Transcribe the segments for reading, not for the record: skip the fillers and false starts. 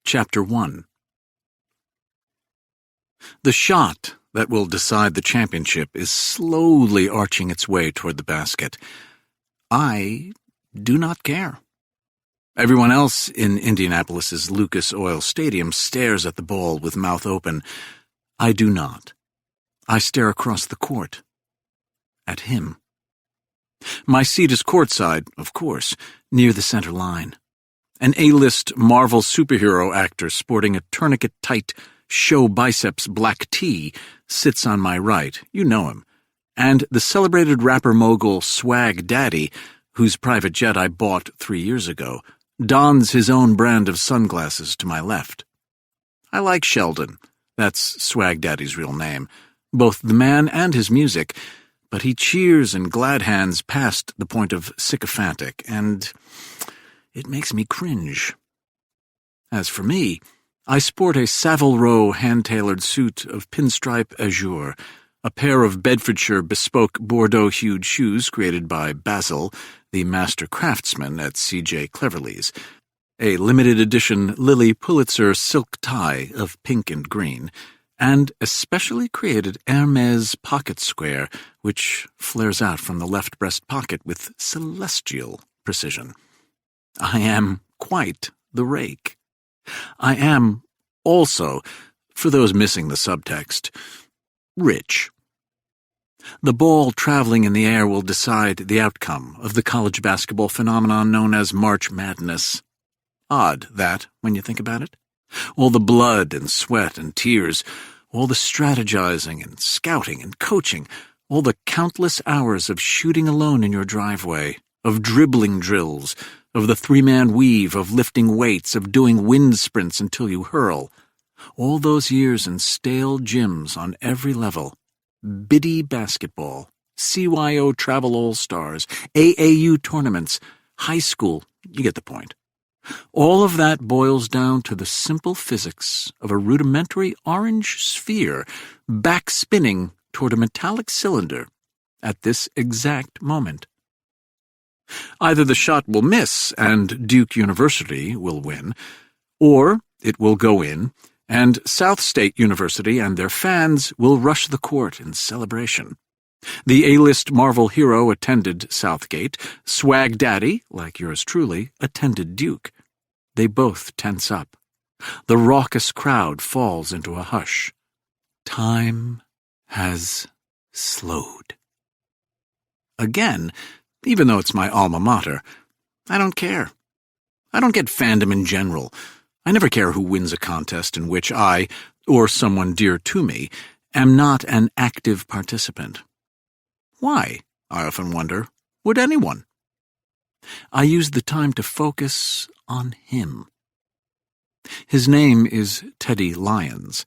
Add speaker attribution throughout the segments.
Speaker 1: Chapter 1. The shot that will decide the championship is slowly arching its way toward the basket. I do not care. Everyone else in Indianapolis's Lucas Oil Stadium stares at the ball with mouth open. I do not. I stare across the court. At him. My seat is courtside, of course, near the center line. An A-list Marvel superhero actor sporting a tourniquet-tight, show-biceps black tee sits on my right. You know him. And the celebrated rapper mogul Swag Daddy, whose private jet I bought 3 years ago, dons his own brand of sunglasses to my left. I like Sheldon. That's Swag Daddy's real name. Both the man and his music, but he cheers and glad hands past the point of sycophantic, and it makes me cringe. As for me, I sport a Savile Row hand-tailored suit of pinstripe azure, a pair of Bedfordshire bespoke Bordeaux-hued shoes created by Basil, the master craftsman at C.J. Cleverley's, a limited-edition Lilly Pulitzer silk tie of pink and green, and a specially created Hermes pocket square, which flares out from the left breast pocket with celestial precision. I am quite the rake. I am also, for those missing the subtext, rich. The ball traveling in the air will decide the outcome of the college basketball phenomenon known as March Madness. Odd, that, when you think about it. All the blood and sweat and tears, all the strategizing and scouting and coaching, all the countless hours of shooting alone in your driveway, of dribbling drills, of the three-man weave, of lifting weights, of doing wind sprints until you hurl. All those years in stale gyms on every level. Biddy basketball, CYO travel all-stars, AAU tournaments, high school, you get the point. All of that boils down to the simple physics of a rudimentary orange sphere back-spinning toward a metallic cylinder at this exact moment. Either the shot will miss and Duke University will win, or it will go in and South State University and their fans will rush the court in celebration. The A-list Marvel hero attended Southgate. Swag Daddy, like yours truly, attended Duke. They both tense up. The raucous crowd falls into a hush. Time has slowed. Again, even though it's my alma mater, I don't care. I don't get fandom in general. I never care who wins a contest in which I, or someone dear to me, am not an active participant. Why, I often wonder, would anyone? I use the time to focus on him. His name is Teddy Lyons.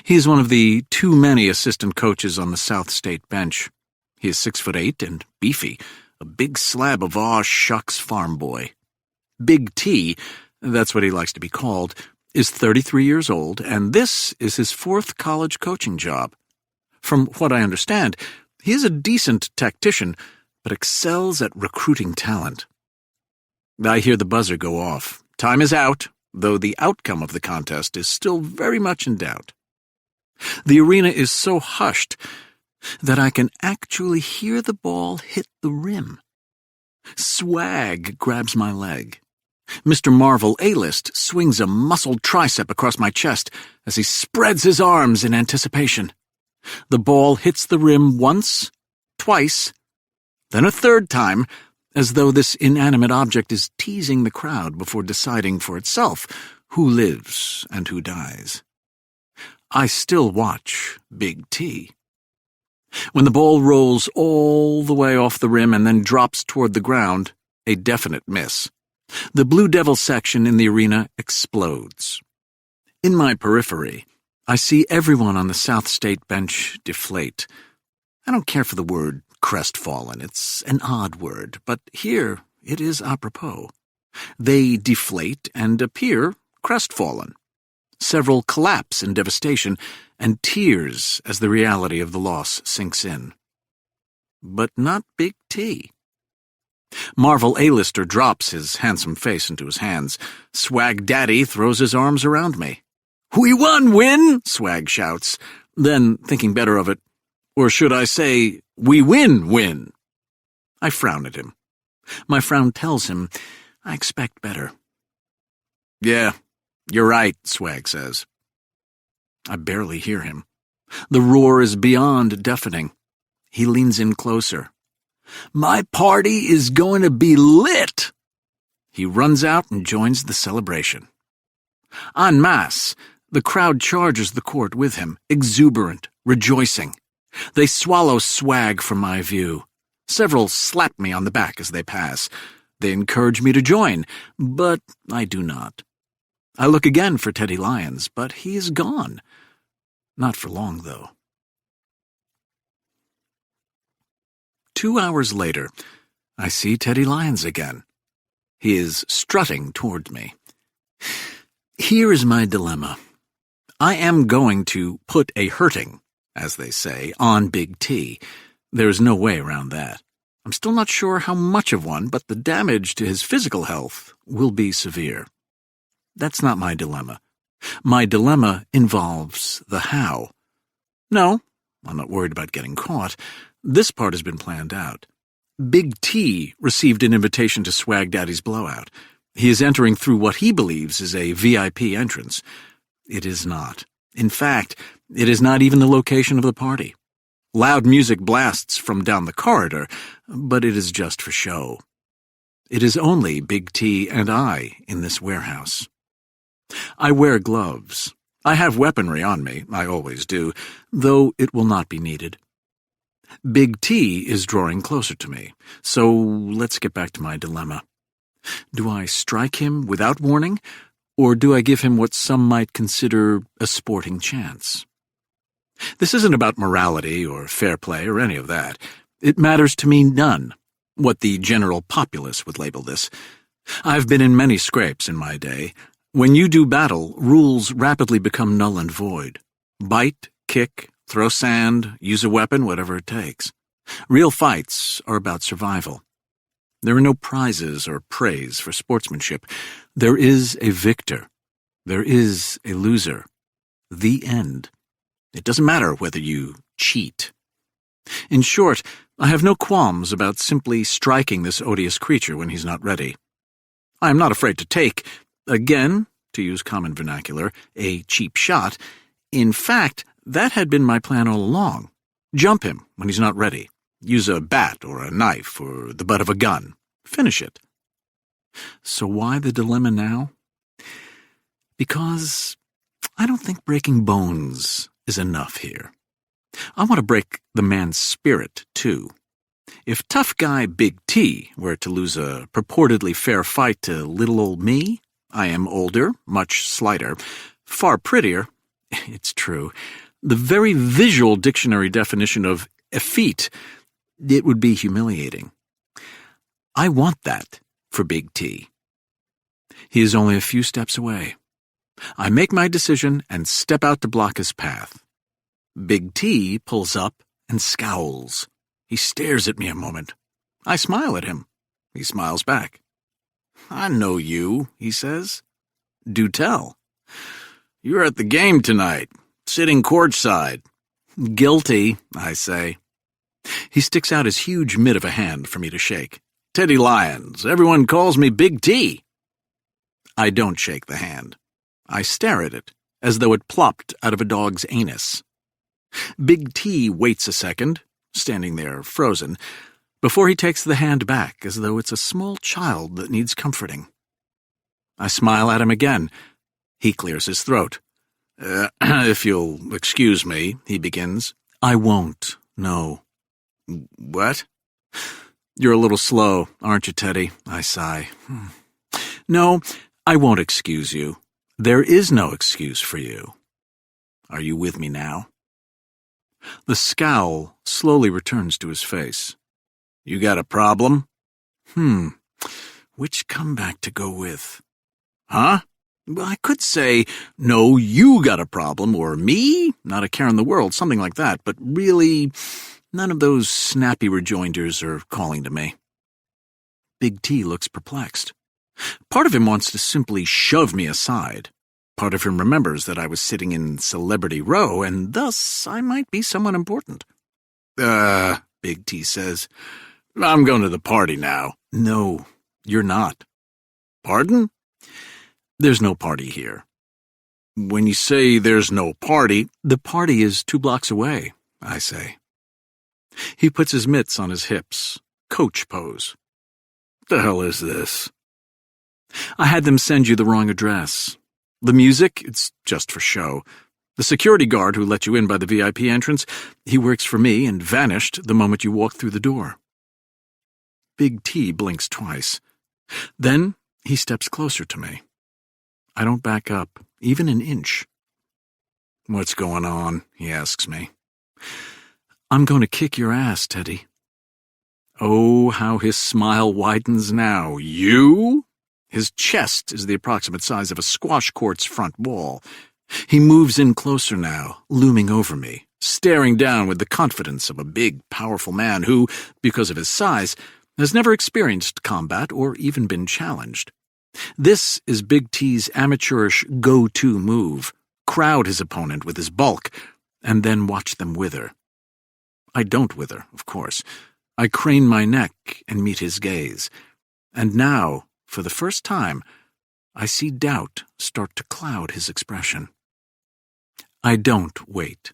Speaker 1: He is one of the too many assistant coaches on the South State bench. He is 6'8" and beefy, a big slab of aw-shucks farm boy. Big T, that's what he likes to be called, is 33 years old, and this is his 4th college coaching job. From what I understand, he is a decent tactician, but excels at recruiting talent. I hear the buzzer go off. Time is out, though the outcome of the contest is still very much in doubt. The arena is so hushed that I can actually hear the ball hit the rim. Swag grabs my leg. Mr. Marvel A-list swings a muscled tricep across my chest as he spreads his arms in anticipation. The ball hits the rim once, twice, then a third time, as though this inanimate object is teasing the crowd before deciding for itself who lives and who dies. I still watch Big T. When the ball rolls all the way off the rim and then drops toward the ground, a definite miss. The Blue Devil section in the arena explodes. In my periphery, I see everyone on the South State bench deflate. I don't care for the word crestfallen. It's an odd word, but here it is apropos. They deflate and appear crestfallen. Several collapse in devastation and tears as the reality of the loss sinks in. But not Big T. Marvel A-lister drops his handsome face into his hands. Swag Daddy throws his arms around me. "We won, Win!" Swag shouts. Then, thinking better of it, or should I say, "We win, Win!" I frown at him. My frown tells him I expect better. "Yeah, you're right," Swag says. I barely hear him. The roar is beyond deafening. He leans in closer. "My party is going to be lit!" He runs out and joins the celebration. En masse, the crowd charges the court with him, exuberant, rejoicing. They swallow Swag from my view. Several slap me on the back as they pass. They encourage me to join, but I do not. I look again for Teddy Lyons, but he is gone. Not for long, though. 2 hours later, I see Teddy Lyons again. He is strutting toward me. Here is my dilemma. I am going to put a hurting, as they say, on Big T. There is no way around that. I'm still not sure how much of one, but the damage to his physical health will be severe. That's not my dilemma. My dilemma involves the how. No, I'm not worried about getting caught. This part has been planned out. Big T received an invitation to Swag Daddy's blowout. He is entering through what he believes is a VIP entrance. It is not. In fact, it is not even the location of the party. Loud music blasts from down the corridor, but it is just for show. It is only Big T and I in this warehouse. I wear gloves. I have weaponry on me, I always do, though it will not be needed. Big T is drawing closer to me, so let's get back to my dilemma. Do I strike him without warning, or do I give him what some might consider a sporting chance? This isn't about morality or fair play or any of that. It matters to me none, what the general populace would label this. I've been in many scrapes in my day. When you do battle, rules rapidly become null and void. Bite, kick, throw sand, use a weapon, whatever it takes. Real fights are about survival. There are no prizes or praise for sportsmanship. There is a victor. There is a loser. The end. It doesn't matter whether you cheat. In short, I have no qualms about simply striking this odious creature when he's not ready. I am not afraid to take, again, to use common vernacular, a cheap shot. In fact, that had been my plan all along. Jump him when he's not ready. Use a bat or a knife or the butt of a gun. Finish it. So why the dilemma now? Because I don't think breaking bones is enough here. I want to break the man's spirit, too. If tough guy Big T were to lose a purportedly fair fight to little old me, I am older, much slighter, far prettier. It's true. The very visual dictionary definition of effete, it would be humiliating. I want that for Big T. He is only a few steps away. I make my decision and step out to block his path. Big T pulls up and scowls. He stares at me a moment. I smile at him. He smiles back. "I know you," he says. "Do tell." "You're at the game tonight, sitting courtside." "Guilty," I say. He sticks out his huge mitt of a hand for me to shake. "Teddy Lyons, everyone calls me Big T." I don't shake the hand. I stare at it, as though it plopped out of a dog's anus. Big T waits a second, standing there frozen, before he takes the hand back as though it's a small child that needs comforting. I smile at him again. He clears his throat. If you'll excuse me," he begins. "I won't, no." "What?" "You're a little slow, aren't you, Teddy?" I sigh. "No, I won't excuse you. There is no excuse for you. Are you with me now?" The scowl slowly returns to his face. "You got a problem?" Which comeback to go with? Huh? Well, I could say, "No, you got a problem," or "Me? Not a care in the world," something like that, but really, none of those snappy rejoinders are calling to me. Big T looks perplexed. Part of him wants to simply shove me aside. Part of him remembers that I was sitting in Celebrity Row, and thus I might be someone important. Big T says, I'm going to the party now. No, you're not. Pardon? There's no party here. When you say there's no party, the party is 2 blocks away, I say. He puts his mitts on his hips, coach pose. The hell is this? I had them send you the wrong address. The music, it's just for show. The security guard who let you in by the VIP entrance, he works for me and vanished the moment you walked through the door. Big T blinks twice. Then he steps closer to me. I don't back up, even an inch. What's going on? He asks me. I'm going to kick your ass, Teddy. Oh, how his smile widens now. You? His chest is the approximate size of a squash court's front wall. He moves in closer now, looming over me, staring down with the confidence of a big, powerful man who, because of his size, has never experienced combat or even been challenged. This is Big T's amateurish go-to move: crowd his opponent with his bulk, and then watch them wither. I don't wither, of course. I crane my neck and meet his gaze. And now, for the first time, I see doubt start to cloud his expression. I don't wait.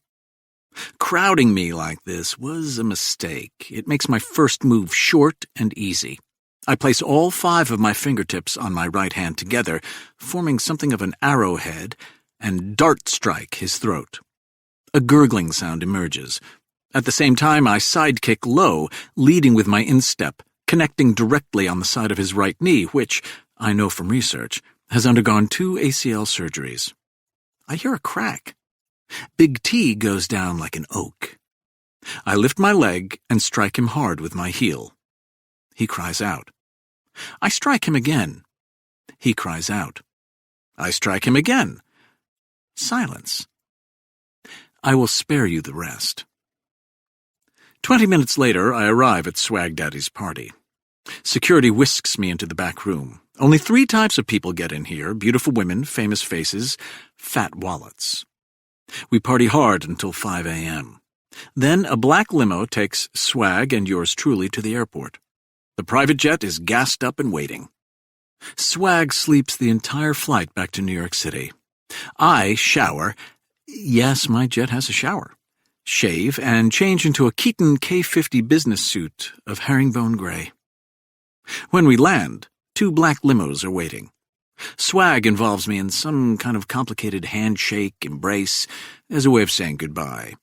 Speaker 1: Crowding me like this was a mistake. It makes my first move short and easy. I place all 5 of my fingertips on my right hand together, forming something of an arrowhead, and dart strike his throat. A gurgling sound emerges. At the same time, I sidekick low, leading with my instep, connecting directly on the side of his right knee, which, I know from research, has undergone 2 ACL surgeries. I hear a crack. Big T goes down like an oak. I lift my leg and strike him hard with my heel. He cries out. I strike him again. He cries out. I strike him again. Silence. I will spare you the rest. 20 minutes later, I arrive at Swag Daddy's party. Security whisks me into the back room. Only 3 types of people get in here: beautiful women, famous faces, fat wallets. We party hard until 5 a.m. Then a black limo takes Swag and yours truly to the airport. The private jet is gassed up and waiting. Swag sleeps the entire flight back to New York City. I shower. Yes, my jet has a shower. Shave, and change into a Keaton K50 business suit of herringbone gray. When we land, 2 black limos are waiting. Swag involves me in some kind of complicated handshake, embrace, as a way of saying goodbye.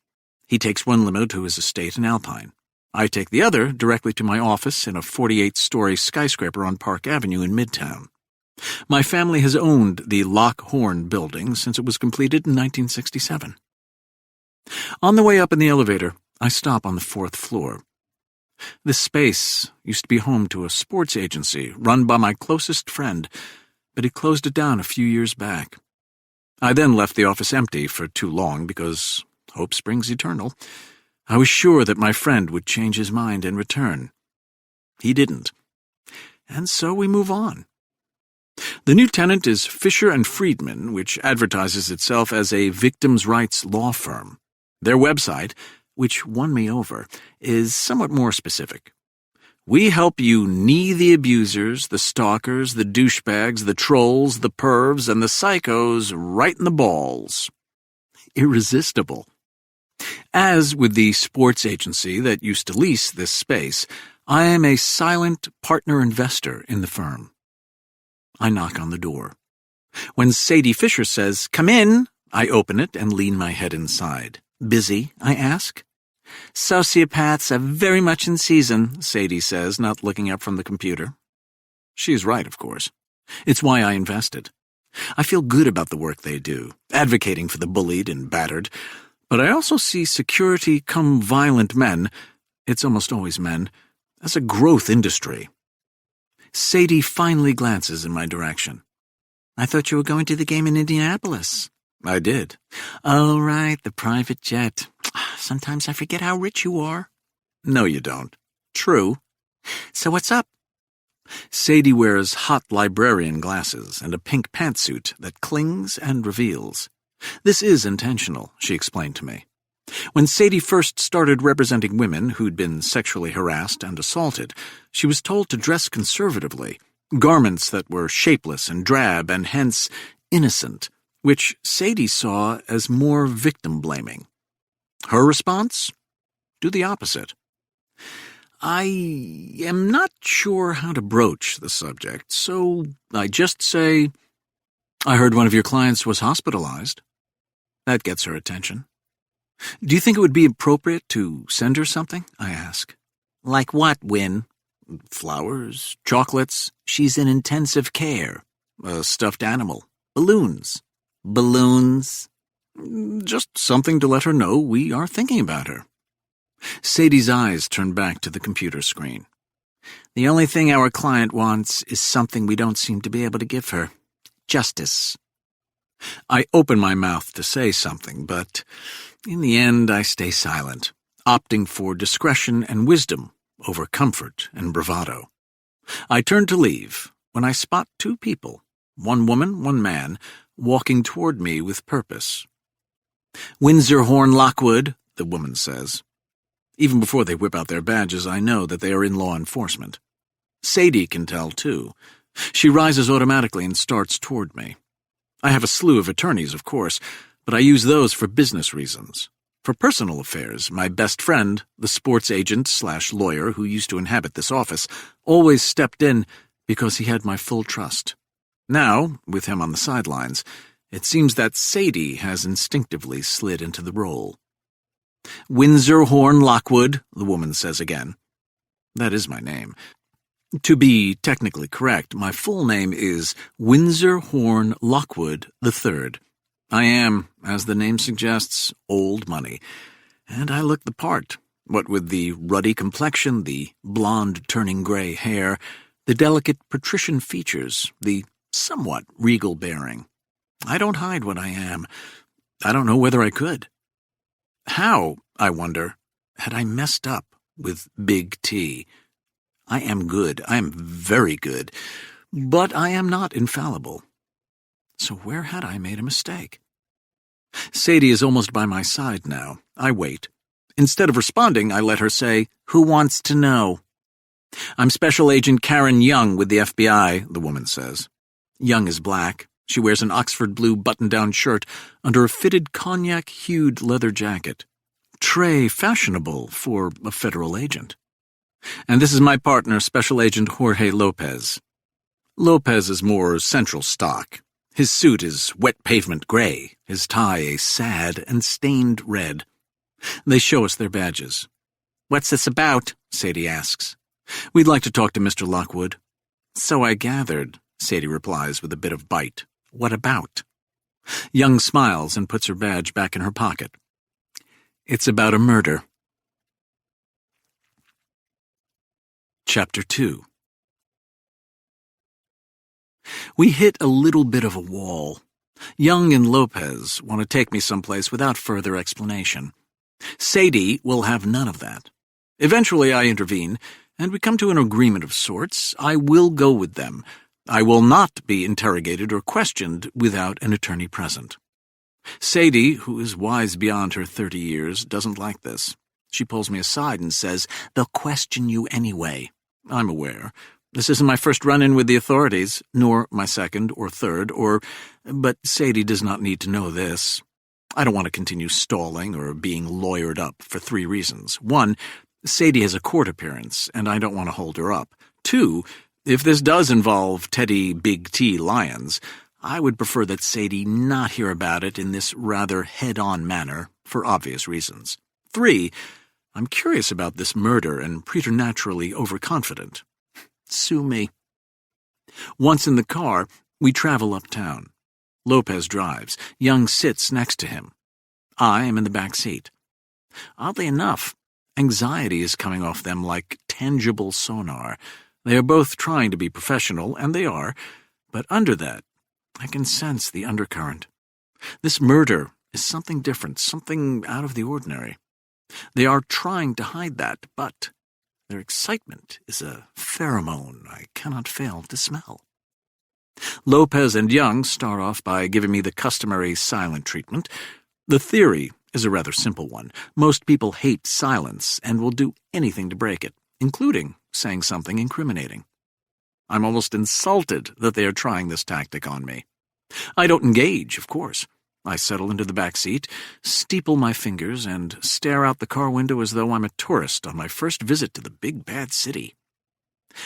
Speaker 1: He takes 1 limo to his estate in Alpine. I take the other directly to my office in a 48-story skyscraper on Park Avenue in Midtown. My family has owned the Lock Horne building since it was completed in 1967. On the way up in the elevator, I stop on the 4th floor. This space used to be home to a sports agency run by my closest friend, but he closed it down a few years back. I then left the office empty for too long because hope springs eternal. I was sure that my friend would change his mind and return. He didn't. And so we move on. The new tenant is Fisher & Friedman, which advertises itself as a victims' rights law firm. Their website, which won me over, is somewhat more specific. We help you knee the abusers, the stalkers, the douchebags, the trolls, the pervs, and the psychos right in the balls. Irresistible. As with the sports agency that used to lease this space, I am a silent partner investor in the firm. I knock on the door. When Sadie Fisher says, "Come in," I open it and lean my head inside. "Busy?" I ask. "Sociopaths are very much in season," Sadie says, not looking up from the computer. She is right, of course. It's why I invested. I feel good about the work they do, advocating for the bullied and battered, but I also see security come violent men, it's almost always men, as a growth industry. Sadie finally glances in my direction. "I thought you were going to the game in Indianapolis." I did. "Oh, right, the private jet. Sometimes I forget how rich you are." "No, you don't." "True." "So what's up?" Sadie wears hot librarian glasses and a pink pantsuit that clings and reveals. This is intentional, she explained to me. When Sadie first started representing women who'd been sexually harassed and assaulted, she was told to dress conservatively, garments that were shapeless and drab and hence innocent, which Sadie saw as more victim-blaming. Her response? Do the opposite. I am not sure how to broach the subject, so I just say, I heard one of your clients was hospitalized. That gets her attention. Do you think it would be appropriate to send her something? I ask. Like what, Win? Flowers, chocolates. She's in intensive care. A stuffed animal. Balloons. Balloons? Just something to let her know we are thinking about her. Sadie's eyes turned back to the computer screen. The only thing our client wants is something we don't seem to be able to give her. Justice. I open my mouth to say something, but in the end I stay silent, opting for discretion and wisdom over comfort and bravado. I turn to leave when I spot two people, one woman, one man, walking toward me with purpose. Windsor Horne Lockwood, the woman says. Even before they whip out their badges, I know that they are in law enforcement. Sadie can tell, too. She rises automatically and starts toward me. I have a slew of attorneys, of course, but I use those for business reasons. For personal affairs, my best friend, the sports agent/lawyer who used to inhabit this office, always stepped in because he had my full trust. Now, with him on the sidelines, it seems that Sadie has instinctively slid into the role. Windsor Horne Lockwood, the woman says again. That is my name. To be technically correct, my full name is Windsor Horne Lockwood III. I am, as the name suggests, old money, and I look the part, what with the ruddy complexion, the blonde turning gray hair, the delicate patrician features, the somewhat regal bearing. I don't hide what I am. I don't know whether I could. How, I wonder, had I messed up with Big T? I am good. I am very good. But I am not infallible. So where had I made a mistake? Sadie is almost by my side now. I wait. Instead of responding, I let her say, Who wants to know? I'm Special Agent Karen Young with the FBI, the woman says. Young is black. She wears an Oxford blue button-down shirt under a fitted cognac-hued leather jacket. Très fashionable for a federal agent. And this is my partner, Special Agent Jorge Lopez. Lopez is more central stock. His suit is wet pavement gray, his tie a sad and stained red. They show us their badges. What's this about? Sadie asks. We'd like to talk to Mr. Lockwood. So I gathered, Sadie replies with a bit of bite. What about? Young smiles and puts her badge back in her pocket. It's about a murder. Chapter 2. We hit a little bit of a wall. Young and Lopez want to take me someplace without further explanation. Sadie will have none of that. Eventually I intervene, and we come to an agreement of sorts. I will go with them. I will not be interrogated or questioned without an attorney present. Sadie, who is wise beyond her 30 years, doesn't like this. She pulls me aside and says, They'll question you anyway. I'm aware. This isn't my first run-in with the authorities, nor my second or third, but Sadie does not need to know this. I don't want to continue stalling or being lawyered up for 3 reasons. 1, Sadie has a court appearance, and I don't want to hold her up. 2, if this does involve Teddy Big T Lyons, I would prefer that Sadie not hear about it in this rather head-on manner, for obvious reasons. 3, I'm curious about this murder and preternaturally overconfident. Sue me. Once in the car, we travel uptown. Lopez drives. Young sits next to him. I am in the back seat. Oddly enough, anxiety is coming off them like tangible sonar. They are both trying to be professional, and they are, but under that, I can sense the undercurrent. This murder is something different, something out of the ordinary. They are trying to hide that, but Their excitement is a pheromone I cannot fail to smell. Lopez and Young start off by giving me the customary silent treatment. The theory is a rather simple one. Most people hate silence and will do anything to break it, including saying something incriminating. I'm almost insulted that they are trying this tactic on me. I don't engage, of course. I settle into the back seat, steeple my fingers, and stare out the car window as though I'm a tourist on my first visit to the big bad city.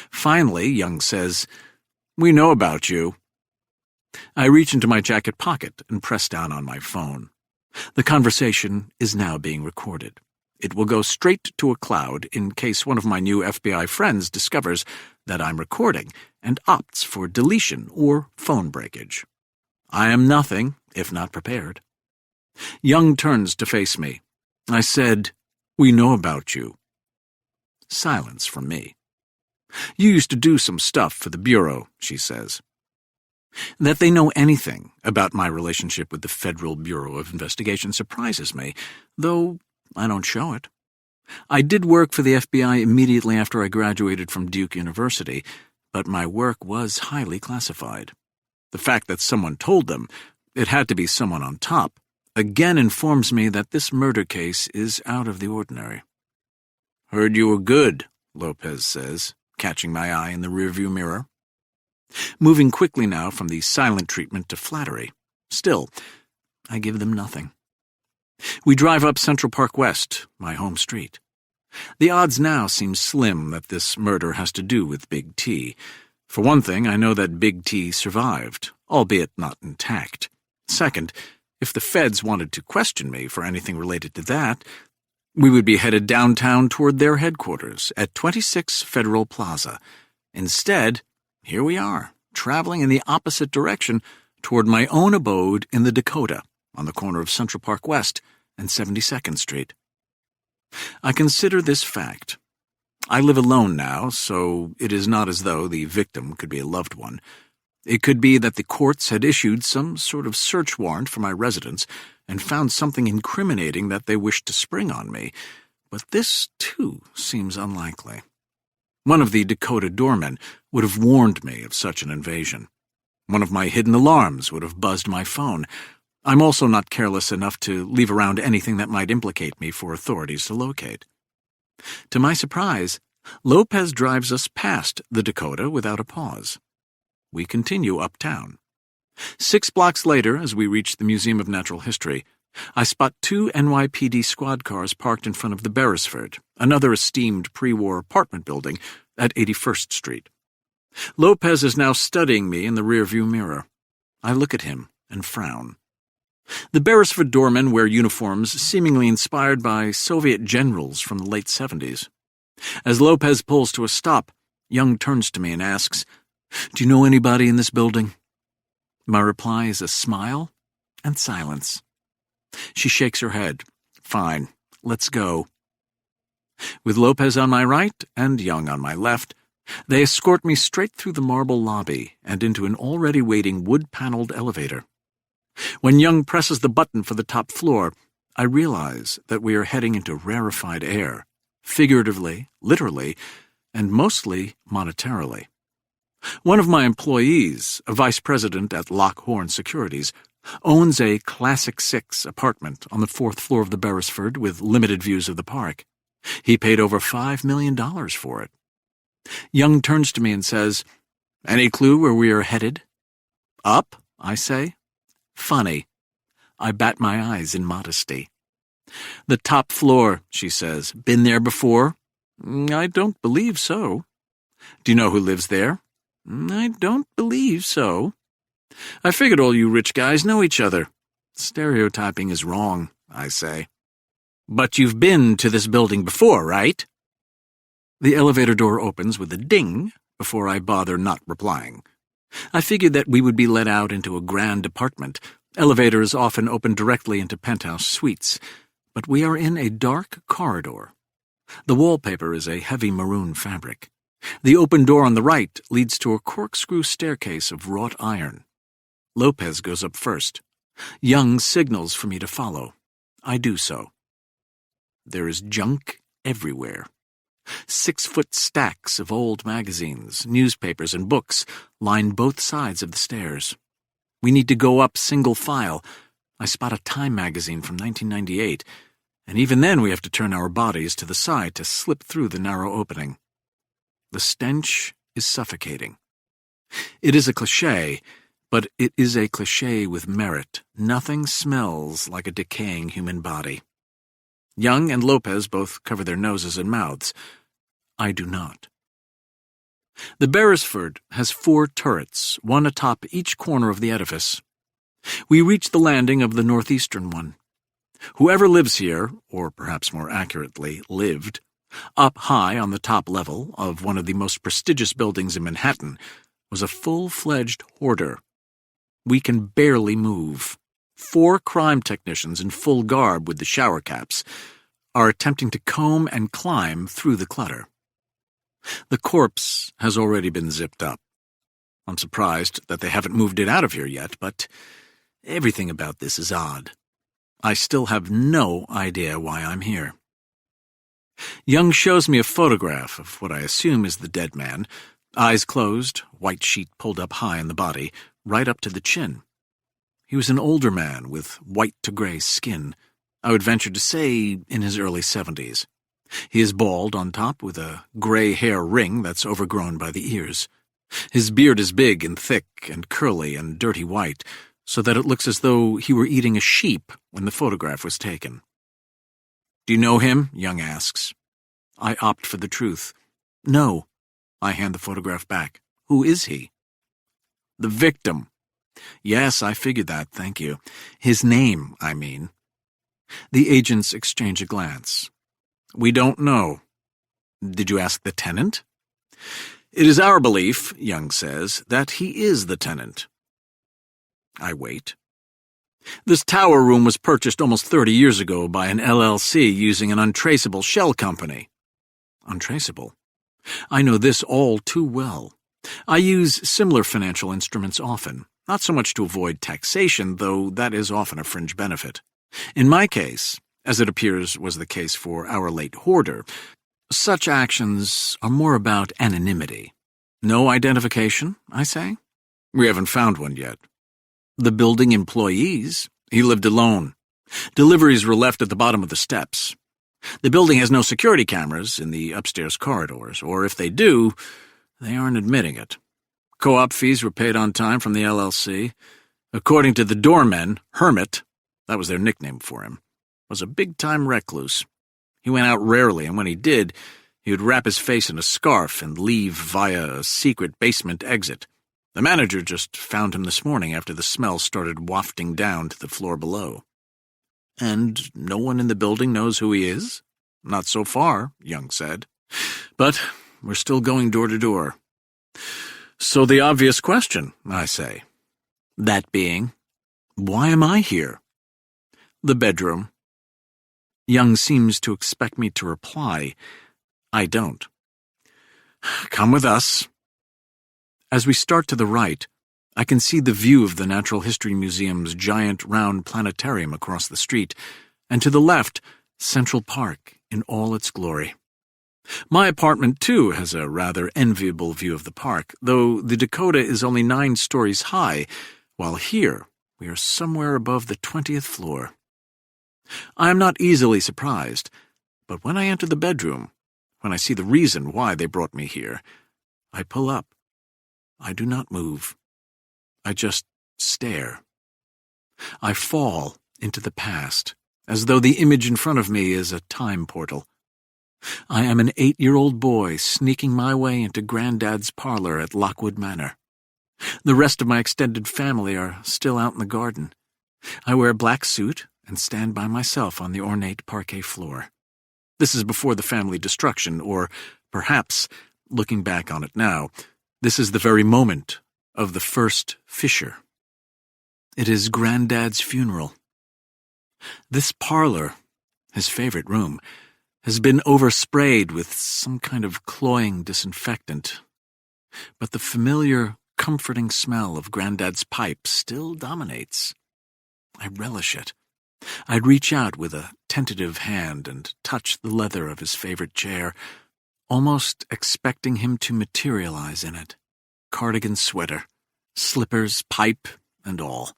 Speaker 1: Finally, Young says, "We know about you." I reach into my jacket pocket and press down on my phone. The conversation is now being recorded. It will go straight to a cloud in case one of my new FBI friends discovers that I'm recording and opts for deletion or phone breakage. I am nothing if not prepared. Young turns to face me. I said, "We know about you." Silence from me. "You used to do some stuff for the Bureau," she says. That they know anything about my relationship with the Federal Bureau of Investigation surprises me, though I don't show it. I did work for the FBI immediately after I graduated from Duke University, but my work was highly classified. The fact that someone told them, it had to be someone on top, again informs me that this murder case is out of the ordinary. "Heard you were good," Lopez says, catching my eye in the rearview mirror. Moving quickly now from the silent treatment to flattery. Still, I give them nothing. We drive up Central Park West, my home street. The odds now seem slim that this murder has to do with Big T. For one thing, I know that Big T survived, albeit not intact. Second, if the feds wanted to question me for anything related to that, we would be headed downtown toward their headquarters at 26 Federal Plaza. Instead, here we are, traveling in the opposite direction toward my own abode in the Dakota, on the corner of Central Park West and 72nd Street. I consider this fact. I live alone now, so it is not as though the victim could be a loved one. It could be that the courts had issued some sort of search warrant for my residence and found something incriminating that they wished to spring on me, but this, too, seems unlikely. One of the Dakota doormen would have warned me of such an invasion. One of my hidden alarms would have buzzed my phone. I'm also not careless enough to leave around anything that might implicate me for authorities to locate. To my surprise, Lopez drives us past the Dakota without a pause. We continue uptown. 6 blocks later, as we reach the Museum of Natural History, I spot 2 NYPD squad cars parked in front of the Beresford, another esteemed pre-war apartment building at 81st Street. Lopez is now studying me in the rearview mirror. I look at him and frown. The Beresford doormen wear uniforms seemingly inspired by Soviet generals from the late 70s. As Lopez pulls to a stop, Young turns to me and asks, "Do you know anybody in this building?" My reply is a smile and silence. She shakes her head. "Fine, let's go." With Lopez on my right and Young on my left, they escort me straight through the marble lobby and into an already waiting wood-paneled elevator. When Young presses the button for the top floor, I realize that we are heading into rarefied air, figuratively, literally, and mostly monetarily. One of my employees, a vice president at Lockhorn Securities, owns a Classic 6 apartment on the 4th floor of the Beresford with limited views of the park. He paid over $5 million for it. Young turns to me and says, "Any clue where we are headed?" "Up," I say. "Funny." I bat my eyes in modesty. "The top floor," she says. "Been there before?" "I don't believe so." "Do you know who lives there?" "I don't believe so." "I figured all you rich guys know each other." "Stereotyping is wrong," I say. "But you've been to this building before, right?" The elevator door opens with a ding before I bother not replying. I figured that we would be let out into a grand apartment. Elevators often open directly into penthouse suites, but we are in a dark corridor. The wallpaper is a heavy maroon fabric. The open door on the right leads to a corkscrew staircase of wrought iron. Lopez goes up first. Young signals for me to follow. I do so. There is junk everywhere. 6-foot stacks of old magazines, newspapers, and books line both sides of the stairs. We need to go up single file. I spot a Time magazine from 1998, and even then we have to turn our bodies to the side to slip through the narrow opening. The stench is suffocating. It is a cliché, but it is a cliché with merit. Nothing smells like a decaying human body. Young and Lopez both cover their noses and mouths. I do not. The Beresford has 4 turrets, one atop each corner of the edifice. We reach the landing of the northeastern one. Whoever lives here, or perhaps more accurately, lived, up high on the top level of one of the most prestigious buildings in Manhattan, was a full-fledged hoarder. We can barely move. 4 crime technicians in full garb with the shower caps are attempting to comb and climb through the clutter. The corpse has already been zipped up. I'm surprised that they haven't moved it out of here yet, but everything about this is odd. I still have no idea why I'm here. Young shows me a photograph of what I assume is the dead man, eyes closed, white sheet pulled up high in the body, right up to the chin. He was an older man with white to gray skin, I would venture to say in his early 70s. He is bald on top with a gray hair ring that's overgrown by the ears. His beard is big and thick and curly and dirty white, so that it looks as though he were eating a sheep when the photograph was taken. "Do you know him?" Young asks. I opt for the truth. "No." I hand the photograph back. "Who is he?" "The victim." "Yes, I figured that, thank you. His name, I mean." The agents exchange a glance. "We don't know." "Did you ask the tenant?" "It is our belief," Young says, "that he is the tenant." I wait. "This tower room was purchased almost 30 years ago by an LLC using an untraceable shell company." Untraceable? I know this all too well. I use similar financial instruments often, not so much to avoid taxation, though that is often a fringe benefit. In my case, as it appears was the case for our late hoarder, such actions are more about anonymity. "No identification," I say. "We haven't found one yet." "The building employees?" "He lived alone. Deliveries were left at the bottom of the steps. The building has no security cameras in the upstairs corridors, or if they do, they aren't admitting it. Co-op fees were paid on time from the LLC. According to the doormen, Hermit, that was their nickname for him, was a big-time recluse. He went out rarely, and when he did, he would wrap his face in a scarf and leave via a secret basement exit. The manager just found him this morning after the smell started wafting down to the floor below." "And no one in the building knows who he is?" "Not so far," Young said. "But we're still going door to door." "So the obvious question," I say. "That being, why am I here?" "The bedroom." Young seems to expect me to reply. I don't. "Come with us." As we start to the right, I can see the view of the Natural History Museum's giant round planetarium across the street, and to the left, Central Park in all its glory. My apartment, too, has a rather enviable view of the park, though the Dakota is only 9 stories high, while here we are somewhere above the 20th floor. I am not easily surprised, but when I enter the bedroom, when I see the reason why they brought me here, I pull up. I do not move. I just stare. I fall into the past, as though the image in front of me is a time portal. I am an 8-year-old boy sneaking my way into Granddad's parlor at Lockwood Manor. The rest of my extended family are still out in the garden. I wear a black suit and stand by myself on the ornate parquet floor. This is before the family destruction, or perhaps, looking back on it now, this is the very moment of the first fissure. It is Granddad's funeral. This parlor, his favorite room, has been oversprayed with some kind of cloying disinfectant, but the familiar, comforting smell of Granddad's pipe still dominates. I relish it. I'd reach out with a tentative hand and touch the leather of his favorite chair, almost expecting him to materialize in it. Cardigan sweater, slippers, pipe, and all.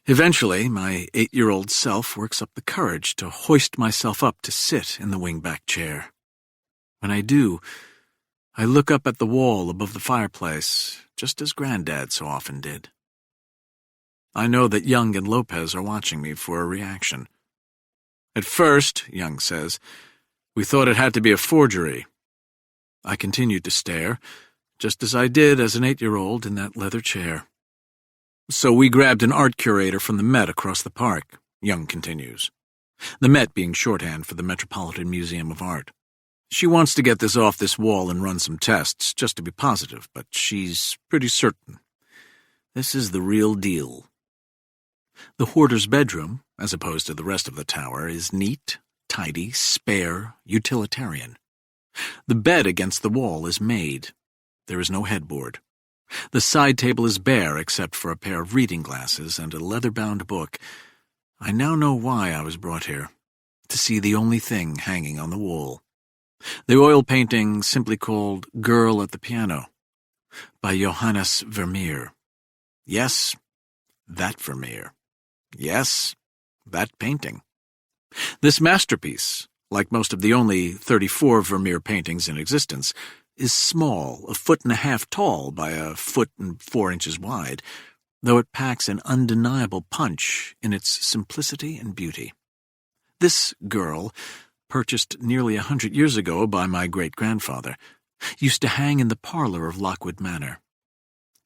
Speaker 1: Eventually, my 8-year-old self works up the courage to hoist myself up to sit in the wing-back chair. When I do, I look up at the wall above the fireplace, just as Granddad so often did. I know that Young and Lopez are watching me for a reaction. At first, Young says, we thought it had to be a forgery. I continued to stare, just as I did as an 8-year-old in that leather chair. So we grabbed an art curator from the Met across the park, Young continues. The Met being shorthand for the Metropolitan Museum of Art. She wants to get this off this wall and run some tests, just to be positive, but she's pretty certain. This is the real deal. The hoarder's bedroom, as opposed to the rest of the tower, is neat, tidy, spare, utilitarian. The bed against the wall is made. There is no headboard. The side table is bare except for a pair of reading glasses and a leather-bound book. I now know why I was brought here, to see the only thing hanging on the wall. The oil painting simply called Girl at the Piano, by Johannes Vermeer. Yes, that Vermeer. Yes, that painting. This masterpiece, like most of the only 34 Vermeer paintings in existence, is small, 1.5 feet tall by 1 foot and 4 inches wide, though it packs an undeniable punch in its simplicity and beauty. This girl, purchased nearly 100 years ago by my great-grandfather, used to hang in the parlor of Lockwood Manor.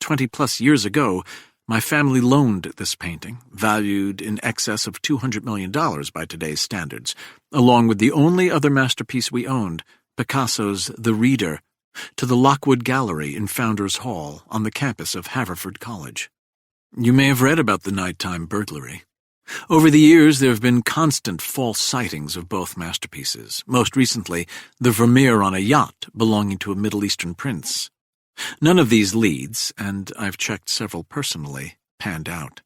Speaker 1: 20-plus years ago, my family loaned this painting, valued in excess of $200 million by today's standards, along with the only other masterpiece we owned, Picasso's The Reader, to the Lockwood Gallery in Founders Hall on the campus of Haverford College. You may have read about the nighttime burglary. Over the years, there have been constant false sightings of both masterpieces, most recently the Vermeer on a yacht belonging to a Middle Eastern prince. None of these leads, and I've checked several personally, panned out.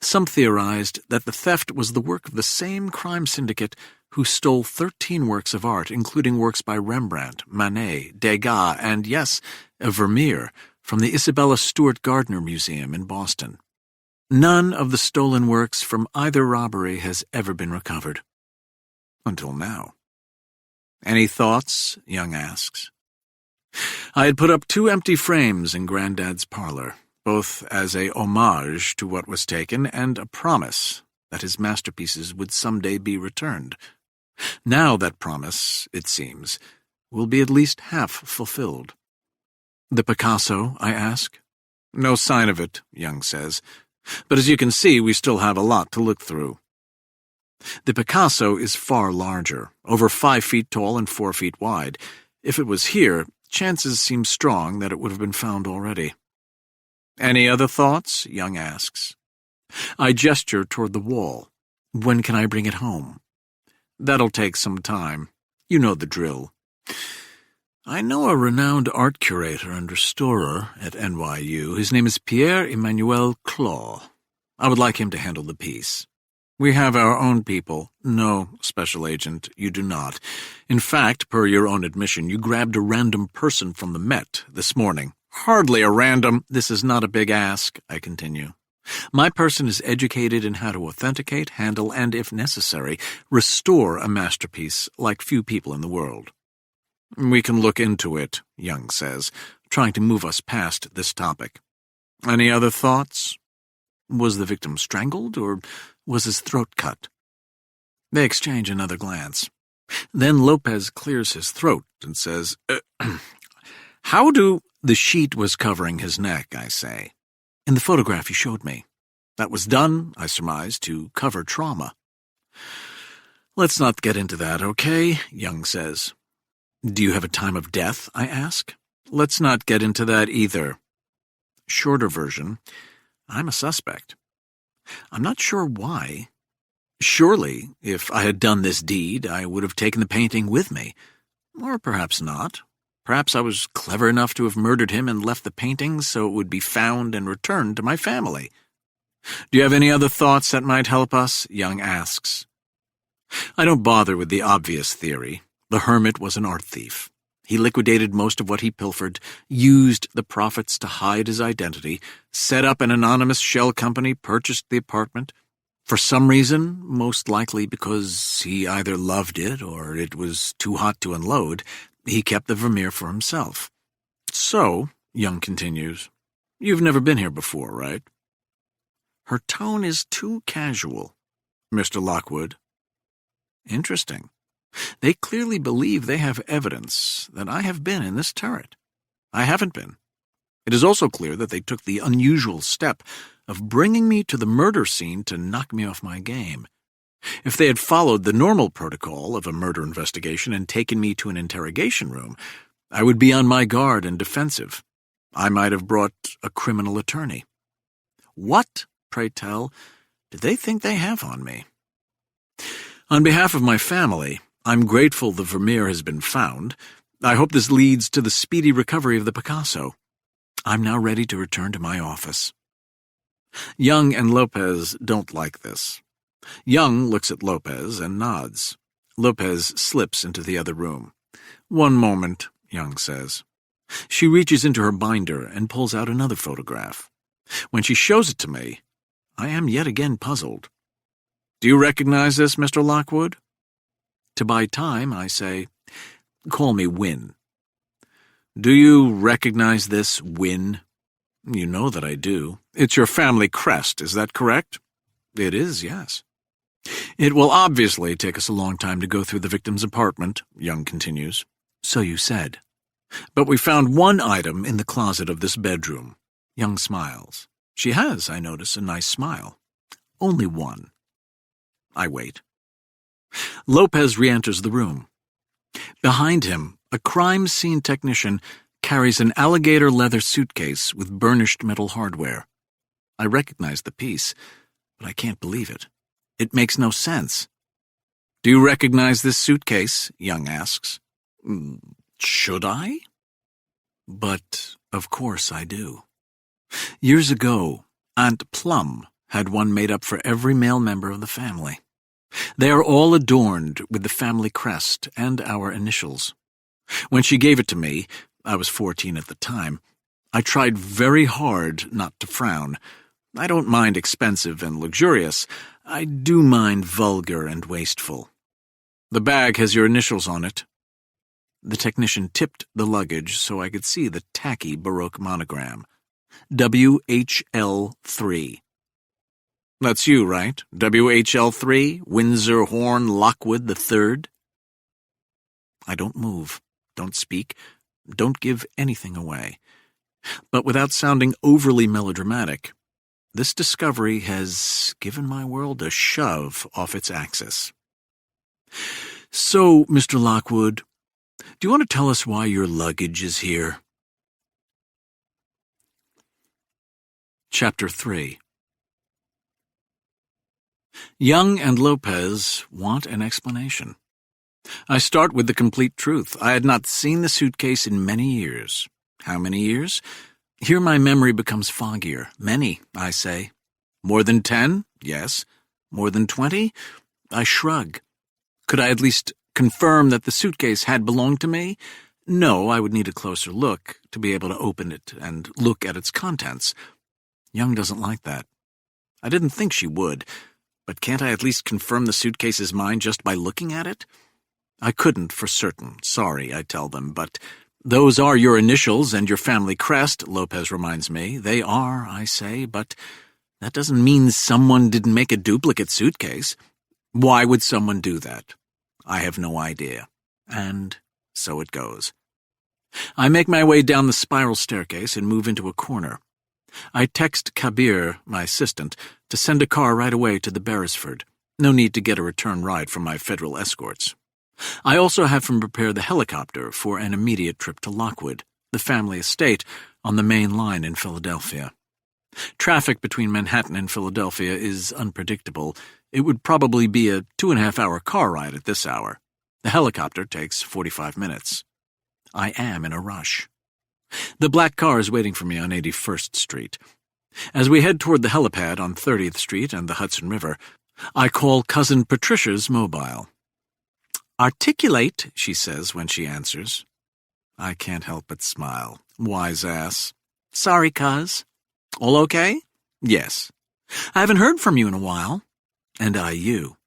Speaker 1: Some theorized that the theft was the work of the same crime syndicate who stole 13 works of art, including works by Rembrandt, Manet, Degas, and, yes, Vermeer, from the Isabella Stewart Gardner Museum in Boston. None of the stolen works from either robbery has ever been recovered. Until now. Any thoughts? Young asks. I had put up 2 empty frames in Granddad's parlor, both as a homage to what was taken and a promise that his masterpieces would someday be returned. Now that promise, it seems, will be at least half fulfilled. The Picasso, I ask. No sign of it, Young says. But as you can see, we still have a lot to look through. The Picasso is far larger, over 5 feet tall and 4 feet wide. If it was here, chances seem strong that it would have been found already. Any other thoughts? Young asks. I gesture toward the wall. When can I bring it home? That'll take some time. You know the drill. I know a renowned art curator and restorer at NYU. His name is Pierre-Emmanuel Claw. I would like him to handle the piece. We have our own people. No, Special Agent, you do not. In fact, per your own admission, you grabbed a random person from the Met this morning. Hardly a random. This is not a big ask, I continue. My person is educated in how to authenticate, handle, and, if necessary, restore a masterpiece like few people in the world. We can look into it, Young says, trying to move us past this topic. Any other thoughts? Was the victim strangled, or was his throat cut? They exchange another glance. Then Lopez clears his throat and says, How do— The sheet was covering his neck, I say. In the photograph you showed me. That was done, I surmise, to cover trauma. Let's not get into that, okay? Young says. Do you have a time of death? I ask. Let's not get into that either. Shorter version. I'm a suspect. I'm not sure why. Surely, if I had done this deed, I would have taken the painting with me. Or perhaps not. Perhaps I was clever enough to have murdered him and left the painting so it would be found and returned to my family. Do you have any other thoughts that might help us? Young asks. I don't bother with the obvious theory. The hermit was an art thief. He liquidated most of what he pilfered, used the profits to hide his identity, set up an anonymous shell company, purchased the apartment. For some reason, most likely because he either loved it or it was too hot to unload, he kept the Vermeer for himself. So, Young continues, you've never been here before, right? Her tone is too casual. Mr. Lockwood. Interesting. They clearly believe they have evidence that I have been in this turret. I haven't been. It is also clear that they took the unusual step of bringing me to the murder scene to knock me off my game. If they had followed the normal protocol of a murder investigation and taken me to an interrogation room, I would be on my guard and defensive. I might have brought a criminal attorney. What, pray tell, do they think they have on me? On behalf of my family, I'm grateful the Vermeer has been found. I hope this leads to the speedy recovery of the Picasso. I'm now ready to return to my office. Young and Lopez don't like this. Young looks at Lopez and nods. Lopez slips into the other room. One moment, Young says. She reaches into her binder and pulls out another photograph. When she shows it to me, I am yet again puzzled. Do you recognize this, Mr. Lockwood? To buy time, I say, call me Win. Do you recognize this, Win? You know that I do. It's your family crest, is that correct? It is, yes. It will obviously take us a long time to go through the victim's apartment, Young continues. So you said. But we found one item in the closet of this bedroom. Young smiles. She has, I notice, a nice smile. Only one. I wait. Lopez re-enters the room. Behind him, a crime scene technician carries an alligator leather suitcase with burnished metal hardware. I recognize the piece, but I can't believe it. It makes no sense. Do you recognize this suitcase? Young asks. Should I? But, of course I do. Years ago, Aunt Plum had one made up for every male member of the family. They are all adorned with the family crest and our initials. When she gave it to me, I was 14 at the time, I tried very hard not to frown. I don't mind expensive and luxurious. I do mind vulgar and wasteful. The bag has your initials on it. The technician tipped the luggage so I could see the tacky Baroque monogram. WHL3. That's you, right? WHL3, Windsor Horne Lockwood III? I don't move, don't speak, don't give anything away. But without sounding overly melodramatic, this discovery has given my world a shove off its axis. So, Mr. Lockwood, do you want to tell us why your luggage is here? Chapter 3. Young and Lopez want an explanation. I start with the complete truth. I had not seen the suitcase in many years. How many years? Here my memory becomes foggier. Many, I say. More than 10? Yes. More than 20? I shrug. Could I at least confirm that the suitcase had belonged to me? No, I would need a closer look to be able to open it and look at its contents. Young doesn't like that. I didn't think she would, but can't I at least confirm the suitcase is mine just by looking at it? I couldn't for certain. Sorry, I tell them, but those are your initials and your family crest, Lopez reminds me. They are, I say, but that doesn't mean someone didn't make a duplicate suitcase. Why would someone do that? I have no idea. And so it goes. I make my way down the spiral staircase and move into a corner. I text Kabir, my assistant, to send a car right away to the Beresford. No need to get a return ride from my federal escorts. I also have him prepare the helicopter for an immediate trip to Lockwood, the family estate on the main line in Philadelphia. Traffic between Manhattan and Philadelphia is unpredictable. It would probably be a 2.5-hour car ride at this hour. The helicopter takes 45 minutes. I am in a rush. The black car is waiting for me on 81st Street. As we head toward the helipad on 30th Street and the Hudson River, I call Cousin Patricia's mobile. "Articulate," she says when she answers. I can't help but smile. Wise ass. "Sorry, cuz. All okay?" "Yes." "I haven't heard from you in a while." "And I you.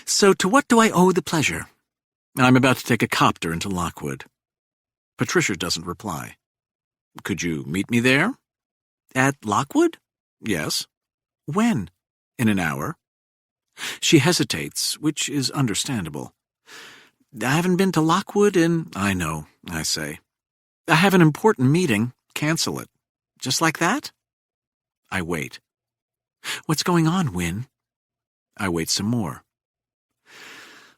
Speaker 1: So to what do I owe the pleasure?" "I'm about to take a copter into Lockwood." Patricia doesn't reply. "Could you meet me there?" "At Lockwood?" "Yes." "When?" "In an hour." She hesitates, which is understandable. "I haven't been to Lockwood in—" "I know," I say. "I have an important meeting. Cancel it." "Just like that?" I wait. "What's going on, Win?" I wait some more.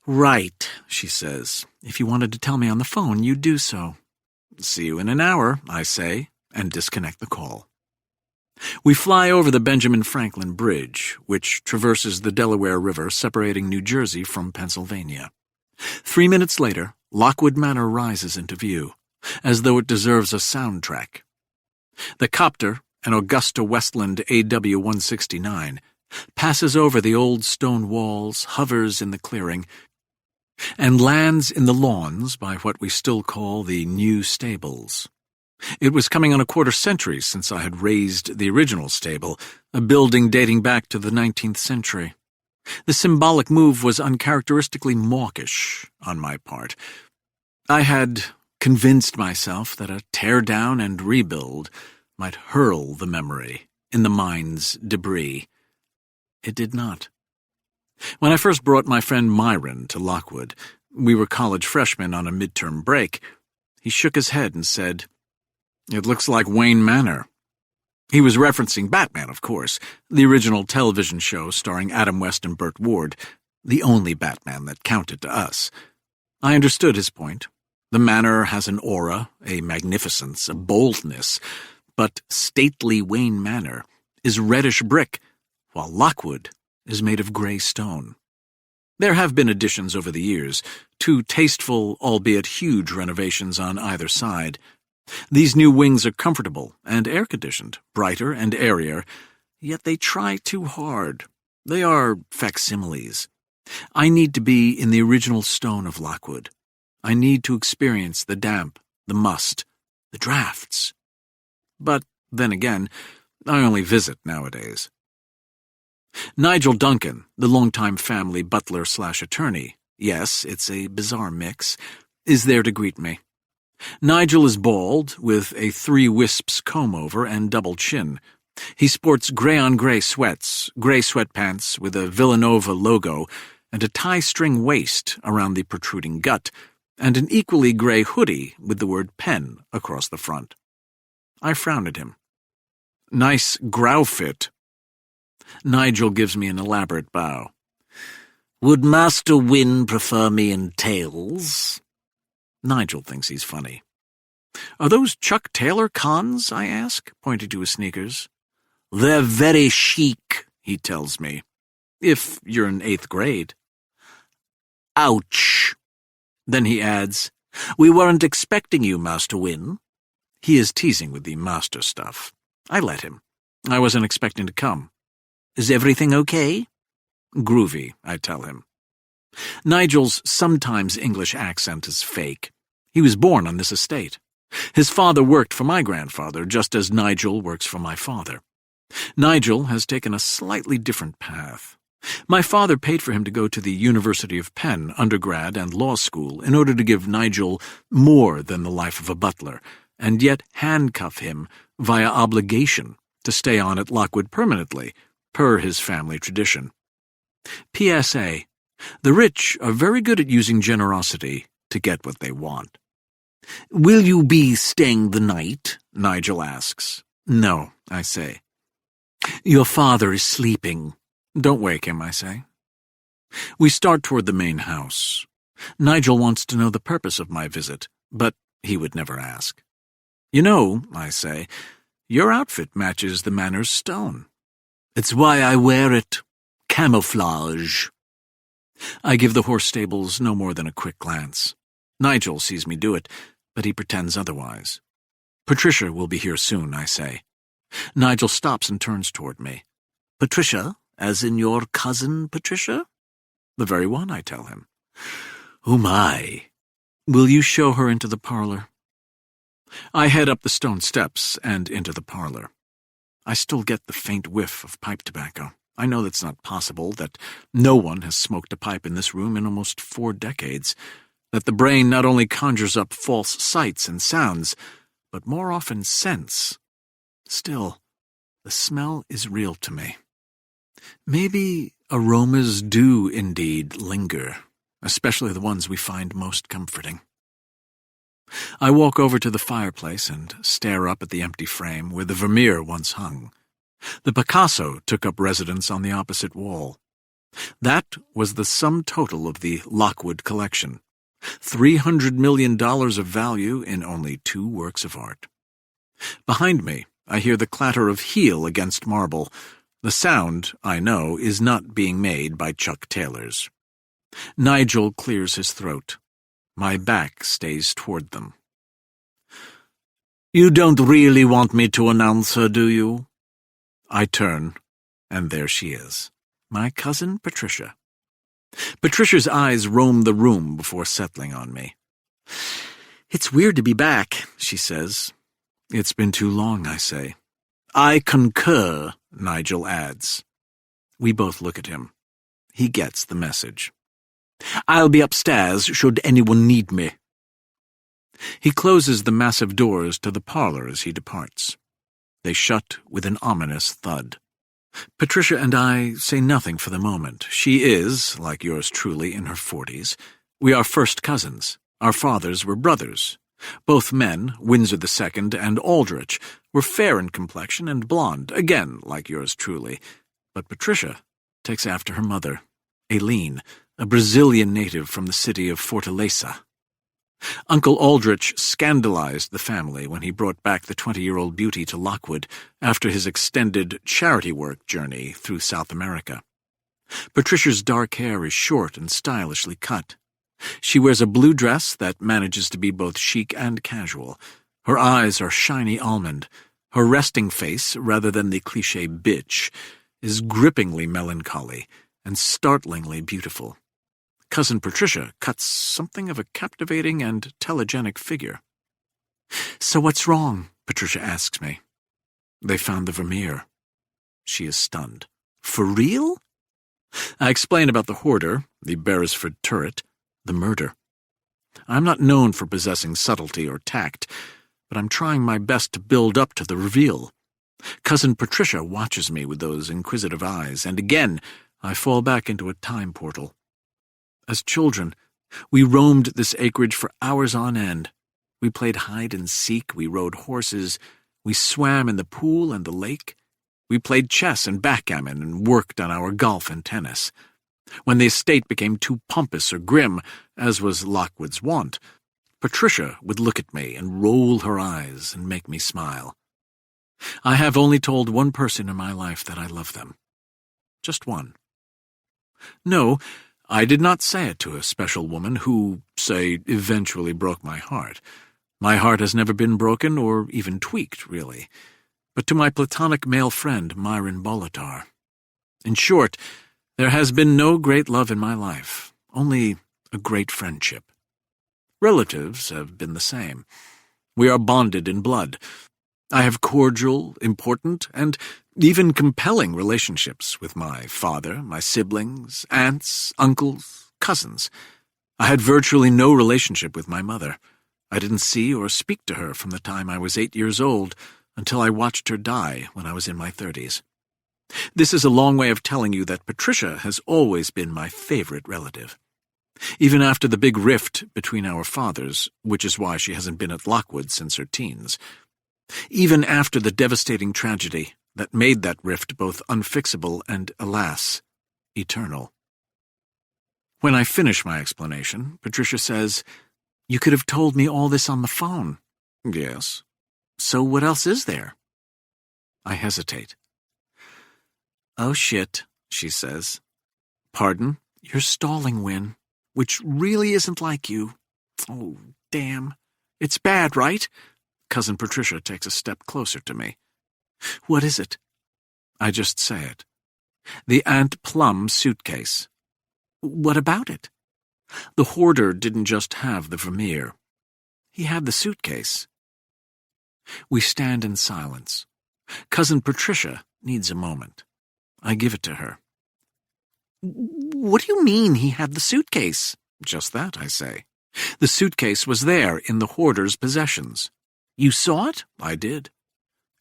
Speaker 1: "Right," she says. "If you wanted to tell me on the phone, you'd do so." "See you in an hour," I say, and disconnect the call. We fly over the Benjamin Franklin Bridge, which traverses the Delaware River separating New Jersey from Pennsylvania. 3 minutes later, Lockwood Manor rises into view, as though it deserves a soundtrack. The copter, an Augusta Westland AW-169, passes over the old stone walls, hovers in the clearing, and lands in the lawns by what we still call the New Stables. It was coming on a quarter century since I had raised the original stable, a building dating back to the 19th century. The symbolic move was uncharacteristically mawkish on my part. I had convinced myself that a tear-down and rebuild might hurl the memory in the mind's debris. It did not. When I first brought my friend Myron to Lockwood, we were college freshmen on a midterm break, he shook his head and said, "It looks like Wayne Manor." He was referencing Batman, of course, the original television show starring Adam West and Burt Ward, the only Batman that counted to us. I understood his point. The manor has an aura, a magnificence, a boldness, but stately Wayne Manor is reddish brick, while Lockwood is made of gray stone. There have been additions over the years, 2 tasteful, albeit huge renovations on either side. These new wings are comfortable and air-conditioned, brighter and airier, yet they try too hard. They are facsimiles. I need to be in the original stone of Lockwood. I need to experience the damp, the must, the drafts. But, then again, I only visit nowadays. Nigel Duncan, the longtime family butler/attorney, yes, it's a bizarre mix, is there to greet me. Nigel is bald, with a 3-wisps comb-over and double chin. He sports gray-on-gray sweats, gray sweatpants with a Villanova logo, and a tie-string waist around the protruding gut, and an equally gray hoodie with the word pen across the front. I frown at him. "Nice grow-fit." Nigel gives me an elaborate bow. "Would Master Wynne prefer me in tails?" Nigel thinks he's funny. "Are those Chuck Taylor cons?" I ask, pointing to his sneakers. "They're very chic," he tells me. "If you're in 8th grade. "Ouch." Then he adds, "We weren't expecting you, Master Wynne." He is teasing with the master stuff. I let him. I wasn't expecting to come. "Is everything okay?" "Groovy," I tell him. Nigel's sometimes English accent is fake. He was born on this estate. His father worked for my grandfather, just as Nigel works for my father. Nigel has taken a slightly different path. My father paid for him to go to the University of Penn, undergrad and law school, in order to give Nigel more than the life of a butler, and yet handcuff him via obligation to stay on at Lockwood permanently, per his family tradition. P.S.A. The rich are very good at using generosity to get what they want. "Will you be staying the night?" Nigel asks. "No," I say. "Your father is sleeping." "Don't wake him," I say. We start toward the main house. Nigel wants to know the purpose of my visit, but he would never ask. "You know," I say, "your outfit matches the manor's stone." "It's why I wear it. Camouflage." I give the horse stables no more than a quick glance. Nigel sees me do it, but he pretends otherwise. "Patricia will be here soon," I say. Nigel stops and turns toward me. "Patricia, as in your cousin Patricia?" "The very one," I tell him. "Oh my. Will you show her into the parlor?" I head up the stone steps and into the parlor. I still get the faint whiff of pipe tobacco. I know that's not possible, that no one has smoked a pipe in this room in almost 4 decades, that the brain not only conjures up false sights and sounds, but more often scents. Still, the smell is real to me. Maybe aromas do indeed linger, especially the ones we find most comforting. I walk over to the fireplace and stare up at the empty frame where the Vermeer once hung. The Picasso took up residence on the opposite wall. That was the sum total of the Lockwood collection. $300 million of value in only 2 works of art. Behind me, I hear the clatter of heel against marble. The sound, I know, is not being made by Chuck Taylors. Nigel clears his throat. My back stays toward them. "You don't really want me to announce her, do you?" I turn, and there she is, my cousin Patricia. Patricia's eyes roam the room before settling on me. "It's weird to be back," she says. "It's been too long," I say. "I concur," Nigel adds. We both look at him. He gets the message. "I'll be upstairs should anyone need me." He closes the massive doors to the parlor as he departs. They shut with an ominous thud. Patricia and I say nothing for the moment. She is, like yours truly, in her 40s. We are first cousins. Our fathers were brothers. Both men, Windsor II and Aldrich, were fair in complexion and blonde, again like yours truly. But Patricia takes after her mother, Aileen, a Brazilian native from the city of Fortaleza. Uncle Aldrich scandalized the family when he brought back the 20-year-old beauty to Lockwood after his extended charity work journey through South America. Patricia's dark hair is short and stylishly cut. She wears a blue dress that manages to be both chic and casual. Her eyes are shiny almond. Her resting face, rather than the cliché bitch, is grippingly melancholy and startlingly beautiful. Cousin Patricia cuts something of a captivating and telegenic figure. "So what's wrong?" Patricia asks me. "They found the Vermeer." She is stunned. "For real?" I explain about the hoarder, the Beresford turret, the murder. I'm not known for possessing subtlety or tact, but I'm trying my best to build up to the reveal. Cousin Patricia watches me with those inquisitive eyes, and again I fall back into a time portal. As children, we roamed this acreage for hours on end. We played hide and seek, we rode horses, we swam in the pool and the lake. We played chess and backgammon and worked on our golf and tennis. When the estate became too pompous or grim, as was Lockwood's wont, Patricia would look at me and roll her eyes and make me smile. I have only told one person in my life that I love them. Just one. No, I did not say it to a special woman who, say, eventually broke my heart. My heart has never been broken or even tweaked, really, but to my platonic male friend, Myron Bolitar. In short, there has been no great love in my life, only a great friendship. Relatives have been the same. We are bonded in blood. I have cordial, important, and even compelling relationships with my father, my siblings, aunts, uncles, cousins. I had virtually no relationship with my mother. I didn't see or speak to her from the time I was 8 years old until I watched her die when I was in my 30s. This is a long way of telling you that Patricia has always been my favorite relative. Even after the big rift between our fathers, which is why she hasn't been at Lockwood since her teens. Even after the devastating tragedy that made that rift both unfixable and, alas, eternal. When I finish my explanation, Patricia says, "You could have told me all this on the phone." "Yes." "So what else is there?" I hesitate. "Oh, shit," she says. "Pardon? You're stalling, Win, which really isn't like you. Oh, damn. It's bad, right?" Cousin Patricia takes a step closer to me. "What is it?" I just say it. "The Aunt Plum suitcase." "What about it?" The hoarder didn't just have the Vermeer. He had the suitcase. We stand in silence. Cousin Patricia needs a moment. I give it to her. "What do you mean he had the suitcase?" "Just that," I say. "The suitcase was there in the hoarder's possessions." "You saw it?" "I did."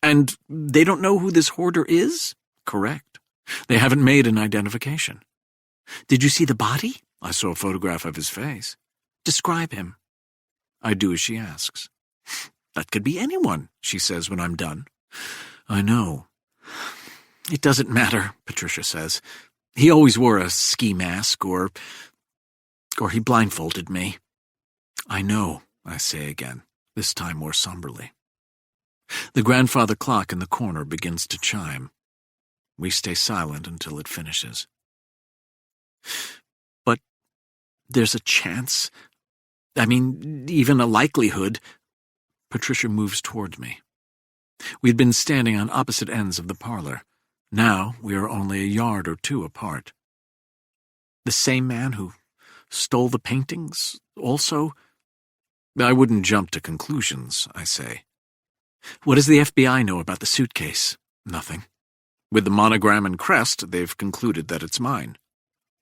Speaker 1: "And they don't know who this hoarder is?" "Correct. They haven't made an identification." "Did you see the body?" "I saw a photograph of his face." "Describe him." I do as she asks. "That could be anyone," she says when I'm done. I know. "It doesn't matter," Patricia says. "He always wore a ski mask, or he blindfolded me." "I know," I say again, this time more somberly. The grandfather clock in the corner begins to chime. We stay silent until it finishes. "But there's a chance, even a likelihood." Patricia moves toward me. We'd been standing on opposite ends of the parlor. Now we are only a yard or two apart. "The same man who stole the paintings, also?" "I wouldn't jump to conclusions," I say. "What does the FBI know about the suitcase?" "Nothing. With the monogram and crest, they've concluded that it's mine."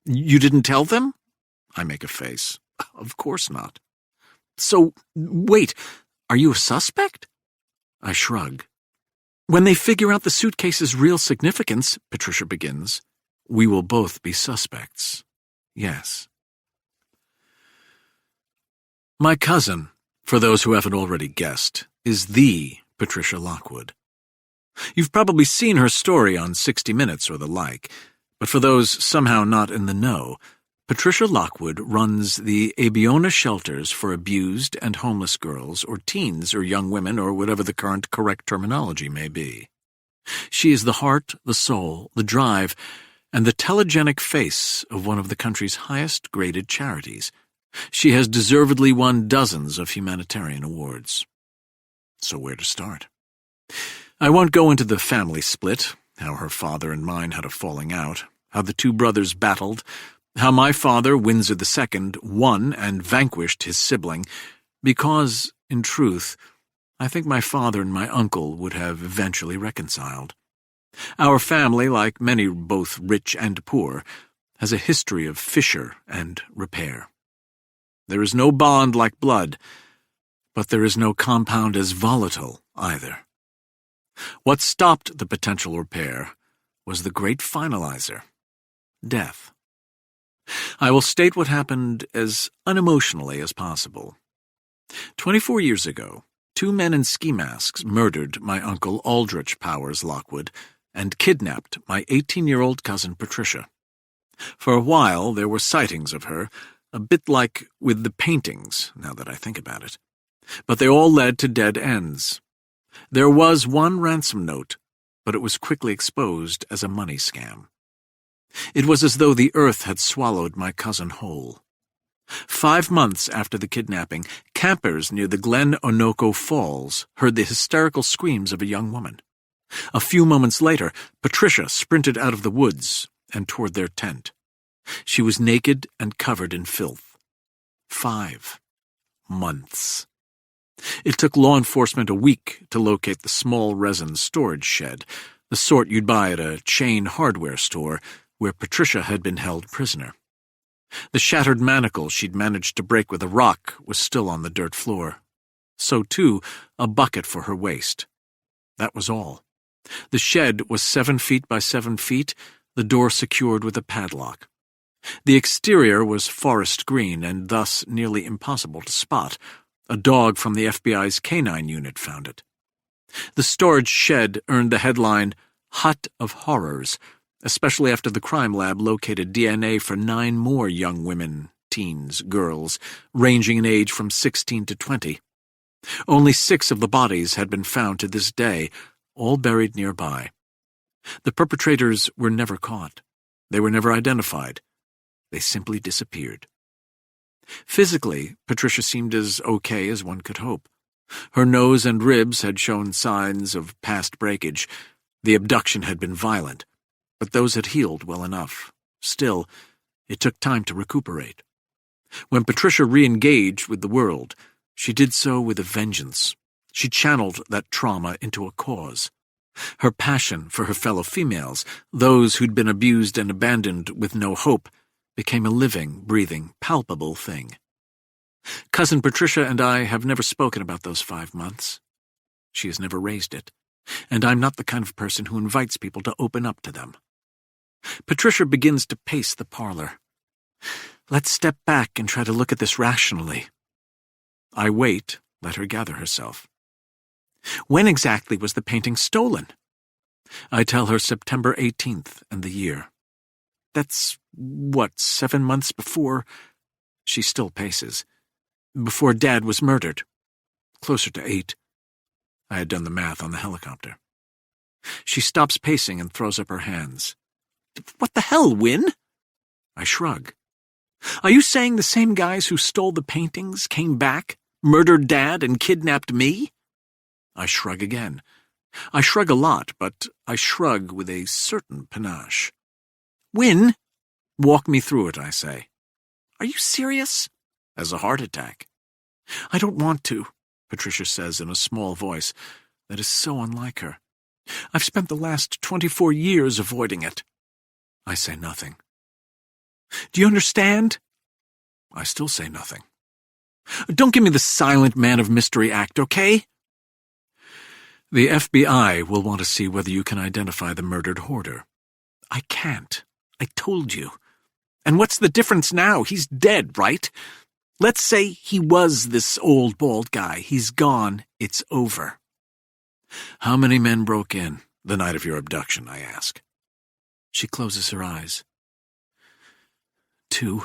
Speaker 1: "You didn't tell them?" I make a face. "Of course not." "So, wait, are you a suspect?" I shrug. "When they figure out the suitcase's real significance," Patricia begins, "we will both be suspects. Yes." My cousin, for those who haven't already guessed, is the Patricia Lockwood. You've probably seen her story on 60 Minutes or the like, but for those somehow not in the know, Patricia Lockwood runs the Abiona shelters for abused and homeless girls or teens or young women or whatever the current correct terminology may be. She is the heart, the soul, the drive, and the telegenic face of one of the country's highest-graded charities. She has deservedly won dozens of humanitarian awards. So where to start? I won't go into the family split, how her father and mine had a falling out, how the two brothers battled, how my father, Windsor II, won and vanquished his sibling, because, in truth, I think my father and my uncle would have eventually reconciled. Our family, like many both rich and poor, has a history of fissure and repair. There is no bond like blood, but there is no compound as volatile either. What stopped the potential repair was the great finalizer, death. I will state what happened as unemotionally as possible. 24 years ago, two men in ski masks murdered my uncle Aldrich Powers Lockwood and kidnapped my 18-year-old cousin Patricia. For a while there were sightings of her, a bit like with the paintings, now that I think about it. But they all led to dead ends. There was one ransom note, but it was quickly exposed as a money scam. It was as though the earth had swallowed my cousin whole. 5 months after the kidnapping, campers near the Glen Onoko Falls heard the hysterical screams of a young woman. A few moments later, Patricia sprinted out of the woods and toward their tent. She was naked and covered in filth. 5 months. It took law enforcement a week to locate the small resin storage shed, the sort you'd buy at a chain hardware store, where Patricia had been held prisoner. The shattered manacle she'd managed to break with a rock was still on the dirt floor. So, too, a bucket for her waste. That was all. The shed was 7 feet by 7 feet, the door secured with a padlock. The exterior was forest green and thus nearly impossible to spot. A dog from the FBI's K-9 unit found it. The storage shed earned the headline, "Hut of Horrors," especially after the crime lab located DNA for 9 more young women, teens, girls, ranging in age from 16 to 20. Only 6 of the bodies had been found to this day, all buried nearby. The perpetrators were never caught. They were never identified. They simply disappeared. Physically, Patricia seemed as okay as one could hope. Her nose and ribs had shown signs of past breakage. The abduction had been violent, but those had healed well enough. Still, it took time to recuperate. When Patricia re-engaged with the world, she did so with a vengeance. She channeled that trauma into a cause. Her passion for her fellow females, those who'd been abused and abandoned with no hope, became a living, breathing, palpable thing. Cousin Patricia and I have never spoken about those 5 months. She has never raised it, and I'm not the kind of person who invites people to open up to them. Patricia begins to pace the parlor. Let's step back and try to look at this rationally. I wait, let her gather herself. When exactly was the painting stolen? I tell her September 18th and the year. That's, 7 months before? She still paces. Before Dad was murdered. Closer to 8. I had done the math on the helicopter. She stops pacing and throws up her hands. What the hell, Win? I shrug. Are you saying the same guys who stole the paintings came back, murdered Dad, and kidnapped me? I shrug again. I shrug a lot, but I shrug with a certain panache. Win? Walk me through it, I say. Are you serious? As a heart attack. I don't want to, Patricia says in a small voice that is so unlike her. I've spent the last 24 years avoiding it. I say nothing. Do you understand? I still say nothing. Don't give me the silent man of mystery act, okay? The FBI will want to see whether you can identify the murdered hoarder. I can't. I told you. And what's the difference now? He's dead, right? Let's say he was this old bald guy. He's gone. It's over. How many men broke in the night of your abduction, I ask. She closes her eyes. 2.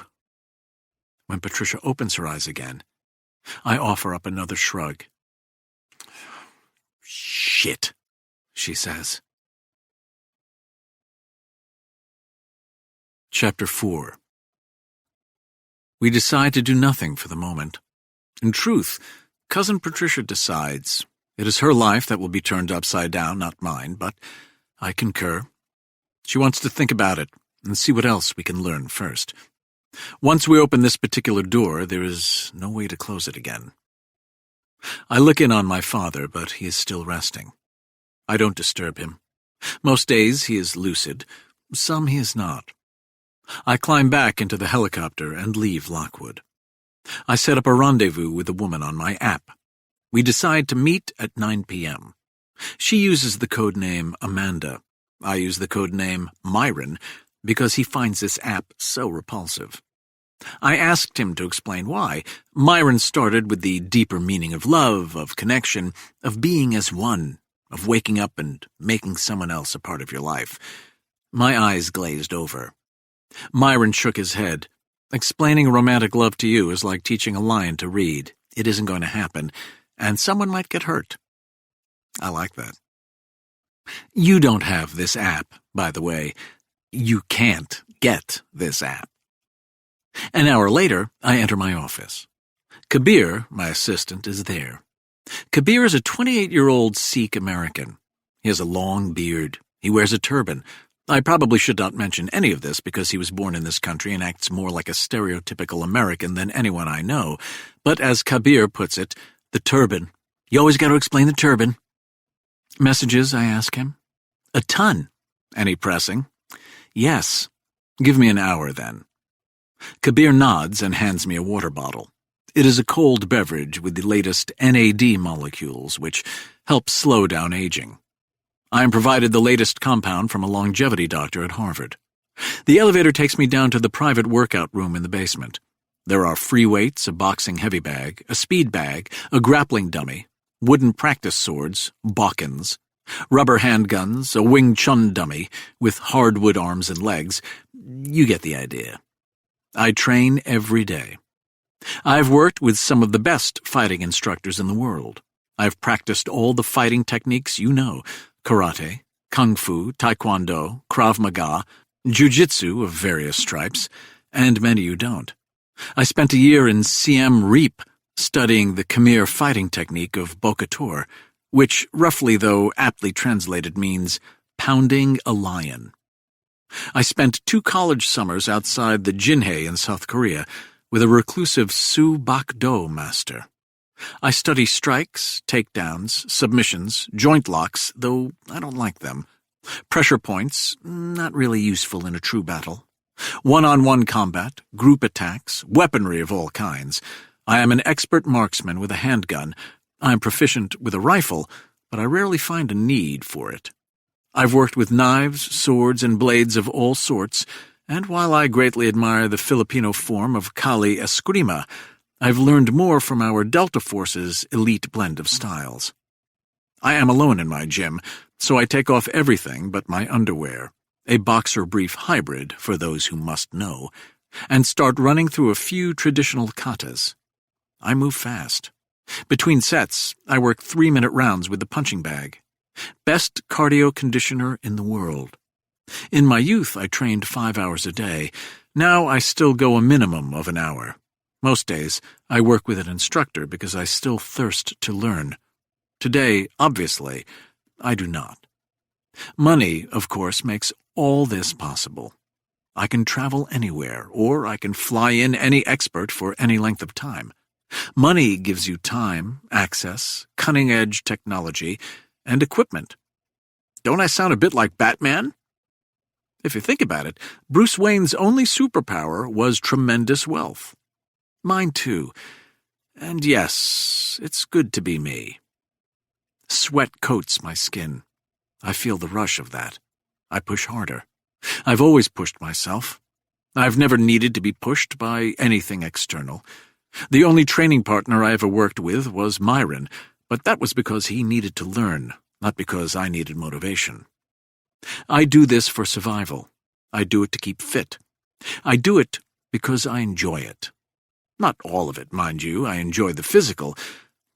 Speaker 1: When Patricia opens her eyes again, I offer up another shrug. Shit, she says. Chapter 4. We decide to do nothing for the moment. In truth, Cousin Patricia decides. It is her life that will be turned upside down, not mine, but I concur. She wants to think about it and see what else we can learn first. Once we open this particular door, there is no way to close it again. I look in on my father, but he is still resting. I don't disturb him. Most days he is lucid, some he is not. I climb back into the helicopter and leave Lockwood. I set up a rendezvous with a woman on my app. We decide to meet at 9 p.m. She uses the code name Amanda. I use the code name Myron because he finds this app so repulsive. I asked him to explain why. Myron started with the deeper meaning of love, of connection, of being as one, of waking up and making someone else a part of your life. My eyes glazed over. Myron shook his head. Explaining romantic love to you is like teaching a lion to read. It isn't going to happen, and someone might get hurt. I like that. You don't have this app, by the way. You can't get this app. An hour later, I enter my office. Kabir, my assistant, is there. Kabir is a 28-year-old Sikh American. He has a long beard. He wears a turban. I probably should not mention any of this because he was born in this country and acts more like a stereotypical American than anyone I know. But as Kabir puts it, the turban. You always got to explain the turban. Messages, I ask him. A ton. Any pressing? Yes. Give me an hour, then. Kabir nods and hands me a water bottle. It is a cold beverage with the latest NAD molecules, which help slow down aging. I am provided the latest compound from a longevity doctor at Harvard. The elevator takes me down to the private workout room in the basement. There are free weights, a boxing heavy bag, a speed bag, a grappling dummy, wooden practice swords, bokkins, rubber handguns, a Wing Chun dummy with hardwood arms and legs. You get the idea. I train every day. I've worked with some of the best fighting instructors in the world. I've practiced all the fighting techniques you know. Karate, kung fu, taekwondo, Krav Maga, jiu-jitsu of various stripes, and many you don't. I spent a year in Siem Reap studying the Khmer fighting technique of Bokator, which, roughly though aptly translated, means pounding a lion. I spent 2 college summers outside the Jinhae in South Korea, with a reclusive Su Bak Do master. I study strikes, takedowns, submissions, joint locks, though I don't like them. Pressure points, not really useful in a true battle. One-on-one combat, group attacks, weaponry of all kinds. I am an expert marksman with a handgun. I am proficient with a rifle, but I rarely find a need for it. I've worked with knives, swords, and blades of all sorts, and while I greatly admire the Filipino form of Kali Eskrima, I've learned more from our Delta Force's elite blend of styles. I am alone in my gym, so I take off everything but my underwear, a boxer brief hybrid for those who must know, and start running through a few traditional katas. I move fast. Between sets, I work 3-minute rounds with the punching bag. Best cardio conditioner in the world. In my youth, I trained 5 hours a day. Now I still go a minimum of an hour. Most days, I work with an instructor because I still thirst to learn. Today, obviously, I do not. Money, of course, makes all this possible. I can travel anywhere, or I can fly in any expert for any length of time. Money gives you time, access, cutting-edge technology, and equipment. Don't I sound a bit like Batman? If you think about it, Bruce Wayne's only superpower was tremendous wealth. Mine too. And yes, it's good to be me. Sweat coats my skin. I feel the rush of that. I push harder. I've always pushed myself. I've never needed to be pushed by anything external. The only training partner I ever worked with was Myron, but that was because he needed to learn, not because I needed motivation. I do this for survival. I do it to keep fit. I do it because I enjoy it. Not all of it, mind you. I enjoy the physical.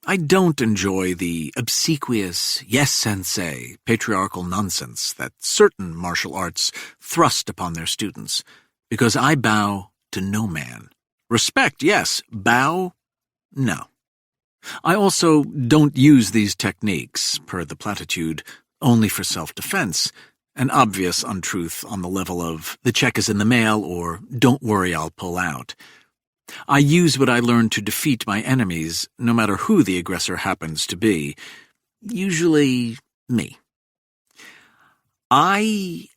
Speaker 1: I don't enjoy the obsequious, yes-sensei, patriarchal nonsense that certain martial arts thrust upon their students, because I bow to no man. Respect, yes. Bow, no. I also don't use these techniques, per the platitude, only for self-defense, an obvious untruth on the level of the check is in the mail or don't worry, I'll pull out. I use what I learned to defeat my enemies, no matter who the aggressor happens to be, usually me. I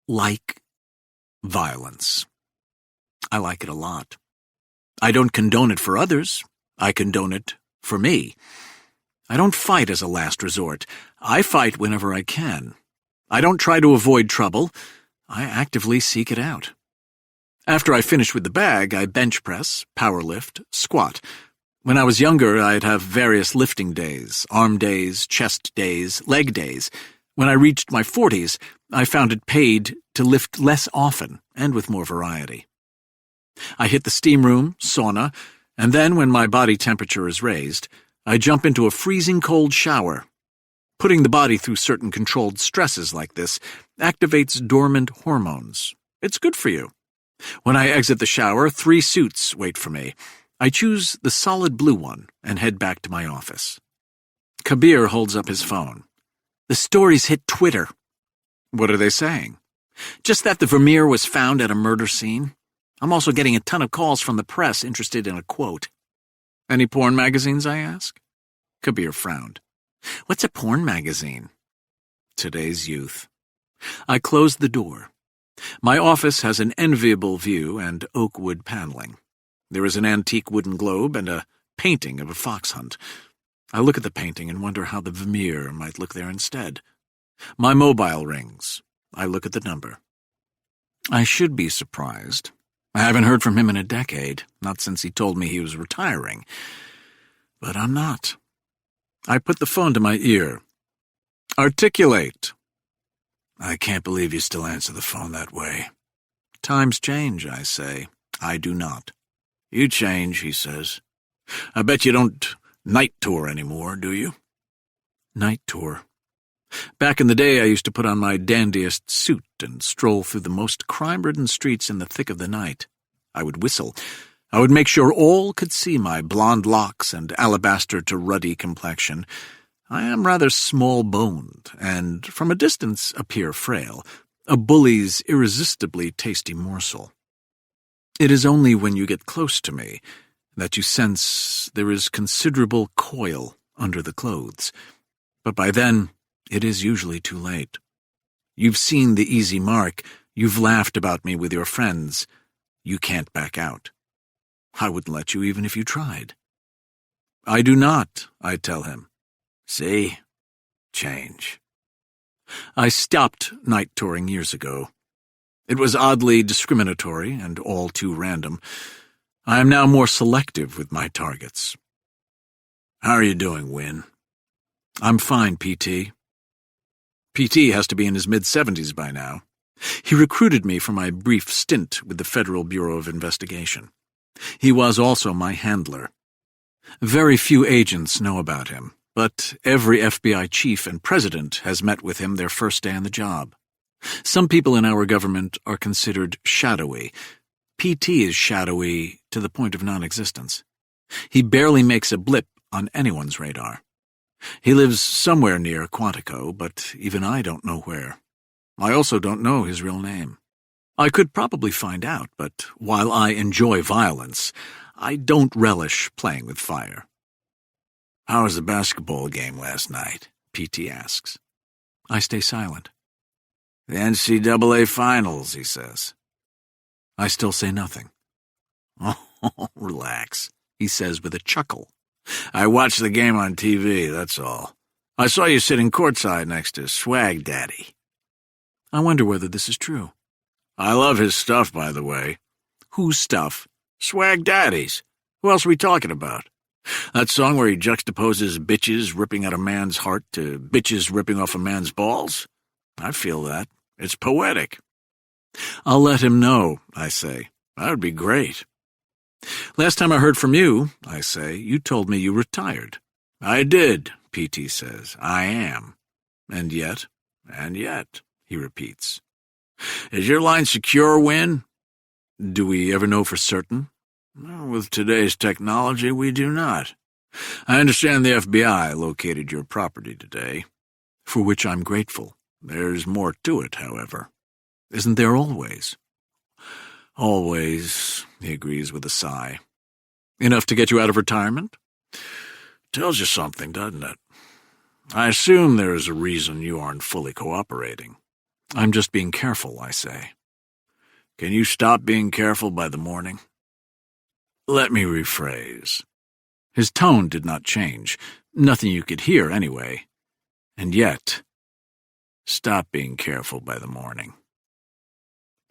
Speaker 1: like violence. I like it a lot. I don't condone it for others. I condone it for me. I don't fight as a last resort. I fight whenever I can. I don't try to avoid trouble. I actively seek it out. After I finish with the bag, I bench press, power lift, squat. When I was younger, I'd have various lifting days, arm days, chest days, leg days. When I reached my 40s, I found it paid to lift less often and with more variety. I hit the steam room, sauna, and then when my body temperature is raised, I jump into a freezing cold shower. Putting the body through certain controlled stresses like this activates dormant hormones. It's good for you. When I exit the shower, 3 suits wait for me. I choose the solid blue one and head back to my office. Kabir holds up his phone. The stories hit Twitter. What are they saying? Just that the Vermeer was found at a murder scene. I'm also getting a ton of calls from the press interested in a quote. Any porn magazines, I ask? Kabir frowned. What's a porn magazine? Today's youth. I closed the door. My office has an enviable view and oak wood paneling. There is an antique wooden globe and a painting of a fox hunt. I look at the painting and wonder how the Vermeer might look there instead. My mobile rings. I look at the number. I should be surprised. I haven't heard from him in a decade, not since he told me he was retiring. But I'm not. I put the phone to my ear. Articulate. I can't believe you still answer the phone that way. Times change, I say. I do not. You change, he says. I bet you don't night tour anymore, do you? Night tour. Back in the day, I used to put on my dandiest suit and stroll through the most crime-ridden streets in the thick of the night. I would whistle. I would make sure all could see my blonde locks and alabaster to ruddy complexion. I am rather small-boned, and from a distance appear frail, a bully's irresistibly tasty morsel. It is only when you get close to me that you sense there is considerable coil under the clothes, but by then it is usually too late. You've seen the easy mark, you've laughed about me with your friends. You can't back out. I wouldn't let you even if you tried. I do not, I tell him. See? Change. I stopped night touring years ago. It was oddly discriminatory and all too random. I am now more selective with my targets. How are you doing, Win? I'm fine, PT. PT has to be in his mid-70s by now. He recruited me for my brief stint with the Federal Bureau of Investigation. He was also my handler. Very few agents know about him, but every FBI chief and president has met with him their first day on the job. Some people in our government are considered shadowy. PT is shadowy to the point of non-existence. He barely makes a blip on anyone's radar. He lives somewhere near Quantico, but even I don't know where. I also don't know his real name. I could probably find out, but while I enjoy violence, I don't relish playing with fire. How was the basketball game last night? PT asks. I stay silent. The NCAA Finals, he says. I still say nothing. Oh, relax, he says with a chuckle. I watched the game on TV, that's all. I saw you sitting courtside next to Swag Daddy. I wonder whether this is true. I love his stuff, by the way. Whose stuff? Swag Daddy's. Who else are we talking about? That song where he juxtaposes bitches ripping out a man's heart to bitches ripping off a man's balls? I feel that. It's poetic. I'll let him know, I say. That would be great. Last time I heard from you, I say, you told me you retired. I did, PT says. I am. And yet, he repeats. Is your line secure, Win? Do we ever know for certain? Well, with today's technology, we do not. I understand the FBI located your property today, for which I'm grateful. There's more to it, however. Isn't there always? Always, he agrees with a sigh. Enough to get you out of retirement? Tells you something, doesn't it? I assume there is a reason you aren't fully cooperating. I'm just being careful, I say. Can you stop being careful by the morning? Let me rephrase. His tone did not change. Nothing you could hear, anyway. And yet, stop being careful by the morning.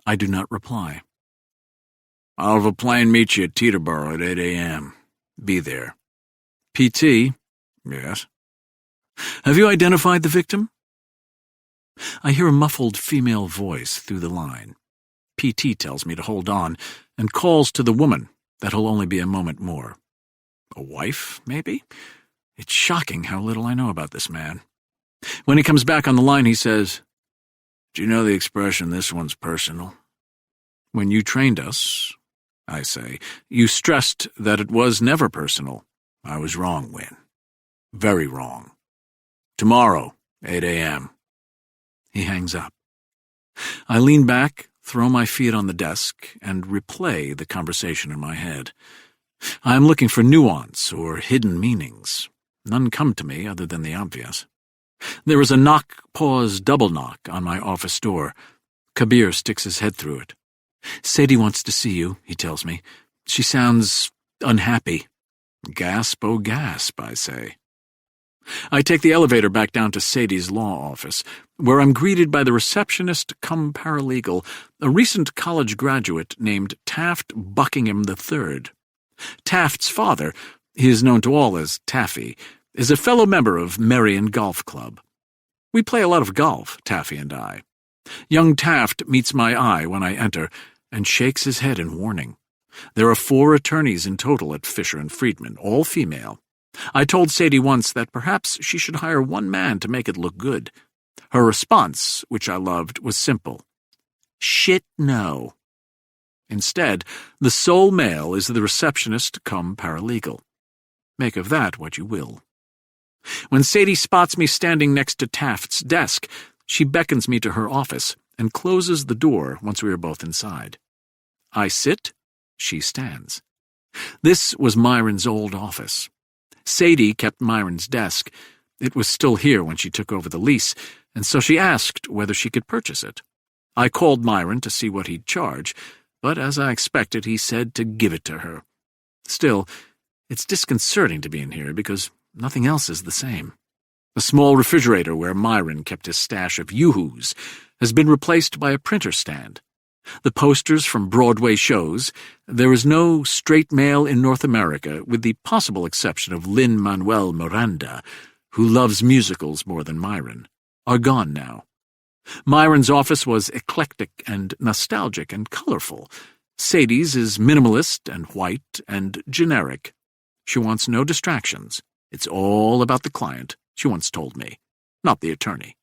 Speaker 1: I do not reply. I'll have a plane meet you at Teterboro at 8 a.m. Be there. PT? Yes. Have you identified the victim? I hear a muffled female voice through the line. PT tells me to hold on and calls to the woman that he'll only be a moment more. A wife, maybe? It's shocking how little I know about this man. When he comes back on the line, he says, Do you know the expression, this one's personal? When you trained us, I say, you stressed that it was never personal. I was wrong, Win. Very wrong. Tomorrow, 8 a.m. He hangs up. I lean back, throw my feet on the desk, and replay the conversation in my head. I am looking for nuance or hidden meanings. None come to me other than the obvious. There is a knock, pause, double knock on my office door. Kabir sticks his head through it. Sadie wants to see you, he tells me. She sounds unhappy. Gasp, oh gasp, I say. I take the elevator back down to Sadie's law office, where I'm greeted by the receptionist cum paralegal, a recent college graduate named Taft Buckingham III. Taft's father, he is known to all as Taffy, is a fellow member of Merion Golf Club. We play a lot of golf, Taffy and I. Young Taft meets my eye when I enter and shakes his head in warning. There are 4 attorneys in total at Fisher & Friedman, all female. I told Sadie once that perhaps she should hire one man to make it look good. Her response, which I loved, was simple. Shit, no. Instead, the sole male is the receptionist cum paralegal. Make of that what you will. When Sadie spots me standing next to Taft's desk, she beckons me to her office and closes the door once we are both inside. I sit she stands. This was Myron's old office. Sadie kept Myron's desk. It was still here when she took over the lease, and so she asked whether she could purchase it. I called Myron to see what he'd charge, but as I expected, he said to give it to her. Still, it's disconcerting to be in here because nothing else is the same. The small refrigerator where Myron kept his stash of yoo-hoos has been replaced by a printer stand. The posters from Broadway shows, there is no straight male in North America, with the possible exception of Lin-Manuel Miranda, who loves musicals more than Myron, are gone now. Myron's office was eclectic and nostalgic and colorful. Sadie's is minimalist and white and generic. She wants no distractions. It's all about the client, she once told me, not the attorney.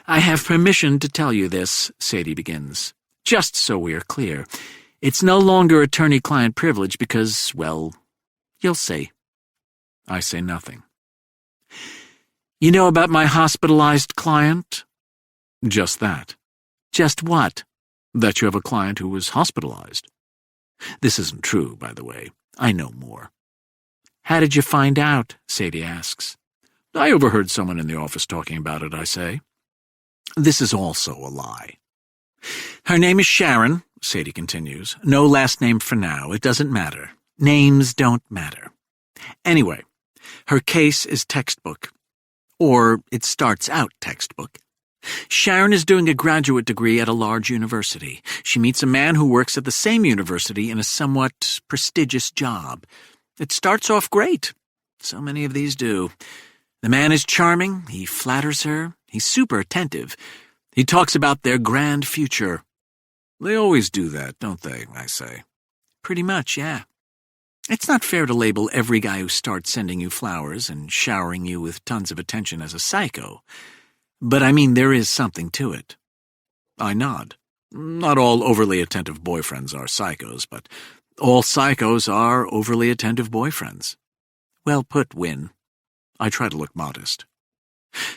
Speaker 1: "I have permission to tell you this," Sadie begins, "just so we are clear. It's no longer attorney-client privilege because, well, you'll see." I say nothing. "You know about my hospitalized client?" "Just that." "Just what?" "That you have a client who was hospitalized." This isn't true, by the way. I know more. "How did you find out?" Sadie asks. "I overheard someone in the office talking about it," I say. This is also a lie. "Her name is Sharon," Sadie continues. "No last name for now. It doesn't matter. Names don't matter. Anyway, her case is textbook. Or it starts out textbook. Sharon is doing a graduate degree at a large university. She meets a man who works at the same university in a somewhat prestigious job. It starts off great. So many of these do. The man is charming. He flatters her. He's super attentive. He talks about their grand future." "They always do that, don't they?" I say. "Pretty much, yeah. It's not fair to label every guy who starts sending you flowers and showering you with tons of attention as a psycho. But I mean, there is something to it." I nod. Not all overly attentive boyfriends are psychos, but all psychos are overly attentive boyfriends. Well put, Win. I try to look modest.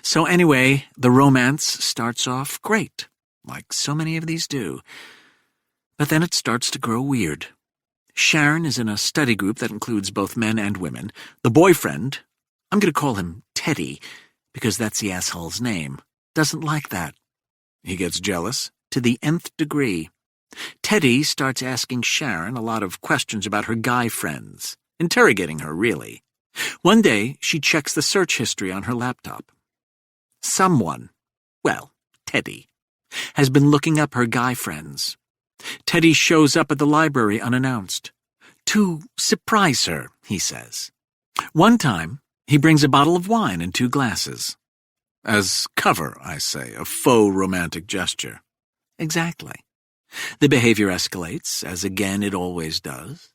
Speaker 1: So anyway, the romance starts off great, like so many of these do. But then it starts to grow weird. Sharon is in a study group that includes both men and women. The boyfriend, I'm going to call him Teddy, because that's the asshole's name, doesn't like that. He gets jealous to the nth degree. Teddy starts asking Sharon a lot of questions about her guy friends, interrogating her, really. One day, she checks the search history on her laptop. Someone, well, Teddy, has been looking up her guy friends. Teddy shows up at the library unannounced. To surprise her, he says. One time, he brings a bottle of wine and 2 glasses. As cover, I say, a faux romantic gesture. Exactly. The behavior escalates, as again it always does.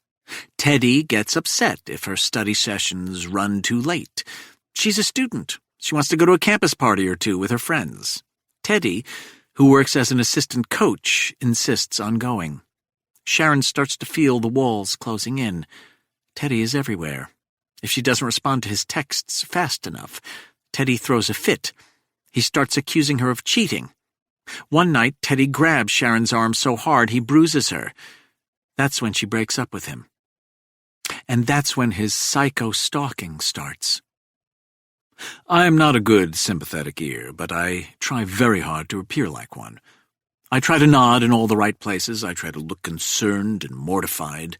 Speaker 1: Teddy gets upset if her study sessions run too late. She's a student. She wants to go to a campus party or 2 with her friends. Teddy, who works as an assistant coach, insists on going. Sharon starts to feel the walls closing in. Teddy is everywhere. If she doesn't respond to his texts fast enough, Teddy throws a fit. He starts accusing her of cheating. One night, Teddy grabs Sharon's arm so hard he bruises her. That's when she breaks up with him. And that's when his psycho-stalking starts. I am not a good sympathetic ear, but I try very hard to appear like one. I try to nod in all the right places. I try to look concerned and mortified.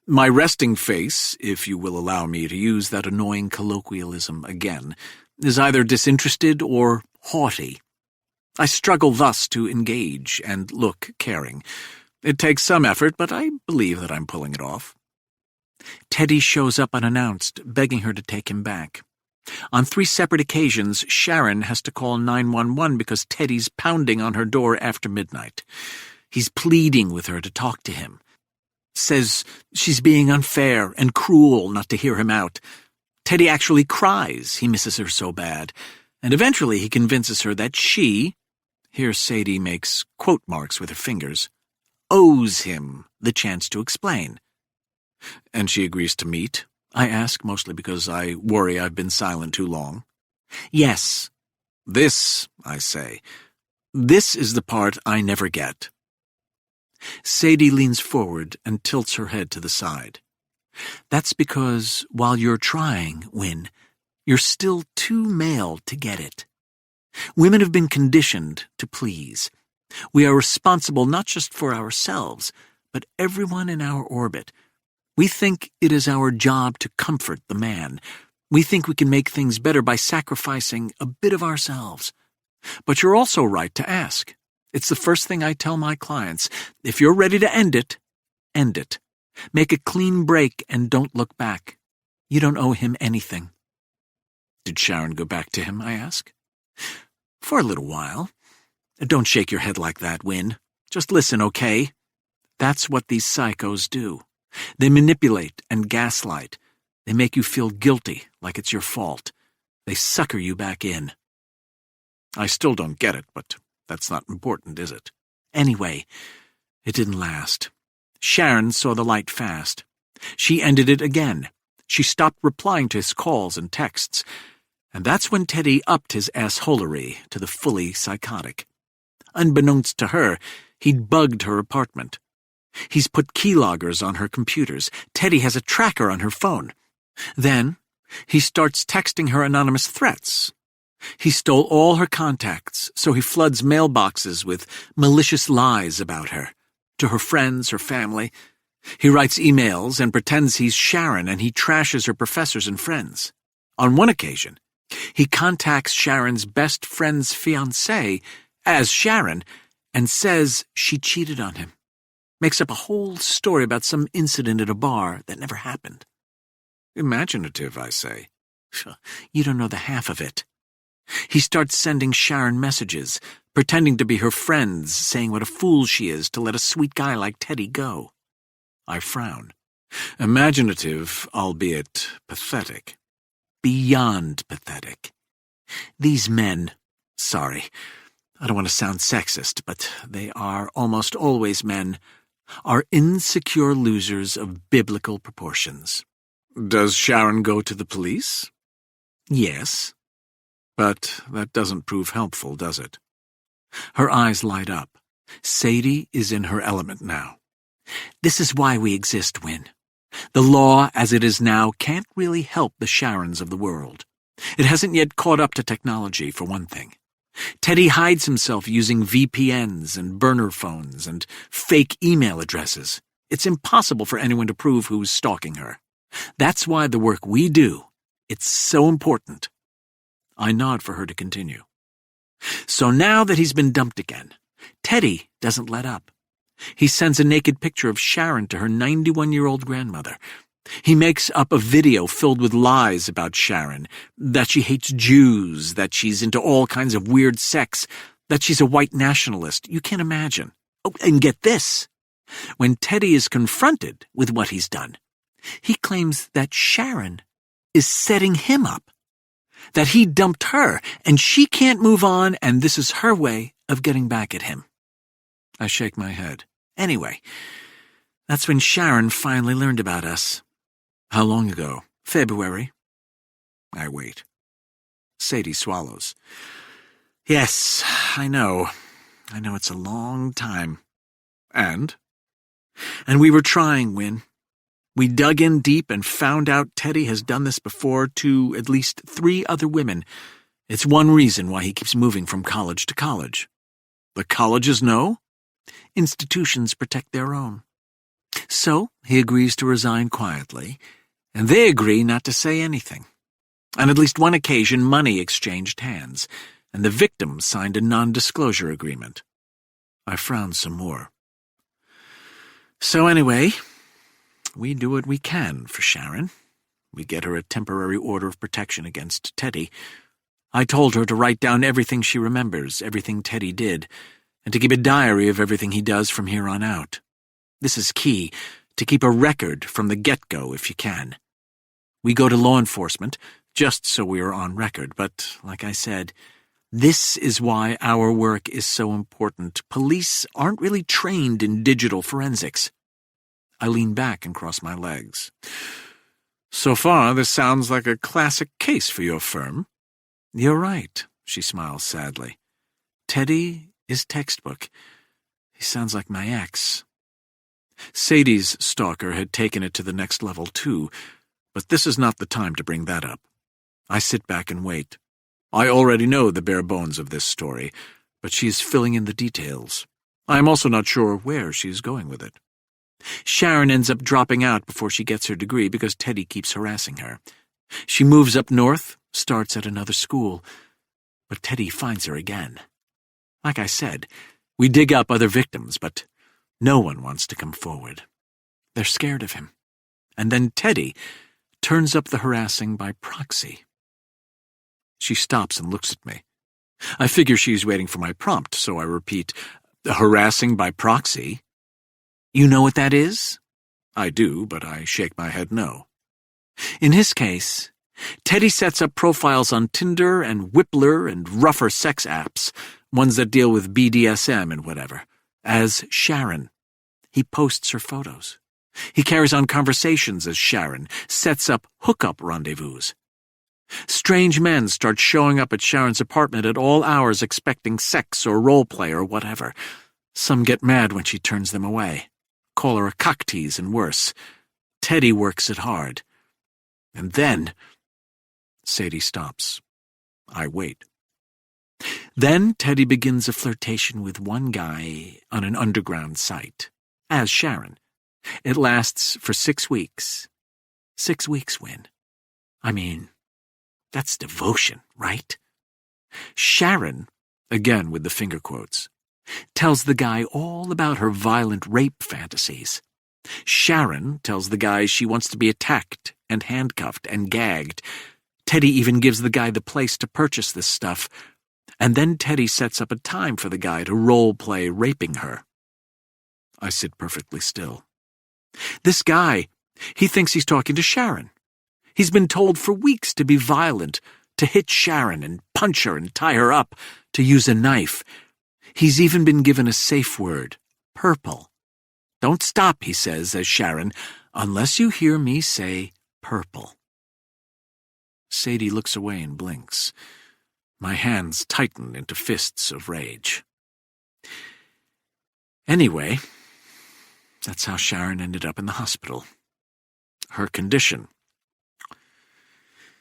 Speaker 1: My resting face, if you will allow me to use that annoying colloquialism again, is either disinterested or haughty. I struggle thus to engage and look caring. It takes some effort, but I believe that I'm pulling it off. Teddy shows up unannounced, begging her to take him back. On 3 separate occasions, Sharon has to call 911 because Teddy's pounding on her door after midnight. He's pleading with her to talk to him. Says she's being unfair and cruel not to hear him out. Teddy actually cries, he misses her so bad, and eventually he convinces her that she, here Sadie makes quote marks with her fingers, owes him the chance to explain. And she agrees to meet, I ask, mostly because I worry I've been silent too long. Yes. This, I say, this is the part I never get. Sadie leans forward and tilts her head to the side. That's because while you're trying, Win, you're still too male to get it. Women have been conditioned to please. We are responsible not just for ourselves, but everyone in our orbit. We think it is our job to comfort the man. We think we can make things better by sacrificing a bit of ourselves. But you're also right to ask. It's the first thing I tell my clients. If you're ready to end it, end it. Make a clean break and don't look back. You don't owe him anything. Did Sharon go back to him, I ask. For a little while. Don't shake your head like that, Win. Just listen, okay? That's what these psychos do. They manipulate and gaslight. They make you feel guilty, like it's your fault. They sucker you back in. I still don't get it, but that's not important, is it? Anyway, it didn't last. Sharon saw the light fast. She ended it again. She stopped replying to his calls and texts. And that's when Teddy upped his assholery to the fully psychotic. Unbeknownst to her, he'd bugged her apartment. He's put keyloggers on her computers. Teddy has a tracker on her phone. Then, he starts texting her anonymous threats. He stole all her contacts, so he floods mailboxes with malicious lies about her, to her friends, her family. He writes emails and pretends he's Sharon, and he trashes her professors and friends. On one occasion, he contacts Sharon's best friend's fiancée as Sharon and says she cheated on him. Makes up a whole story about some incident at a bar that never happened. Imaginative, I say. You don't know the half of it. He starts sending Sharon messages, pretending to be her friends, saying what a fool she is to let a sweet guy like Teddy go. I frown. Imaginative, albeit pathetic. Beyond pathetic. These men, sorry, I don't want to sound sexist, but they are almost always men, are insecure losers of biblical proportions. Does Sharon go to the police? Yes. But that doesn't prove helpful, does it? Her eyes light up. Sadie is in her element now. This is why we exist, Win. The law, as it is now, can't really help the Sharons of the world. It hasn't yet caught up to technology, for one thing. Teddy hides himself using VPNs and burner phones and fake email addresses. It's impossible for anyone to prove who's stalking her. That's why the work we do, it's so important. I nod for her to continue. So now that he's been dumped again, Teddy doesn't let up. He sends a naked picture of Sharon to her 91-year-old grandmother. He makes up a video filled with lies about Sharon, that she hates Jews, that she's into all kinds of weird sex, that she's a white nationalist. You can't imagine. Oh, and get this. When Teddy is confronted with what he's done, he claims that Sharon is setting him up, that he dumped her, and she can't move on, and this is her way of getting back at him. I shake my head. Anyway, that's when Sharon finally learned about us. How long ago? February. I wait. Sadie swallows. Yes, I know. I know it's a long time. And we were trying, Win. We dug in deep and found out Teddy has done this before to at least 3 other women. It's one reason why he keeps moving from college to college. The colleges know? Institutions protect their own. So he agrees to resign quietly, and they agree not to say anything. On at least one occasion, money exchanged hands, and the victim signed a non-disclosure agreement. I frowned some more. So anyway, we do what we can for Sharon. We get her a temporary order of protection against Teddy. I told her to write down everything she remembers, everything Teddy did, and to keep a diary of everything he does from here on out. This is key, to keep a record from the get-go if you can. We go to law enforcement, just so we are on record, but, like I said, this is why our work is so important. Police aren't really trained in digital forensics. I lean back and cross my legs. So far, this sounds like a classic case for your firm. You're right, she smiles sadly. Teddy is textbook. He sounds like my ex. Sadie's stalker had taken it to the next level too, but this is not the time to bring that up. I sit back and wait. I already know the bare bones of this story, but she's filling in the details. I am also not sure where she's going with it. Sharon ends up dropping out before she gets her degree because Teddy keeps harassing her. She moves up north, starts at another school, but Teddy finds her again. Like I said, we dig up other victims, but no one wants to come forward. They're scared of him. And then Teddy turns up the harassing by proxy. She stops and looks at me. I figure she's waiting for my prompt, so I repeat, harassing by proxy? You know what that is? I do, but I shake my head no. In his case, Teddy sets up profiles on Tinder and Whippler and rougher sex apps, ones that deal with BDSM and whatever, as Sharon. He posts her photos. He carries on conversations as Sharon, sets up hookup rendezvous. Strange men start showing up at Sharon's apartment at all hours expecting sex or role play or whatever. Some get mad when she turns them away, call her a cocktease and worse. Teddy works it hard. And then Sadie stops. I wait. Then Teddy begins a flirtation with one guy on an underground site, as Sharon. It lasts for 6 weeks. 6 weeks, Win. I mean, that's devotion, right? Sharon, again with the finger quotes, tells the guy all about her violent rape fantasies. Sharon tells the guy she wants to be attacked and handcuffed and gagged. Teddy even gives the guy the place to purchase this stuff, and then Teddy sets up a time for the guy to role-play raping her. I sit perfectly still. This guy, he thinks he's talking to Sharon. He's been told for weeks to be violent, to hit Sharon and punch her and tie her up, to use a knife. He's even been given a safe word, purple. Don't stop, he says, as Sharon, unless you hear me say purple. Sadie looks away and blinks. My hands tighten into fists of rage. Anyway, that's how Sharon ended up in the hospital. Her condition.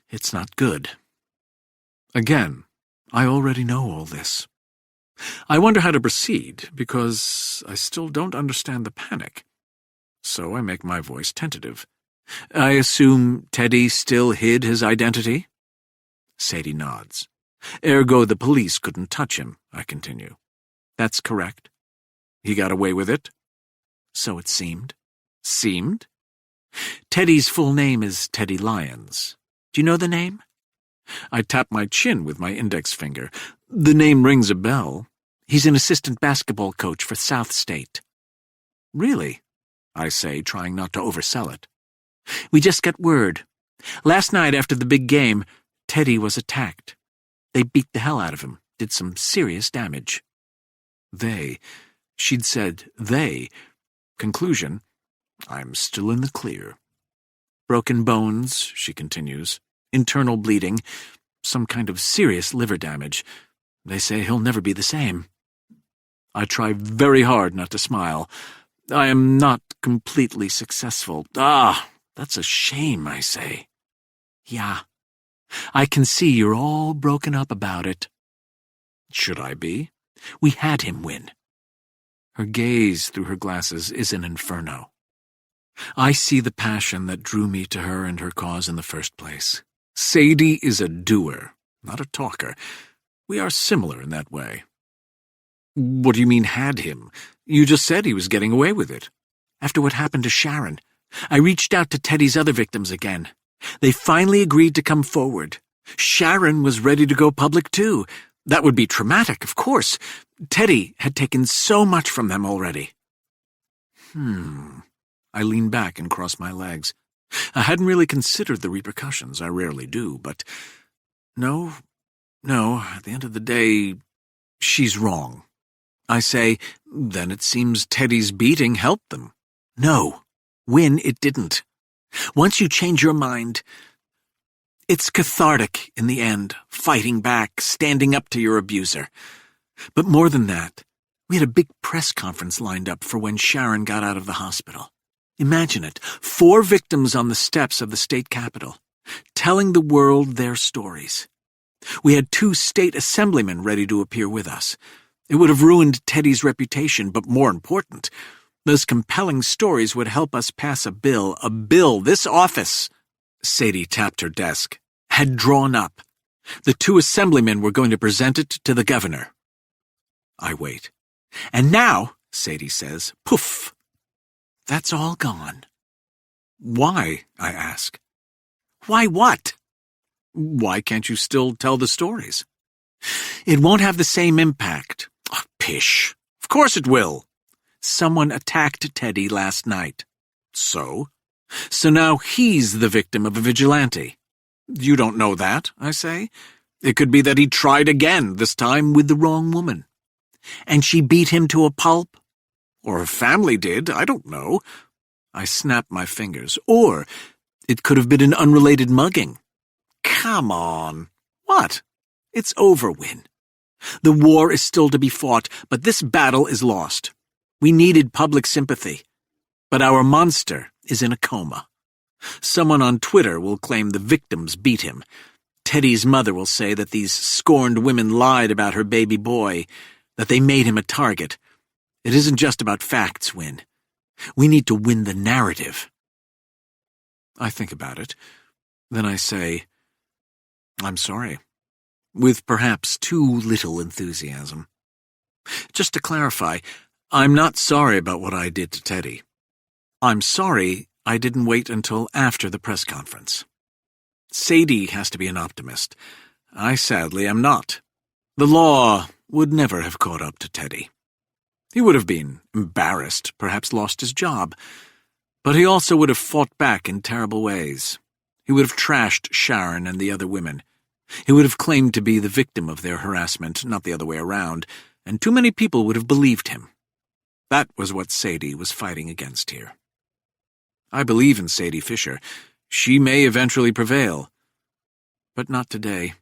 Speaker 1: It's not good. Again, I already know all this. I wonder how to proceed, because I still don't understand the panic. So I make my voice tentative. I assume Teddy still hid his identity? Sadie nods. Ergo the police couldn't touch him, I continue. That's correct. He got away with it? So it seemed. Seemed? Teddy's full name is Teddy Lyons. Do you know the name? I tap my chin with my index finger. The name rings a bell. He's an assistant basketball coach for South State. Really? I say, trying not to oversell it. We just got word. Last night after the big game, Teddy was attacked. They beat the hell out of him, did some serious damage. They. She'd said they. Conclusion, I'm still in the clear. Broken bones, she continues. Internal bleeding. Some kind of serious liver damage. They say he'll never be the same. I try very hard not to smile. I am not completely successful. Ah, that's a shame, I say. Yeah. I can see you're all broken up about it. Should I be? We had him win. Her gaze through her glasses is an inferno. I see the passion that drew me to her and her cause in the first place. Sadie is a doer, not a talker. We are similar in that way. What do you mean, had him? You just said he was getting away with it. After what happened to Sharon, I reached out to Teddy's other victims again. They finally agreed to come forward. Sharon was ready to go public, too. That would be traumatic, of course. Teddy had taken so much from them already. I lean back and cross my legs. I hadn't really considered the repercussions. I rarely do, but no, at the end of the day, she's wrong. I say, then it seems Teddy's beating helped them. No, Win, it didn't. Once you change your mind, it's cathartic in the end, fighting back, standing up to your abuser. But more than that, We had a big press conference lined up for when Sharon got out of the hospital. Imagine it, 4 victims on the steps of the state capitol, telling the world their stories. We had 2 state assemblymen ready to appear with us. It would have ruined Teddy's reputation, but more important, those compelling stories would help us pass a bill this office, Sadie tapped her desk, had drawn up. The 2 assemblymen were going to present it to the governor. I wait. And now, Sadie says, poof, that's all gone. Why? I ask. Why what? Why can't you still tell the stories? It won't have the same impact. Oh, pish. Of course it will. Someone attacked Teddy last night. So? So now he's the victim of a vigilante. You don't know that, I say. It could be that he tried again, this time with the wrong woman. And she beat him to a pulp? Or her family did, I don't know. I snap my fingers. Or it could have been an unrelated mugging. Come on. What? It's over, Win. The war is still to be fought, but this battle is lost. We needed public sympathy. But our monster is in a coma. Someone on Twitter will claim the victims beat him. Teddy's mother will say that these scorned women lied about her baby boy, that they made him a target. It isn't just about facts, Win. We need to win the narrative. I think about it. Then I say, I'm sorry. With perhaps too little enthusiasm. Just to clarify, I'm not sorry about what I did to Teddy. I'm sorry I didn't wait until after the press conference. Sadie has to be an optimist. I sadly am not. The law would never have caught up to Teddy. He would have been embarrassed, perhaps lost his job. But he also would have fought back in terrible ways. He would have trashed Sharon and the other women. He would have claimed to be the victim of their harassment, not the other way around, and too many people would have believed him. That was what Sadie was fighting against here. I believe in Sadie Fisher. She may eventually prevail. But not today.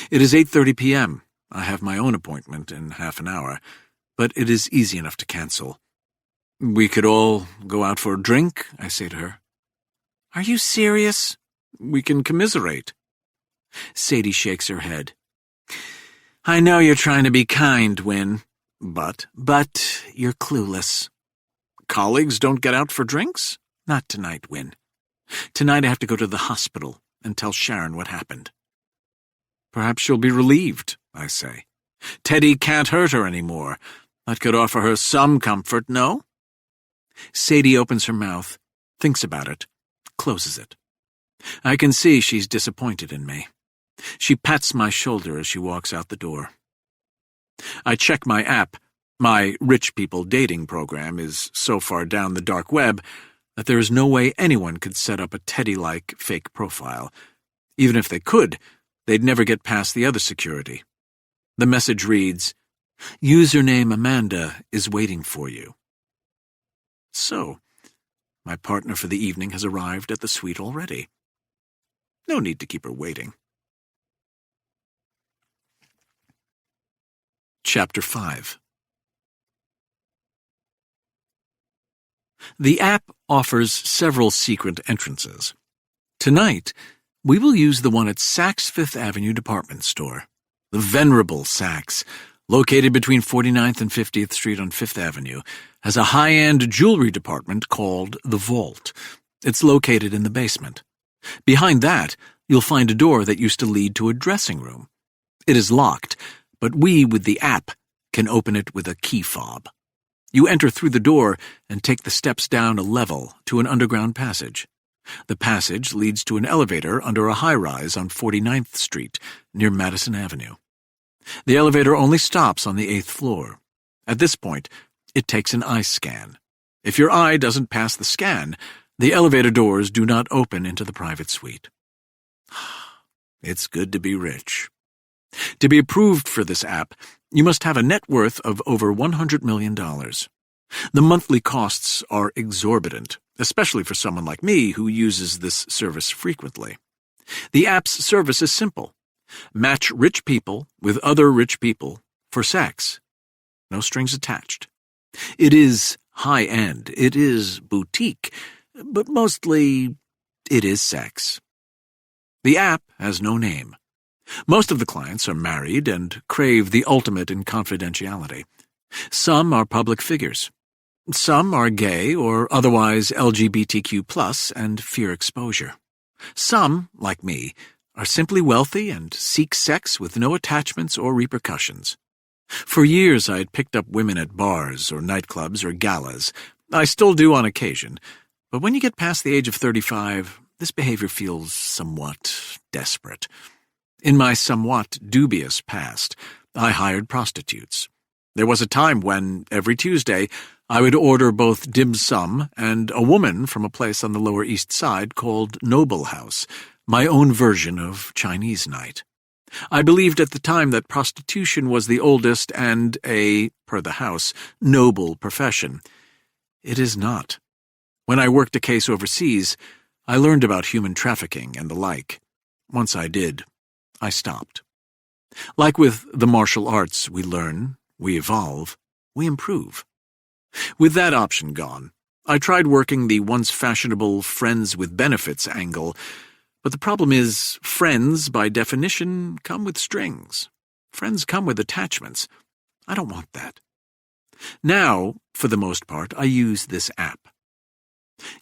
Speaker 1: It is 8:30 p.m. I have my own appointment in half an hour, but it is easy enough to cancel. We could all go out for a drink, I say to her. Are you serious? We can commiserate. Sadie shakes her head. I know you're trying to be kind, Win, but you're clueless. Colleagues don't get out for drinks? Not tonight, Win. Tonight I have to go to the hospital and tell Sharon what happened. Perhaps she'll be relieved, I say. Teddy can't hurt her anymore. That could offer her some comfort, no? Sadie opens her mouth, thinks about it, closes it. I can see she's disappointed in me. She pats my shoulder as she walks out the door. I check my app. My rich people dating program is so far down the dark web that there is no way anyone could set up a Teddy-like fake profile. Even if they could, they'd never get past the other security. The message reads, Username Amanda is waiting for you. So, my partner for the evening has arrived at the suite already. No need to keep her waiting. Chapter 5. The app offers several secret entrances. Tonight, we will use the one at Saks Fifth Avenue department store. The venerable Saks, located between 49th and 50th Street on Fifth Avenue, has a high-end jewelry department called The Vault. It's located in the basement. Behind that, you'll find a door that used to lead to a dressing room. It is locked, but we, with the app, can open it with a key fob. You enter through the door and take the steps down a level to an underground passage. The passage leads to an elevator under a high-rise on 49th Street, near Madison Avenue. The elevator only stops on the 8th floor. At this point, it takes an eye scan. If your eye doesn't pass the scan, the elevator doors do not open into the private suite. It's good to be rich. To be approved for this app, you must have a net worth of over $100 million. The monthly costs are exorbitant, especially for someone like me who uses this service frequently. The app's service is simple. Match rich people with other rich people for sex. no strings attached. It is high-end, it is boutique, but mostly it is sex. The app has no name. Most of the clients are married and crave the ultimate in confidentiality. Some are public figures. Some are gay or otherwise LGBTQ+ and fear exposure. Some, like me, are simply wealthy and seek sex with no attachments or repercussions. For years I had picked up women at bars or nightclubs or galas. I still do on occasion, but when you get past the age of 35, this behavior feels somewhat desperate. In my somewhat dubious past, I hired prostitutes. There was a time when, every Tuesday, I would order both dim sum and a woman from a place on the Lower East Side called Noble House, my own version of Chinese night. I believed at the time that prostitution was the oldest and per the house, noble profession. It is not. When I worked a case overseas, I learned about human trafficking and the like. Once I did, I stopped. Like with the martial arts, we learn, we evolve, we improve. With that option gone, I tried working the once fashionable friends with benefits angle, but the problem is, friends, by definition, come with strings. Friends come with attachments. I don't want that. Now, for the most part, I use this app.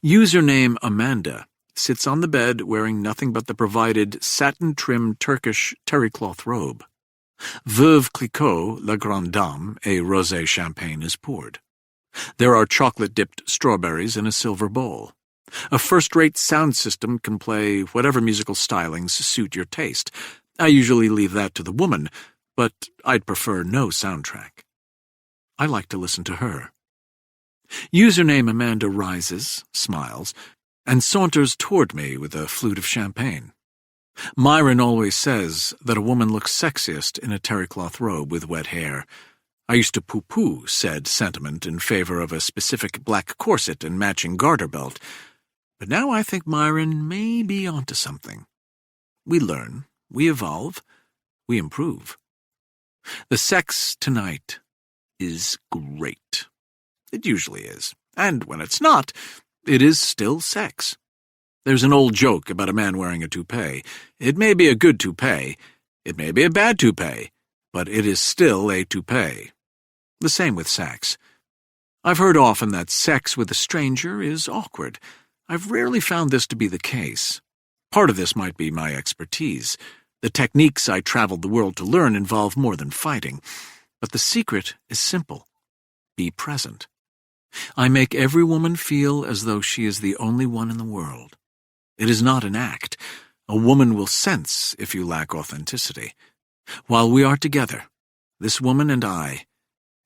Speaker 1: Username Amanda sits on the bed wearing nothing but the provided satin-trimmed Turkish terry-cloth robe. Veuve Clicquot, la grande dame, a rosé champagne is poured. There are chocolate-dipped strawberries in a silver bowl. A first-rate sound system can play whatever musical stylings suit your taste. I usually leave that to the woman, but I'd prefer no soundtrack. I like to listen to her. Username Amanda rises, smiles, and saunters toward me with a flute of champagne. Myron always says that a woman looks sexiest in a terry-cloth robe with wet hair. I used to poo-poo said sentiment in favor of a specific black corset and matching garter belt, but now I think Myron may be onto something. We learn, we evolve, we improve. The sex tonight is great. It usually is, and when it's not, it is still sex. There's an old joke about a man wearing a toupee. It may be a good toupee, it may be a bad toupee, but it is still a toupee. The same with sex. I've heard often that sex with a stranger is awkward. I've rarely found this to be the case. Part of this might be my expertise. The techniques I traveled the world to learn involve more than fighting. But the secret is simple. Be present. I make every woman feel as though she is the only one in the world. It is not an act. A woman will sense if you lack authenticity. While we are together, this woman and I,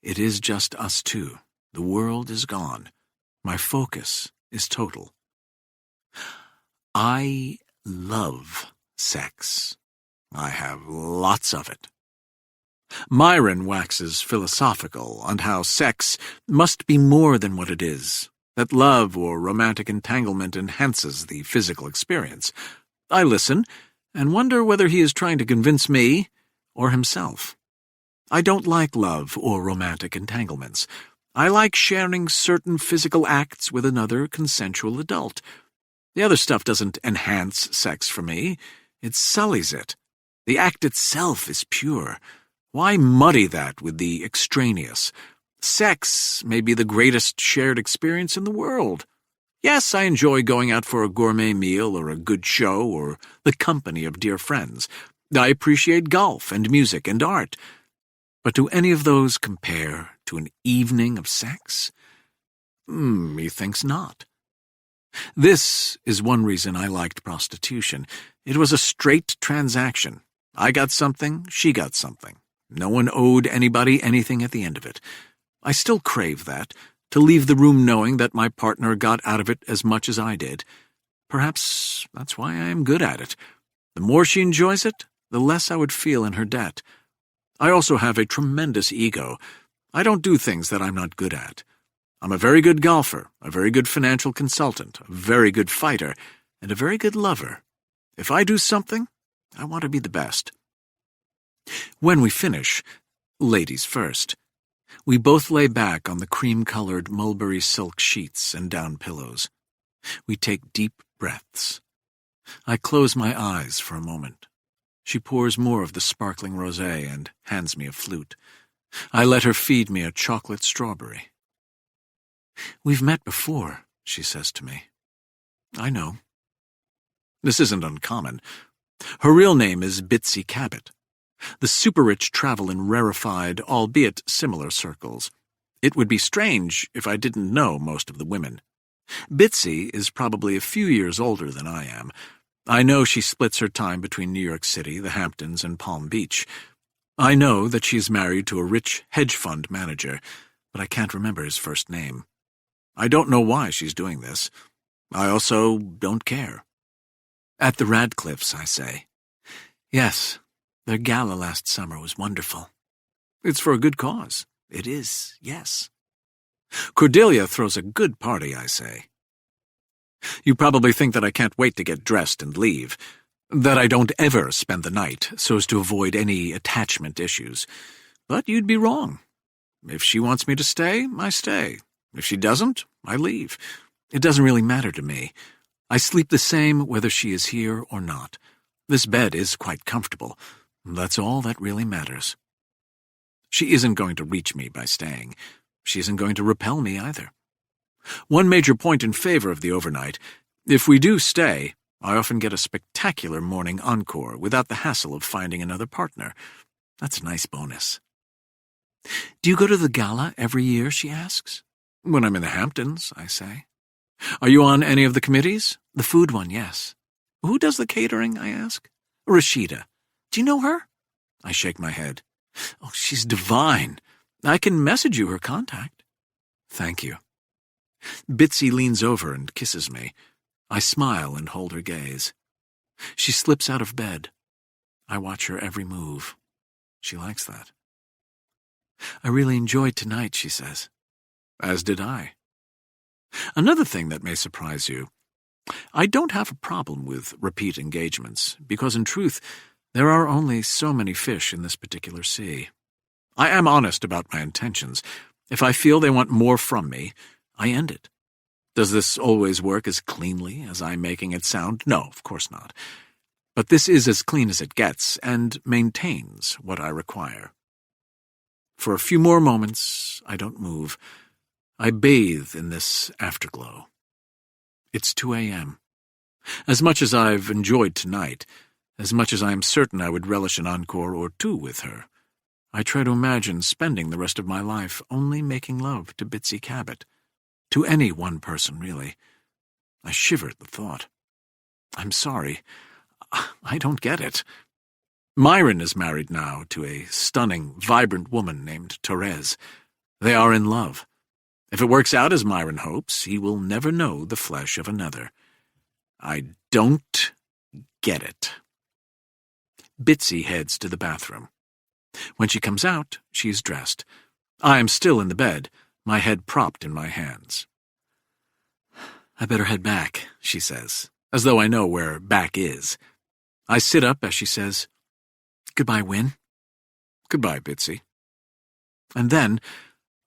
Speaker 1: it is just us two. The world is gone. My focus is total. I love sex. I have lots of it. Myron waxes philosophical on how sex must be more than what it is, that love or romantic entanglement enhances the physical experience. I listen and wonder whether he is trying to convince me or himself. I don't like love or romantic entanglements. I like sharing certain physical acts with another consensual adult. The other stuff doesn't enhance sex for me. It sullies it. The act itself is pure. Why muddy that with the extraneous? Sex may be the greatest shared experience in the world. Yes, I enjoy going out for a gourmet meal or a good show or the company of dear friends. I appreciate golf and music and art. But do any of those compare to an evening of sex? Methinks not. This is one reason I liked prostitution. It was a straight transaction. I got something, she got something. No one owed anybody anything at the end of it. I still crave that, to leave the room knowing that my partner got out of it as much as I did. Perhaps that's why I am good at it. The more she enjoys it, the less I would feel in her debt. I also have a tremendous ego. I don't do things that I'm not good at. I'm a very good golfer, a very good financial consultant, a very good fighter, and a very good lover. If I do something, I want to be the best. When we finish, ladies first, We both lay back on the cream-colored mulberry silk sheets and down pillows. We take deep breaths. I close my eyes for a moment. She pours more of the sparkling rosé and hands me a flute. I let her feed me a chocolate strawberry. "We've met before," she says to me. I know. This isn't uncommon. Her real name is Bitsy Cabot. The super-rich travel in rarefied, albeit similar circles. It would be strange if I didn't know most of the women. Bitsy is probably a few years older than I am. I know she splits her time between New York City, the Hamptons, and Palm Beach. I know that she's married to a rich hedge fund manager, but I can't remember his first name. I don't know why she's doing this. I also don't care. "At the Radcliffes," I say. "Yes, their gala last summer was wonderful." "It's for a good cause." "It is, yes." "Cordelia throws a good party," I say. "You probably think that I can't wait to get dressed and leave, that I don't ever spend the night so as to avoid any attachment issues. But you'd be wrong. If she wants me to stay, I stay. If she doesn't, I leave. It doesn't really matter to me. I sleep the same whether she is here or not. This bed is quite comfortable. That's all that really matters. She isn't going to reach me by staying. She isn't going to repel me either. One major point in favor of the overnight: if we do stay, I often get a spectacular morning encore without the hassle of finding another partner. That's a nice bonus. "Do you go to the gala every year?" she asks. "When I'm in the Hamptons," I say. "Are you on any of the committees?" "The food one, yes." "Who does the catering?" I ask. "Rashida. Do you know her?" I shake my head. "Oh, she's divine. I can message you her contact." "Thank you." Bitsy leans over and kisses me. I smile and hold her gaze. She slips out of bed. I watch her every move. She likes that. "I really enjoyed tonight," she says. As did I. Another thing that may surprise you: I don't have a problem with repeat engagements, because in truth, there are only so many fish in this particular sea. I am honest about my intentions. If I feel they want more from me, I end it. Does this always work as cleanly as I'm making it sound? No, of course not. But this is as clean as it gets, and maintains what I require. For a few more moments, I don't move. I bathe in this afterglow. It's 2 a.m. As much as I've enjoyed tonight, as much as I am certain I would relish an encore or two with her, I try to imagine spending the rest of my life only making love to Bitsy Cabot. To any one person, really. I shiver at the thought. I'm sorry. I don't get it. Myron is married now to a stunning, vibrant woman named Therese. They are in love. If it works out as Myron hopes, he will never know the flesh of another. I don't get it. Bitsy heads to the bathroom. When she comes out, she is dressed. I am still in the bed, my head propped in my hands. "I better head back," she says, as though I know where back is. I sit up as she says, "Goodbye, Win." "Goodbye, Bitsy." And then,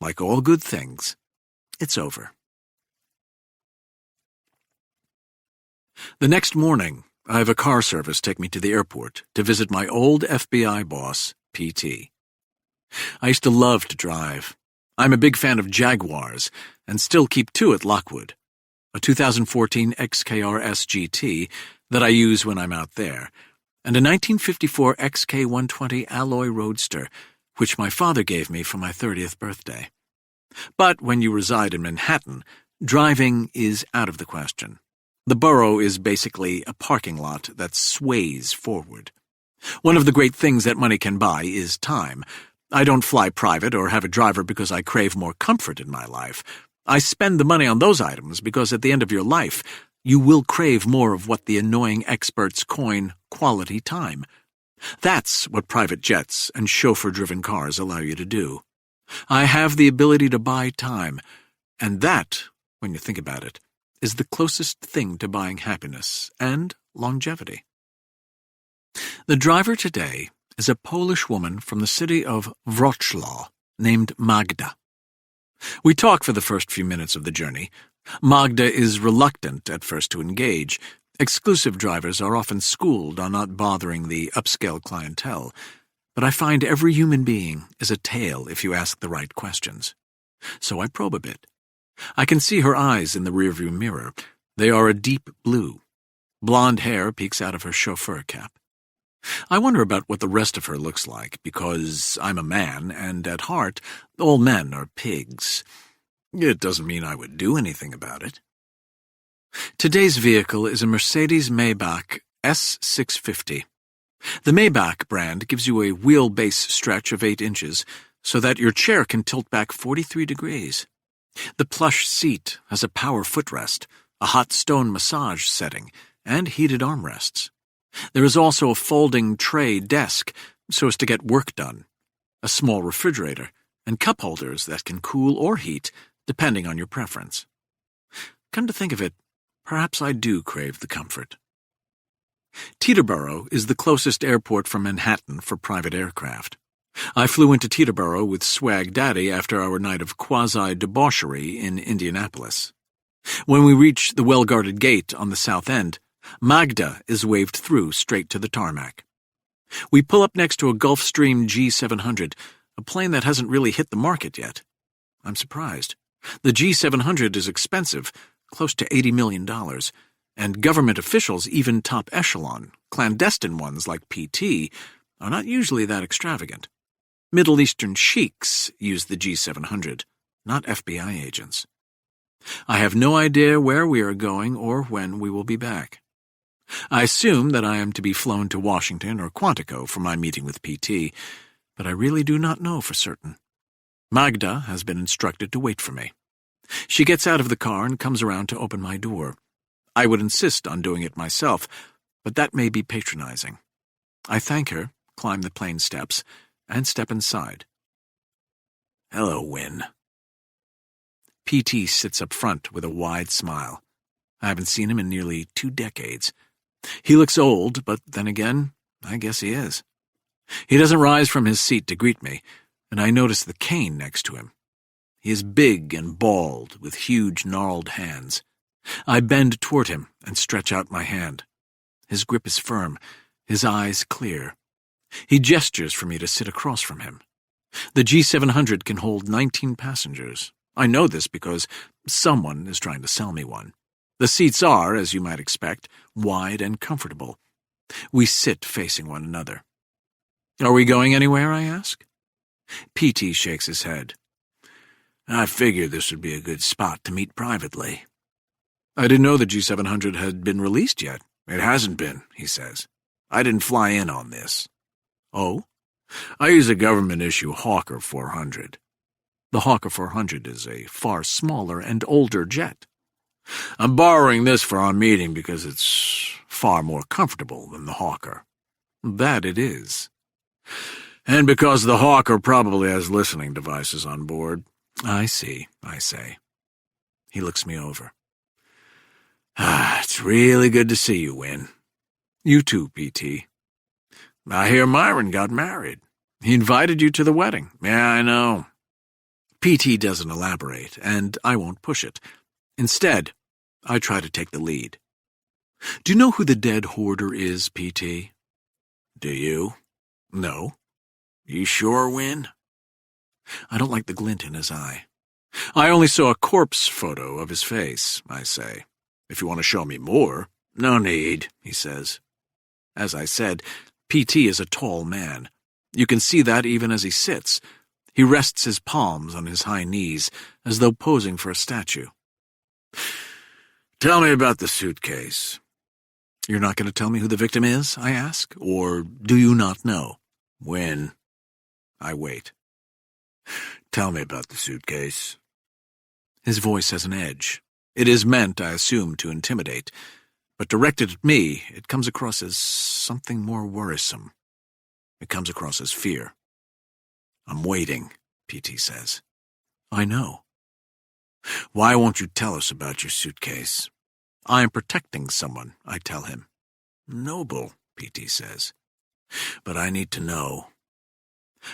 Speaker 1: like all good things, it's over. The next morning, I have a car service take me to the airport to visit my old FBI boss, P.T. I used to love to drive. I'm a big fan of Jaguars, and still keep two at Lockwood, a 2014 XKR GT that I use when I'm out there, and a 1954 XK120 Alloy Roadster, which my father gave me for my 30th birthday. But when you reside in Manhattan, driving is out of the question. The borough is basically a parking lot that sways forward. One of the great things that money can buy is time. I don't fly private or have a driver because I crave more comfort in my life. I spend the money on those items because at the end of your life, you will crave more of what the annoying experts coin quality time. That's what private jets and chauffeur-driven cars allow you to do. I have the ability to buy time, and that, when you think about it, is the closest thing to buying happiness and longevity. The driver today is a Polish woman from the city of Wrocław, named Magda. We talk for the first few minutes of the journey. Magda is reluctant at first to engage. Exclusive drivers are often schooled on not bothering the upscale clientele, but I find every human being is a tale if you ask the right questions. So I probe a bit. I can see her eyes in the rearview mirror. They are a deep blue. Blonde hair peeks out of her chauffeur cap. I wonder about what the rest of her looks like, because I'm a man, and at heart, all men are pigs. It doesn't mean I would do anything about it. Today's vehicle is a Mercedes Maybach S650. The Maybach brand gives you a wheelbase stretch of 8 inches so that your chair can tilt back 43 degrees. The plush seat has a power footrest, a hot stone massage setting, and heated armrests. There is also a folding tray desk so as to get work done, a small refrigerator, and cup holders that can cool or heat depending on your preference. Come to think of it, perhaps I do crave the comfort. Teterboro is the closest airport from Manhattan for private aircraft. I flew into Teterboro with Swag Daddy after our night of quasi-debauchery in Indianapolis. When we reach the well-guarded gate on the south end, Magda is waved through straight to the tarmac. We pull up next to a Gulfstream G700, a plane that hasn't really hit the market yet. I'm surprised. The G700 is expensive, close to $80 million, and government officials, even top echelon, clandestine ones like PT, are not usually that extravagant. Middle Eastern sheiks use the G700, not FBI agents. I have no idea where we are going or when we will be back. I assume that I am to be flown to Washington or Quantico for my meeting with PT, but I really do not know for certain. Magda has been instructed to wait for me. She gets out of the car and comes around to open my door. I would insist on doing it myself, but that may be patronizing. I thank her, climb the plane steps, and step inside. Hello, Win. PT sits up front with a wide smile. I haven't seen him in nearly 2 decades. He looks old, but then again, I guess he is. He doesn't rise from his seat to greet me, and I notice the cane next to him. He is big and bald, with huge gnarled hands. I bend toward him and stretch out my hand. His grip is firm, his eyes clear. He gestures for me to sit across from him. The G700 can hold 19 passengers. I know this because someone is trying to sell me one. The seats are, as you might expect, wide and comfortable. We sit facing one another. Are we going anywhere, I ask? PT shakes his head. I figured this would be a good spot to meet privately. I didn't know the G700 had been released yet. It hasn't been, he says. I didn't fly in on this. Oh? I use a government-issue Hawker 400. The Hawker 400 is a far smaller and older jet. I'm borrowing this for our meeting because it's far more comfortable than the Hawker. That it is. And because the Hawker probably has listening devices on board. I see, I say. He looks me over. It's really good to see you, Win. You too, PT. I hear Myron got married. He invited you to the wedding. Yeah, I know. PT doesn't elaborate, and I won't push it. Instead, I try to take the lead. Do you know who the dead hoarder is, PT? Do you? No. You sure, Win? I don't like the glint in his eye. I only saw a corpse photo of his face, I say. If you want to show me more, no need, he says. As I said, PT is a tall man. You can see that even as he sits. He rests his palms on his high knees, as though posing for a statue. Tell me about the suitcase. You're not going to tell me who the victim is, I ask? Or do you not know? When? I wait. Tell me about the suitcase. His voice has an edge. It is meant, I assume, to intimidate, but directed at me, it comes across as something more worrisome. It comes across as fear. I'm waiting, PT says. I know. Why won't you tell us about your suitcase? I am protecting someone, I tell him. Noble, PT says. But I need to know.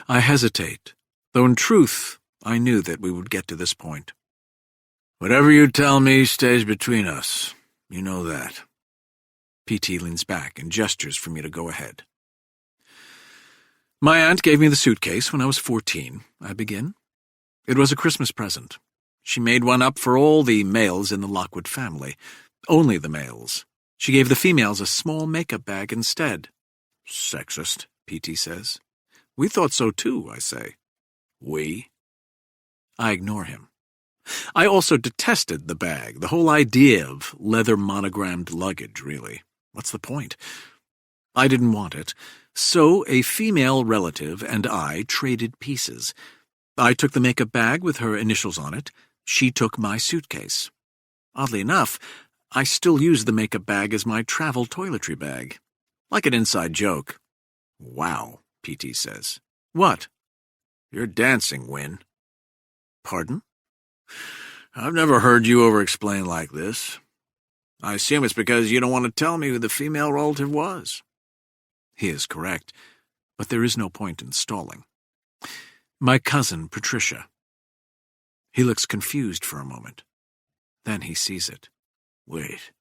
Speaker 1: I hesitate, though in truth I knew that we would get to this point.
Speaker 2: "Whatever you tell me stays between us. You know that."
Speaker 1: P.T. leans back and gestures for me to go ahead. "My aunt gave me the suitcase when I was 14, I begin. It was a Christmas present. She made one up for all the males in the Lockwood family. Only the males. She gave the females a small makeup bag instead."
Speaker 2: "Sexist,"
Speaker 1: P.T. says. "We thought so too," I say.
Speaker 2: "We?"
Speaker 1: I ignore him. I also detested the bag, the whole idea of leather monogrammed luggage, really. What's the point? I didn't want it, so a female relative and I traded pieces. I took the makeup bag with her initials on it. She took my suitcase. Oddly enough, I still use the makeup bag as my travel toiletry bag. Like an inside joke.
Speaker 2: "Wow," P.T. says.
Speaker 1: "What?"
Speaker 2: "You're dancing, Win."
Speaker 1: "Pardon?"
Speaker 2: "I've never heard you over-explain like this. I assume it's because you don't want to tell me who the female relative was."
Speaker 1: He is correct, but there is no point in stalling. "My cousin, Patricia." He looks confused for a moment. Then he sees it.
Speaker 2: "Wait.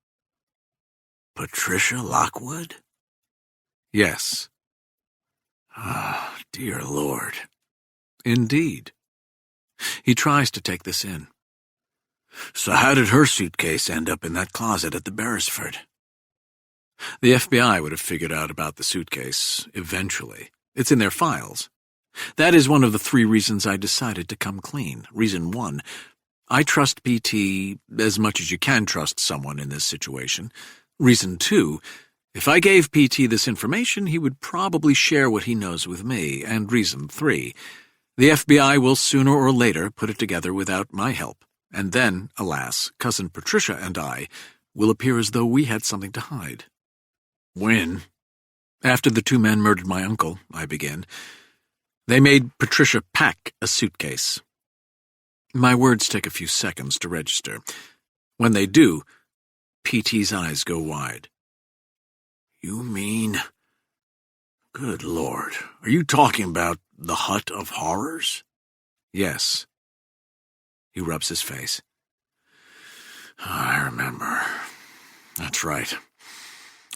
Speaker 2: Patricia Lockwood?"
Speaker 1: "Yes."
Speaker 2: "Ah, dear Lord."
Speaker 1: "Indeed." He tries to take this in.
Speaker 2: "So how did her suitcase end up in that closet at the Beresford?"
Speaker 1: The FBI would have figured out about the suitcase, eventually. It's in their files. That is one of the 3 reasons I decided to come clean. Reason 1, I trust P.T. as much as you can trust someone in this situation. Reason 2, if I gave P.T. this information, he would probably share what he knows with me. And reason 3, the FBI will sooner or later put it together without my help. And then, alas, Cousin Patricia and I will appear as though we had something to hide.
Speaker 2: "When?"
Speaker 1: "After the 2 men murdered my uncle," I begin. "They made Patricia pack a suitcase." My words take a few seconds to register. When they do, P.T.'s eyes go wide.
Speaker 2: "You mean... Good Lord, are you talking about the Hut of Horrors?"
Speaker 1: "Yes." He rubs his face.
Speaker 2: "I remember. That's right.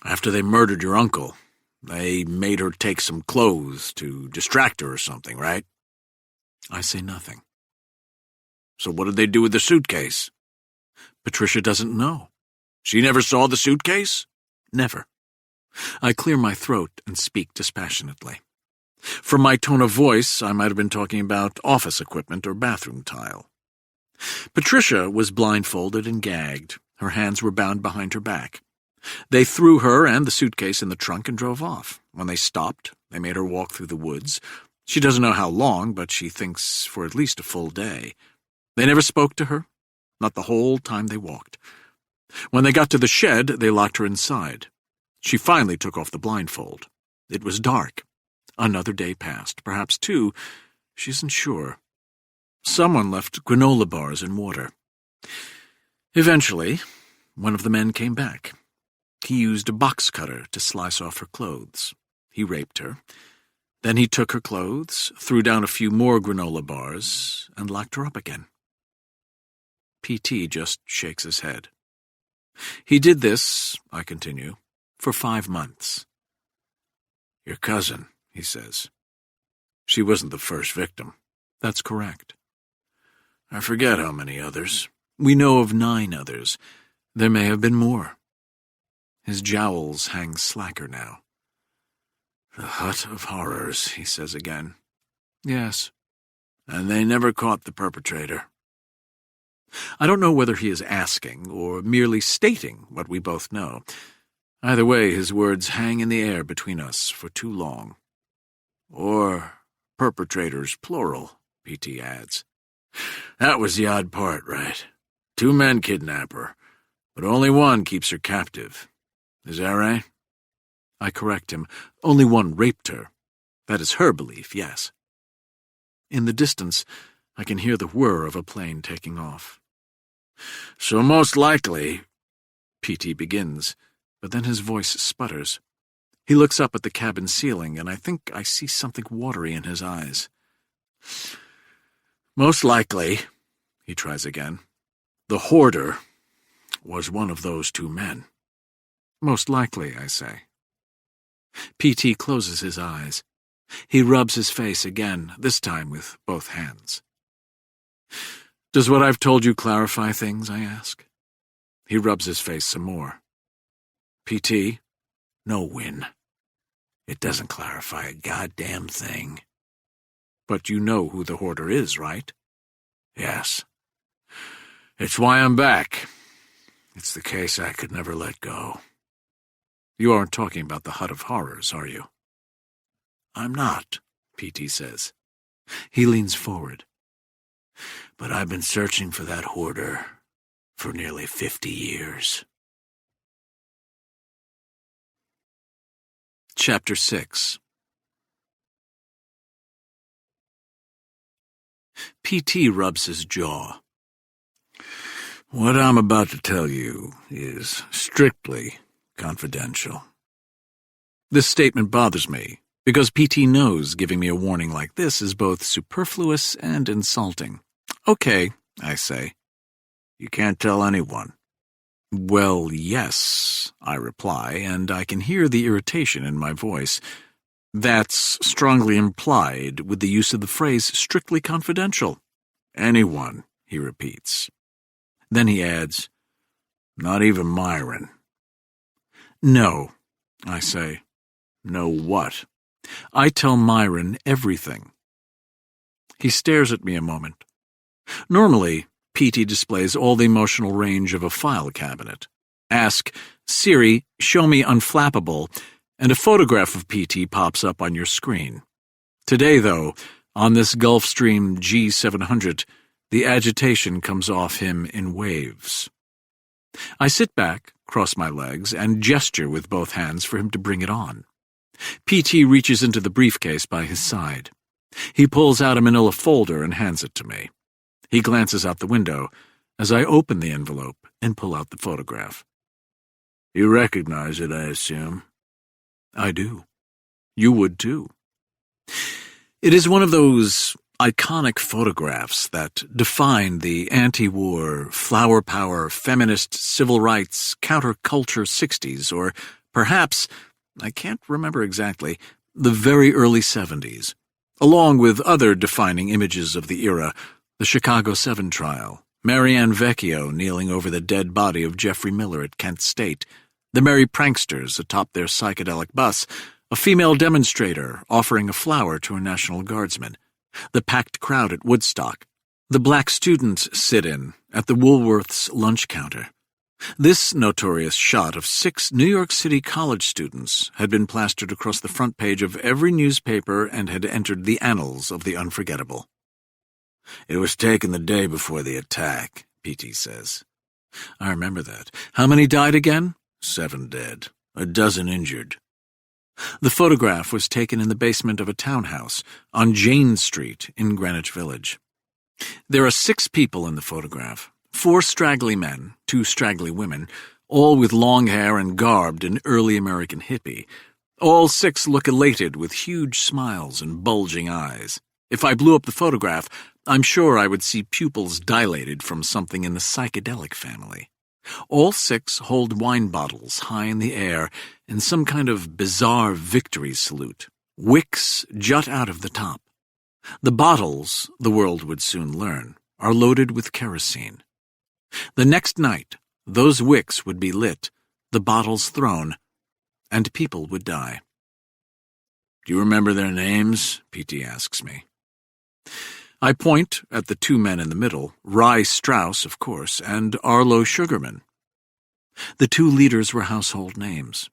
Speaker 2: After they murdered your uncle, they made her take some clothes to distract her or something, right?"
Speaker 1: I say nothing.
Speaker 2: "So what did they do with the suitcase?"
Speaker 1: "Patricia doesn't know."
Speaker 2: "She never saw the suitcase?"
Speaker 1: "Never." I clear my throat and speak dispassionately. From my tone of voice, I might have been talking about office equipment or bathroom tile. Patricia was blindfolded and gagged. Her hands were bound behind her back. They threw her and the suitcase in the trunk and drove off. When they stopped, they made her walk through the woods. She doesn't know how long, but she thinks for at least a full day. They never spoke to her, not the whole time they walked. When they got to the shed, they locked her inside. She finally took off the blindfold. It was dark. Another day passed, perhaps 2. She isn't sure. Someone left granola bars and water. Eventually, one of the men came back. He used a box cutter to slice off her clothes. He raped her. Then he took her clothes, threw down a few more granola bars, and locked her up again. P.T. just shakes his head. He did this, I continue, for 5 months.
Speaker 2: "Your cousin," he says. "She wasn't the first victim."
Speaker 1: "That's correct."
Speaker 2: "I forget how many others."
Speaker 1: "We know of 9 others. There may have been more." His jowls hang slacker now.
Speaker 2: "The Hut of Horrors," he says again.
Speaker 1: "Yes."
Speaker 2: "And they never caught the perpetrator."
Speaker 1: I don't know whether he is asking or merely stating what we both know. Either way, his words hang in the air between us for too long.
Speaker 2: "Or perpetrators, plural," P.T. adds. "That was the odd part, right? 2 men kidnap her, but only one keeps her captive. Is that right?"
Speaker 1: I correct him. Only one raped her. That is her belief, yes. In the distance, I can hear the whir of a plane taking off.
Speaker 2: "So most likely,"
Speaker 1: P.T. begins, but then his voice sputters. He looks up at the cabin ceiling, and I think I see something watery in his eyes.
Speaker 2: Most likely, he tries again, the hoarder was one of those two men.
Speaker 1: Most likely, I say. P.T. closes his eyes. He rubs his face again, this time with both hands. Does what I've told you clarify things, I ask? He rubs his face some more.
Speaker 2: P.T., no, Win. It doesn't clarify a goddamn thing.
Speaker 1: But you know who the hoarder is, right?
Speaker 2: Yes. It's why I'm back. It's the case I could never let go.
Speaker 1: You aren't talking about the Hut of Horrors, are you?
Speaker 2: I'm not,
Speaker 1: P.T. says.
Speaker 2: He leans forward. But I've been searching for that hoarder for nearly 50 years.
Speaker 1: Chapter 6. P.T. rubs his jaw.
Speaker 2: What I'm about to tell you is strictly confidential.
Speaker 1: This statement bothers me, because P.T. knows giving me a warning like this is both superfluous and insulting. Okay, I say.
Speaker 2: You can't tell anyone.
Speaker 1: Well, yes, I reply, and I can hear the irritation in my voice. That's strongly implied with the use of the phrase strictly confidential.
Speaker 2: Anyone, he repeats.
Speaker 1: Then he adds,
Speaker 2: not even Myron.
Speaker 1: No, I say.
Speaker 2: No what?
Speaker 1: I tell Myron everything. He stares at me a moment. Normally, P.T. displays all the emotional range of a file cabinet. Ask, Siri, show me Unflappable, and a photograph of P.T. pops up on your screen. Today, though, on this Gulfstream G700, the agitation comes off him in waves. I sit back, cross my legs, and gesture with both hands for him to bring it on. P.T. reaches into the briefcase by his side. He pulls out a manila folder and hands it to me. He glances out the window as I open the envelope and pull out the photograph.
Speaker 2: You recognize it, I assume?
Speaker 1: I do. You would, too. It is one of those iconic photographs that define the anti-war, flower power, feminist, civil rights, counterculture 60s, or perhaps, I can't remember exactly, the very early 70s, along with other defining images of the era, the Chicago 7 trial, Marianne Vecchio kneeling over the dead body of Jeffrey Miller at Kent State, the merry pranksters atop their psychedelic bus, a female demonstrator offering a flower to a National Guardsman, the packed crowd at Woodstock, the black students sit-in at the Woolworth's lunch counter. This notorious shot of 6 New York City college students had been plastered across the front page of every newspaper and had entered the annals of the unforgettable.
Speaker 2: It was taken the day before the attack, P.T. says.
Speaker 1: I remember that. How many died again?
Speaker 2: 7 dead, a dozen injured.
Speaker 1: The photograph was taken in the basement of a townhouse on Jane Street in Greenwich Village. There are 6 people in the photograph, 4 straggly men, 2 straggly women, all with long hair and garbed in early American hippie. All 6 look elated with huge smiles and bulging eyes. If I blew up the photograph, I'm sure I would see pupils dilated from something in the psychedelic family. All 6 hold wine bottles high in the air in some kind of bizarre victory salute. Wicks jut out of the top. The bottles, the world would soon learn, are loaded with kerosene. The next night, those wicks would be lit, the bottles thrown, and people would die.
Speaker 2: Do you remember their names? P.T. asks me.
Speaker 1: I point at the 2 men in the middle, Rye Strauss, of course, and Arlo Sugarman. The 2 leaders were household names.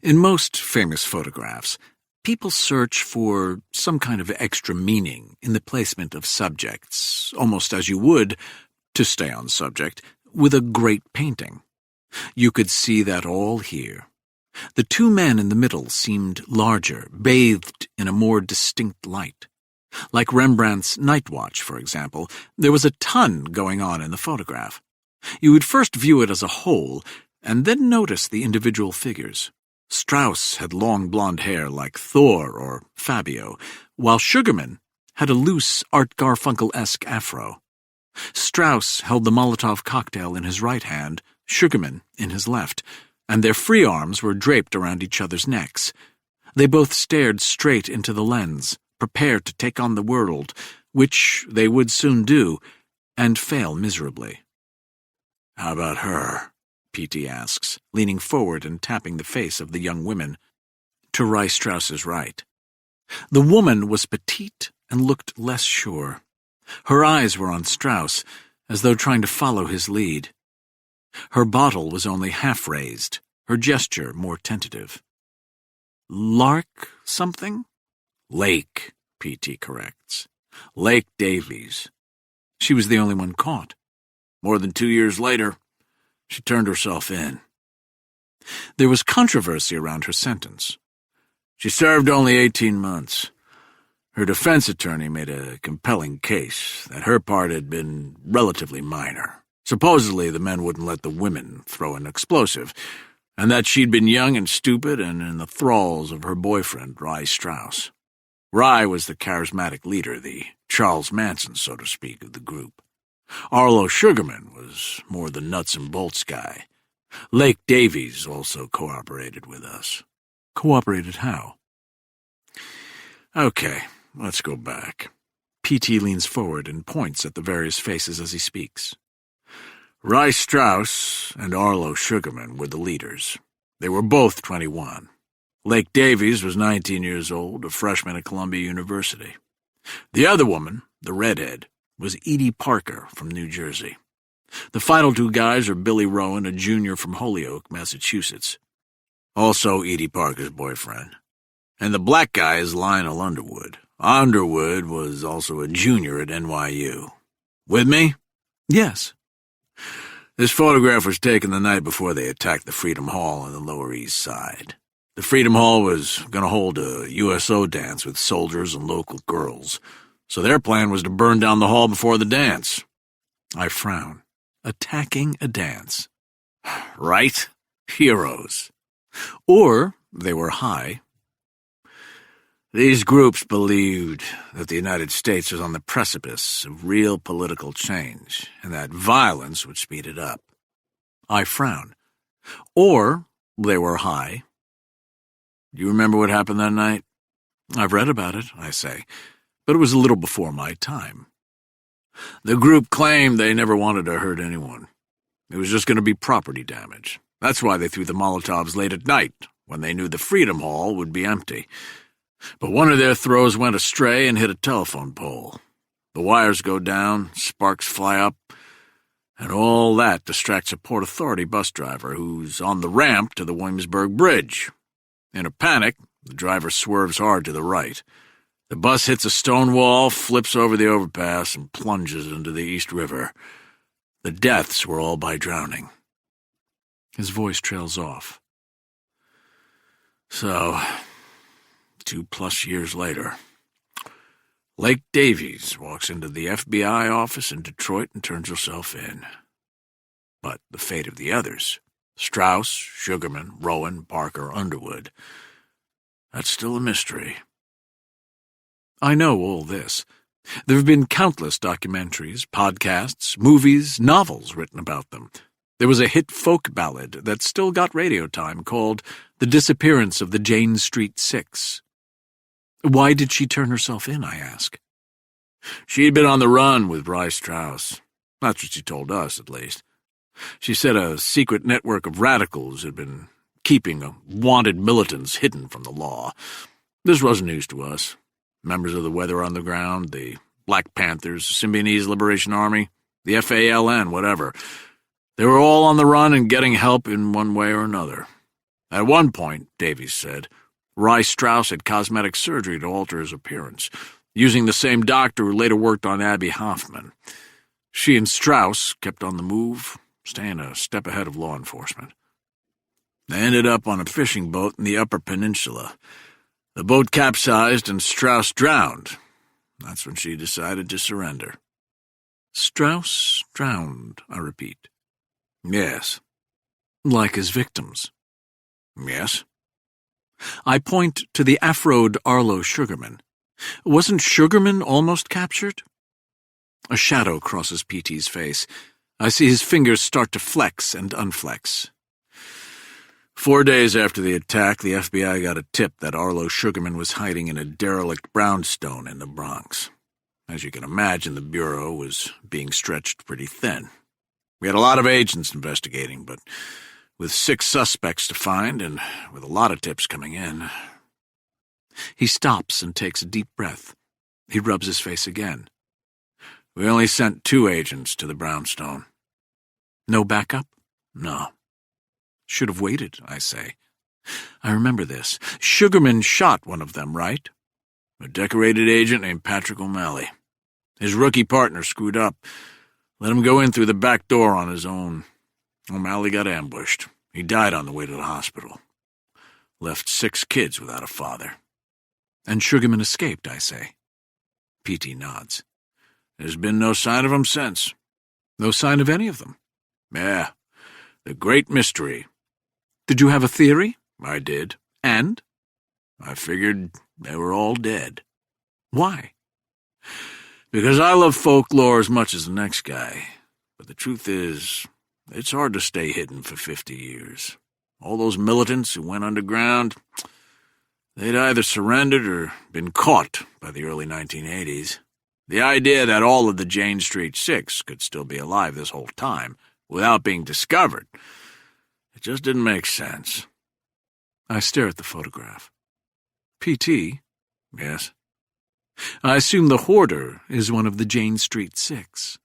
Speaker 1: In most famous photographs, people search for some kind of extra meaning in the placement of subjects, almost as you would, to stay on subject, with a great painting. You could see that all here. The 2 men in the middle seemed larger, bathed in a more distinct light. Like Rembrandt's Night Watch, for example, there was a ton going on in the photograph. You would first view it as a whole, and then notice the individual figures. Strauss had long blonde hair like Thor or Fabio, while Sugarman had a loose Art Garfunkel-esque afro. Strauss held the Molotov cocktail in his right hand, Sugarman in his left, and their free arms were draped around each other's necks. They both stared straight into the lens, prepared to take on the world, which they would soon do, and fail miserably.
Speaker 2: "How about her?"
Speaker 1: P.T. asks, leaning forward and tapping the face of the young woman, to Rye Strauss's right. The woman was petite and looked less sure. Her eyes were on Strauss, as though trying to follow his lead. Her bottle was only half raised, her gesture more tentative. "Lark something?"
Speaker 2: "Lake," P.T. corrects. "Lake Davies."
Speaker 1: She was the only one caught.
Speaker 2: More than 2 years later, she turned herself in.
Speaker 1: There was controversy around her sentence.
Speaker 2: She served only 18 months. Her defense attorney made a compelling case that her part had been relatively minor. Supposedly, the men wouldn't let the women throw an explosive, and that she'd been young and stupid and in the thralls of her boyfriend, Rye Strauss. Rye was the charismatic leader, the Charles Manson, so to speak, of the group. Arlo Sugarman was more the nuts and bolts guy. Lake Davies also cooperated with us.
Speaker 1: Cooperated how?
Speaker 2: Okay, let's go back.
Speaker 1: P.T. leans forward and points at the various faces as he speaks.
Speaker 2: Rye Strauss and Arlo Sugarman were the leaders. They were both 21. Lake Davies was 19 years old, a freshman at Columbia University. The other woman, the redhead, was Edie Parker from New Jersey. The final two guys are Billy Rowan, a junior from Holyoke, Massachusetts. Also Edie Parker's boyfriend. And the black guy is Lionel Underwood. Underwood was also a junior at NYU. With me?
Speaker 1: Yes.
Speaker 2: This photograph was taken the night before they attacked the Freedom Hall on the Lower East Side. The Freedom Hall was going to hold a USO dance with soldiers and local girls, so their plan was to burn down the hall before the dance.
Speaker 1: I frown. Attacking a dance.
Speaker 2: Right? Heroes.
Speaker 1: Or they were high.
Speaker 2: These groups believed that the United States was on the precipice of real political change, and that violence would speed it up.
Speaker 1: I frown. Or they were high.
Speaker 2: Do you remember what happened that night?
Speaker 1: I've read about it, I say, but it was a little before my time.
Speaker 2: The group claimed they never wanted to hurt anyone. It was just going to be property damage. That's why they threw the Molotovs late at night, when they knew the Freedom Hall would be empty. But one of their throws went astray and hit a telephone pole. The wires go down, sparks fly up, and all that distracts a Port Authority bus driver who's on the ramp to the Williamsburg Bridge. In a panic, the driver swerves hard to the right. The bus hits a stone wall, flips over the overpass, and plunges into the East River. The deaths were all by drowning.
Speaker 1: His voice trails off.
Speaker 2: So, 2+ years later, Lake Davies walks into the FBI office in Detroit and turns herself in. But the fate of the others, Strauss, Sugarman, Rowan, Parker, Underwood, that's still a mystery.
Speaker 1: I know all this. There have been countless documentaries, podcasts, movies, novels written about them. There was a hit folk ballad that still got radio time called The Disappearance of the Jane Street Six. Why did she turn herself in, I ask.
Speaker 2: She'd been on the run with Rye Strauss. That's what she told us, at least. She said a secret network of radicals had been keeping wanted militants hidden from the law. This wasn't news to us. Members of the Weather Underground, the Black Panthers, the Symbionese Liberation Army, the FALN, whatever. They were all on the run and getting help in one way or another. At one point, Davies said, Rye Strauss had cosmetic surgery to alter his appearance, using the same doctor who later worked on Abby Hoffman. She and Strauss kept on the move, staying a step ahead of law enforcement. They ended up on a fishing boat in the Upper Peninsula. The boat capsized and Strauss drowned. That's when she decided to surrender.
Speaker 1: Strauss drowned, I repeat.
Speaker 2: Yes.
Speaker 1: Like his victims.
Speaker 2: Yes.
Speaker 1: I point to the afroed Arlo Sugarman. Wasn't Sugarman almost captured? A shadow crosses P.T.'s face. I see his fingers start to flex and unflex.
Speaker 2: 4 days after the attack, the FBI got a tip that Arlo Sugarman was hiding in a derelict brownstone in the Bronx. As you can imagine, the Bureau was being stretched pretty thin. We had a lot of agents investigating, but with 6 suspects to find and with a lot of tips coming in.
Speaker 1: He stops and takes a deep breath. He rubs his face again.
Speaker 2: We only sent 2 agents to the brownstone.
Speaker 1: No backup?
Speaker 2: No.
Speaker 1: Should have waited, I say. I remember this. Sugarman shot one of them, right?
Speaker 2: A decorated agent named Patrick O'Malley. His rookie partner screwed up. Let him go in through the back door on his own. O'Malley got ambushed. He died on the way to the hospital. Left 6 kids without a father.
Speaker 1: And Sugarman escaped, I say.
Speaker 2: P.T. nods. There's been no sign of him since.
Speaker 1: No sign of any of them?
Speaker 2: Yeah. The great mystery.
Speaker 1: Did you have a theory?
Speaker 2: I did.
Speaker 1: And?
Speaker 2: I figured they were all dead.
Speaker 1: Why?
Speaker 2: Because I love folklore as much as the next guy. But the truth is, it's hard to stay hidden for 50 years. All those militants who went underground, they'd either surrendered or been caught by the early 1980s. The idea that all of the Jane Street Six could still be alive this whole time without being discovered, it just didn't make sense.
Speaker 1: I stare at the photograph. P.T.?
Speaker 2: Yes?
Speaker 1: I assume the hoarder is one of the Jane Street Six.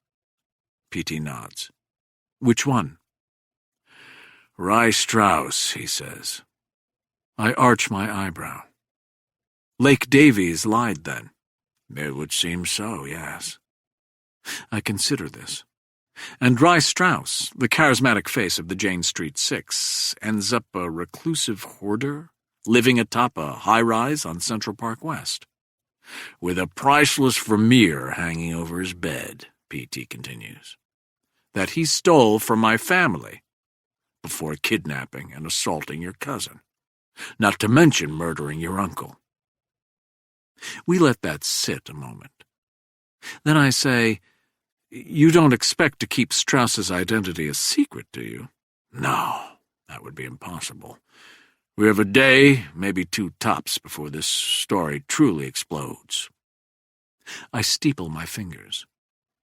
Speaker 2: P.T. nods.
Speaker 1: Which one?
Speaker 2: Rye Strauss, he says.
Speaker 1: I arch my eyebrow. Lake Davies lied then.
Speaker 2: It would seem so, yes.
Speaker 1: I consider this. And Rye Strauss, the charismatic face of the Jane Street Six, ends up a reclusive hoarder, living atop a high-rise on Central Park West.
Speaker 2: With a priceless Vermeer hanging over his bed, P.T. continues.
Speaker 1: That he stole from my family.
Speaker 2: Before kidnapping and assaulting your cousin. Not to mention murdering your uncle.
Speaker 1: We let that sit a moment. Then I say, you don't expect to keep Strauss's identity a secret, do you?
Speaker 2: No, that would be impossible. We have a day, maybe 2 tops, before this story truly explodes.
Speaker 1: I steeple my fingers.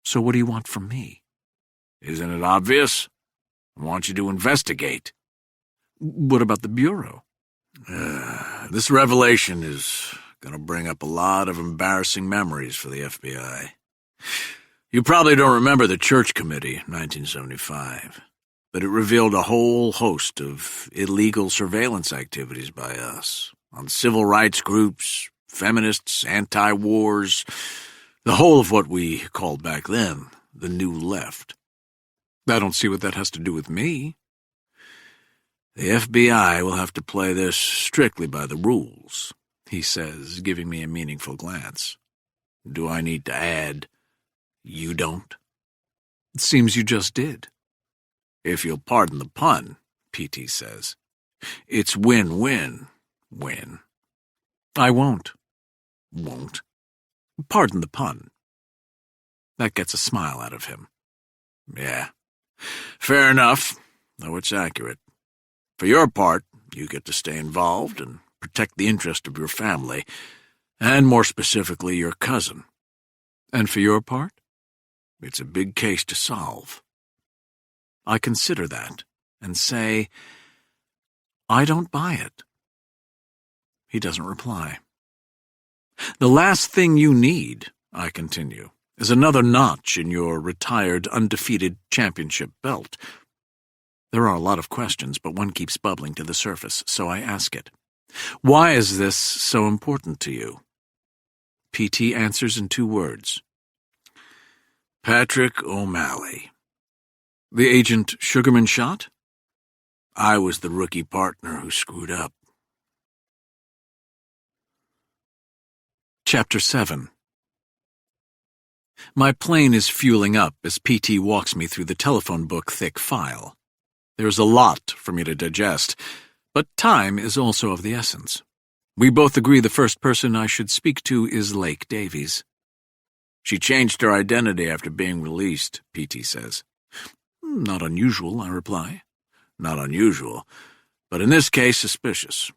Speaker 1: So what do you want from me?
Speaker 2: Isn't it obvious? I want you to investigate.
Speaker 1: What about the Bureau?
Speaker 2: This revelation is going to bring up a lot of embarrassing memories for the FBI. You probably don't remember the Church Committee in 1975, but it revealed a whole host of illegal surveillance activities by us on civil rights groups, feminists, anti-wars, the whole of what we called back then the New Left.
Speaker 1: I don't see what that has to do with me.
Speaker 2: The FBI will have to play this strictly by the rules, he says, giving me a meaningful glance. Do I need to add, you don't?
Speaker 1: It seems you just did.
Speaker 2: If you'll pardon the pun, P.T. says. It's win-win-win.
Speaker 1: I won't.
Speaker 2: Won't?
Speaker 1: Pardon the pun. That gets a smile out of him.
Speaker 2: Yeah. Fair enough, though it's accurate. For your part, you get to stay involved and protect the interest of your family, and more specifically, your cousin.
Speaker 1: And for your part?
Speaker 2: It's a big case to solve.
Speaker 1: I consider that, and say, I don't buy it. He doesn't reply. The last thing you need, I continue, is another notch in your retired, undefeated championship belt. There are a lot of questions, but one keeps bubbling to the surface, so I ask it. Why is this so important to you? P.T. answers in 2 words.
Speaker 2: Patrick O'Malley.
Speaker 1: The agent Sugarman shot?
Speaker 2: I was the rookie partner who screwed up.
Speaker 1: Chapter 7. My plane is fueling up as P.T. walks me through the telephone book thick file. There's a lot for me to digest, but time is also of the essence. We both agree the first person I should speak to is Lake Davies.
Speaker 2: She changed her identity after being released, PT says.
Speaker 1: Not unusual, I reply.
Speaker 2: Not unusual, but in this case, suspicious.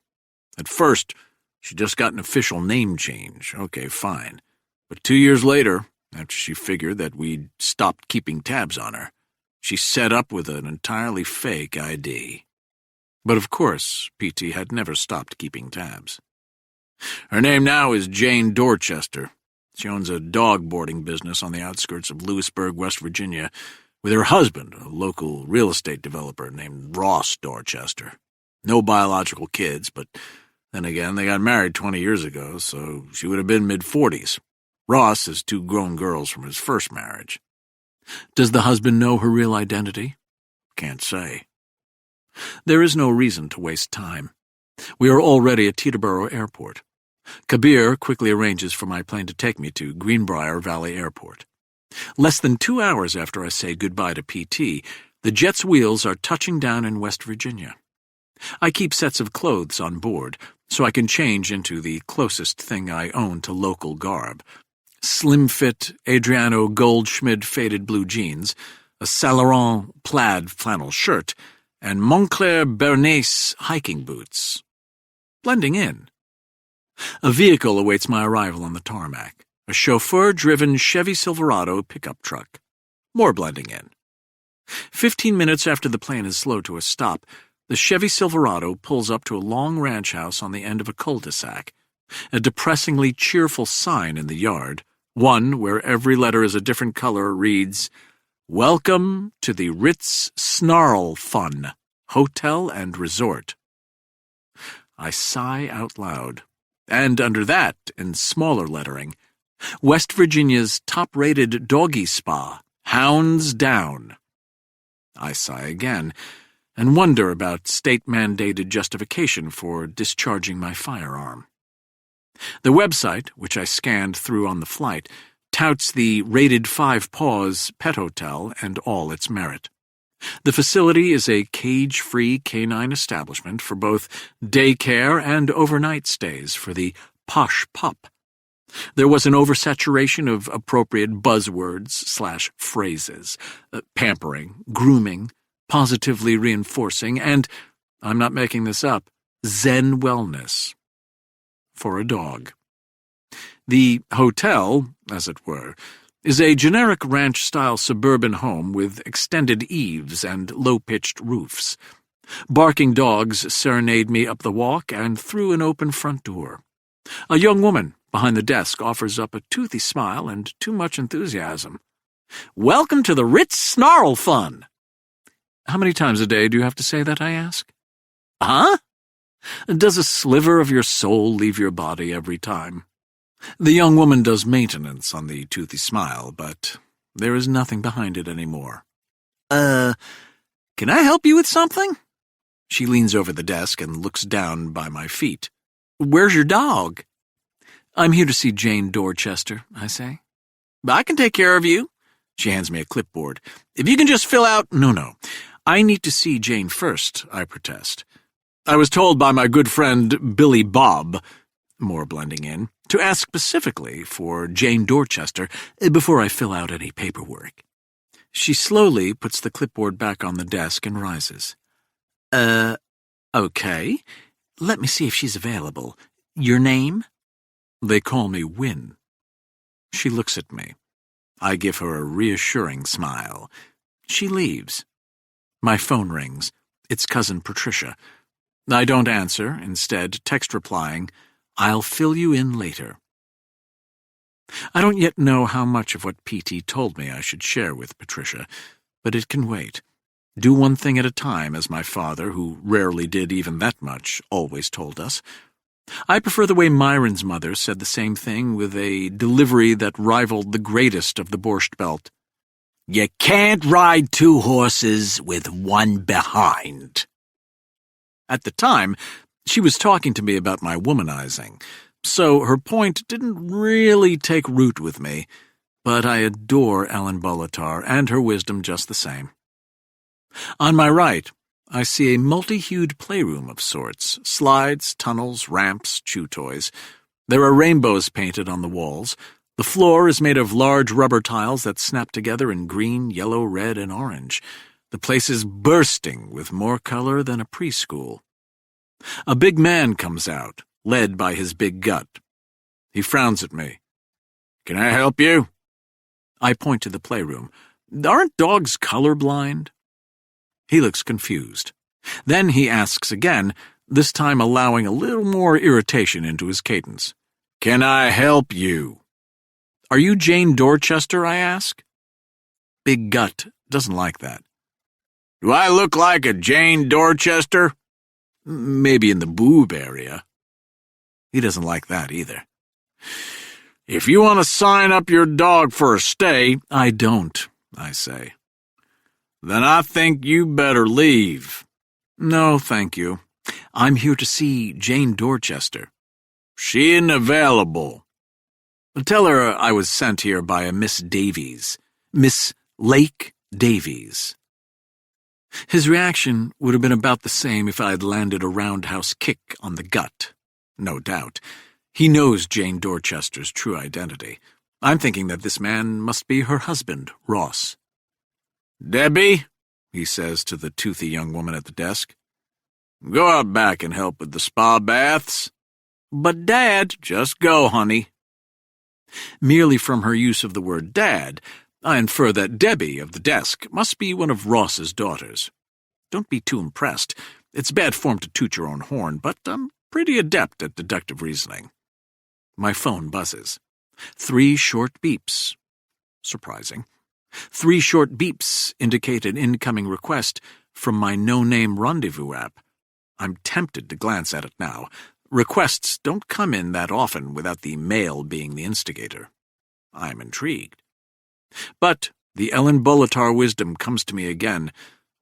Speaker 2: At first, she just got an official name change. Okay, fine. But 2 years later, after she figured that we'd stopped keeping tabs on her, she set up with an entirely fake ID.
Speaker 1: But of course, PT had never stopped keeping tabs.
Speaker 2: Her name now is Jane Dorchester. She owns a dog boarding business on the outskirts of Lewisburg, West Virginia, with her husband, a local real estate developer named Ross Dorchester. No biological kids, but then again, they got married 20 years ago, so she would have been mid-40s. Ross has 2 grown girls from his first marriage.
Speaker 1: Does the husband know her real identity?
Speaker 2: Can't say.
Speaker 1: There is no reason to waste time. We are already at Teterboro Airport. Kabir quickly arranges for my plane to take me to Greenbrier Valley Airport. Less than 2 hours after I say goodbye to PT, the jet's wheels are touching down in West Virginia. I keep sets of clothes on board, so I can change into the closest thing I own to local garb. Slim-fit Adriano Goldschmidt faded blue jeans, a Saint Laurent plaid flannel shirt, and Moncler Bernays hiking boots. Blending in. A vehicle awaits my arrival on the tarmac, a chauffeur-driven Chevy Silverado pickup truck. More blending in. 15 minutes after the plane is slowed to a stop, the Chevy Silverado pulls up to a long ranch house on the end of a cul-de-sac, a depressingly cheerful sign in the yard, one where every letter is a different color, reads, "Welcome to the Ritz Snarl Fun, Hotel and Resort." I sigh out loud, and under that, in smaller lettering, West Virginia's top-rated doggy spa, Hounds Down. I sigh again, and wonder about state-mandated justification for discharging my firearm. The website, which I scanned through on the flight, touts the rated 5 Paws pet hotel and all its merit. The facility is a cage-free canine establishment for both daycare and overnight stays for the posh pup. There was an oversaturation of appropriate buzzwords/phrases, pampering, grooming, positively reinforcing, and, I'm not making this up, Zen wellness. For a dog. The hotel, as it were, is a generic ranch-style suburban home with extended eaves and low-pitched roofs. Barking dogs serenade me up the walk and through an open front door. A young woman behind the desk offers up a toothy smile and too much enthusiasm. "Welcome to the Ritz Snarl Fun." "How many times a day do you have to say that?" I ask. "Huh? Does a sliver of your soul leave your body every time?" The young woman does maintenance on the toothy smile, but there is nothing behind it anymore. Can I help you with something?" She leans over the desk and looks down by my feet. "Where's your dog?" "I'm here to see Jane Dorchester," I say. "I can take care of you." She hands me a clipboard. "If you can just fill out—" No. I need to see Jane first, I protest. "I was told by my good friend Billy Bob," more blending in, "to ask specifically for Jane Dorchester before I fill out any paperwork." She slowly puts the clipboard back on the desk and rises. Okay. Let me see if she's available. Your name?" "They call me Win." She looks at me. I give her a reassuring smile. She leaves. My phone rings. It's Cousin Patricia. I don't answer, instead text replying, "I'll fill you in later." I don't yet know how much of what PT told me I should share with Patricia, but it can wait. Do one thing at a time, as my father, who rarely did even that much, always told us. I prefer the way Myron's mother said the same thing with a delivery that rivaled the greatest of the Borscht Belt. "You can't ride 2 horses with one behind." At the time, she was talking to me about my womanizing, so her point didn't really take root with me, but I adore Harlan Bolitar and her wisdom just the same. On my right, I see a multi-hued playroom of sorts, slides, tunnels, ramps, chew toys. There are rainbows painted on the walls. The floor is made of large rubber tiles that snap together in green, yellow, red, and orange. The place is bursting with more color than a preschool. A big man comes out, led by his big gut. He frowns at me. "Can I help you?" I point to the playroom. "Aren't dogs colorblind?" He looks confused. Then he asks again, this time allowing a little more irritation into his cadence. "Can I help you?" "Are you Jane Dorchester?" I ask. Big Gut doesn't like that. "Do I look like a Jane Dorchester?" "Maybe in the boob area." He doesn't like that either. "If you want to sign up your dog for a stay—" "I don't," I say. "Then I think you better leave." "No, thank you. I'm here to see Jane Dorchester." "She isn't available." "Tell her I was sent here by a Miss Davies. Miss Lake Davies." His reaction would have been about the same if I had landed a roundhouse kick on the gut. No doubt. He knows Jane Dorchester's true identity. I'm thinking that this man must be her husband, Ross. "Debbie," he says to the toothy young woman at the desk, "go out back and help with the spa baths." "But, Dad—" "Just go, honey." Merely from her use of the word Dad, I infer that Debbie of the desk must be one of Ross's daughters. Don't be too impressed. It's bad form to toot your own horn, but I'm pretty adept at deductive reasoning. My phone buzzes. 3 short beeps. Surprising. 3 short beeps indicate an incoming request from my no-name rendezvous app. I'm tempted to glance at it now. Requests don't come in that often without the male being the instigator. I'm intrigued. But the Ellen Bolitar wisdom comes to me again.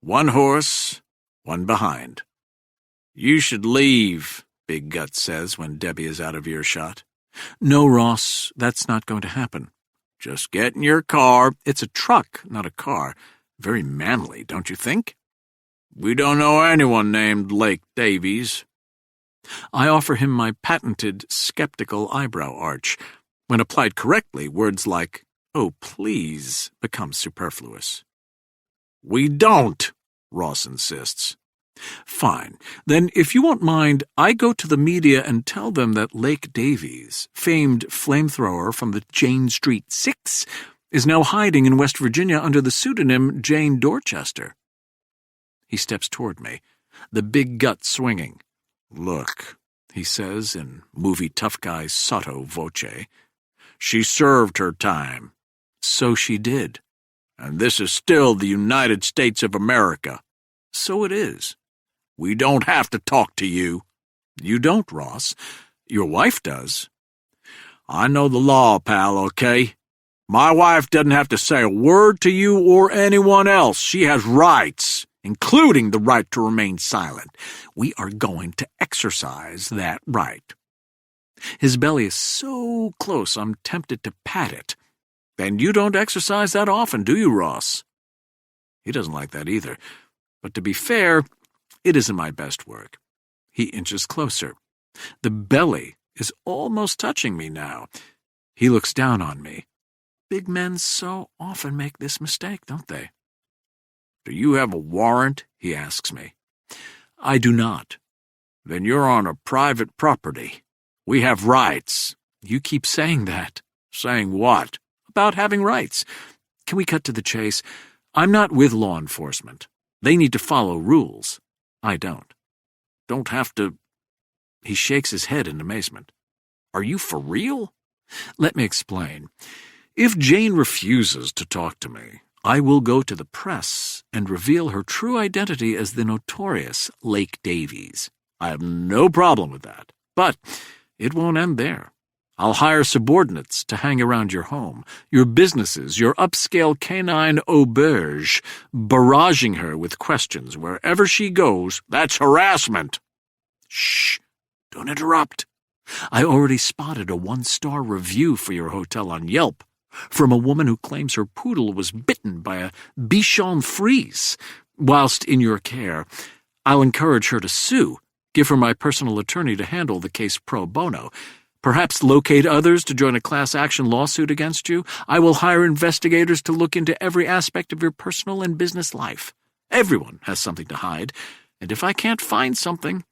Speaker 1: 1 horse, 1 behind. "You should leave," Big Gut says when Debbie is out of earshot. "No, Ross, that's not going to happen." "Just get in your car." "It's a truck, not a car. Very manly, don't you think?" "We don't know anyone named Lake Davies." I offer him my patented skeptical eyebrow arch. When applied correctly, words like, "Oh, please," become superfluous. "We don't," Ross insists. "Fine. Then, if you won't mind, I go to the media and tell them that Lake Davies, famed flamethrower from the Jane Street 6, is now hiding in West Virginia under the pseudonym Jane Dorchester." He steps toward me, the big gut swinging. "Look," he says in movie tough guy sotto voce, "she served her time." "So she did." "And this is still the United States of America." "So it is." "We don't have to talk to you." "You don't, Ross. Your wife does." "I know the law, pal, okay? My wife doesn't have to say a word to you or anyone else. She has rights, including the right to remain silent. We are going to exercise that right." His belly is so close I'm tempted to pat it. "And you don't exercise that often, do you, Ross?" He doesn't like that either. But to be fair, it isn't my best work. He inches closer. The belly is almost touching me now. He looks down on me. Big men so often make this mistake, don't they? "Do you have a warrant?" he asks me. "I do not." "Then you're on a private property. We have rights." "You keep saying that." "Saying what?" "About having rights. Can we cut to the chase? I'm not with law enforcement. They need to follow rules. I don't." "Don't have to—" He shakes his head in amazement. "Are you for real?" "Let me explain. If Jane refuses to talk to me, I will go to the press and reveal her true identity as the notorious Lake Davies. I have no problem with that. But it won't end there. I'll hire subordinates to hang around your home, your businesses, your upscale canine auberge, barraging her with questions wherever she goes. That's harassment." "Shh! Don't interrupt. I already spotted a 1-star review for your hotel on Yelp from a woman who claims her poodle was bitten by a Bichon Frise whilst in your care.
Speaker 2: I'll encourage her to sue, give her my personal attorney to handle the case pro bono, perhaps locate others to join a class action lawsuit against you. I will hire investigators to look into every aspect of your personal and business life. Everyone has something to hide, and if I can't find something,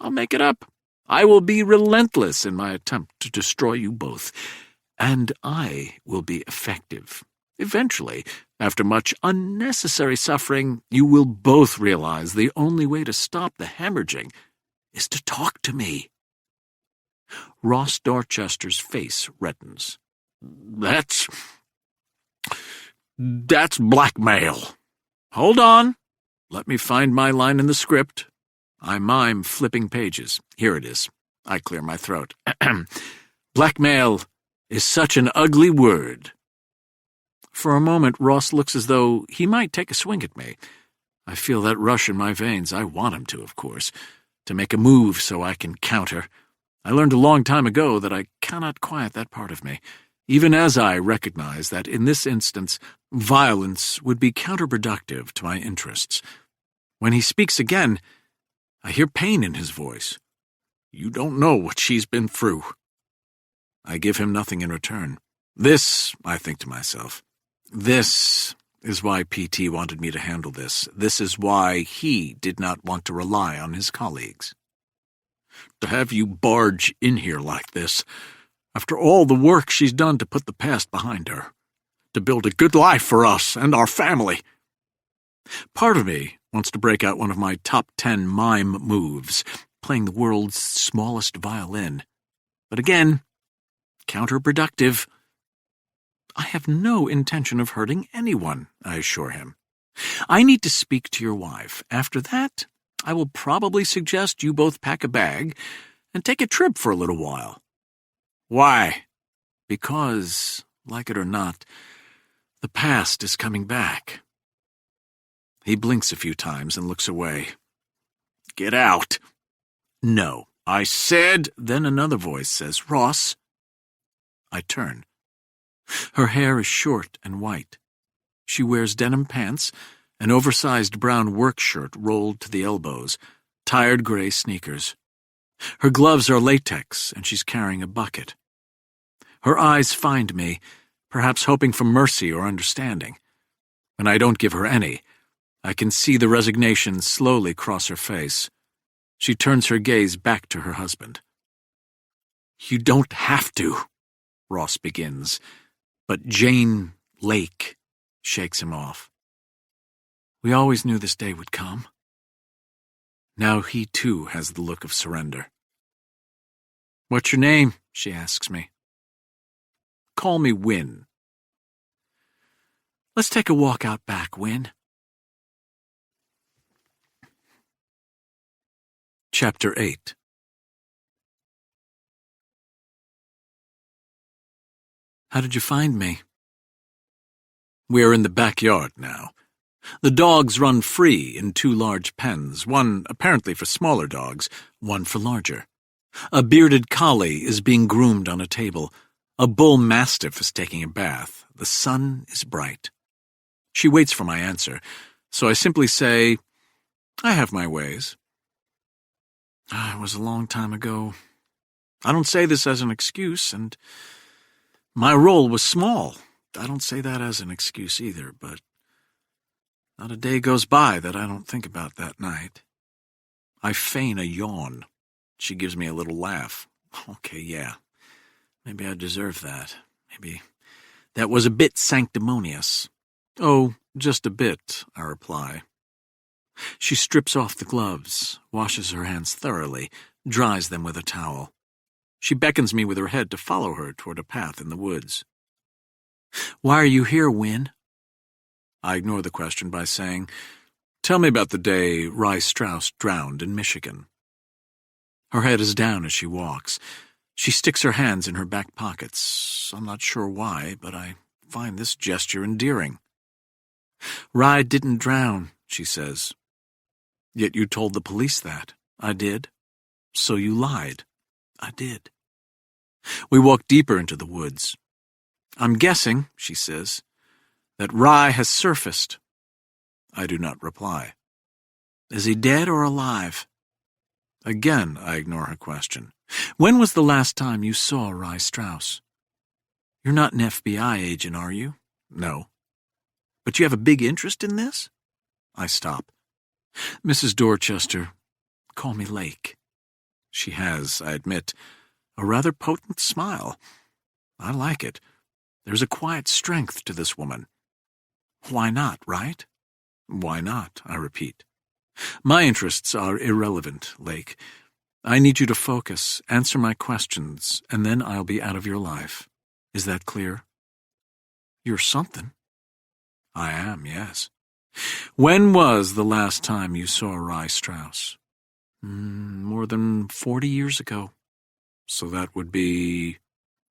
Speaker 2: I'll make it up. I will be relentless in my attempt to destroy you both, and I will be effective. Eventually, after much unnecessary suffering, you will both realize the only way to stop the hemorrhaging is to talk to me. Ross Dorchester's face reddens. That's blackmail. Hold on. Let me find my line in the script. I mime flipping pages. Here it is. I clear my throat. Blackmail is such an ugly word. For a moment, Ross looks as though he might take a swing at me. I feel that rush in my veins. I want him to, of course, to make a move so I can counter. I learned a long time ago that I cannot quiet that part of me, even as I recognize that in this instance, violence would be counterproductive to my interests. When he speaks again, I hear pain in his voice. You don't know what she's been through. I give him nothing in return. This, I think to myself, this is why PT wanted me to handle this. This is why he did not want to rely on his colleagues. To have you barge in here like this, after all the work she's done to put the past behind her, to build a good life for us and our family. Part of me wants to break out one of my top 10 mime moves, playing the world's smallest violin. But again, counterproductive. I have no intention of hurting anyone, I assure him. I need to speak to your wife. After that, I will probably suggest you both pack a bag and take a trip for a little while. Why? Because, like it or not, the past is coming back. He blinks a few times and looks away. Get out. No, I said. Then another voice says, Ross. I turn. Her hair is short and white. She wears denim pants, an oversized brown work shirt rolled to the elbows, tired gray sneakers. Her gloves are latex, and she's carrying a bucket. Her eyes find me, perhaps hoping for mercy or understanding. When I don't give her any, I can see the resignation slowly cross her face. She turns her gaze back to her husband. You don't have to, Ross begins, but Jane Lake shakes him off. We always knew this day would come. Now he, too, has the look of surrender. What's your name? She asks me. Call me Win. Let's take a walk out back, Win. Chapter 8. How did you find me? We're in the backyard now. The dogs run free in 2 large pens, one apparently for smaller dogs, one for larger. A bearded collie is being groomed on a table. A bull mastiff is taking a bath. The sun is bright. She waits for my answer, so I simply say, I have my ways. It was a long time ago. I don't say this as an excuse, and my role was small. I don't say that as an excuse either, but not a day goes by that I don't think about that night. I feign a yawn. She gives me a little laugh. Okay, yeah. Maybe I deserve that. Maybe that was a bit sanctimonious. Oh, just a bit, I reply. She strips off the gloves, washes her hands thoroughly, dries them with a towel. She beckons me with her head to follow her toward a path in the woods. Why are you here, Win? I ignore the question by saying, Tell me about the day Rye Strauss drowned in Michigan. Her head is down as she walks. She sticks her hands in her back pockets. I'm not sure why, but I find this gesture endearing. Rye didn't drown, she says. Yet you told the police that. I did. So you lied. I did. We walk deeper into the woods. I'm guessing, she says, that Rye has surfaced. I do not reply.
Speaker 1: Is he dead or alive? Again, I ignore her question. When was the last time you saw Rye Strauss? You're not an FBI agent, are you? No. But you have a big interest in this? I stop. Mrs. Dorchester, call me Lake. She has, I admit, a rather potent smile. I like it. There's a quiet strength to this woman. Why not, right? Why not, I repeat. My interests are irrelevant, Lake. I need you to focus, answer my questions, and then I'll be out of your life. Is that clear? You're something. I am, yes. When was the last time you saw Rye Strauss? More than 40 years ago. So that would be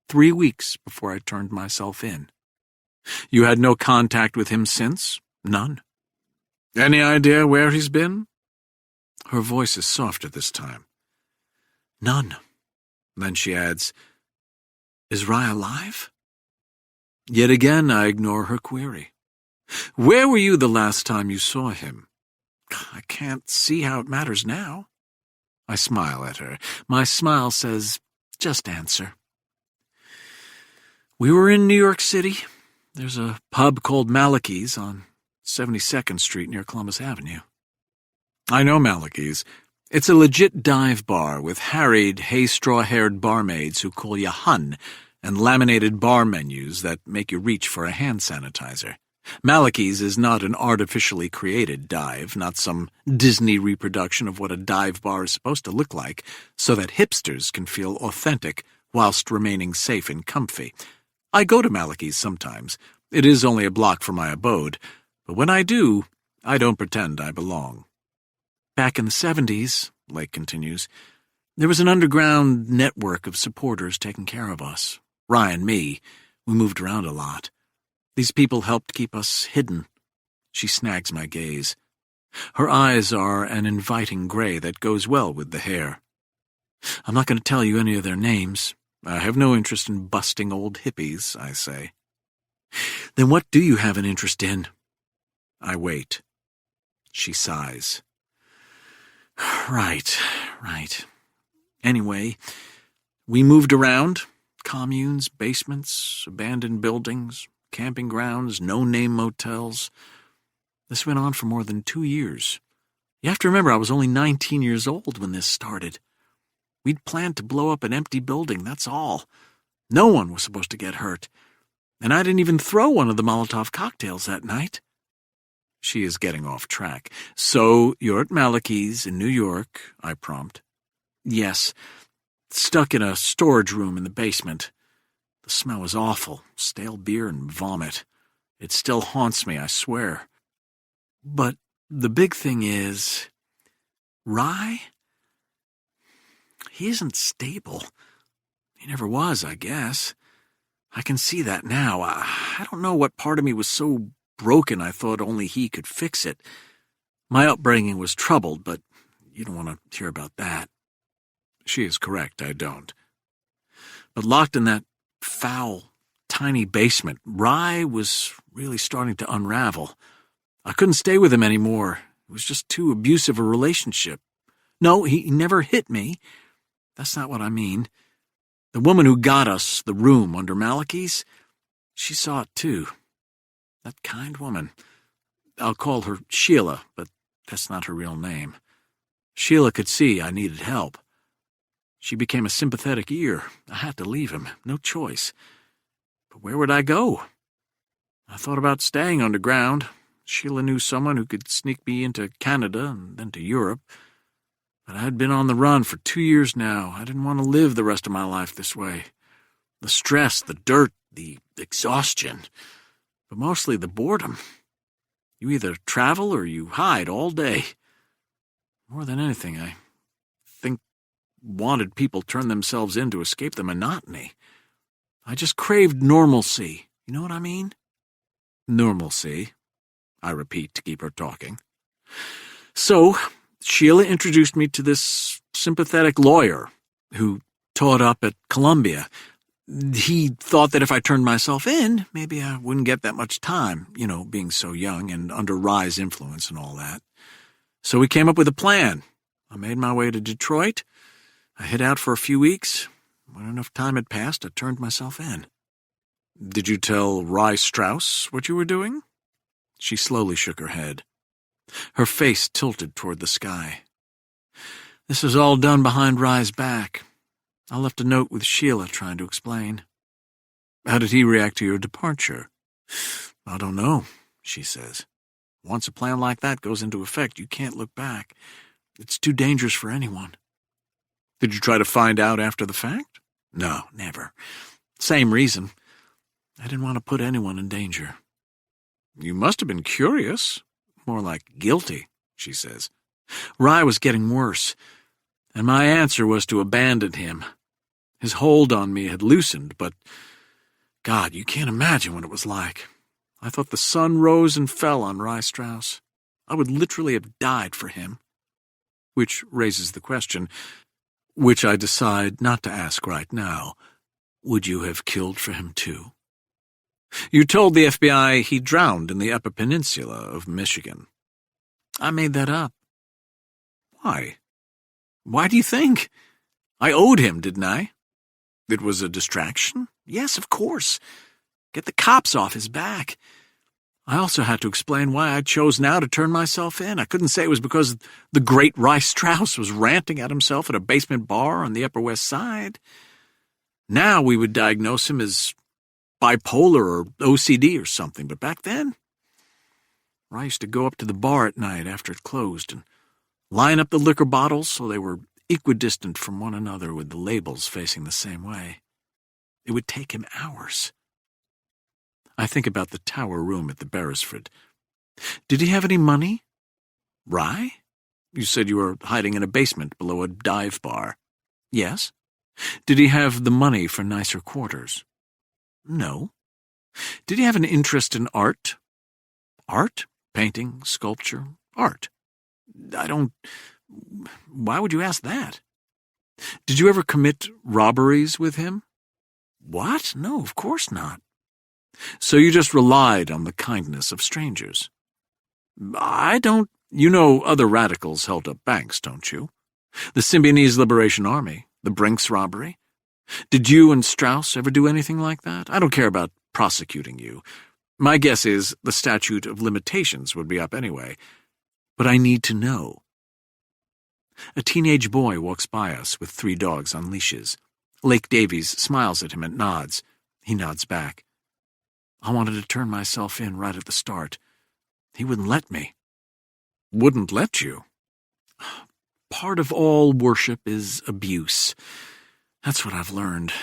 Speaker 1: 3 weeks before I turned myself in. You had no contact with him since? None. Any idea where he's been? Her voice is softer this time. None. Then she adds, Is Rye alive? Yet again I ignore her query. Where were you the last time you saw him? I can't see how it matters now. I smile at her. My smile says, just answer. We were in New York City. There's a pub called Malachi's on 72nd Street near Columbus Avenue. I know Malachi's. It's a legit dive bar with harried, hay-straw-haired barmaids who call you hun and laminated bar menus that make you reach for a hand sanitizer. Malachi's is not an artificially created dive, not some Disney reproduction of what a dive bar is supposed to look like, so that hipsters can feel authentic whilst remaining safe and comfy. I go to Malachi's sometimes. It is only a block from my abode, but when I do, I don't pretend I belong. Back in the 70s, Lake continues, there was an underground network of supporters taking care of us. Rye and me. We moved around a lot. These people helped keep us hidden. She snags my gaze. Her eyes are an inviting gray that goes well with the hair. I'm not going to tell you any of their names. I have no interest in busting old hippies, I say. Then what do you have an interest in? I wait. She sighs. Right. Anyway, we moved around. Communes, basements, abandoned buildings, camping grounds, no-name motels. This went on for more than 2 years. You have to remember I was only 19 years old when this started. We'd planned to blow up an empty building, that's all. No one was supposed to get hurt. And I didn't even throw one of the Molotov cocktails that night. She is getting off track. So you're at Malachi's in New York, I prompt. Yes, stuck in a storage room in the basement. The smell was awful, stale beer and vomit. It still haunts me, I swear. But the big thing is, Rye? He isn't stable. He never was, I guess. I can see that now. I don't know what part of me was so broken I thought only he could fix it. My upbringing was troubled, but you don't want to hear about that. She is correct, I don't. But locked in that foul, tiny basement, Rye was really starting to unravel. I couldn't stay with him anymore. It was just too abusive a relationship. No, he never hit me. That's not what I mean. The woman who got us the room under Malachi's, she saw it too. That kind woman. I'll call her Sheila, but that's not her real name. Sheila could see I needed help. She became a sympathetic ear. I had to leave him, no choice. But where would I go? I thought about staying underground. Sheila knew someone who could sneak me into Canada and then to Europe. But I had been on the run for 2 years now. I didn't want to live the rest of my life this way. The stress, the dirt, the exhaustion, but mostly the boredom. You either travel or you hide all day. More than anything, I think wanted people turn themselves in to escape the monotony. I just craved normalcy. You know what I mean? Normalcy, I repeat to keep her talking. So, Sheila introduced me to this sympathetic lawyer who taught up at Columbia. He thought that if I turned myself in, maybe I wouldn't get that much time, being so young and under Rye's influence and all that.
Speaker 2: So we came up with a plan. I made my way to Detroit. I hid out for a few weeks. When enough time had passed, I turned myself in. Did you tell Rye Strauss what you were doing? She slowly shook her head. Her face tilted toward the sky. This was all done behind Rye's back. I left a note with Sheila trying to explain. How did he react to your departure? I don't know, she says. Once a plan like that goes into effect, you can't look back. It's too dangerous for anyone. Did you try to find out after the fact? No, never. Same reason. I didn't want to put anyone in danger. You must have been curious. More like guilty, she says. Rye was getting worse, and my answer was to abandon him. His hold on me had loosened, but, God, you can't imagine what it was like. I thought the sun rose and fell on Rye Strauss. I would literally have died for him. Which raises the question, which I decide not to ask right now. Would you have killed for him too? You told the FBI he drowned in the Upper Peninsula of Michigan. I made that up. Why? Why do you think? I owed him, didn't I? It was a distraction? Yes, of course. Get the cops off his back. I also had to explain why I chose now to turn myself in. I couldn't say it was because the great Rye Strauss was ranting at himself at a basement bar on the Upper West Side. Now we would diagnose him as bipolar or OCD or something, but back then, I used to go up to the bar at night after it closed and line up the liquor bottles so they were equidistant from one another with the labels facing the same way. It would take him hours. I think about the tower room at the Beresford. Did he have any money? Rye? You said you were hiding in a basement below a dive bar. Yes. Did he have the money for nicer quarters? No. Did he have an interest in art? Art? Painting, sculpture, art. Why would you ask that? Did you ever commit robberies with him? What? No, of course not. So you just relied on the kindness of strangers. I don't. You know other radicals held up banks, don't you? The Symbionese Liberation Army, the Brinks robbery. Did you and Strauss ever do anything like that? I don't care about prosecuting you. My guess is the statute of limitations would be up anyway. But I need to know. A teenage boy walks by us with 3 dogs on leashes. Lake Davies smiles at him and nods. He nods back. I wanted to turn myself in right at the start. He wouldn't let me. Wouldn't let you? Part of all worship is abuse. That's what I've learned.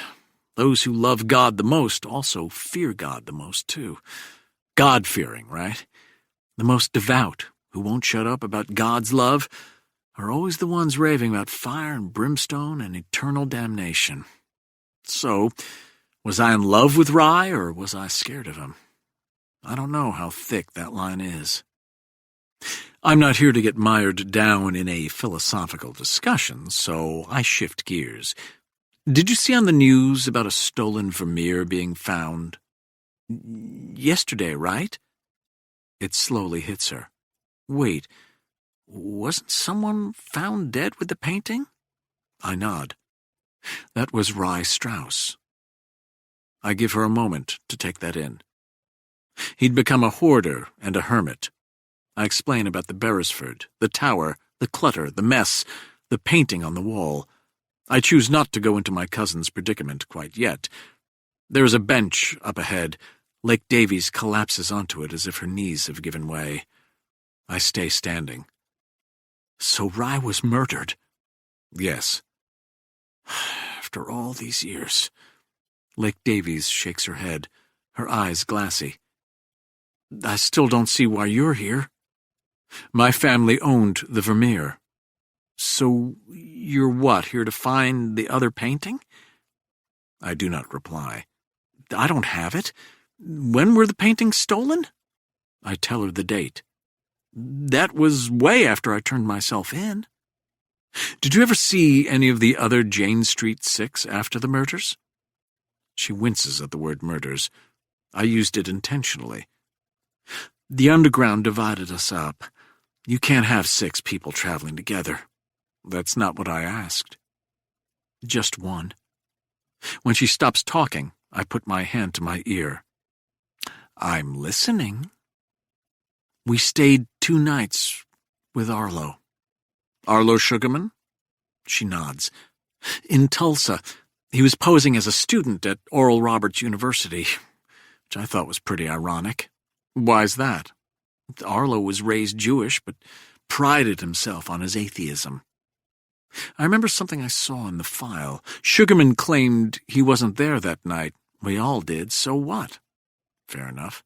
Speaker 2: Those who love God the most also fear God the most, too. God-fearing, right? The most devout, who won't shut up about God's love, are always the ones raving about fire and brimstone and eternal damnation. So, was I in love with Rye, or was I scared of him? I don't know how thick that line is. I'm not here to get mired down in a philosophical discussion, so I shift gears. Did you see on the news about a stolen Vermeer being found? Yesterday, right? It slowly hits her. Wait, wasn't someone found dead with the painting? I nod. That was Rye Strauss. I give her a moment to take that in. He'd become a hoarder and a hermit. I explain about the Beresford, the tower, the clutter, the mess, the painting on the wall. I choose not to go into my cousin's predicament quite yet. There is a bench up ahead. Lake Davies collapses onto it as if her knees have given way. I stay standing. So Rye was murdered? Yes. After all these years. Lake Davies shakes her head, her eyes glassy. I still don't see why you're here. My family owned the Vermeer. So you're what, here to find the other painting? I do not reply. I don't have it. When were the paintings stolen? I tell her the date. That was way after I turned myself in. Did you ever see any of the other Jane Street 6 after the murders? She winces at the word murders. I used it intentionally. The underground divided us up.
Speaker 1: You can't have 6 people traveling together. That's not what I asked. Just one. When she stops talking, I put my hand to my ear. I'm listening. We stayed 2 nights with Arlo. Arlo Sugarman? She nods. In Tulsa, he was posing as a student at Oral Roberts University, which I thought was pretty ironic. Why's that? Arlo was raised Jewish, but prided himself on his atheism. I remember something I saw in the file. Sugarman claimed he wasn't there that night. We all did, so what? Fair enough.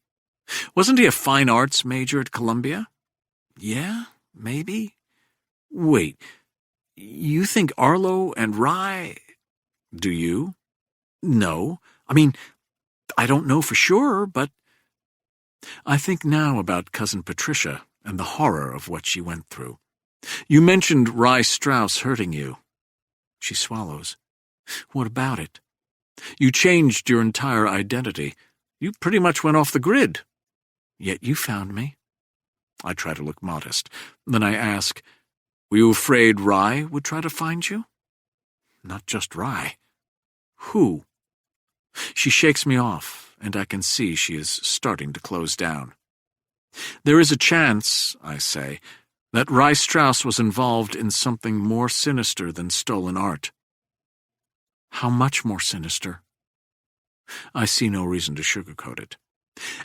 Speaker 1: Wasn't he a fine arts major at Columbia? Yeah, maybe. Wait, you think Arlo and Rye... Do you? No. I mean, I don't know for sure, but... I think now about Cousin Patricia and the horror of what she went through. You mentioned Rye Strauss hurting you. She swallows. What about it? You changed your entire identity. You pretty much went off the grid. Yet you found me. I try to look modest. Then I ask, were you afraid Rye would try to find you? Not just Rye. Who? She shakes me off, and I can see she is starting to close down. There is a chance, I say, that Rye Strauss was involved in something more sinister than stolen art. How much more sinister? I see no reason to sugarcoat it.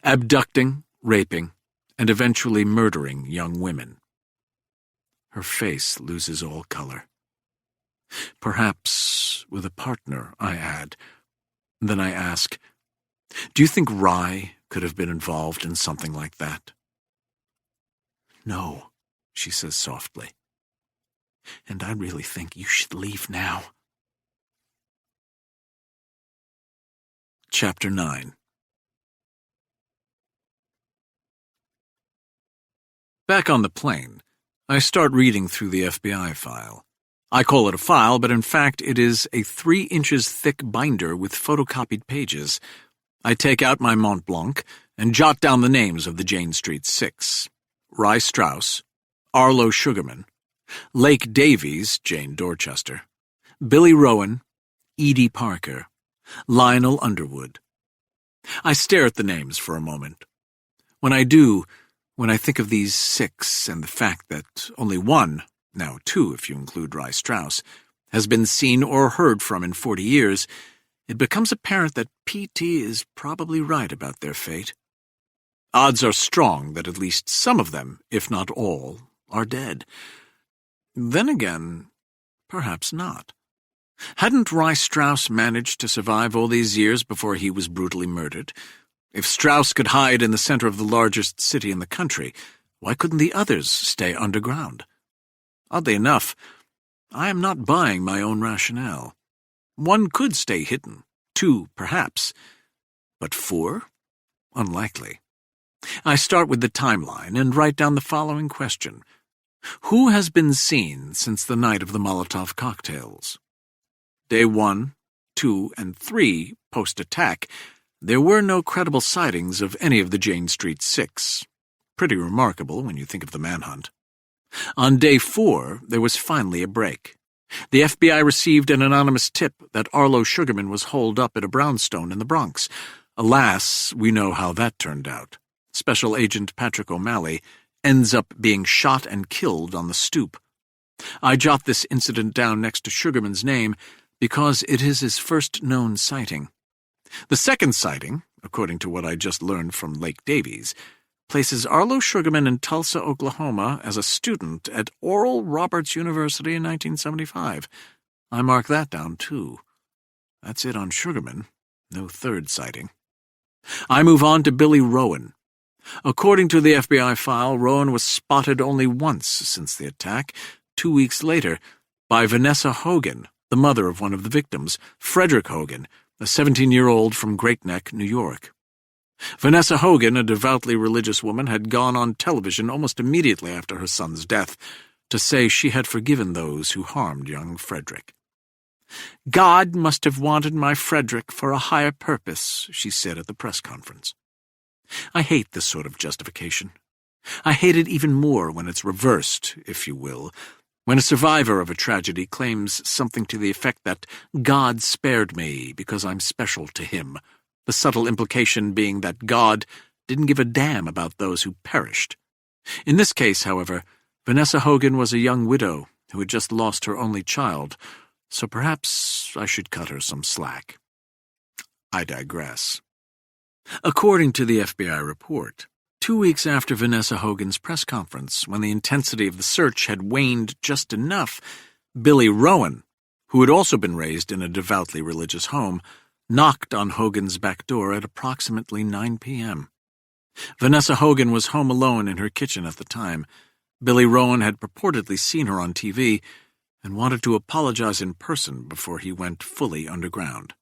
Speaker 1: Abducting, raping, and eventually murdering young women. Her face loses all color. Perhaps with a partner, I add. Then I ask, do you think Rye could have been involved in something like that? No, she says softly. And I really think you should leave now. Chapter 9. Back on the plane, I start reading through the FBI file. I call it a file, but in fact it is a 3 inches thick binder with photocopied pages. I take out my Mont Blanc and jot down the names of the Jane Street 6. Rye Strauss, Arlo Sugarman, Lake Davies, Jane Dorchester, Billy Rowan, Edie Parker, Lionel Underwood. I stare at the names for a moment. When I do, when I think of these 6 and the fact that only one, now 2 if you include Rye Strauss, has been seen or heard from in 40 years, it becomes apparent that P.T. is probably right about their fate. Odds are strong that at least some of them, if not all, are dead. Then again, perhaps not. Hadn't Rye Strauss managed to survive all these years before he was brutally murdered? If Strauss could hide in the center of the largest city in the country, why couldn't the others stay underground? Oddly enough, I am not buying my own rationale. 1 could stay hidden, 2 perhaps, but 4? Unlikely. I start with the timeline and write down the following question. Who has been seen since the night of the Molotov cocktails? Day 1, 2, and 3 post-attack, there were no credible sightings of any of the Jane Street 6. Pretty remarkable when you think of the manhunt. On day 4, there was finally a break. The FBI received an anonymous tip that Arlo Sugarman was holed up at a brownstone in the Bronx. Alas, we know how that turned out. Special Agent Patrick O'Malley ends up being shot and killed on the stoop. I jot this incident down next to Sugarman's name because it is his first known sighting. The second sighting, according to what I just learned from Lake Davies, places Arlo Sugarman in Tulsa, Oklahoma as a student at Oral Roberts University in 1975. I mark that down, too. That's it on Sugarman. No third sighting. I move on to Billy Rowan. According to the FBI file, Rowan was spotted only once since the attack, 2 weeks later, by Vanessa Hogan, the mother of one of the victims, Frederick Hogan, a 17-year-old from Great Neck, New York. Vanessa Hogan, a devoutly religious woman, had gone on television almost immediately after her son's death to say she had forgiven those who harmed young Frederick. God must have wanted my Frederick for a higher purpose, she said at the press conference. I hate this sort of justification. I hate it even more when it's reversed, if you will, when a survivor of a tragedy claims something to the effect that God spared me because I'm special to him, the subtle implication being that God didn't give a damn about those who perished. In this case, however, Vanessa Hogan was a young widow who had just lost her only child, so perhaps I should cut her some slack. I digress. According to the FBI report, 2 weeks after Vanessa Hogan's press conference, when the intensity of the search had waned just enough, Billy Rowan, who had also been raised in a devoutly religious home, knocked on Hogan's back door at approximately 9 p.m. Vanessa Hogan was home alone in her kitchen at the time. Billy Rowan had purportedly seen her on TV and wanted to apologize in person before he went fully underground.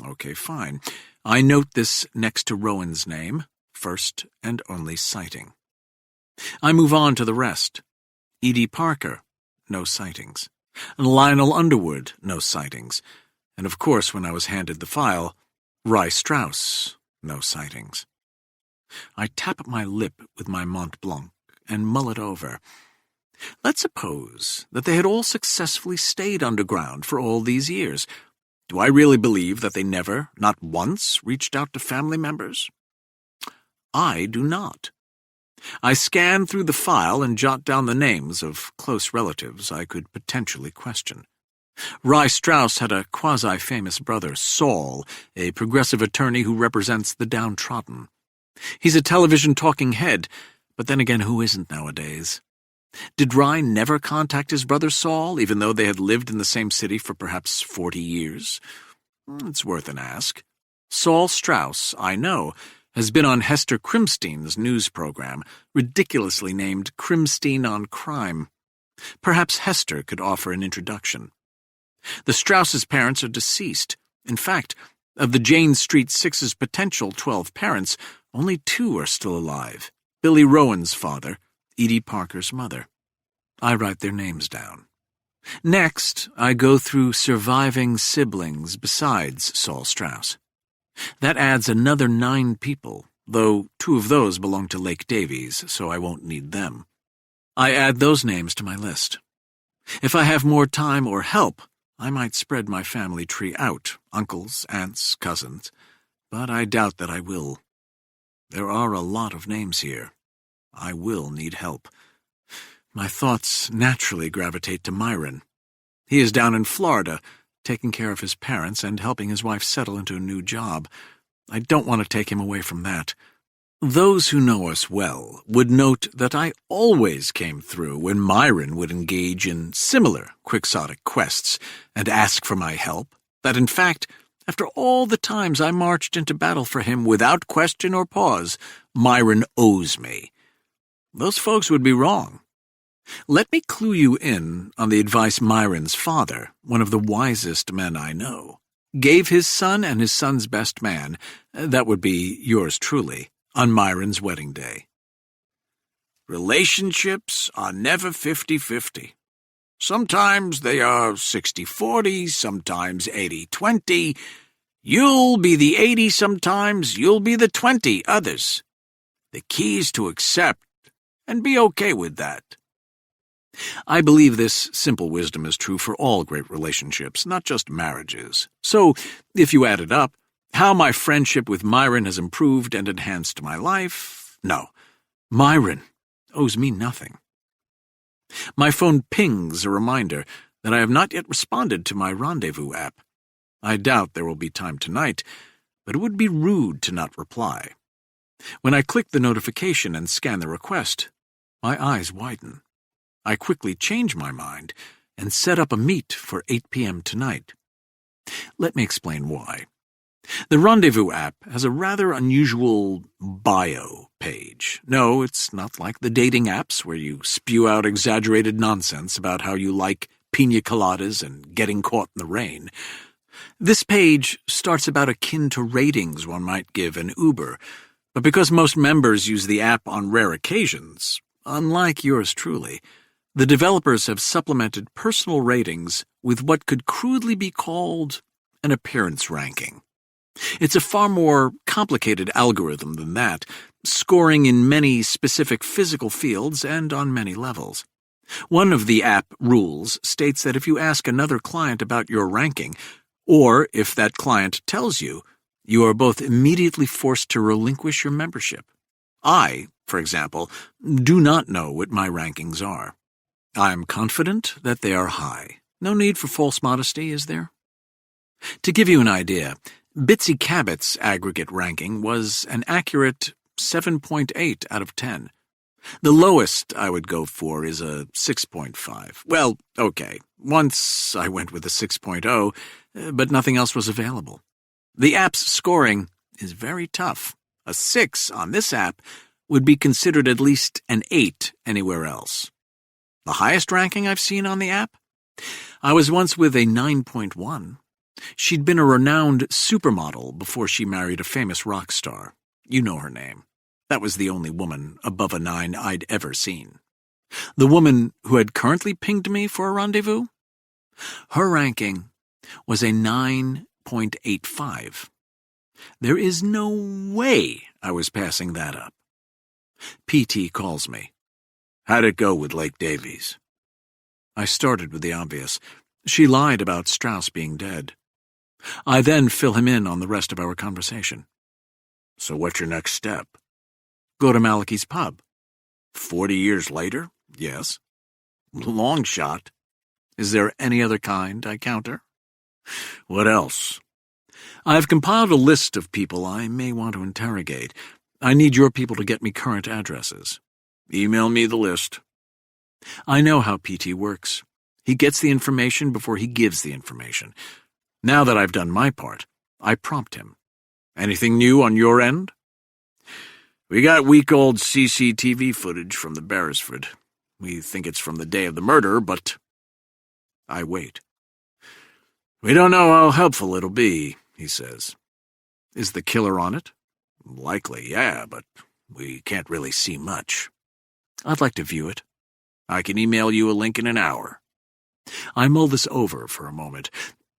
Speaker 1: Okay, fine. I note this next to Rowan's name, first and only sighting. I move on to the rest. E.D. Parker, no sightings. Lionel Underwood, no sightings. And of course, when I was handed the file, Rye Strauss, no sightings. I tap my lip with my Mont Blanc and mull it over. Let's suppose that they had all successfully stayed underground for all these years. Do I really believe that they never, not once, reached out to family members? I do not. I scan through the file and jot down the names of close relatives I could potentially question. Rye Strauss had a quasi-famous brother, Saul, a progressive attorney who represents the downtrodden. He's a television talking head, but then again, who isn't nowadays? Did Rye never contact his brother Saul, even though they had lived in the same city for perhaps 40 years? It's worth an ask. Saul Strauss, I know, has been on Hester Crimstein's news program, ridiculously named Crimstein on Crime. Perhaps Hester could offer an introduction. The Strauss's parents are deceased. In fact, of the Jane Street Six's potential 12 parents, only 2 are still alive. Billy Rowan's father, E.D. Parker's mother. I write their names down. Next, I go through surviving siblings besides Saul Strauss. That adds another 9 people, though 2 of those belong to Lake Davies, so I won't need them. I add those names to my list. If I have more time or help, I might spread my family tree out, uncles, aunts, cousins, but I doubt that I will. There are a lot of names here. I will need help. My thoughts naturally gravitate to Myron. He is down in Florida, taking care of his parents and helping his wife settle into a new job. I don't want to take him away from that. Those who know us well would note that I always came through when Myron would engage in similar quixotic quests and ask for my help, that in fact, after all the times I marched into battle for him without question or pause, Myron owes me. Those folks would be wrong. Let me clue you in on the advice Myron's father, one of the wisest men I know, gave his son and his son's best man, that would be yours truly, on Myron's wedding day. Relationships are never 50-50. Sometimes they are 60-40, sometimes 80-20. You'll be the 80 sometimes, you'll be the 20 others. The key is to accept and be okay with that. I believe this simple wisdom is true for all great relationships, not just marriages. So, if you add it up, how my friendship with Myron has improved and enhanced my life? No. Myron owes me nothing. My phone pings a reminder that I have not yet responded to my rendezvous app. I doubt there will be time tonight, but it would be rude to not reply. When I click the notification and scan the request, my eyes widen. I quickly change my mind and set up a meet for 8 p.m. tonight. Let me explain why. The Rendezvous app has a rather unusual bio page. No, it's not like the dating apps where you spew out exaggerated nonsense about how you like pina coladas and getting caught in the rain. This page starts about akin to ratings one might give an Uber, but because most members use the app on rare occasions, unlike yours truly, the developers have supplemented personal ratings with what could crudely be called an appearance ranking. It's a far more complicated algorithm than that, scoring in many specific physical fields and on many levels. One of the app rules states that if you ask another client about your ranking, or if that client tells you, you are both immediately forced to relinquish your membership. I, for example, do not know what my rankings are. I am confident that they are high. No need for false modesty, is there? To give you an idea, Bitsy Cabot's aggregate ranking was an accurate 7.8 out of 10. The lowest I would go for is a 6.5. Well, okay, once I went with a 6.0, but nothing else was available. The app's scoring is very tough. A 6 on this app would be considered at least an 8 anywhere else. The highest ranking I've seen on the app? I was once with a 9.1. She'd been a renowned supermodel before she married a famous rock star. You know her name. That was the only woman above a 9 I'd ever seen. The woman who had currently pinged me for a rendezvous? Her ranking was a 9.85. There is no way I was passing that up. PT calls me.
Speaker 2: How'd it go with Lake Davies?
Speaker 1: I started with the obvious. She lied about Strauss being dead. I then fill him in on the rest of our conversation.
Speaker 2: So what's your next step?
Speaker 1: Go to Malachi's pub.
Speaker 2: 40 years later?
Speaker 1: Yes. Long shot. Is there any other kind I counter?
Speaker 2: What else?
Speaker 1: I've compiled a list of people I may want to interrogate. I need your people to get me current addresses.
Speaker 2: Email me the list.
Speaker 1: I know how PT works. He gets the information before he gives the information. Now that I've done my part, I prompt him. Anything new on your end?
Speaker 2: We got week-old CCTV footage from the Beresford. We think it's from the day of the murder, but...
Speaker 1: I wait.
Speaker 2: We don't know how helpful it'll be, he says.
Speaker 1: Is the killer on it?
Speaker 2: Likely, yeah, but we can't really see much.
Speaker 1: I'd like to view it.
Speaker 2: I can email you a link in an hour.
Speaker 1: I mull this over for a moment.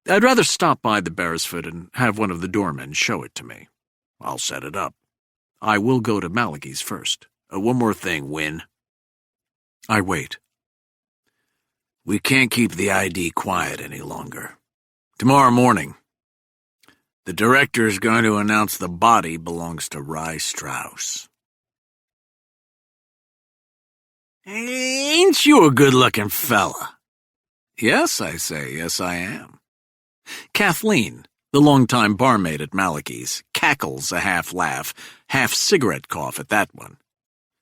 Speaker 1: I'd rather stop by the Beresford and have one of the doormen show it to me.
Speaker 2: I'll set it up.
Speaker 1: I will go to Malachi's first.
Speaker 2: One more thing, Win.
Speaker 1: I wait.
Speaker 2: We can't keep the ID quiet any longer. Tomorrow morning, the director is going to announce the body belongs to Rye Strauss. Ain't you a good-looking fella?
Speaker 1: Yes, I say. Yes, I am. Kathleen, the longtime barmaid at Malachi's, cackles a half-laugh, half-cigarette cough at that one.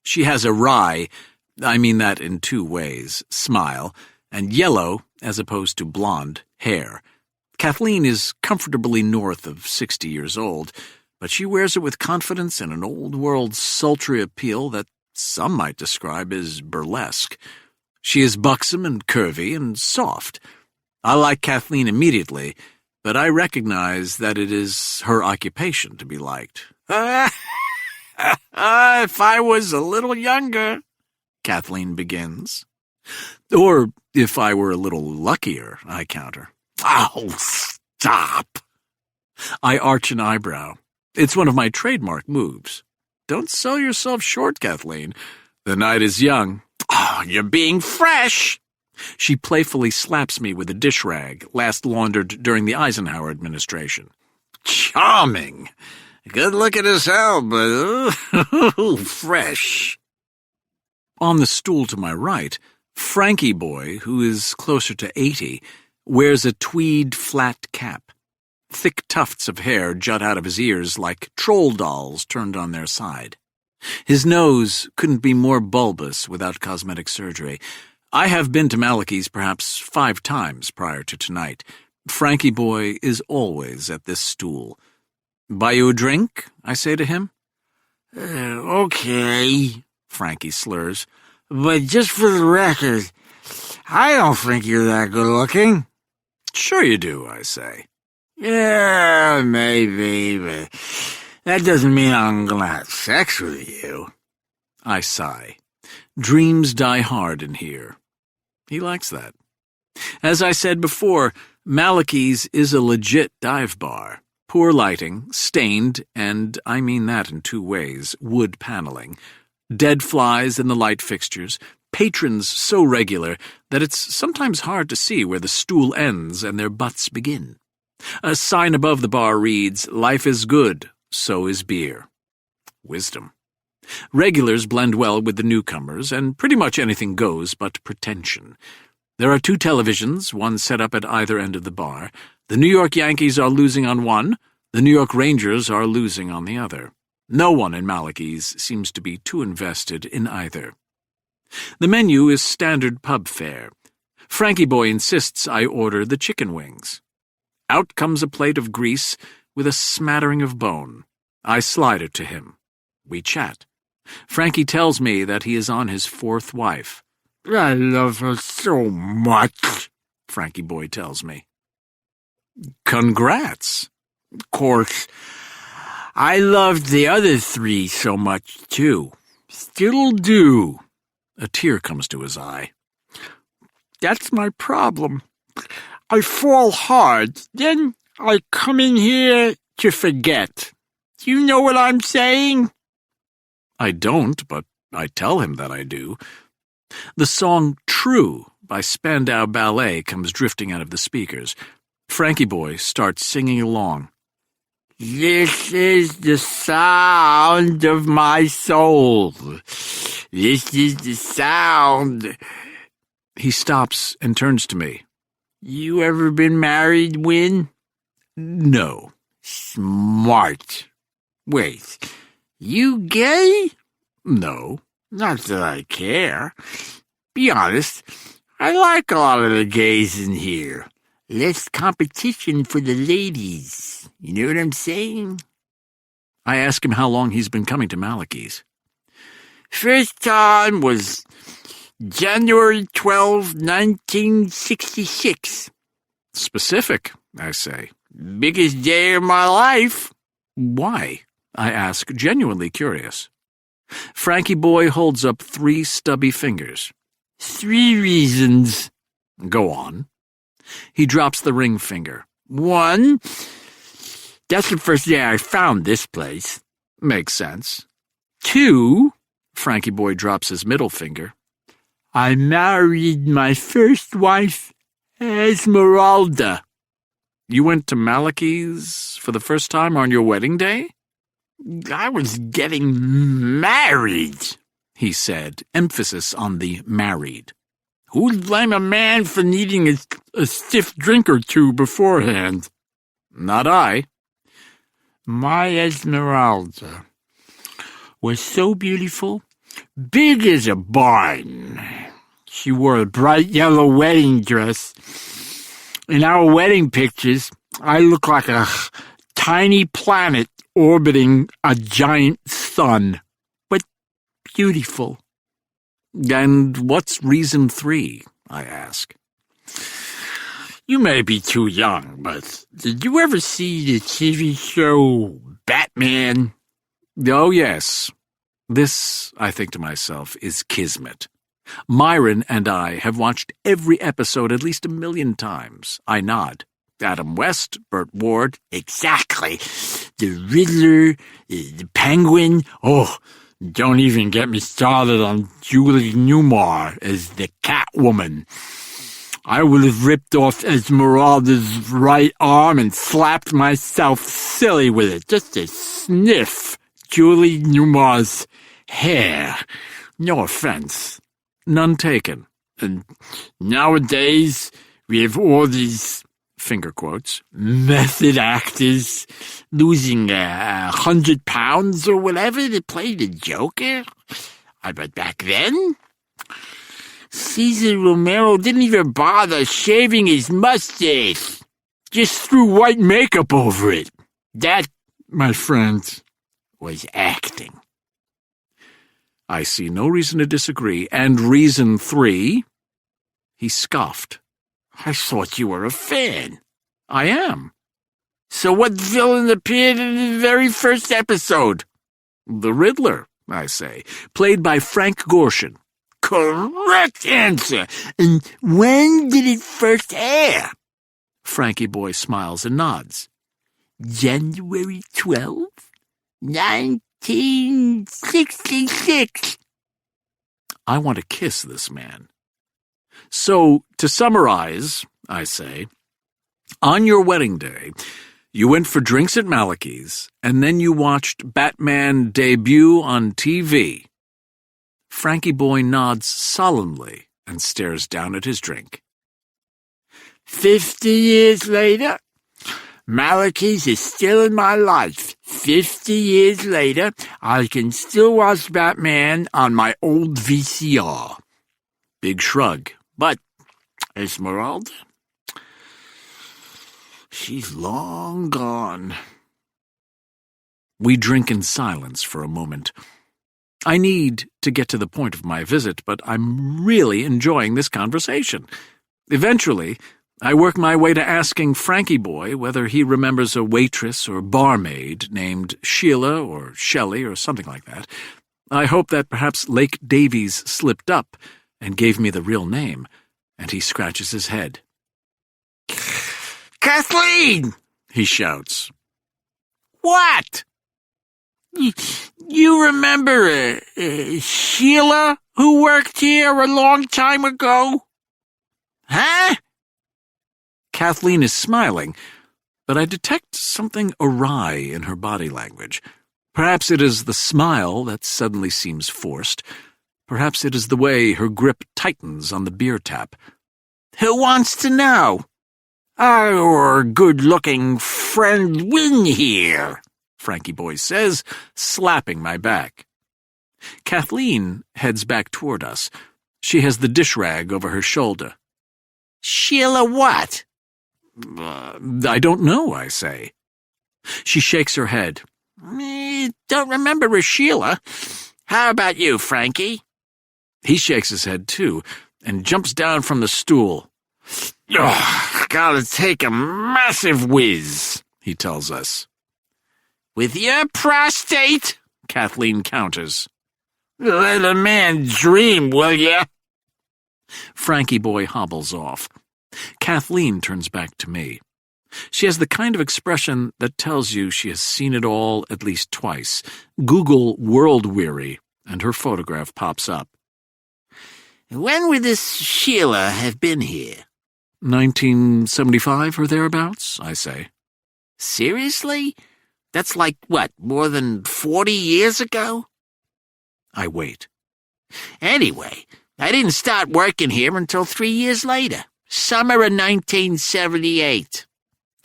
Speaker 1: She has a wry, I mean that in two ways, smile, and yellow, as opposed to blonde, hair. Kathleen is comfortably north of 60 years old, but she wears it with confidence and an old-world sultry appeal that some might describe as burlesque. She is buxom and curvy and soft. I like Kathleen immediately, but I recognize that it is her occupation to be liked.
Speaker 2: If I was a little younger,
Speaker 1: Kathleen begins. Or if I were a little luckier, I counter.
Speaker 2: Oh, stop.
Speaker 1: I arch an eyebrow. It's one of my trademark moves. Don't sell yourself short, Kathleen. The night is young.
Speaker 2: Oh, you're being fresh.
Speaker 1: She playfully slaps me with a dish rag, last laundered during the Eisenhower administration.
Speaker 2: Charming. Good looking as hell, but fresh.
Speaker 1: On the stool to my right, Frankie Boy, who is closer to 80, wears a tweed flat cap. Thick tufts of hair jut out of his ears like troll dolls turned on their side. His nose couldn't be more bulbous without cosmetic surgery. I have been to Malachi's perhaps 5 times prior to tonight. Frankie Boy is always at this stool. Buy you a drink? I say to him.
Speaker 2: Okay, Frankie slurs. But just for the record, I don't think you're that good looking.
Speaker 1: Sure you do, I say.
Speaker 2: Yeah, maybe, but that doesn't mean I'm gonna have sex with you.
Speaker 1: I sigh. Dreams die hard in here. He likes that. As I said before, Malachi's is a legit dive bar. Poor lighting, stained, and I mean that in two ways, wood paneling, dead flies in the light fixtures, patrons so regular that it's sometimes hard to see where the stool ends and their butts begin. A sign above the bar reads, "Life is good, so is beer." Wisdom. Regulars blend well with the newcomers, and pretty much anything goes but pretension. There are two televisions, one set up at either end of the bar. The New York Yankees are losing on one, the New York Rangers are losing on the other. No one in Malachi's seems to be too invested in either. The menu is standard pub fare. Frankie Boy insists I order the chicken wings. Out comes a plate of grease with a smattering of bone. I slide it to him. We chat. Frankie tells me that he is on his fourth wife.
Speaker 3: "I love her so much,"
Speaker 1: Frankie Boy tells me. Congrats.
Speaker 3: "Of course. I loved the other three so much, too. Still do."
Speaker 1: A tear comes to his eye.
Speaker 3: "That's my problem. I fall hard, then I come in here to forget. Do you know what I'm saying?"
Speaker 1: I don't, but I tell him that I do. The song True by Spandau Ballet comes drifting out of the speakers. Frankie Boy starts singing along.
Speaker 3: "This is the sound of my soul. This is the sound."
Speaker 1: He stops and turns to me.
Speaker 3: "You ever been married, Win?"
Speaker 1: No.
Speaker 3: "Smart. Wait, you gay?"
Speaker 1: No.
Speaker 3: "Not that I care. Be honest, I like a lot of the gays in here. Less competition for the ladies. You know what I'm saying?"
Speaker 1: I ask him how long he's been coming to Malachi's.
Speaker 3: "First time was January 12, 1966.
Speaker 1: Specific, I say.
Speaker 3: Biggest day of my life."
Speaker 1: Why? I ask, genuinely curious. Frankie Boy holds up 3 stubby fingers.
Speaker 3: 3 reasons.
Speaker 1: Go on. He drops the ring finger.
Speaker 3: 1, that's the first day I found this place.
Speaker 1: Makes sense.
Speaker 3: 2,
Speaker 1: Frankie Boy drops his middle finger.
Speaker 3: I married my first wife, Esmeralda.
Speaker 1: You went to Malachi's for the first time on your wedding day?
Speaker 3: I was getting married,
Speaker 1: he said, emphasis on the married.
Speaker 3: Who'd blame a man for needing a stiff drink or two beforehand?
Speaker 1: Not I.
Speaker 3: My Esmeralda was so beautiful, big as a barn. She wore a bright yellow wedding dress. In our wedding pictures, I look like a tiny planet orbiting a giant sun, but beautiful.
Speaker 1: And what's reason 3? I ask.
Speaker 3: You may be too young, but did you ever see the TV show Batman?
Speaker 1: Oh, yes. This, I think to myself, is kismet. Myron and I have watched every episode at least 1,000,000 times. I nod. Adam West, Burt Ward.
Speaker 3: Exactly. The Riddler, the Penguin. Oh, don't even get me started on Julie Newmar as the Catwoman. I would have ripped off Esmeralda's right arm and slapped myself silly with it just to sniff Julie Newmar's hair. No offense.
Speaker 1: None taken.
Speaker 3: And nowadays, we have all these, finger quotes, method actors losing 100 pounds or whatever to play the Joker. But back then, Cesar Romero didn't even bother shaving his mustache. Just threw white makeup over it. That, my friends, was acting.
Speaker 1: I see no reason to disagree. And reason 3? He scoffed.
Speaker 3: I thought you were a fan.
Speaker 1: I am.
Speaker 3: So what villain appeared in the very first episode?
Speaker 1: The Riddler, I say, played by Frank Gorshin.
Speaker 3: Correct answer. And when did it first air?
Speaker 1: Frankie Boy smiles and nods.
Speaker 3: January 12th, 1966.
Speaker 1: I want to kiss this man. So, to summarize, I say, on your wedding day, you went for drinks at Malachi's, and then you watched Batman debut on TV. Frankie Boy nods solemnly and stares down at his drink.
Speaker 3: 50 years later, Malachi's is still in my life. 50 years later, I can still watch Batman on my old VCR.
Speaker 1: Big shrug.
Speaker 3: But Esmeralda, she's long gone.
Speaker 1: We drink in silence for a moment. I need to get to the point of my visit, but I'm really enjoying this conversation. Eventually, I work my way to asking Frankie Boy whether he remembers a waitress or barmaid named Sheila or Shelley or something like that. I hope that perhaps Lake Davies slipped up and gave me the real name, and he scratches his head.
Speaker 3: Kathleen!
Speaker 1: He shouts.
Speaker 3: What? You remember Sheila who worked here a long time ago? Huh?
Speaker 1: Kathleen is smiling, but I detect something awry in her body language. Perhaps it is the smile that suddenly seems forced. Perhaps it is the way her grip tightens on the beer tap.
Speaker 3: Who wants to know? Our good-looking friend Win here,
Speaker 1: Frankie Boy says, slapping my back. Kathleen heads back toward us. She has the dish rag over her shoulder.
Speaker 3: Sheila what?
Speaker 1: I don't know, I say. She shakes her head.
Speaker 3: Don't remember a Sheila. How about you, Frankie?
Speaker 1: He shakes his head, too, and jumps down from the stool.
Speaker 3: Gotta take a massive whiz,
Speaker 1: he tells us.
Speaker 3: With your prostate,
Speaker 1: Kathleen counters.
Speaker 3: Let a man dream, will ya?
Speaker 1: Frankie Boy hobbles off. Kathleen turns back to me. She has the kind of expression that tells you she has seen it all at least twice. Google world weary, and her photograph pops up.
Speaker 3: When would this Sheila have been here?
Speaker 1: 1975 or thereabouts, I say.
Speaker 3: Seriously? That's like, what, more than 40 years ago?
Speaker 1: I wait.
Speaker 3: Anyway, I didn't start working here until 3 years later. Summer of 1978.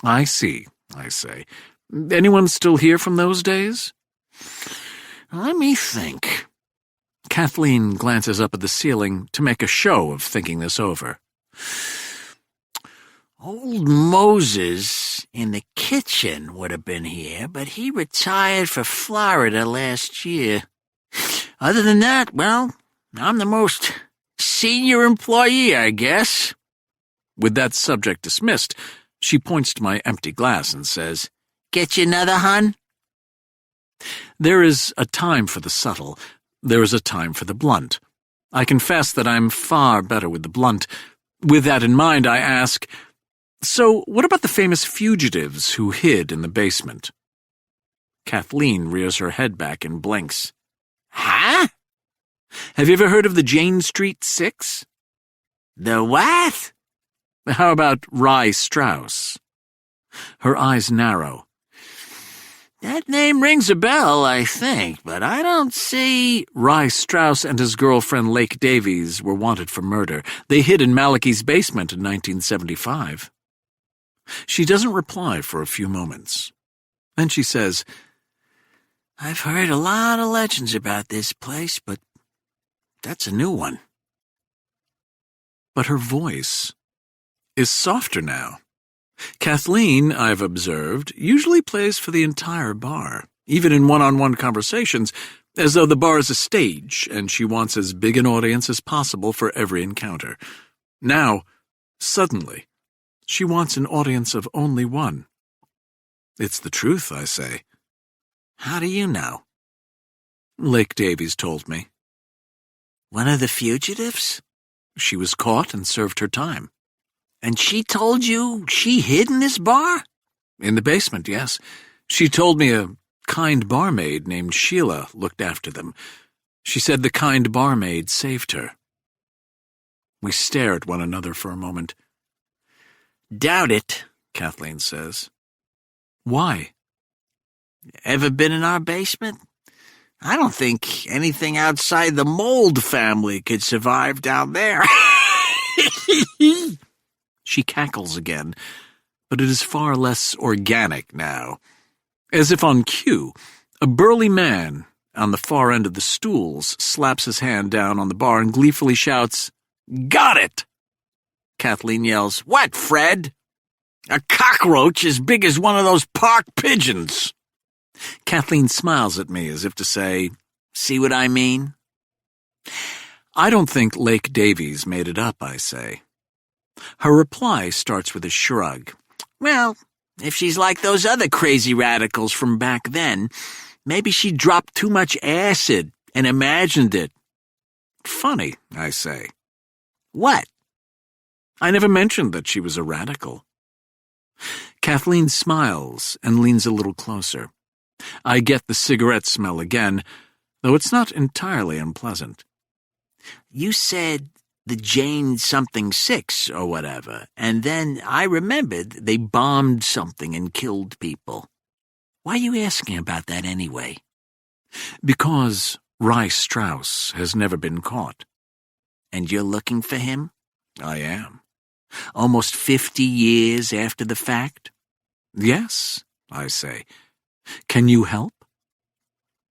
Speaker 1: I see, I say. Anyone still here from those days?
Speaker 3: Let me think.
Speaker 1: Kathleen glances up at the ceiling to make a show of thinking this over.
Speaker 3: Old Moses in the kitchen would have been here, but he retired for Florida last year. Other than that, well, I'm the most senior employee, I guess.
Speaker 1: With that subject dismissed, she points to my empty glass and says,
Speaker 3: Get you another, hun?
Speaker 1: There is a time for the subtle. There is a time for the blunt. I confess that I'm far better with the blunt. With that in mind, I ask, so what about the famous fugitives who hid in the basement? Kathleen rears her head back and blinks.
Speaker 3: Huh?
Speaker 1: Have you ever heard of the Jane Street Six?
Speaker 3: The what?
Speaker 1: How about Rye Strauss? Her eyes narrow.
Speaker 3: That name rings a bell, I think, but I don't see...
Speaker 1: Rye Strauss and his girlfriend Lake Davies were wanted for murder. They hid in Malachi's basement in 1975. She doesn't reply for a few moments. Then she says,
Speaker 3: I've heard a lot of legends about this place, but that's a new one.
Speaker 1: But her voice is softer now. Kathleen, I've observed, usually plays for the entire bar, even in one-on-one conversations, as though the bar is a stage and she wants as big an audience as possible for every encounter. Now, suddenly, she wants an audience of only one. It's the truth, I say.
Speaker 3: How do you know?
Speaker 1: Lake Davies told me.
Speaker 3: One of the fugitives?
Speaker 1: She was caught and served her time.
Speaker 3: And she told you she hid in this bar?
Speaker 1: In the basement, yes. She told me a kind barmaid named Sheila looked after them. She said the kind barmaid saved her. We stare at one another for a moment.
Speaker 3: Doubt it,
Speaker 1: Kathleen says. Why?
Speaker 3: Ever been in our basement? I don't think anything outside the mold family could survive down there.
Speaker 1: She cackles again, but it is far less organic now. As if on cue, a burly man on the far end of the stools slaps his hand down on the bar and gleefully shouts, "Got it!"
Speaker 3: Kathleen yells, "What, Fred? A cockroach as big as one of those park pigeons."
Speaker 1: Kathleen smiles at me as if to say,
Speaker 3: "See what I mean?"
Speaker 1: "I don't think Lake Davies made it up," I say. Her reply starts with a shrug.
Speaker 3: "Well, if she's like those other crazy radicals from back then, maybe she dropped too much acid and imagined it."
Speaker 1: "Funny," I say.
Speaker 3: "What?"
Speaker 1: "I never mentioned that she was a radical." Kathleen smiles and leans a little closer. I get the cigarette smell again, though it's not entirely unpleasant.
Speaker 3: "You said the Jane something 6 or whatever, and then I remembered they bombed something and killed people. Why are you asking about that anyway?"
Speaker 1: "Because Rice Strauss has never been caught."
Speaker 3: "And you're looking for him?"
Speaker 1: "I am."
Speaker 3: "Almost 50 years after the fact?"
Speaker 1: "Yes," I say. "Can you help?"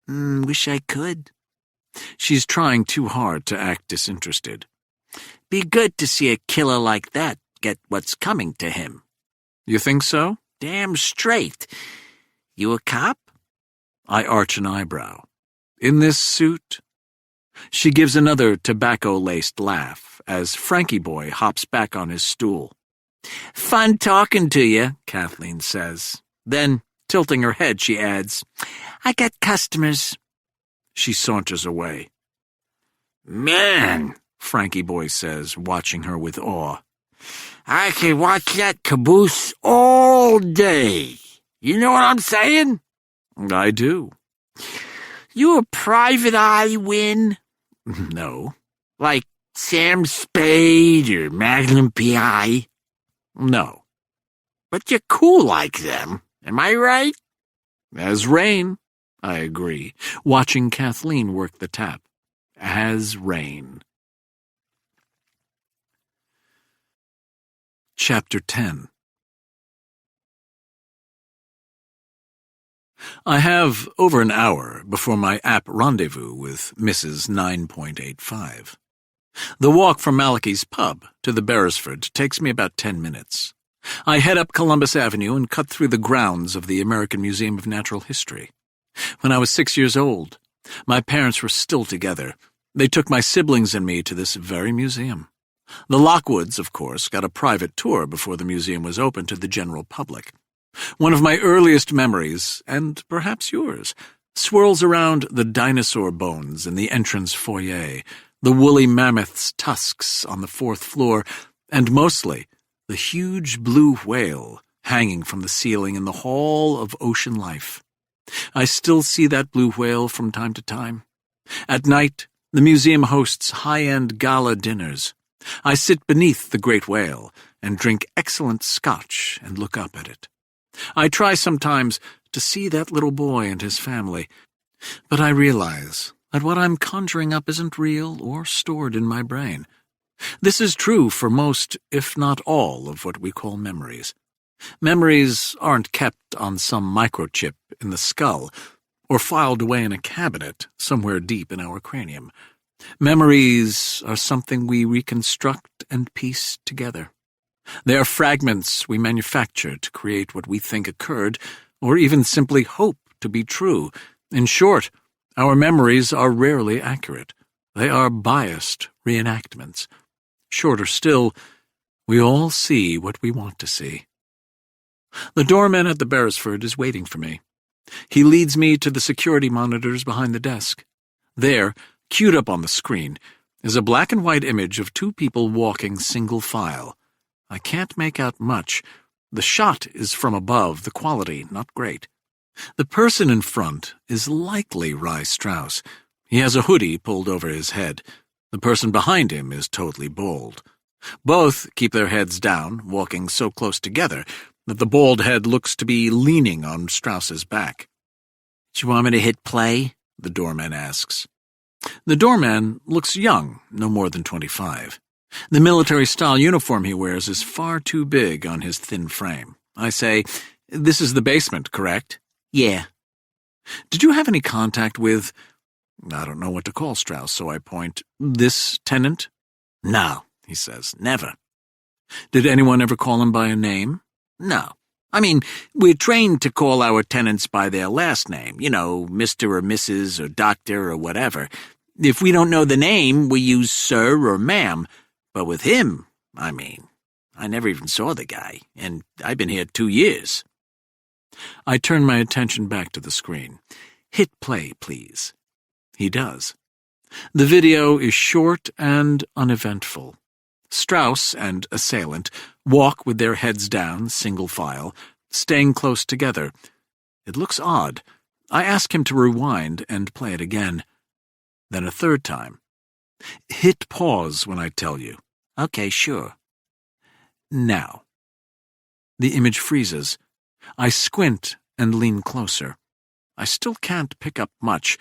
Speaker 3: Wish I could."
Speaker 1: She's trying too hard to act disinterested.
Speaker 3: "Be good to see a killer like that get what's coming to him."
Speaker 1: "You think so?"
Speaker 3: "Damn straight. You a cop?"
Speaker 1: I arch an eyebrow. "In this suit?" She gives another tobacco-laced laugh as Frankie Boy hops back on his stool.
Speaker 3: "Fun talking to you,"
Speaker 1: Kathleen says. Then, tilting her head, she adds,
Speaker 3: "I got customers."
Speaker 1: She saunters away.
Speaker 3: "Man,"
Speaker 1: Frankie Boy says, watching her with awe,
Speaker 3: "I could watch that caboose all day. You know what I'm saying?"
Speaker 1: "I do."
Speaker 3: "You a private eye, Win?"
Speaker 1: "No."
Speaker 3: "Like Sam Spade or Magnum P.I.?
Speaker 1: "No."
Speaker 3: "But you're cool like them, am I right?"
Speaker 1: "As rain," I agree, watching Kathleen work the tap. As rain. Chapter 10. I have over an hour before my apt rendezvous with Mrs. 9.85. The walk from Malachi's pub to the Beresford takes me about 10 minutes. I head up Columbus Avenue and cut through the grounds of the American Museum of Natural History. When I was 6 years old, my parents were still together. They took my siblings and me to this very museum. The Lockwoods, of course, got a private tour before the museum was open to the general public. One of my earliest memories, and perhaps yours, swirls around the dinosaur bones in the entrance foyer, the woolly mammoth's tusks on the 4th floor, and mostly the huge blue whale hanging from the ceiling in the Hall of Ocean Life. I still see that blue whale from time to time. At night, the museum hosts high-end gala dinners. I sit beneath the great whale and drink excellent scotch and look up at it. I try sometimes to see that little boy and his family, but I realize that what I'm conjuring up isn't real or stored in my brain. This is true for most, if not all, of what we call memories. Memories aren't kept on some microchip in the skull or filed away in a cabinet somewhere deep in our cranium. Memories are something we reconstruct and piece together. They are fragments we manufacture to create what we think occurred, or even simply hope to be true. In short, our memories are rarely accurate. They are biased reenactments. Shorter still, we all see what we want to see. The doorman at the Beresford is waiting for me. He leads me to the security monitors behind the desk. There, queued up on the screen, is a black and white image of two people walking single file. I can't make out much, The shot is from above, the quality not great. The person in front is likely Rye Strauss. He has a hoodie pulled over his head. The person behind him is totally bald. Both keep their heads down, walking so close together that the bald head looks to be leaning on Strauss's back. "Do you want me to hit play?" the doorman asks. The doorman looks young, no more than 25. The military-style uniform he wears is far too big on his thin frame. I say, "This is the basement, correct?" "Yeah." "Did you have any contact with—" I don't know what to call Strauss, so I point, "this tenant?" "No," he says, "never." "Did anyone ever call him by a name?" "No. I mean, we're trained to call our tenants by their last name, Mr. or Mrs. or Doctor or whatever. If we don't know the name, we use sir or ma'am. But with him, I never even saw the guy, and I've been here 2 years. I turn my attention back to the screen. "Hit play, please." He does. The video is short and uneventful. Strauss and assailant walk with their heads down, single file, staying close together. It looks odd. I ask him to rewind and play it again. Then a third time. "Hit pause when I tell you." "Okay, sure." "Now." The image freezes. I squint and lean closer. I still can't pick up much,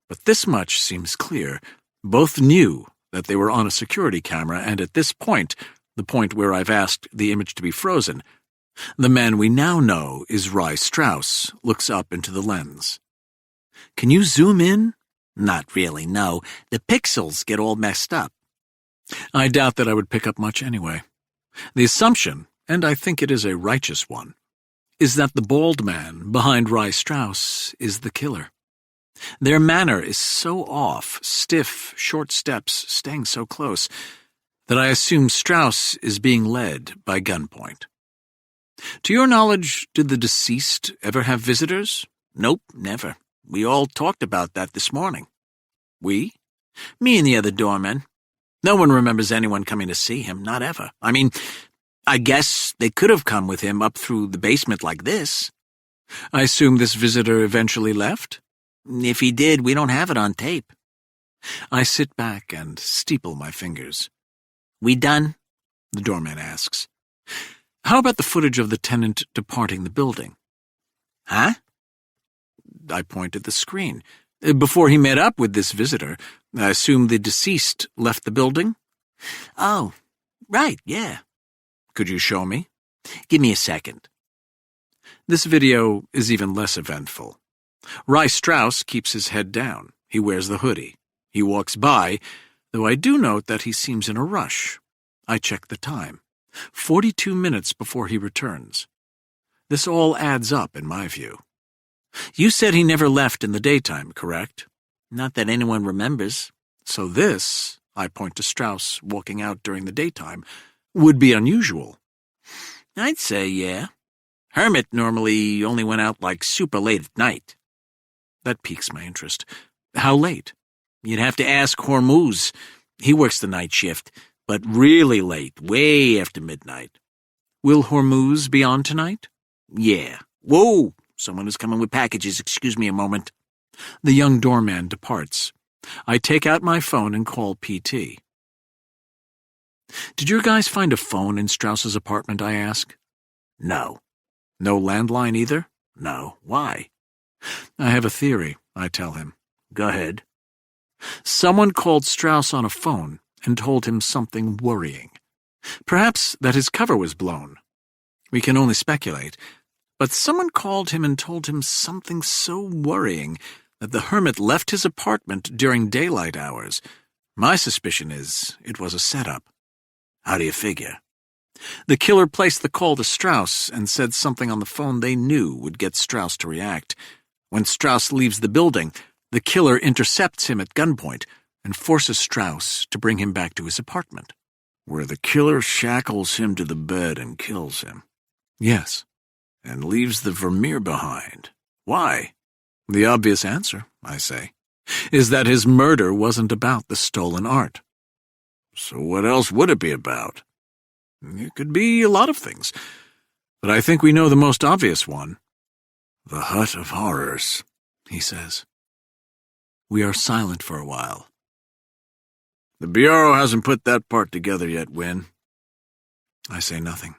Speaker 1: but this much seems clear. Both knew that they were on a security camera, and at this point, the point where I've asked the image to be frozen, the man we now know is Rye Strauss looks up into the lens. "Can you zoom in?" "Not really, no. The pixels get all messed up." I doubt that I would pick up much anyway. The assumption, and I think it is a righteous one, is that the bald man behind Rye Strauss is the killer. Their manner is so off, stiff, short steps, staying so close, that I assume Strauss is being led by gunpoint. "To your knowledge, did the deceased ever have visitors?" "Nope, never. We all talked about that this morning." "We?" "Me and the other doorman. No one remembers anyone coming to see him, not ever. I guess they could have come with him up through the basement like this." "I assume this visitor eventually left?" "If he did, we don't have it on tape." I sit back and steeple my fingers. "We done?" the doorman asks. "How about the footage of the tenant departing the building?" "Huh?" I point at the screen. "Before he met up with this visitor, I assume the deceased left the building?" "Oh, right, yeah." "Could you show me?" "Give me a second." This video is even less eventful. Rye Strauss keeps his head down. He wears the hoodie. He walks by, though I do note that he seems in a rush. I check the time. 42 minutes before he returns. This all adds up in my view. "You said he never left in the daytime, correct?" "Not that anyone remembers." "So this," I point to Strauss walking out during the daytime, "would be unusual." "I'd say, yeah. Hermit normally only went out like super late at night." That piques my interest. "How late?" "You'd have to ask Hormuz. He works the night shift, but really late, way after midnight." "Will Hormuz be on tonight?" "Yeah." "Whoa! Someone is coming with packages. Excuse me a moment." The young doorman departs. I take out my phone and call PT. "Did your guys find a phone in Strauss's apartment?" I ask. "No." "No landline either?" "No. Why?" "I have a theory," I tell him. "Go ahead." "Someone called Strauss on a phone and told him something worrying. Perhaps that his cover was blown. We can only speculate, but someone called him and told him something so worrying that the hermit left his apartment during daylight hours. My suspicion is it was a setup." "How do you figure?" "The killer placed the call to Strauss and said something on the phone they knew would get Strauss to react. When Strauss leaves the building, the killer intercepts him at gunpoint and forces Strauss to bring him back to his apartment." "Where the killer shackles him to the bed and kills him?" "Yes." "And leaves the Vermeer behind. Why?" "The obvious answer," I say, "is that his murder wasn't about the stolen art." "So what else would it be about?" "It could be a lot of things. But I think we know the most obvious one.
Speaker 2: The Hut of Horrors, he says.
Speaker 1: We are silent for a while.
Speaker 2: The Bureau hasn't put that part together yet, Win.
Speaker 1: I say nothing.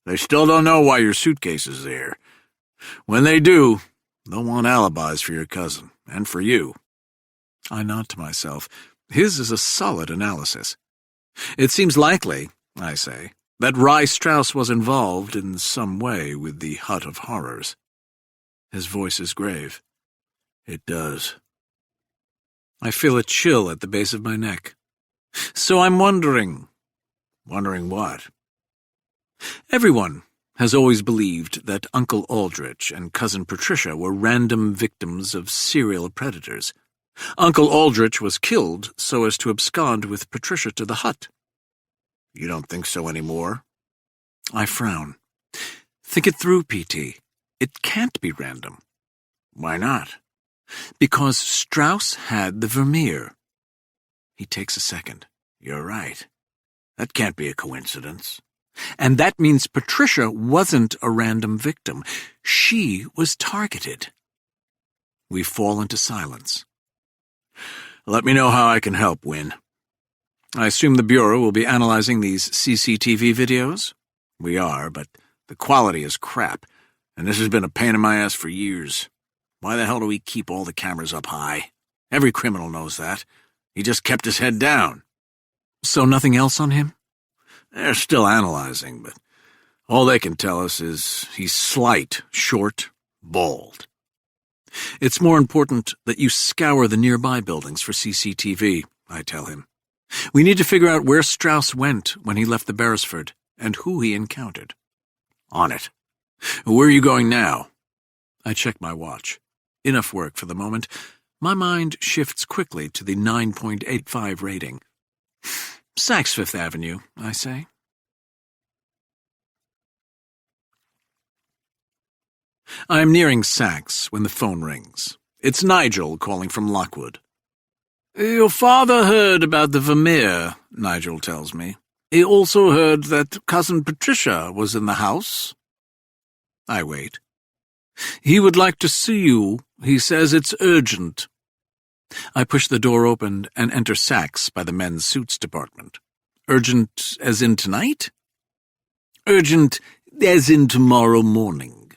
Speaker 2: They still don't know why your suitcase is there. When they do, they'll want alibis for your cousin, and for you.
Speaker 1: I nod to myself. His is a solid analysis. It seems likely, I say, that Rye Strauss was involved in some way with the Hut of Horrors. His voice is grave.
Speaker 2: It does.
Speaker 1: I feel a chill at the base of my neck. So I'm wondering.
Speaker 2: Wondering what?
Speaker 1: Everyone has always believed that Uncle Aldrich and Cousin Patricia were random victims of serial predators. Uncle Aldrich was killed so as to abscond with Patricia to the hut.
Speaker 2: You don't think so anymore?
Speaker 1: I frown. Think it through, P.T. It can't be random.
Speaker 2: Why not?
Speaker 1: Because Strauss had the Vermeer. He takes a second.
Speaker 2: You're right. That can't be a coincidence.
Speaker 1: And that means Patricia wasn't a random victim. She was targeted. We fall into silence.
Speaker 2: Let me know how I can help, Win.
Speaker 1: I assume the Bureau will be analyzing these CCTV videos?
Speaker 2: We are, but the quality is crap, and this has been a pain in my ass for years. Why the hell do we keep all the cameras up high? Every criminal knows that. He just kept his head down.
Speaker 1: So nothing else on him?
Speaker 2: They're still analyzing, but all they can tell us is he's slight, short, bald.
Speaker 1: It's more important that you scour the nearby buildings for CCTV, I tell him. We need to figure out where Strauss went when he left the Beresford, and who he encountered.
Speaker 2: On it. Where are you going now?
Speaker 1: I check my watch. Enough work for the moment. My mind shifts quickly to the 9.85 rating. Saks Fifth Avenue, I say. I am nearing Saks when the phone rings. It's Nigel calling from Lockwood. Your father heard about the Vermeer, Nigel tells me. He also heard that Cousin Patricia was in the house. I wait. He would like to see you. He says it's urgent. I push the door open and enter Saks by the men's suits department. Urgent as in tonight? Urgent as in tomorrow morning.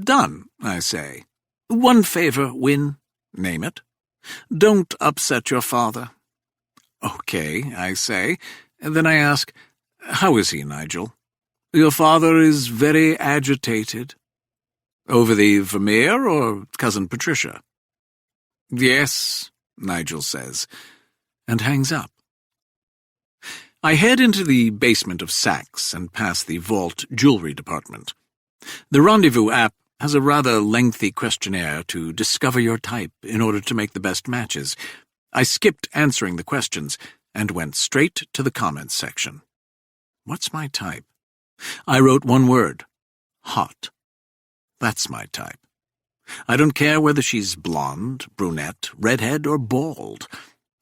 Speaker 1: Done, I say. One favor, Win. Name it. Don't upset your father. Okay, I say. And then I ask, how is he, Nigel? Your father is very agitated. Over the Vermeer or Cousin Patricia? Yes, Nigel says, and hangs up. I head into the basement of Saks and past the vault jewelry department. The Rendezvous app has a rather lengthy questionnaire to discover your type in order to make the best matches. I skipped answering the questions and went straight to the comments section. What's my type? I wrote one word. Hot. That's my type. I don't care whether she's blonde, brunette, redhead, or bald.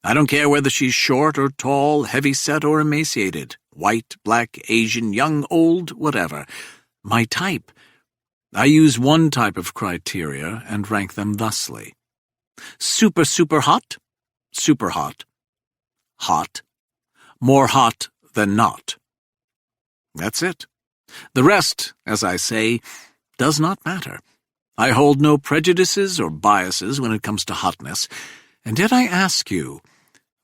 Speaker 1: I don't care whether she's short or tall, heavy-set or emaciated, white, black, Asian, young, old, whatever. My type. I use one type of criteria and rank them thusly. Super, super hot, super hot, hot, more hot than not. That's it. The rest, as I say, does not matter. I hold no prejudices or biases when it comes to hotness, and yet I ask you,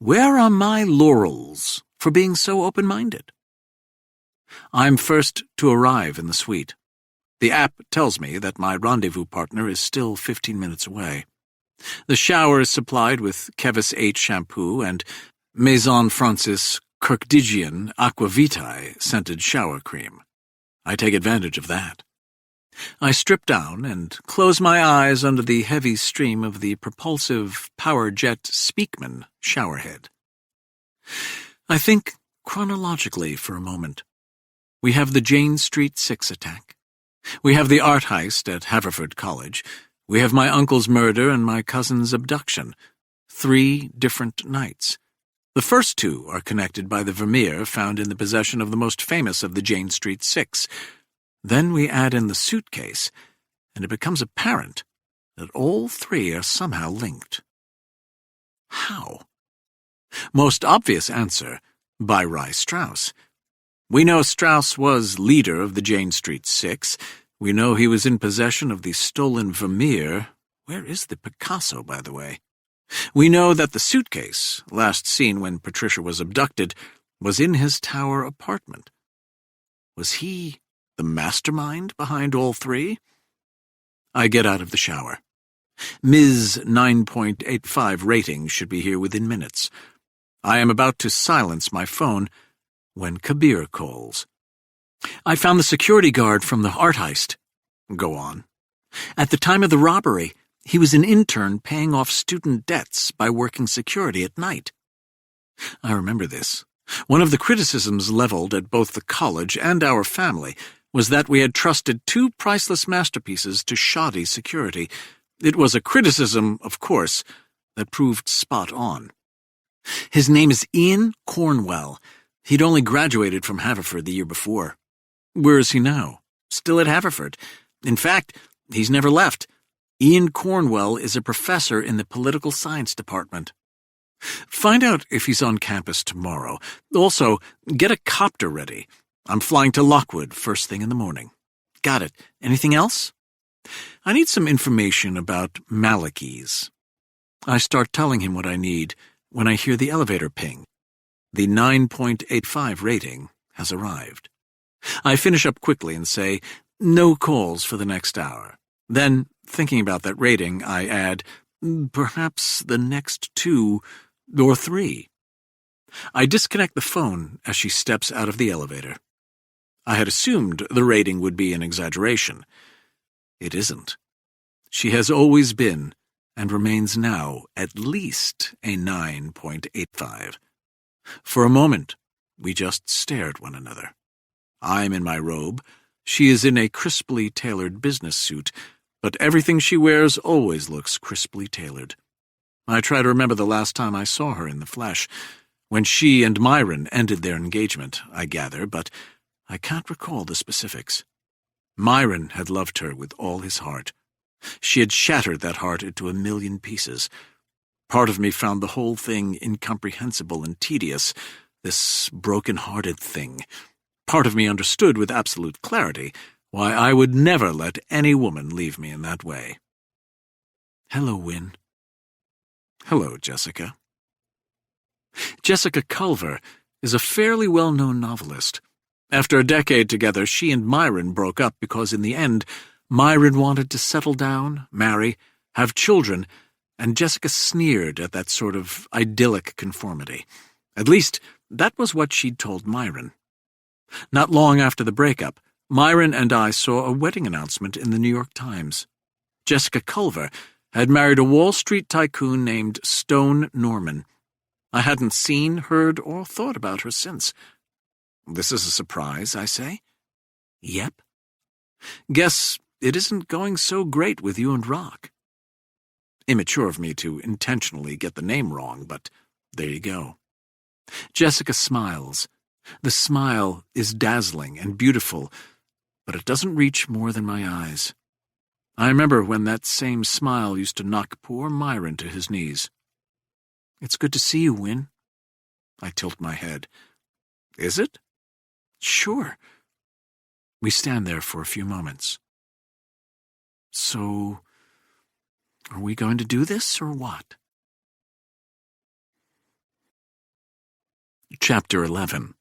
Speaker 1: where are my laurels for being so open-minded? I'm first to arrive in the suite. The app tells me that my rendezvous partner is still 15 minutes away. The shower is supplied with Kevis 8 shampoo and Maison Francis Kirkdigian Aqua Vitae scented shower cream. I take advantage of that. I strip down and close my eyes under the heavy stream of the propulsive Powerjet Speakman showerhead. I think chronologically for a moment. We have the Jane Street 6 attack. We have the art heist at Haverford College. We have my uncle's murder and my cousin's abduction. 3 different nights. The first 2 are connected by the Vermeer found in the possession of the most famous of the Jane Street 6. Then we add in the suitcase, and it becomes apparent that all three are somehow linked. How? Most obvious answer, by Rye Strauss. We know Strauss was leader of the Jane Street Six. We know he was in possession of the stolen Vermeer. Where is the Picasso, by the way? We know that the suitcase, last seen when Patricia was abducted, was in his tower apartment. Was he the mastermind behind all three? I get out of the shower. Ms. 9.85 rating should be here within minutes. I am about to silence my phone when Kabir calls. I found the security guard from the art heist. Go on. At the time of the robbery, he was an intern paying off student debts by working security at night. I remember this. One of the criticisms leveled at both the college and our family was that we had trusted two priceless masterpieces to shoddy security. It was a criticism, of course, that proved spot on. His name is Ian Cornwell. He'd only graduated from Haverford the year before. Where is he now? Still at Haverford. In fact, he's never left. Ian Cornwell is a professor in the political science department. Find out if he's on campus tomorrow. Also, get a copter ready. I'm flying to Lockwood first thing in the morning. Got it. Anything else? I need some information about Malachy's. I start telling him what I need when I hear the elevator ping. The 9.85 rating has arrived. I finish up quickly and say, no calls for the next hour. Then, thinking about that rating, I add, perhaps the next 2 or 3. I disconnect the phone as she steps out of the elevator. I had assumed the rating would be an exaggeration. It isn't. She has always been, and remains now, at least a 9.85. For a moment, we just stared at one another. I'm in my robe. She is in a crisply tailored business suit, but everything she wears always looks crisply tailored. I try to remember the last time I saw her in the flesh, when she and Myron ended their engagement, I gather, but I can't recall the specifics. Myron had loved her with all his heart. She had shattered that heart into a million pieces. Part of me found the whole thing incomprehensible and tedious, this broken-hearted thing. Part of me understood with absolute clarity why I would never let any woman leave me in that way. Hello, Win. Hello, Jessica. Jessica Culver is a fairly well-known novelist. After a decade together, she and Myron broke up because in the end, Myron wanted to settle down, marry, have children, and Jessica sneered at that sort of idyllic conformity. At least, that was what she'd told Myron. Not long after the breakup, Myron and I saw a wedding announcement in the New York Times. Jessica Culver had married a Wall Street tycoon named Stone Norman. I hadn't seen, heard, or thought about her since. This is a surprise, I say. Yep. Guess it isn't going so great with you and Rock. Immature of me to intentionally get the name wrong, but there you go. Jessica smiles. The smile is dazzling and beautiful, but it doesn't reach more than my eyes. I remember when that same smile used to knock poor Myron to his knees. It's good to see you, Win. I tilt my head. Is it? Sure. We stand there for a few moments. So, are we going to do this or what? Chapter 11.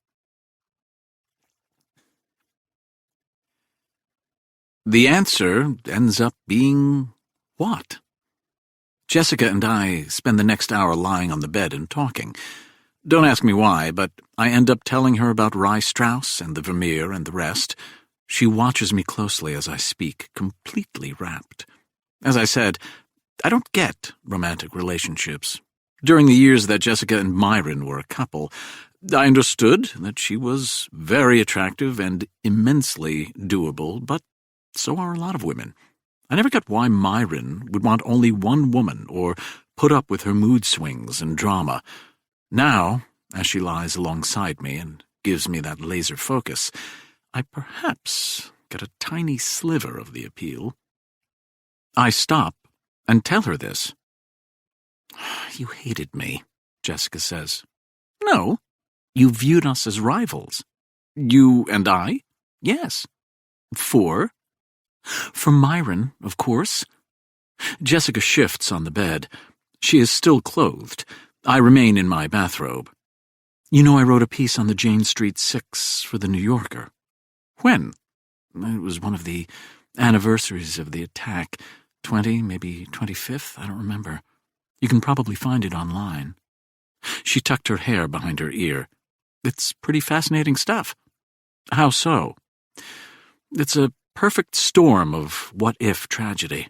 Speaker 1: The answer ends up being what? Jessica and I spend the next hour lying on the bed and talking. Don't ask me why, but I end up telling her about Rye Strauss and the Vermeer and the rest. She watches me closely as I speak, completely rapt. As I said, I don't get romantic relationships. During the years that Jessica and Myron were a couple, I understood that she was very attractive and immensely doable, but so are a lot of women. I never got why Myron would want only one woman or put up with her mood swings and drama. Now, as she lies alongside me and gives me that laser focus, I perhaps at a tiny sliver of the appeal. I stop and tell her this. You hated me, Jessica says. No, you viewed us as rivals. You and I? Yes. For? For Myron, of course. Jessica shifts on the bed. She is still clothed. I remain in my bathrobe. You know, I wrote a piece on the Jane Street 6 for the New Yorker. When? It was one of the anniversaries of the attack. 20, maybe 25th, I don't remember. You can probably find it online. She tucked her hair behind her ear. It's pretty fascinating stuff. How so? It's a perfect storm of what-if tragedy.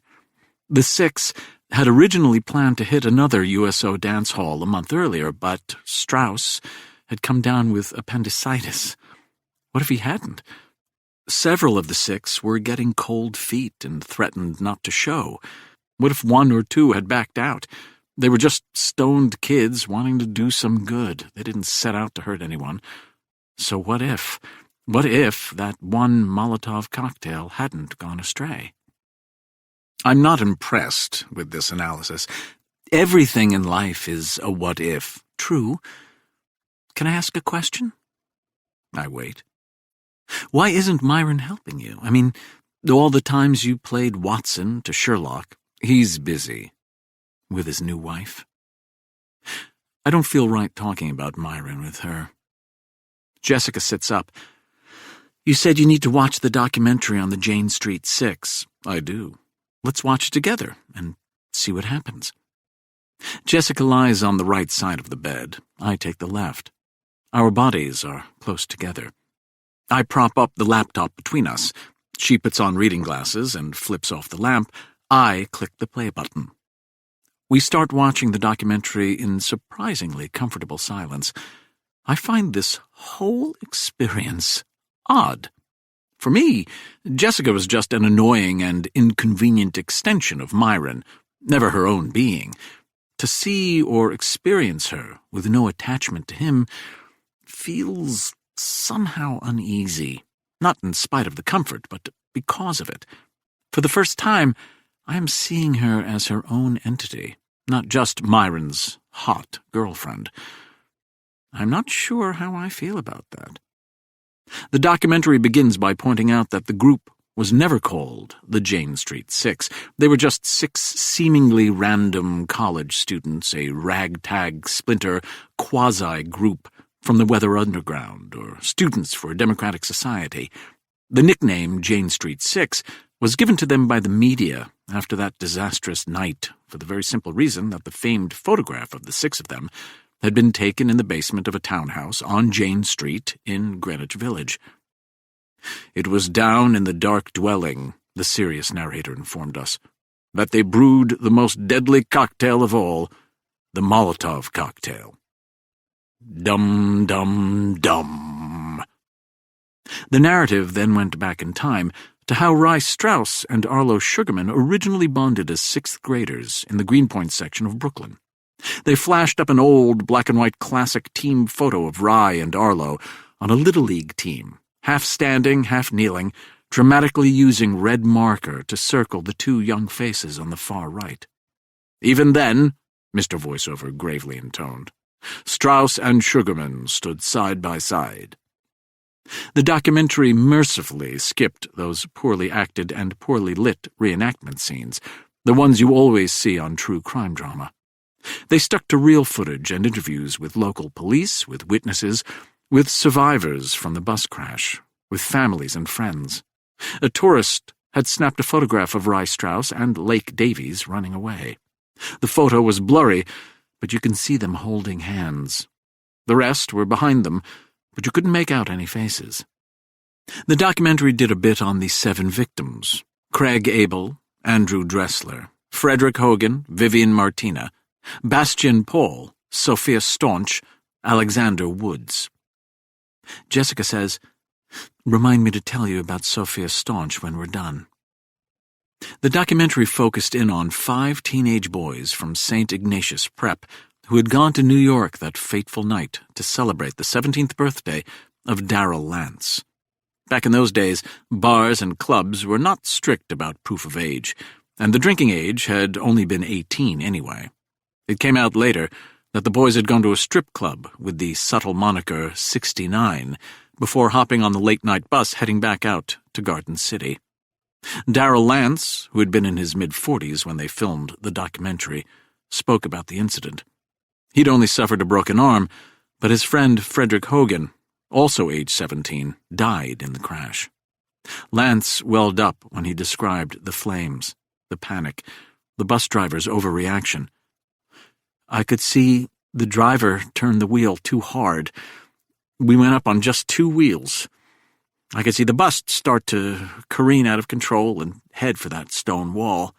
Speaker 1: The 6 had originally planned to hit another USO dance hall a month earlier, but Strauss had come down with appendicitis. What if he hadn't? Several of the 6 were getting cold feet and threatened not to show. What if 1 or 2 had backed out? They were just stoned kids wanting to do some good. They didn't set out to hurt anyone. So what if? What if that one Molotov cocktail hadn't gone astray? I'm not impressed with this analysis. Everything in life is a what-if. True. Can I ask a question? I wait. Why isn't Myron helping you? I mean, all the times you played Watson to Sherlock, he's busy. With his new wife. I don't feel right talking about Myron with her. Jessica sits up. You said you need to watch the documentary on the Jane Street 6. I do. Let's watch it together and see what happens. Jessica lies on the right side of the bed. I take the left. Our bodies are close together. I prop up the laptop between us. She puts on reading glasses and flips off the lamp. I click the play button. We start watching the documentary in surprisingly comfortable silence. I find this whole experience odd. For me, Jessica was just an annoying and inconvenient extension of Myron, never her own being. To see or experience her with no attachment to him feels somehow uneasy, not in spite of the comfort, but because of it. For the first time, I am seeing her as her own entity, not just Myron's hot girlfriend. I'm not sure how I feel about that. The documentary begins by pointing out that the group was never called the Jane Street 6. They were just 6 seemingly random college students, a ragtag splinter quasi-group from the Weather Underground, or Students for a Democratic Society. The nickname Jane Street 6 was given to them by the media after that disastrous night for the very simple reason that the famed photograph of the 6 of them had been taken in the basement of a townhouse on Jane Street in Greenwich Village. It was down in the dark dwelling, the serious narrator informed us, that they brewed the most deadly cocktail of all, the Molotov cocktail. Dum, dum, dum. The narrative then went back in time to how Rice Strauss and Arlo Sugarman originally bonded as 6th graders in the Greenpoint section of Brooklyn. They flashed up an old black-and-white classic team photo of Rye and Arlo on a Little League team, half standing, half kneeling, dramatically using red marker to circle the 2 young faces on the far right. Even then, Mr. Voiceover gravely intoned, Strauss and Sugarman stood side by side. The documentary mercifully skipped those poorly acted and poorly lit reenactment scenes, the ones you always see on true crime drama. They stuck to real footage and interviews with local police, with witnesses, with survivors from the bus crash, with families and friends. A tourist had snapped a photograph of Rye Strauss and Lake Davies running away. The photo was blurry, but you can see them holding hands. The rest were behind them, but you couldn't make out any faces. The documentary did a bit on the 7 victims: Craig Abel, Andrew Dressler, Frederick Hogan, Vivian Martina, Bastian Paul, Sophia Staunch, Alexander Woods. Jessica says, "Remind me to tell you about Sophia Staunch when we're done." The documentary focused in on 5 teenage boys from St. Ignatius Prep who had gone to New York that fateful night to celebrate the 17th birthday of Darrell Lance. Back in those days, bars and clubs were not strict about proof of age, and the drinking age had only been 18 anyway. It came out later that the boys had gone to a strip club with the subtle moniker 69 before hopping on the late-night bus heading back out to Garden City. Darrell Lance, who had been in his mid-40s when they filmed the documentary, spoke about the incident. He'd only suffered a broken arm, but his friend Frederick Hogan, also age 17, died in the crash. Lance welled up when he described the flames, the panic, the bus driver's overreaction. I could see the driver turn the wheel too hard. We went up on just 2 wheels. I could see the bus start to careen out of control and head for that stone wall.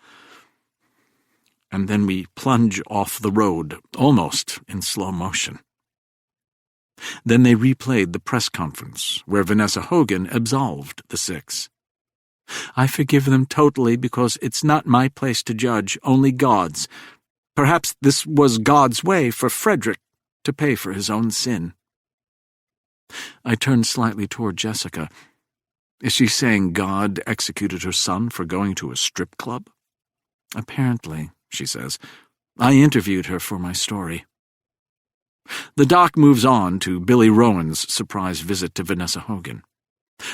Speaker 1: And then we plunge off the road, almost in slow motion. Then they replayed the press conference where Vanessa Hogan absolved the 6. I forgive them totally because it's not my place to judge, only God's. Perhaps this was God's way for Frederick to pay for his own sin. I turned slightly toward Jessica. Is she saying God executed her son for going to a strip club? Apparently, she says. I interviewed her for my story. The doc moves on to Billy Rowan's surprise visit to Vanessa Hogan.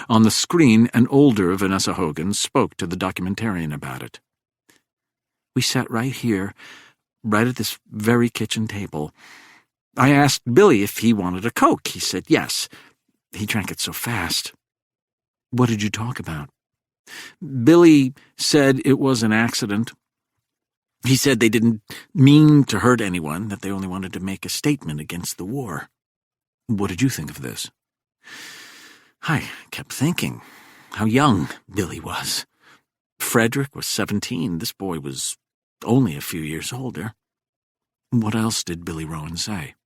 Speaker 1: On the screen, an older Vanessa Hogan spoke to the documentarian about it. We sat right here, right at this very kitchen table. I asked Billy if he wanted a Coke. He said yes. He drank it so fast. What did you talk about? Billy said it was an accident. He said they didn't mean to hurt anyone, that they only wanted to make a statement against the war. What did you think of this? I kept thinking how young Billy was. Frederick was 17. This boy was only a few years older. What else did Billy Rowan say?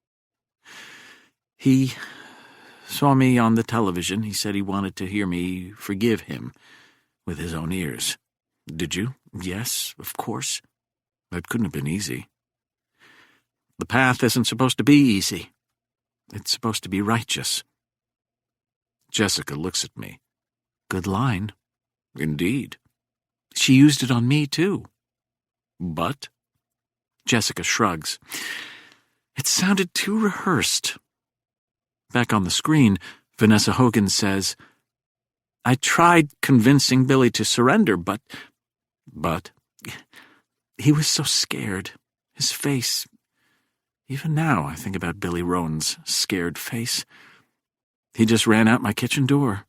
Speaker 1: He saw me on the television. He said he wanted to hear me forgive him with his own ears. Did you? Yes, of course. That couldn't have been easy. The path isn't supposed to be easy. It's supposed to be righteous. Jessica looks at me. Good line. Indeed. She used it on me, too. But? Jessica shrugs. It sounded too rehearsed. Back on the screen, Vanessa Hogan says, I tried convincing Billy to surrender, but he was so scared. His face. Even now I think about Billy Rowan's scared face. He just ran out my kitchen door.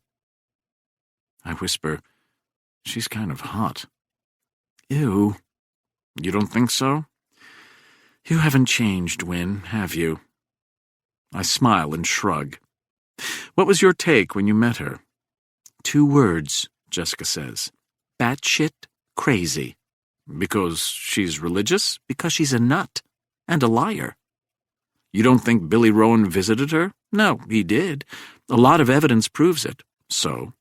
Speaker 1: I whisper, she's kind of hot. Ew. You don't think so? You haven't changed, Win, have you? I smile and shrug. What was your take when you met her? 2 words, Jessica says. Batshit crazy. Because she's religious? Because she's a nut and a liar. You don't think Billy Rowan visited her? No, he did. A lot of evidence proves it. So?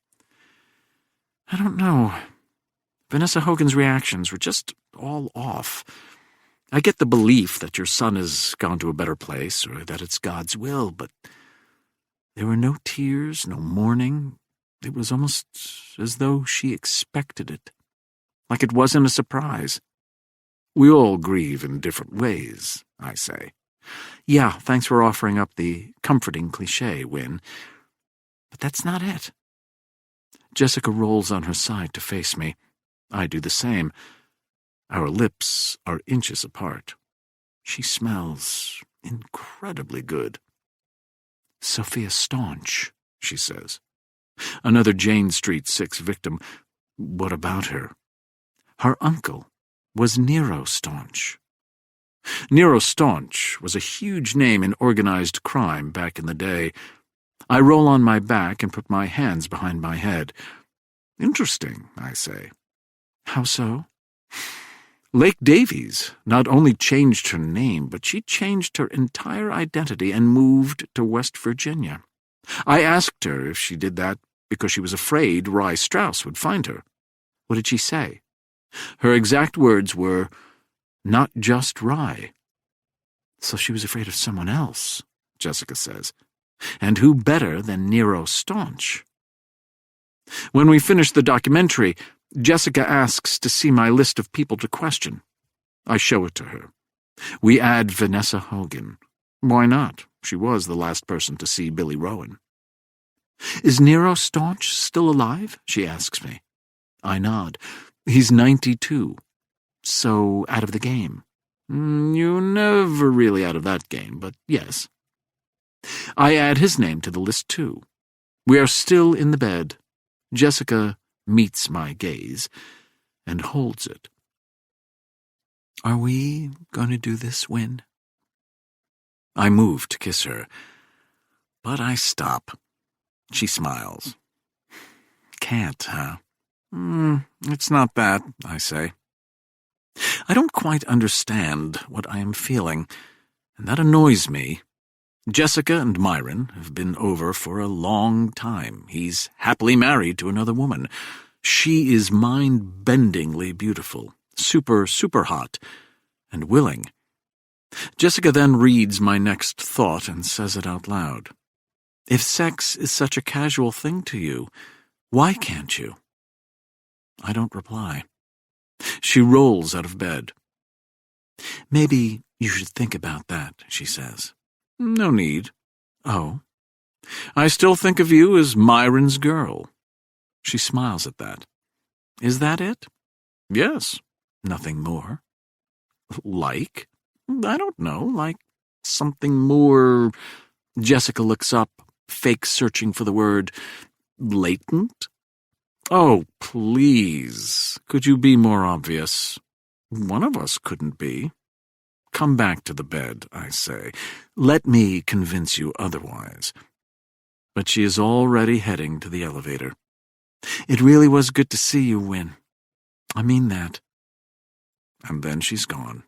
Speaker 1: I don't know. Vanessa Hogan's reactions were just all off. I get the belief that your son has gone to a better place or that it's God's will, but there were no tears, no mourning. It was almost as though she expected it, like it wasn't a surprise. We all grieve in different ways, I say. Yeah, thanks for offering up the comforting cliché, Win. But that's not it. Jessica rolls on her side to face me. I do the same. Our lips are inches apart. She smells incredibly good. Sophia Staunch, she says. Another Jane Street 6 victim. What about her? Her uncle was Nero Staunch. Nero Staunch was a huge name in organized crime back in the day. I roll on my back and put my hands behind my head. Interesting, I say. How so? Lake Davies not only changed her name, but she changed her entire identity and moved to West Virginia. I asked her if she did that because she was afraid Rye Strauss would find her. What did she say? Her exact words were, not just Rye. So she was afraid of someone else, Jessica says. And who better than Nero Staunch? When we finish the documentary, Jessica asks to see my list of people to question. I show it to her. We add Vanessa Hogan. Why not? She was the last person to see Billy Rowan. "Is Nero Staunch still alive?" she asks me. I nod. "He's 92. So out of the game." "You're never really out of that game, but yes." I add his name to the list too. We are still in the bed. Jessica meets my gaze and holds it. "Are we going to do this, Win?" I move to kiss her, but I stop. She smiles. "Can't, huh?" It's not that," I say. I don't quite understand what I am feeling, and that annoys me. Jessica and Myron have been over for a long time. He's happily married to another woman. She is mind-bendingly beautiful, super hot, and willing. Jessica then reads my next thought and says it out loud. "If sex is such a casual thing to you, why can't you?" I don't reply. She rolls out of bed. "Maybe you should think about that," she says. "No need." "Oh, I still think of you as Myron's girl." She smiles at that. "Is that it?" "Yes, nothing more." "Like?" "I don't know, like something more—" Jessica looks up, fake searching for the word latent. "Oh, please, could you be more obvious?" "One of us couldn't be." "Come back to the bed," I say. "Let me convince you otherwise." But she is already heading to the elevator. "It really was good to see you, Win. I mean that." And then she's gone.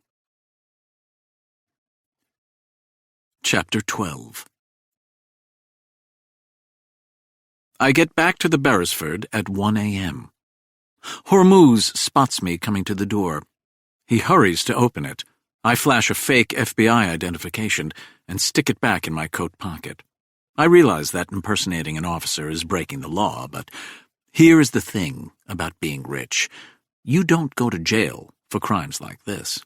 Speaker 1: Chapter 12. I get back to the Beresford at 1 a.m. Hormuz spots me coming to the door. He hurries to open it. I flash a fake FBI identification and stick it back in my coat pocket. I realize that impersonating an officer is breaking the law, but here is the thing about being rich. You don't go to jail for crimes like this.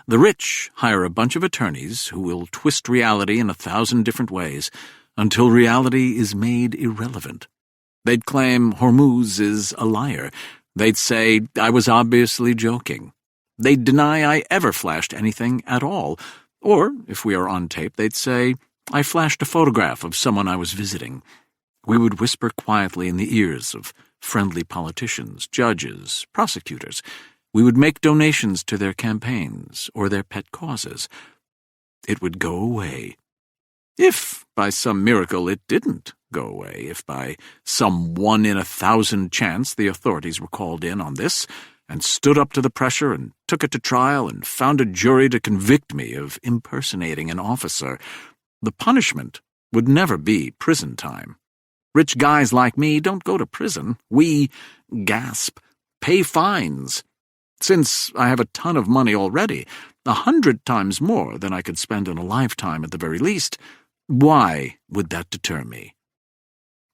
Speaker 1: The rich hire a bunch of attorneys who will twist reality in 1,000 different ways until reality is made irrelevant. They'd claim Hormuz is a liar. They'd say I was obviously joking. They'd deny I ever flashed anything at all. Or, if we are on tape, they'd say I flashed a photograph of someone I was visiting. We would whisper quietly in the ears of friendly politicians, judges, prosecutors. We would make donations to their campaigns or their pet causes. It would go away. If, by some miracle, it didn't go away, if by some 1 in 1,000 chance the authorities were called in on this and stood up to the pressure and took it to trial and found a jury to convict me of impersonating an officer, the punishment would never be prison time. Rich guys like me don't go to prison. We, pay fines. Since I have a ton of money already, 100 times more than I could spend in a lifetime at the very least, why would that deter me?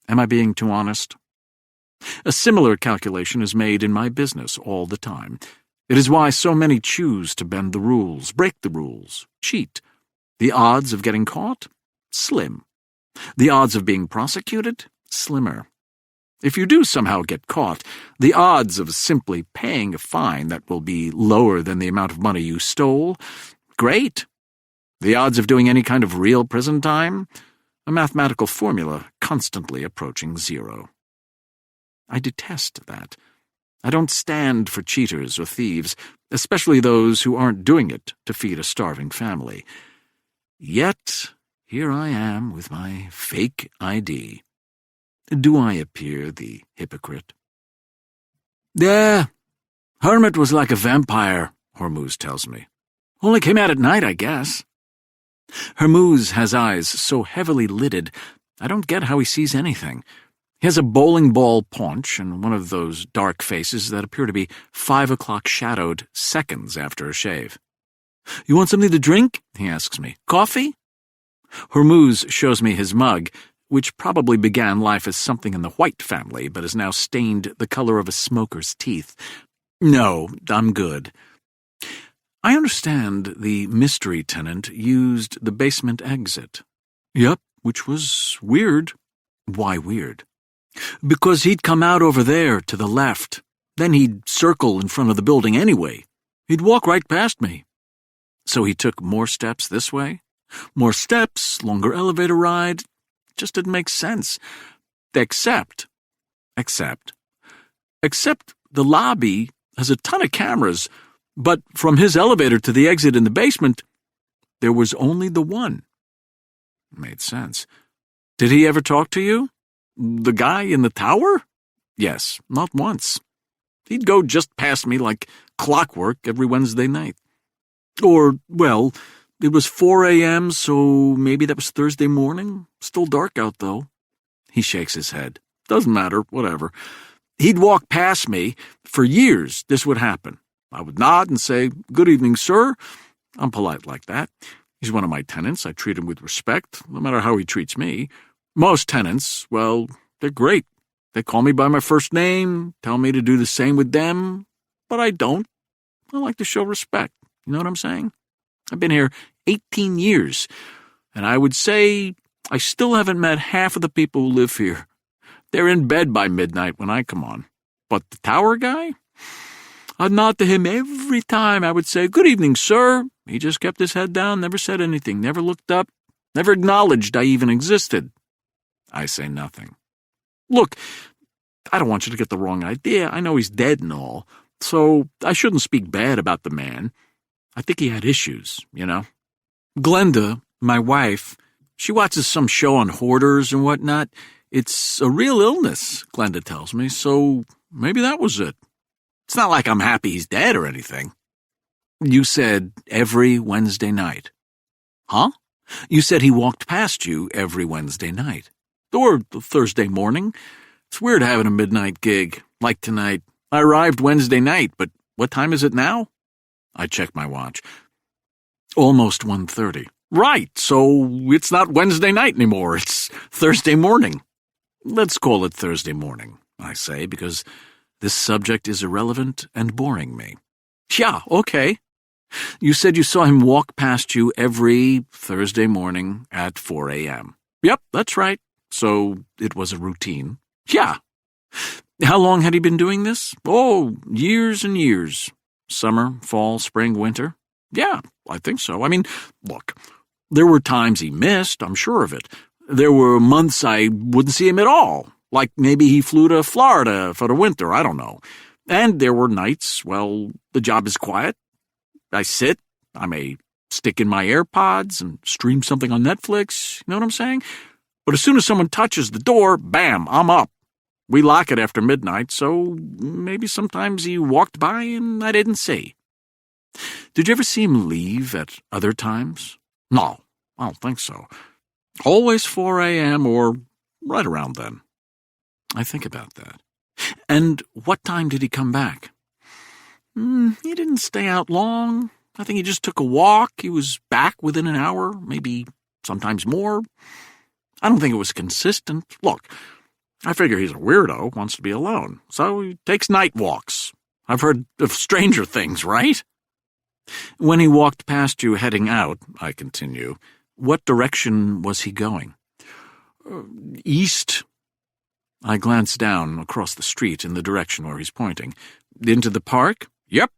Speaker 1: Am I being too honest? A similar calculation is made in my business all the time. It is why so many choose to bend the rules, break the rules, cheat. The odds of getting caught? Slim. The odds of being prosecuted? Slimmer. If you do somehow get caught, the odds of simply paying a fine that will be lower than the amount of money you stole? Great. The odds of doing any kind of real prison time? A mathematical formula constantly approaching zero. I detest that. I don't stand for cheaters or thieves, especially those who aren't doing it to feed a starving family. Yet, here I am with my fake ID. Do I appear the hypocrite? "Yeah, Hermit was like a vampire," Hormuz tells me. "Only came out at night, I guess." Hormuz has eyes so heavily lidded, I don't get how he sees anything. He has a bowling ball paunch and one of those dark faces that appear to be 5 o'clock shadowed seconds after a shave. "You want something to drink?" he asks me. "Coffee?" Hormuz shows me his mug. which probably began life as something in the White family but has now stained the color of a smoker's teeth. No, I'm good. I understand the mystery tenant used the basement exit. Yep, which was weird. Why weird? Because he'd come out over there to the left. Then he'd circle in front of the building anyway. He'd walk right past me. So he took more steps this way? More steps, longer elevator ride. Just didn't make sense. Except the lobby has a ton of cameras, but from his elevator to the exit in the basement, there was only the one. Made sense. Did he ever talk to you? The guy in the tower? Yes, not once. He'd go just past me like clockwork every Wednesday night. Or, well, it was 4 a.m., so maybe that was Thursday morning. Still dark out, though. He shakes his head. Doesn't matter, whatever. He'd walk past me. For years, this would happen. I would nod and say, "Good evening, sir." I'm polite like that. He's one of my tenants. I treat him with respect, no matter how he treats me. Most tenants, well, they're great. They call me by my first name, tell me to do the same with them, but I don't. I like to show respect. You know what I'm saying? I've been here 18 years, and I would say I still haven't met half of the people who live here. They're in bed by midnight when I come on. But the tower guy? I'd nod to him every time. I would say, "Good evening, sir." He just kept his head down, never said anything, never looked up, never acknowledged I even existed. I say nothing. Look, I don't want you to get the wrong idea. I know he's dead and all, so I shouldn't speak bad about the man. I think he had issues, you know. Glenda, my wife, she watches some show on hoarders and whatnot. It's a real illness, Glenda tells me, so maybe that was it. It's not like I'm happy he's dead or anything. You said every Wednesday night. Huh? You said he walked past you every Wednesday night. Or Thursday morning. It's weird having a midnight gig, like tonight. I arrived Wednesday night, but what time is it now? I checked my watch. Almost 1:30. Right, so it's not Wednesday night anymore. It's Thursday morning. Let's call it Thursday morning, I say, because this subject is irrelevant and boring me. Yeah, okay. You said you saw him walk past you every Thursday morning at 4 a.m. Yep, that's right. So it was a routine. Yeah. How long had he been doing this? Oh, years and years. Summer, fall, spring, winter? Yeah, I think so. I mean, look, there were times he missed, I'm sure of it. There were months I wouldn't see him at all. Like maybe he flew to Florida for the winter, I don't know. And there were nights, well, the job is quiet. I sit, I may stick in my AirPods and stream something on Netflix, you know what I'm saying? But as soon as someone touches the door, bam, I'm up. We lock it after midnight, so maybe sometimes he walked by and I didn't see. Did you ever see him leave at other times? No, I don't think so. Always 4 a.m. or right around then. I think about that. And what time did he come back? He didn't stay out long. I think he just took a walk. He was back within an hour, maybe sometimes more. I don't think it was consistent. Look, I figure he's a weirdo, wants to be alone, so he takes night walks. I've heard of stranger things, right? When he walked past you heading out, I continue, what direction was he going? East. I glance down across the street in the direction where he's pointing. Into the park? Yep.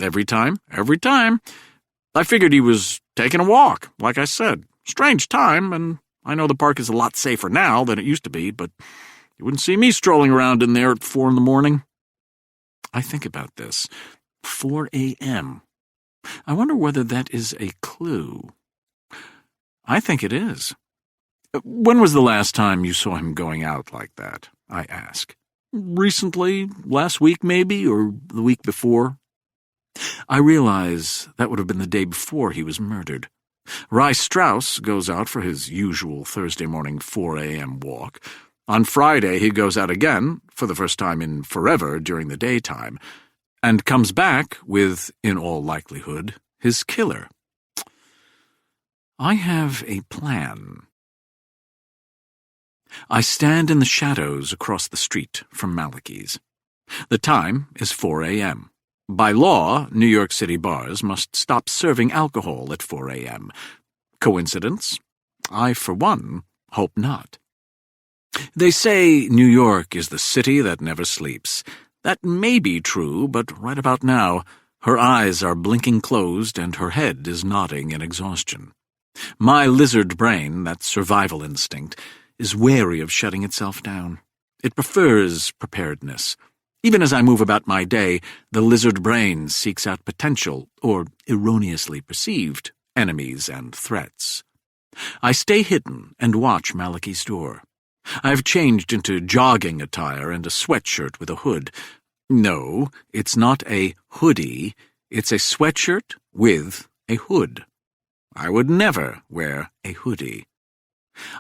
Speaker 1: Every time. I figured he was taking a walk, like I said. Strange time, and I know the park is a lot safer now than it used to be, but you wouldn't see me strolling around in there at 4 a.m. I think about this. 4 a.m. I wonder whether that is a clue. I think it is. When was the last time you saw him going out like that? I ask. Recently, last week maybe, or the week before. I realize that would have been the day before he was murdered. Rye Strauss goes out for his usual Thursday morning 4 a.m. walk. On Friday he goes out again, for the first time in forever during the daytime, and comes back with, in all likelihood, his killer. I have a plan. I stand in the shadows across the street from Malachi's. The time is 4 a.m. By law, New York City bars must stop serving alcohol at 4 a.m. Coincidence? I, for one, hope not. They say New York is the city that never sleeps. That may be true, but right about now, her eyes are blinking closed and her head is nodding in exhaustion. My lizard brain, that survival instinct, is wary of shutting itself down. It prefers preparedness. Even as I move about my day, the lizard brain seeks out potential, or erroneously perceived, enemies and threats. I stay hidden and watch Malachi's door. I've changed into jogging attire and a sweatshirt with a hood. No, it's not a hoodie. It's a sweatshirt with a hood. I would never wear a hoodie.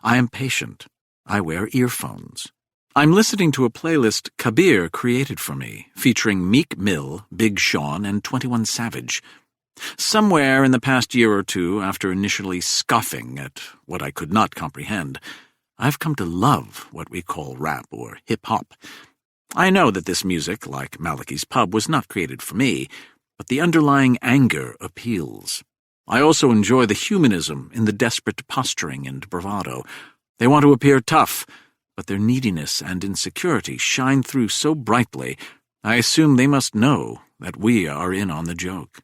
Speaker 1: I am patient. I wear earphones. I'm listening to a playlist Kabir created for me, featuring Meek Mill, Big Sean, and 21 Savage. Somewhere in the past year or two, after initially scoffing at what I could not comprehend, I've come to love what we call rap or hip-hop. I know that this music, like Malachi's Pub, was not created for me, but the underlying anger appeals. I also enjoy the humanism in the desperate posturing and bravado. They want to appear tough, but their neediness and insecurity shine through so brightly, I assume they must know that we are in on the joke.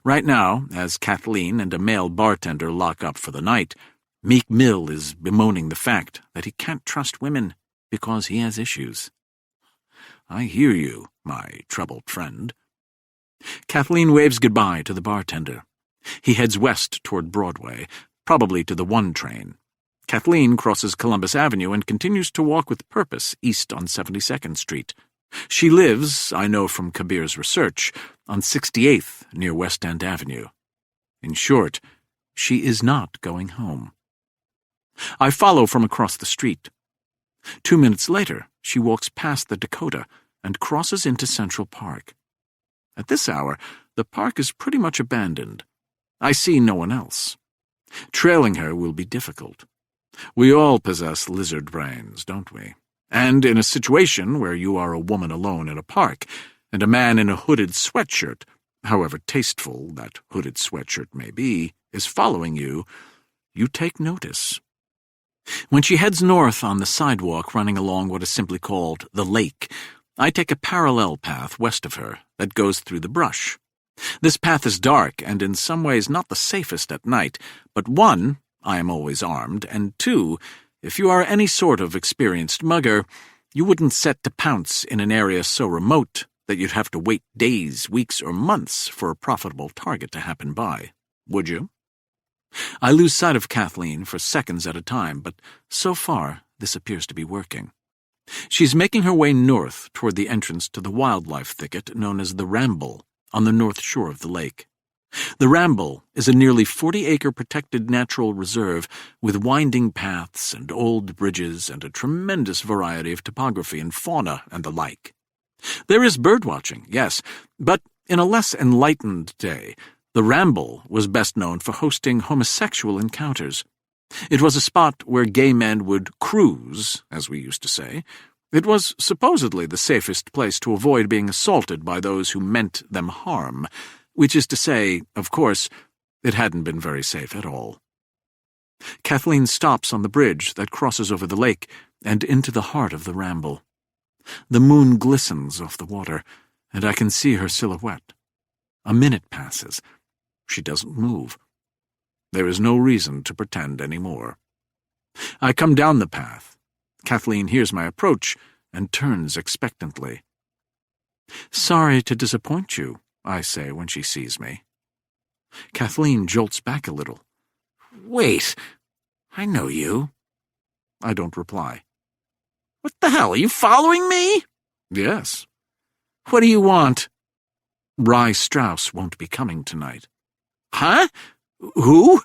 Speaker 1: Right now, as Kathleen and a male bartender lock up for the night, Meek Mill is bemoaning the fact that he can't trust women because he has issues. I hear you, my troubled friend. Kathleen waves goodbye to the bartender. He heads west toward Broadway, probably to the 1 train. Kathleen crosses Columbus Avenue and continues to walk with purpose east on 72nd Street. She lives, I know from Kabir's research, on 68th near West End Avenue. In short, she is not going home. I follow from across the street. 2 minutes later, she walks past the Dakota and crosses into Central Park. At this hour, the park is pretty much abandoned. I see no one else. Trailing her will be difficult. We all possess lizard brains, don't we? And in a situation where you are a woman alone in a park, and a man in a hooded sweatshirt, however tasteful that hooded sweatshirt may be, is following you, you take notice. When she heads north on the sidewalk running along what is simply called the lake, I take a parallel path west of her that goes through the brush. This path is dark and in some ways not the safest at night, but 1, I am always armed, and 2, if you are any sort of experienced mugger, you wouldn't set to pounce in an area so remote that you'd have to wait days, weeks, or months for a profitable target to happen by, would you? I lose sight of Kathleen for seconds at a time, but so far this appears to be working. She's making her way north toward the entrance to the wildlife thicket known as the Ramble on the north shore of the lake. The Ramble is a nearly 40-acre protected natural reserve with winding paths and old bridges and a tremendous variety of topography and fauna and the like. There is birdwatching, yes, but in a less enlightened day, the Ramble was best known for hosting homosexual encounters. It was a spot where gay men would cruise, as we used to say. It was supposedly the safest place to avoid being assaulted by those who meant them harm, which is to say, of course, it hadn't been very safe at all. Kathleen stops on the bridge that crosses over the lake and into the heart of the Ramble. The moon glistens off the water, and I can see her silhouette. A minute passes. She doesn't move. There is no reason to pretend any more. I come down the path. Kathleen hears my approach and turns expectantly. "Sorry to disappoint you," I say when she sees me. Kathleen jolts back a little. "Wait, I know you." I don't reply. "What the hell, are you following me?" "Yes." "What do you want?" "Rye Strauss won't be coming tonight." "Huh? Who?"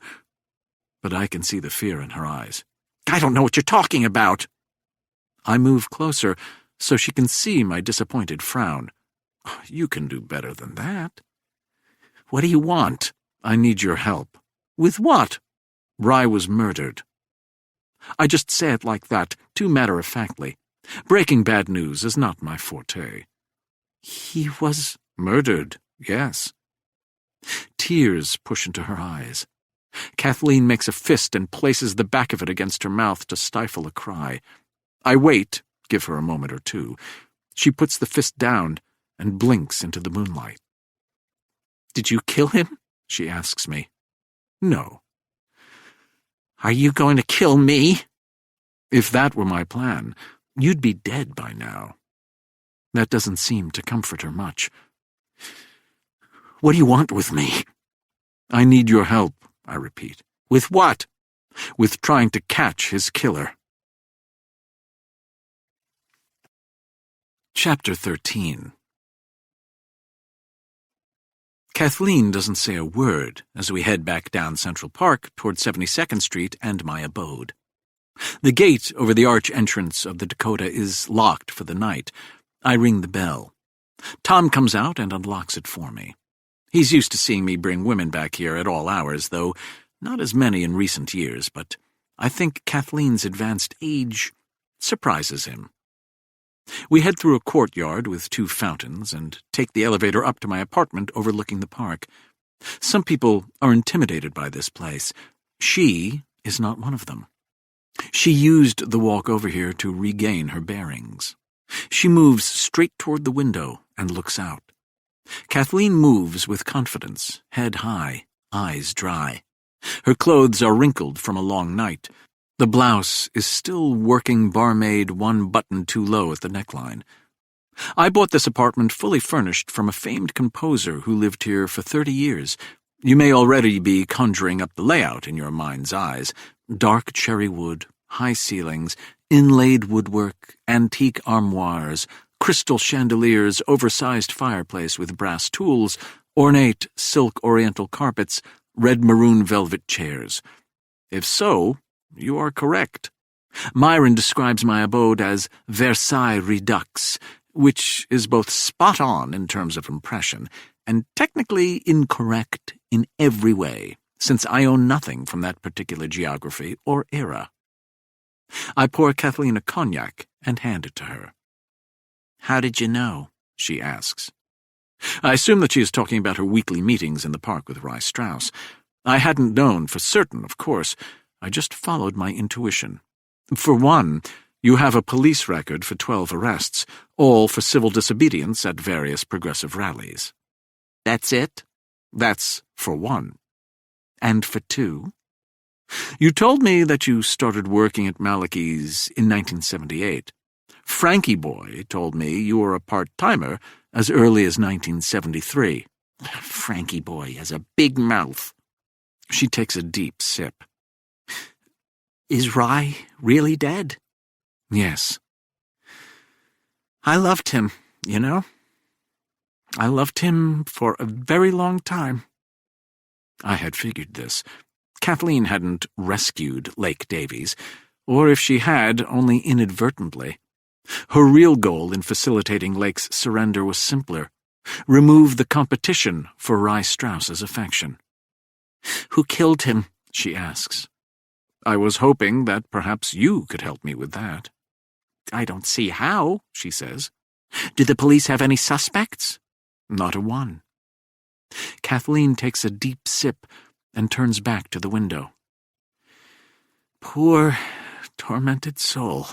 Speaker 1: But I can see the fear in her eyes. "I don't know what you're talking about." I move closer so she can see my disappointed frown. "You can do better than that." "What do you want?" "I need your help." "With what?" "Rye was murdered." I just say it like that, too matter-of-factly. Breaking bad news is not my forte. He was murdered, yes. Tears push into her eyes. Kathleen makes a fist and places the back of it against her mouth to stifle a cry. I wait, give her a moment or two. She puts the fist down and blinks into the moonlight. Did you kill him? She asks me. No. Are you going to kill me? If that were my plan, you'd be dead by now. That doesn't seem to comfort her much. What do you want with me? I need your help, I repeat. With what? With trying to catch his killer. Chapter 13. Kathleen doesn't say a word as we head back down Central Park toward 72nd Street and my abode. The gate over the arch entrance of the Dakota is locked for the night. I ring the bell. Tom comes out and unlocks it for me. He's used to seeing me bring women back here at all hours, though not as many in recent years, but I think Kathleen's advanced age surprises him. We head through a courtyard with 2 fountains and take the elevator up to my apartment overlooking the park. Some people are intimidated by this place. She is not one of them. She used the walk over here to regain her bearings. She moves straight toward the window and looks out. Kathleen moves with confidence, head high, eyes dry. Her clothes are wrinkled from a long night. The blouse is still working barmaid 1 button too low at the neckline. I bought this apartment fully furnished from a famed composer who lived here for 30 years. You may already be conjuring up the layout in your mind's eyes. Dark cherry wood, high ceilings, inlaid woodwork, antique armoires, crystal chandeliers, oversized fireplace with brass tools, ornate silk oriental carpets, red-maroon velvet chairs. If so, you are correct. Myron describes my abode as Versailles Redux, which is both spot-on in terms of impression and technically incorrect in every way, since I own nothing from that particular geography or era. I pour Kathleen a cognac and hand it to her. How did you know? She asks. I assume that she is talking about her weekly meetings in the park with Rye Strauss. I hadn't known for certain, of course. I just followed my intuition. For one, you have a police record for 12 arrests, all for civil disobedience at various progressive rallies. That's it? That's for one. And for two? You told me that you started working at Malachi's in 1978. Frankie Boy told me you were a part-timer as early as 1973. Frankie Boy has a big mouth. She takes a deep sip. Is Rye really dead? Yes. I loved him, you know. I loved him for a very long time. I had figured this. Kathleen hadn't rescued Lake Davies, or if she had, only inadvertently. Her real goal in facilitating Lake's surrender was simpler: remove the competition for Rye Strauss's affection. Who killed him? She asks. I was hoping that perhaps you could help me with that. I don't see how, she says. Did the police have any suspects? Not a one. Kathleen takes a deep sip and turns back to the window. Poor, tormented soul.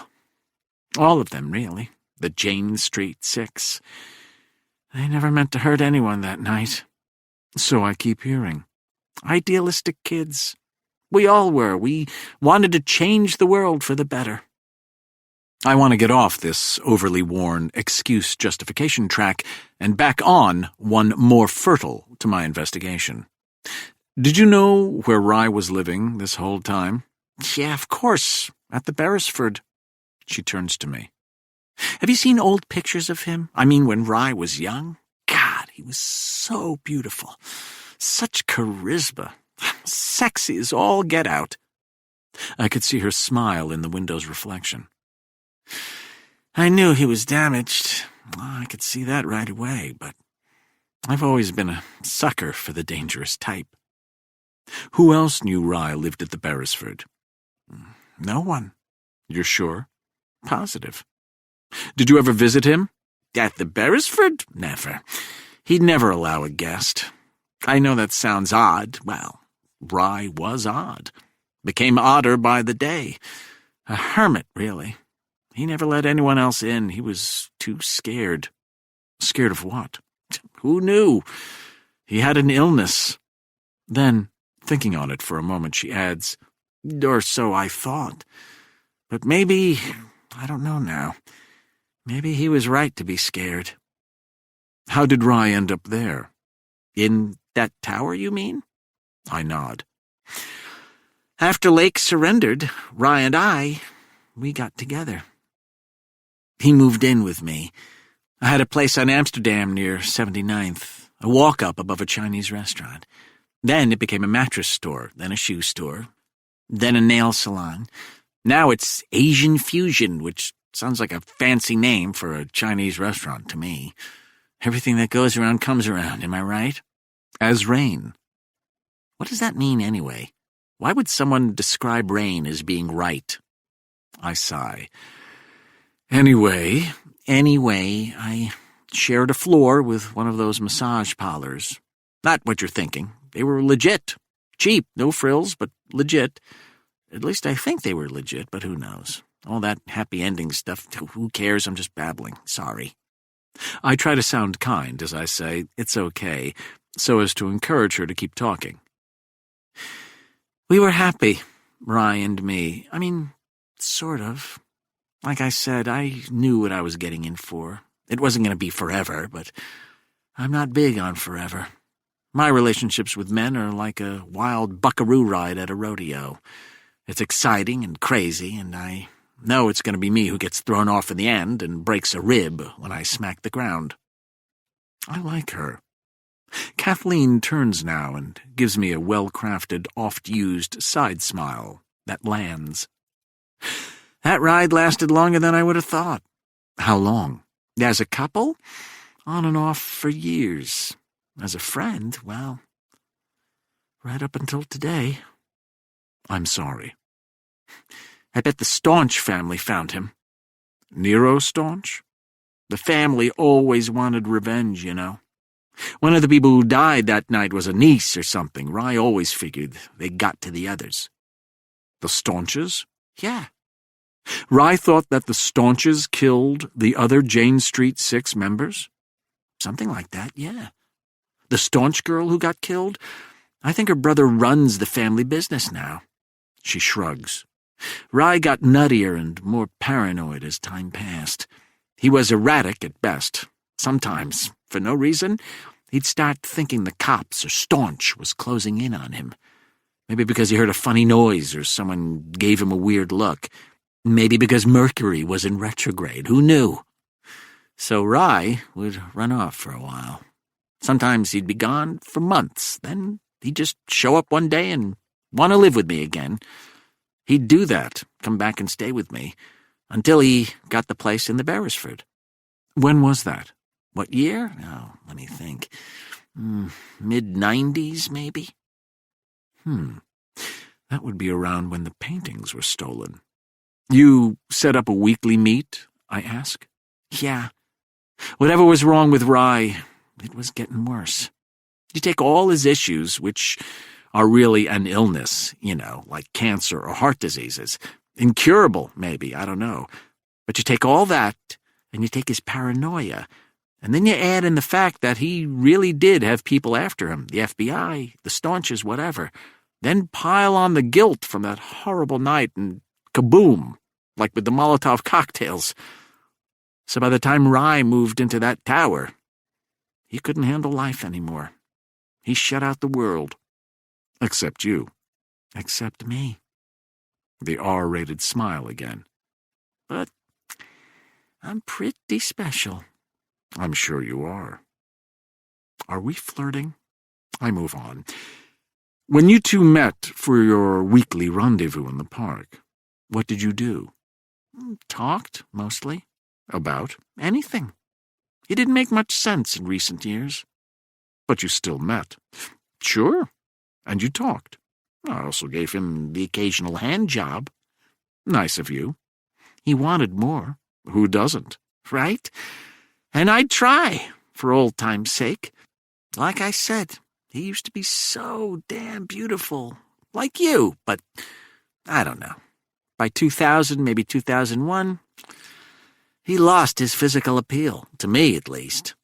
Speaker 1: All of them, really. The Jane Street Six. They never meant to hurt anyone that night. So I keep hearing. Idealistic kids. We all were. We wanted to change the world for the better. I want to get off this overly worn excuse-justification track and back on one more fertile to my investigation. Did you know where Rye was living this whole time? Yeah, of course, at the Beresford. She turns to me. Have you seen old pictures of him? I mean, when Rye was young? God, he was so beautiful. Such charisma. Sexy as all get out. I could see her smile in the window's reflection. I knew he was damaged. I could see that right away, but I've always been a sucker for the dangerous type. Who else knew Rye lived at the Beresford? No one.
Speaker 2: You're sure?
Speaker 1: Positive.
Speaker 2: Did you ever visit him?
Speaker 1: At the Beresford? Never. He'd never allow a guest. I know that sounds odd. Well, Rye was odd. Became odder by the day. A hermit, really. He never let anyone else in. He was too scared. Scared of what? Who knew? He had an illness. Then, thinking on it for a moment, she adds, or so I thought. But maybe, I don't know now. Maybe he was right to be scared.
Speaker 2: How did Rye end up there?
Speaker 1: In that tower, you mean?
Speaker 2: I nod.
Speaker 1: After Lake surrendered, Rye and we got together. He moved in with me. I had a place on Amsterdam near 79th, a walk-up above a Chinese restaurant. Then it became a mattress store, then a shoe store, then a nail salon. Now it's Asian Fusion, which sounds like a fancy name for a Chinese restaurant to me. Everything that goes around comes around, am I right?
Speaker 2: As rain.
Speaker 1: What does that mean anyway? Why would someone describe rain as being right?
Speaker 2: I sigh. Anyway,
Speaker 1: I shared a floor with one of those massage parlors. Not what you're thinking. They were legit. Cheap, no frills, but legit. At least I think they were legit, but who knows? All that happy ending stuff, who cares? I'm just babbling. Sorry.
Speaker 2: I try to sound kind as I say, it's okay, so as to encourage her to keep talking.
Speaker 1: We were happy, Rye and me. I mean, sort of. Like I said, I knew what I was getting in for. It wasn't going to be forever, but I'm not big on forever. My relationships with men are like a wild buckaroo ride at a rodeo. It's exciting and crazy, and I know it's going to be me who gets thrown off in the end and breaks a rib when I smack the ground.
Speaker 2: I like her. Kathleen turns now and gives me a well-crafted, oft-used side smile that lands.
Speaker 1: That ride lasted longer than I would have thought.
Speaker 2: How long?
Speaker 1: As a couple? On and off for years. As a friend, well, right up until today.
Speaker 2: I'm sorry.
Speaker 1: I bet the Staunch family found him.
Speaker 2: Nero Staunch?
Speaker 1: The family always wanted revenge, you know. One of the people who died that night was a niece or something. Rye always figured they got to the others.
Speaker 2: The Staunches?
Speaker 1: Yeah.
Speaker 2: Rye thought that the Staunches killed the other Jane Street 6 members?
Speaker 1: Something like that, yeah. The Staunch girl who got killed? I think her brother runs the family business now.
Speaker 2: She shrugs.
Speaker 1: Rye got nuttier and more paranoid as time passed. He was erratic at best. Sometimes, for no reason, he'd start thinking the cops or Staunch was closing in on him. Maybe because he heard a funny noise or someone gave him a weird look. Maybe because Mercury was in retrograde. Who knew? So Rye would run off for a while. Sometimes he'd be gone for months. Then he'd just show up one day and want to live with me again. He'd do that, come back and stay with me, until he got the place in the Beresford.
Speaker 2: When was that?
Speaker 1: What year? Oh, let me think. Mid-90s, maybe?
Speaker 2: That would be around when the paintings were stolen. You set up a weekly meet, I ask?
Speaker 1: Yeah. Whatever was wrong with Rye, it was getting worse. You take all his issues, which are really an illness, like cancer or heart diseases. Incurable, maybe, I don't know. But you take all that, and you take his paranoia, and then you add in the fact that he really did have people after him, the FBI, the Staunches, whatever. Then pile on the guilt from that horrible night, and kaboom, like with the Molotov cocktails. So by the time Rye moved into that tower, he couldn't handle life anymore. He shut out the world.
Speaker 2: Except you.
Speaker 1: Except me.
Speaker 2: The R-rated smile again.
Speaker 1: But I'm pretty special.
Speaker 2: I'm sure you are. Are we flirting? I move on. When you two met for your weekly rendezvous in the park, what did you do?
Speaker 1: Talked, mostly.
Speaker 2: About?
Speaker 1: Anything. It didn't make much sense in recent years.
Speaker 2: But you still met.
Speaker 1: Sure.
Speaker 2: And you talked.
Speaker 1: I also gave him the occasional hand job.
Speaker 2: Nice of you.
Speaker 3: He wanted more,
Speaker 2: Who doesn't?
Speaker 3: right? And I'd try, for old time's sake. Like I said, he used to be so damn beautiful, like you, but I don't know. By 2000, maybe 2001, he lost his physical appeal, to me at least.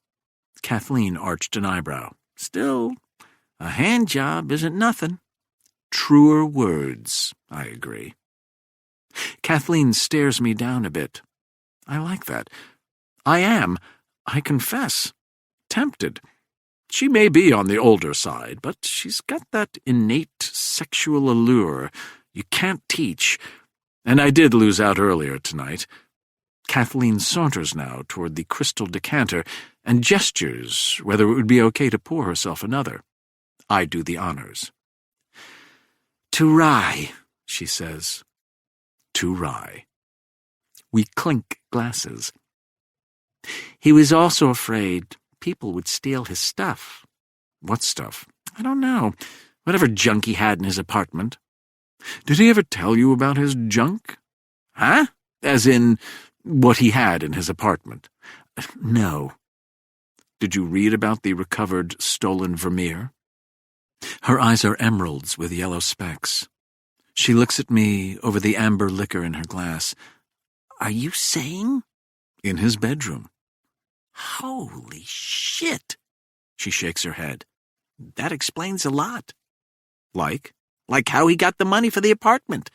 Speaker 1: Kathleen arched an eyebrow.
Speaker 3: Still, a hand job isn't nothing.
Speaker 1: Truer words, I agree. Kathleen stares me down a bit. I like that. I am, I confess, tempted. She may be on the older side, but she's got that innate sexual allure you can't teach, and I did lose out earlier tonight. Kathleen saunters now toward the crystal decanter and gestures whether it would be okay to pour herself another. I do the honors.
Speaker 3: To rye,
Speaker 1: she says. To rye. We clink glasses.
Speaker 3: He was also afraid people would steal his stuff.
Speaker 1: What stuff?
Speaker 3: I don't know. Whatever junk he had in his apartment.
Speaker 1: Did he ever tell you about his junk?
Speaker 3: Huh?
Speaker 1: As in, what he had in his apartment?
Speaker 3: No.
Speaker 1: Did you read about the recovered stolen Vermeer? Her eyes are emeralds with yellow specks. She looks at me over the amber liquor in her glass.
Speaker 3: Are you saying?
Speaker 1: In his bedroom.
Speaker 3: Holy shit!
Speaker 1: She shakes her head.
Speaker 3: That explains a lot.
Speaker 1: Like?
Speaker 3: Like how he got the money for the apartment.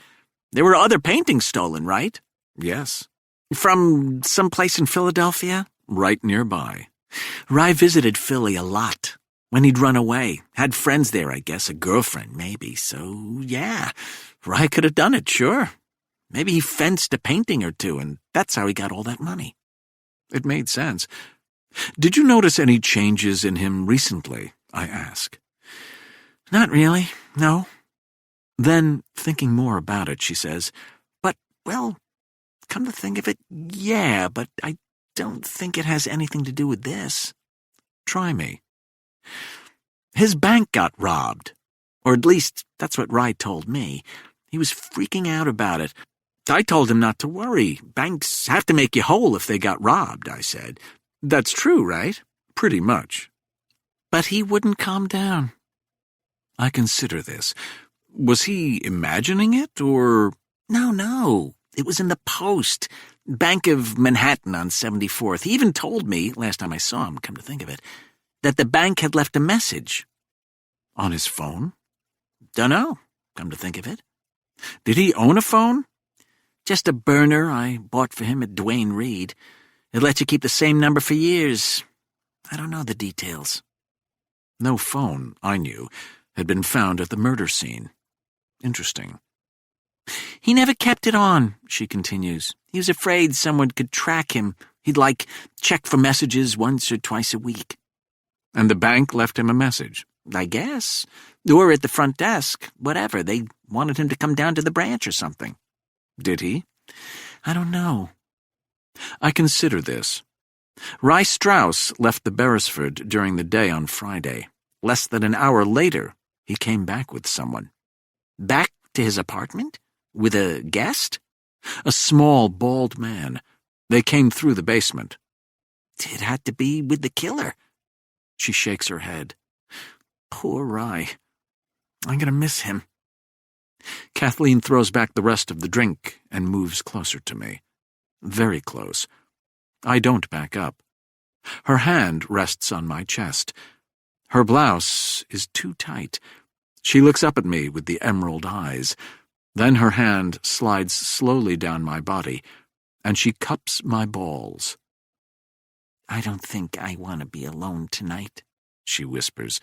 Speaker 3: There were other paintings stolen, right?
Speaker 1: Yes.
Speaker 3: From someplace in Philadelphia?
Speaker 1: Right nearby.
Speaker 3: Rye visited Philly a lot. When he'd run away. Had friends there, I guess. A girlfriend, maybe. So, yeah. Rye could have done it, sure. Maybe he fenced a painting or two, and that's how he got all that money.
Speaker 1: It made sense. Did you notice any changes in him recently? I ask.
Speaker 3: Not really, no.
Speaker 1: Then, thinking more about it, she says,
Speaker 3: But, well, come to think of it, yeah, but I don't think it has anything to do with this.
Speaker 1: Try me.
Speaker 3: His bank got robbed. Or at least, that's what Rye told me. He was freaking out about it. I told him not to worry. Banks have to make you whole if they got robbed, I said. That's true, right?
Speaker 1: Pretty much.
Speaker 3: But he wouldn't calm down.
Speaker 1: I consider this. Was he imagining it, or—
Speaker 3: No. It was in the Post. Bank of Manhattan on 74th. He even told me, last time I saw him, come to think of it, that the bank had left a message.
Speaker 1: On his phone?
Speaker 3: Dunno, come to think of it.
Speaker 1: Did he own a phone?
Speaker 3: Just a burner I bought for him at Duane Reade. It let you keep the same number for years. I don't know the details.
Speaker 1: No phone, I knew, had been found at the murder scene. Interesting.
Speaker 3: He never kept it on, she continues. He was afraid someone could track him. He'd, check for messages once or twice a week.
Speaker 1: And the bank left him a message?
Speaker 3: I guess. Or at the front desk. Whatever. They wanted him to come down to the branch or something.
Speaker 1: Did he?
Speaker 3: I don't know.
Speaker 1: I consider this. Rye Strauss left the Beresford during the day on Friday. Less than an hour later, he came back with someone.
Speaker 3: Back to his apartment? With a guest?
Speaker 1: A small, bald man. They came through the basement.
Speaker 3: It had to be with the killer.
Speaker 1: She shakes her head.
Speaker 3: Poor Rye. I'm gonna miss him.
Speaker 1: Kathleen throws back the rest of the drink and moves closer to me. Very close. I don't back up. Her hand rests on my chest. Her blouse is too tight. She looks up at me with the emerald eyes. Then her hand slides slowly down my body, and she cups my balls.
Speaker 3: I don't think I want to be alone tonight,
Speaker 1: she whispers,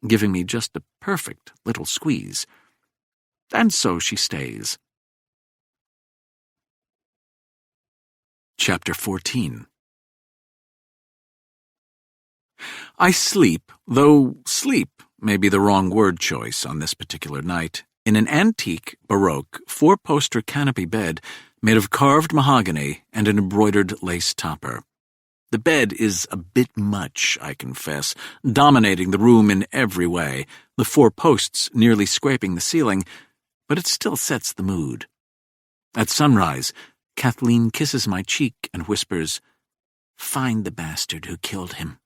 Speaker 1: giving me just a perfect little squeeze. And so she stays. Chapter 14. I sleep, though sleep may be the wrong word choice on this particular night, in an antique, Baroque, four-poster canopy bed made of carved mahogany and an embroidered lace topper. The bed is a bit much, I confess, dominating the room in every way, the four posts nearly scraping the ceiling, but it still sets the mood. At sunrise, Kathleen kisses my cheek and whispers, "Find the bastard who killed him."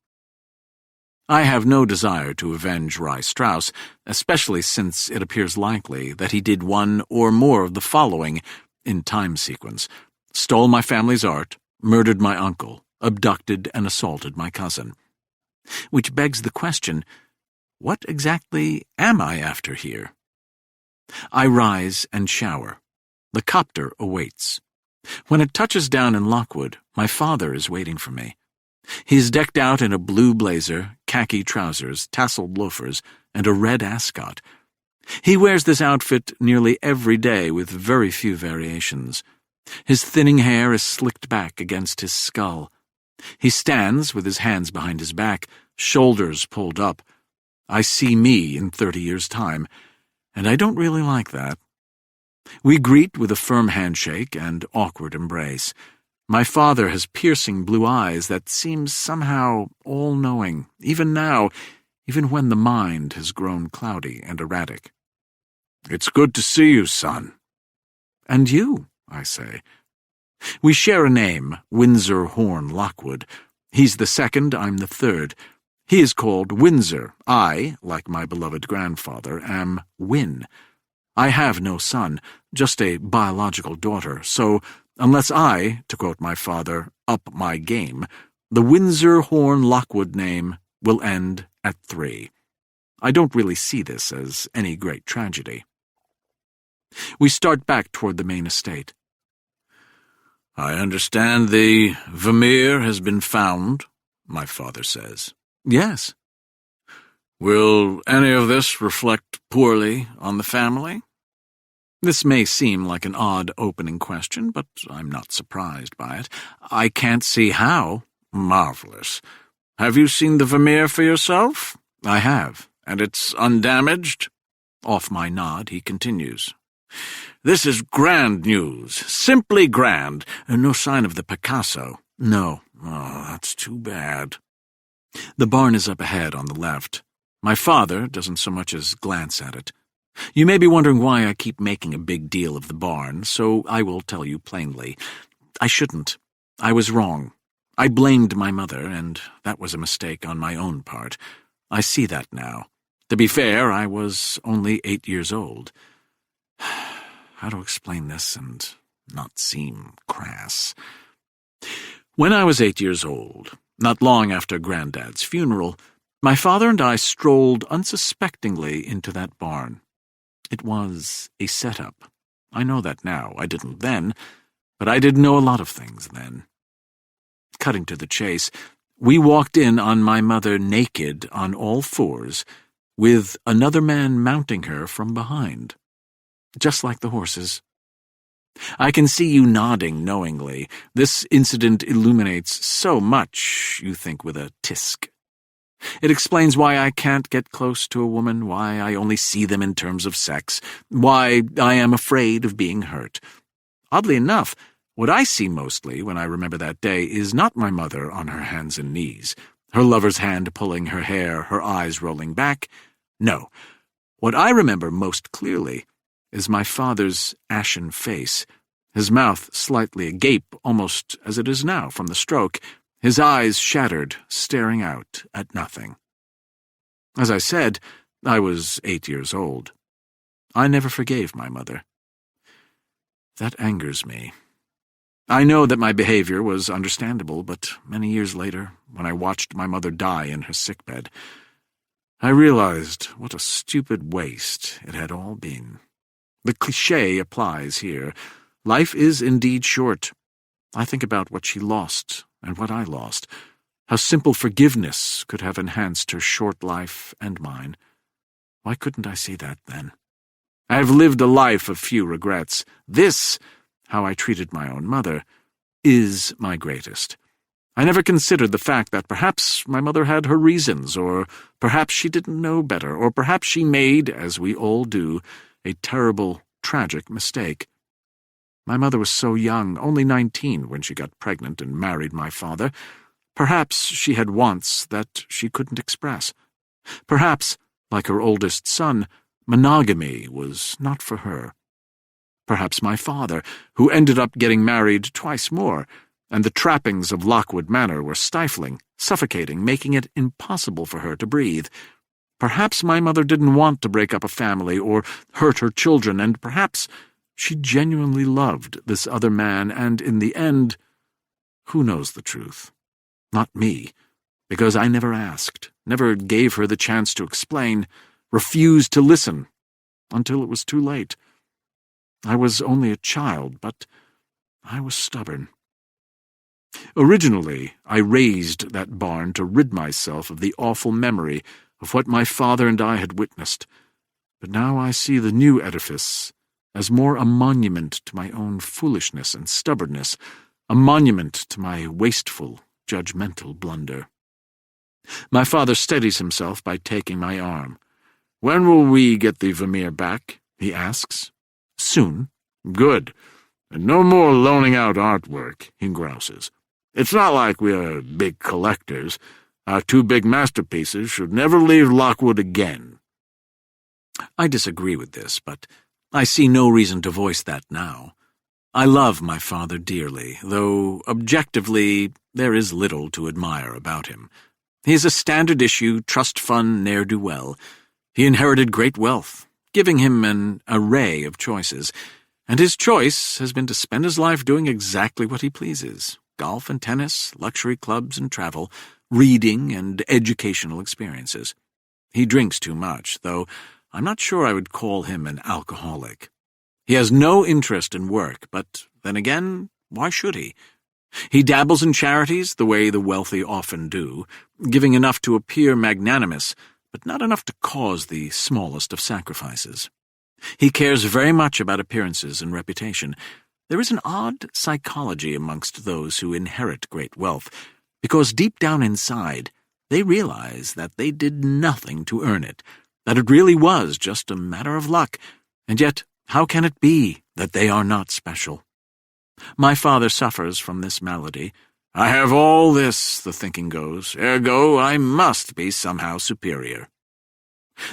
Speaker 1: I have no desire to avenge Rye Strauss, especially since it appears likely that he did one or more of the following in time sequence: stole my family's art, murdered my uncle, abducted and assaulted my cousin. Which begs the question, what exactly am I after here? I rise and shower. The copter awaits. When it touches down in Lockwood, my father is waiting for me. He's decked out in a blue blazer, khaki trousers, tasseled loafers, and a red ascot. He wears this outfit nearly every day with very few variations. His thinning hair is slicked back against his skull. He stands with his hands behind his back, shoulders pulled up. I see me in 30 years' time, and I don't really like that. We greet with a firm handshake and awkward embrace. My father has piercing blue eyes that seem somehow all-knowing, even now, even when the mind has grown cloudy and erratic.
Speaker 2: "It's good to see you, son."
Speaker 1: "And you," I say. We share a name, Windsor Horne Lockwood. He's the second, I'm the third. He is called Windsor. I, like my beloved grandfather, am Win. I have no son, just a biological daughter, so unless I, to quote my father, up my game, the Windsor Horne Lockwood name will end at 3. I don't really see this as any great tragedy. We start back toward the main estate.
Speaker 2: "I understand the Vermeer has been found," my father says.
Speaker 1: Yes.
Speaker 2: "Will any of this reflect poorly on the family?"
Speaker 1: This may seem like an odd opening question, but I'm not surprised by it. I can't see how.
Speaker 2: "Marvelous. Have you seen the Vermeer for yourself?"
Speaker 1: I have.
Speaker 2: "And it's undamaged?"
Speaker 1: Off my nod, he continues.
Speaker 2: "This is grand news, simply grand. No sign of the Picasso."
Speaker 1: "No."
Speaker 2: "Oh, that's too bad."
Speaker 1: The barn is up ahead on the left. My father doesn't so much as glance at it. You may be wondering why I keep making a big deal of the barn, so I will tell you plainly. I shouldn't. I was wrong. I blamed my mother, and that was a mistake on my own part. I see that now. To be fair, I was only 8 years old. How to explain this and not seem crass? When I was 8 years old, not long after Granddad's funeral, my father and I strolled unsuspectingly into that barn. It was a setup. I know that now. I didn't then, but I did know a lot of things then. Cutting to the chase, we walked in on my mother naked on all fours, with another man mounting her from behind. Just like the horses. I can see you nodding knowingly. This incident illuminates so much, you think with a tisk. It explains why I can't get close to a woman, why I only see them in terms of sex, why I am afraid of being hurt. Oddly enough, what I see mostly when I remember that day is not my mother on her hands and knees, her lover's hand pulling her hair, her eyes rolling back. No, what I remember most clearly is my father's ashen face, his mouth slightly agape, almost as it is now from the stroke, his eyes shattered, staring out at nothing. As I said, I was 8 years old. I never forgave my mother. That angers me. I know that my behavior was understandable, but many years later, when I watched my mother die in her sickbed, I realized what a stupid waste it had all been. The cliché applies here. Life is indeed short. I think about what she lost and what I lost, how simple forgiveness could have enhanced her short life and mine. Why couldn't I see that then? I have lived a life of few regrets. This, how I treated my own mother, is my greatest. I never considered the fact that perhaps my mother had her reasons, or perhaps she didn't know better, or perhaps she made, as we all do, a terrible, tragic mistake. My mother was so young, only 19 when she got pregnant and married my father. Perhaps she had wants that she couldn't express. Perhaps, like her oldest son, monogamy was not for her. Perhaps my father, who ended up getting married twice more, and the trappings of Lockwood Manor were stifling, suffocating, making it impossible for her to breathe. Perhaps my mother didn't want to break up a family or hurt her children, and perhaps she genuinely loved this other man, and in the end, who knows the truth? Not me, because I never asked, never gave her the chance to explain, refused to listen, until it was too late. I was only a child, but I was stubborn. Originally, I razed that barn to rid myself of the awful memory of what my father and I had witnessed, but now I see the new edifice as more a monument to my own foolishness and stubbornness, a monument to my wasteful, judgmental blunder. My father steadies himself by taking my arm. "When will we get the Vermeer back?" he asks. "Soon." "Good. And no more loaning out artwork," he grouses. "It's not like we are big collectors. Our two big masterpieces should never leave Lockwood again." I disagree with this, but I see no reason to voice that now. I love my father dearly, though objectively there is little to admire about him. He is a standard-issue, trust fund ne'er-do-well. He inherited great wealth, giving him an array of choices, and his choice has been to spend his life doing exactly what he pleases: golf and tennis, luxury clubs and travel, reading and educational experiences. He drinks too much, though I'm not sure I would call him an alcoholic. He has no interest in work, but then again, why should he? He dabbles in charities the way the wealthy often do, giving enough to appear magnanimous, but not enough to cause the smallest of sacrifices. He cares very much about appearances and reputation. There is an odd psychology amongst those who inherit great wealth, because deep down inside, they realize that they did nothing to earn it, that it really was just a matter of luck, and yet how can it be that they are not special? My father suffers from this malady. "I have all this," the thinking goes, "ergo I must be somehow superior."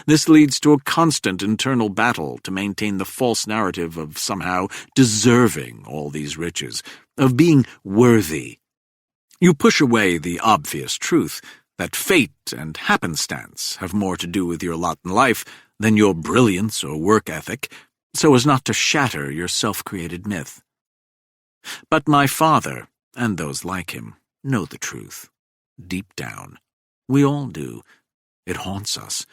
Speaker 1: This leads to a constant internal battle to maintain the false narrative of somehow deserving all these riches, of being worthy. You push away the obvious truth that fate and happenstance have more to do with your lot in life than your brilliance or work ethic, so as not to shatter your self-created myth. But my father, and those like him, know the truth. Deep down. We all do. It haunts us.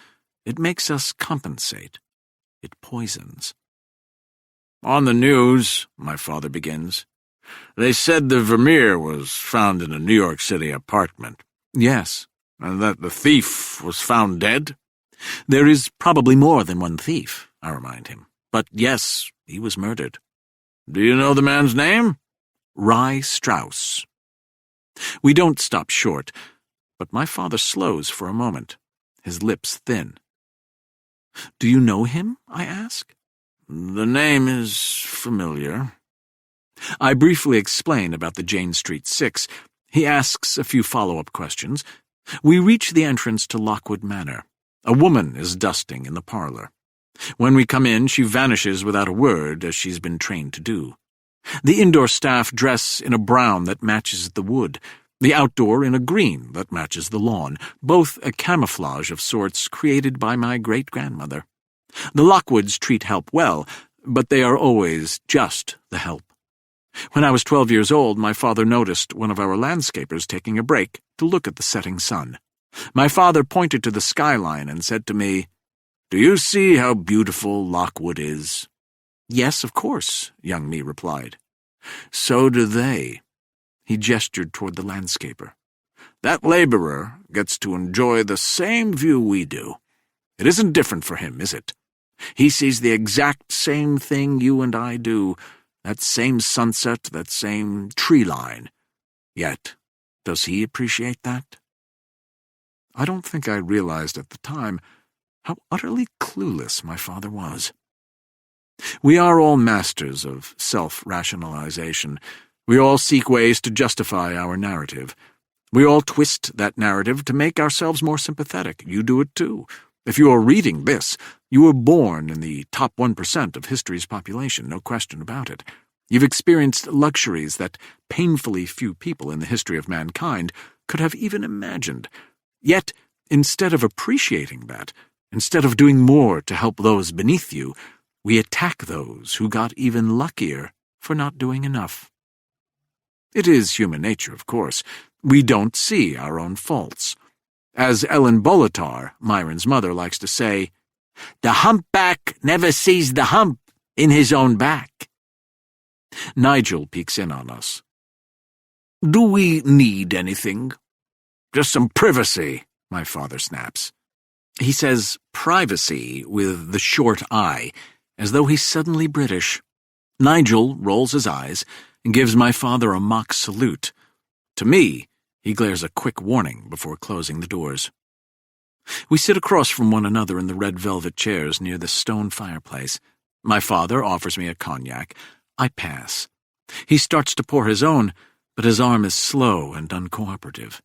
Speaker 1: It makes us compensate. It poisons. "On the news," my father begins, "they said the Vermeer was found in a New York City apartment." "Yes." "And that the thief was found dead?" "There is probably more than one thief," I remind him. "But yes, he was murdered." "Do you know the man's name?" "Rye Strauss." We don't stop short, but my father slows for a moment, his lips thin. "Do you know him?" I ask. "The name is familiar." I briefly explain about the Jane Street 6. He asks a few follow-up questions. We reach the entrance to Lockwood Manor. A woman is dusting in the parlor. When we come in, she vanishes without a word, as she's been trained to do. The indoor staff dress in a brown that matches the wood, the outdoor in a green that matches the lawn, both a camouflage of sorts created by my great-grandmother. The Lockwoods treat help well, but they are always just the help. When I was 12 years old, my father noticed one of our landscapers taking a break to look at the setting sun. My father pointed to the skyline and said to me, "Do you see how beautiful Lockwood is?" "Yes, of course," young me replied. "So do they." He gestured toward the landscaper. "That laborer gets to enjoy the same view we do. It isn't different for him, is it? He sees the exact same thing you and I do, that same sunset, that same tree line. Yet, does he appreciate that?" I don't think I realized at the time how utterly clueless my father was. We are all masters of self-rationalization. We all seek ways to justify our narrative. We all twist that narrative to make ourselves more sympathetic. You do it too. If you are reading this, You were born in the top 1% of history's population, no question about it. You've experienced luxuries that painfully few people in the history of mankind could have even imagined. Yet, instead of appreciating that, instead of doing more to help those beneath you, we attack those who got even luckier for not doing enough. It is human nature, of course. We don't see our own faults. As Harlan Bolitar, Myron's mother, likes to say, "The humpback never sees the hump in his own back." Nigel peeks in on us.
Speaker 2: "Do we need anything?" "Just some privacy," my father snaps.
Speaker 1: He says privacy with the short I, as though he's suddenly British. Nigel rolls his eyes and gives my father a mock salute. To me, he glares a quick warning before closing the doors. We sit across from one another in the red velvet chairs near the stone fireplace. My father offers me a cognac. I pass. He starts to pour his own, but his arm is slow and uncooperative.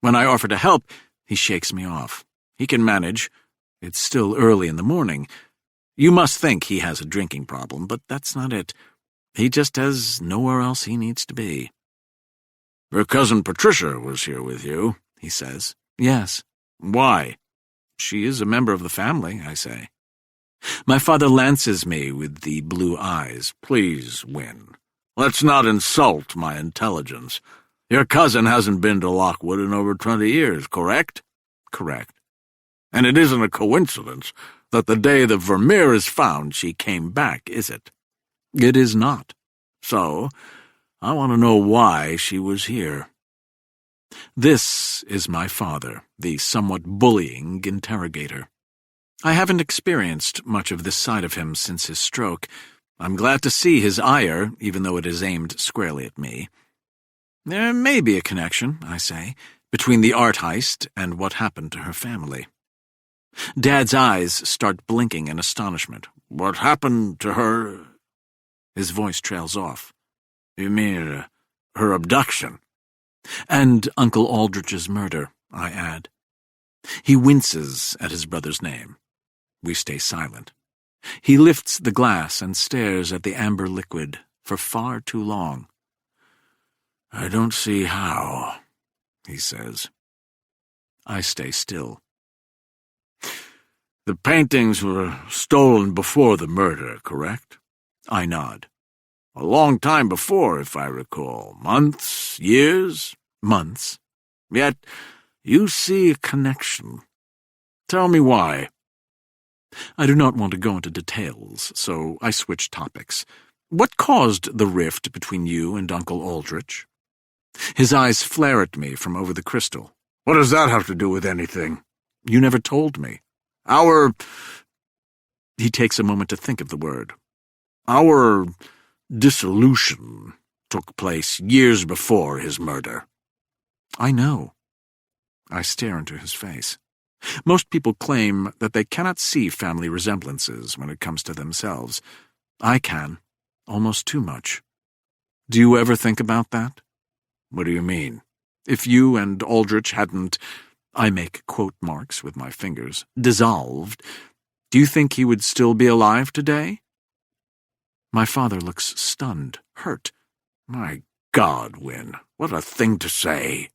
Speaker 1: When I offer to help, he shakes me off. He can manage. It's still early in the morning. You must think he has a drinking problem, but that's not it. He just has nowhere else he needs to be.
Speaker 2: "Your cousin Patricia was here with you," he says.
Speaker 1: "Yes."
Speaker 2: "Why?"
Speaker 1: "She is a member of the family," I say. My father lances me with the blue eyes.
Speaker 2: "Please, Win, let's not insult my intelligence. Your cousin hasn't been to Lockwood in over 20 years, correct?"
Speaker 1: "Correct."
Speaker 2: "And it isn't a coincidence that the day the Vermeer is found she came back, is it?"
Speaker 1: "It is not."
Speaker 2: "So, I want to know why she was here."
Speaker 1: This is my father, the somewhat bullying interrogator. I haven't experienced much of this side of him since his stroke. I'm glad to see his ire, even though it is aimed squarely at me. There may be a connection, I say, between the art heist and what happened to her family. Dad's eyes start blinking in astonishment.
Speaker 2: "What happened to her?"
Speaker 1: His voice trails off.
Speaker 2: "You mean her abduction?"
Speaker 1: "And Uncle Aldrich's murder," I add. He winces at his brother's name. We stay silent. He lifts the glass and stares at the amber liquid for far too long.
Speaker 2: "I don't see how," he says.
Speaker 1: I stay still.
Speaker 2: "The paintings were stolen before the murder, correct?"
Speaker 1: I nod.
Speaker 2: "A long time before, if I recall. Months? Years?"
Speaker 1: "Months."
Speaker 2: "Yet you see a connection. Tell me why."
Speaker 1: I do not want to go into details, so I switch topics. What caused the rift between you and Uncle Aldrich? His eyes flare at me from over the crystal.
Speaker 2: "What does that have to do with anything?"
Speaker 1: You never told me. He takes a moment to think of the word.
Speaker 2: Our dissolution took place years before his murder."
Speaker 1: I know. I stare into his face. Most people claim that they cannot see family resemblances when it comes to themselves. I can, almost too much. Do you ever think about that?
Speaker 2: "What do you mean?"
Speaker 1: If you and Aldrich hadn't, I make quote marks with my fingers, dissolved, do you think he would still be alive today? My father looks stunned, hurt.
Speaker 2: "My God, Win, what a thing to say."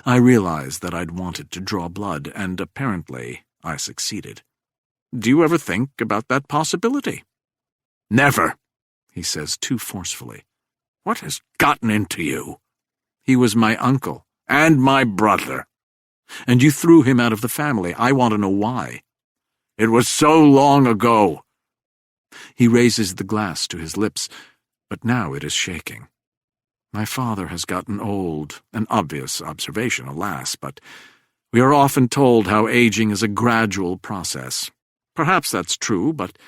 Speaker 1: I realized that I'd wanted to draw blood, and apparently I succeeded. Do you ever think about that possibility?
Speaker 2: "Never,"
Speaker 1: he says too forcefully.
Speaker 2: "What has gotten into you?"
Speaker 1: He was my uncle.
Speaker 2: "And my brother."
Speaker 1: And you threw him out of the family. I want to know why.
Speaker 2: "It was so long ago."
Speaker 1: He raises the glass to his lips, but now it is shaking. My father has gotten old, an obvious observation, alas, but we are often told how aging is a gradual process. Perhaps that's true, but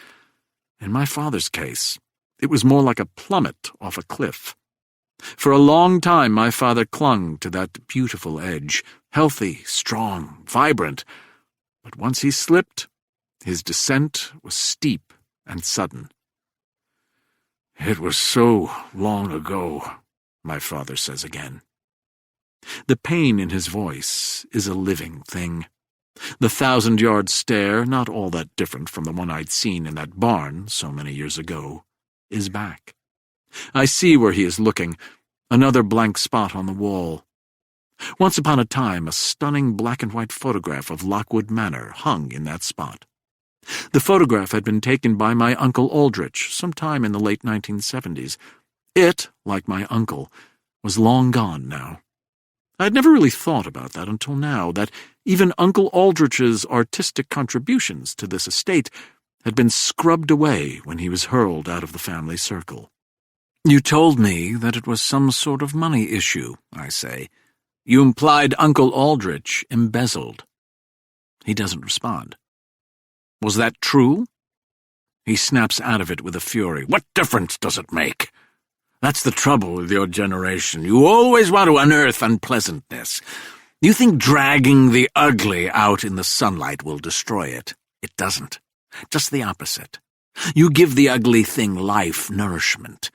Speaker 1: in my father's case, it was more like a plummet off a cliff. For a long time, my father clung to that beautiful edge, healthy, strong, vibrant, but once he slipped, his descent was steep and sudden.
Speaker 2: "It was so long ago," my father says again.
Speaker 1: The pain in his voice is a living thing. The 1,000-yard stare, not all that different from the one I'd seen in that barn so many years ago, is back. I see where he is looking, another blank spot on the wall. Once upon a time, a stunning black-and-white photograph of Lockwood Manor hung in that spot. The photograph had been taken by my Uncle Aldrich sometime in the late 1970s. It, like my uncle, was long gone now. I'd never really thought about that until now, that even Uncle Aldrich's artistic contributions to this estate had been scrubbed away when he was hurled out of the family circle. "You told me that it was some sort of money issue," I say. "You implied Uncle Aldrich embezzled." He doesn't respond. "Was that true?" He snaps out of it with a fury. "What difference does it make? That's the trouble with your generation. You always want to unearth unpleasantness. You think dragging the ugly out in the sunlight will destroy it. It doesn't. Just the opposite. You give the ugly thing life, nourishment.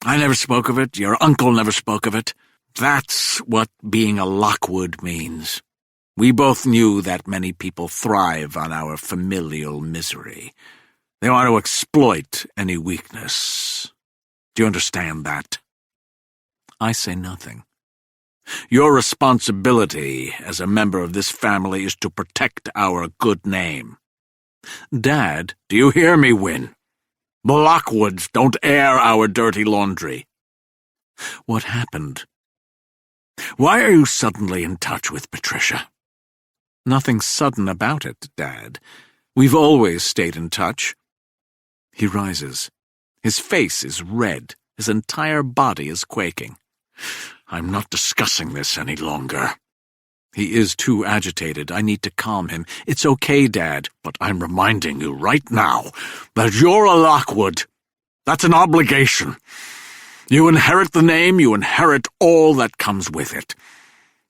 Speaker 1: I never spoke of it. Your uncle never spoke of it. That's what being a Lockwood means. We both knew that many people thrive on our familial misery. They want to exploit any weakness. Do you understand that?" I say nothing. "Your responsibility as a member of this family is to protect our good name. Dad, do you hear me, Win? The Lockwoods don't air our dirty laundry." "What happened?" "Why are you suddenly in touch with Patricia?" "Nothing sudden about it, Dad. We've always stayed in touch." He rises. His face is red. His entire body is quaking. "I'm not discussing this any longer." He is too agitated. I need to calm him. "It's okay, Dad, but I'm reminding you right now that you're a Lockwood. That's an obligation. You inherit the name, you inherit all that comes with it.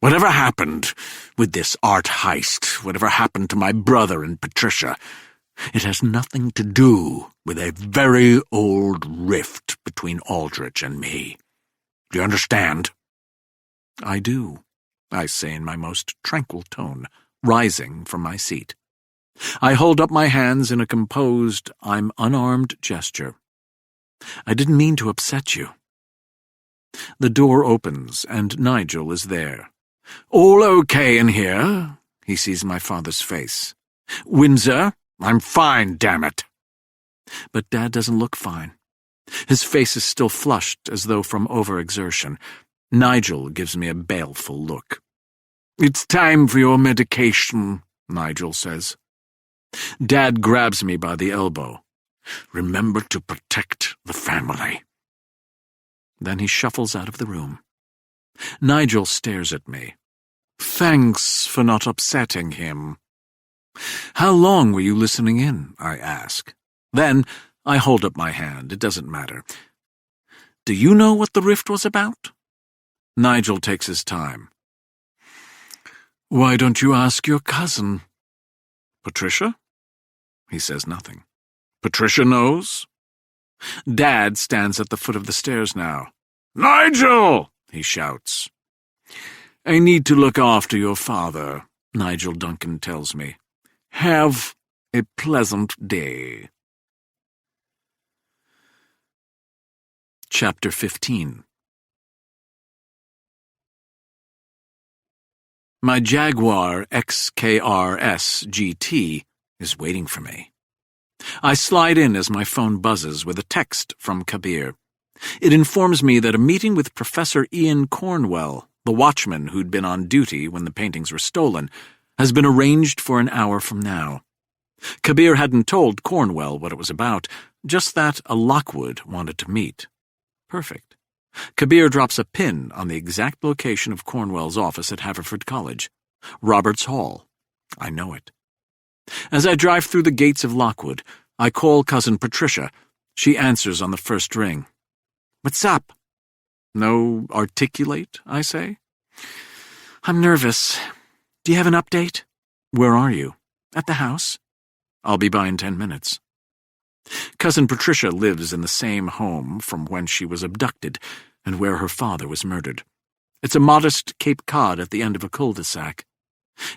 Speaker 1: Whatever happened with this art heist, whatever happened to my brother and Patricia, it has nothing to do with a very old rift between Aldrich and me. Do you understand?" "I do," I say in my most tranquil tone, rising from my seat. I hold up my hands in a composed, I'm unarmed gesture. "I didn't mean to upset you." The door opens, and Nigel is there. "All okay in here?" He sees my father's face. "Windsor? I'm fine, damn it." But Dad doesn't look fine. His face is still flushed, as though from overexertion. Nigel gives me a baleful look. "It's time for your medication," Nigel says. Dad grabs me by the elbow. "Remember to protect the family." Then he shuffles out of the room. Nigel stares at me. "Thanks for not upsetting him." "How long were you listening in?" I ask. Then I hold up my hand. It doesn't matter. "Do you know what the rift was about?" Nigel takes his time. "Why don't you ask your cousin?" "Patricia?" He says nothing. "Patricia knows?" Dad stands at the foot of the stairs now. "Nigel!" he shouts. "I need to look after your father," Nigel Duncan tells me. "Have a pleasant day." Chapter 15. My Jaguar XKRS GT is waiting for me. I slide in as my phone buzzes with a text from Kabir. It informs me that a meeting with Professor Ian Cornwell, the watchman who'd been on duty when the paintings were stolen, has been arranged for an hour from now. Kabir hadn't told Cornwell what it was about, just that a Lockwood wanted to meet. Perfect. Kabir drops a pin on the exact location of Cornwell's office at Haverford College. Roberts Hall. I know it. As I drive through the gates of Lockwood, I call cousin Patricia. She answers on the first ring. "What's up?" "No articulate," I say. "I'm nervous. Do you have an update?" "Where are you?" "At the house." "I'll be by in 10 minutes. Cousin Patricia lives in the same home from when she was abducted and where her father was murdered. It's a modest Cape Cod at the end of a cul-de-sac.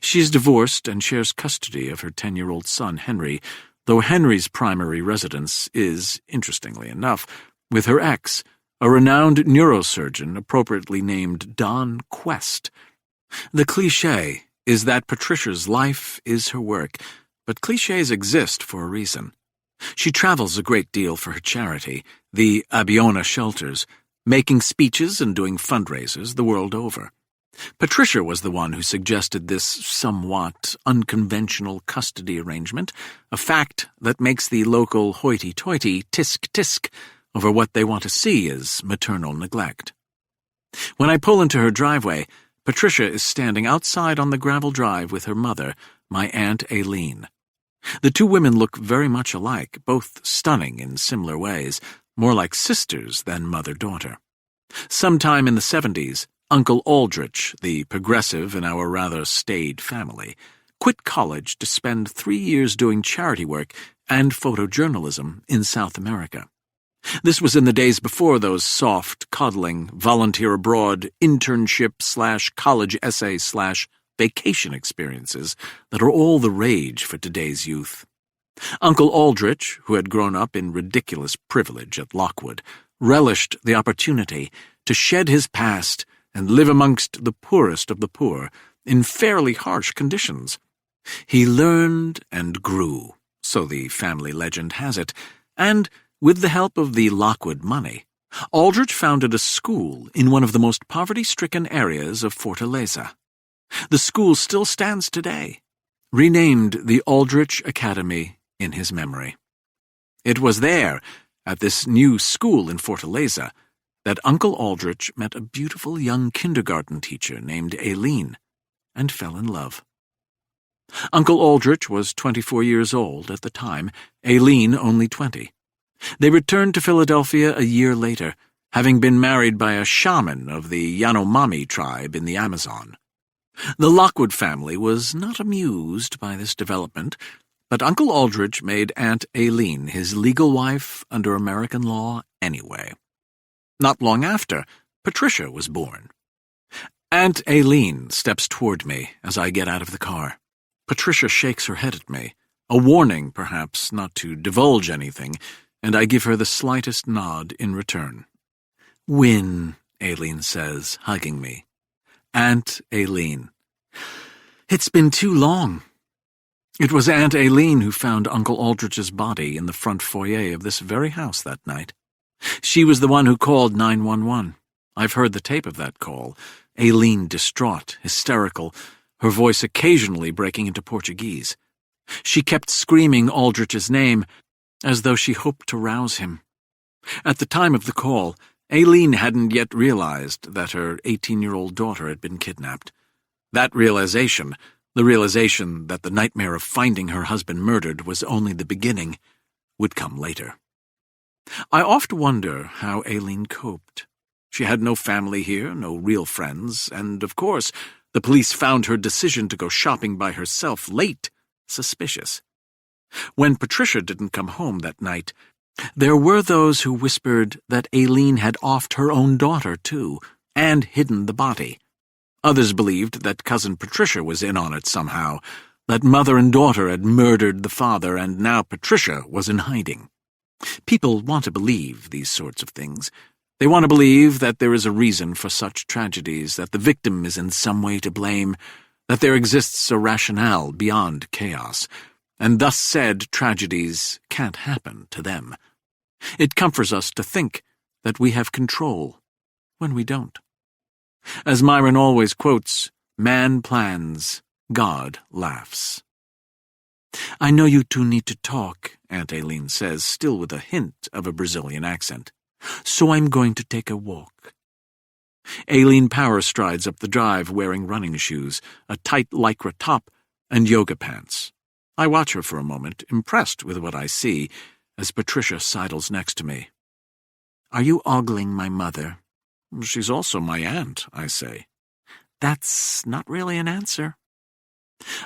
Speaker 1: She is divorced and shares custody of her 10-year-old son, Henry, though Henry's primary residence is, interestingly enough, with her ex, a renowned neurosurgeon appropriately named Don Quest. The cliché is that Patricia's life is her work, but clichés exist for a reason. She travels a great deal for her charity, the Abiona Shelters, making speeches and doing fundraisers the world over. Patricia was the one who suggested this somewhat unconventional custody arrangement, a fact that makes the local hoity-toity tisk-tisk over what they want to see as maternal neglect. When I pull into her driveway, Patricia is standing outside on the gravel drive with her mother, my Aunt Aileen. The two women look very much alike, both stunning in similar ways, more like sisters than mother-daughter. Sometime in the 70s, Uncle Aldrich, the progressive in our rather staid family, quit college to spend 3 years doing charity work and photojournalism in South America. This was in the days before those soft, coddling, volunteer abroad, internship/college essay/vacation experiences that are all the rage for today's youth. Uncle Aldrich, who had grown up in ridiculous privilege at Lockwood, relished the opportunity to shed his past and live amongst the poorest of the poor in fairly harsh conditions. He learned and grew, so the family legend has it, and, with the help of the Lockwood money, Aldrich founded a school in one of the most poverty-stricken areas of Fortaleza. The school still stands today, renamed the Aldrich Academy in his memory. It was there, at this new school in Fortaleza, that Uncle Aldrich met a beautiful young kindergarten teacher named Aileen and fell in love. Uncle Aldrich was 24 years old at the time, Aileen only 20. They returned to Philadelphia a year later, having been married by a shaman of the Yanomami tribe in the Amazon. The Lockwood family was not amused by this development, but Uncle Aldrich made Aunt Aileen his legal wife under American law anyway. Not long after, Patricia was born. Aunt Aileen steps toward me as I get out of the car. Patricia shakes her head at me, a warning, perhaps, not to divulge anything, and I give her the slightest nod in return. "Win," Aileen says, hugging me. Aunt Aileen. It's been too long. It was Aunt Aileen who found Uncle Aldrich's body in the front foyer of this very house that night. She was the one who called 911. I've heard the tape of that call. Aileen distraught, hysterical, her voice occasionally breaking into Portuguese. She kept screaming Aldrich's name, as though she hoped to rouse him. At the time of the call, Aileen hadn't yet realized that her 18-year-old daughter had been kidnapped. That realization, the realization that the nightmare of finding her husband murdered was only the beginning, would come later. I oft wonder how Aileen coped. She had no family here, no real friends, and, of course, the police found her decision to go shopping by herself late suspicious. When Patricia didn't come home that night, there were those who whispered that Aileen had offed her own daughter, too, and hidden the body. Others believed that Cousin Patricia was in on it somehow, that mother and daughter had murdered the father, and now Patricia was in hiding. People want to believe these sorts of things. They want to believe that there is a reason for such tragedies, that the victim is in some way to blame, that there exists a rationale beyond chaos, and thus said tragedies can't happen to them. It comforts us to think that we have control when we don't. As Myron always quotes, "Man plans, God laughs." "I know you two need to talk," Aunt Aileen says, still with a hint of a Brazilian accent. "So I'm going to take a walk." Aileen power strides up the drive wearing running shoes, a tight lycra top, and yoga pants. I watch her for a moment, impressed with what I see, as Patricia sidles next to me. "Are you ogling my mother?" "She's also my aunt," I say. "That's not really an answer."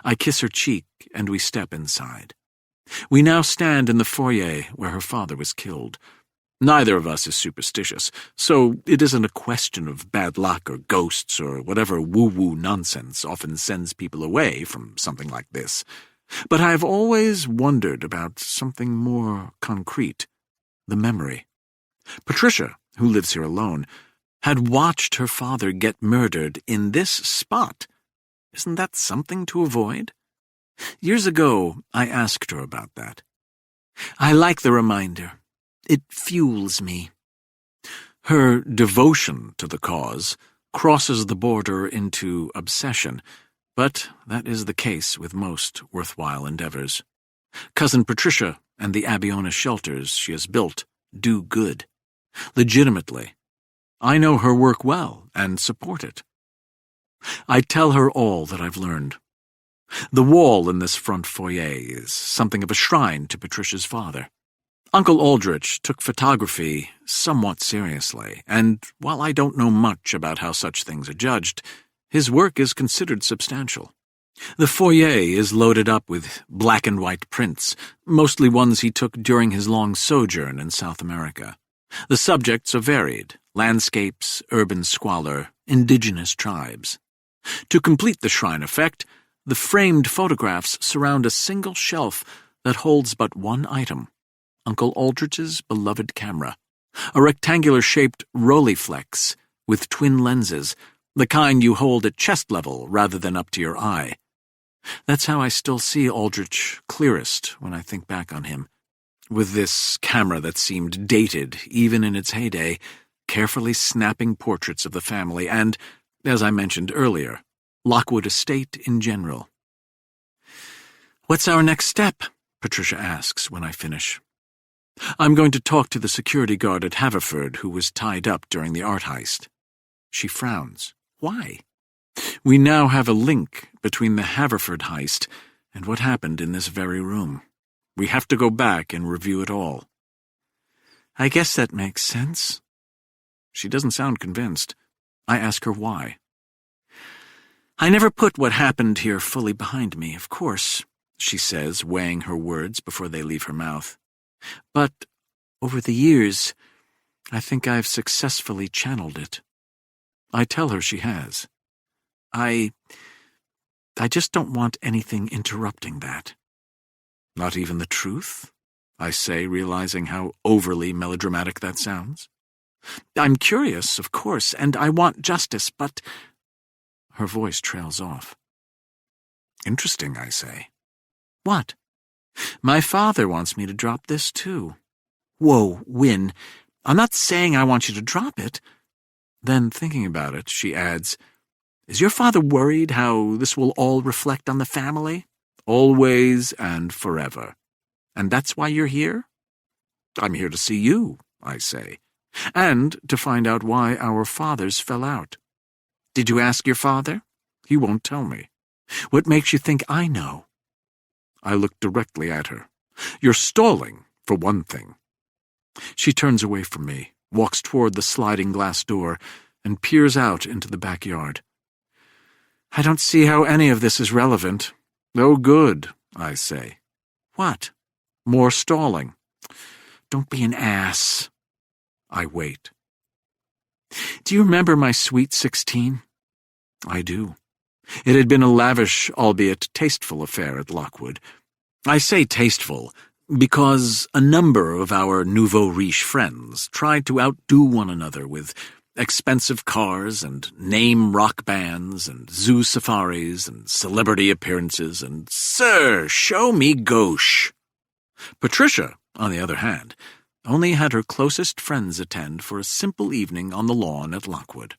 Speaker 1: I kiss her cheek, and we step inside. We now stand in the foyer where her father was killed. Neither of us is superstitious, so it isn't a question of bad luck or ghosts or whatever woo-woo nonsense often sends people away from something like this. But I've always wondered about something more concrete, the memory. Patricia, who lives here alone, had watched her father get murdered in this spot. Isn't that something to avoid? Years ago, I asked her about that. I like the reminder. It fuels me. Her devotion to the cause crosses the border into obsession, but that is the case with most worthwhile endeavors. Cousin Patricia and the Abiona shelters she has built do good. Legitimately. I know her work well and support it. I tell her all that I've learned. The wall in this front foyer is something of a shrine to Patricia's father. Uncle Aldrich took photography somewhat seriously, and while I don't know much about how such things are judged, his work is considered substantial. The foyer is loaded up with black and white prints, mostly ones he took during his long sojourn in South America. The subjects are varied: landscapes, urban squalor, indigenous tribes. To complete the shrine effect, the framed photographs surround a single shelf that holds but one item: Uncle Aldrich's beloved camera, a rectangular-shaped Rolleiflex with twin lenses, the kind you hold at chest level rather than up to your eye. That's how I still see Aldrich clearest when I think back on him, with this camera that seemed dated even in its heyday, carefully snapping portraits of the family and, as I mentioned earlier, Lockwood Estate in general. "What's our next step?" Patricia asks when I finish. "I'm going to talk to the security guard at Haverford who was tied up during the art heist." She frowns. "Why?" "We now have a link between the Haverford heist and what happened in this very room. We have to go back and review it all." "I guess that makes sense." She doesn't sound convinced. I ask her why. "I never put what happened here fully behind me, of course," she says, weighing her words before they leave her mouth. "But over the years, I think I've successfully channeled it." I tell her she has. I just don't want anything interrupting that." "Not even the truth?" I say, realizing how overly melodramatic that sounds. "I'm curious, of course, and I want justice, but—" Her voice trails off. "Interesting," I say. "What?" "My father wants me to drop this, too." "Whoa, Win, I'm not saying I want you to drop it." Then, thinking about it, she adds, "Is your father worried how this will all reflect on the family? Always and forever. And that's why you're here?" "I'm here to see you," I say, "and to find out why our fathers fell out." "Did you ask your father?" "He won't tell me." "What makes you think I know?" I look directly at her. "You're stalling, for one thing." She turns away from me, walks toward the sliding glass door, and peers out into the backyard. "I don't see how any of this is relevant." "Oh, good," I say. "What?" "More stalling." "Don't be an ass." I wait. "Do you remember my sweet 16? I do. It had been a lavish, albeit tasteful affair at Lockwood. I say tasteful because a number of our nouveau riche friends tried to outdo one another with expensive cars and name rock bands and zoo safaris and celebrity appearances and, sir, show me gauche. Patricia, on the other hand, only had her closest friends attend for a simple evening on the lawn at Lockwood.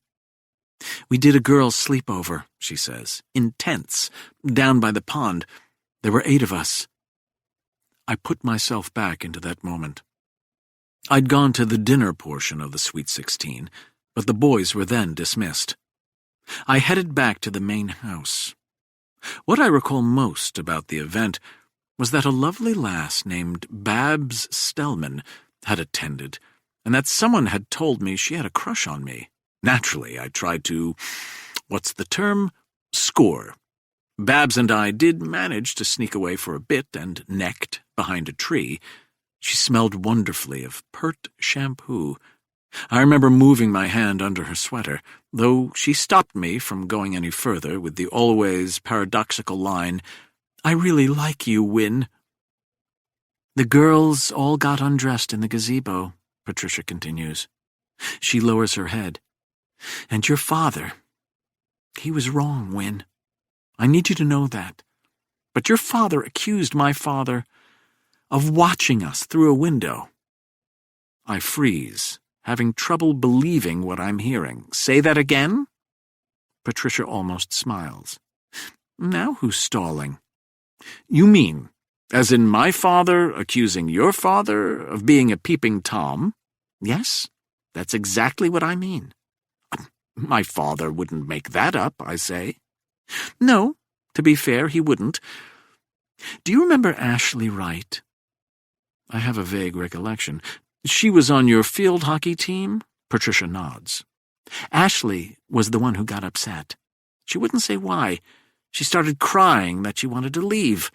Speaker 1: "We did a girls' sleepover," she says, "in tents, down by the pond. There were 8 of us." I put myself back into that moment. I'd gone to the dinner portion of the Sweet 16, but the boys were then dismissed. I headed back to the main house. What I recall most about the event was that a lovely lass named Babs Stellman had attended, and that someone had told me she had a crush on me. Naturally, I tried to, score. Babs and I did manage to sneak away for a bit and necked behind a tree. She smelled wonderfully of pert shampoo. I remember moving my hand under her sweater, though she stopped me from going any further with the always paradoxical line, "I really like you, Win." "The girls all got undressed in the gazebo," Patricia continues. She lowers her head. "And your father, he was wrong, Win. I need you to know that. But your father accused my father of watching us through a window." I freeze, having trouble believing what I'm hearing. "Say that again?" Patricia almost smiles. "Now who's stalling?" "You mean, as in my father accusing your father of being a peeping Tom?" "Yes, that's exactly what I mean." "My father wouldn't make that up," I say. "No, to be fair, he wouldn't. Do you remember Ashley Wright?" I have a vague recollection. "She was on your field hockey team?" Patricia nods. "Ashley was the one who got upset. She wouldn't say why. She started crying that she wanted to leave.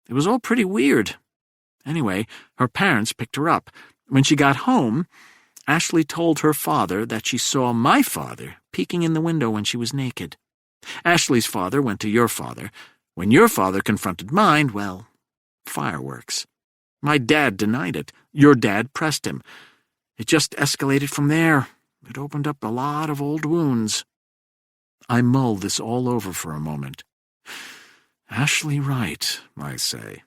Speaker 1: It was all pretty weird. Anyway, her parents picked her up. When she got home, Ashley told her father that she saw my father peeking in the window when she was naked. Ashley's father went to your father. When your father confronted mine, well, fireworks. My dad denied it. Your dad pressed him. It just escalated from there. It opened up a lot of old wounds." I mull this all over for a moment. "Ashley Wright," I say.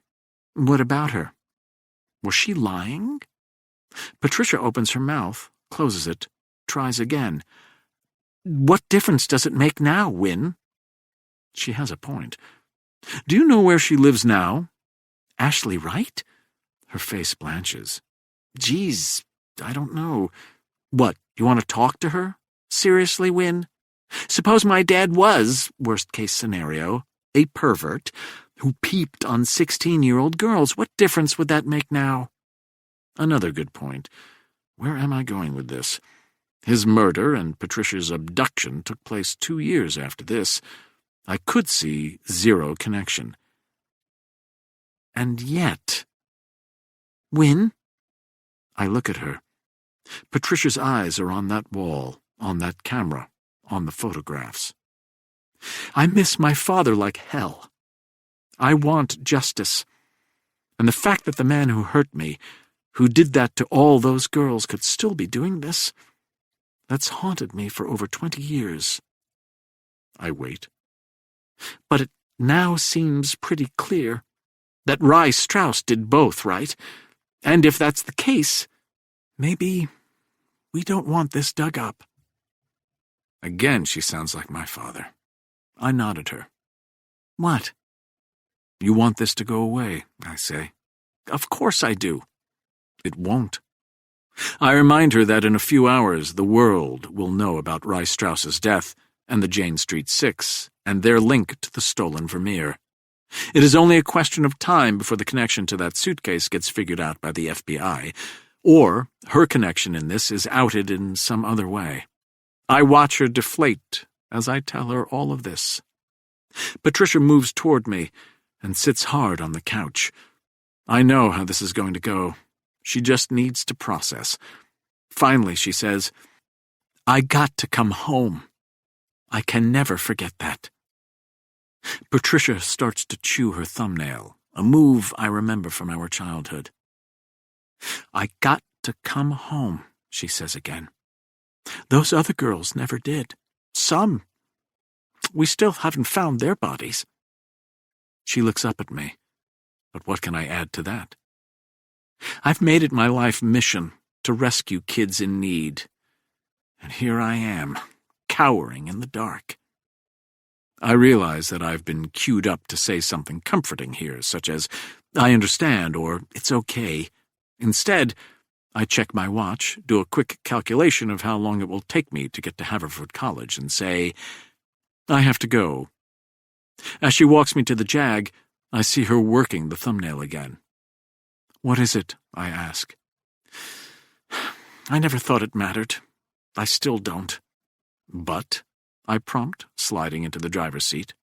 Speaker 1: "What about her? Was she lying?" Patricia opens her mouth, closes it, tries again. "What difference does it make now, Win?" She has a point. "Do you know where she lives now?" "Ashley Wright?" Her face blanches. "Geez, I don't know." "What, you want to talk to her? Seriously, Win? Suppose my dad was, worst-case scenario, a pervert who peeped on 16-year-old girls. What difference would that make now?" Another good point. Where am I going with this? His murder and Patricia's abduction took place 2 years after this. I could see zero connection. And yet... "Win?" I look at her. Patricia's eyes are on that wall, on that camera, on the photographs. "I miss my father like hell. I want justice. And the fact that the man who hurt me, who did that to all those girls, could still be doing this, that's haunted me for over 20 years. I wait. But it now seems pretty clear that Rye Strauss did both, right? And if that's the case, maybe we don't want this dug up." Again, she sounds like my father. I nod at her. "What?" "You want this to go away," I say. "Of course I do." "It won't." I remind her that in a few hours the world will know about Rye Strauss's death and the Jane Street Six and their link to the stolen Vermeer. It is only a question of time before the connection to that suitcase gets figured out by the FBI, or her connection in this is outed in some other way. I watch her deflate as I tell her all of this. Patricia moves toward me and sits hard on the couch. I know how this is going to go. She just needs to process. Finally, she says, "I got to come home. I can never forget that." Patricia starts to chew her thumbnail, a move I remember from our childhood. "I got to come home," she says again. "Those other girls never did. Some. We still haven't found their bodies." She looks up at me. But what can I add to that? I've made it my life mission to rescue kids in need. And here I am, cowering in the dark. I realize that I've been queued up to say something comforting here, such as, "I understand," or "It's okay." Instead, I check my watch, do a quick calculation of how long it will take me to get to Haverford College, and say, "I have to go." As she walks me to the Jag, I see her working the thumbnail again. "What is it?" I ask. "I never thought it mattered. I still don't." "But?" I prompt, sliding into the driver's seat.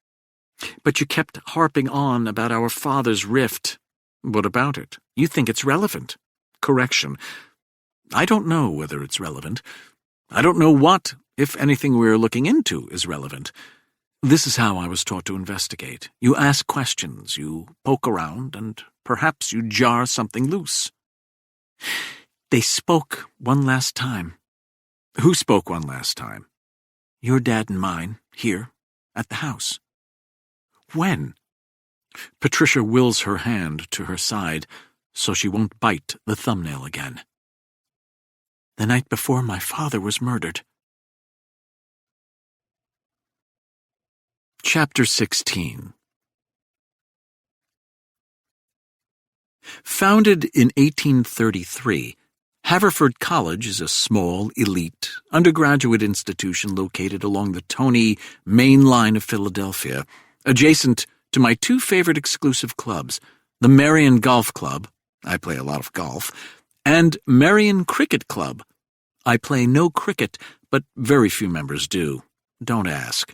Speaker 1: "But you kept harping on about our father's rift. What about it? You think it's relevant. correction. I don't know whether it's relevant. I don't know what, if anything, we're looking into is relevant. This is how I was taught to investigate. You ask questions, you poke around, and perhaps you jar something loose. They spoke one last time. Who spoke one last time? Your dad and mine, here, at the house. When? Patricia wills her hand to her side so she won't bite the thumbnail again. The night before my father was murdered. Chapter 16. Founded in 1833, Haverford College is a small, elite, undergraduate institution located along the Tony main line of Philadelphia, adjacent to my two favorite exclusive clubs, the Marion Golf Club — I play a lot of golf — and Marion Cricket Club. I play no cricket, but very few members do. Don't ask.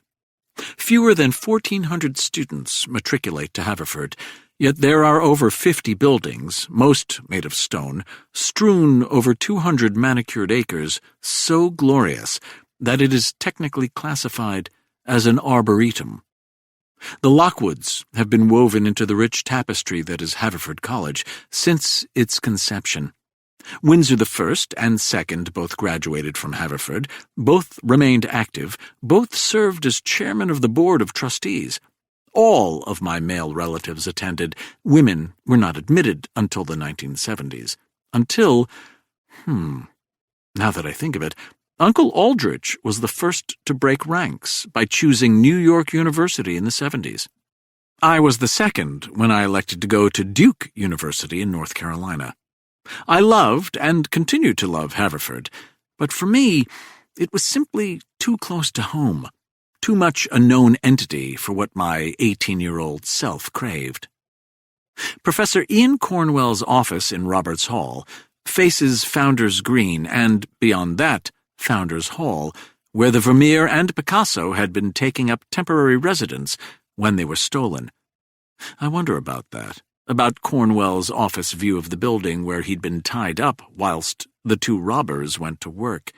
Speaker 1: Fewer than 1,400 students matriculate to Haverford, yet there are over 50 buildings, most made of stone, strewn over 200 manicured acres, so glorious that it is technically classified as an arboretum. The Lockwoods have been woven into the rich tapestry that is Haverford College since its conception. Windsor I and II both graduated from Haverford, both remained active, both served as chairman of the board of trustees. All of my male relatives attended. Women were not admitted until the 1970s. Until, now that I think of it, Uncle Aldrich was the first to break ranks by choosing New York University in the 70s. I was the second when I elected to go to Duke University in North Carolina. I loved and continued to love Haverford, but for me, it was simply too close to home, too much a known entity for what my 18-year-old self craved. Professor Ian Cornwell's office in Roberts Hall faces Founders Green and, beyond that, Founders Hall, where the Vermeer and Picasso had been taking up temporary residence when they were stolen. I wonder about that. About Cornwell's office view of the building where he'd been tied up whilst the two robbers went to work.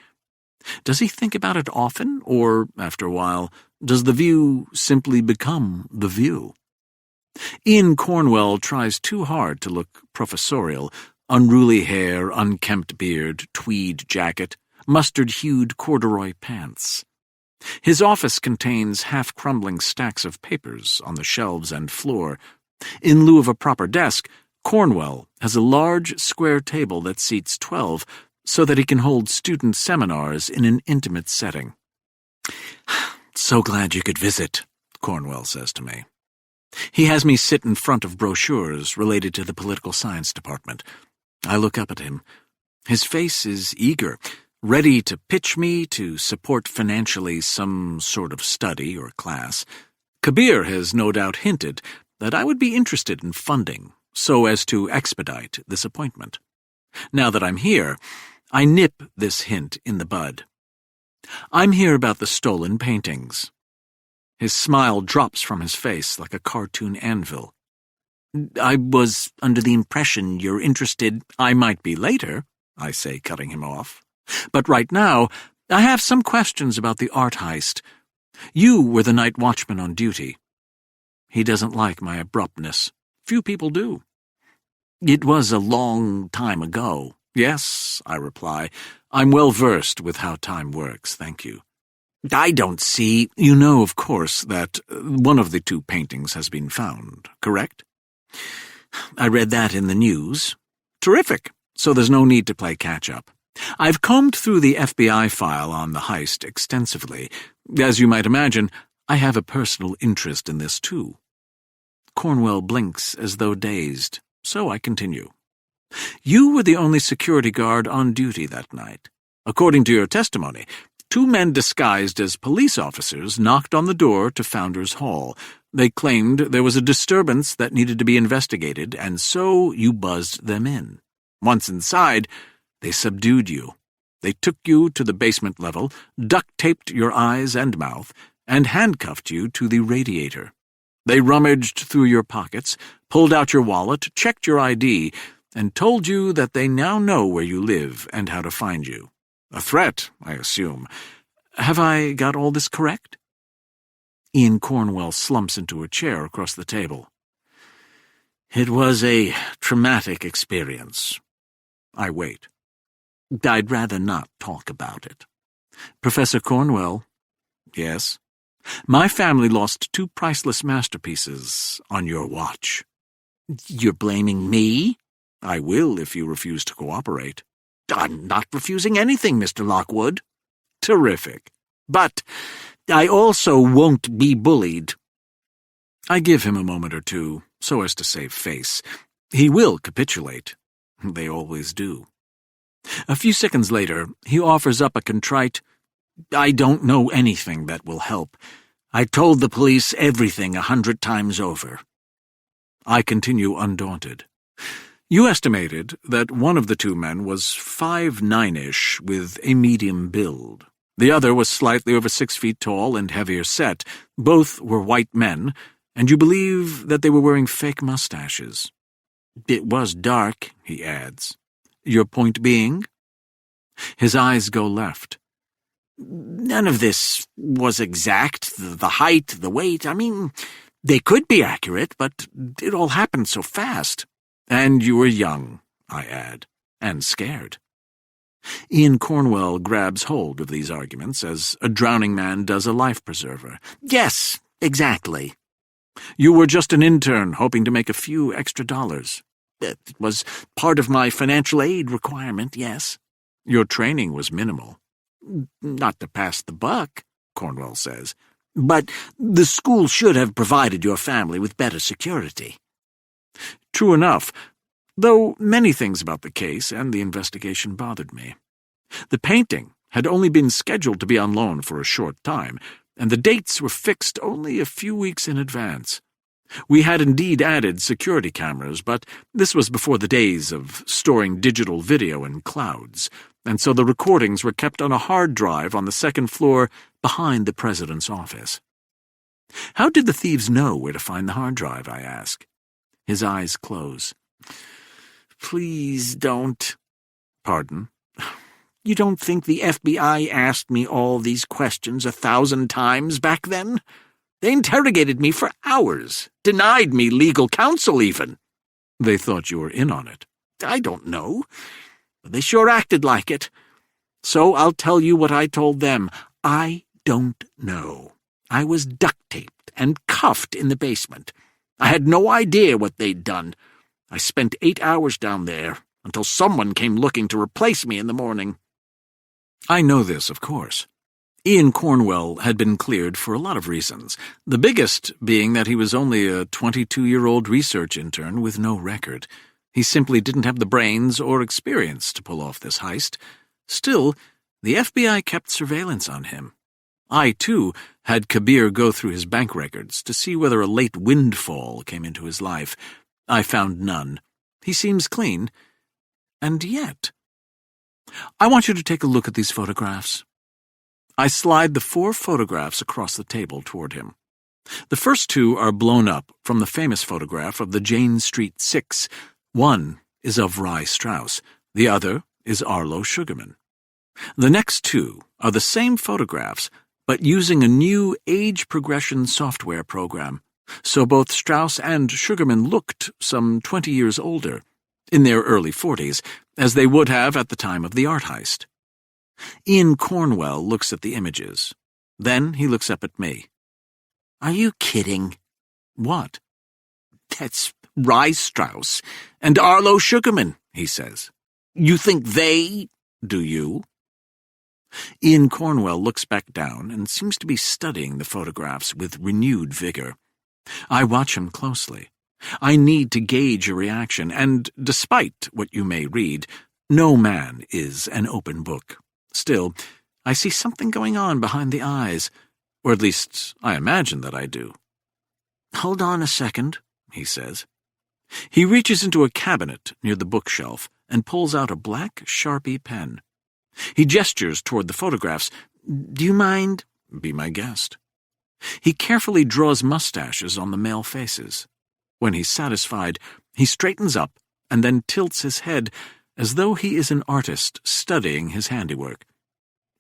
Speaker 1: Does he think about it often, or, after a while, does the view simply become the view? Ian Cornwell tries too hard to look professorial: unruly hair, unkempt beard, tweed jacket, mustard-hued corduroy pants. His office contains half-crumbling stacks of papers on the shelves and floor. In lieu of a proper desk, Cornwell has a large square table that seats 12 so that he can hold student seminars in an intimate setting. "So glad you could visit," Cornwell says to me. He has me sit in front of brochures related to the political science department. I look up at him. His face is eager, ready to pitch me to support financially some sort of study or class. Kabir has no doubt hinted that I would be interested in funding, so as to expedite this appointment. Now that I'm here, I nip this hint in the bud. I'm here about the stolen paintings. His smile drops from his face like a cartoon anvil. "I was under the impression you're interested—" "I might be later," I say, cutting him off. "But right now, I have some questions about the art heist. You were the night watchman on duty." He doesn't like my abruptness. Few people do. "It was a long time ago." "Yes," I reply. "I'm well versed with how time works, thank you." "I don't see—" "You know, of course, that one of the two paintings has been found, correct?" "I read that in the news." "Terrific. So there's no need to play catch-up. I've combed through the FBI file on the heist extensively. As you might imagine, I have a personal interest in this too." Cornwell blinks as though dazed, so I continue. "You were the only security guard on duty that night. According to your testimony, two men disguised as police officers knocked on the door to Founders Hall. They claimed there was a disturbance that needed to be investigated, and so you buzzed them in. Once inside, they subdued you. They took you to the basement level, duct-taped your eyes and mouth, and handcuffed you to the radiator. They rummaged through your pockets, pulled out your wallet, checked your ID, and told you that they now know where you live and how to find you. A threat, I assume. Have I got all this correct?" Ian Cornwell slumps into a chair across the table. "It was a traumatic experience." I wait. "I'd rather not talk about it." "Professor Cornwell." "Yes?" "My family lost 2 priceless masterpieces on your watch." "You're blaming me?" "I will if you refuse to cooperate." "I'm not refusing anything, Mr. Lockwood." "Terrific. But I also won't be bullied." I give him a moment or two, so as to save face. He will capitulate. They always do. A few seconds later, he offers up a contrite, "I don't know anything that will help. I told the police everything 100 times over." I continue undaunted. "You estimated that one of the 2 men was 5'9"-ish with a medium build. The other was slightly over 6 feet tall and heavier set. Both were white men, and you believe that they were wearing fake mustaches." "It was dark," he adds. "Your point being?" His eyes go left. "None of this was exact. The height, the weight. I mean, they could be accurate, but it all happened so fast." "And you were young," I add, "and scared." Ian Cornwell grabs hold of these arguments as a drowning man does a life preserver. "Yes, exactly." "You were just an intern hoping to make a few extra dollars." "It was part of my financial aid requirement, yes." "Your training was minimal." "Not to pass the buck," Cornwell says. "But the school should have provided your family with better security." True enough, though many things about the case and the investigation bothered me. The painting had only been scheduled to be on loan for a short time, and the dates were fixed only a few weeks in advance. We had indeed added security cameras, but this was before the days of storing digital video in clouds, and so the recordings were kept on a hard drive on the 2nd floor behind the president's office. "How did the thieves know where to find the hard drive?" I ask. His eyes close. "Please don't." "Pardon?" "You don't think the FBI asked me all these questions 1,000 times back then? They interrogated me for hours, denied me legal counsel even." "They thought you were in on it." "I don't know, but they sure acted like it. So I'll tell you what I told them. I don't know. I was duct-taped and cuffed in the basement. I had no idea what they'd done. I spent 8 hours down there, until someone came looking to replace me in the morning." I know this, of course. Ian Cornwell had been cleared for a lot of reasons, the biggest being that he was only a 22-year-old research intern with no record. He simply didn't have the brains or experience to pull off this heist. Still, the FBI kept surveillance on him. I, too, had Kabir go through his bank records to see whether a late windfall came into his life. I found none. He seems clean. And yet... I want you to take a look at these photographs. I slide the 4 photographs across the table toward him. The first 2 are blown up from the famous photograph of the Jane Street 6. One is of Rye Strauss. The other is Arlo Sugarman. The next 2 are the same photographs, but using a new age progression software program, so both Strauss and Sugarman looked some 20 years older, in their early 40s, as they would have at the time of the art heist. Ian Cornwell looks at the images. Then he looks up at me. "Are you kidding?" "What?" "That's Rye Strauss and Arlo Sugarman," he says. "You think they—" "Do you?" Ian Cornwell looks back down and seems to be studying the photographs with renewed vigor. I watch him closely. I need to gauge a reaction, and despite what you may read, no man is an open book. Still, I see something going on behind the eyes, or at least I imagine that I do. "Hold on a second," he says. He reaches into a cabinet near the bookshelf and pulls out a black Sharpie pen. He gestures toward the photographs. "Do you mind?" "Be my guest." He carefully draws mustaches on the male faces. When he's satisfied, he straightens up and then tilts his head as though he is an artist studying his handiwork.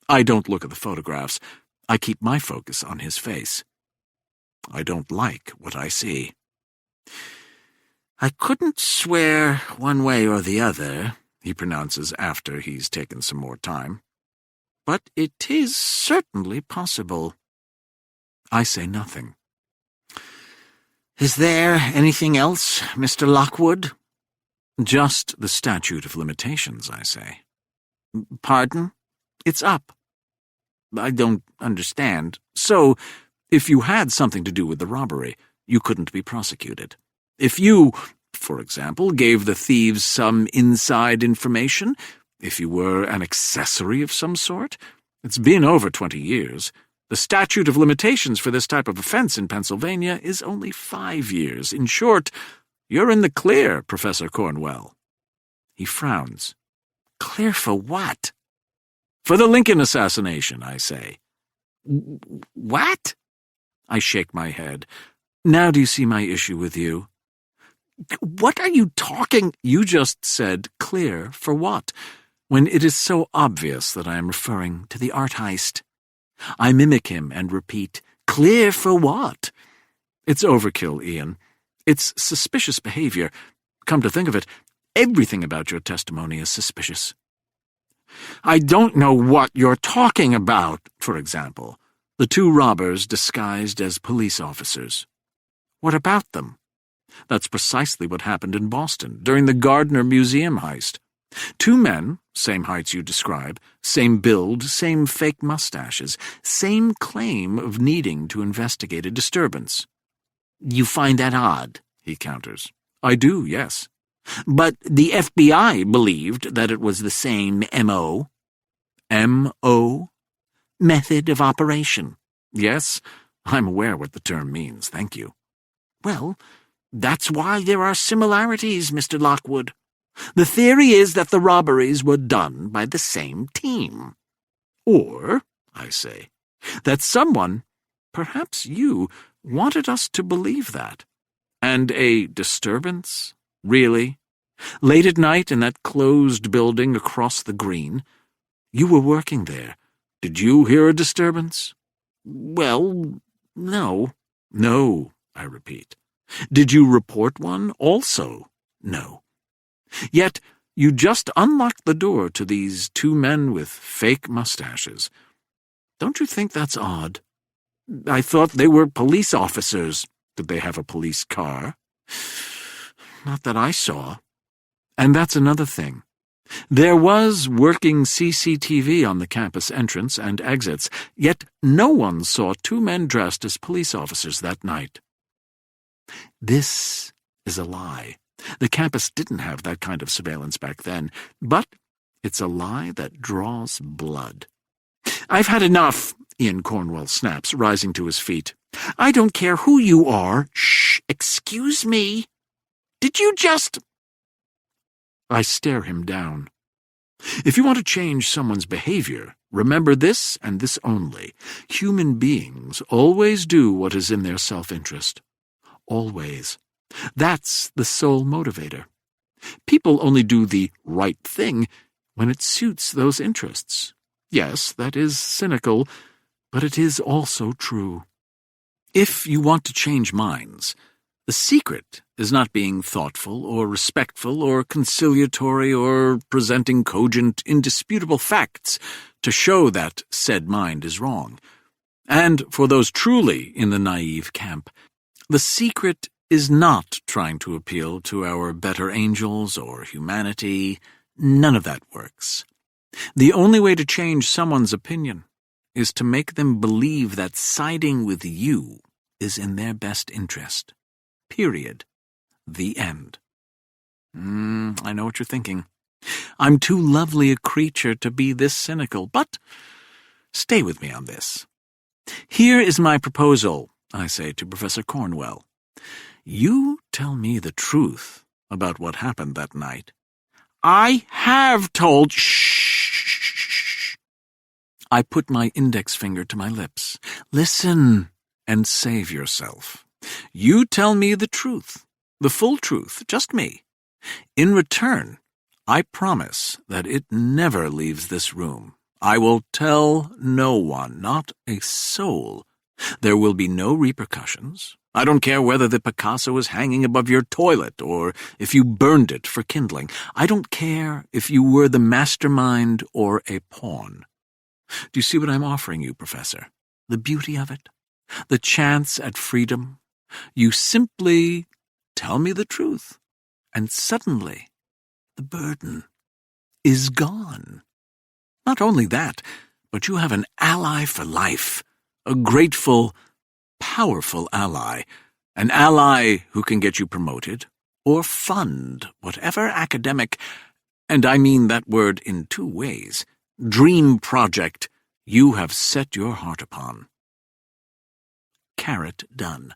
Speaker 1: I don't look at the photographs. I keep my focus on his face. I don't like what I see.
Speaker 2: "I couldn't swear one way or the other," he pronounces after he's taken some more time. "But it is certainly possible."
Speaker 1: I say nothing.
Speaker 2: "Is there anything else, Mr. Lockwood?"
Speaker 1: Just the statute of limitations, I say.
Speaker 2: "Pardon?"
Speaker 1: It's up. I don't understand. So, if you had something to do with the robbery, you couldn't be prosecuted. If you, for example, gave the thieves some inside information, if you were an accessory of some sort, it's been over 20 years. The statute of limitations for this type of offense in Pennsylvania is only 5 years. In short, you're in the clear, Professor Cornwell. He frowns.
Speaker 2: "Clear for what?"
Speaker 1: For the Lincoln assassination, I say.
Speaker 2: "What?"
Speaker 1: I shake my head. Now do you see my issue with you?
Speaker 2: "What are you talking?"
Speaker 1: You just said clear for what, when it is so obvious that I am referring to the art heist. I mimic him and repeat, clear for what? It's overkill, Ian. It's suspicious behavior. Come to think of it, everything about your testimony is suspicious.
Speaker 2: "I don't know what you're talking about."
Speaker 1: For example, the 2 robbers disguised as police officers.
Speaker 2: What about them?
Speaker 1: That's precisely what happened in Boston during the Gardner Museum heist. 2 men, same heights you describe, same build, same fake mustaches, same claim of needing to investigate a disturbance.
Speaker 2: "You find that odd?"
Speaker 1: he counters. I do, yes.
Speaker 2: "But the FBI believed that it was the same M.O.
Speaker 1: M.O.?
Speaker 2: Method of operation."
Speaker 1: Yes, I'm aware what the term means, thank you.
Speaker 2: "Well, that's why there are similarities, Mr. Lockwood. The theory is that the robberies were done by the same team."
Speaker 1: Or, I say, that someone, perhaps you, wanted us to believe that. And a disturbance? Really? Late at night in that closed building across the green? You were working there. Did you hear a disturbance?
Speaker 2: "Well, no."
Speaker 1: No, I repeat. Did you report one? Also, no. Yet you just unlocked the door to these 2 men with fake mustaches. Don't you think that's odd?
Speaker 2: "I thought they were police officers."
Speaker 1: Did they have a police car?
Speaker 2: "Not that I saw."
Speaker 1: And that's another thing. There was working CCTV on the campus entrance and exits, yet no one saw 2 men dressed as police officers that night. This is a lie. The campus didn't have that kind of surveillance back then, but it's a lie that draws blood.
Speaker 2: "I've had enough," Ian Cornwell snaps, rising to his feet. "I don't care who you are." "Shh, excuse me. Did you just—"
Speaker 1: I stare him down. If you want to change someone's behavior, remember this and this only. Human beings always do what is in their self-interest. Always. That's the sole motivator. People only do the right thing when it suits those interests. Yes, that is cynical, but it is also true. If you want to change minds, the secret is not being thoughtful or respectful or conciliatory or presenting cogent, indisputable facts to show that said mind is wrong. And for those truly in the naive camp, the secret is not trying to appeal to our better angels or humanity. None of that works. The only way to change someone's opinion is to make them believe that siding with you is in their best interest. Period. The end. I know what you're thinking. I'm too lovely a creature to be this cynical, but stay with me on this. Here is my proposal, I say to Professor Cornwell. You tell me the truth about what happened that night.
Speaker 2: "I have told—" "Shh."
Speaker 1: I put my index finger to my lips. Listen and save yourself. You tell me the truth, the full truth, just me. In return, I promise that it never leaves this room. I will tell no one, not a soul. There will be no repercussions. I don't care whether the Picasso is hanging above your toilet or if you burned it for kindling. I don't care if you were the mastermind or a pawn. Do you see what I'm offering you, Professor? The beauty of it? The chance at freedom? You simply tell me the truth, and suddenly the burden is gone. Not only that, but you have an ally for life, a grateful, powerful ally, an ally who can get you promoted or fund whatever academic, and I mean that word in two ways, dream project you have set your heart upon. Carrot done.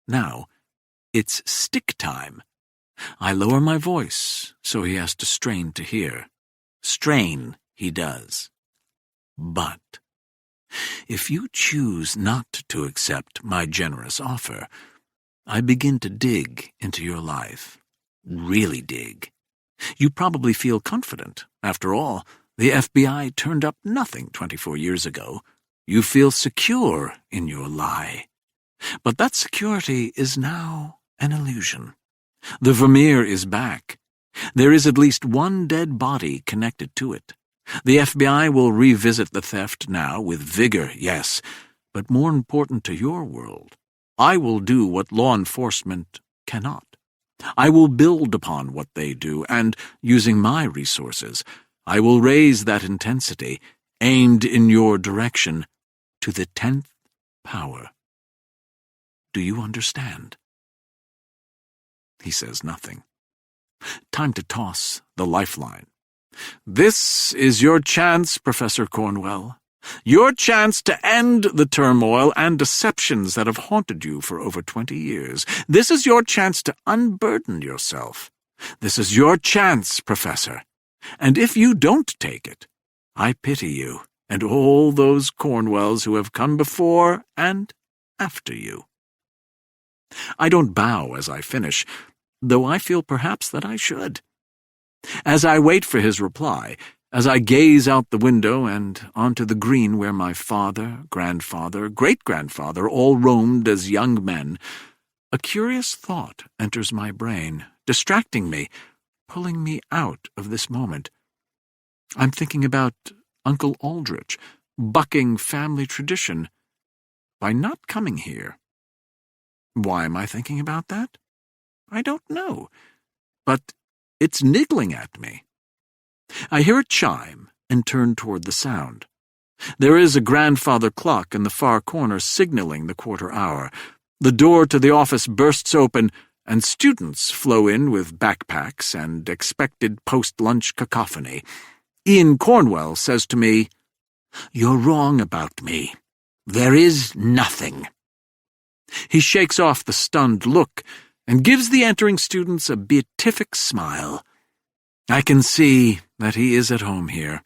Speaker 1: Now, it's stick time. I lower my voice so he has to strain to hear. Strain he does. But if you choose not to accept my generous offer, I begin to dig into your life. Really dig. You probably feel confident. After all, the FBI turned up nothing 24 years ago. You feel secure in your lie. But that security is now an illusion. The Vermeer is back. There is at least one dead body connected to it. The FBI will revisit the theft now with vigor, yes, but more important to your world, I will do what law enforcement cannot. I will build upon what they do, and, using my resources, I will raise that intensity, aimed in your direction, to the 10th power. Do you understand? He says nothing. Time to toss the lifeline. This is your chance, Professor Cornwell. Your chance to end the turmoil and deceptions that have haunted you for over 20 years. This is your chance to unburden yourself. This is your chance, Professor. And if you don't take it, I pity you and all those Cornwells who have come before and after you. I don't bow as I finish, though I feel perhaps that I should. As I wait for his reply, as I gaze out the window and onto the green where my father, grandfather, great-grandfather all roamed as young men, a curious thought enters my brain, distracting me, pulling me out of this moment. I'm thinking about Uncle Aldrich, bucking family tradition by not coming here. Why am I thinking about that? I don't know, but it's niggling at me. I hear a chime and turn toward the sound. There is a grandfather clock in the far corner signaling the quarter hour. The door to the office bursts open, and students flow in with backpacks and expected post-lunch cacophony. Ian Cornwell says to me, "You're wrong about me. There is nothing." He shakes off the stunned look and gives the entering students a beatific smile. I can see that he is at home here.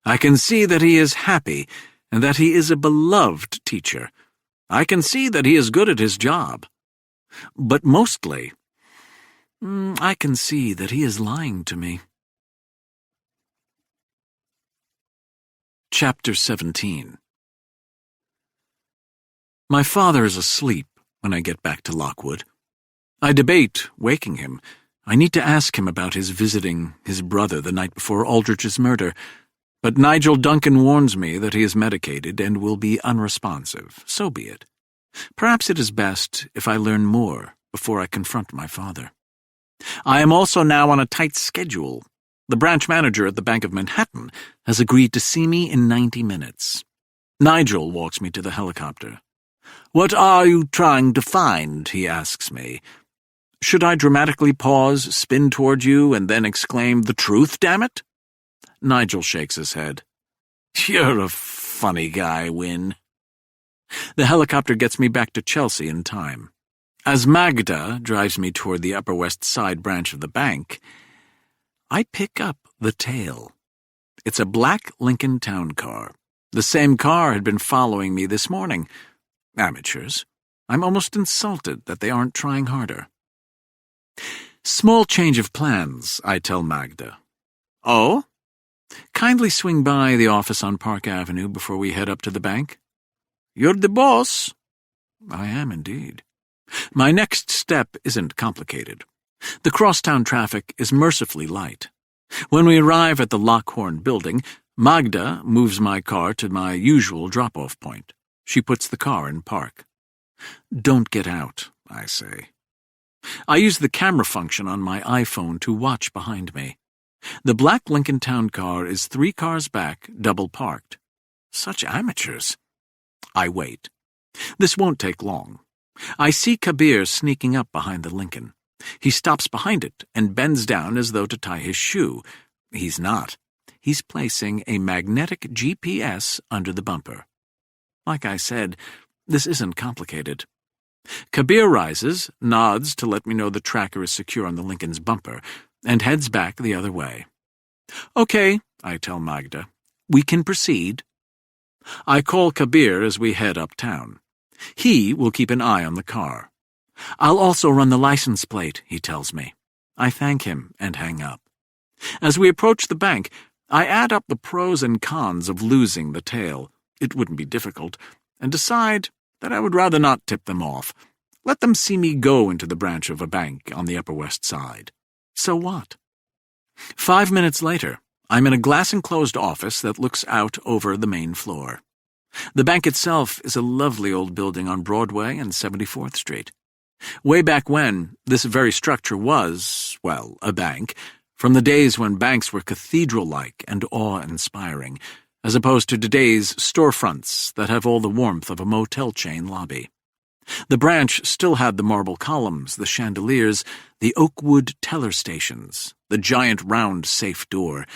Speaker 1: I can see that he is happy and that he is a beloved teacher. I can see that he is good at his job. But mostly, I can see that he is lying to me. Chapter 17. My father is asleep when I get back to Lockwood. I debate waking him. I need to ask him about his visiting his brother the night before Aldrich's murder, but Nigel Duncan warns me that he is medicated and will be unresponsive. So be it. Perhaps it is best if I learn more before I confront my father. I am also now on a tight schedule. The branch manager at the Bank of Manhattan has agreed to see me in 90 minutes. Nigel walks me to the helicopter. "What are you trying to find?" he asks me. Should I dramatically pause, spin toward you, and then exclaim, "The truth, damn it?" Nigel shakes his head. "You're a funny guy, Win." The helicopter gets me back to Chelsea in time. As Magda drives me toward the Upper West Side branch of the bank, I pick up the tail. It's a black Lincoln town car. The same car had been following me this morning. Amateurs. I'm almost insulted that they aren't trying harder. Small change of plans, I tell Magda. Oh? Kindly swing by the office on Park Avenue before we head up to the bank.
Speaker 2: You're the boss.
Speaker 1: I am indeed. My next step isn't complicated. The crosstown traffic is mercifully light. When we arrive at the Lockhorn building, Magda moves my car to my usual drop-off point. She puts the car in park. Don't get out, I say. I use the camera function on my iPhone to watch behind me. The black Lincoln Town car is 3 cars back, double parked. Such amateurs. I wait. This won't take long. I see Kabir sneaking up behind the Lincoln. He stops behind it and bends down as though to tie his shoe. He's not. He's placing a magnetic GPS under the bumper. Like I said, this isn't complicated. Kabir rises, nods to let me know the tracker is secure on the Lincoln's bumper, and heads back the other way. Okay, I tell Magda. We can proceed. I call Kabir as we head uptown. He will keep an eye on the car. I'll also run the license plate, he tells me. I thank him and hang up. As we approach the bank, I add up the pros and cons of losing the tail. It wouldn't be difficult, and decide that I would rather not tip them off. Let them see me go into the branch of a bank on the Upper West Side. So what? 5 minutes later, I'm in a glass-enclosed office that looks out over the main floor. The bank itself is a lovely old building on Broadway and 74th Street. Way back when, this very structure was, well, a bank, from the days when banks were cathedral-like and awe-inspiring, as opposed to today's storefronts that have all the warmth of a motel chain lobby. The branch still had the marble columns, the chandeliers, the oak wood teller stations, the giant round safe door.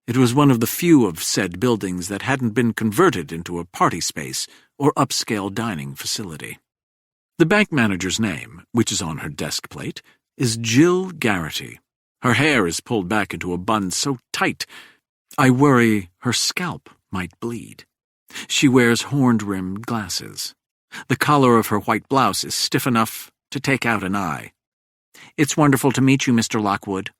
Speaker 1: It was one of the few of said buildings that hadn't been converted into a party space or upscale dining facility. The bank manager's name, which is on her desk plate, is Jill Garrity. Her hair is pulled back into a bun so tight, I worry her scalp might bleed. She wears horned-rimmed glasses. The collar of her white blouse is stiff enough to take out an eye. It's wonderful to meet you, Mr. Lockwood.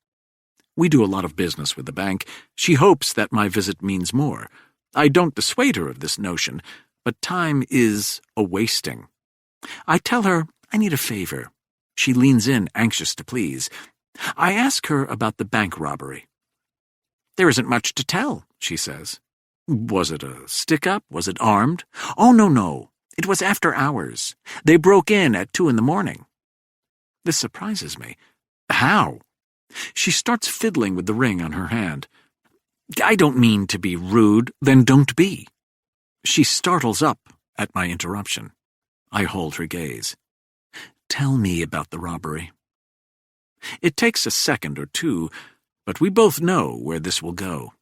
Speaker 1: We do a lot of business with the bank. She hopes that my visit means more. I don't dissuade her of this notion, but time is a-wasting. I tell her I need a favor. She leans in, anxious to please. I ask her about the bank robbery. There isn't much to tell, she says. Was it a stick-up? Was it armed? Oh, no. It was after hours. They broke in at 2 a.m. This surprises me. How? She starts fiddling with the ring on her hand. I don't mean to be rude, then don't be. She startles up at my interruption. I hold her gaze. Tell me about the robbery. It takes a second or two, but we both know where this will go.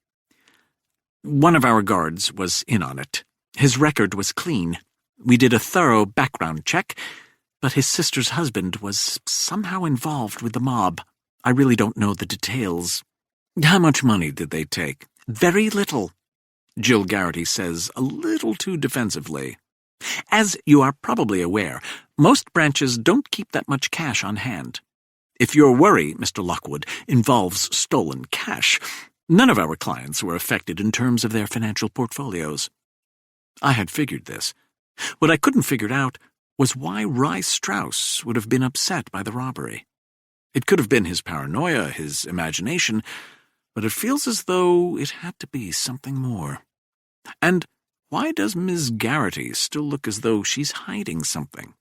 Speaker 1: One of our guards was in on it. His record was clean. We did a thorough background check, but his sister's husband was somehow involved with the mob. I really don't know the details. How much money did they take? Very little, Jill Garrity says a little too defensively. As you are probably aware, most branches don't keep that much cash on hand. If your worry, Mr. Lockwood, involves stolen cash, none of our clients were affected in terms of their financial portfolios. I had figured this. What I couldn't figure out was why Rye Strauss would have been upset by the robbery. It could have been his paranoia, his imagination, but it feels as though it had to be something more. And why does Ms. Garrity still look as though she's hiding something?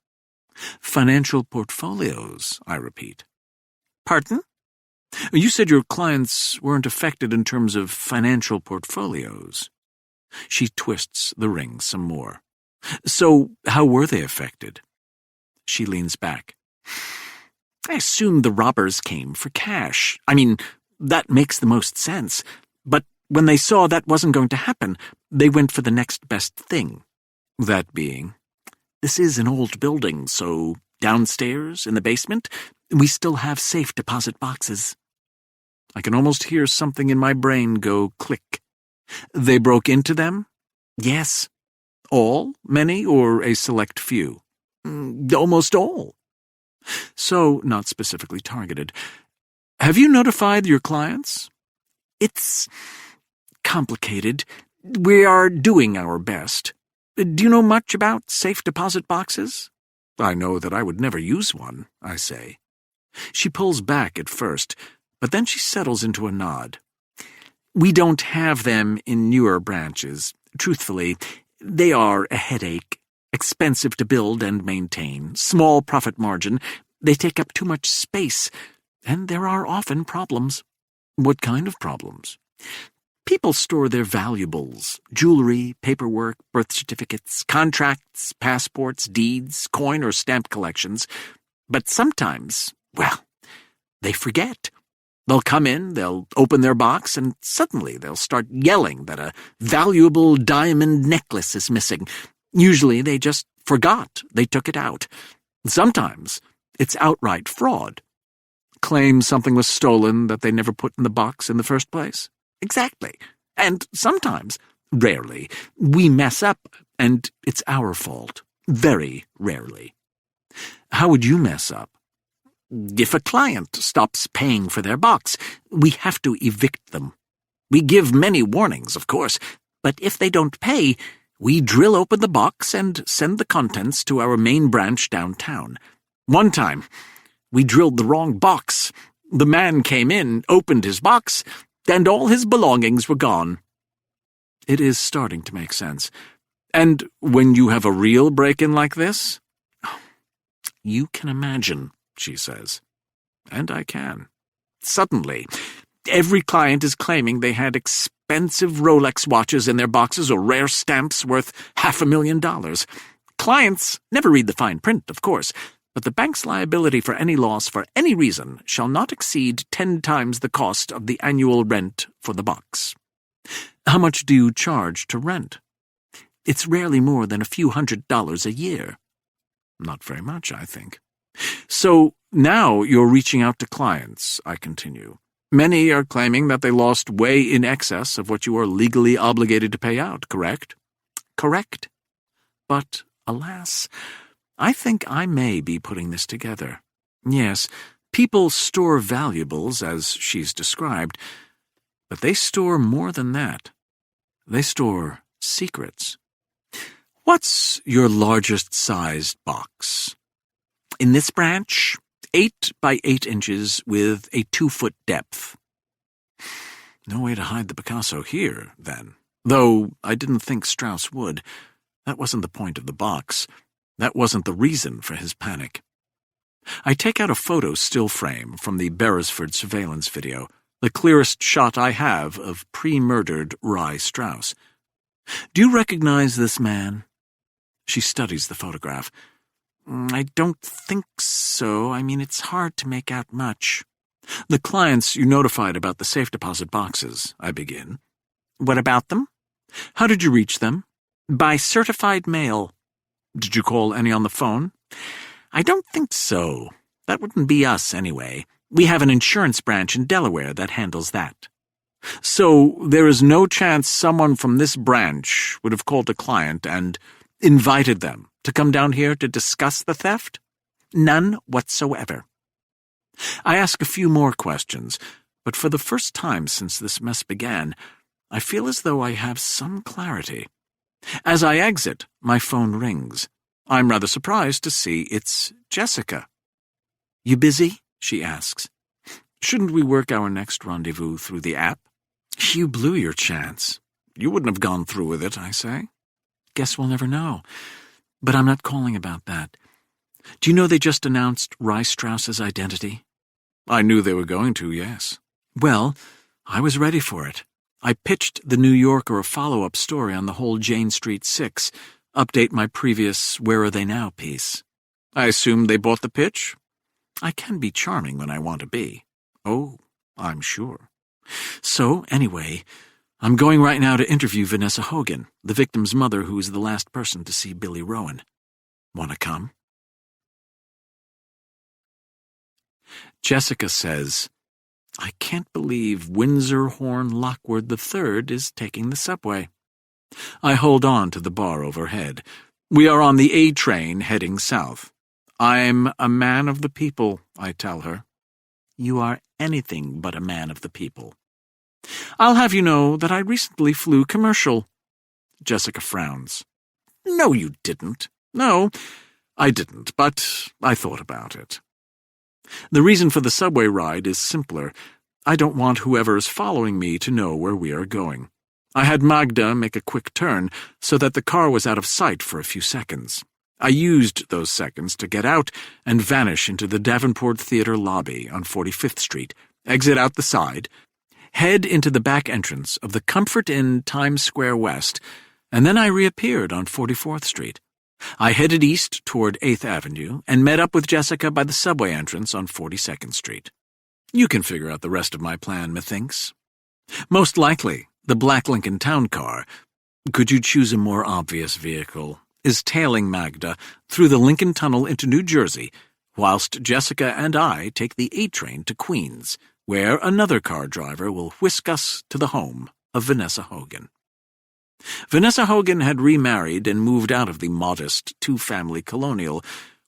Speaker 1: Financial portfolios, I repeat. Pardon? You said your clients weren't affected in terms of financial portfolios. She twists the ring some more. So, how were they affected? She leans back. I assume the robbers came for cash. I mean, that makes the most sense. But when they saw that wasn't going to happen, they went for the next best thing. That being, this is an old building, so downstairs, in the basement, we still have safe deposit boxes. I can almost hear something in my brain go click. They broke into them? Yes. All, many, or a select few? Almost all. So, not specifically targeted. Have you notified your clients? It's complicated. We are doing our best. Do you know much about safe deposit boxes? I know that I would never use one, I say. She pulls back at first, but then she settles into a nod. We don't have them in newer branches. Truthfully, they are a headache, expensive to build and maintain, small profit margin. They take up too much space, and there are often problems. What kind of problems? People store their valuables, jewelry, paperwork, birth certificates, contracts, passports, deeds, coin or stamp collections. But sometimes, well, they forget. They'll come in, they'll open their box, and suddenly they'll start yelling that a valuable diamond necklace is missing. Usually they just forgot they took it out. Sometimes it's outright fraud. Claim something was stolen that they never put in the box in the first place. Exactly. And sometimes, rarely, we mess up, and it's our fault. Very rarely. How would you mess up? If a client stops paying for their box, we have to evict them. We give many warnings, of course, but if they don't pay, we drill open the box and send the contents to our main branch downtown. One time, we drilled the wrong box. The man came in, opened his box, and all his belongings were gone. It is starting to make sense. And when you have a real break-in like this? You can imagine, she says. And I can. Suddenly, every client is claiming they had expensive Rolex watches in their boxes or rare stamps worth $500,000. Clients never read the fine print, of course, but the bank's liability for any loss for any reason shall not exceed 10 times the cost of the annual rent for the box. How much do you charge to rent? It's rarely more than a few $100s a year. Not very much, I think. So now you're reaching out to clients, I continue. Many are claiming that they lost way in excess of what you are legally obligated to pay out, correct? Correct. But, alas, I think I may be putting this together. Yes, people store valuables, as she's described, but they store more than that. They store secrets. What's your largest sized box? In this branch, 8 by 8 inches with a 2-foot depth. No way to hide the Picasso here, then. Though I didn't think Strauss would. That wasn't the point of the box. That wasn't the reason for his panic. I take out a photo still frame from the Beresford surveillance video, the clearest shot I have of pre-murdered Rye Strauss. Do you recognize this man? She studies the photograph. I don't think so. I mean, it's hard to make out much. The clients you notified about the safe deposit boxes, I begin. What about them? How did you reach them? By certified mail. Did you call any on the phone? I don't think so. That wouldn't be us, anyway. We have an insurance branch in Delaware that handles that. So there is no chance someone from this branch would have called a client and invited them to come down here to discuss the theft? None whatsoever. I ask a few more questions, but for the first time since this mess began, I feel as though I have some clarity. As I exit, my phone rings. I'm rather surprised to see it's Jessica. You busy? She asks. Shouldn't we work our next rendezvous through the app? You blew your chance. You wouldn't have gone through with it, I say. Guess we'll never know. But I'm not calling about that. Do you know they just announced Rye Strauss's identity? I knew they were going to, yes. Well, I was ready for it. I pitched the New Yorker a follow-up story on the whole Jane Street 6, update my previous Where Are They Now piece. I assumed they bought the pitch? I can be charming when I want to be. Oh, I'm sure. So, anyway, I'm going right now to interview Vanessa Hogan, the victim's mother who was the last person to see Billy Rowan. Want to come? Jessica says, I can't believe Windsor Horne Lockwood III is taking the subway. I hold on to the bar overhead. We are on the A train heading south. I'm a man of the people, I tell her. You are anything but a man of the people. I'll have you know that I recently flew commercial. Jessica frowns. No, you didn't. No, I didn't, but I thought about it. The reason for the subway ride is simpler. I don't want whoever is following me to know where we are going. I had Magda make a quick turn so that the car was out of sight for a few seconds. I used those seconds to get out and vanish into the Davenport Theater lobby on 45th Street, exit out the side, head into the back entrance of the Comfort Inn Times Square West, and then I reappeared on 44th Street. I headed east toward 8th Avenue and met up with Jessica by the subway entrance on 42nd Street. You can figure out the rest of my plan, methinks. Most likely, the black Lincoln Town Car, could you choose a more obvious vehicle, is tailing Magda through the Lincoln Tunnel into New Jersey, whilst Jessica and I take the A train to Queens, where another car driver will whisk us to the home of Vanessa Hogan. Vanessa Hogan had remarried and moved out of the modest two-family colonial,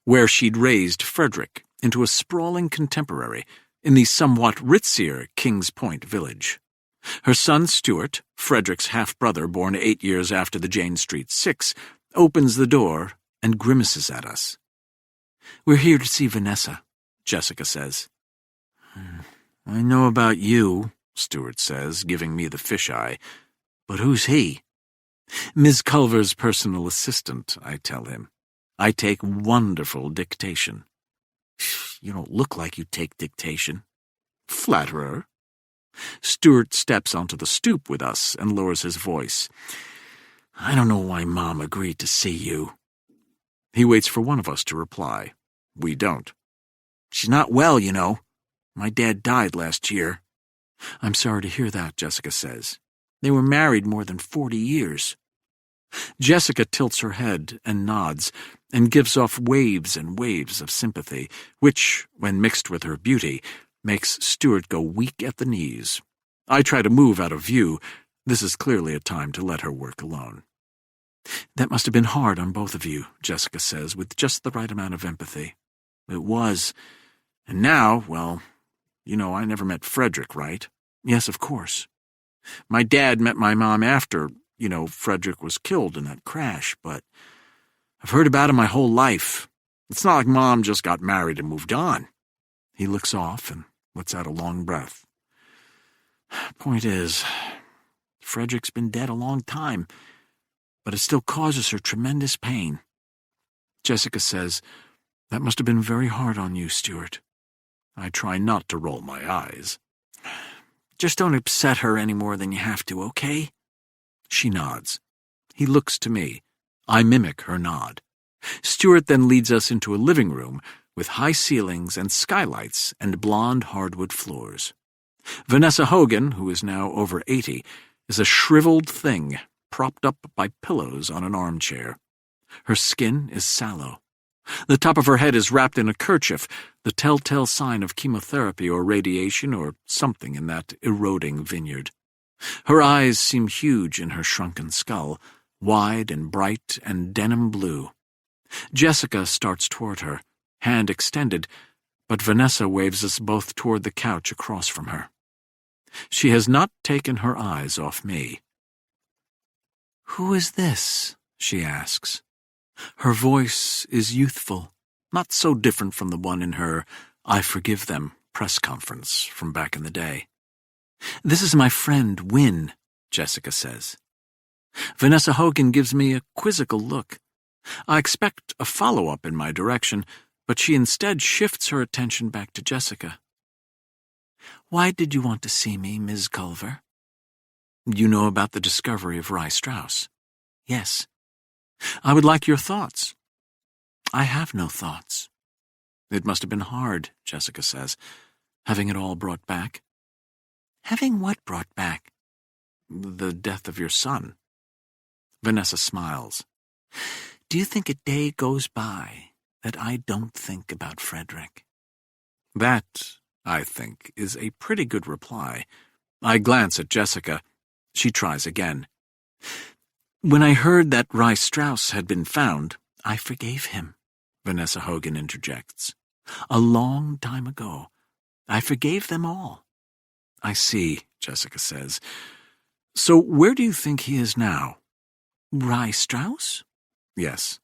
Speaker 1: where she'd raised Frederick, into a sprawling contemporary in the somewhat ritzier Kings Point village. Her son Stuart, Frederick's half-brother born 8 years after the Jane Street Six, opens the door and grimaces at us. "We're here to see Vanessa," Jessica says. "I know about you," Stuart says, giving me the fisheye. "But who's he?" "Ms. Culver's personal assistant," I tell him. "I take wonderful dictation." "You don't look like you take dictation." "Flatterer." Stuart steps onto the stoop with us and lowers his voice. "I don't know why Mom agreed to see you." He waits for one of us to reply. We don't. "She's not well, you know. My dad died last year." "I'm sorry to hear that," Jessica says. "They were married more than 40 years. Jessica tilts her head and nods and gives off waves and waves of sympathy, which, when mixed with her beauty, makes Stuart go weak at the knees. I try to move out of view. This is clearly a time to let her work alone. "That must have been hard on both of you," Jessica says, with just the right amount of empathy. "It was. And now, well, you know, I never met Frederick, right?" "Yes, of course." "My dad met my mom after, Frederick was killed in that crash, but I've heard about him my whole life. It's not like Mom just got married and moved on." He looks off and lets out a long breath. "Point is, Frederick's been dead a long time, but it still causes her tremendous pain." Jessica says, "That must have been very hard on you, Stuart." I try not to roll my eyes. "Just don't upset her any more than you have to, okay?" She nods. He looks to me. I mimic her nod. Stuart then leads us into a living room with high ceilings and skylights and blonde hardwood floors. Vanessa Hogan, who is now over 80, is a shriveled thing, propped up by pillows on an armchair. Her skin is sallow. The top of her head is wrapped in a kerchief, the telltale sign of chemotherapy or radiation or something in that eroding vineyard. Her eyes seem huge in her shrunken skull, wide and bright and denim blue. Jessica starts toward her, hand extended, but Vanessa waves us both toward the couch across from her. She has not taken her eyes off me. "Who is this?" she asks. Her voice is youthful, not so different from the one in her "I forgive them" press conference from back in the day. "This is my friend, Wynne," Jessica says. Vanessa Hogan gives me a quizzical look. I expect a follow-up in my direction, but she instead shifts her attention back to Jessica. "Why did you want to see me, Ms. Culver?" "You know about the discovery of Rye Strauss?" "Yes." "I would like your thoughts." "I have no thoughts." "It must have been hard," Jessica says, "having it all brought back." "Having what brought back?" "The death of your son." Vanessa smiles. "Do you think a day goes by that I don't think about Frederick?" That, I think, is a pretty good reply. I glance at Jessica. She tries again. "When I heard that Rye Strauss had been found, I forgave him," Vanessa Hogan interjects. "A long time ago. I forgave them all. I see, Jessica says. So where do you think he is now? Rye Strauss? Yes.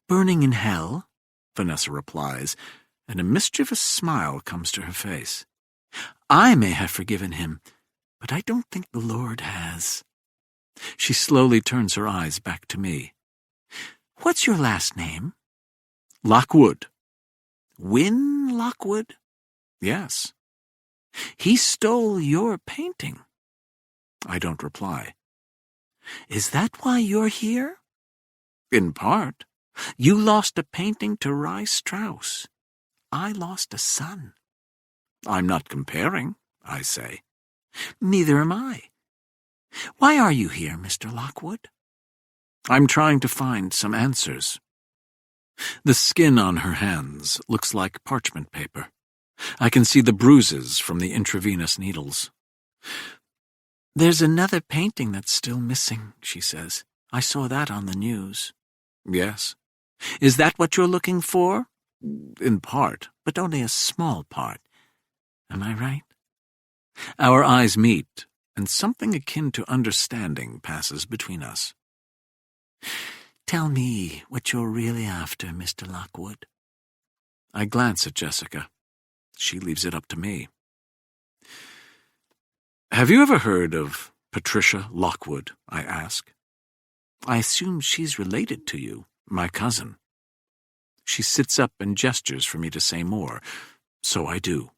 Speaker 1: Burning in hell? Vanessa replies, and a mischievous smile comes to her face. I may have forgiven him, but I don't think the Lord has. She slowly turns her eyes back to me. What's your last name? Lockwood. Win Lockwood? Yes. He stole your painting. I don't reply. Is that why you're here? In part. You lost a painting to Rye Strauss. I lost a son. I'm not comparing, I say. Neither am I. Why are you here, Mr. Lockwood? I'm trying to find some answers. The skin on her hands looks like parchment paper. I can see the bruises from the intravenous needles. There's another painting that's still missing, she says. I saw that on the news. Yes. Is that what you're looking for? In part, but only a small part. Am I right? Our eyes meet, and something akin to understanding passes between us. Tell me what you're really after, Mr. Lockwood. I glance at Jessica. She leaves it up to me. Have you ever heard of Patricia Lockwood? I ask. I assume she's related to you, my cousin. She sits up and gestures for me to say more, so I do.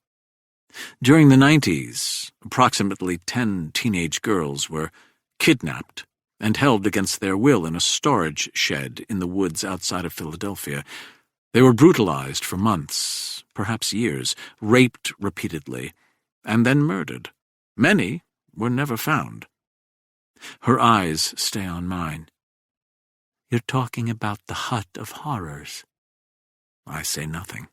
Speaker 1: During the 90s, approximately 10 teenage girls were kidnapped and held against their will in a storage shed in the woods outside of Philadelphia. They were brutalized for months, perhaps years, raped repeatedly, and then murdered. Many were never found. Her eyes stay on mine. You're talking about the Hut of Horrors. I say nothing.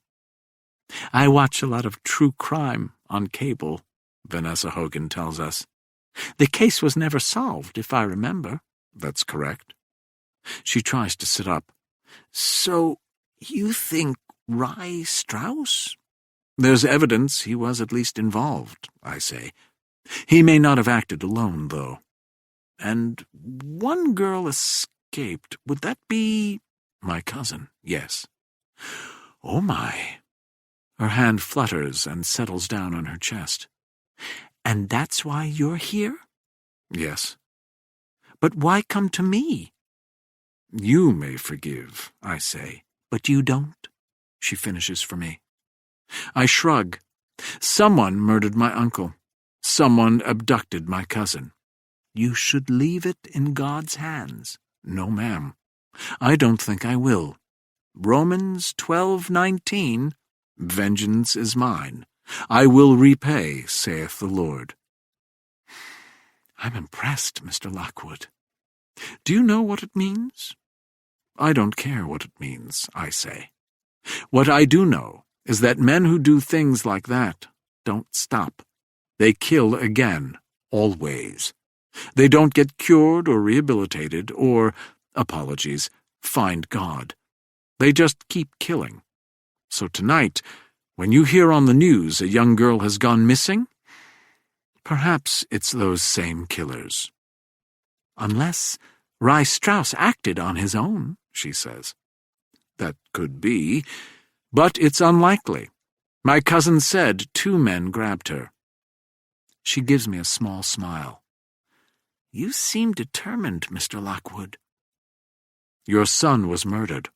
Speaker 1: I watch a lot of true crime on cable, Vanessa Hogan tells us. The case was never solved, if I remember. That's correct. She tries to sit up. So, you think Rye Strauss? There's evidence he was at least involved, I say. He may not have acted alone, though. And one girl escaped. Would that be my cousin? Yes. Oh, my. Her hand flutters and settles down on her chest. And that's why you're here? Yes. But why come to me? You may forgive, I say, but you don't, she finishes for me. I shrug. Someone murdered my uncle. Someone abducted my cousin. You should leave it in God's hands. No, ma'am. I don't think I will. Romans 12:19, vengeance is mine. I will repay, saith the Lord. I'm impressed, Mr. Lockwood. Do you know what it means? I don't care what it means, I say. What I do know is that men who do things like that don't stop. They kill again, always. They don't get cured or rehabilitated or, apologies, find God. They just keep killing. So tonight, when you hear on the news a young girl has gone missing, perhaps it's those same killers. Unless Rye Strauss acted on his own, she says. That could be, but it's unlikely. My cousin said 2 men grabbed her. She gives me a small smile. You seem determined, Mr. Lockwood. Your son was murdered.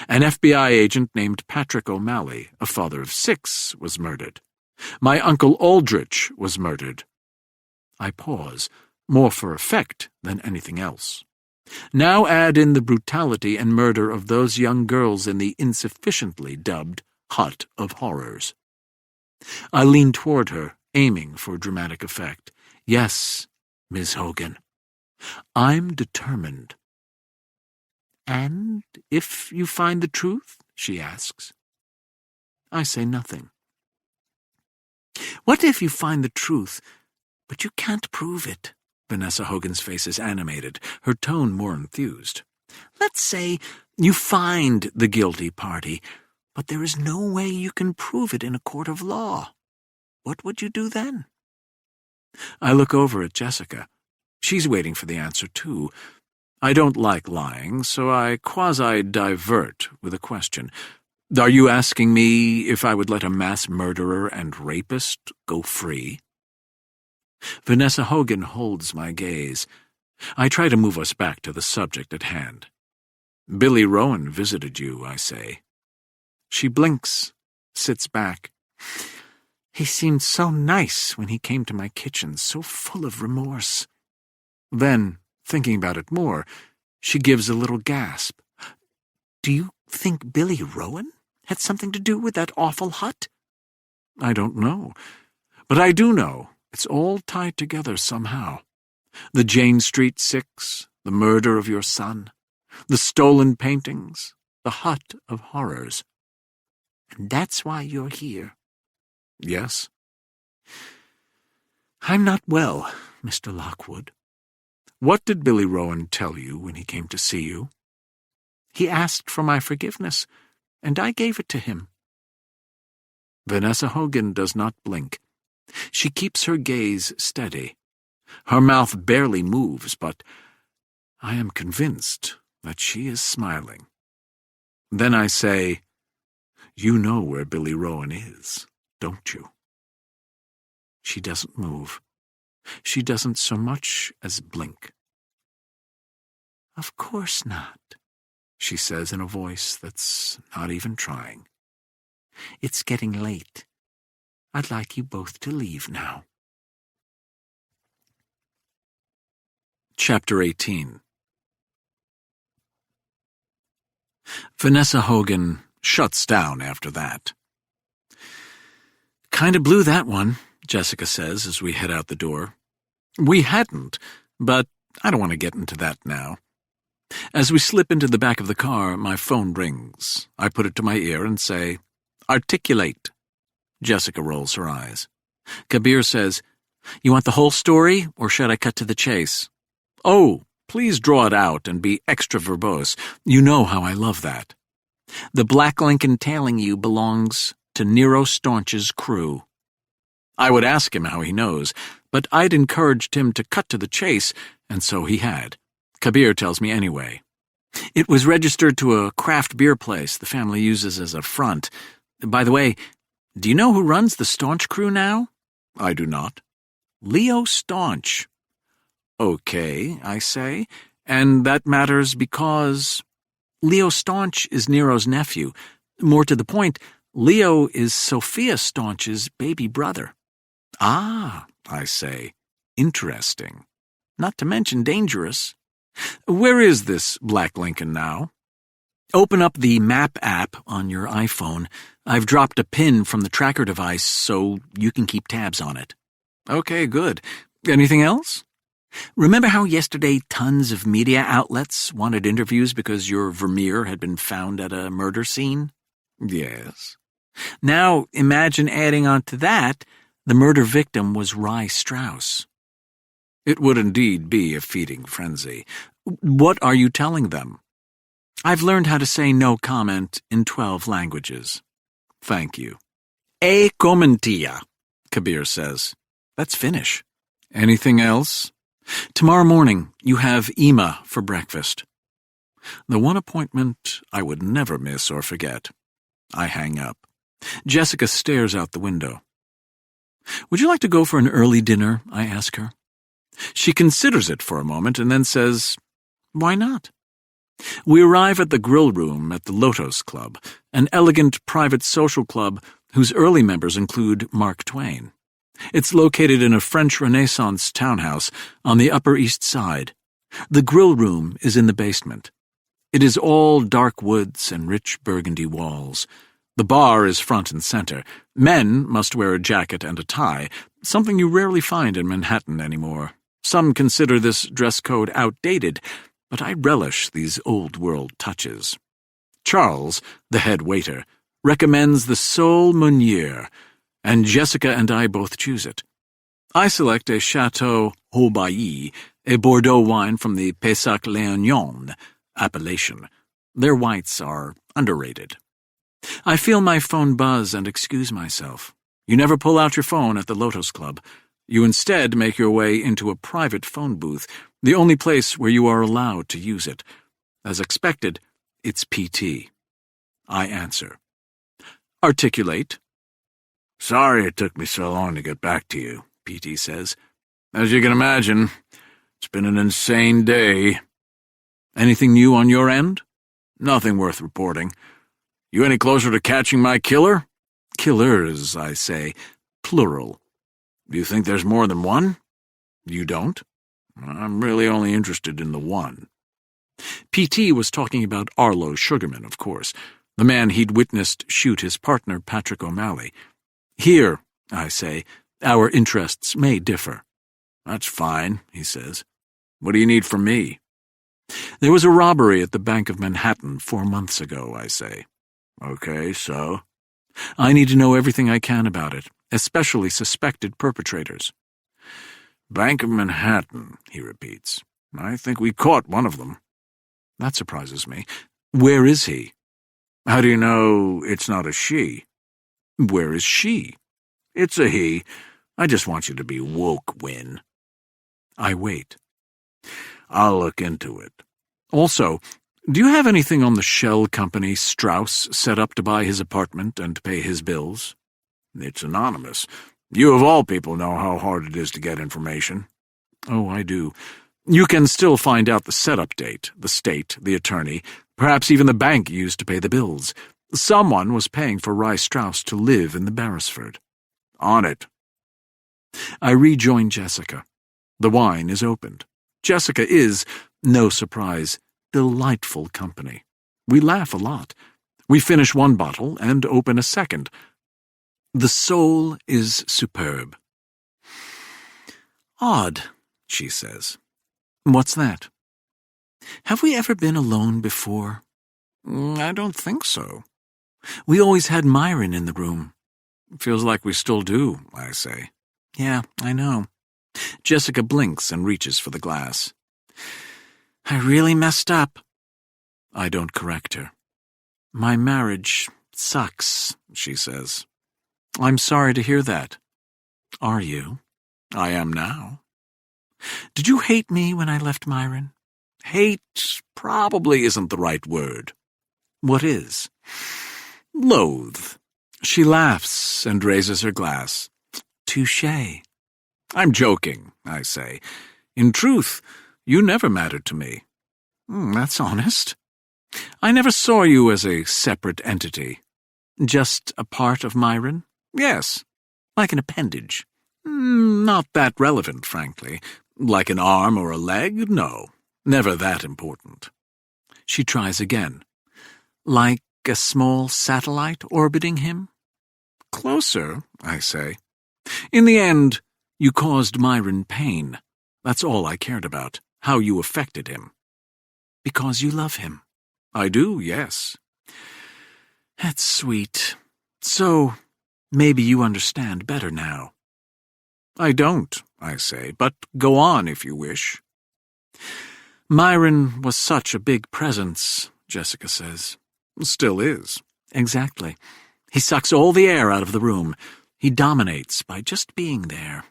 Speaker 1: An FBI agent named Patrick O'Malley, a father of 6, was murdered. My uncle Aldrich was murdered. I pause, more for effect than anything else. Now add in the brutality and murder of those young girls in the insufficiently dubbed Hut of Horrors. I lean toward her, aiming for dramatic effect. Yes, Miss Hogan. I'm determined. And if you find the truth? She asks. I say nothing. What if you find the truth, but you can't prove it? Vanessa Hogan's face is animated, her tone more enthused. Let's say you find the guilty party. But there is no way you can prove it in a court of law. What would you do then? I look over at Jessica. She's waiting for the answer, too. I don't like lying, so I quasi-divert with a question. Are you asking me if I would let a mass murderer and rapist go free? Vanessa Hogan holds my gaze. I try to move us back to the subject at hand. Billy Rowan visited you, I say. She blinks, sits back. He seemed so nice when he came to my kitchen, so full of remorse. Then, thinking about it more, she gives a little gasp. Do you think Billy Rowan had something to do with that awful hut? I don't know, but I do know it's all tied together somehow. The Jane Street Six, the murder of your son, the stolen paintings, the hut of horrors. And that's why you're here. Yes. I'm not well, Mr. Lockwood. What did Billy Rowan tell you when he came to see you? He asked for my forgiveness, and I gave it to him. Vanessa Hogan does not blink. She keeps her gaze steady. Her mouth barely moves, but I am convinced that she is smiling. Then I say, You know where Billy Rowan is, don't you? She doesn't move. She doesn't so much as blink. Of course not, she says in a voice that's not even trying. It's getting late. I'd like you both to leave now. Chapter 18. Vanessa Hogan shuts down after that. Kinda blew that one, Jessica says as we head out the door. We hadn't, but I don't want to get into that now. As we slip into the back of the car, my phone rings. I put it to my ear and say, Articulate. Jessica rolls her eyes. Kabir says, You want the whole story, or should I cut to the chase? Oh, please draw it out and be extra verbose. You know how I love that. The Black Lincoln tailing you belongs to Nero Staunch's crew. I would ask him how he knows, but I'd encouraged him to cut to the chase, and so he had. Kabir tells me anyway. It was registered to a craft beer place the family uses as a front. By the way, do you know who runs the Staunch crew now? I do not. Leo Staunch. Okay, I say, and that matters because Leo Staunch is Nero's nephew. More to the point, Leo is Sophia Staunch's baby brother. Ah, I say, interesting. Not to mention dangerous. Where is this Black Lincoln now? Open up the Map app on your iPhone. I've dropped a pin from the tracker device so you can keep tabs on it. Okay, good. Anything else? Remember how yesterday tons of media outlets wanted interviews because your Vermeer had been found at a murder scene? Yes. Now imagine adding on to that, the murder victim was Rye Strauss. It would indeed be a feeding frenzy. What are you telling them? I've learned how to say no comment in 12 languages. Thank you. E commentia, Kabir says. That's Finnish. Anything else? Tomorrow morning, you have Ema for breakfast. The one appointment I would never miss or forget. I hang up. Jessica stares out the window. Would you like to go for an early dinner? I ask her. She considers it for a moment and then says, Why not? We arrive at the grill room at the Lotos Club, an elegant private social club whose early members include Mark Twain. It's located in a French Renaissance townhouse on the Upper East Side. The grill room is in the basement. It is all dark woods and rich burgundy walls. The bar is front and center. Men must wear a jacket and a tie, something you rarely find in Manhattan anymore. Some consider this dress code outdated, but I relish these old-world touches. Charles, the head waiter, recommends the Sol Meunier, and Jessica and I both choose it. I select a Chateau Haut-Bailly, a Bordeaux wine from the Pessac-Léognan appellation. Their whites are underrated. I feel my phone buzz and excuse myself. You never pull out your phone at the Lotos Club. You instead make your way into a private phone booth, the only place where you are allowed to use it. As expected, it's PT. I answer. Articulate.
Speaker 2: Sorry it took me so long to get back to you, PT says. As you can imagine, it's been an insane day.
Speaker 1: Anything new on your end?
Speaker 2: Nothing worth reporting. You any closer to catching my killer?
Speaker 1: Killers, I say, plural.
Speaker 2: Do you think there's more than one?
Speaker 1: You don't?
Speaker 2: I'm really only interested in the one.
Speaker 1: PT was talking about Arlo Sugarman, of course, the man he'd witnessed shoot his partner, Patrick O'Malley. Here, I say, our interests may differ.
Speaker 2: That's fine, he says. What do you need from me?
Speaker 1: There was a robbery at the Bank of Manhattan 4 months ago, I say.
Speaker 2: Okay, so?
Speaker 1: I need to know everything I can about it, especially suspected perpetrators.
Speaker 2: Bank of Manhattan, he repeats. I think we caught one of them.
Speaker 1: That surprises me. Where is he?
Speaker 2: How do you know it's not a she?
Speaker 1: Where is she?
Speaker 2: It's a he. I just want you to be woke, Win.
Speaker 1: I wait.
Speaker 2: I'll look into it.
Speaker 1: Also, do you have anything on the shell company Strauss set up to buy his apartment and pay his bills?
Speaker 2: It's anonymous. You of all people know how hard it is to get information.
Speaker 1: Oh, I do. You can still find out the setup date, the state, the attorney, perhaps even the bank used to pay the bills. Someone was paying for Rye Strauss to live in the Beresford.
Speaker 2: On it.
Speaker 1: I rejoin Jessica. The wine is opened. Jessica is, no surprise, delightful company. We laugh a lot. We finish one bottle and open a second. The soul is superb. Odd, she says. What's that? Have we ever been alone before?
Speaker 2: I don't think so.
Speaker 1: We always had Myron in the room.
Speaker 2: Feels like we still do, I say.
Speaker 1: Yeah, I know. Jessica blinks and reaches for the glass. I really messed up. I don't correct her. My marriage sucks, she says. I'm sorry to hear that. Are you?
Speaker 2: I am now.
Speaker 1: Did you hate me when I left Myron?
Speaker 2: Hate probably isn't the right word.
Speaker 1: What is?
Speaker 2: Loathe.
Speaker 1: She laughs and raises her glass. Touché.
Speaker 2: I'm joking, I say. In truth, you never mattered to me.
Speaker 1: That's honest. I never saw you as a separate entity. Just a part of Myron?
Speaker 2: Yes.
Speaker 1: Like an appendage?
Speaker 2: Not that relevant, frankly. Like an arm or a leg? No. Never that important.
Speaker 1: She tries again. Like a small satellite orbiting him?
Speaker 2: Closer, I say.
Speaker 1: In the end, you caused Myron pain. That's all I cared about, how you affected him. Because you love him.
Speaker 2: I do, yes.
Speaker 1: That's sweet. So, maybe you understand better now.
Speaker 2: I don't, I say, but go on if you wish.
Speaker 1: Myron was such a big presence, Jessica says.
Speaker 2: Still is.
Speaker 1: Exactly. He sucks all the air out of the room. He dominates by just being there.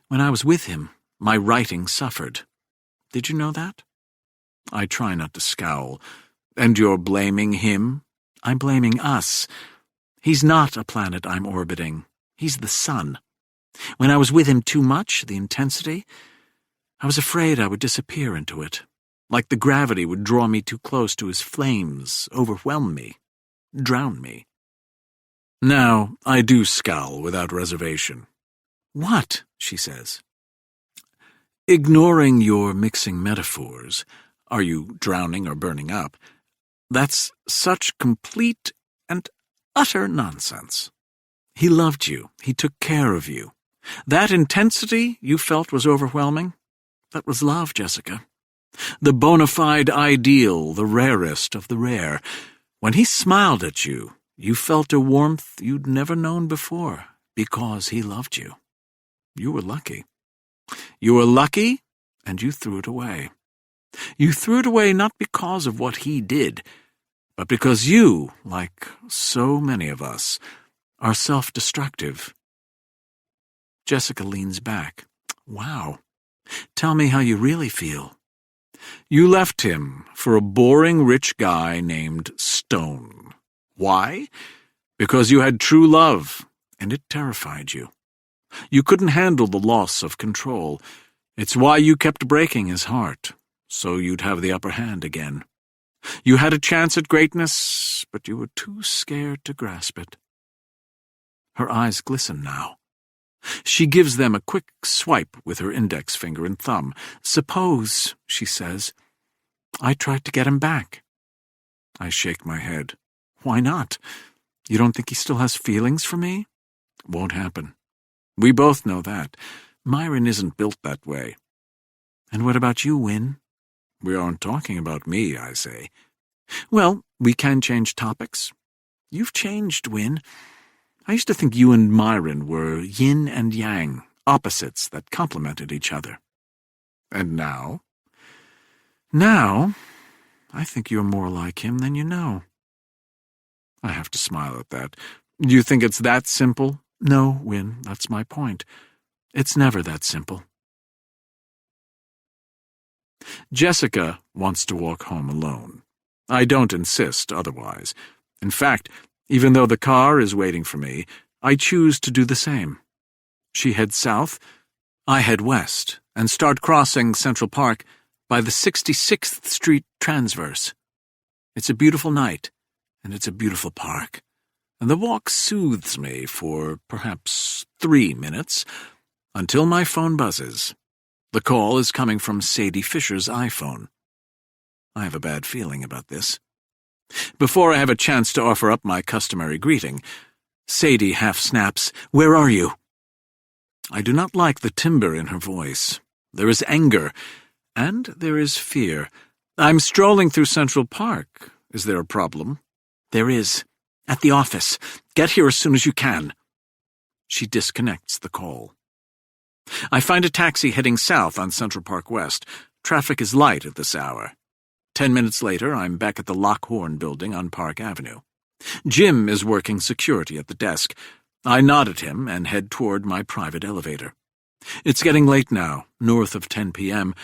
Speaker 1: When I was with him, my writing suffered. Did you know that? I try not to scowl.
Speaker 2: And you're blaming him?
Speaker 1: I'm blaming us. He's not a planet I'm orbiting. He's the sun. When I was with him too much, the intensity, I was afraid I would disappear into it. Like the gravity would draw me too close to his flames, overwhelm me, drown me.
Speaker 2: Now, I do scowl without reservation.
Speaker 1: What? She says.
Speaker 2: Ignoring your mixing metaphors, are you drowning or burning up? That's such complete and utter nonsense.
Speaker 1: He loved you. He took care of you. That intensity you felt was overwhelming? That was love, Jessica. The bona fide ideal, the rarest of the rare. When he smiled at you, you felt a warmth you'd never known before, because he loved you. You were lucky. You were lucky, and you threw it away. You threw it away not because of what he did, but because you, like so many of us, are self-destructive. Jessica leans back. Wow. Tell me how you really feel. You left him for a boring rich guy named Stone. Why? Because you had true love, and it terrified you. You couldn't handle the loss of control. It's why you kept breaking his heart, so you'd have the upper hand again. You had a chance at greatness, but you were too scared to grasp it. Her eyes glisten now. She gives them a quick swipe with her index finger and thumb. Suppose, she says, I tried to get him back. I shake my head. Why not? You don't think he still has feelings for me? Won't happen. We both know that. Myron isn't built that way. And what about you, Win? We aren't talking about me, I say. Well, we can change topics. You've changed, Win. I used to think you and Myron were yin and yang, opposites that complemented each other. And now? Now, I think you're more like him than you know. I have to smile at that. You think it's that simple? No, Win, that's my point. It's never that simple. Jessica wants to walk home alone. I don't insist otherwise. In fact, even though the car is waiting for me, I choose to do the same. She heads south, I head west, and start crossing Central Park by the 66th Street Transverse. It's a beautiful night, and it's a beautiful park, and the walk soothes me for perhaps 3 minutes, until my phone buzzes. The call is coming from Sadie Fisher's iPhone. I have a bad feeling about this. Before I have a chance to offer up my customary greeting, Sadie half snaps, "Where are you?" I do not like the timbre in her voice. There is anger, and there is fear. I'm strolling through Central Park. Is there a problem? There is. At the office. Get here as soon as you can. She disconnects the call. I find a taxi heading south on Central Park West. Traffic is light at this hour. 10 minutes later, I'm back at the Lockhorn building on Park Avenue. Jim is working security at the desk. I nod at him and head toward my private elevator. It's getting late now, north of 10 p.m.,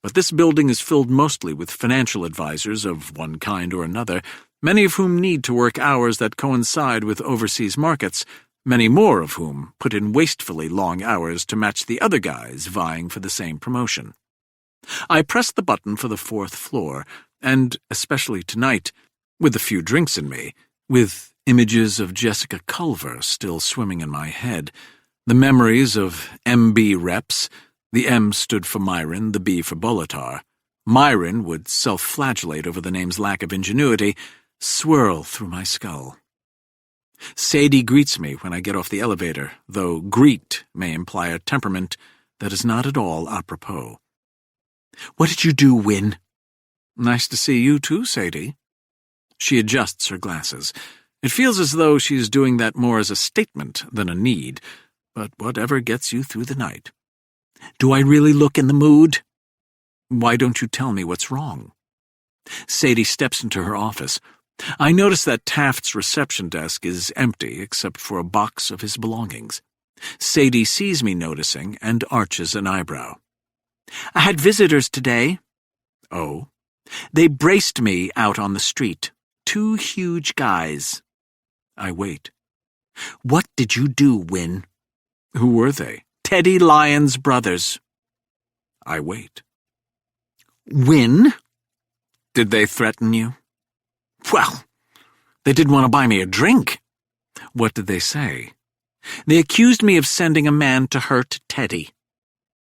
Speaker 1: but this building is filled mostly with financial advisors of one kind or another, many of whom need to work hours that coincide with overseas markets, many more of whom put in wastefully long hours to match the other guys vying for the same promotion. I press the button for the 4th floor, and, especially tonight, with a few drinks in me, with images of Jessica Culver still swimming in my head, the memories of MB reps, the M stood for Myron, the B for Bolitar. Myron would self-flagellate over the name's lack of ingenuity, swirl through my skull. Sadie greets me when I get off the elevator, though greet may imply a temperament that is not at all apropos. What did you do, Win? Nice to see you too, Sadie. She adjusts her glasses. It feels as though she's doing that more as a statement than a need, but whatever gets you through the night. Do I really look in the mood? Why don't you tell me what's wrong? Sadie steps into her office. I notice that Taft's reception desk is empty except for a box of his belongings. Sadie sees me noticing and arches an eyebrow. I had visitors today. Oh? They braced me out on the street. 2 huge guys. I wait. What did you do, Win? Who were they? Teddy Lyon's brothers. I wait. Win? Did they threaten you? Well, they didn't want to buy me a drink. What did they say? They accused me of sending a man to hurt Teddy.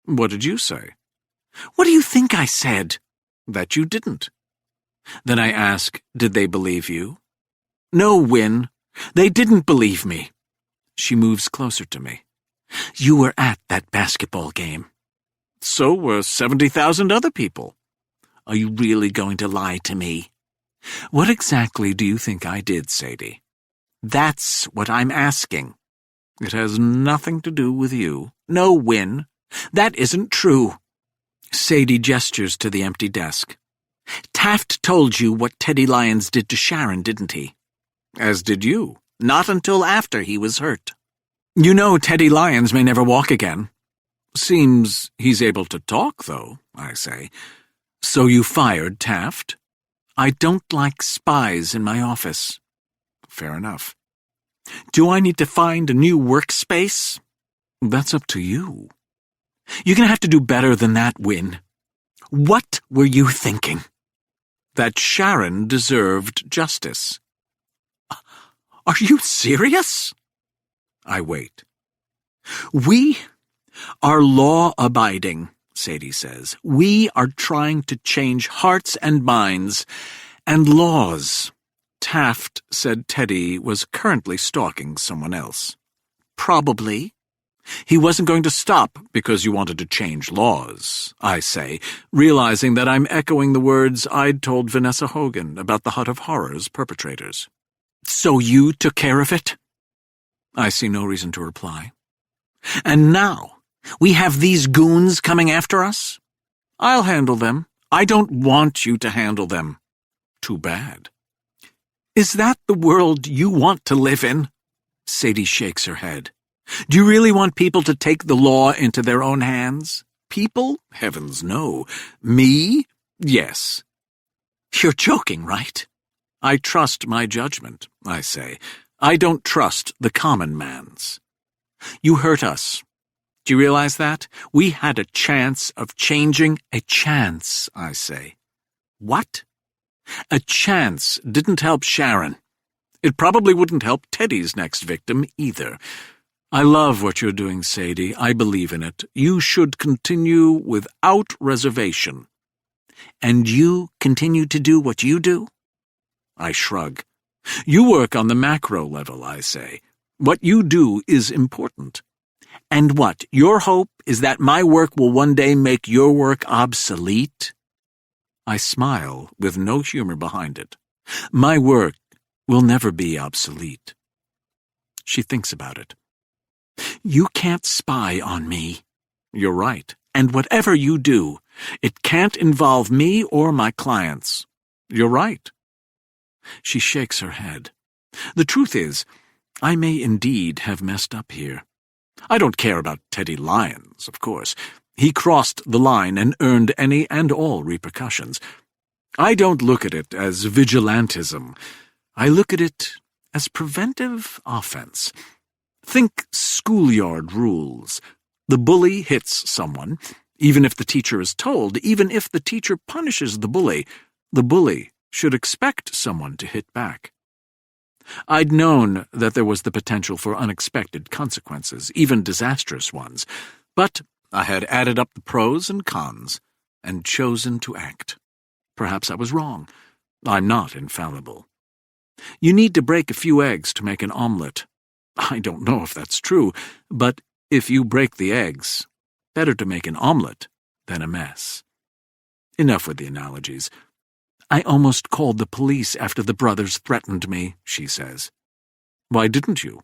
Speaker 1: What did you say? What do you think I said? That you didn't. Then I ask, did they believe you? No, Win. They didn't believe me. She moves closer to me. You were at that basketball game. So were 70,000 other people. Are you really going to lie to me? What exactly do you think I did, Sadie? That's what I'm asking. It has nothing to do with you. No, Win. That isn't true. Sadie gestures to the empty desk. Taft told you what Teddy Lyons did to Sharon, didn't he? As did you. Not until after he was hurt. You know Teddy Lyons may never walk again. Seems he's able to talk, though, I say. So you fired Taft? I don't like spies in my office. Fair enough. Do I need to find a new workspace? That's up to you. You're going to have to do better than that, Win. What were you thinking? That Sharon deserved justice. Are you serious? I wait. We are law-abiding, Sadie says. We are trying to change hearts and minds and laws. Taft said Teddy was currently stalking someone else. Probably. He wasn't going to stop because you wanted to change laws, I say, realizing that I'm echoing the words I'd told Vanessa Hogan about the Hut of Horrors perpetrators. So you took care of it? I see no reason to reply. And now we have these goons coming after us? I'll handle them. I don't want you to handle them. Too bad. Is that the world you want to live in? Sadie shakes her head. Do you really want people to take the law into their own hands? People? Heavens, no. Me? Yes. You're joking, right? I trust my judgment, I say. I don't trust the common man's. You hurt us. Do you realize that? We had a chance of changing. A chance, I say. What? A chance didn't help Sharon. It probably wouldn't help Teddy's next victim either. I love what you're doing, Sadie. I believe in it. You should continue without reservation. And you continue to do what you do? I shrug. You work on the macro level, I say. What you do is important. And what, your hope is that my work will one day make your work obsolete? I smile with no humor behind it. My work will never be obsolete. She thinks about it. You can't spy on me. You're right. And whatever you do, it can't involve me or my clients. You're right. She shakes her head. The truth is, I may indeed have messed up here. I don't care about Teddy Lyons, of course. He crossed the line and earned any and all repercussions. I don't look at it as vigilantism. I look at it as preventive offense. Think schoolyard rules. The bully hits someone, even if the teacher is told, even if the teacher punishes the bully should expect someone to hit back. I'd known that there was the potential for unexpected consequences, even disastrous ones, but I had added up the pros and cons and chosen to act. Perhaps I was wrong. I'm not infallible. You need to break a few eggs to make an omelet. I don't know if that's true, but if you break the eggs, better to make an omelet than a mess. Enough with the analogies. I almost called the police after the brothers threatened me, she says. Why didn't you?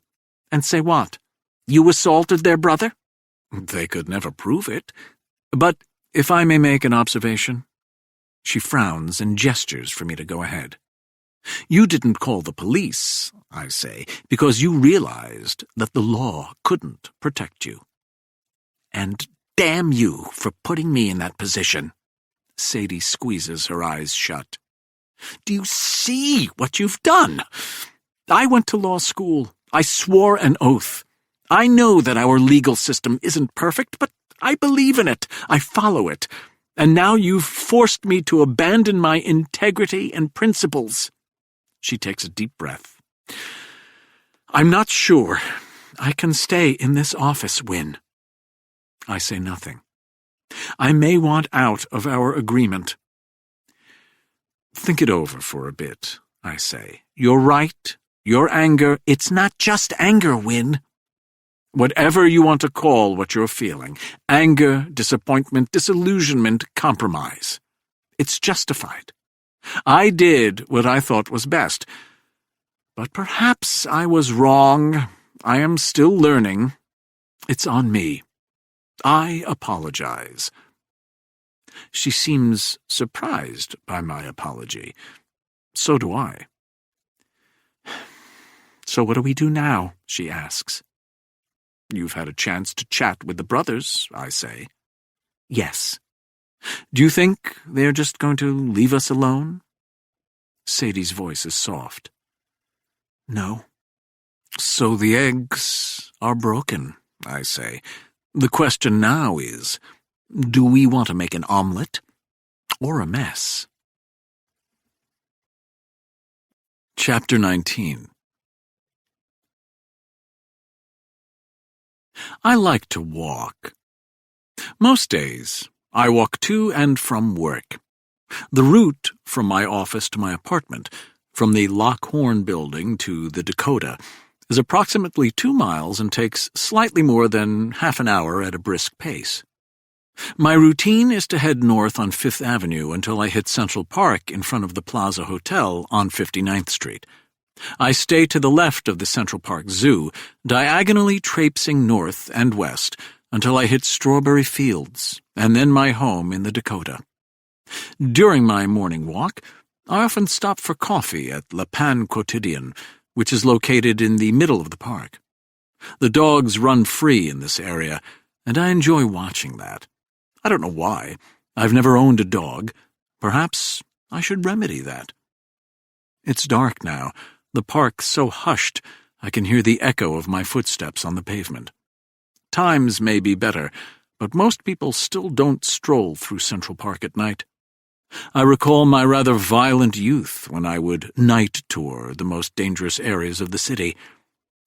Speaker 1: And say what? You assaulted their brother? They could never prove it. But if I may make an observation? She frowns and gestures for me to go ahead. You didn't call the police, I say, because you realized that the law couldn't protect you. And damn you for putting me in that position. Sadie squeezes her eyes shut. Do you see what you've done? I went to law school. I swore an oath. I know that our legal system isn't perfect, but I believe in it. I follow it. And now you've forced me to abandon my integrity and principles. She takes a deep breath. I'm not sure I can stay in this office, Win. I say nothing. I may want out of our agreement. Think it over for a bit, I say. You're right. Your anger, it's not just anger, Win. Whatever you want to call what you're feeling, anger, disappointment, disillusionment, compromise. It's justified. I did what I thought was best. But perhaps I was wrong. I am still learning. It's on me. I apologize. She seems surprised by my apology. So do I. "So what do we do now?" she asks. "You've had a chance to chat with the brothers," I say. "Yes. Do you think they're just going to leave us alone?" Sadie's voice is soft. "No." "So the eggs are broken," I say. "The question now is, do we want to make an omelet or a mess?" Chapter 19. I like to walk. Most days, I walk to and from work. The route from my office to my apartment, from the Lockhorn building to the Dakota, is approximately 2 miles and takes slightly more than half an hour at a brisk pace. My routine is to head north on 5th Avenue until I hit Central Park in front of the Plaza Hotel on 59th Street. I stay to the left of the Central Park Zoo, diagonally traipsing north and west until I hit Strawberry Fields, and then my home in the Dakota. During my morning walk, I often stop for coffee at Le Pain Quotidien, which is located in the middle of the park. The dogs run free in this area, and I enjoy watching that. I don't know why. I've never owned a dog. Perhaps I should remedy that. It's dark now. The park's so hushed, I can hear the echo of my footsteps on the pavement. Times may be better, but most people still don't stroll through Central Park at night. I recall my rather violent youth when I would night tour the most dangerous areas of the city.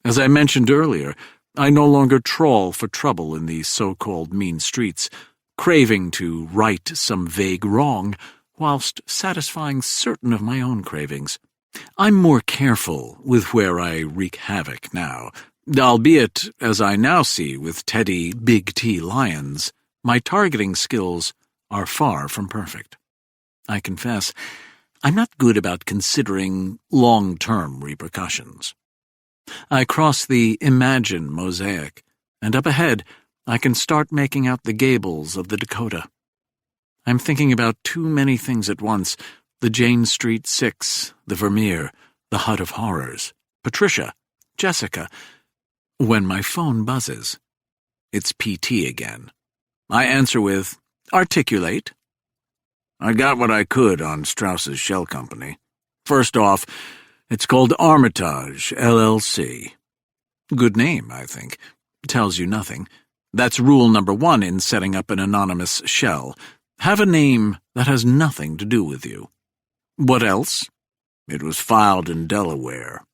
Speaker 1: As I mentioned earlier, I no longer trawl for trouble in these so-called mean streets, craving to right some vague wrong, whilst satisfying certain of my own cravings. I'm more careful with where I wreak havoc now, albeit, as I now see with Teddy Big T Lyons, my targeting skills are far from perfect. I confess, I'm not good about considering long-term repercussions. I cross the Imagine mosaic, and up ahead I can start making out the gables of the Dakota. I'm thinking about too many things at once: the Jane Street 6, the Vermeer, the Hut of Horrors, Patricia, Jessica, when my phone buzzes. It's PT again. I answer with, "Articulate."
Speaker 2: I got what I could on Strauss's shell company. First off, it's called Armitage, LLC.
Speaker 1: Good name, I think. Tells you nothing. That's rule number 1 in setting up an anonymous shell. Have a name that has nothing to do with you. What else?
Speaker 2: It was filed in Delaware.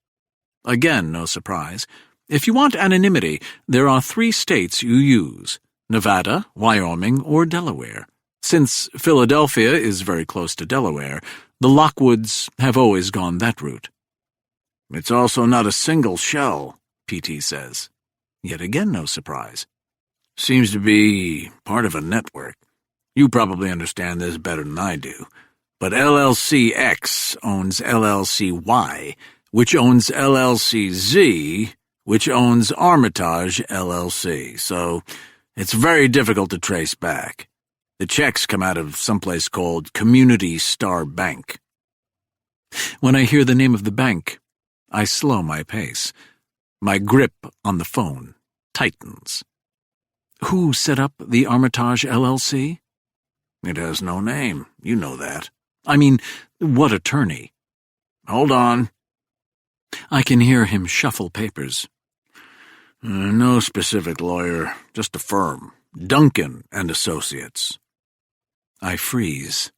Speaker 1: Again, no surprise. If you want anonymity, there are 3 states you use: Nevada, Wyoming, or Delaware. Since Philadelphia is very close to Delaware, the Lockwoods have always gone that route.
Speaker 2: It's also not a single shell,
Speaker 1: PT says. Yet again, no surprise.
Speaker 2: Seems to be part of a network. You probably understand this better than I do. But LLC-X owns LLC-Y, which owns LLC-Z, which owns Armitage LLC, so it's very difficult to trace back. The checks come out of someplace called Community Star Bank.
Speaker 1: When I hear the name of the bank, I slow my pace. My grip on the phone tightens. Who set up the Armitage LLC?
Speaker 2: It has no name. You know that.
Speaker 1: I mean, what attorney?
Speaker 2: Hold on.
Speaker 1: I can hear him shuffle papers.
Speaker 2: No specific lawyer, just a firm. Duncan and Associates.
Speaker 1: I freeze.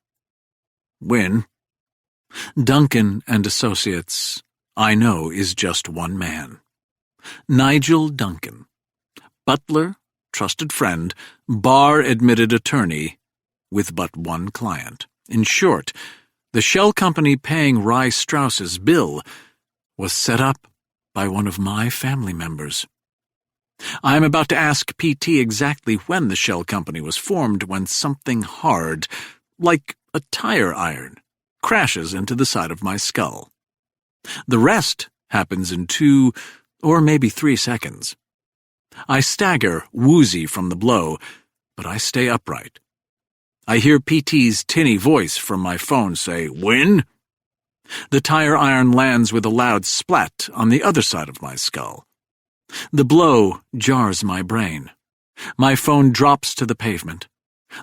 Speaker 2: When?
Speaker 1: Duncan and Associates, I know, is just one man. Nigel Duncan. Butler, trusted friend, bar-admitted attorney, with but one client. In short, the shell company paying Rye Strauss's bill was set up by one of my family members. I am about to ask PT exactly when the shell company was formed when something hard, like a tire iron, crashes into the side of my skull. The rest happens in 2 or maybe 3 seconds. I stagger, woozy from the blow, but I stay upright. I hear PT's tinny voice from my phone say, "Win?" The tire iron lands with a loud splat on the other side of my skull. The blow jars my brain. My phone drops to the pavement.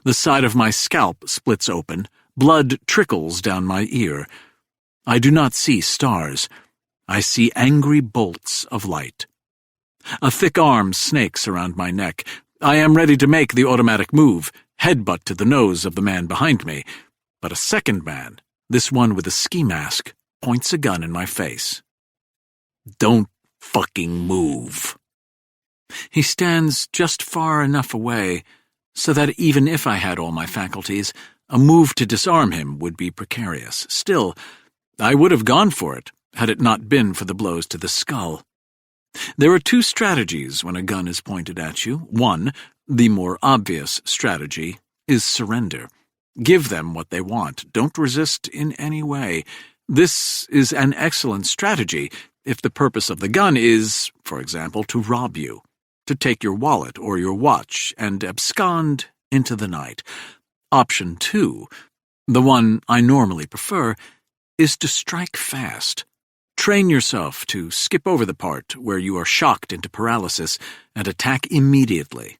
Speaker 1: The side of my scalp splits open. Blood trickles down my ear. I do not see stars. I see angry bolts of light. A thick arm snakes around my neck. I am ready to make the automatic move, headbutt to the nose of the man behind me. But a second man, this one with a ski mask, points a gun in my face. "Don't fucking move." He stands just far enough away so that even if I had all my faculties, a move to disarm him would be precarious. Still, I would have gone for it had it not been for the blows to the skull. There are two strategies when a gun is pointed at you. One, the more obvious strategy, is surrender. Give them what they want. Don't resist in any way. This is an excellent strategy if the purpose of the gun is, for example, to rob you, to take your wallet or your watch and abscond into the night. Option 2, the one I normally prefer, is to strike fast. Train yourself to skip over the part where you are shocked into paralysis and attack immediately.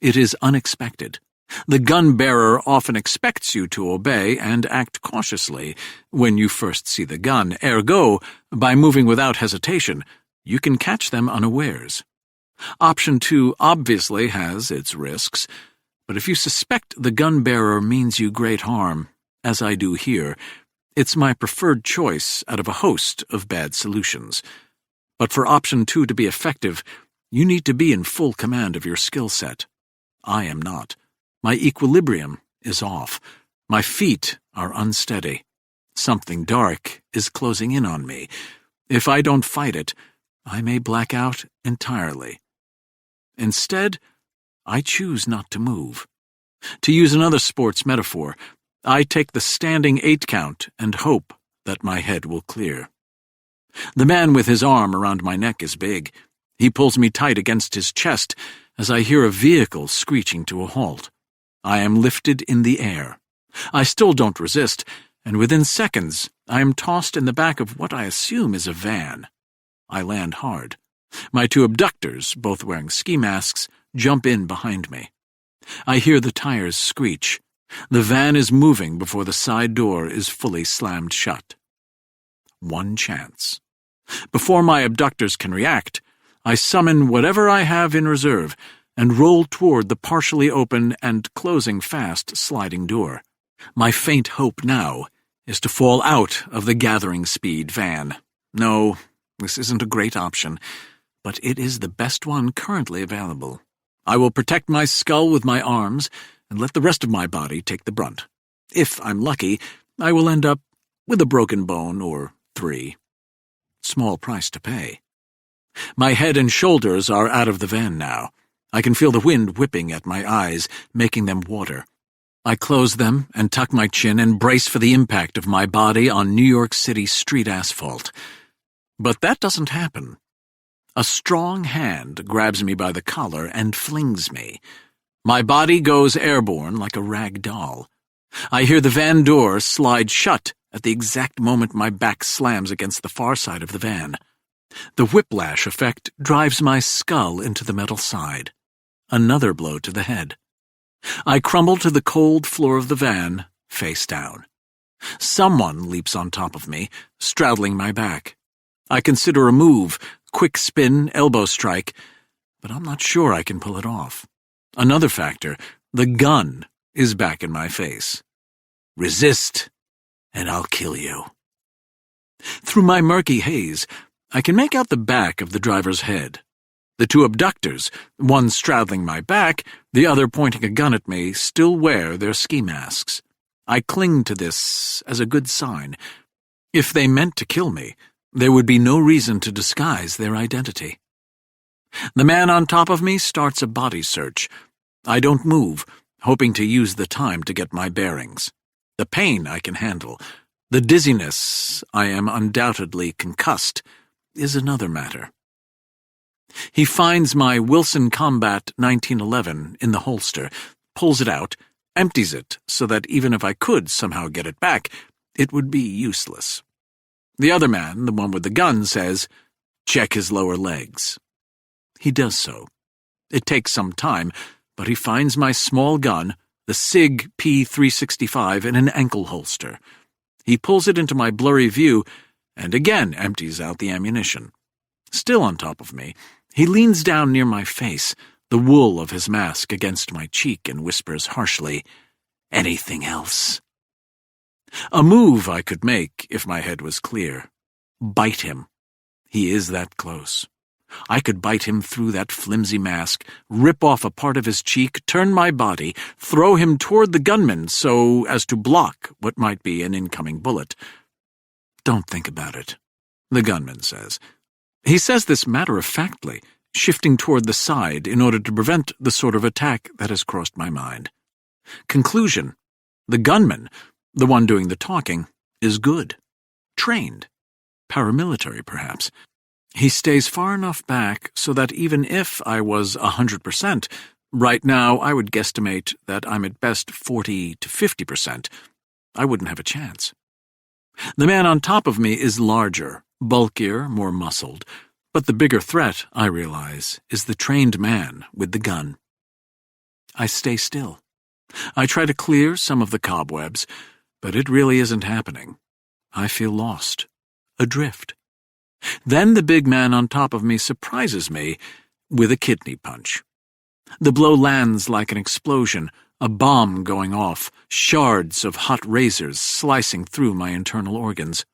Speaker 1: It is unexpected. The gun-bearer often expects you to obey and act cautiously when you first see the gun. Ergo, by moving without hesitation, you can catch them unawares. Option 2 obviously has its risks, but if you suspect the gun-bearer means you great harm, as I do here, it's my preferred choice out of a host of bad solutions. But for option 2 to be effective, you need to be in full command of your skill set. I am not. My equilibrium is off. My feet are unsteady. Something dark is closing in on me. If I don't fight it, I may black out entirely. Instead, I choose not to move. To use another sports metaphor, I take the standing 8 count and hope that my head will clear. The man with his arm around my neck is big. He pulls me tight against his chest as I hear a vehicle screeching to a halt. I am lifted in the air. I still don't resist, and within seconds I am tossed in the back of what I assume is a van. I land hard. My 2 abductors, both wearing ski masks, jump in behind me. I hear the tires screech. The van is moving before the side door is fully slammed shut. One chance. Before my abductors can react, I summon whatever I have in reserve and roll toward the partially open and closing fast sliding door. My faint hope now is to fall out of the gathering speed van. No, this isn't a great option, but it is the best one currently available. I will protect my skull with my arms and let the rest of my body take the brunt. If I'm lucky, I will end up with a broken bone or 3. Small price to pay. My head and shoulders are out of the van now. I can feel the wind whipping at my eyes, making them water. I close them and tuck my chin and brace for the impact of my body on New York City street asphalt. But that doesn't happen. A strong hand grabs me by the collar and flings me. My body goes airborne like a rag doll. I hear the van door slide shut at the exact moment my back slams against the far side of the van. The whiplash effect drives my skull into the metal side. Another blow to the head. I crumble to the cold floor of the van, face down. Someone leaps on top of me, straddling my back. I consider a move, quick spin, elbow strike, but I'm not sure I can pull it off. Another factor, the gun is back in my face. Resist, and I'll kill you. Through my murky haze, I can make out the back of the driver's head. The 2 abductors, one straddling my back, the other pointing a gun at me, still wear their ski masks. I cling to this as a good sign. If they meant to kill me, there would be no reason to disguise their identity. The man on top of me starts a body search. I don't move, hoping to use the time to get my bearings. The pain I can handle. The dizziness, I am undoubtedly concussed, is another matter. He finds my Wilson Combat 1911 in the holster, pulls it out, empties it so that even if I could somehow get it back, it would be useless. The other man, the one with the gun, says, "Check his lower legs." He does so. It takes some time, but he finds my small gun, the SIG P365, in an ankle holster. He pulls it into my blurry view and again empties out the ammunition. Still on top of me, he leans down near my face, the wool of his mask against my cheek, and whispers harshly, "Anything else?" A move I could make if my head was clear. Bite him. He is that close. I could bite him through that flimsy mask, rip off a part of his cheek, turn my body, throw him toward the gunman so as to block what might be an incoming bullet. "Don't think about it," the gunman says. He says this matter-of-factly, shifting toward the side in order to prevent the sort of attack that has crossed my mind. Conclusion: the gunman, the one doing the talking, is good. Trained. Paramilitary, perhaps. He stays far enough back so that even if I was 100%, right now I would guesstimate that I'm at best 40 to 50%. I wouldn't have a chance. The man on top of me is larger, bulkier, more muscled, but the bigger threat, I realize, is the trained man with the gun. I stay still. I try to clear some of the cobwebs, but it really isn't happening. I feel lost, adrift. Then the big man on top of me surprises me with a kidney punch. The blow lands like an explosion, a bomb going off, shards of hot razors slicing through my internal organs.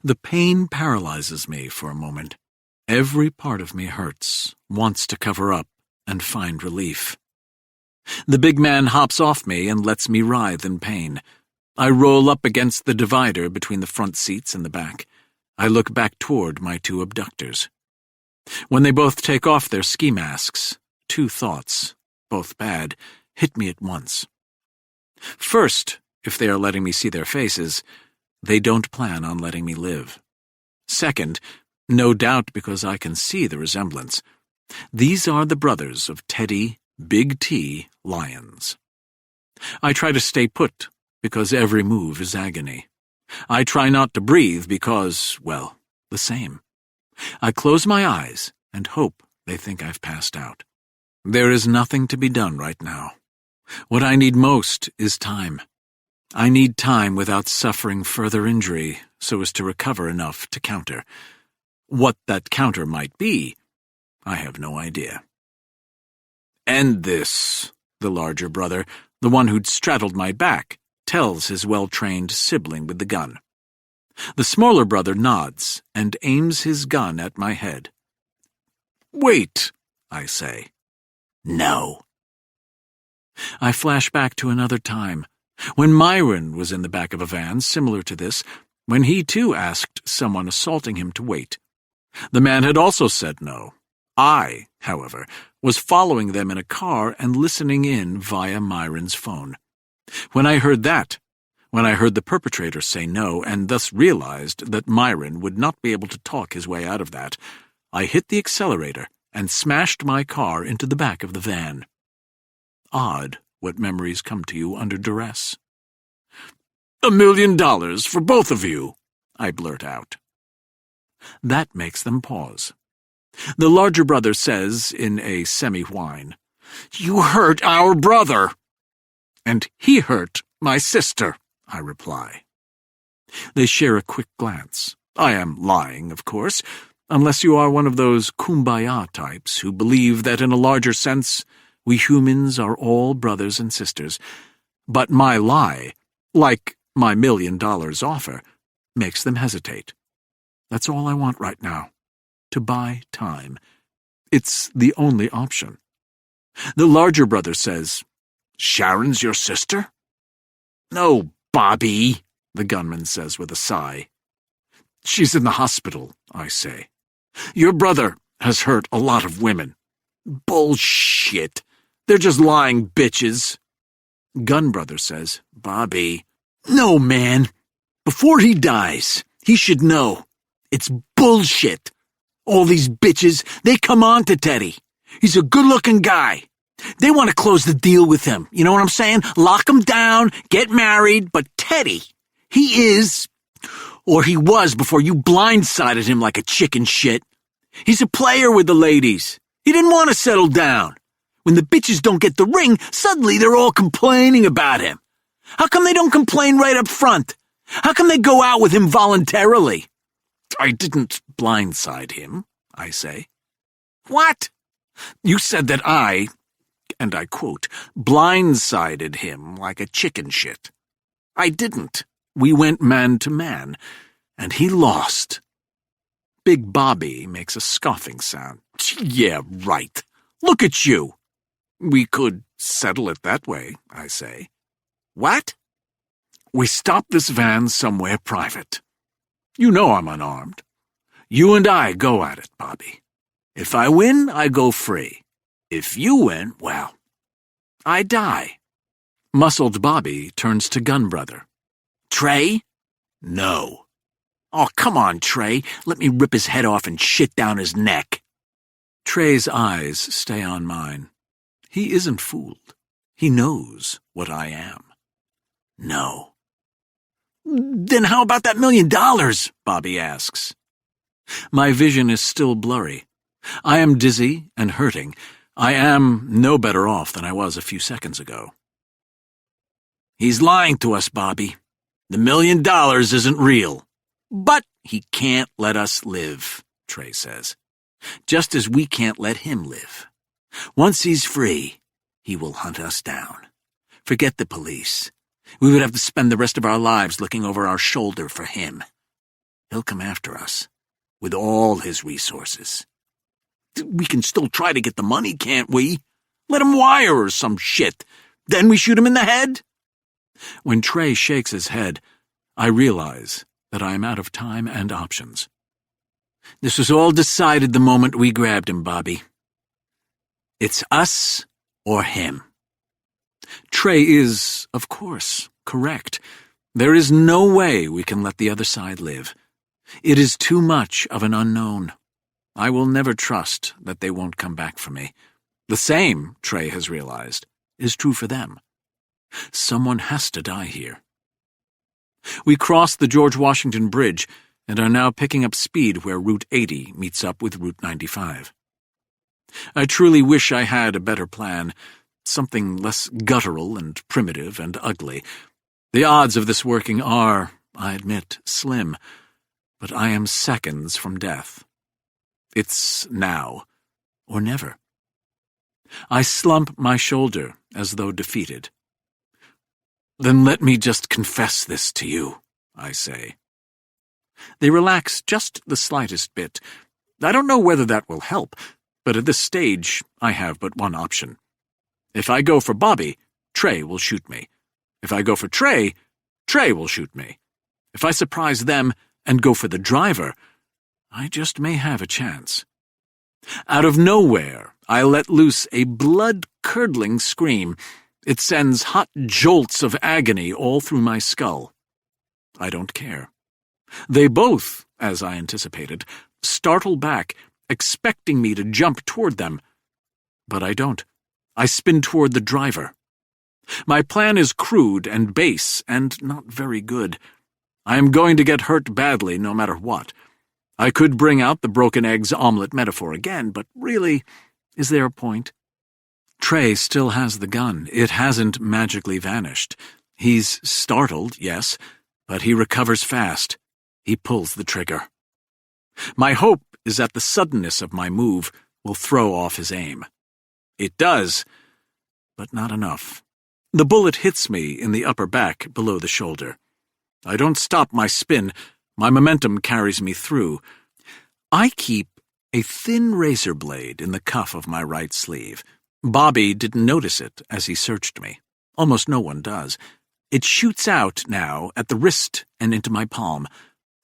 Speaker 1: The pain paralyzes me for a moment. Every part of me hurts, wants to cover up, and find relief. The big man hops off me and lets me writhe in pain. I roll up against the divider between the front seats and the back. I look back toward my two abductors. When they both take off their ski masks, two thoughts, both bad, hit me at once. First, if they are letting me see their faces, they don't plan on letting me live. Second, no doubt because I can see the resemblance, these are the brothers of Teddy, Big T, Lyons. I try to stay put because every move is agony. I try not to breathe because, well, the same. I close my eyes and hope they think I've passed out. There is nothing to be done right now. What I need most is time. I need time without suffering further injury so as to recover enough to counter. What that counter might be, I have no idea. "End this," the larger brother, the one who'd straddled my back, tells his well-trained sibling with the gun. The smaller brother nods and aims his gun at my head. "Wait," I say. "No." I flash back to another time, when Myron was in the back of a van similar to this, when he too asked someone assaulting him to wait. The man had also said no. I, however, was following them in a car and listening in via Myron's phone. When I heard that, when I heard the perpetrator say no and thus realized that Myron would not be able to talk his way out of that, I hit the accelerator and smashed my car into the back of the van. Odd what memories come to you under duress. $1 million for both of you, I blurt out. That makes them pause. The larger brother says in a semi-whine, "You hurt our brother." "And he hurt my sister," I reply. They share a quick glance. I am lying, of course, unless you are one of those kumbaya types who believe that in a larger sense we humans are all brothers and sisters. But my lie, like my $1 million offer, makes them hesitate. That's all I want right now, to buy time. It's the only option. The larger brother says, "Sharon's your sister?" "No, Bobby," the gunman says with a sigh. "She's in the hospital," I say. "Your brother has hurt a lot of women." "Bullshit. They're just lying bitches." Gun brother says, "Bobby." "No, man. Before he dies, he should know. It's bullshit. All these bitches, they come on to Teddy. He's a good-looking guy. They want to close the deal with him. You know what I'm saying? Lock him down, get married. But Teddy, he is, or he was before you blindsided him like a chicken shit. He's a player with the ladies. He didn't want to settle down. When the bitches don't get the ring, suddenly they're all complaining about him. How come they don't complain right up front? How come they go out with him voluntarily? I didn't blindside him, I say. What? You said that I, and I quote, blindsided him like a chicken shit. I didn't. We went man to man, and he lost. Big Bobby makes a scoffing sound. Yeah, right. Look at you. We could settle it that way, I say. What? We stop this van somewhere private. You know I'm unarmed. You and I go at it, Bobby. If I win, I go free. If you win, well, I die. Muscled Bobby turns to Gun Brother. Trey? No. Oh, come on, Trey. Let me rip his head off and shit down his neck. Trey's eyes stay on mine. He isn't fooled. He knows what I am. No. Then how about that $1 million? Bobby asks. My vision is still blurry. I am dizzy and hurting. I am no better off than I was a few seconds ago. He's lying to us, Bobby. The $1 million isn't real. But he can't let us live, Trey says. Just as we can't let him live. Once he's free, he will hunt us down. Forget the police. We would have to spend the rest of our lives looking over our shoulder for him. He'll come after us, with all his resources. We can still try to get the money, can't we? Let him wire or some shit. Then we shoot him in the head? When Trey shakes his head, I realize that I am out of time and options. This was all decided the moment we grabbed him, Bobby. It's us or him. Trey is, of course, correct. There is no way we can let the other side live. It is too much of an unknown. I will never trust that they won't come back for me. The same, Trey has realized, is true for them. Someone has to die here. We cross the George Washington Bridge and are now picking up speed where Route 80 meets up with Route 95. I truly wish I had a better plan, something less guttural and primitive and ugly. The odds of this working are, I admit, slim, but I am seconds from death. It's now or never. I slump my shoulder as though defeated. Then let me just confess this to you, I say. They relax just the slightest bit. I don't know whether that will help, but at this stage I have but one option. If I go for Bobby, Trey will shoot me. If I go for Trey, Trey will shoot me. If I surprise them and go for the driver, I just may have a chance. Out of nowhere, I let loose a blood-curdling scream. It sends hot jolts of agony all through my skull. I don't care. They both, as I anticipated, startle back, expecting me to jump toward them. But I don't. I spin toward the driver. My plan is crude and base and not very good. I am going to get hurt badly no matter what. I could bring out the broken eggs omelet metaphor again, but really, is there a point? Trey still has the gun. It hasn't magically vanished. He's startled, yes, but he recovers fast. He pulls the trigger. My hope is that the suddenness of my move will throw off his aim. It does, but not enough. The bullet hits me in the upper back below the shoulder. I don't stop my spin. My momentum carries me through. I keep a thin razor blade in the cuff of my right sleeve. Bobby didn't notice it as he searched me. Almost no one does. It shoots out now at the wrist and into my palm.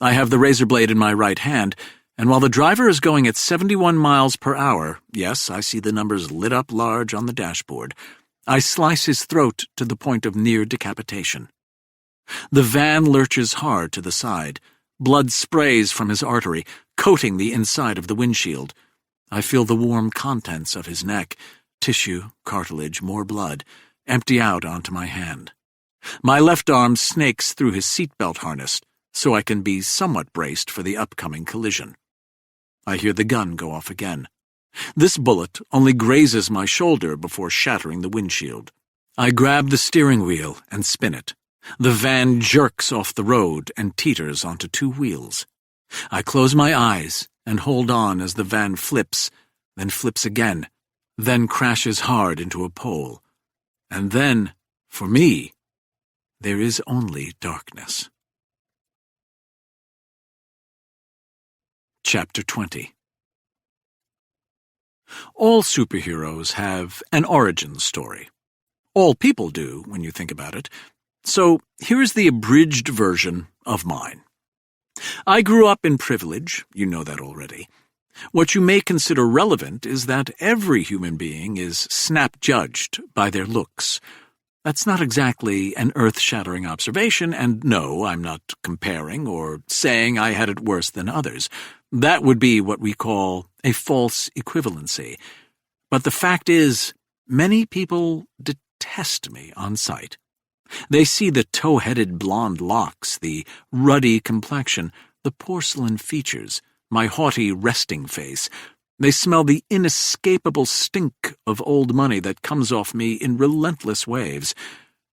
Speaker 1: I have the razor blade in my right hand, and while the driver is going at 71 miles per hour, yes, I see the numbers lit up large on the dashboard, I slice his throat to the point of near decapitation. The van lurches hard to the side. Blood sprays from his artery, coating the inside of the windshield. I feel the warm contents of his neck. tissue, cartilage, more blood, empty out onto my hand. My left arm snakes through his seatbelt harness, so I can be somewhat braced for the upcoming collision. I hear the gun go off again. This bullet only grazes my shoulder before shattering the windshield. I grab the steering wheel and spin it. The van jerks off the road and teeters onto two wheels. I close my eyes and hold on as the van flips, then flips again, then crashes hard into a pole. And then, for me, there is only darkness. Chapter 20. All superheroes have an origin story. All people do, when you think about it. So here is the abridged version of mine. I grew up in privilege, you know that already. What you may consider relevant is that every human being is snap-judged by their looks. That's not exactly an earth-shattering observation, and no, I'm not comparing or saying I had it worse than others. That would be what we call a false equivalency. But the fact is, many people detest me on sight. They see the tow-headed blonde locks, the ruddy complexion, the porcelain features, my haughty resting face. They smell the inescapable stink of old money that comes off me in relentless waves,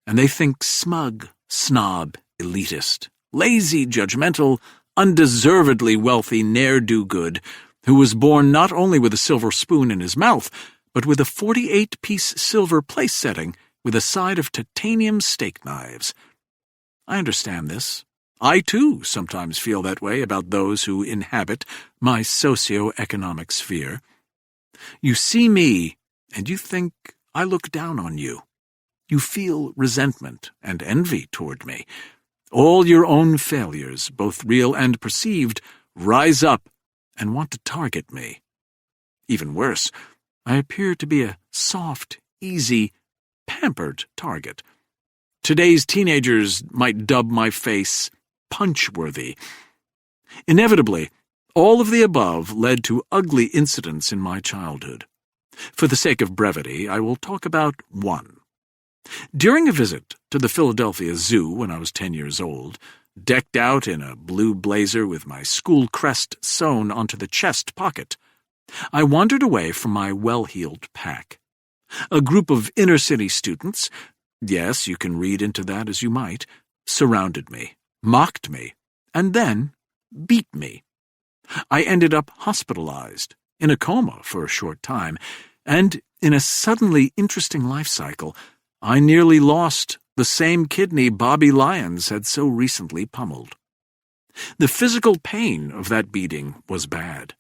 Speaker 1: and they think smug, snob, elitist, lazy, judgmental, undeservedly wealthy ne'er-do-good, who was born not only with a silver spoon in his mouth, but with a 48-piece silver place setting with a side of titanium steak knives. I understand this. I, too, sometimes feel that way about those who inhabit my socio-economic sphere. You see me, and you think I look down on you. You feel resentment and envy toward me. All your own failures, both real and perceived, rise up and want to target me. Even worse, I appear to be a soft, easy, pampered target. Today's teenagers might dub my face punch-worthy. Inevitably, all of the above led to ugly incidents in my childhood. For the sake of brevity, I will talk about one. During a visit to the Philadelphia Zoo when I was 10 years old, decked out in a blue blazer with my school crest sewn onto the chest pocket, I wandered away from my well-heeled pack. A group of inner-city students, yes, you can read into that as you might, surrounded me, mocked me, and then beat me. I ended up hospitalized, in a coma for a short time, and in a suddenly interesting life cycle, I nearly lost the same kidney Bobby Lyons had so recently pummeled. The physical pain of that beating was bad.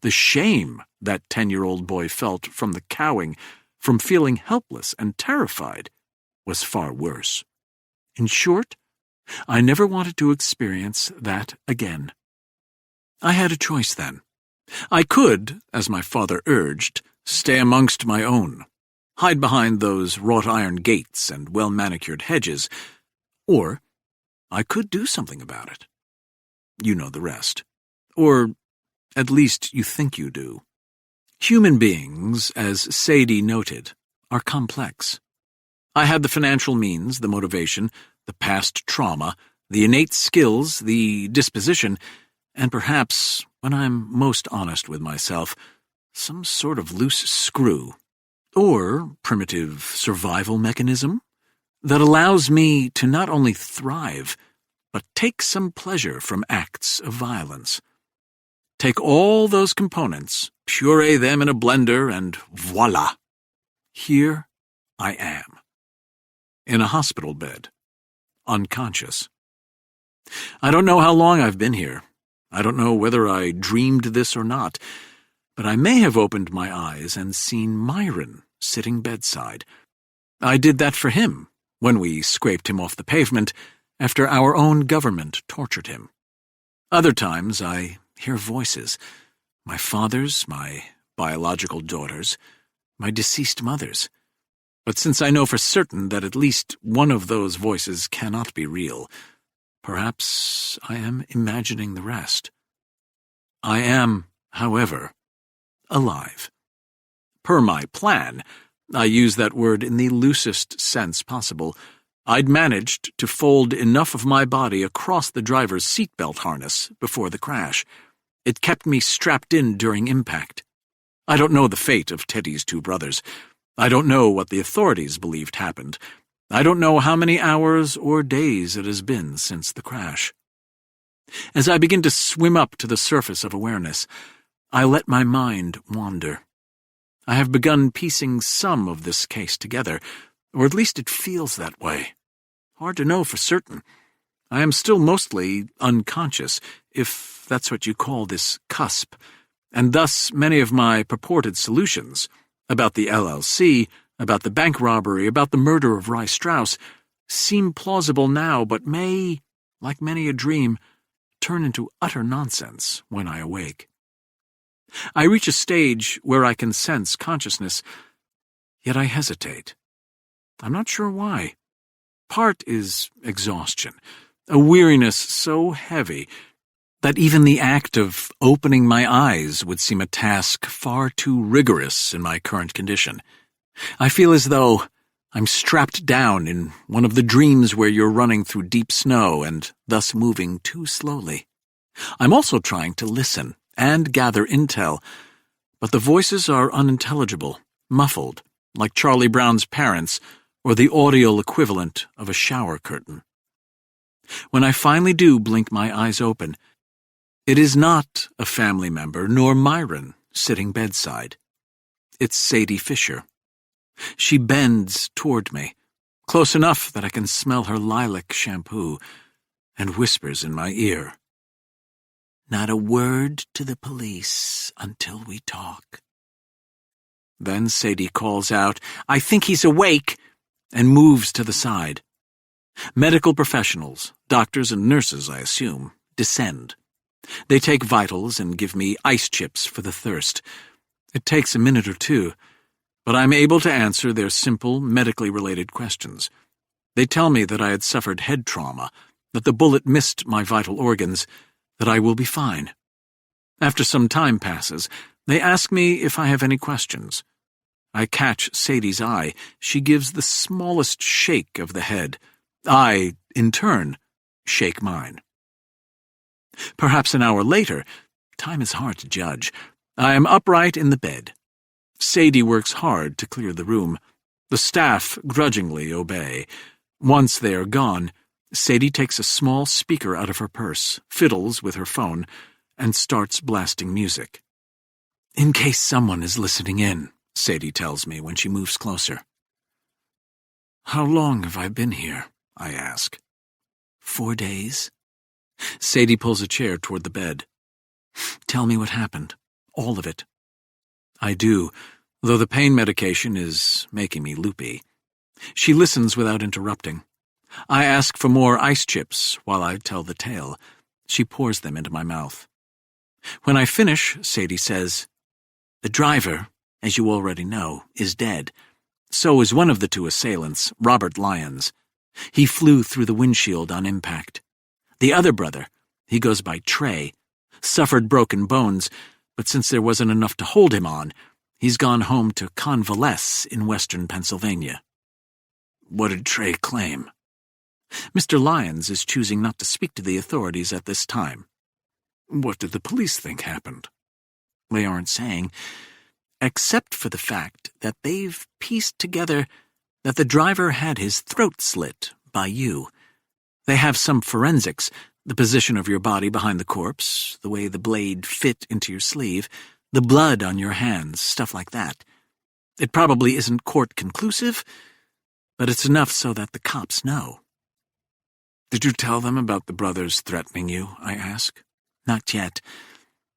Speaker 1: The shame that 10-year-old boy felt from the cowing, from feeling helpless and terrified, was far worse. In short, I never wanted to experience that again. I had a choice then. I could, as my father urged, stay amongst my own, hide behind those wrought-iron gates and well-manicured hedges, or I could do something about it. You know the rest. Or at least you think you do. Human beings, as Sadie noted, are complex. I had the financial means, the motivation, the past trauma, the innate skills, the disposition, and perhaps, when I'm most honest with myself, some sort of loose screw, or primitive survival mechanism, that allows me to not only thrive, but take some pleasure from acts of violence. Take all those components, puree them in a blender, and voila! Here I am. In a hospital bed. Unconscious. I don't know how long I've been here. I don't know whether I dreamed this or not, but I may have opened my eyes and seen Myron sitting bedside. I did that for him, when we scraped him off the pavement after our own government tortured him. Other times I hear voices, my father's, my biological daughter's, my deceased mother's. But since I know for certain that at least one of those voices cannot be real, perhaps I am imagining the rest. I am, however, alive. per my plan, I use that word in the loosest sense possible, I'd managed to fold enough of my body across the driver's seatbelt harness before the crash. It kept me strapped in during impact. I don't know the fate of Teddy's two brothers. I don't know what the authorities believed happened. I don't know how many hours or days it has been since the crash. As I begin to swim up to the surface of awareness, I let my mind wander. I have begun piecing some of this case together, or at least it feels that way. Hard to know for certain. I am still mostly unconscious, if that's what you call this cusp, and thus many of my purported solutions, about the LLC, about the bank robbery, about the murder of Rye Strauss, seem plausible now, but may, like many a dream, turn into utter nonsense when I awake. I reach a stage where I can sense consciousness, yet I hesitate. I'm not sure why. Part is exhaustion, a weariness so heavy that even the act of opening my eyes would seem a task far too rigorous in my current condition. I feel as though I'm strapped down in one of the dreams where you're running through deep snow and thus moving too slowly. I'm also trying to listen and gather intel, but the voices are unintelligible, muffled, like Charlie Brown's parents or the audio equivalent of a shower curtain. When I finally do blink my eyes open, it is not a family member nor Myron sitting bedside. It's Sadie Fisher. She bends toward me, close enough that I can smell her lilac shampoo, and whispers in my ear, "Not a word to the police until we talk." Then Sadie calls out, "I think he's awake," and moves to the side. Medical professionals, doctors and nurses, I assume, descend. They take vitals and give me ice chips for the thirst. It takes a minute or two, but I'm able to answer their simple, medically related questions. They tell me that I had suffered head trauma, that the bullet missed my vital organs, that I will be fine. After some time passes, they ask me if I have any questions. I catch Sadie's eye. She gives the smallest shake of the head. I, in turn, shake mine. Perhaps an hour later, time is hard to judge, I am upright in the bed. Sadie works hard to clear the room. The staff grudgingly obey. Once they are gone, Sadie takes a small speaker out of her purse, fiddles with her phone, and starts blasting music. "In case someone is listening in," Sadie tells me when she moves closer. "How long have I been here?" I ask. 4 days. Sadie pulls a chair toward the bed. "Tell me what happened. All of it." I do, though the pain medication is making me loopy. She listens without interrupting. I ask for more ice chips while I tell the tale. She pours them into my mouth. When I finish, Sadie says, "The driver, as you already know, is dead. So is one of the two assailants, Robert Lyons. He flew through the windshield on impact. The other brother, he goes by Trey, suffered broken bones, but since there wasn't enough to hold him on, he's gone home to convalesce in western Pennsylvania." "What did Trey claim?" "Mr. Lyons is choosing not to speak to the authorities at this time." "What did the police think happened?" "They aren't saying, except for the fact that they've pieced together that the driver had his throat slit by you. They have some forensics, the position of your body behind the corpse, the way the blade fit into your sleeve, the blood on your hands, stuff like that. It probably isn't court-conclusive, but it's enough so that the cops know." "Did you tell them about the brothers threatening you?" I ask. "Not yet.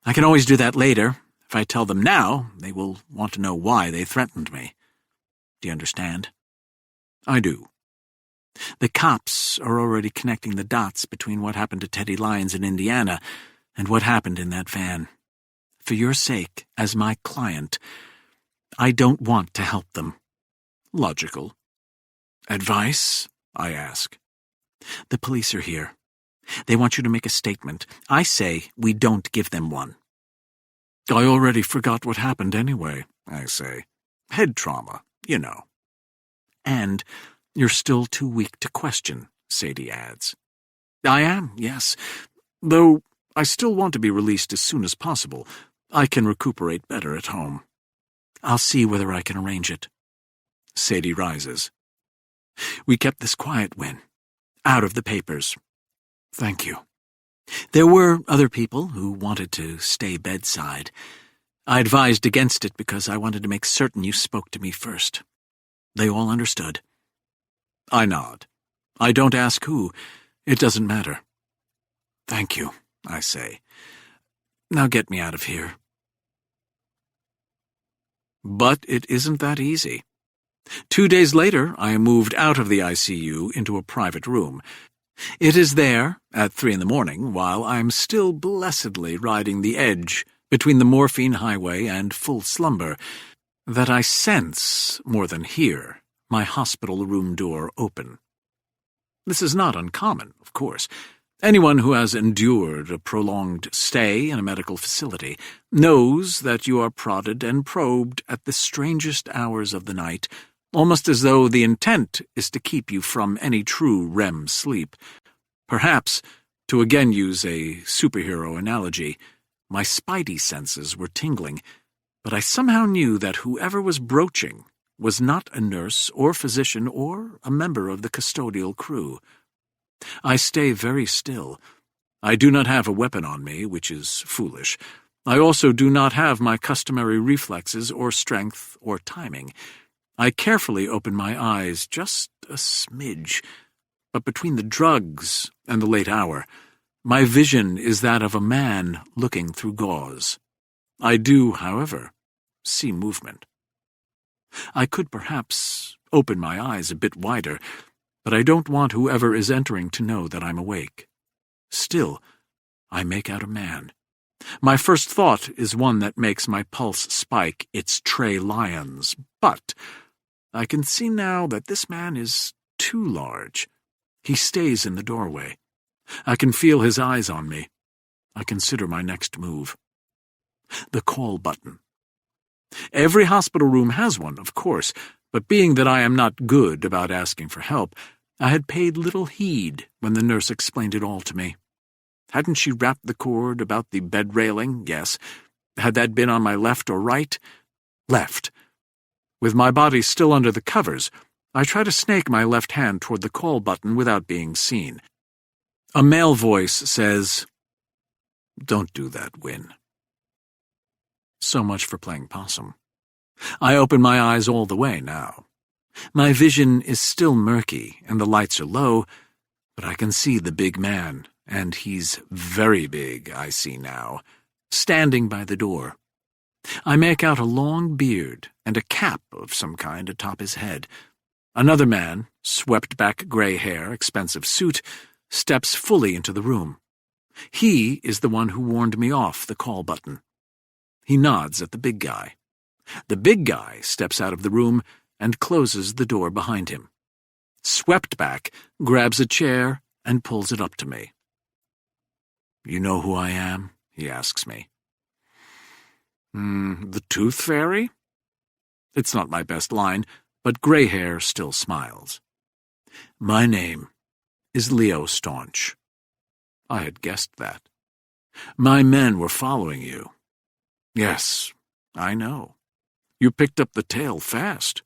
Speaker 1: I can always do that later. If I tell them now, they will want to know why they threatened me. Do you understand?" "I do." "The cops are already connecting the dots between what happened to Teddy Lyons in Indiana and what happened in that van. For your sake, as my client, I don't want to help them." "Logical." "Advice?" I ask. "The police are here. They want you to make a statement. I say we don't give them one." "I already forgot what happened anyway," I say. Head trauma, you know. And you're still too weak to question, Sadie adds. I am, yes, though I still want to be released as soon as possible. I can recuperate better at home. I'll see whether I can arrange it. Sadie rises. We kept this quiet, Win. Out of the papers. Thank you. There were other people who wanted to stay bedside. I advised against it because I wanted to make certain you spoke to me first. They all understood. I nod. I don't ask who. It doesn't matter. Thank you, I say. Now get me out of here. But it isn't that easy. 2 days later, I am moved out of the ICU into a private room. It is there, at 3 a.m, while I'm still blessedly riding the edge between the morphine highway and full slumber, that I sense, more than hear, my hospital room door open. This is not uncommon, of course. Anyone who has endured a prolonged stay in a medical facility knows that you are prodded and probed at the strangest hours of the night, almost as though the intent is to keep you from any true REM sleep. Perhaps, to again use a superhero analogy, my spidey senses were tingling, but I somehow knew that whoever was broaching was not a nurse or physician or a member of the custodial crew. I stay very still. I do not have a weapon on me, which is foolish. I also do not have my customary reflexes or strength or timing. I carefully open my eyes just a smidge, but between the drugs and the late hour, my vision is that of a man looking through gauze. I do, however, see movement. I could perhaps open my eyes a bit wider, but I don't want whoever is entering to know that I'm awake. Still, I make out a man. My first thought is one that makes my pulse spike. It's Trey Lyons, but I can see now that this man is too large. He stays in the doorway. I can feel his eyes on me. I consider my next move. The call button. Every hospital room has one, of course, but being that I am not good about asking for help, I had paid little heed when the nurse explained it all to me. Hadn't she wrapped the cord about the bed railing? Yes. Had that been on my left or right? Left. With my body still under the covers, I try to snake my left hand toward the call button without being seen. A male voice says, "Don't do that, Win." So much for playing possum. I open my eyes all the way now. My vision is still murky and the lights are low, but I can see the big man, and he's very big, I see now, standing by the door. I make out a long beard and a cap of some kind atop his head. Another man, swept-back gray hair, expensive suit, steps fully into the room. He is the one who warned me off the call button. He nods at the big guy. The big guy steps out of the room and closes the door behind him. Swept-back grabs a chair and pulls it up to me. "You know who I am?" he asks me. The Tooth Fairy? It's not my best line, but gray hair still smiles. My name is Leo Staunch. I had guessed that. My men were following you. Yes, I know. You picked up the tale fast.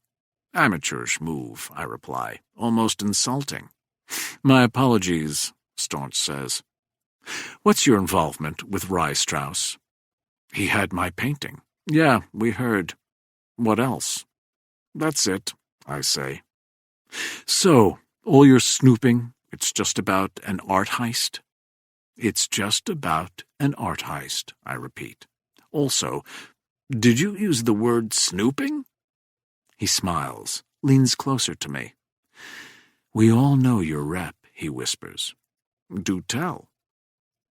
Speaker 1: Amateurish move, I reply, almost insulting. My apologies, Staunch says. What's your involvement with Rye Strauss? He had my painting. Yeah, we heard. What else? That's it, I say. So, all your snooping, it's just about an art heist? It's just about an art heist, I repeat. Also, did you use the word snooping? He smiles, leans closer to me. We all know your rep, he whispers. Do tell.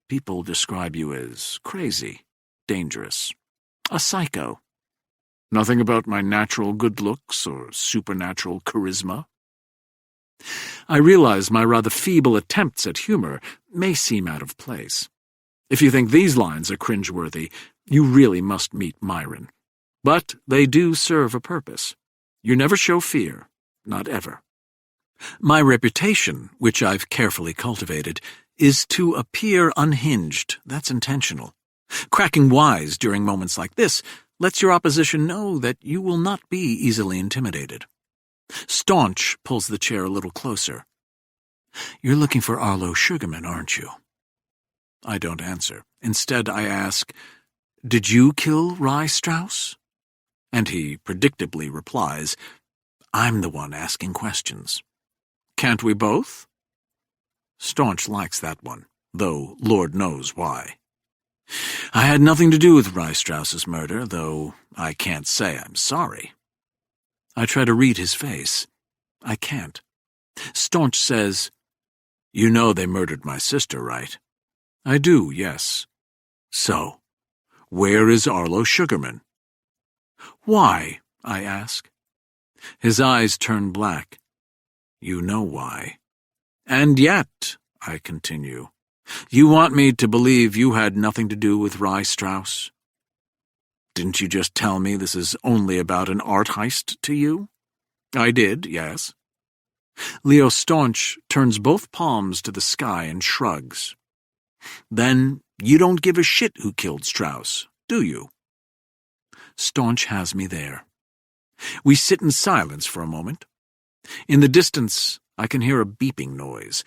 Speaker 1: People describe you as crazy, dangerous, a psycho. Nothing about my natural good looks or supernatural charisma? I realize my rather feeble attempts at humor may seem out of place. If you think these lines are cringeworthy, you really must meet Myron. But they do serve a purpose. You never show fear, not ever. My reputation, which I've carefully cultivated, is to appear unhinged. That's intentional. Cracking wise during moments like this lets your opposition know that you will not be easily intimidated. Staunch pulls the chair a little closer. You're looking for Arlo Sugarman, aren't you? I don't answer. Instead, I ask, did you kill Rye Strauss? And he predictably replies, I'm the one asking questions. Can't we both? Staunch likes that one, though Lord knows why. I had nothing to do with Rye Strauss's murder, though I can't say I'm sorry. I try to read his face. I can't. Staunch says, You know they murdered my sister, right? I do, yes. So, where is Arlo Sugarman? Why? I ask. His eyes turn black. You know why. And yet, I continue, you want me to believe you had nothing to do with Rye Strauss? Didn't you just tell me this is only about an art heist to you? I did, yes. Leo Staunch turns both palms to the sky and shrugs. Then you don't give a shit who killed Strauss, do you? Staunch has me there. We sit in silence for a moment. In the distance, I can hear a beeping noise.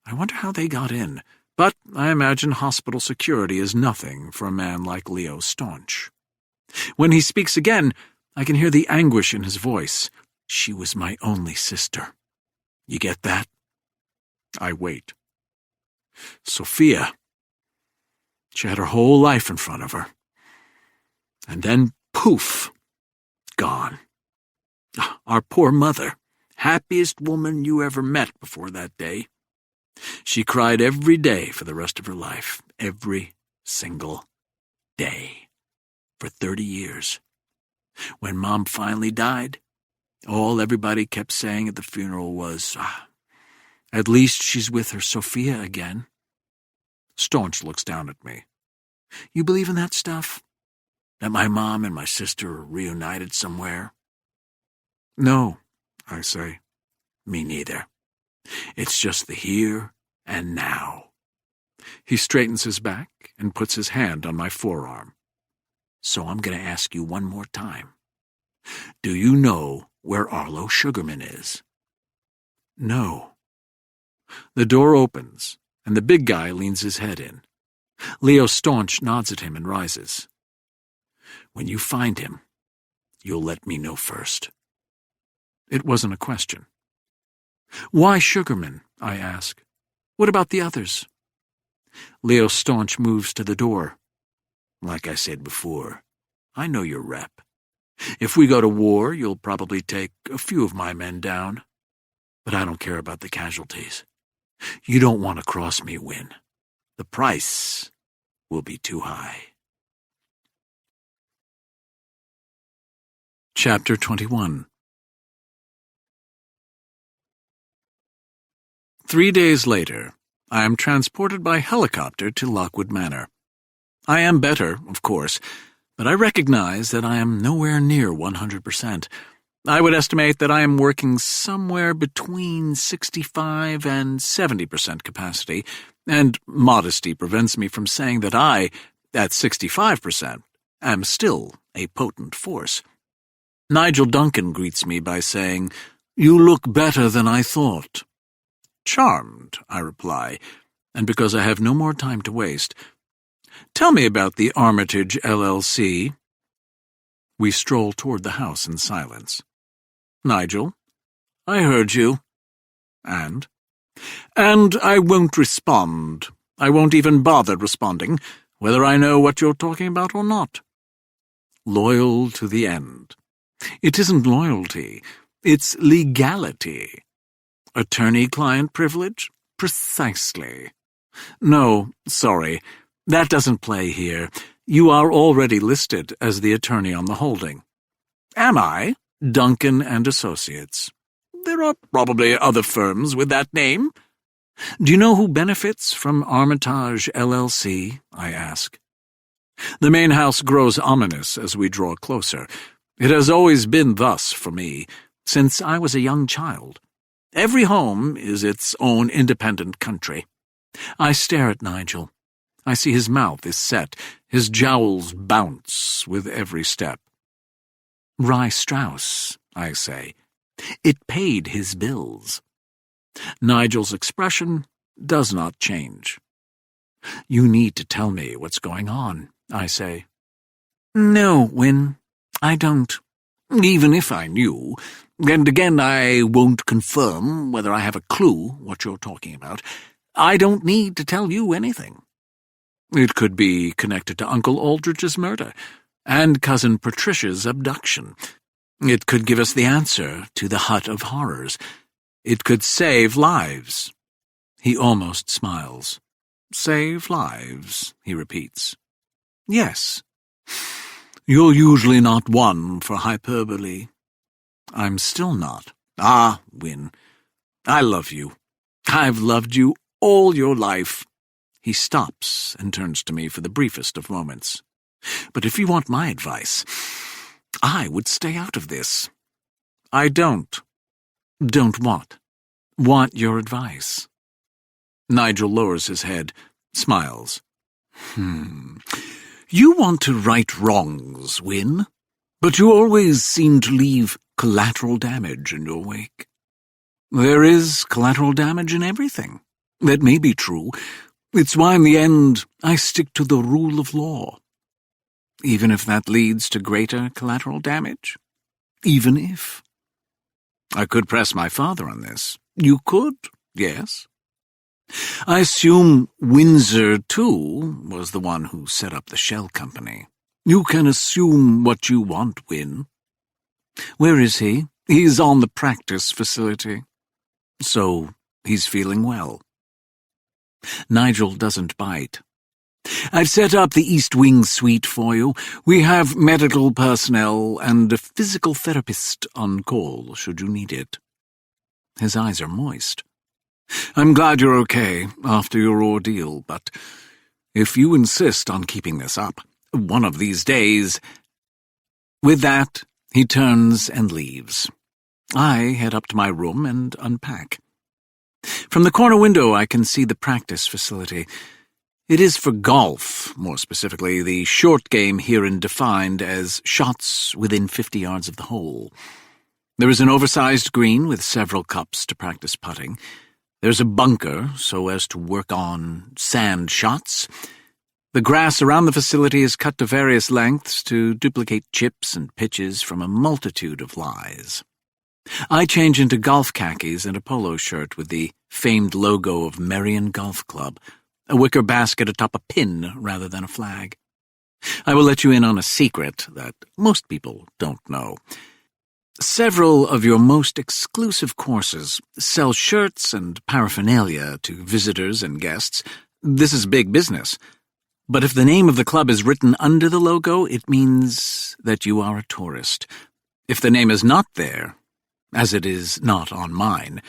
Speaker 1: I wonder how they got in, but I imagine hospital security is nothing for a man like Leo Staunch. When he speaks again, I can hear the anguish in his voice. She was my only sister. You get that? I wait. Sophia. She had her whole life in front of her. And then, poof, gone. Our poor mother, happiest woman you ever met before that day. She cried every day for the rest of her life, every single day, for 30 years. When Mom finally died, all everybody kept saying at the funeral was, at least she's with her Sophia again. Staunch looks down at me. You believe in that stuff? That my mom and my sister are reunited somewhere? No, I say. Me neither. It's just the here and now. He straightens his back and puts his hand on my forearm. So I'm going to ask you one more time. Do you know where Arlo Sugarman is? No. The door opens, and the big guy leans his head in. Leo Staunch nods at him and rises. When you find him, you'll let me know first. It wasn't a question. Why Sugarman? I ask. What about the others? Leo Staunch moves to the door. Like I said before, I know your rep. If we go to war, you'll probably take a few of my men down. But I don't care about the casualties. You don't want to cross me, Win. The price will be too high. Chapter 21. 3 days later, I am transported by helicopter to Lockwood Manor. I am better, of course, but I recognize that I am nowhere near 100%. I would estimate that I am working somewhere between 65 and 70% capacity, and modesty prevents me from saying that I, at 65%, am still a potent force. Nigel Duncan greets me by saying, "You look better than I thought." "Charmed," I reply, and because I have no more time to waste, "Tell me about the Armitage LLC." We stroll toward the house in silence. Nigel, "I heard you." And I won't respond. I won't even bother responding, whether I know what you're talking about or not. Loyal to the end. It isn't loyalty, it's legality. Attorney-client privilege? Precisely. No, sorry, that doesn't play here. You are already listed as the attorney on the holding. Am I? Duncan and Associates. There are probably other firms with that name. Do you know who benefits from Armitage LLC? I ask. The main house grows ominous as we draw closer. It has always been thus for me, since I was a young child. Every home is its own independent country. I stare at Nigel. I see his mouth is set, his jowls bounce with every step. Rye Strauss, I say. It paid his bills. Nigel's expression does not change. You need to tell me what's going on, I say. No, Win, I don't. Even if I knew, and again I won't confirm whether I have a clue what you're talking about, I don't need to tell you anything. It could be connected to Uncle Aldrich's murder and Cousin Patricia's abduction. It could give us the answer to the Hut of Horrors. It could save lives. He almost smiles. Save lives, he repeats. Yes. You're usually not one for hyperbole. I'm still not. Ah, Win, I love you. I've loved you all your life. He stops and turns to me for the briefest of moments. But if you want my advice, I would stay out of this. I don't. Don't what? Want your advice. Nigel lowers his head, smiles. You want to right wrongs, Win, but you always seem to leave collateral damage in your wake. There is collateral damage in everything. That may be true. It's why in the end I stick to the rule of law. Even if that leads to greater collateral damage? Even if? I could press my father on this. You could, yes. I assume Windsor, too, was the one who set up the shell company. You can assume what you want, Win. Where is he? He's on the practice facility. So he's feeling well. Nigel doesn't bite. I've set up the East Wing suite for you. We have medical personnel and a physical therapist on call, should you need it. His eyes are moist. I'm glad you're okay after your ordeal, but if you insist on keeping this up, one of these days— With that, he turns and leaves. I head up to my room and unpack. From the corner window I can see the practice facility. It is for golf, more specifically the short game herein defined as shots within 50 yards of the hole. There is an oversized green with several cups to practice putting. There's a bunker so as to work on sand shots. The grass around the facility is cut to various lengths to duplicate chips and pitches from a multitude of lies. I change into golf khakis and a polo shirt with the famed logo of Merion Golf Club, a wicker basket atop a pin rather than a flag. I will let you in on a secret that most people don't know. Several of your most exclusive courses sell shirts and paraphernalia to visitors and guests. This is big business. But if the name of the club is written under the logo, it means that you are a tourist. If the name is not there, as it is not on mine,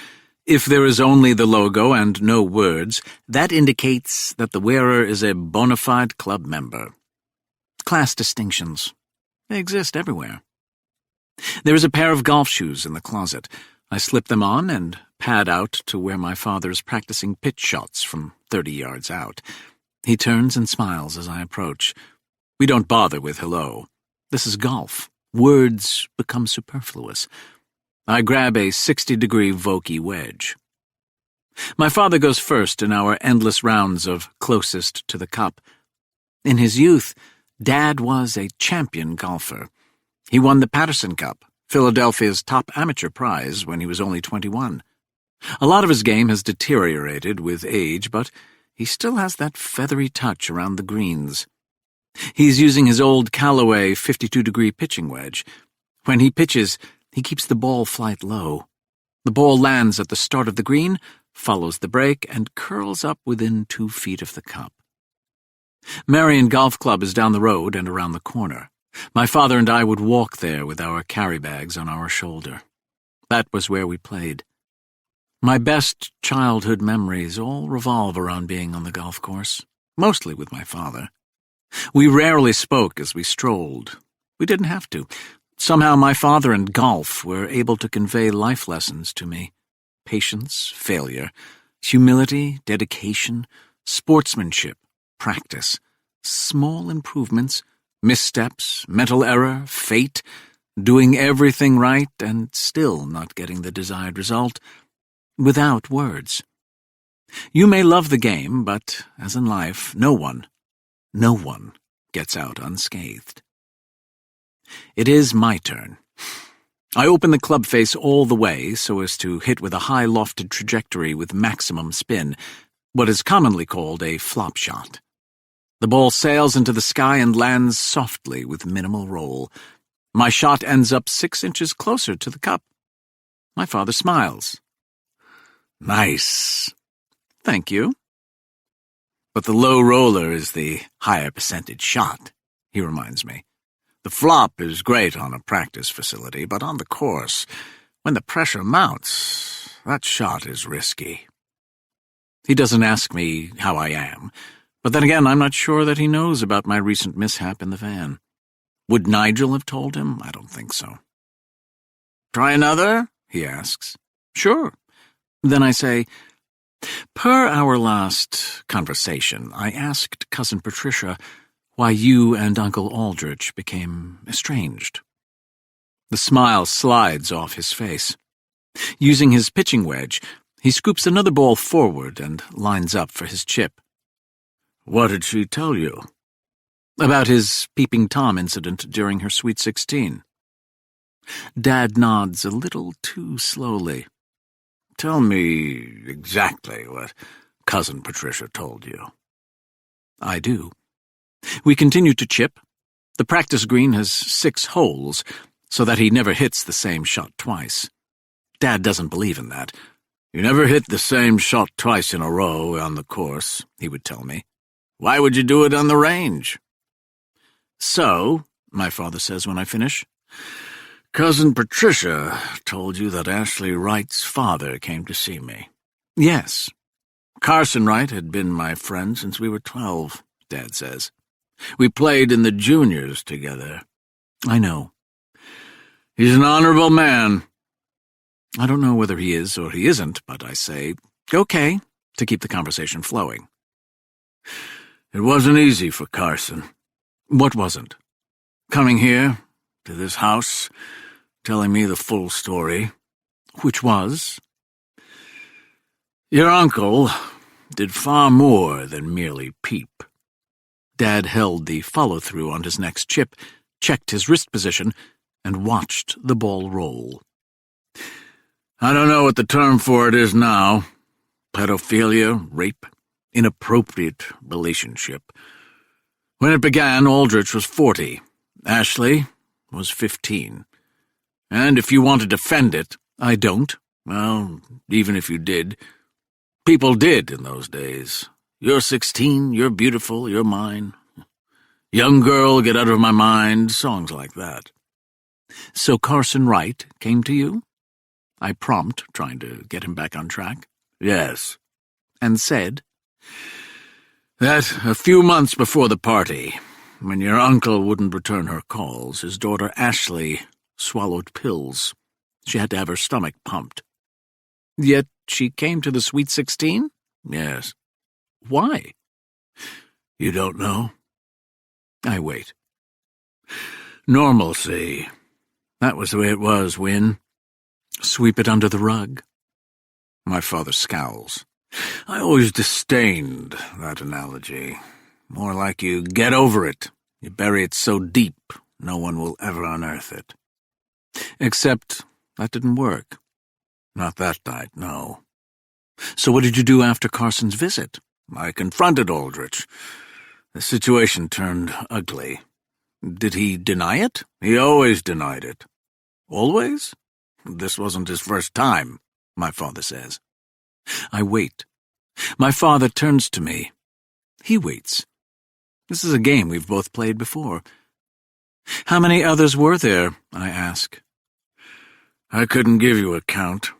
Speaker 1: if there is only the logo and no words, that indicates that the wearer is a bona fide club member. Class distinctions. They exist everywhere. There is a pair of golf shoes in the closet. I slip them on and pad out to where my father is practicing pitch shots from 30 yards out. He turns and smiles as I approach. We don't bother with hello. This is golf. Words become superfluous. I grab a 60-degree Vokey wedge. My father goes first in our endless rounds of closest to the cup. In his youth, Dad was a champion golfer. He won the Patterson Cup, Philadelphia's top amateur prize, when he was only 21. A lot of his game has deteriorated with age, but he still has that feathery touch around the greens. He's using his old Callaway 52-degree pitching wedge. When he pitches, he keeps the ball flight low. The ball lands at the start of the green, follows the break, and curls up within 2 feet of the cup. Merion Golf Club is down the road and around the corner. My father and I would walk there with our carry bags on our shoulder. That was where we played. My best childhood memories all revolve around being on the golf course, mostly with my father. We rarely spoke as we strolled. We didn't have to. Somehow my father and golf were able to convey life lessons to me. Patience, failure, humility, dedication, sportsmanship, practice, small improvements, missteps, mental error, fate, doing everything right and still not getting the desired result, without words. You may love the game, but, as in life, no one gets out unscathed. It is my turn. I open the club face all the way so as to hit with a high lofted trajectory with maximum spin, what is commonly called a flop shot. The ball sails into the sky and lands softly with minimal roll. My shot ends up 6 inches closer to the cup. My father smiles.
Speaker 2: Nice.
Speaker 1: Thank you.
Speaker 2: But the low roller is the higher percentage shot, he reminds me. The flop is great on a practice facility, but on the course, when the pressure mounts, that shot is risky.
Speaker 1: He doesn't ask me how I am, but then again, I'm not sure that he knows about my recent mishap in the van. Would Nigel have told him? I don't think so.
Speaker 2: Try another?
Speaker 1: He asks. Sure. Then I say, per our last conversation, I asked Cousin Patricia why you and Uncle Aldrich became estranged. The smile slides off his face. Using his pitching wedge, he scoops another ball forward and lines up for his chip.
Speaker 2: What did she tell you?
Speaker 1: About his Peeping Tom incident during her Sweet 16. Dad nods a little too slowly.
Speaker 2: Tell me exactly what Cousin Patricia told you.
Speaker 1: I do. We continue to chip. The practice green has 6 holes, so that he never hits the same shot twice. Dad doesn't believe in that.
Speaker 2: You never hit the same shot twice in a row on the course, he would tell me. Why would you do it on the range?
Speaker 1: So, my father says when I finish,
Speaker 2: Cousin Patricia told you that Ashley Wright's father came to see me.
Speaker 1: Yes.
Speaker 2: Carson Wright had been my friend since we were 12, Dad says. We played in the juniors together.
Speaker 1: I know.
Speaker 2: He's an honorable man.
Speaker 1: I don't know whether he is or he isn't, but I say, okay, to keep the conversation flowing.
Speaker 2: It wasn't easy for Carson.
Speaker 1: What wasn't?
Speaker 2: Coming here, to this house, telling me the full story.
Speaker 1: Which was?
Speaker 2: Your uncle did far more than merely peep.
Speaker 1: Dad held the follow-through on his next chip, checked his wrist position, and watched the ball roll.
Speaker 2: I don't know what the term for it is now. Pedophilia, rape, inappropriate relationship. When it began, Aldrich was 40. Ashley was 15. And if you want to defend it,
Speaker 1: I don't.
Speaker 2: Well, even if you did, people did in those days. You're 16, you're beautiful, you're mine. Young girl, get out of my mind, songs like that.
Speaker 1: So Carson Wright came to you? I prompt, trying to get him back on track.
Speaker 2: Yes.
Speaker 1: And said?
Speaker 2: That a few months before the party, when your uncle wouldn't return her calls, his daughter Ashley swallowed pills. She had to have her stomach pumped.
Speaker 1: Yet she came to the Sweet 16?
Speaker 2: Yes.
Speaker 1: Why?
Speaker 2: You don't know?
Speaker 1: I wait.
Speaker 2: Normalcy. That was the way it was, Win.
Speaker 1: Sweep it under the rug.
Speaker 2: My father scowls. I always disdained that analogy. More like you get over it. You bury it so deep, no one will ever unearth it.
Speaker 1: Except that didn't work.
Speaker 2: Not that night, no.
Speaker 1: So what did you do after Carson's visit?
Speaker 2: I confronted Aldrich. The situation turned ugly.
Speaker 1: Did he deny it?
Speaker 2: He always denied it.
Speaker 1: Always?
Speaker 2: This wasn't his first time, my father says.
Speaker 1: I wait. My father turns to me. He waits. This is a game we've both played before. How many others were there? I ask.
Speaker 2: I couldn't give you a count.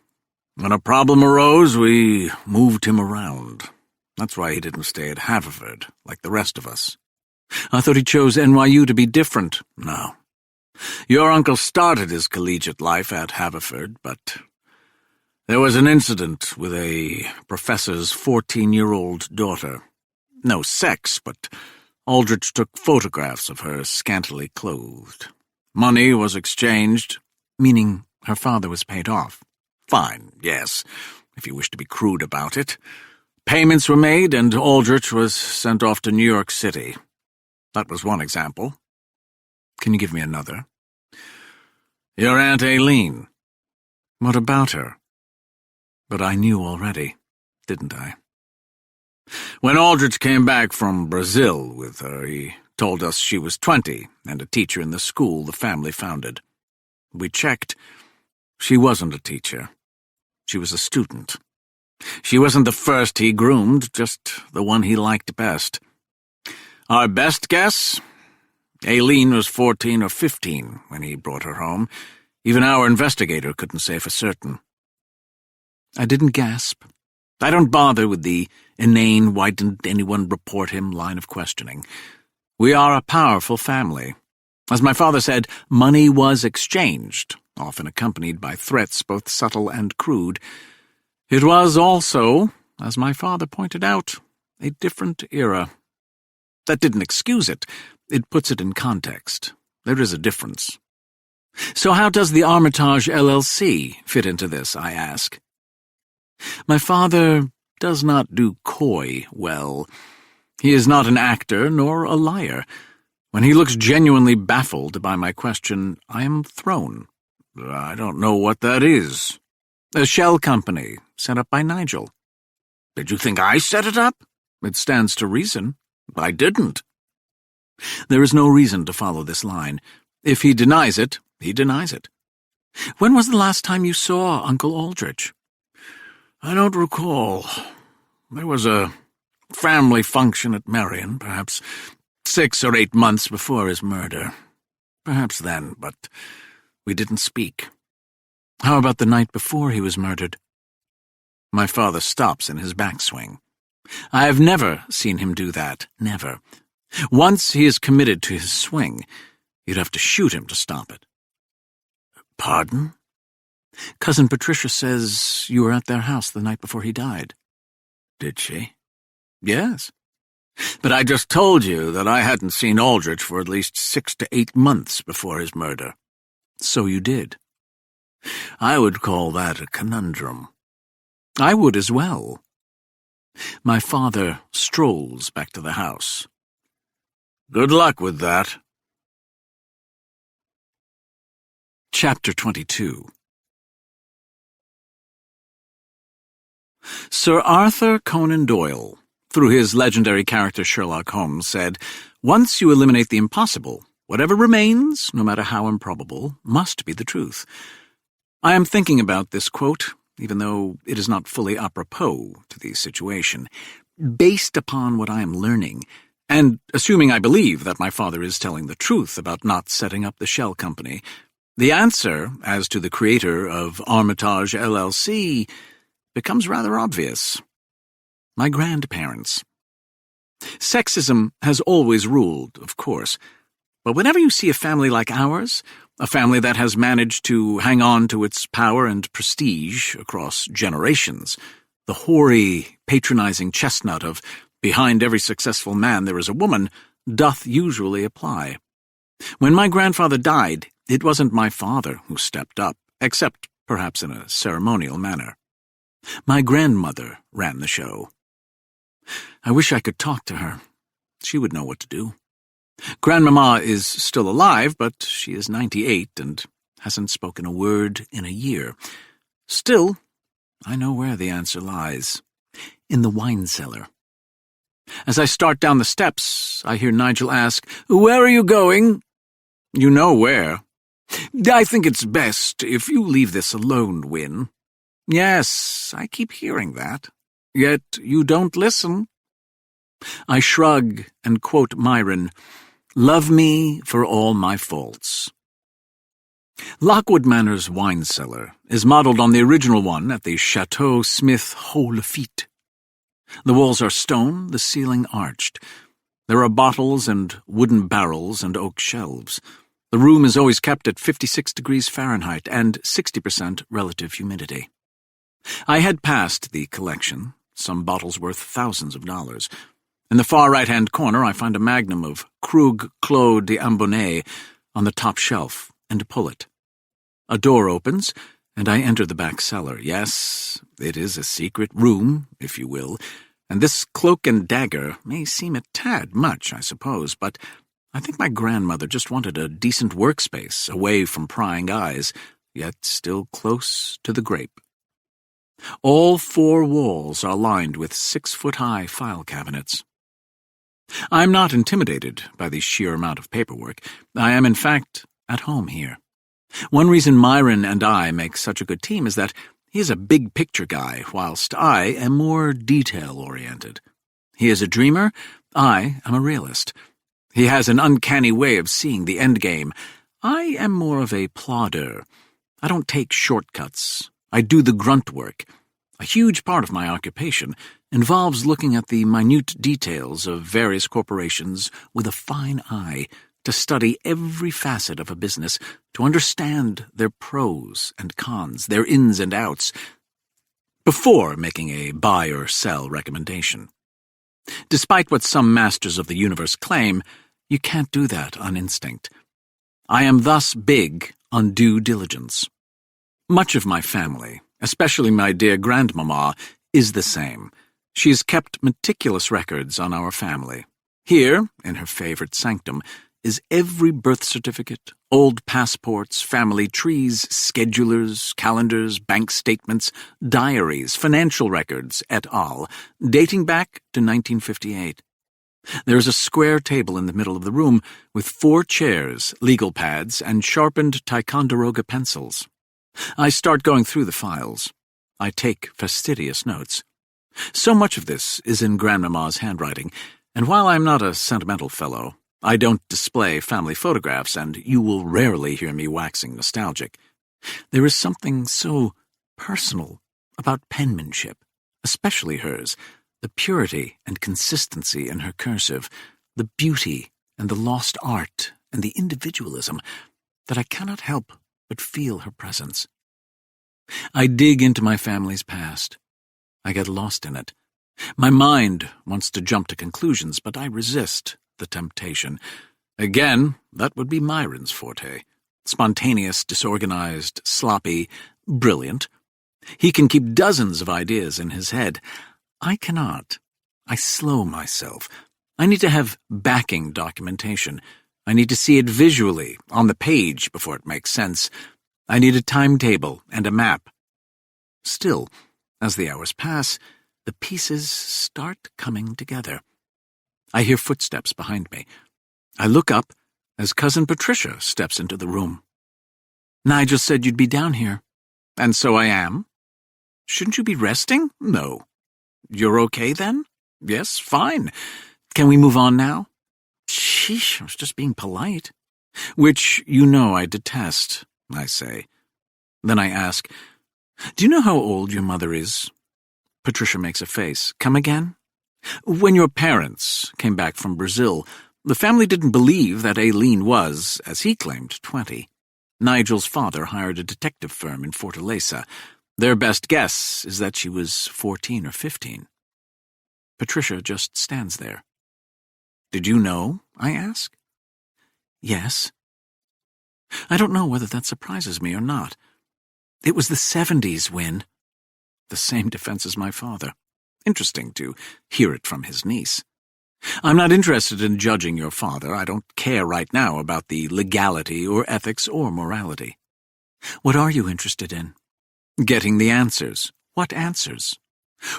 Speaker 2: When a problem arose, we moved him around. That's why he didn't stay at Haverford, like the rest of us.
Speaker 1: I thought he chose NYU to be different.
Speaker 2: No. Your uncle started his collegiate life at Haverford, but there was an incident with a professor's 14-year-old daughter. No sex, but Aldrich took photographs of her scantily clothed. Money was exchanged.
Speaker 1: Meaning her father was paid off.
Speaker 2: Fine, yes, if you wish to be crude about it. Payments were made, and Aldrich was sent off to New York City. That was one example.
Speaker 1: Can you give me another?
Speaker 2: Your Aunt Aileen.
Speaker 1: What about her? But I knew already, didn't I?
Speaker 2: When Aldrich came back from Brazil with her, he told us she was 20 and a teacher in the school the family founded. We checked. She wasn't a teacher. She was a student. She wasn't the first he groomed, just the one he liked best. Our best guess? Aileen was 14 or 15 when he brought her home. Even our investigator couldn't say for certain.
Speaker 1: I didn't gasp. I don't bother with the inane, why didn't anyone report him line of questioning. We are a powerful family. As my father said, money was exchanged, often accompanied by threats both subtle and crude. It was also, as my father pointed out, a different era. That didn't excuse it. It puts it in context. There is a difference. So how does the Armitage LLC fit into this, I ask? My father does not do coy well. He is not an actor nor a liar. When he looks genuinely baffled by my question, I am thrown.
Speaker 2: I don't know what that is.
Speaker 1: A shell company, set up by Nigel.
Speaker 2: Did you think I set it up?
Speaker 1: It stands to reason.
Speaker 2: I didn't.
Speaker 1: There is no reason to follow this line. If he denies it, he denies it. When was the last time you saw Uncle Aldrich?
Speaker 2: I don't recall. There was a family function at Marion, perhaps 6 or 8 months before his murder. Perhaps then, but we didn't speak.
Speaker 1: How about the night before he was murdered?
Speaker 2: My father stops in his backswing.
Speaker 1: I have never seen him do that, never. Once he is committed to his swing, you'd have to shoot him to stop it.
Speaker 2: Pardon?
Speaker 1: Cousin Patricia says you were at their house the night before he died.
Speaker 2: Did she?
Speaker 1: Yes.
Speaker 2: But I just told you that I hadn't seen Aldrich for at least 6 to 8 months before his murder.
Speaker 1: So you did.
Speaker 2: I would call that a conundrum.
Speaker 1: I would as well. My father strolls back to the house.
Speaker 2: Good luck with that.
Speaker 1: Chapter 22. Sir Arthur Conan Doyle, through his legendary character Sherlock Holmes, said, "Once you eliminate the impossible, whatever remains, no matter how improbable, must be the truth." I am thinking about this quote, even though it is not fully apropos to the situation. Based upon what I am learning, and assuming I believe that my father is telling the truth about not setting up the shell company, the answer, as to the creator of Armitage LLC, becomes rather obvious. My grandparents. Sexism has always ruled, of course, but whenever you see a family like ours, a family that has managed to hang on to its power and prestige across generations, the hoary, patronizing chestnut of behind every successful man there is a woman doth usually apply. When my grandfather died, it wasn't my father who stepped up, except perhaps in a ceremonial manner. My grandmother ran the show. I wish I could talk to her. She would know what to do. Grandmama is still alive, but she is 98 and hasn't spoken a word in a year. Still, I know where the answer lies. In the wine cellar. As I start down the steps, I hear Nigel ask, "Where are you going?" You know where. "I think it's best if you leave this alone, Win." Yes, I keep hearing that. Yet you don't listen. I shrug and quote Myron, "Love me for all my faults." Lockwood Manor's wine cellar is modeled on the original one at the Chateau Smith Haut-Lafitte. The walls are stone, the ceiling arched. There are bottles and wooden barrels and oak shelves. The room is always kept at 56 degrees Fahrenheit and 60% relative humidity. I had passed the collection, some bottles worth thousands of dollars. In the far right-hand corner, I find a magnum of Krug Clos d'Ambonnet on the top shelf and pull it. A door opens, and I enter the back cellar. Yes, it is a secret room, if you will, and this cloak and dagger may seem a tad much, I suppose, but I think my grandmother just wanted a decent workspace, away from prying eyes, yet still close to the grape. All 4 walls are lined with 6-foot-high file cabinets. I am not intimidated by the sheer amount of paperwork. I am, in fact, at home here. One reason Myron and I make such a good team is that he is a big-picture guy, whilst I am more detail-oriented. He is a dreamer, I am a realist. He has an uncanny way of seeing the endgame. I am more of a plodder. I don't take shortcuts. I do the grunt work. A huge part of my occupation involves looking at the minute details of various corporations with a fine eye, to study every facet of a business, to understand their pros and cons, their ins and outs, before making a buy or sell recommendation. Despite what some masters of the universe claim, you can't do that on instinct. I am thus big on due diligence. Much of my family, especially my dear grandmamma, is the same. She has kept meticulous records on our family. Here, in her favorite sanctum, is every birth certificate, old passports, family trees, schedulers, calendars, bank statements, diaries, financial records, et al., dating back to 1958. There is a square table in the middle of the room with 4 chairs, legal pads, and sharpened Ticonderoga pencils. I start going through the files. I take fastidious notes. So much of this is in Grandmamma's handwriting, and while I'm not a sentimental fellow, I don't display family photographs, and you will rarely hear me waxing nostalgic. There is something so personal about penmanship, especially hers, the purity and consistency in her cursive, the beauty and the lost art and the individualism, that I cannot help but feel her presence. I dig into my family's past. I get lost in it. My mind wants to jump to conclusions, but I resist the temptation. Again, that would be Myron's forte. Spontaneous, disorganized, sloppy, brilliant. He can keep dozens of ideas in his head. I cannot. I slow myself. I need to have backing documentation. I need to see it visually, on the page, before it makes sense. I need a timetable and a map. Still, as the hours pass, the pieces start coming together. I hear footsteps behind me. I look up as Cousin Patricia steps into the room. "Nigel said you'd be down here." "And so I am." "Shouldn't you be resting?" "No." "You're okay then?" "Yes, fine. Can we move on now?" "Sheesh, I was just being polite." "Which you know I detest," I say. Then I ask, "Do you know how old your mother is?" Patricia makes a face. "Come again?" "When your parents came back from Brazil, the family didn't believe that Aileen was, as he claimed, 20. Nigel's father hired a detective firm in Fortaleza. Their best guess is that she was 14 or 15. Patricia just stands there. "Did you know?" I ask. "Yes." I don't know whether that surprises me or not. It was the 70s, Win. The same defense as my father. Interesting to hear it from his niece. "I'm not interested in judging your father. I don't care right now about the legality or ethics or morality." "What are you interested in?" "Getting the answers." "What answers?"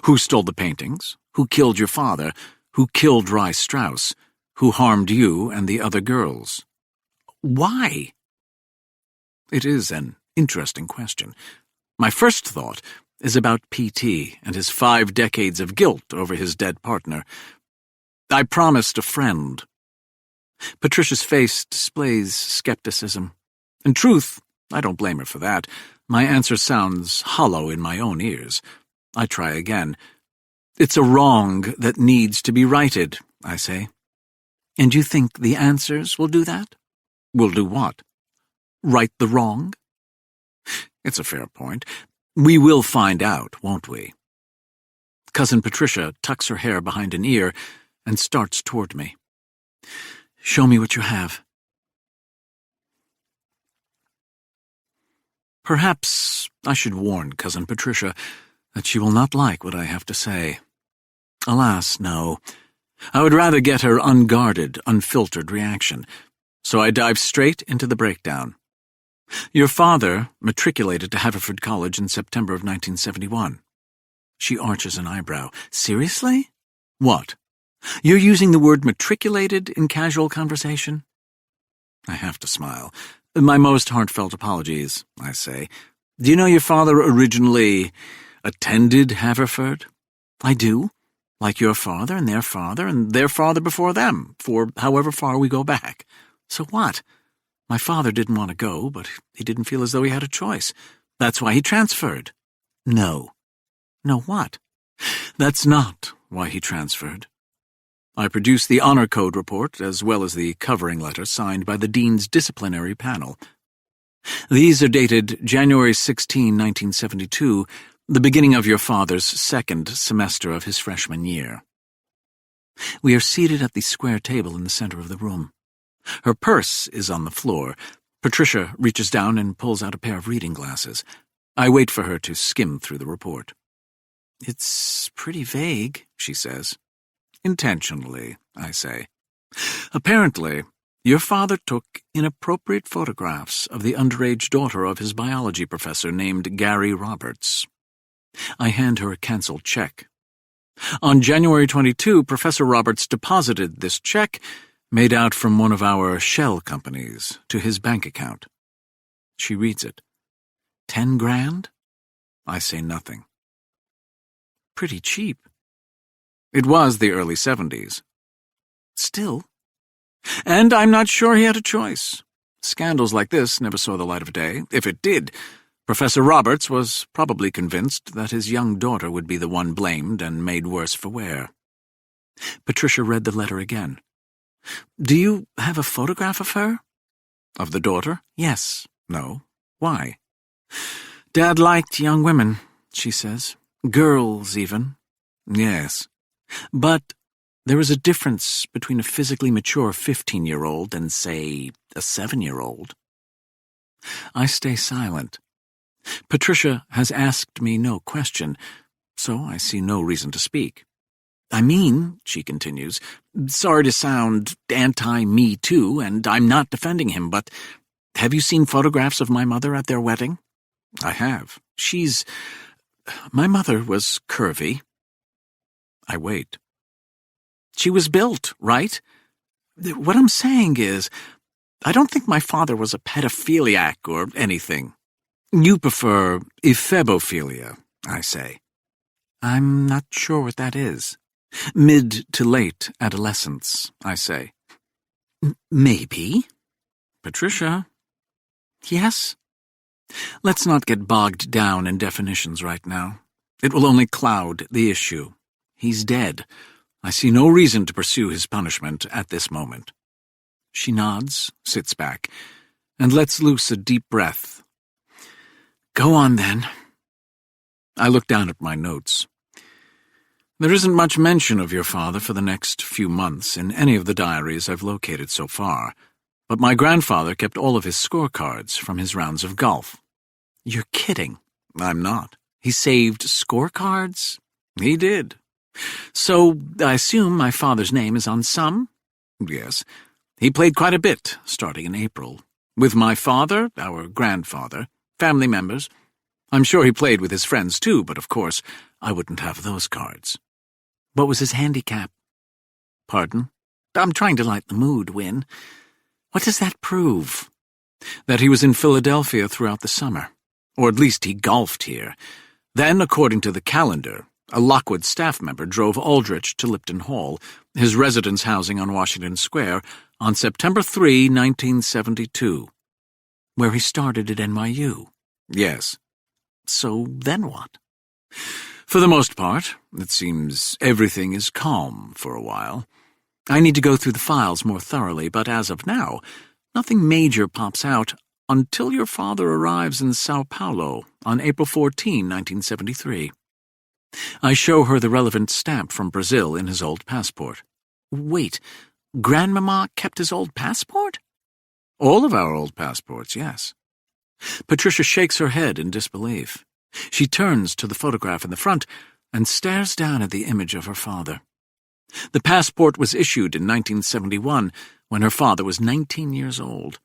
Speaker 1: "Who stole the paintings? Who killed your father? Who killed Rye Strauss? Who harmed you and the other girls?" "Why?" It is an interesting question. My first thought is about P.T. and his 5 decades of guilt over his dead partner. I promised a friend. Patricia's face displays skepticism. In truth, I don't blame her for that. My answer sounds hollow in my own ears. I try again. "It's a wrong that needs to be righted," I say. And you think the answers will do that? Will do what? Right the wrong? It's a fair point. We will find out, won't we? Cousin Patricia tucks her hair behind an ear and starts toward me. Show me what you have. Perhaps I should warn Cousin Patricia that she will not like what I have to say. Alas, no. I would rather get her unguarded, unfiltered reaction, so I dive straight into the breakdown. Your father matriculated to Haverford College in September of 1971. She arches an eyebrow. Seriously? What? You're using the word matriculated in casual conversation? I have to smile. My most heartfelt apologies, I say. Do you know your father originally attended Haverford? I do. Like your father and their father before them, for however far we go back. So what? My father didn't want to go, but he didn't feel as though he had a choice. That's why he transferred. No. No what? That's not why he transferred. I produced the honor code report as well as the covering letter signed by the dean's disciplinary panel. These are dated January 16, 1972, the beginning of your father's second semester of his freshman year. We are seated at the square table in the center of the room. Her purse is on the floor. Patricia reaches down and pulls out a pair of reading glasses. I wait for her to skim through the report. It's pretty vague, she says. Intentionally, I say. Apparently, your father took inappropriate photographs of the underage daughter of his biology professor named Gary Roberts. I hand her a canceled check. On January 22, Professor Roberts deposited this check, made out from one of our shell companies, to his bank account. She reads it. 10 grand? I say nothing. Pretty cheap. It was the early 70s. Still. And I'm not sure he had a choice. Scandals like this never saw the light of day. If it did, Professor Roberts was probably convinced that his young daughter would be the one blamed and made worse for wear. Patricia read the letter again. Do you have a photograph of her? Of the daughter? Yes. No. Why? Dad liked young women, she says. Girls, even. Yes. But there is a difference between a physically mature 15-year-old and, say, a 7-year-old. I stay silent. Patricia has asked me no question, so I see no reason to speak. I mean, she continues, sorry to sound anti-me too, and I'm not defending him, but have you seen photographs of my mother at their wedding? I have. My mother was curvy. I wait. She was built, right? What I'm saying is, I don't think my father was a pedophiliac or anything. You prefer ephebophilia, I say. I'm not sure what that is. Mid to late adolescence, I say. Maybe. Patricia? Yes? Let's not get bogged down in definitions right now. It will only cloud the issue. He's dead. I see no reason to pursue his punishment at this moment. She nods, sits back, and lets loose a deep breath. Go on, then. I look down at my notes. There isn't much mention of your father for the next few months in any of the diaries I've located so far, but my grandfather kept all of his scorecards from his rounds of golf. You're kidding. I'm not. He saved scorecards? He did. So I assume my father's name is on some? Yes. He played quite a bit, starting in April. With my father, our grandfather, family members. I'm sure he played with his friends too, but of course I wouldn't have those cards. What was his handicap? Pardon? I'm trying to light the mood, Win. What does that prove? That he was in Philadelphia throughout the summer. Or at least he golfed here. Then, according to the calendar, a Lockwood staff member drove Aldrich to Lipton Hall, his residence housing on Washington Square, on September 3, 1972. Where he started at NYU. Yes. So then what? For the most part, it seems everything is calm for a while. I need to go through the files more thoroughly, but as of now, nothing major pops out until your father arrives in Sao Paulo on April 14, 1973. I show her the relevant stamp from Brazil in his old passport. Wait, Grandmama kept his old passport?
Speaker 2: All of our old passports, yes.
Speaker 1: Patricia shakes her head in disbelief. She turns to the photograph in the front and stares down at the image of her father. The passport was issued in 1971 when her father was 19 years old.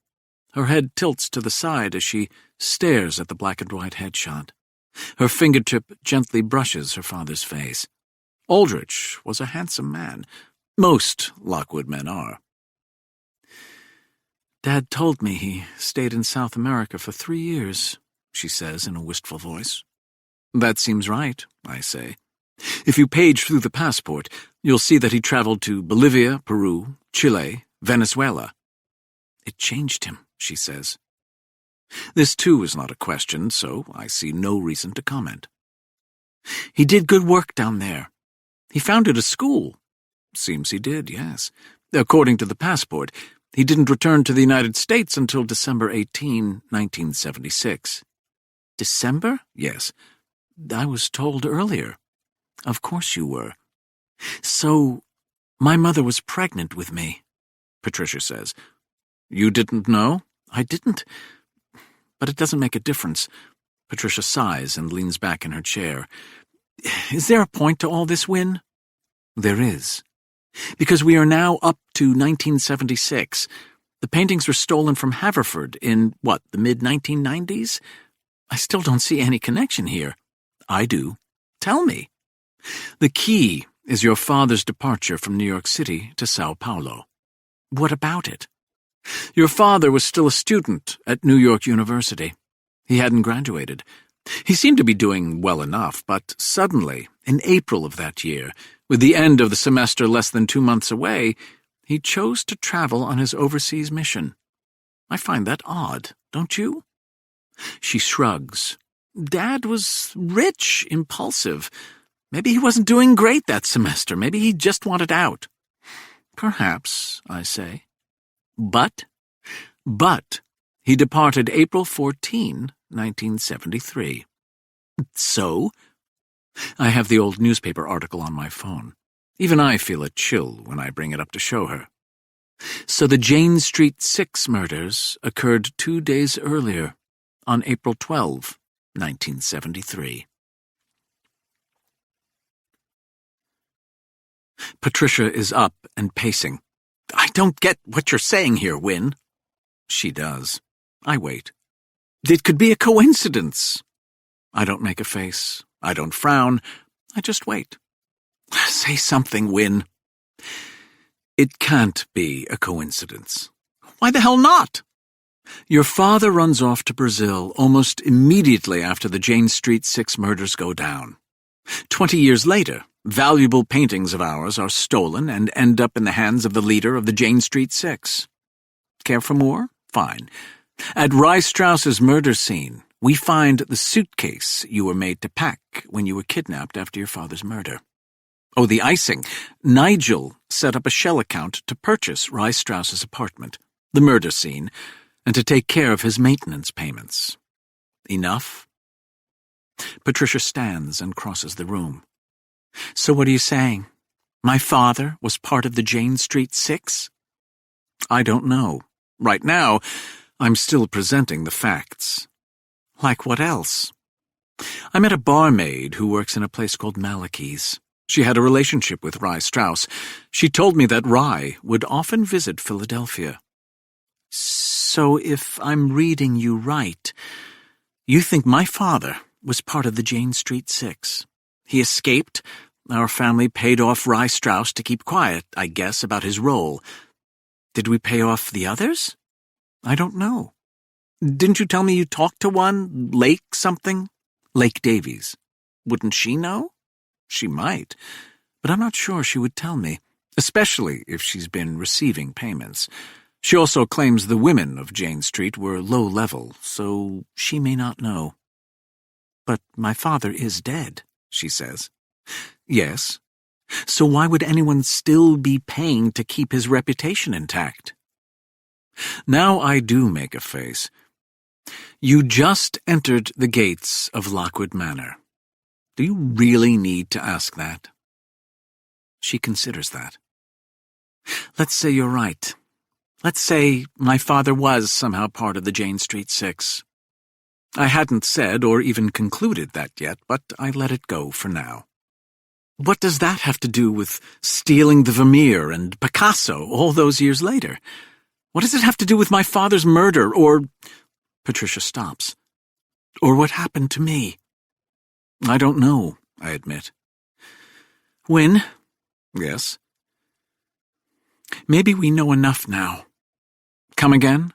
Speaker 1: Her head tilts to the side as she stares at the black-and-white headshot. Her fingertip gently brushes her father's face. Aldrich was a handsome man. Most Lockwood men are. Dad told me he stayed in South America for 3 years, she says in a wistful voice. That seems right, I say. If you page through the passport, you'll see that he traveled to Bolivia, Peru, Chile, Venezuela. It changed him, she says. This, too, is not a question, so I see no reason to comment. He did good work down there. He founded a school. Seems he did, yes. According to the passport, he didn't return to the United States until December 18, 1976. December? Yes. I was told earlier. Of course you were. So, my mother was pregnant with me, Patricia says. You didn't know? I didn't. But it doesn't make a difference. Patricia sighs and leans back in her chair. Is there a point to all this, Win? There is. Because we are now up to 1976. The paintings were stolen from Haverford in, the mid-1990s? I still don't see any connection here. I do. Tell me. The key is your father's departure from New York City to Sao Paulo. What about it? Your father was still a student at New York University. He hadn't graduated. He seemed to be doing well enough, but suddenly, in April of that year, with the end of the semester less than 2 months away, he chose to travel on his overseas mission. I find that odd, don't you? She shrugs. Dad was rich, impulsive. Maybe he wasn't doing great that semester. Maybe he just wanted out. Perhaps, I say. But he departed April 14, 1973. So? I have the old newspaper article on my phone. Even I feel a chill when I bring it up to show her. So the Jane Street 6 murders occurred 2 days earlier, on April 12, 1973. Patricia is up and pacing. I don't get what you're saying here, Win. She does. I wait. It could be a coincidence. I don't make a face. I don't frown. I just wait. Say something, Win. It can't be a coincidence. Why the hell not? Your father runs off to Brazil almost immediately after the Jane Street 6 murders go down. 20 years later, valuable paintings of ours are stolen and end up in the hands of the leader of the Jane Street 6. Care for more? Fine. At Rye Strauss's murder scene, we find the suitcase you were made to pack when you were kidnapped after your father's murder. Oh, the icing. Nigel set up a shell account to purchase Rye Strauss's apartment, the murder scene, and to take care of his maintenance payments. Enough? Patricia stands and crosses the room. So what are you saying? My father was part of the Jane Street 6? I don't know. Right now, I'm still presenting the facts. Like what else? I met a barmaid who works in a place called Malachi's. She had a relationship with Rye Strauss. She told me that Rye would often visit Philadelphia. So if I'm reading you right, you think my father was part of the Jane Street 6. He escaped. Our family paid off Rye Strauss to keep quiet, I guess, about his role. Did we pay off the others? I don't know. Didn't you tell me you talked to one, Lake something? Lake Davies. Wouldn't she know? She might, but I'm not sure she would tell me, especially if she's been receiving payments. She also claims the women of Jane Street were low-level, so she may not know. But my father is dead, she says. Yes. So why would anyone still be paying to keep his reputation intact? Now I do make a face. You just entered the gates of Lockwood Manor. Do you really need to ask that? She considers that. Let's say you're right. Let's say my father was somehow part of the Jane Street Six. I hadn't said or even concluded that yet, but I let it go for now. What does that have to do with stealing the Vermeer and Picasso all those years later? What does it have to do with my father's murder or... Patricia stops. Or what happened to me? I don't know, I admit. Wynne? Yes? Maybe we know enough now. Come again?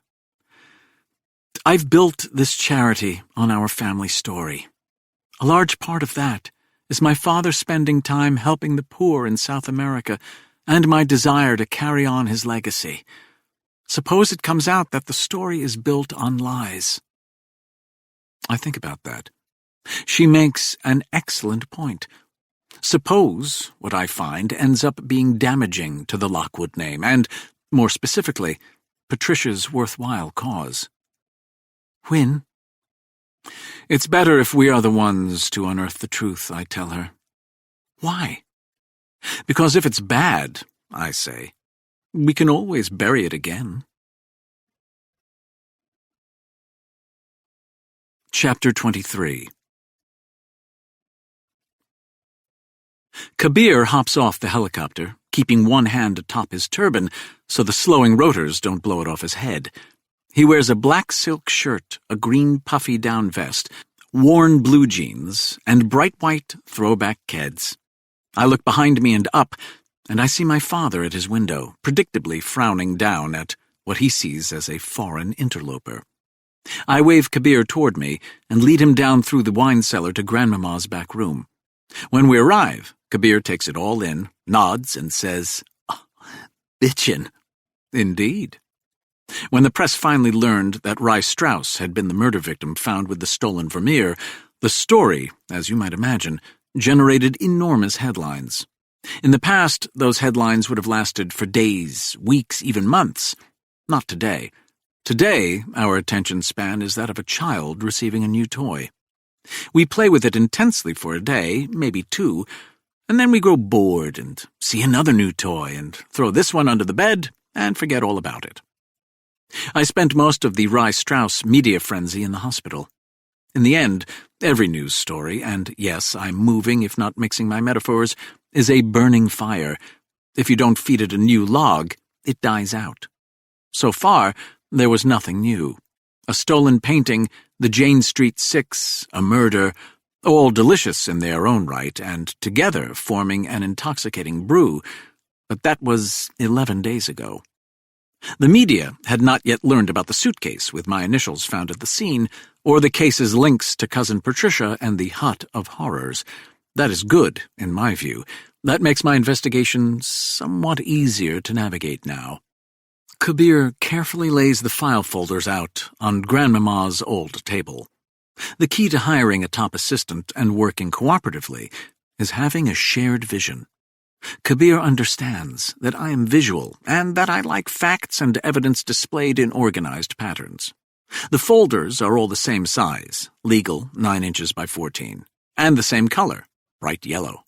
Speaker 1: I've built this charity on our family story. A large part of that is my father spending time helping the poor in South America and my desire to carry on his legacy. Suppose it comes out that the story is built on lies. I think about that. She makes an excellent point. Suppose what I find ends up being damaging to the Lockwood name and, more specifically, Patricia's worthwhile cause. Wynne? It's better if we are the ones to unearth the truth, I tell her. Why? Because if it's bad, I say, we can always bury it again. Chapter 23. Kabir hops off the helicopter, keeping one hand atop his turban so the slowing rotors don't blow it off his head. He wears a black silk shirt, a green puffy down vest, worn blue jeans, and bright white throwback keds. I look behind me and up, and I see my father at his window, predictably frowning down at what he sees as a foreign interloper. I wave Kabir toward me and lead him down through the wine cellar to Grandmama's back room. When we arrive, Kabir takes it all in, nods, and says, "Oh, bitchin'." Indeed. When the press finally learned that Rye Strauss had been the murder victim found with the stolen Vermeer, the story, as you might imagine, generated enormous headlines. In the past, those headlines would have lasted for days, weeks, even months. Not today. Today, our attention span is that of a child receiving a new toy. We play with it intensely for a day, maybe two, and then we grow bored and see another new toy and throw this one under the bed and forget all about it. I spent most of the Rye Strauss media frenzy in the hospital. In the end, every news story, and yes, I'm moving if not mixing my metaphors, is a burning fire. If you don't feed it a new log, it dies out. So far, there was nothing new. A stolen painting, the Jane Street Six, a murder, all delicious in their own right and together forming an intoxicating brew, but that was 11 days ago. The media had not yet learned about the suitcase with my initials found at the scene, or the case's links to Cousin Patricia and the Hut of Horrors. That is good, in my view. That makes my investigation somewhat easier to navigate now. Kabir carefully lays the file folders out on Grandmama's old table. The key to hiring a top assistant and working cooperatively is having a shared vision. Kabir understands that I am visual and that I like facts and evidence displayed in organized patterns. The folders are all the same size, legal 9 inches by 14, and the same color, bright yellow.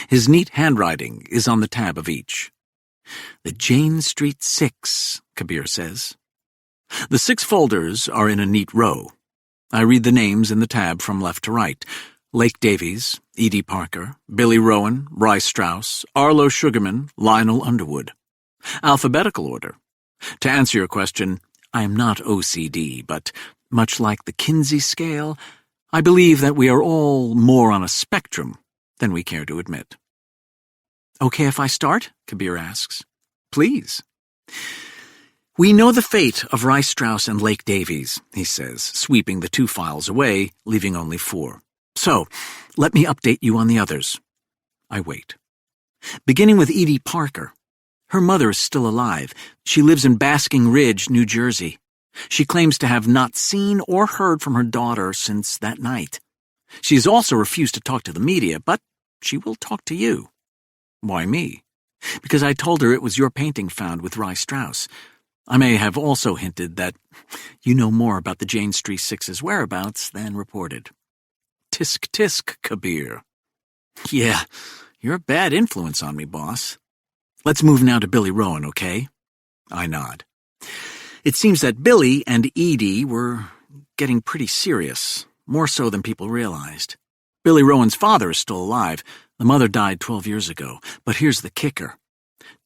Speaker 1: His neat handwriting is on the tab of each. The Jane Street Six, Kabir says. The 6 folders are in a neat row. I read the names in the tab from left to right. Lake Davies, Edie Parker, Billy Rowan, Rye Strauss, Arlo Sugarman, Lionel Underwood. Alphabetical order. To answer your question, I am not OCD, but much like the Kinsey scale, I believe that we are all more on a spectrum than we care to admit. Okay if I start? Kabir asks. Please. We know the fate of Rye Strauss and Lake Davies, he says, sweeping the 2 files away, leaving only 4. So, let me update you on the others. I wait. Beginning with Edie Parker. Her mother is still alive. She lives in Basking Ridge, New Jersey. She claims to have not seen or heard from her daughter since that night. She has also refused to talk to the media, but she will talk to you. Why me? Because I told her it was your painting found with Rye Strauss. I may have also hinted that you know more about the Jane Street Six's whereabouts than reported. Tisk tisk, Kabir. Yeah, you're a bad influence on me, boss. Let's move now to Billy Rowan, okay? I nod. It seems that Billy and Edie were getting pretty serious, more so than people realized. Billy Rowan's father is still alive. The mother died 12 years ago. But here's the kicker.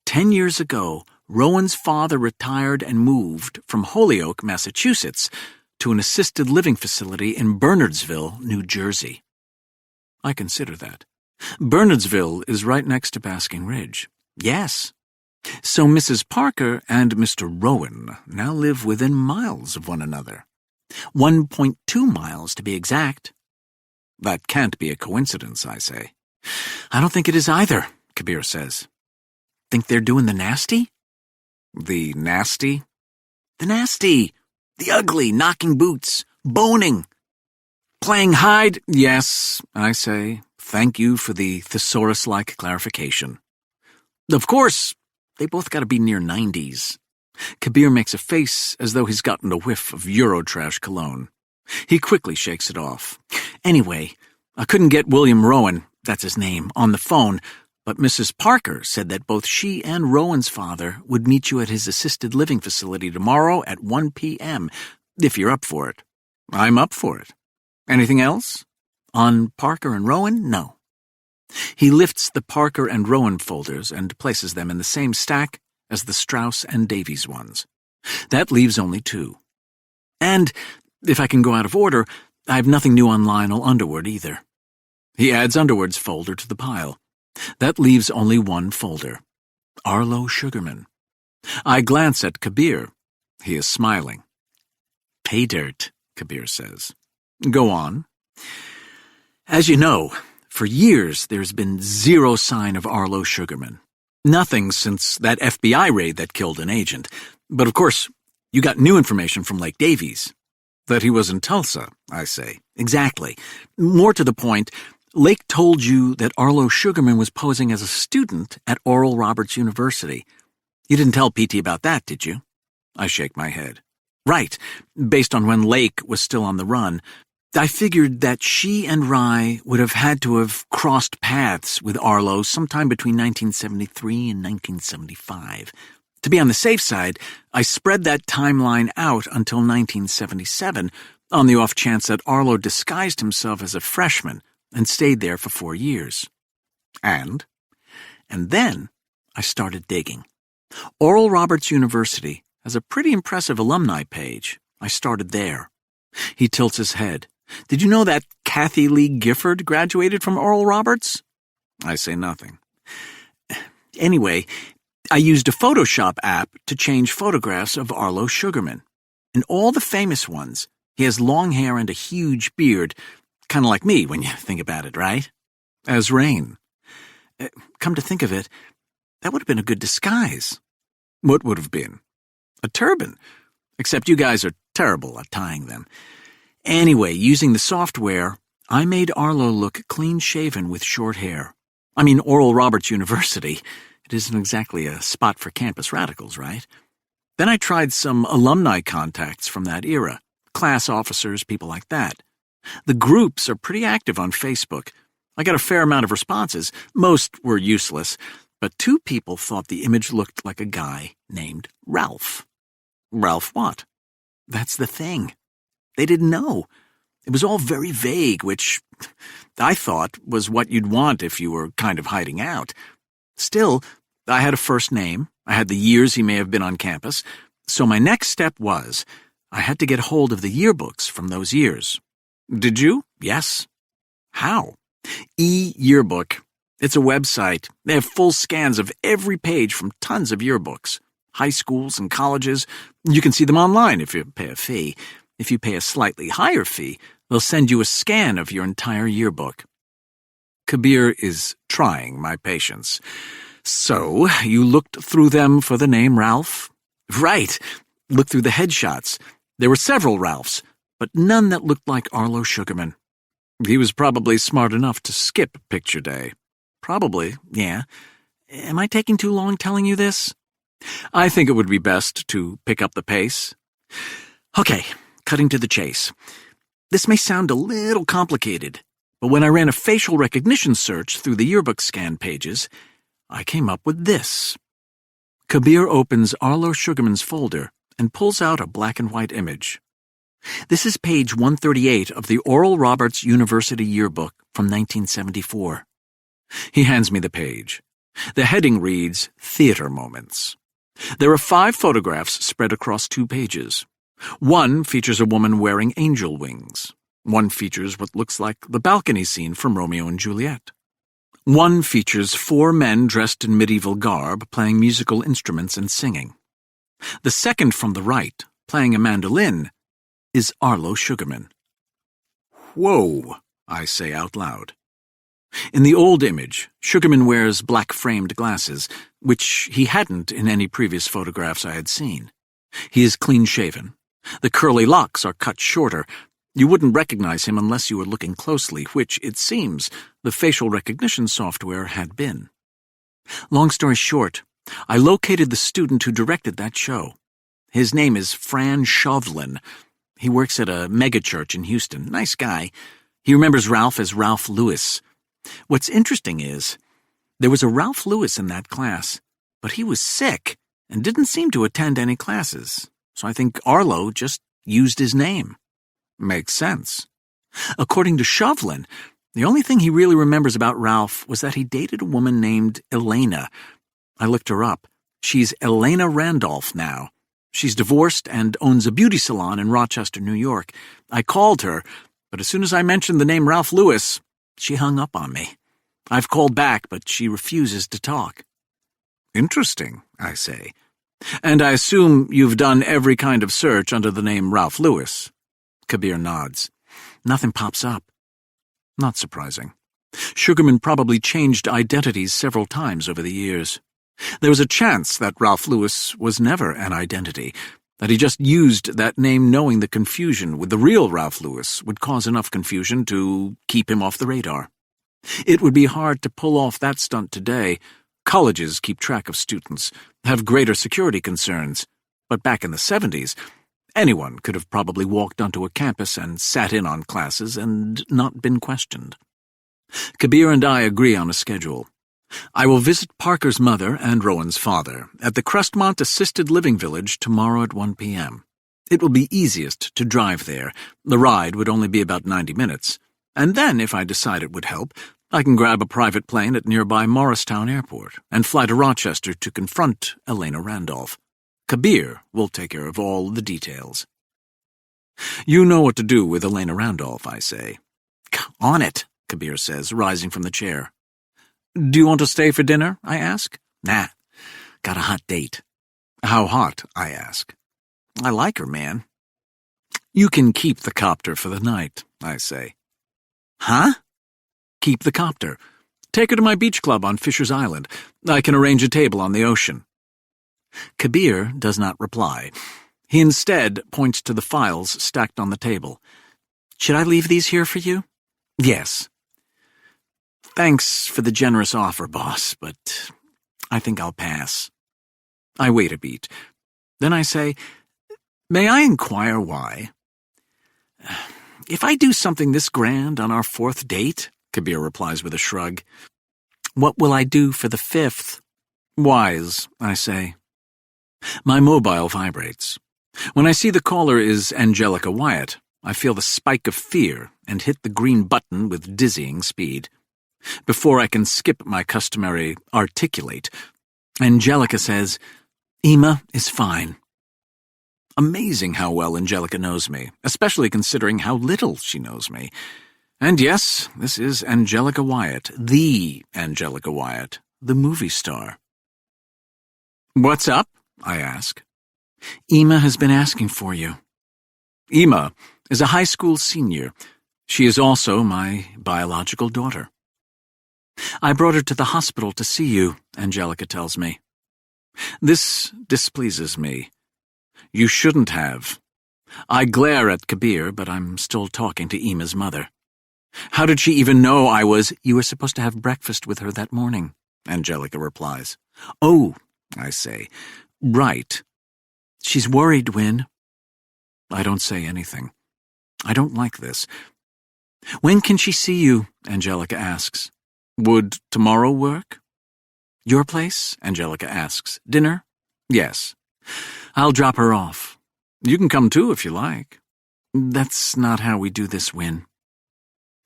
Speaker 1: 10 years ago, Rowan's father retired and moved from Holyoke, Massachusetts, to an assisted living facility in Bernardsville, New Jersey. I consider that. Bernardsville is right next to Basking Ridge. Yes. So Mrs. Parker and Mr. Rowan now live within miles of one another. 1.2 miles to be exact. That can't be a coincidence, I say. I don't think it is either, Kabir says. Think they're doing the nasty? The nasty? The nasty. The ugly, knocking boots, boning. Playing hide? Yes, I say. Thank you for the thesaurus-like clarification. Of course, they both got to be near 90s. Kabir makes a face as though he's gotten a whiff of Eurotrash cologne. He quickly shakes it off. Anyway, I couldn't get William Rowan, that's his name, on the phone, but Mrs. Parker said that both she and Rowan's father would meet you at his assisted living facility tomorrow at 1 p.m., if you're up for it. I'm up for it. Anything else? On Parker and Rowan? No. He lifts the Parker and Rowan folders and places them in the same stack as the Strauss and Davies ones. That leaves only 2. And, if I can go out of order, I have nothing new on Lionel Underwood either. He adds Underwood's folder to the pile. That leaves only 1 folder. Arlo Sugarman. I glance at Kabir. He is smiling. Pay dirt, Kabir says. Go on. As you know, for years there's been 0 sign of Arlo Sugarman. Nothing since that FBI raid that killed an agent. But of course, you got new information from Lake Davies. That he was in Tulsa, I say. Exactly. More to the point, Lake told you that Arlo Sugarman was posing as a student at Oral Roberts University. You didn't tell PT about that, did you? I shake my head. Right. Based on when Lake was still on the run, I figured that she and Rye would have had to have crossed paths with Arlo sometime between 1973 and 1975. To be on the safe side, I spread that timeline out until 1977, on the off chance that Arlo disguised himself as a freshman and stayed there for 4 years. And then I started digging. Oral Roberts University has a pretty impressive alumni page. I started there. He tilts his head. Did you know that Kathy Lee Gifford graduated from Oral Roberts? I say nothing. Anyway, I used a Photoshop app to change photographs of Arlo Sugarman. In all the famous ones, he has long hair and a huge beard, kind of like me when you think about it, right? As Rain. Come to think of it, that would have been a good disguise. What would have been? A turban. Except you guys are terrible at tying them. Anyway, using the software, I made Arlo look clean-shaven with short hair. I mean, Oral Roberts University. It isn't exactly a spot for campus radicals, right? Then I tried some alumni contacts from that era. Class officers, people like that. The groups are pretty active on Facebook. I got a fair amount of responses. Most were useless, but 2 people thought the image looked like a guy named Ralph. Ralph what? That's the thing. They didn't know. It was all very vague, which I thought was what you'd want if you were kind of hiding out. Still, I had a first name. I had the years he may have been on campus. So my next step was, I had to get hold of the yearbooks from those years. Did you? Yes. How? E-Yearbook. It's a website. They have full scans of every page from tons of yearbooks. High schools and colleges. You can see them online if you pay a fee. If you pay a slightly higher fee, they'll send you a scan of your entire yearbook. Kabir is trying my patience. So, you looked through them for the name Ralph? Right. Looked through the headshots. There were several Ralphs, but none that looked like Arlo Sugarman. He was probably smart enough to skip picture day. Probably, yeah. Am I taking too long telling you this? I think it would be best to pick up the pace. Okay, cutting to the chase. This may sound a little complicated, but when I ran a facial recognition search through the yearbook scan pages, I came up with this. Kabir opens Arlo Sugarman's folder and pulls out a black and white image. This is page 138 of the Oral Roberts University yearbook from 1974. He hands me the page. The heading reads, Theater Moments. There are 5 photographs spread across 2 pages. One features a woman wearing angel wings. One features what looks like the balcony scene from Romeo and Juliet. One features 4 men dressed in medieval garb playing musical instruments and singing. The second from the right, playing a mandolin, is Arlo Sugarman. Whoa, I say out loud. In the old image, Sugarman wears black-framed glasses, which he hadn't in any previous photographs I had seen. He is clean-shaven. The curly locks are cut shorter. You wouldn't recognize him unless you were looking closely, which, it seems, the facial recognition software had been. Long story short, I located the student who directed that show. His name is Fran Shovlin. He works at a megachurch in Houston. Nice guy. He remembers Ralph as Ralph Lewis. What's interesting is, there was a Ralph Lewis in that class, but he was sick and didn't seem to attend any classes, so I think Arlo just used his name. Makes sense. According to Shovlin, the only thing he really remembers about Ralph was that he dated a woman named Elena. I looked her up. She's Elena Randolph now. She's divorced and owns a beauty salon in Rochester, New York. I called her, but as soon as I mentioned the name Ralph Lewis, she hung up on me. I've called back, but she refuses to talk. Interesting, I say. And I assume you've done every kind of search under the name Ralph Lewis. Kabir nods. Nothing pops up. Not surprising. Sugarman probably changed identities several times over the years. There was a chance that Ralph Lewis was never an identity, that he just used that name knowing the confusion with the real Ralph Lewis would cause enough confusion to keep him off the radar. It would be hard to pull off that stunt today. Colleges keep track of students, have greater security concerns, but back in the 70s, anyone could have probably walked onto a campus and sat in on classes and not been questioned. Kabir and I agree on a schedule. I will visit Parker's mother and Rowan's father at the Crestmont Assisted Living Village tomorrow at 1 p.m. It will be easiest to drive there. The ride would only be about 90 minutes. And then, if I decide it would help, I can grab a private plane at nearby Morristown Airport and fly to Rochester to confront Elena Randolph. Kabir will take care of all the details. You know what to do with Elena Randolph, I say. On it, Kabir says, rising from the chair. Do you want to stay for dinner? I ask. Nah, got a hot date. How hot? I ask. I like her, man. You can keep the copter for the night, I say. Huh? Keep the copter. Take her to my beach club on Fisher's Island. I can arrange a table on the ocean. Kabir does not reply. He instead points to the files stacked on the table. Should I leave these here for you? Yes. Thanks for the generous offer, boss, but I think I'll pass. I wait a beat. Then I say, May I inquire why? If I do something this grand on our 4th date, Kabir replies with a shrug, what will I do for the 5th? Wise, I say. My mobile vibrates. When I see the caller is Angelica Wyatt, I feel the spike of fear and hit the green button with dizzying speed. Before I can skip my customary articulate, Angelica says, Ema is fine. Amazing how well Angelica knows me, especially considering how little she knows me. And yes, this is Angelica Wyatt, the Angelica Wyatt, the movie star. What's up? I ask. Ema has been asking for you. Ema is a high school senior. She is also my biological daughter. I brought her to the hospital to see you, Angelica tells me. This displeases me. You shouldn't have. I glare at Kabir, but I'm still talking to Ema's mother. How did she even know You were supposed to have breakfast with her that morning, Angelica replies. Oh, I say. Right. She's worried, Win. I don't say anything. I don't like this. When can she see you? Angelica asks. Would tomorrow work? Your place? Angelica asks. Dinner? Yes. I'll drop her off. You can come too if you like. That's not how we do this, Win.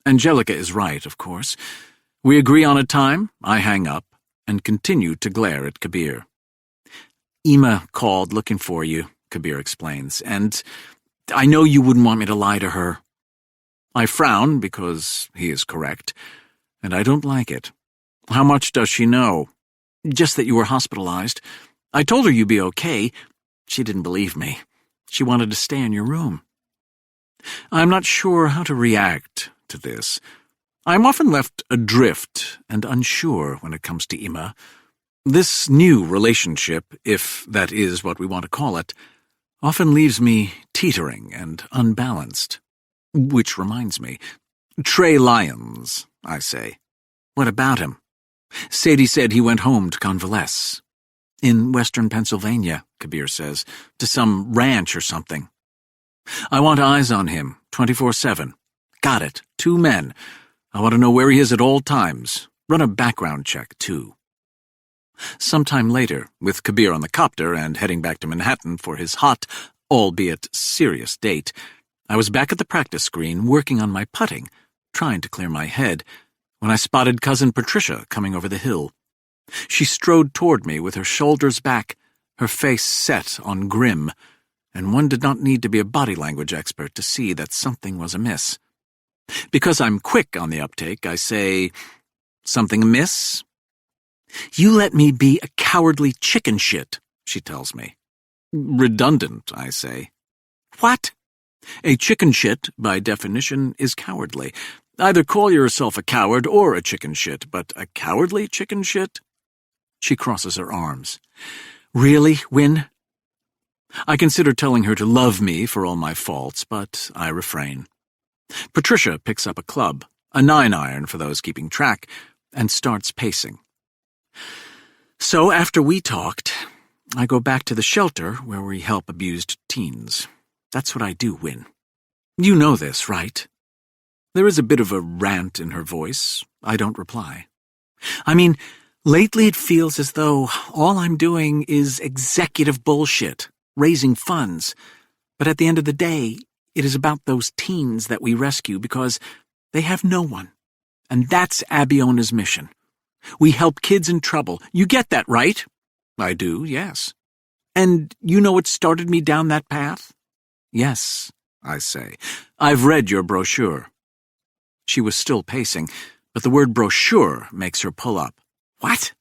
Speaker 1: Angelica is right, of course. We agree on a time, I hang up, and continue to glare at Kabir. Ema called looking for you, Kabir explains, and I know you wouldn't want me to lie to her. I frown because he is correct, and I don't like it. How much does she know? Just that you were hospitalized. I told her you'd be okay. She didn't believe me. She wanted to stay in your room. I'm not sure how to react to this. I'm often left adrift and unsure when it comes to Ema. This new relationship, if that is what we want to call it, often leaves me teetering and unbalanced. Which reminds me, Trey Lyons, I say. What about him? Sadie said he went home to convalesce. In western Pennsylvania, Kabir says, to some ranch or something. I want eyes on him, 24/7. Got it, 2 men. I want to know where he is at all times. Run a background check, too. Sometime later, with Kabir on the copter and heading back to Manhattan for his hot, albeit serious date, I was back at the practice screen working on my putting, trying to clear my head, when I spotted Cousin Patricia coming over the hill. She strode toward me with her shoulders back, her face set on grim, and one did not need to be a body language expert to see that something was amiss. Because I'm quick on the uptake, I say, something amiss? You let me be a cowardly chicken shit, she tells me. Redundant, I say. What? A chicken shit, by definition, is cowardly. Either call yourself a coward or a chicken shit, but a cowardly chicken shit? She crosses her arms. Really, Win? I consider telling her to love me for all my faults, but I refrain. Patricia picks up a club, a 9-iron for those keeping track, and starts pacing. So after we talked, I go back to the shelter where we help abused teens. That's what I do, Win. You know this, right? There is a bit of a rant in her voice. I don't reply. I mean, lately it feels as though all I'm doing is executive bullshit, raising funds. But at the end of the day, it is about those teens that we rescue because they have no one. And that's Abiona's mission. We help kids in trouble. You get that, right? I do, yes. And you know what started me down that path? Yes, I say. I've read your brochure. She was still pacing, but the word brochure makes her pull up. What?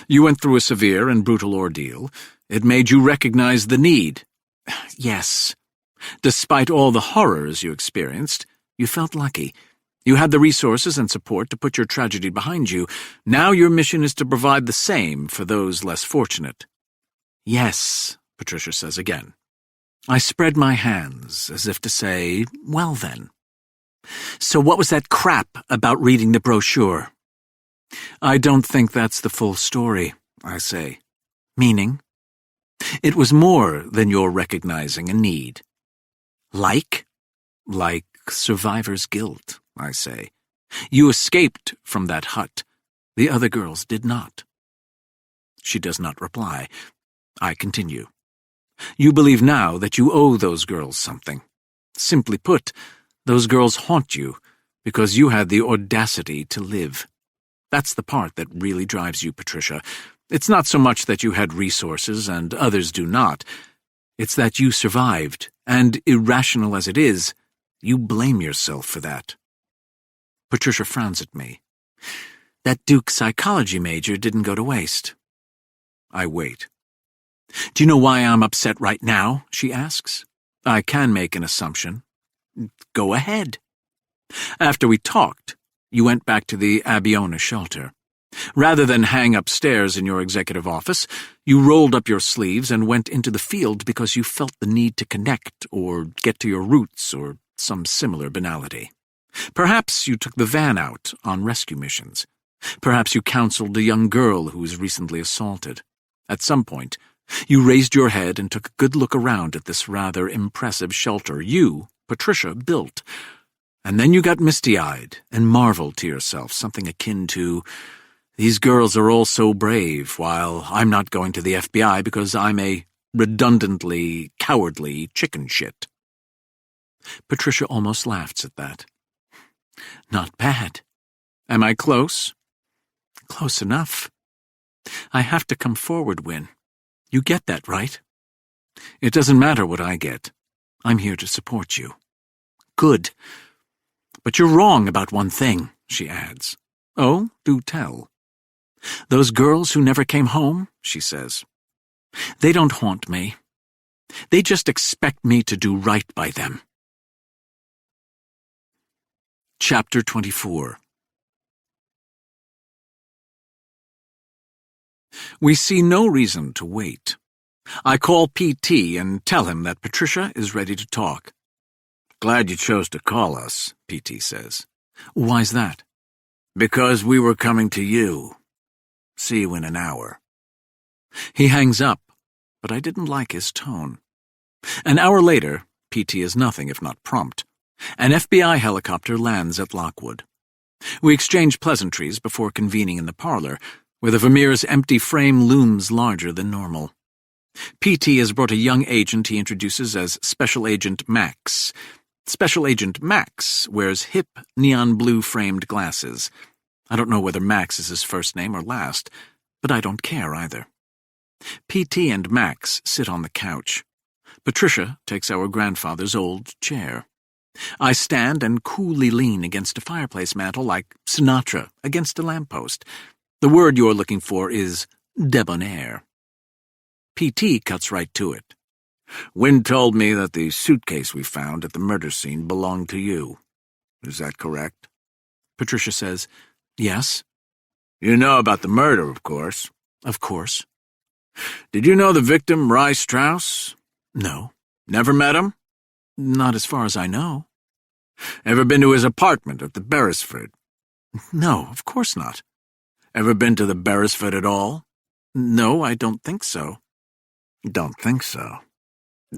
Speaker 1: You went through a severe and brutal ordeal. It made you recognize the need. Yes. Despite all the horrors you experienced, you felt lucky. You had the resources and support to put your tragedy behind you. Now your mission is to provide the same for those less fortunate. Yes, Patricia says again. I spread my hands as if to say, well then. So what was that crap about reading the brochure? I don't think that's the full story, I say. Meaning? It was more than your recognizing a need. Like survivor's guilt, I say. You escaped from that hut. The other girls did not. She does not reply. I continue. You believe now that you owe those girls something. Simply put, those girls haunt you because you had the audacity to live. That's the part that really drives you, Patricia. It's not so much that you had resources and others do not. It's that you survived, and irrational as it is, you blame yourself for that. Patricia frowns at me. That Duke psychology major didn't go to waste. I wait. Do you know why I'm upset right now? She asks. I can make an assumption. Go ahead. After we talked, you went back to the Abiona shelter. Rather than hang upstairs in your executive office, you rolled up your sleeves and went into the field because you felt the need to connect or get to your roots or some similar banality. Perhaps you took the van out on rescue missions. Perhaps you counseled a young girl who was recently assaulted. At some point, you raised your head and took a good look around at this rather impressive shelter you, Patricia, built. And then you got misty-eyed and marveled to yourself something akin to, "These girls are all so brave, while I'm not going to the FBI because I'm a redundantly cowardly chicken shit." Patricia almost laughs at that. Not bad. Am I close? Close enough. I have to come forward, Win. You get that, right? It doesn't matter what I get. I'm here to support you. Good. But you're wrong about one thing, she adds. Oh, do tell. Those girls who never came home, she says. They don't haunt me. They just expect me to do right by them. Chapter 24. We see no reason to wait. I call PT and tell him that Patricia is ready to talk.
Speaker 2: "Glad you chose to call us," PT says.
Speaker 1: Why's that?
Speaker 2: "Because we were coming to you. See you in an hour."
Speaker 1: He hangs up, but I didn't like his tone. An hour later, PT is nothing if not prompt. An FBI helicopter lands at Lockwood. We exchange pleasantries before convening in the parlor, where the Vermeer's empty frame looms larger than normal. PT has brought a young agent he introduces as Special Agent Max. Special Agent Max wears hip, neon blue-framed glasses. I don't know whether Max is his first name or last, but I don't care either. PT and Max sit on the couch. Patricia takes our grandfather's old chair. I stand and coolly lean against a fireplace mantel like Sinatra against a lamppost. The word you're looking for is debonair. PT cuts right to it.
Speaker 2: "Wynne told me that the suitcase we found at the murder scene belonged to you. Is that correct?"
Speaker 1: Patricia says, Yes.
Speaker 2: "You know about the murder, of course."
Speaker 1: Of course.
Speaker 2: "Did you know the victim, Rye Strauss?"
Speaker 1: No.
Speaker 2: "Never met him?"
Speaker 1: Not as far as I know.
Speaker 2: "Ever been to his apartment at the Beresford?"
Speaker 1: No, of course not.
Speaker 2: "Ever been to the Beresford at all?"
Speaker 1: No, I don't think so.
Speaker 2: "Don't think so."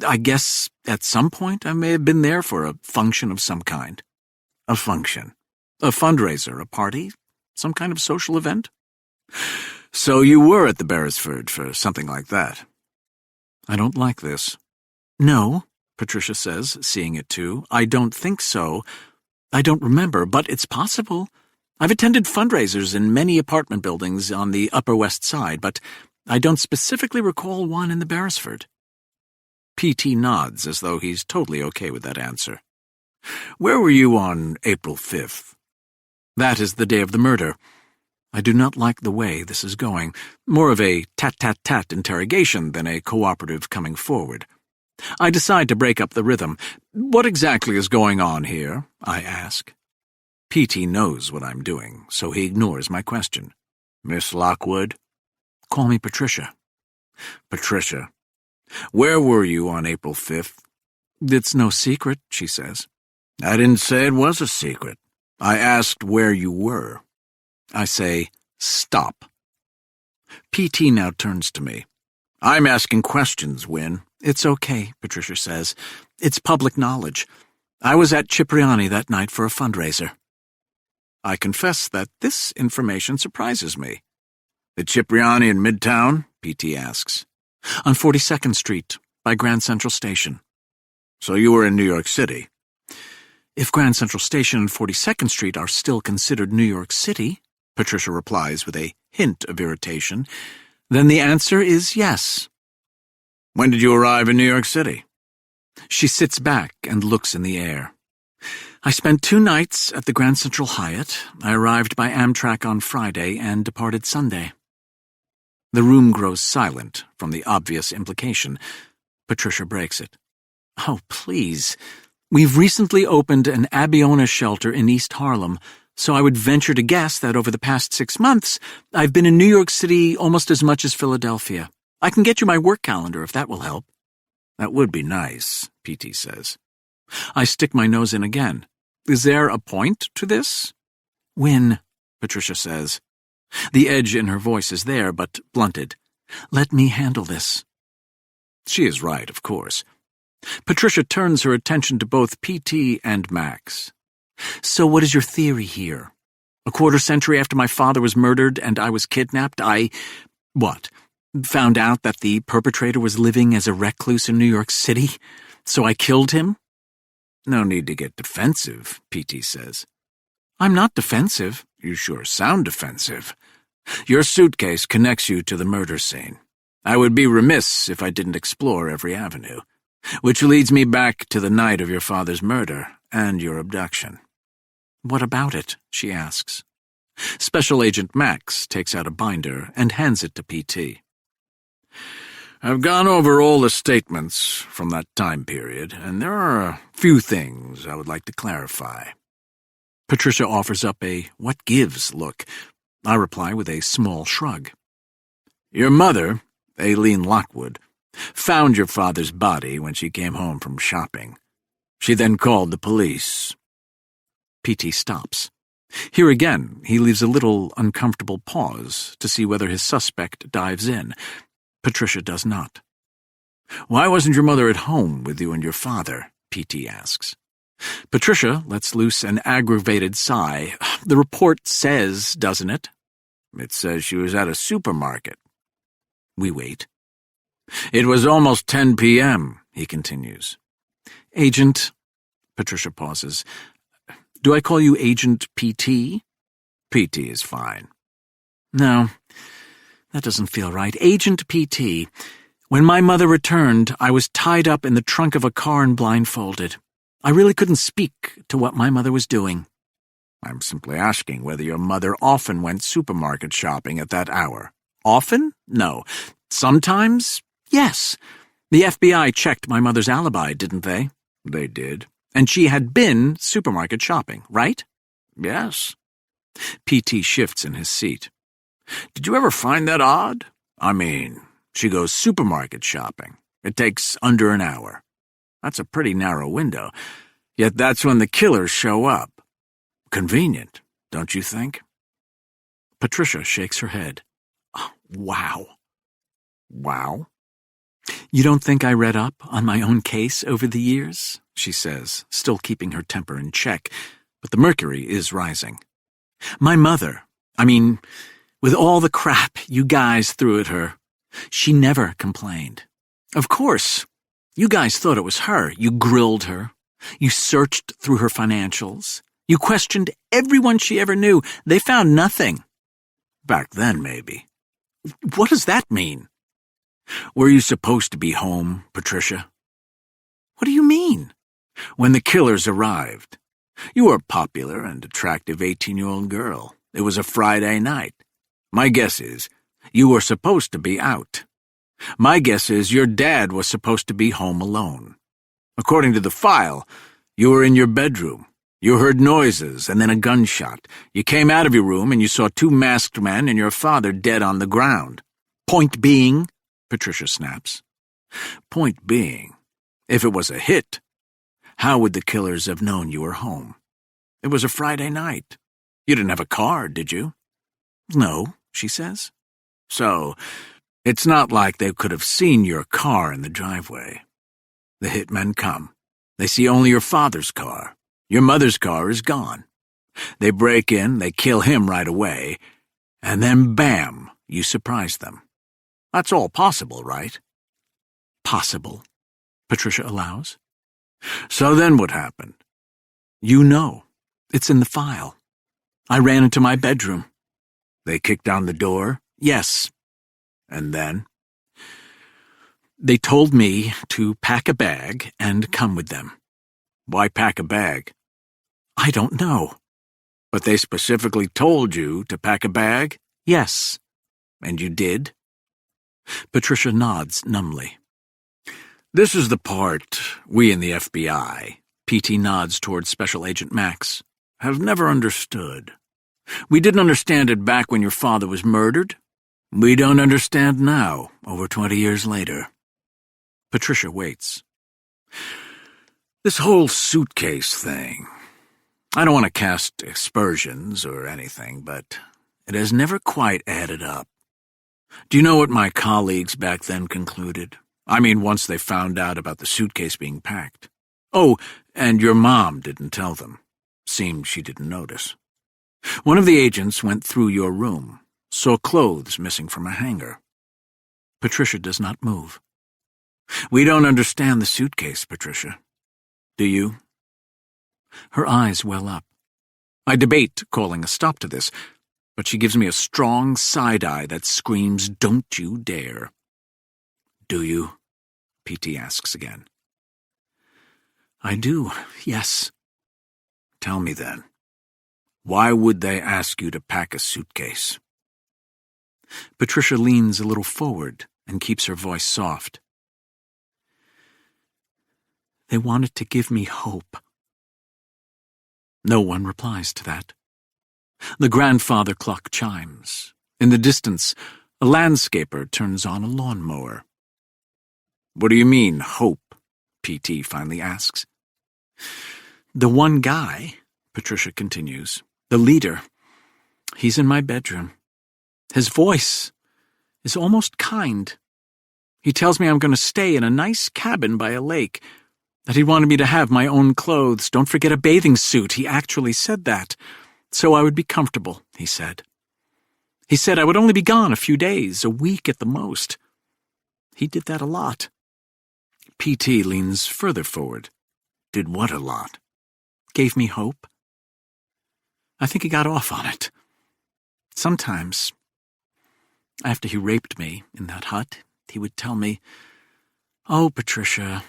Speaker 1: I guess at some point I may have been there for a function of some kind.
Speaker 2: "A function?"
Speaker 1: A fundraiser, a party, some kind of social event.
Speaker 2: "So you were at the Beresford for something like that?"
Speaker 1: I don't like this. No, Patricia says, seeing it too. I don't think so. I don't remember, but it's possible. I've attended fundraisers in many apartment buildings on the Upper West Side, but I don't specifically recall one in the Beresford. PT nods as though he's totally okay with that answer.
Speaker 2: "Where were you on April 5th?
Speaker 1: That is the day of the murder. I do not like the way this is going. More of a tat-tat-tat interrogation than a cooperative coming forward. I decide to break up the rhythm. What exactly is going on here? I ask. PT knows what I'm doing, so he ignores my question.
Speaker 2: "Miss Lockwood?"
Speaker 1: Call me Patricia.
Speaker 2: "Patricia. Where were you on April 5th?
Speaker 1: It's no secret, she says.
Speaker 2: I didn't say it was a secret. I asked where you were.
Speaker 1: I say, stop. PT now turns to me.
Speaker 2: I'm asking questions, Wynne.
Speaker 1: It's okay, Patricia says. It's public knowledge. I was at Cipriani that night for a fundraiser. I confess that this information surprises me.
Speaker 2: The Cipriani in Midtown? PT asks.
Speaker 1: On 42nd Street, by Grand Central Station.
Speaker 2: So you were in New York City?
Speaker 1: If Grand Central Station and 42nd Street are still considered New York City, Patricia replies with a hint of irritation, then the answer is yes.
Speaker 2: When did you arrive in New York City?
Speaker 1: She sits back and looks in the air. I spent 2 nights at the Grand Central Hyatt. I arrived by Amtrak on Friday and departed Sunday. The room grows silent from the obvious implication. Patricia breaks it. Oh, please. We've recently opened an Abiona shelter in East Harlem, so I would venture to guess that over the past 6 months, I've been in New York City almost as much as Philadelphia. I can get you my work calendar if that will help.
Speaker 2: That would be nice, PT says.
Speaker 1: I stick my nose in again. Is there a point to this? Wynne, Patricia says. The edge in her voice is there, but blunted. Let me handle this. She is right, of course. Patricia turns her attention to both PT and Max. So what is your theory here? A quarter century after my father was murdered and I was kidnapped, what? Found out that the perpetrator was living as a recluse in New York City, so I killed him?
Speaker 2: No need to get defensive, PT says.
Speaker 1: I'm not defensive.
Speaker 2: You sure sound defensive. Your suitcase connects you to the murder scene. I would be remiss if I didn't explore every avenue. Which leads me back to the night of your father's murder and your abduction.
Speaker 1: What about it? She asks. Special Agent Max takes out a binder and hands it to PT.
Speaker 2: I've gone over all the statements from that time period, and there are a few things I would like to clarify.
Speaker 1: Patricia offers up a what gives look. I reply with a small shrug.
Speaker 2: Your mother, Aileen Lockwood, found your father's body when she came home from shopping. She then called the police.
Speaker 1: PT stops. Here again, he leaves a little uncomfortable pause to see whether his suspect dives in. Patricia does not.
Speaker 2: Why wasn't your mother at home with you and your father? PT asks.
Speaker 1: Patricia lets loose an aggravated sigh. The report says, doesn't it?
Speaker 2: It says she was at a supermarket.
Speaker 1: We wait.
Speaker 2: It was almost 10 p.m., he continues.
Speaker 1: Agent, Patricia pauses. Do I call you Agent PT?
Speaker 2: PT is fine.
Speaker 1: No, that doesn't feel right. Agent PT. When my mother returned, I was tied up in the trunk of a car and blindfolded. I really couldn't speak to what my mother was doing.
Speaker 2: I'm simply asking whether your mother often went supermarket shopping at that hour.
Speaker 1: Often? No. Sometimes? Yes. The FBI checked my mother's alibi, didn't they?
Speaker 2: They did.
Speaker 1: And she had been supermarket shopping, right?
Speaker 2: Yes.
Speaker 1: PT shifts in his seat.
Speaker 2: Did you ever find that odd? I mean, she goes supermarket shopping. It takes under an hour. That's a pretty narrow window. Yet that's when the killers show up. Convenient, don't you think?
Speaker 1: Patricia shakes her head. Oh, wow.
Speaker 2: Wow?
Speaker 1: You don't think I read up on my own case over the years? She says, still keeping her temper in check, but the mercury is rising. My mother, with all the crap you guys threw at her, she never complained. Of course, you guys thought it was her. You grilled her. You searched through her financials. You questioned everyone she ever knew. They found nothing.
Speaker 2: Back then, maybe.
Speaker 1: What does that mean?
Speaker 2: Were you supposed to be home, Patricia?
Speaker 1: What do you mean?
Speaker 2: When the killers arrived. You were a popular and attractive 18-year-old girl. It was a Friday night. My guess is you were supposed to be out. My guess is your dad was supposed to be home alone. According to the file, you were in your bedroom. You heard noises and then a gunshot. You came out of your room and you saw two masked men and your father dead on the ground.
Speaker 1: Point being, Patricia snaps.
Speaker 2: Point being, if it was a hit, how would the killers have known you were home? It was a Friday night. You didn't have a car, did you?
Speaker 1: No, she says.
Speaker 2: So, it's not like they could have seen your car in the driveway. The hitmen come. They see only your father's car. Your mother's car is gone. They break in, they kill him right away, and then bam, you surprise them. That's all possible, right?
Speaker 1: Possible, Patricia allows.
Speaker 2: So then what happened?
Speaker 1: You know. It's in the file. I ran into my bedroom.
Speaker 2: They kicked down the door?
Speaker 1: Yes.
Speaker 2: And then?
Speaker 1: They told me to pack a bag and come with them.
Speaker 2: Why pack a bag?
Speaker 1: I don't know.
Speaker 2: But they specifically told you to pack a bag?
Speaker 1: Yes.
Speaker 2: And you did?
Speaker 1: Patricia nods numbly.
Speaker 2: This is the part we in the FBI,
Speaker 1: PT nods towards Special Agent Max,
Speaker 2: have never understood. We didn't understand it back when your father was murdered. We don't understand now, over 20 years later.
Speaker 1: Patricia waits.
Speaker 2: This whole suitcase thing. I don't want to cast aspersions or anything, but it has never quite added up. Do you know what my colleagues back then concluded? I mean, once they found out about the suitcase being packed. Oh, and your mom didn't tell them. Seemed she didn't notice. One of the agents went through your room, saw clothes missing from a hanger. Patricia does not move. We don't understand the suitcase, Patricia. Do you? Her eyes well up. I debate calling a stop to this, but she gives me a strong side-eye that screams, "Don't you dare." Do you? P.T. asks again. I do, yes. Tell me then, why would they ask you to pack a suitcase? Patricia leans a little forward and keeps her voice soft. They wanted to give me hope. No one replies to that. The grandfather clock chimes. In the distance, a landscaper turns on a lawnmower. What do you mean, hope? P.T. finally asks. The one guy, Patricia continues, the leader, he's in my bedroom. His voice is almost kind. He tells me I'm going to stay in a nice cabin by a lake, that he wanted me to have my own clothes. Don't forget a bathing suit. He actually said that. So I would be comfortable, he said. He said I would only be gone a few days, a week at the most. He did that a lot. P.T. leans further forward. Did what a lot? Gave me hope. I think he got off on it. Sometimes, after he raped me in that hut, he would tell me, "Oh, Patricia,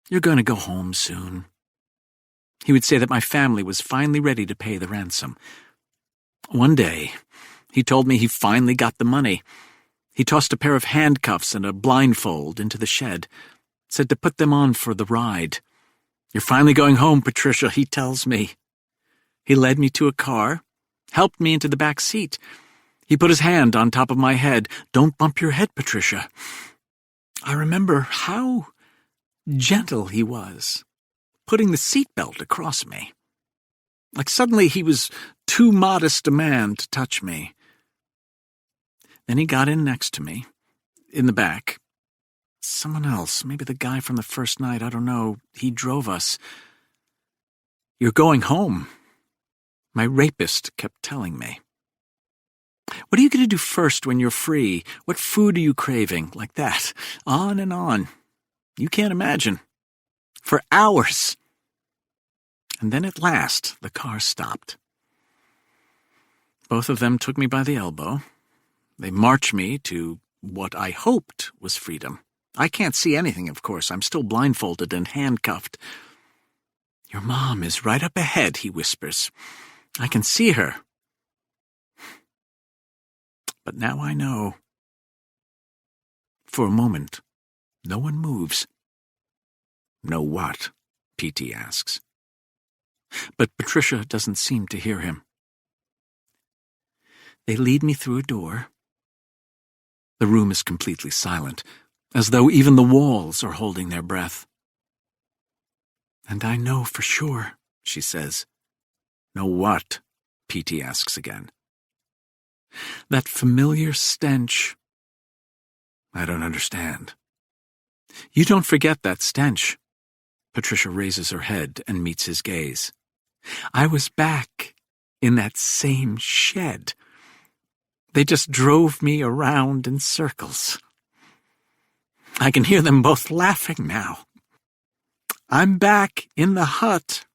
Speaker 2: you're going to go home soon." He would say that my family was finally ready to pay the ransom. One day, he told me he finally got the money. He tossed a pair of handcuffs and a blindfold into the shed, said to put them on for the ride. "You're finally going home, Patricia," he tells me. He led me to a car, helped me into the back seat. He put his hand on top of my head. "Don't bump your head, Patricia." I remember how gentle he was, putting the seatbelt across me. Like suddenly he was too modest a man to touch me. Then he got in next to me, in the back. Someone else, maybe the guy from the first night, I don't know. He drove us. "You're going home," my rapist kept telling me. "What are you going to do first when you're free? What food are you craving?" Like that. On and on. You can't imagine. For hours. And then at last, the car stopped. Both of them took me by the elbow. They marched me to what I hoped was freedom. I can't see anything, of course. I'm still blindfolded and handcuffed. "Your mom is right up ahead," he whispers. "I can see her. But now I know." For a moment, no one moves. "Know what?" P.T. asks. But Patricia doesn't seem to hear him. They lead me through a door. The room is completely silent, as though even the walls are holding their breath. "And I know for sure," she says. "Know what?" P.T. asks again. "That familiar stench." I don't understand. "You don't forget that stench." Patricia raises her head and meets his gaze. "I was back in that same shed. They just drove me around in circles. I can hear them both laughing now. I'm back in the hut,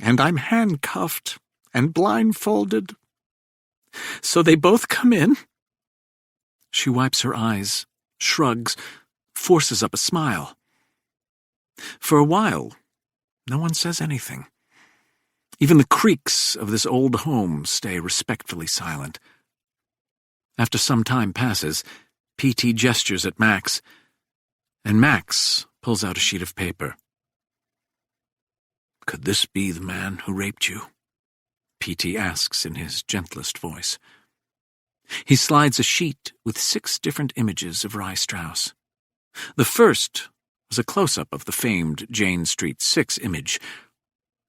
Speaker 2: and I'm handcuffed and blindfolded. So they both come in." She wipes her eyes, shrugs, forces up a smile. For a while, no one says anything. Even the creaks of this old home stay respectfully silent. After some time passes, P.T. gestures at Max, and Max pulls out a sheet of paper. "Could this be the man who raped you?" P.T. asks in his gentlest voice. He slides a sheet with 6 different images of Rye Strauss. The first was a close-up of the famed Jane Street 6 image.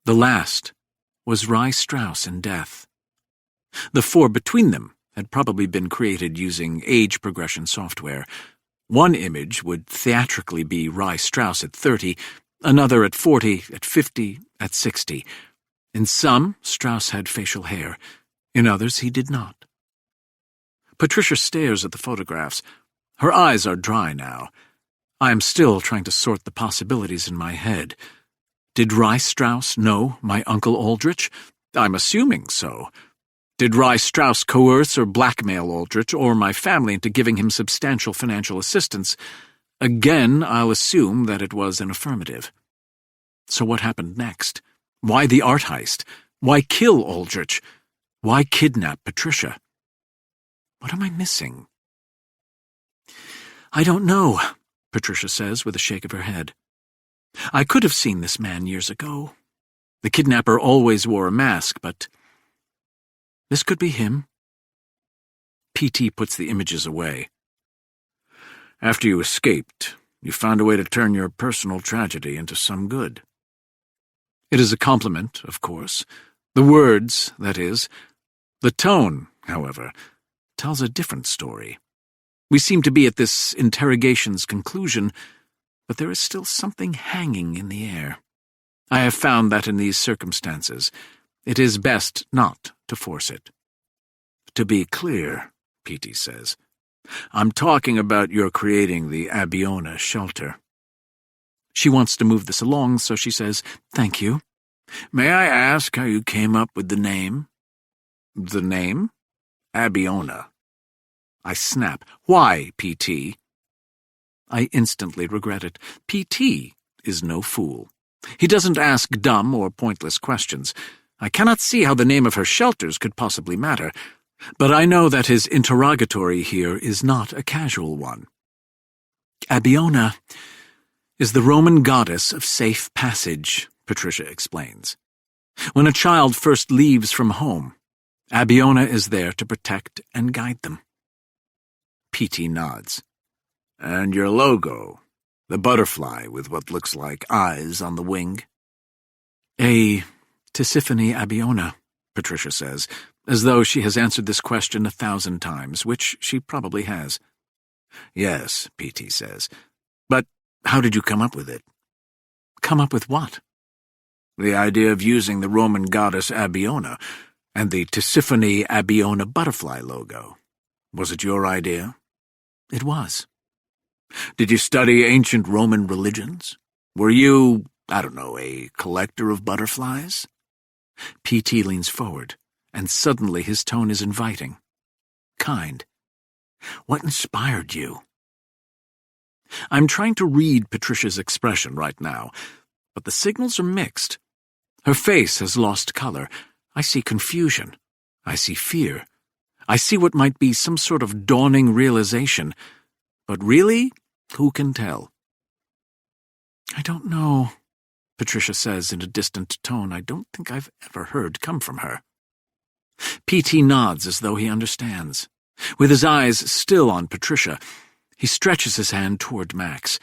Speaker 2: The last was Rye Strauss in death.
Speaker 1: The 4 between them had probably been created using age progression software. One image would theatrically be Rye Strauss at 30, another at 40, at 50, at 60. In some, Strauss had facial hair. In others, he did not. Patricia stares at the photographs. Her eyes are dry now. I am still trying to sort the possibilities in my head. Did Rye Strauss know my Uncle Aldrich? I'm assuming so. Did Rye Strauss coerce or blackmail Aldrich or my family into giving him substantial financial assistance? Again, I'll assume that it was an affirmative. So what happened next? Why the art heist? Why kill Aldrich? Why kidnap Patricia? What am I missing? I don't know, Patricia says with a shake of her head. I could have seen this man years ago. The kidnapper always wore a mask, but this could be him. P.T. puts the images away.
Speaker 2: After you escaped, you found a way to turn your personal tragedy into some good.
Speaker 1: It is a compliment, of course. The words, that is. The tone, however, tells a different story. We seem to be at this interrogation's conclusion, but there is still something hanging in the air. I have found that in these circumstances, it is best not to force it.
Speaker 2: To be clear, P.T. says, I'm talking about your creating the Abiona shelter.
Speaker 1: She wants to move this along, so she says, "Thank you."
Speaker 2: May I ask how you came up with the name?
Speaker 1: The name?
Speaker 2: Abiona.
Speaker 1: I snap. Why, P.T.? I instantly regret it. P.T. is no fool. He doesn't ask dumb or pointless questions. I cannot see how the name of her shelters could possibly matter, but I know that his interrogatory here is not a casual one. Abiona is the Roman goddess of safe passage, Patricia explains. When a child first leaves from home, Abiona is there to protect and guide them. P.T. nods.
Speaker 2: And your logo, the butterfly with what looks like eyes on the wing?
Speaker 1: A Tisiphone Abiona, Patricia says, as though she has answered this question 1,000 times, which she probably has.
Speaker 2: Yes, P.T. says. But how did you come up with it?
Speaker 1: Come up with what?
Speaker 2: The idea of using the Roman goddess Abiona and the Tisiphone Abiona butterfly logo. Was it your idea?
Speaker 1: It was.
Speaker 2: Did you study ancient Roman religions? Were you, I don't know, a collector of butterflies?
Speaker 1: P.T. leans forward, and suddenly his tone is inviting. Kind. What inspired you? I'm trying to read Patricia's expression right now, but the signals are mixed. Her face has lost color. I see confusion. I see fear. I see what might be some sort of dawning realization. But really, who can tell? I don't know, Patricia says in a distant tone I don't think I've ever heard come from her. P.T. nods as though he understands. With his eyes still on Patricia, he stretches his hand toward Max.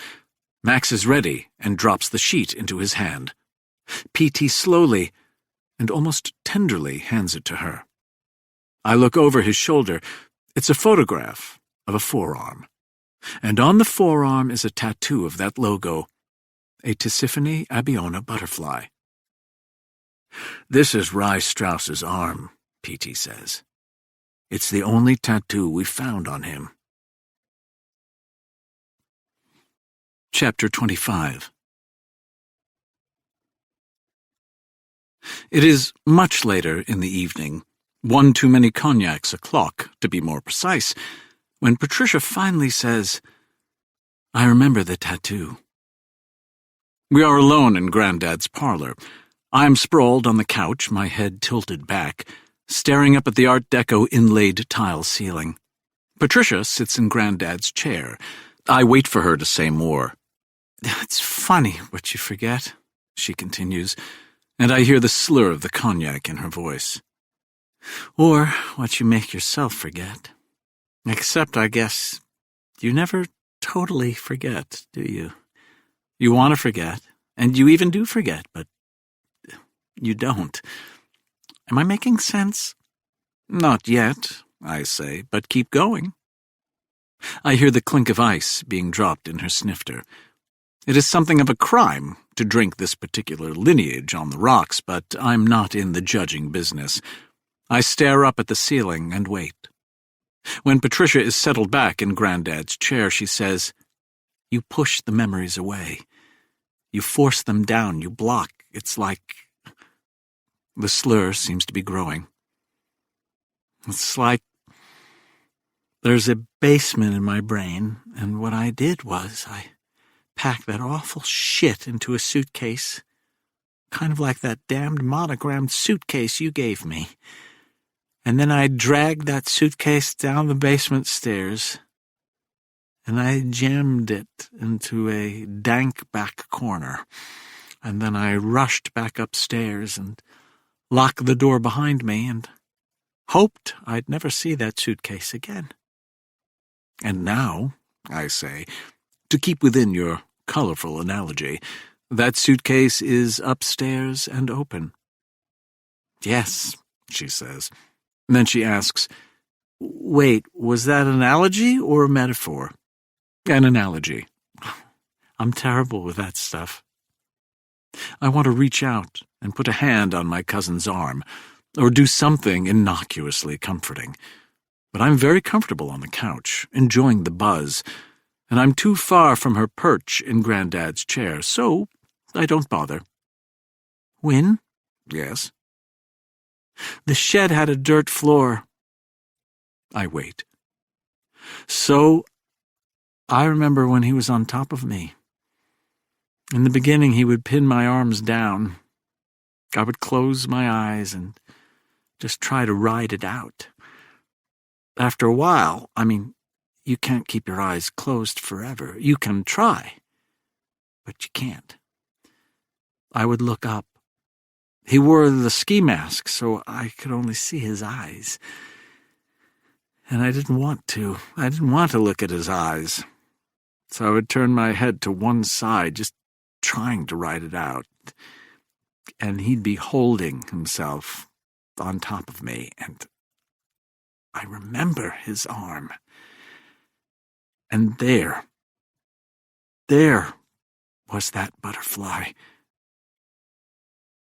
Speaker 1: Max is ready and drops the sheet into his hand. P.T. slowly and almost tenderly hands it to her. I look over his shoulder. It's a photograph of a forearm. And on the forearm is a tattoo of that logo, a Tisiphone Abiona butterfly.
Speaker 2: This is Rye Strauss's arm, P.T. says. It's the only tattoo we found on him.
Speaker 1: Chapter 25. It is much later in the evening, one too many cognacs o'clock, to be more precise, when Patricia finally says, "I remember the tattoo." We are alone in Granddad's parlor. I am sprawled on the couch, my head tilted back, staring up at the Art Deco inlaid tile ceiling. Patricia sits in Granddad's chair. I wait for her to say more. "It's funny what you forget," she continues, and I hear the slur of the cognac in her voice. "Or what you make yourself forget. Except, I guess, you never totally forget, do you? You want to forget, and you even do forget, but you don't. Am I making sense?" Not yet, I say, but keep going. I hear the clink of ice being dropped in her snifter. It is something of a crime to drink this particular lineage on the rocks, but I'm not in the judging business. I stare up at the ceiling and wait. When Patricia is settled back in Granddad's chair, she says, "You push the memories away. You force them down, you block. It's like..." The slur seems to be growing. It's like there's a basement in my brain, and what I did was I packed that awful shit into a suitcase, kind of like that damned monogrammed suitcase you gave me. And then I dragged that suitcase down the basement stairs, and I jammed it into a dank back corner, and then I rushed back upstairs and locked the door behind me and hoped I'd never see that suitcase again. And now, I say, to keep within your colorful analogy, that suitcase is upstairs and open. Yes, she says. And then she asks, "Wait, was that an analogy or a metaphor?" "An analogy." I'm terrible with that stuff. I want to reach out and put a hand on my cousin's arm, or do something innocuously comforting. But I'm very comfortable on the couch, enjoying the buzz, and I'm too far from her perch in Granddad's chair, so I don't bother. "Win?" "Yes." "The shed had a dirt floor." I wait. "So, I remember when he was on top of me. In the beginning, he would pin my arms down. I would close my eyes and just try to ride it out. After a while, you can't keep your eyes closed forever. You can try, but you can't. I would look up. He wore the ski mask, so I could only see his eyes. And I didn't want to. I didn't want to look at his eyes. So I would turn my head to one side, just trying to ride it out. And he'd be holding himself on top of me, and I remember his arm. And there was that butterfly."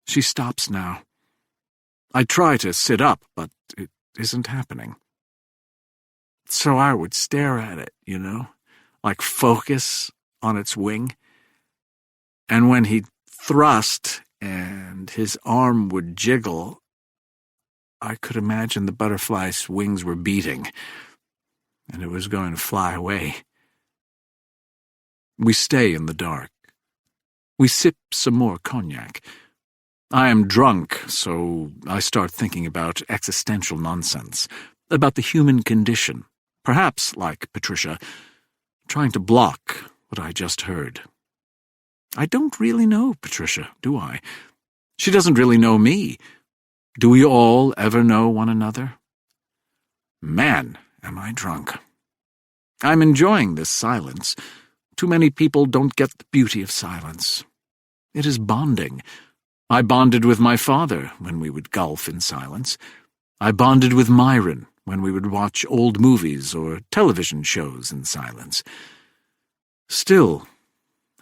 Speaker 1: She stops now. I try to sit up, but it isn't happening. So I would stare at it, like focus on its wing. And when he'd thrust and his arm would jiggle, I could imagine the butterfly's wings were beating, and it was going to fly away. We stay in the dark. We sip some more cognac. I am drunk, so I start thinking about existential nonsense, about the human condition, perhaps, like Patricia, trying to block what I just heard. I don't really know Patricia, do I? She doesn't really know me. Do we all ever know one another? Man, am I drunk. I'm enjoying this silence. Too many people don't get the beauty of silence. It is bonding. I bonded with my father when we would golf in silence. I bonded with Myron when we would watch old movies or television shows in silence. Still,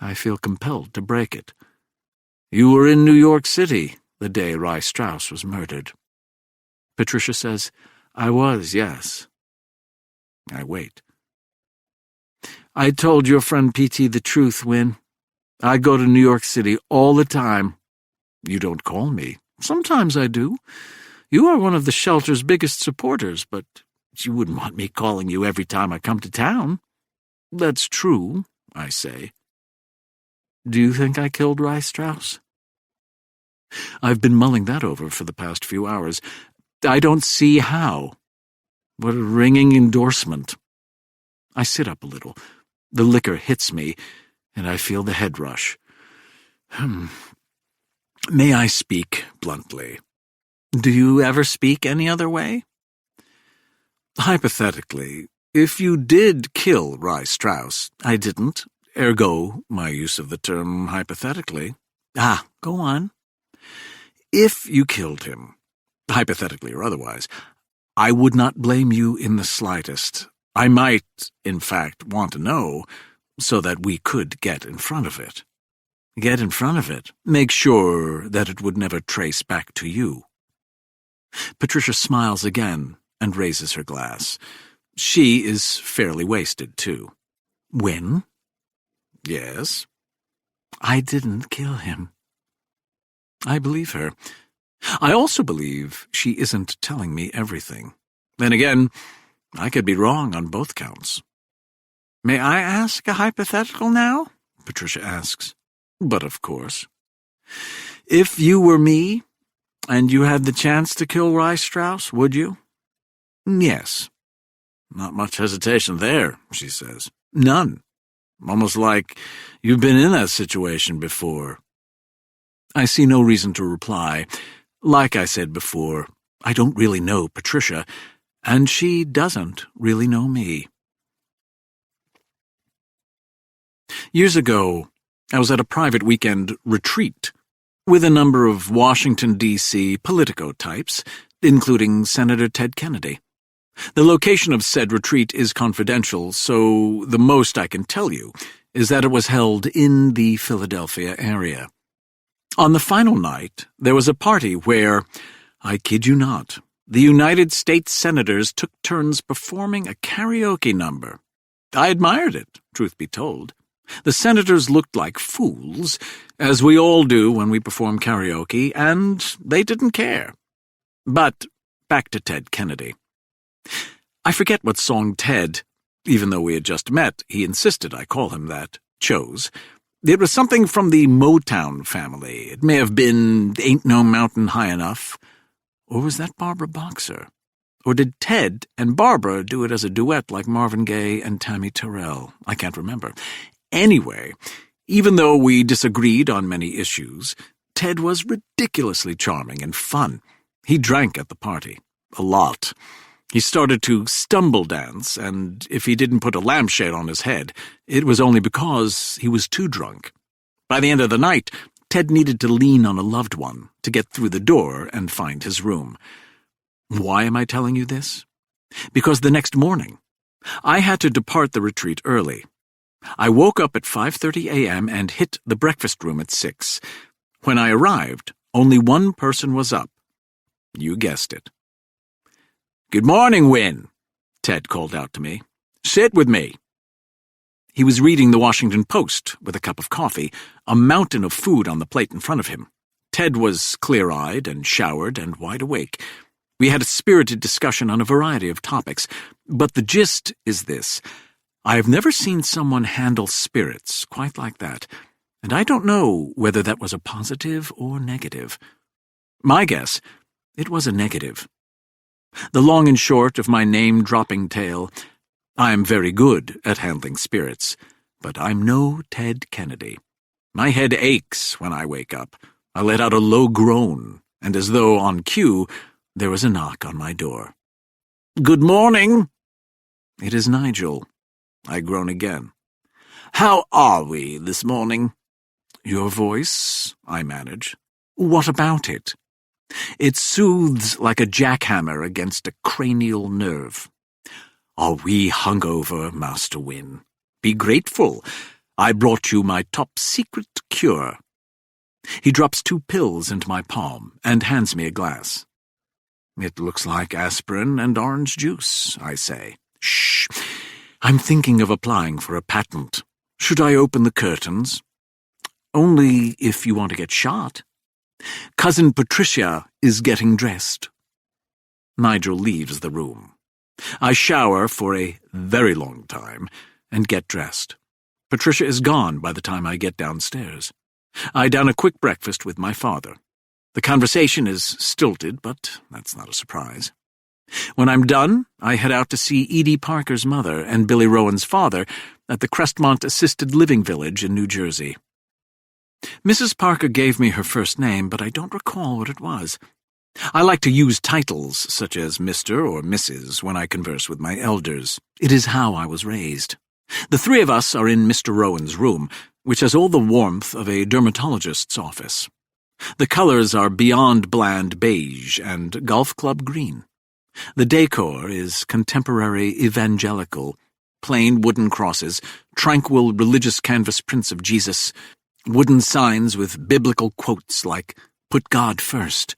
Speaker 1: I feel compelled to break it. You were in New York City the day Rye Strauss was murdered. Patricia says, "I was, yes." I wait. "I told your friend P.T. the truth, Win. I go to New York City all the time." "You don't call me." "Sometimes I do. You are one of the shelter's biggest supporters, but you wouldn't want me calling you every time I come to town." "That's true," I say. "Do you think I killed Rye Strauss?" I've been mulling that over for the past few hours. I don't see how. What a ringing endorsement. I sit up a little. The liquor hits me, and I feel the head rush. May I speak bluntly? Do you ever speak any other way? Hypothetically, if you did kill Rye Strauss, I didn't, ergo my use of the term hypothetically. Go on. If you killed him, hypothetically or otherwise, I would not blame you in the slightest. I might, in fact, want to know so that we could get in front of it. Get in front of it. Make sure that it would never trace back to you. Patricia smiles again and raises her glass. She is fairly wasted, too. Win? Yes. I didn't kill him. I believe her. I also believe she isn't telling me everything. Then again, I could be wrong on both counts. May I ask a hypothetical now? Patricia asks. But of course. If you were me, and you had the chance to kill Reistrauss, would you? Yes. Not much hesitation there, she says. None. Almost like you've been in that situation before. I see no reason to reply. Like I said before, I don't really know Patricia, and she doesn't really know me. Years ago, I was at a private weekend retreat with a number of Washington, D.C. Politico types, including Senator Ted Kennedy. The location of said retreat is confidential, so the most I can tell you is that it was held in the Philadelphia area. On the final night, there was a party where, I kid you not, the United States senators took turns performing a karaoke number. I admired it, truth be told. The senators looked like fools, as we all do when we perform karaoke, and they didn't care. But back to Ted Kennedy. I forget what song Ted, even though we had just met, he insisted I call him that, chose. It was something from the Motown family. It may have been Ain't No Mountain High Enough. Or was that Barbara Boxer? Or did Ted and Barbara do it as a duet like Marvin Gaye and Tammy Terrell? I can't remember. Anyway, even though we disagreed on many issues, Ted was ridiculously charming and fun. He drank at the party. A lot. He started to stumble dance, and if he didn't put a lampshade on his head, it was only because he was too drunk. By the end of the night, Ted needed to lean on a loved one to get through the door and find his room. Why am I telling you this? Because the next morning, I had to depart the retreat early. I woke up at 5:30 a.m. and hit the breakfast room at 6. When I arrived, only one person was up. You guessed it. "Good morning, Win," Ted called out to me. "Sit with me." He was reading the Washington Post with a cup of coffee, a mountain of food on the plate in front of him. Ted was clear-eyed and showered and wide awake. We had a spirited discussion on a variety of topics, but the gist is this. I have never seen someone handle spirits quite like that, and I don't know whether that was a positive or negative. My guess, it was a negative. The long and short of my name-dropping tale, I am very good at handling spirits, but I'm no Ted Kennedy. My head aches when I wake up. I let out a low groan, and as though on cue, there was a knock on my door. "Good morning." It is Nigel. I groan again. "How are we this morning?" "Your voice," I manage. "What about it?" "It soothes like a jackhammer against a cranial nerve." "Are we hungover, Master Wynne? Be grateful. I brought you my top-secret cure." He drops 2 pills into my palm and hands me a glass. "It looks like aspirin and orange juice," I say. "Shh. I'm thinking of applying for a patent. Should I open the curtains?" "Only if you want to get shot." "Cousin Patricia is getting dressed." Nigel leaves the room. I shower for a very long time and get dressed. Patricia is gone by the time I get downstairs. I down a quick breakfast with my father. The conversation is stilted, but that's not a surprise. When I'm done, I head out to see Edie Parker's mother and Billy Rowan's father at the Crestmont Assisted Living Village in New Jersey. Mrs. Parker gave me her first name, but I don't recall what it was. I like to use titles such as Mr. or Mrs. when I converse with my elders. It is how I was raised. The 3 of us are in Mr. Rowan's room, which has all the warmth of a dermatologist's office. The colors are beyond bland beige and golf club green. The decor is contemporary evangelical, plain wooden crosses, tranquil religious canvas prints of Jesus, wooden signs with biblical quotes like, "Put God first,"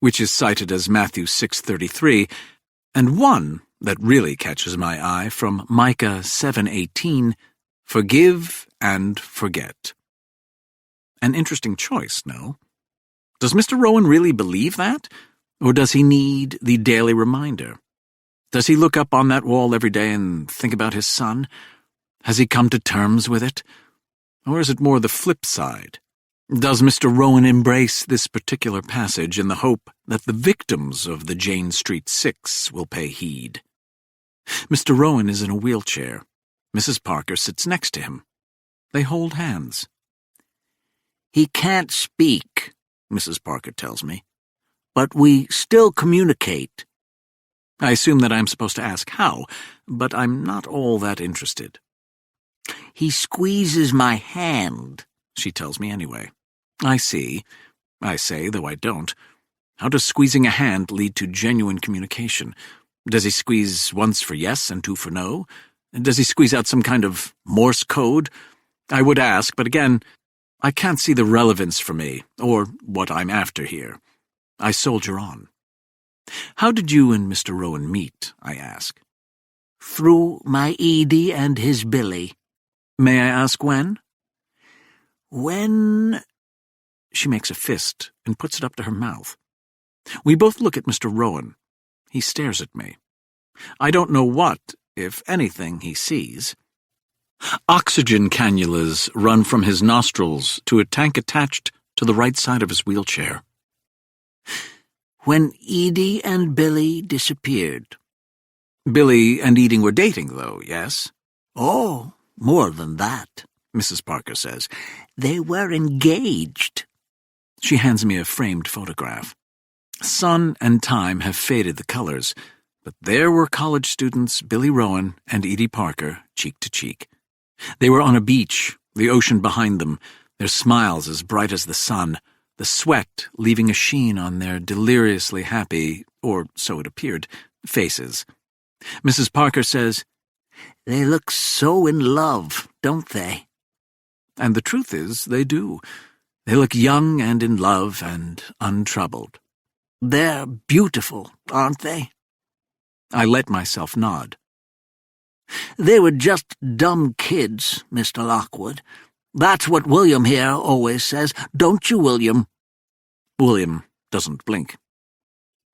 Speaker 1: which is cited as Matthew 6:33, and one that really catches my eye from Micah 7:18, "Forgive and forget." An interesting choice, no? Does Mr. Rowan really believe that? Or does he need the daily reminder? Does he look up on that wall every day and think about his son? Has he come to terms with it? Or is it more the flip side? Does Mr. Rowan embrace this particular passage in the hope that the victims of the Jane Street Six will pay heed? Mr. Rowan is in a wheelchair. Mrs. Parker sits next to him. They hold hands.
Speaker 4: "He can't speak," Mrs. Parker tells me, "but we still communicate."
Speaker 1: I assume that I'm supposed to ask how, but I'm not all that interested.
Speaker 4: "He squeezes my hand,"
Speaker 1: she tells me anyway. I see, I say, though I don't. How does squeezing a hand lead to genuine communication? Does he squeeze once for yes and two for no? Does he squeeze out some kind of Morse code? I would ask, but again, I can't see the relevance for me, or what I'm after here. I soldier on. "How did you and Mr. Rowan meet?" I ask.
Speaker 4: "Through my Edie and his Billy."
Speaker 1: "May I ask when?"
Speaker 4: "When—"
Speaker 1: She makes a fist and puts it up to her mouth. We both look at Mr. Rowan. He stares at me. I don't know what, if anything, he sees. Oxygen cannulas run from his nostrils to a tank attached to the right side of his wheelchair.
Speaker 4: "When Edie and Billy disappeared."
Speaker 1: Billy and Edie were dating, though, yes?
Speaker 4: "Oh, more than that,"
Speaker 1: Mrs. Parker says.
Speaker 4: "They were engaged."
Speaker 1: She hands me a framed photograph. Sun and time have faded the colors, but there were college students Billy Rowan and Edie Parker, cheek to cheek. They were on a beach, the ocean behind them, their smiles as bright as the sun, the sweat leaving a sheen on their deliriously happy, or so it appeared, faces. Mrs. Parker says,
Speaker 4: "They look so in love, don't they?"
Speaker 1: And the truth is, they do. They look young and in love and untroubled.
Speaker 4: "They're beautiful, aren't they?"
Speaker 1: I let myself nod.
Speaker 4: "They were just dumb kids, Mr. Lockwood. That's what William here always says, don't you, William?"
Speaker 1: William doesn't blink.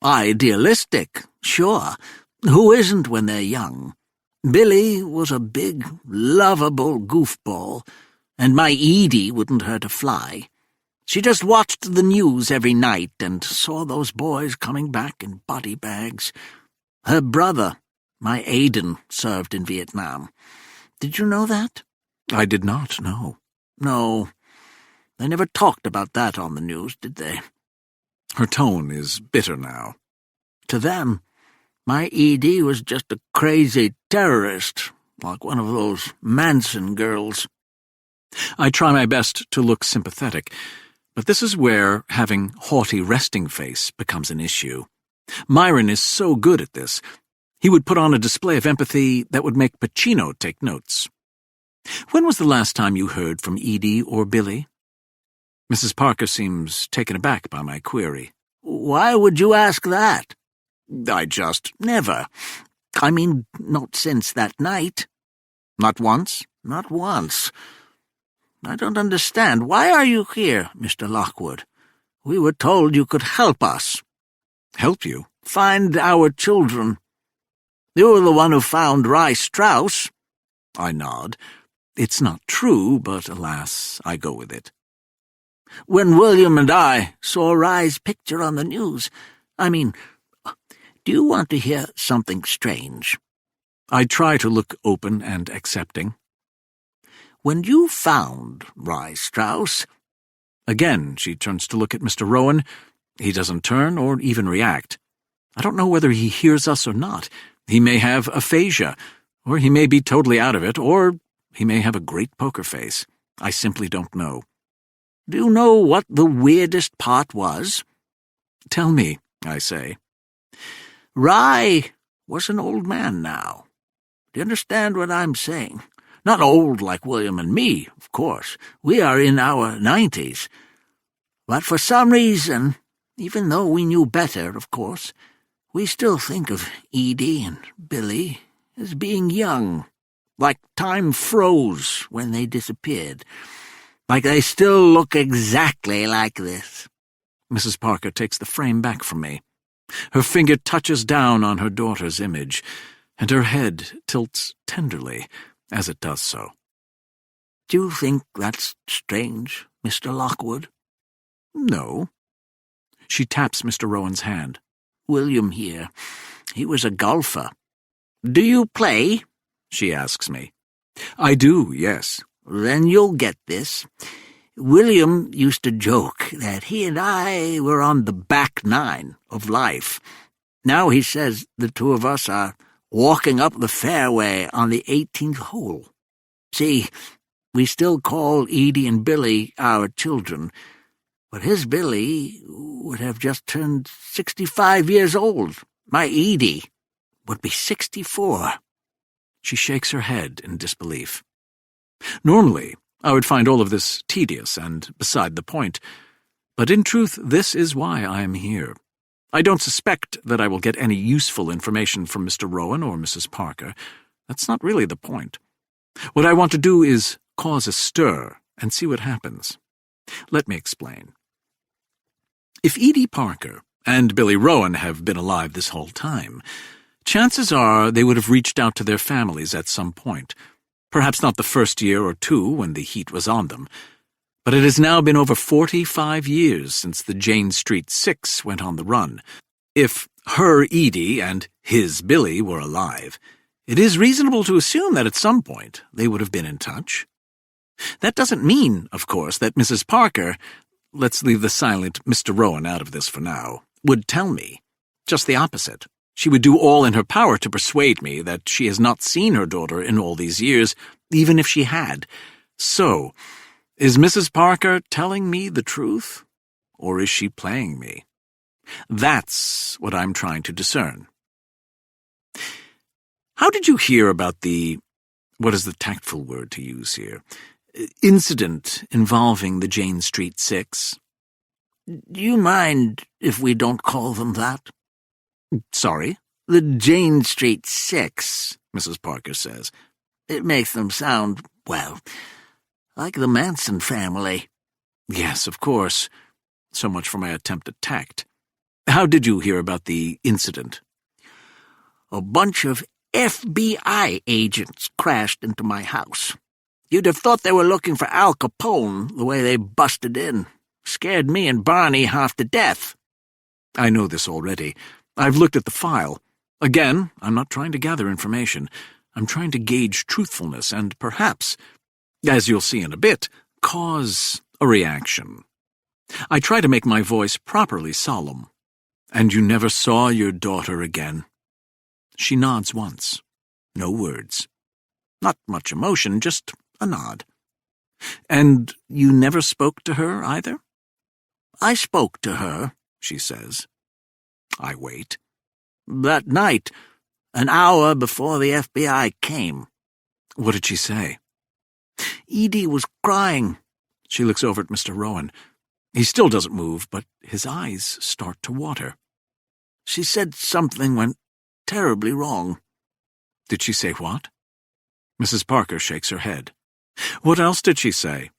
Speaker 4: "Idealistic, sure. Who isn't when they're young? Billy was a big, lovable goofball, and my Edie wouldn't hurt a fly. She just watched the news every night and saw those boys coming back in body bags. Her brother, my Aiden, served in Vietnam. Did you know that?"
Speaker 1: I did not know.
Speaker 4: "No. They never talked about that on the news, did they?"
Speaker 1: Her tone is bitter now.
Speaker 4: "To them, my Edie was just a crazy terrorist, like one of those Manson girls."
Speaker 1: I try my best to look sympathetic, but this is where having haughty resting face becomes an issue. Myron is so good at this. He would put on a display of empathy that would make Pacino take notes. "When was the last time you heard from Edie or Billy?" Mrs. Parker seems taken aback by my query.
Speaker 4: "Why would you ask that?"
Speaker 1: I just...
Speaker 4: "Never. I mean, not since that night."
Speaker 1: Not once?
Speaker 4: "Not once. I don't understand. Why are you here, Mr. Lockwood? We were told you could help us."
Speaker 1: Help you?
Speaker 4: "Find our children. You were the one who found Rye Strauss."
Speaker 1: I nod. It's not true, but alas, I go with it.
Speaker 4: "When William and I saw Rye's picture on the news, I mean, do you want to hear something strange?"
Speaker 1: I try to look open and accepting.
Speaker 4: "When you found Rye Strauss—"
Speaker 1: Again, she turns to look at Mr. Rowan. He doesn't turn or even react. I don't know whether he hears us or not. He may have aphasia, or he may be totally out of it, or he may have a great poker face. I simply don't know.
Speaker 4: "Do you know what the weirdest part was?"
Speaker 1: "Tell me," I say.
Speaker 4: Rye was an old man now. Do you understand what I'm saying? Not old like William and me, of course. We are in our 90s. But for some reason, even though we knew better, of course, we still think of Edie and Billy as being young, like time froze when they disappeared, like they still look exactly like this.
Speaker 1: Mrs. Parker takes the frame back from me. Her finger touches down on her daughter's image, and her head tilts tenderly as it does so.
Speaker 4: Do you think that's strange, Mr. Lockwood?
Speaker 1: No. She taps Mr. Rowan's hand.
Speaker 4: William here. He was a golfer. Do you play?
Speaker 1: She asks me. I do, yes.
Speaker 4: Then you'll get this. William used to joke that he and I were on the back nine of life. Now he says the two of us are walking up the fairway on the 18th hole. See, we still call Edie and Billy our children, but his Billy would have just turned 65 years old. My Edie would be 64.
Speaker 1: She shakes her head in disbelief. Normally, I would find all of this tedious and beside the point, but in truth, this is why I am here. I don't suspect that I will get any useful information from Mr. Rowan or Mrs. Parker. That's not really the point. What I want to do is cause a stir and see what happens. Let me explain. If Edie Parker and Billy Rowan have been alive this whole time, chances are they would have reached out to their families at some point. Perhaps not the first year or two when the heat was on them, but it has now been over 45 years since the Jane Street Six went on the run. If her Edie and his Billy were alive, it is reasonable to assume that at some point they would have been in touch. That doesn't mean, of course, that Mrs. Parker, let's leave the silent Mr. Rowan out of this for now, would tell me. Just the opposite. She would do all in her power to persuade me that she has not seen her daughter in all these years, even if she had. So, is Mrs. Parker telling me the truth, or is she playing me? That's what I'm trying to discern. How did you hear about the, what is the tactful word to use here, incident involving the Jane Street Six?
Speaker 4: Do you mind if we don't call them that?
Speaker 1: Sorry?
Speaker 4: The Jane Street Six,
Speaker 1: Mrs. Parker says.
Speaker 4: It makes them sound, well, like the Manson family.
Speaker 1: Yes, of course. So much for my attempt at tact. How did you hear about the incident?
Speaker 4: A bunch of FBI agents crashed into my house. You'd have thought they were looking for Al Capone the way they busted in. Scared me and Barney half to death.
Speaker 1: I know this already. I've looked at the file. Again, I'm not trying to gather information. I'm trying to gauge truthfulness and perhaps, as you'll see in a bit, cause a reaction. I try to make my voice properly solemn. And you never saw your daughter again? She nods once. No words. Not much emotion, just a nod. And you never spoke to her either?
Speaker 4: I spoke to her,
Speaker 1: she says. I wait.
Speaker 4: That night, an hour before the FBI came.
Speaker 1: What did she say?
Speaker 4: Edie was crying.
Speaker 1: She looks over at Mr. Rowan. He still doesn't move, but his eyes start to water.
Speaker 4: She said something went terribly wrong.
Speaker 1: Did she say what? Mrs. Parker shakes her head. What else did she say?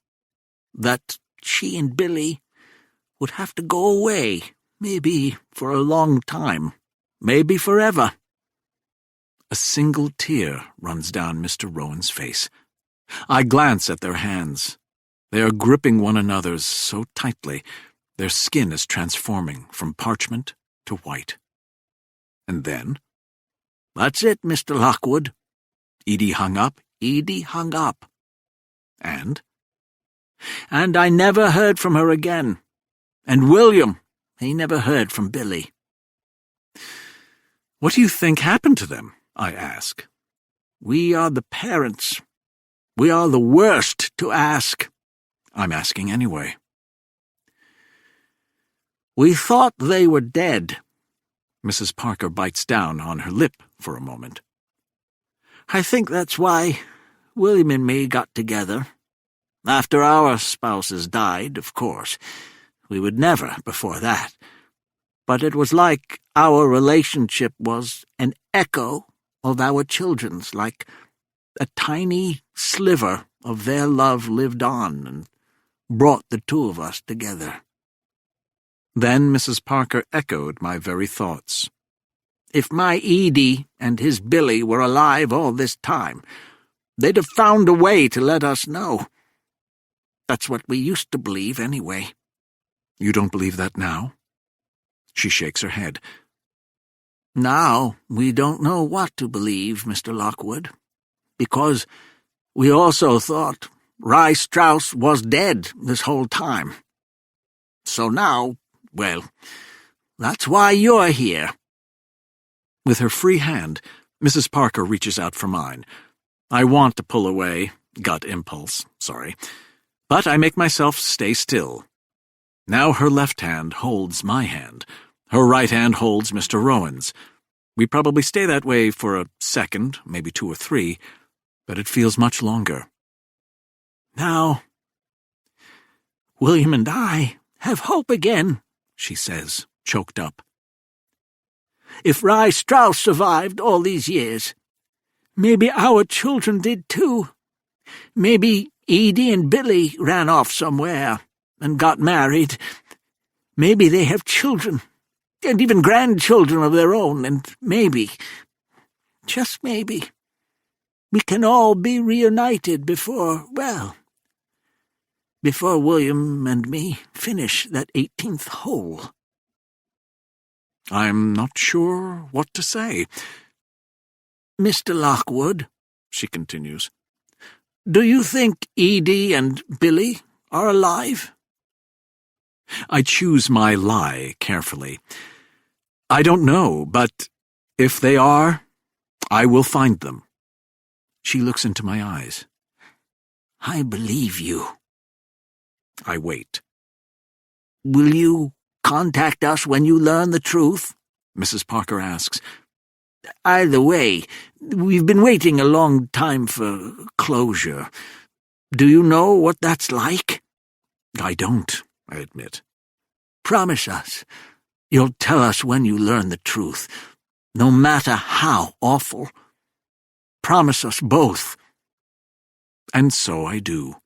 Speaker 4: That she and Billy would have to go away, maybe for a long time, maybe forever.
Speaker 1: A single tear runs down Mr. Rowan's face. I glance at their hands. They are gripping one another's so tightly, their skin is transforming from parchment to white. And then,
Speaker 4: that's it, Mr. Lockwood.
Speaker 1: Edie hung up?
Speaker 4: Edie hung up.
Speaker 1: And
Speaker 4: I never heard from her again. And William, he never heard from Billy.
Speaker 1: What do you think happened to them? I ask.
Speaker 4: We are the parents. We are the worst to ask.
Speaker 1: I'm asking anyway.
Speaker 4: We thought they were dead.
Speaker 1: Mrs. Parker bites down on her lip for a moment.
Speaker 4: I think that's why William and me got together. After our spouses died, of course. We would never before that. But it was like our relationship was an echo of our children's, like a tiny sliver of their love lived on and brought the two of us together.
Speaker 1: Then Mrs. Parker echoed my very thoughts.
Speaker 4: If my Edie and his Billy were alive all this time, they'd have found a way to let us know. That's what we used to believe, anyway.
Speaker 1: You don't believe that now? She shakes her head.
Speaker 4: Now we don't know what to believe, Mr. Lockwood, because we also thought Rye Strauss was dead this whole time. So now, well, that's why you're here.
Speaker 1: With her free hand, Mrs. Parker reaches out for mine. I want to pull away, gut impulse, sorry, but I make myself stay still. Now her left hand holds my hand. Her right hand holds Mr. Rowan's. We probably stay that way for a second, maybe 2 or 3, but it feels much longer.
Speaker 4: Now, William and I have hope again, she says, choked up. If Rye Strauss survived all these years, maybe our children did too. Maybe Edie and Billy ran off somewhere and got married. Maybe they have children, and even grandchildren of their own, and maybe, just maybe, we can all be reunited before William and me finish that 18th hole.
Speaker 1: I'm not sure what to say.
Speaker 4: Mr. Lockwood, she continues, do you think Edie and Billy are alive?
Speaker 1: I choose my lie carefully. I don't know, but if they are, I will find them. She looks into my eyes.
Speaker 4: I believe you.
Speaker 1: I wait.
Speaker 4: Will you contact us when you learn the truth?
Speaker 1: Mrs. Parker asks.
Speaker 4: Either way, we've been waiting a long time for closure. Do you know what that's like?
Speaker 1: I don't, I admit.
Speaker 4: Promise us. You'll tell us when you learn the truth, no matter how awful. Promise us both.
Speaker 1: And so I do.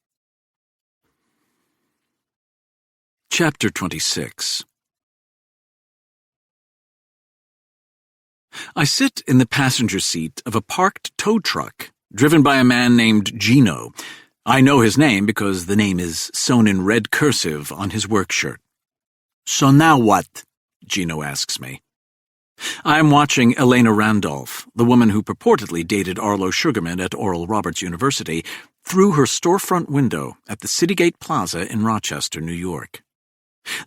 Speaker 1: Chapter 26. I sit in the passenger seat of a parked tow truck, driven by a man named Gino. I know his name because the name is sewn in red cursive on his work shirt.
Speaker 4: So now what?
Speaker 1: Gino asks me. I'm watching Elena Randolph, the woman who purportedly dated Arlo Sugarman at Oral Roberts University, through her storefront window at the Citygate Plaza in Rochester, New York.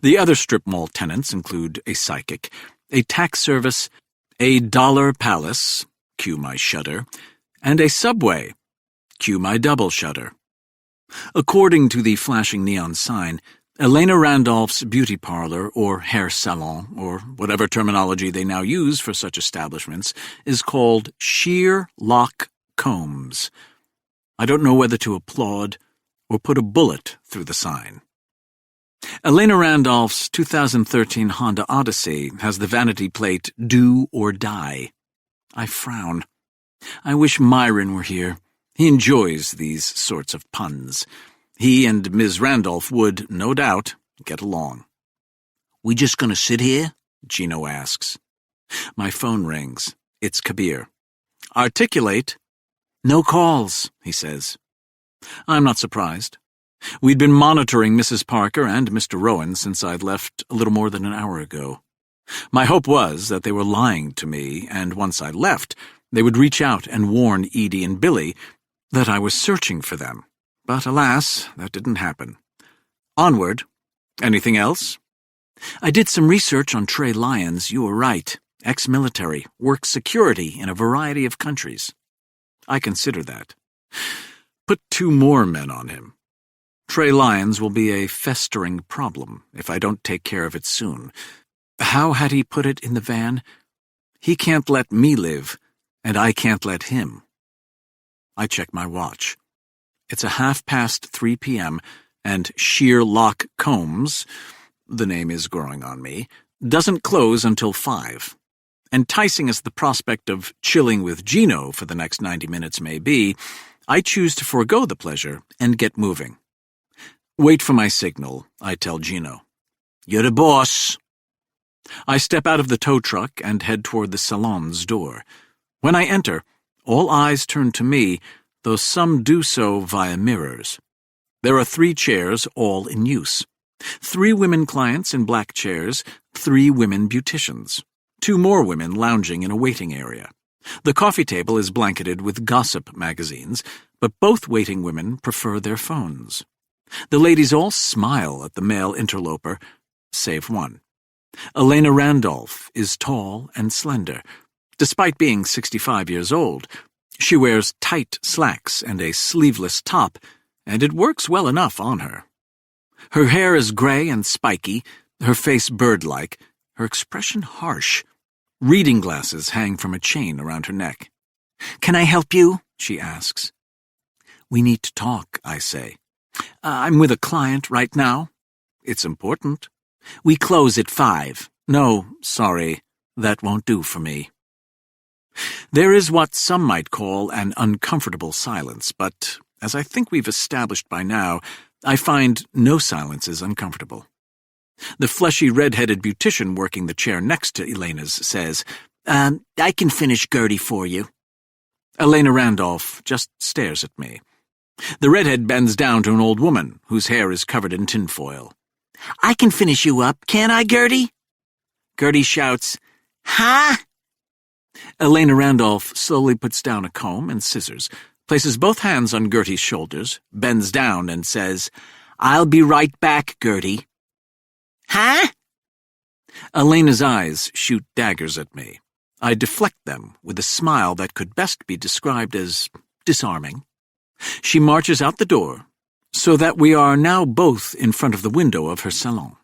Speaker 1: The other strip mall tenants include a psychic, a tax service, a dollar palace, cue my shudder, and a subway, cue my double shudder. According to the flashing neon sign, Elena Randolph's beauty parlor, or hair salon, or whatever terminology they now use for such establishments, is called Sheer Lock Combs. I don't know whether to applaud or put a bullet through the sign. Elena Randolph's 2013 Honda Odyssey has the vanity plate Do or Die. I frown. I wish Myron were here. He enjoys these sorts of puns. He and Ms. Randolph would, no doubt, get along.
Speaker 4: We just gonna sit here?
Speaker 1: Gino asks. My phone rings. It's Kabir. Articulate. No calls, he says. I'm not surprised. We'd been monitoring Mrs. Parker and Mr. Rowan since I'd left a little more than an hour ago. My hope was that they were lying to me, and once I left, they would reach out and warn Edie and Billy that I was searching for them. But alas, that didn't happen. Onward. Anything else? I did some research on Trey Lyons. You were right. Ex-military, works security in a variety of countries. I consider that. Put 2 more men on him. Trey Lyons will be a festering problem if I don't take care of it soon. How had he put it in the van? He can't let me live, and I can't let him. I check my watch. It's 3:30 p.m., and Sherlock Combs, the name is growing on me, doesn't close until 5. Enticing as the prospect of chilling with Gino for the next 90 minutes may be, I choose to forego the pleasure and get moving. Wait for my signal, I tell Gino.
Speaker 4: You're the boss.
Speaker 1: I step out of the tow truck and head toward the salon's door. When I enter, all eyes turn to me, though some do so via mirrors. There are 3 chairs, all in use. 3 women clients in black chairs, 3 women beauticians. 2 more women lounging in a waiting area. The coffee table is blanketed with gossip magazines, but both waiting women prefer their phones. The ladies all smile at the male interloper, save one. Elena Randolph is tall and slender. Despite being 65 years old, she wears tight slacks and a sleeveless top, and it works well enough on her. Her hair is gray and spiky, her face bird-like, her expression harsh. Reading glasses hang from a chain around her neck.
Speaker 4: Can I help you?
Speaker 1: She asks. We need to talk, I say. I'm with a client right now. It's important.
Speaker 4: We close at 5.
Speaker 1: No, sorry, that won't do for me. There is what some might call an uncomfortable silence, but, as I think we've established by now, I find no silence is uncomfortable. The fleshy red-headed beautician working the chair next to Elena's says,
Speaker 4: I can finish Gertie for you.
Speaker 1: Elena Randolph just stares at me. The redhead bends down to an old woman whose hair is covered in tinfoil.
Speaker 4: I can finish you up, can't I, Gertie?
Speaker 1: Gertie shouts,
Speaker 4: Ha!
Speaker 1: Elena Randolph slowly puts down a comb and scissors, places both hands on Gertie's shoulders, bends down and says,
Speaker 4: I'll be right back, Gertie. Huh?
Speaker 1: Elena's eyes shoot daggers at me. I deflect them with a smile that could best be described as disarming. She marches out the door, so that we are now both in front of the window of her salon.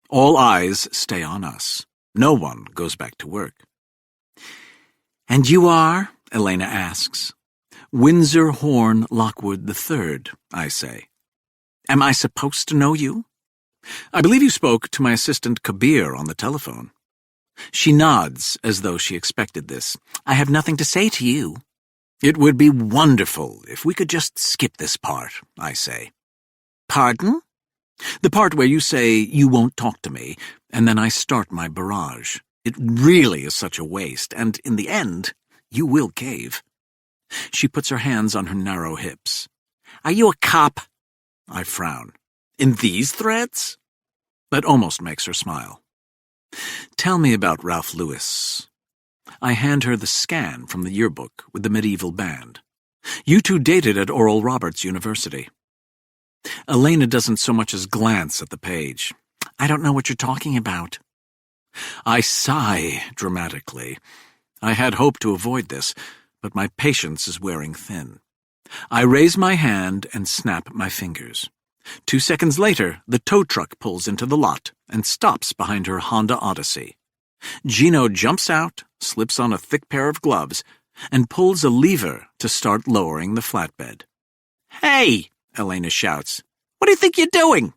Speaker 1: All eyes stay on us. No one goes back to work.
Speaker 4: And you are?
Speaker 1: Elena asks. Windsor Horne Lockwood III, I say. Am I supposed to know you? I believe you spoke to my assistant Kabir on the telephone. She nods as though she expected this.
Speaker 4: I have nothing to say to you.
Speaker 1: It would be wonderful if we could just skip this part, I say.
Speaker 4: Pardon?
Speaker 1: The part where you say you won't talk to me, and then I start my barrage. It really is such a waste, and in the end, you will cave. She puts her hands on her narrow hips.
Speaker 4: Are you a cop?
Speaker 1: I frown. In these threads? That almost makes her smile. Tell me about Ralph Lewis. I hand her the scan from the yearbook with the medieval band. You two dated at Oral Roberts University. Elena doesn't so much as glance at the page.
Speaker 4: I don't know what you're talking about.
Speaker 1: I sigh dramatically. I had hoped to avoid this, but my patience is wearing thin. I raise my hand and snap my fingers. 2 seconds later, the tow truck pulls into the lot and stops behind her Honda Odyssey. Gino jumps out, slips on a thick pair of gloves, and pulls a lever to start lowering the flatbed.
Speaker 4: Hey! Elena shouts. What do you think you're doing?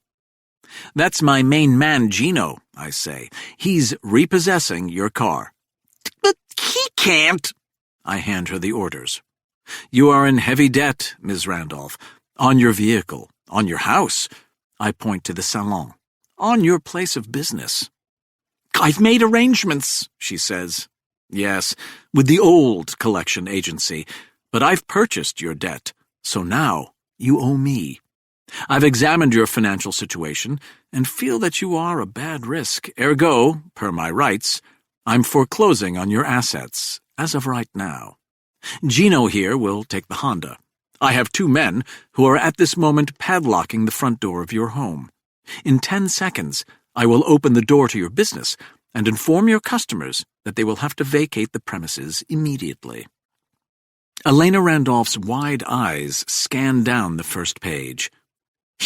Speaker 1: That's my main man, Gino, I say. He's repossessing your car.
Speaker 4: But he can't.
Speaker 1: I hand her the orders. You are in heavy debt, Ms. Randolph. On your vehicle, on your house. I point to the salon. On your place of business.
Speaker 4: I've made arrangements,
Speaker 1: she says. Yes, with the old collection agency, but I've purchased your debt, so now you owe me. I've examined your financial situation and feel that you are a bad risk. Ergo, per my rights, I'm foreclosing on your assets, as of right now. Gino here will take the Honda. I have 2 men who are at this moment padlocking the front door of your home. In 10 seconds, I will open the door to your business and inform your customers that they will have to vacate the premises immediately. Elena Randolph's wide eyes scan down the first page.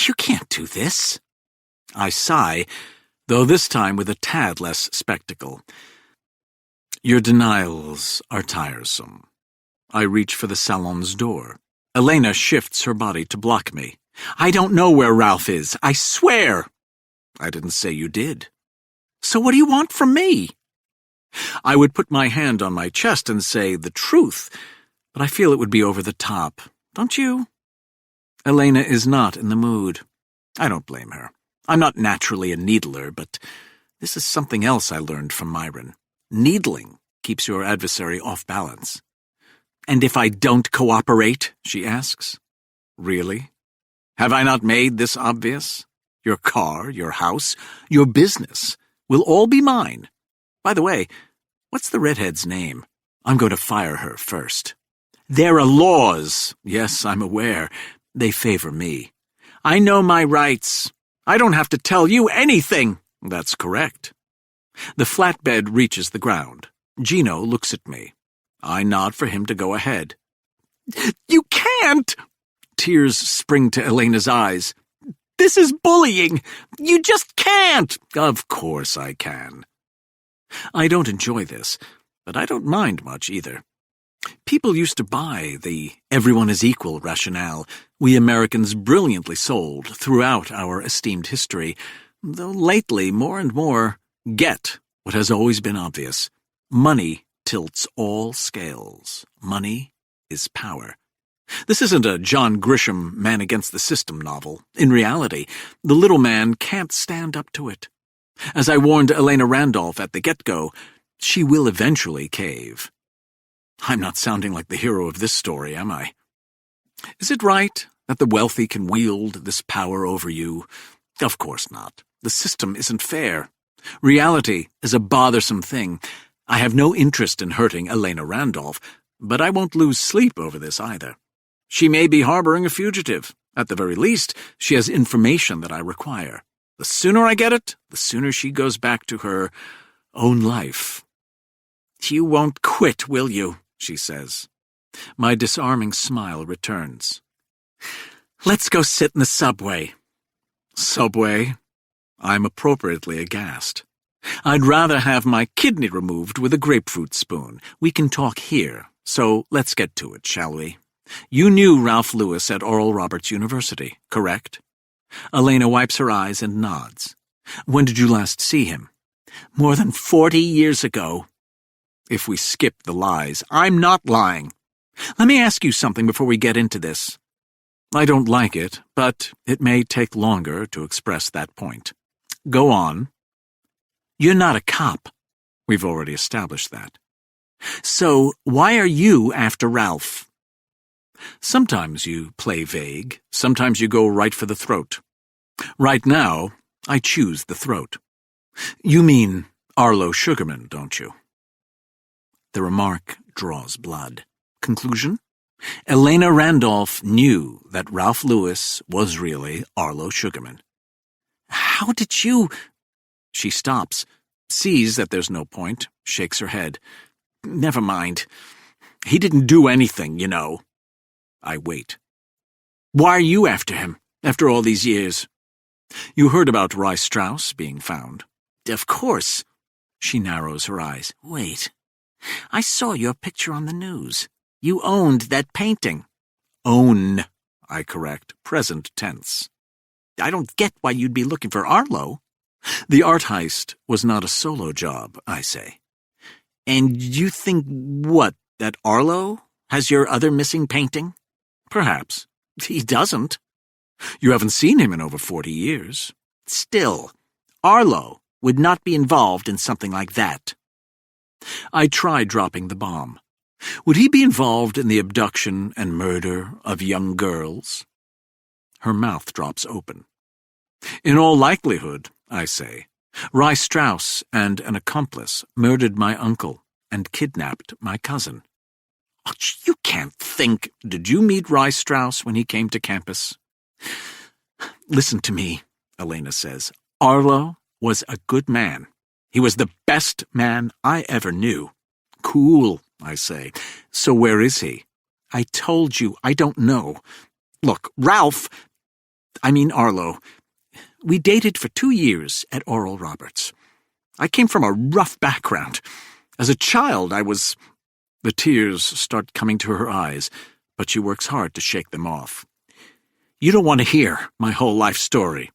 Speaker 4: You can't do this.
Speaker 1: I sigh, though this time with a tad less spectacle. Your denials are tiresome. I reach for the salon's door. Elena shifts her body to block me. I don't know where Ralph is, I swear. I didn't say you did. So what do you want from me? I would put my hand on my chest and say the truth, but I feel it would be over the top. Don't you? Elena is not in the mood. I don't blame her. I'm not naturally a needler, but this is something else I learned from Myron. Needling keeps your adversary off balance. And if I don't cooperate, she asks. Really? Have I not made this obvious? Your car, your house, your business will all be mine. By the way, what's the redhead's name? I'm going to fire her first. There are laws. Yes, I'm aware. They favor me. I know my rights. I don't have to tell you anything. That's correct. The flatbed reaches the ground. Gino looks at me. I nod for him to go ahead. You can't! Tears spring to Elena's eyes. This is bullying. You just can't. Of course I can. I don't enjoy this, but I don't mind much either. People used to buy the everyone is equal rationale we Americans brilliantly sold throughout our esteemed history, though lately more and more get what has always been obvious. Money tilts all scales. Money is power. This isn't a John Grisham Man Against the System novel. In reality, the little man can't stand up to it. As I warned Elena Randolph at the get-go, she will eventually cave. I'm not sounding like the hero of this story, am I? Is it right that the wealthy can wield this power over you? Of course not. The system isn't fair. Reality is a bothersome thing. I have no interest in hurting Elena Randolph, but I won't lose sleep over this either. She may be harboring a fugitive. At the very least, she has information that I require. The sooner I get it, the sooner she goes back to her own life. You won't quit, will you? She says. My disarming smile returns. Let's go sit in the subway. Subway? I'm appropriately aghast. I'd rather have my kidney removed with a grapefruit spoon. We can talk here, so let's get to it, shall we? You knew Ralph Lewis at Oral Roberts University, correct? Elena wipes her eyes and nods. When did you last see him? More than 40 years ago. If we skip the lies, I'm not lying. Let me ask you something before we get into this. I don't like it, but it may take longer to express that point. Go on. You're not a cop. We've already established that. So why are you after Ralph? Sometimes you play vague, sometimes you go right for the throat. Right now, I choose the throat. You mean Arlo Sugarman, don't you? The remark draws blood. Conclusion? Elena Randolph knew that Ralph Lewis was really Arlo Sugarman. How did you... She stops, sees that there's no point, shakes her head. Never mind. He didn't do anything, you know. I wait. Why are you after him, after all these years? You heard about Rye Strauss being found. Of course. She narrows her eyes. Wait. I saw your picture on the news. You owned that painting. Own, I correct, present tense. I don't get why you'd be looking for Arlo. The art heist was not a solo job, I say. And you think, what, that Arlo has your other missing painting? Perhaps. He doesn't. You haven't seen him in over 40 years. Still, Arlo would not be involved in something like that. I tried dropping the bomb. Would he be involved in the abduction and murder of young girls? Her mouth drops open. In all likelihood, I say, Rye Strauss and an accomplice murdered my uncle and kidnapped my cousin. Oh, you can't think. Did you meet Rye Strauss when he came to campus? Listen to me, Elena says. Arlo was a good man. He was the best man I ever knew. Cool, I say. So where is he? I told you I don't know. Look, Arlo, We dated for 2 years at Oral Roberts. I came from a rough background. As a child, I was—" The tears start coming to her eyes, but she works hard to shake them off. "You don't want to hear my whole life story."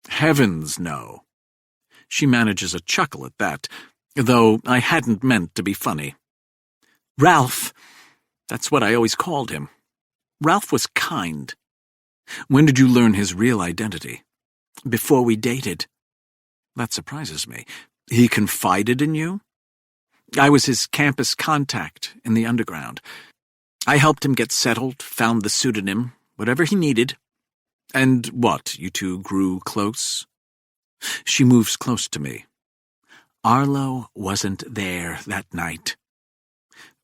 Speaker 1: "Heavens, no." She manages a chuckle at that, though I hadn't meant to be funny. "Ralph, that's what I always called him. Ralph was kind." "When did you learn his real identity?" "Before we dated." "That surprises me. He confided in you?" "I was his campus contact in the underground. I helped him get settled, found the pseudonym, whatever he needed." "And what, you two grew close?" She moves close to me. "Arlo wasn't there that night."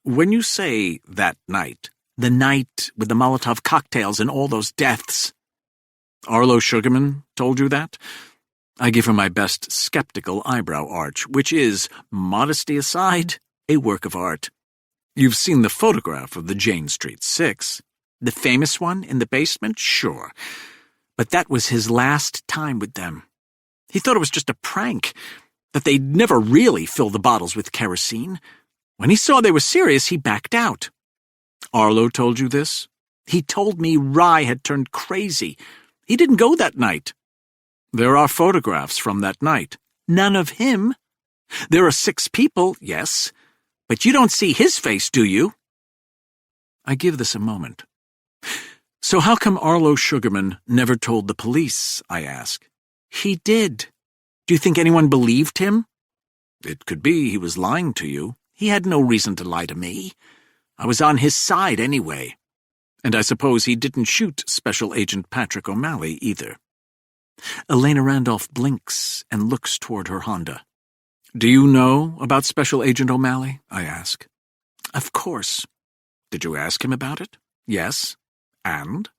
Speaker 1: "When you say that night—" "The night with the Molotov cocktails and all those deaths." "Arlo Sugarman told you that?" I give her my best skeptical eyebrow arch, which is, modesty aside, a work of art. "You've seen the photograph of the Jane Street 6. "The famous one in the basement? Sure. But that was his last time with them. He thought it was just a prank, that they'd never really fill the bottles with kerosene. When he saw they were serious, he backed out." "Arlo told you this?" "He told me Rye had turned crazy. He didn't go that night." "There are photographs from that night." "None of him. There are 6 people, yes, but you don't see his face, do you?" I give this a moment. "So how come Arlo Sugarman never told the police?" I ask. "He did. Do you think anyone believed him?" "It could be he was lying to you." "He had no reason to lie to me. I was on his side anyway." "And I suppose he didn't shoot Special Agent Patrick O'Malley either." Elena Randolph blinks and looks toward her Honda. "Do you know about Special Agent O'Malley?" I ask. "Of course." "Did you ask him about it?" "Yes. And?"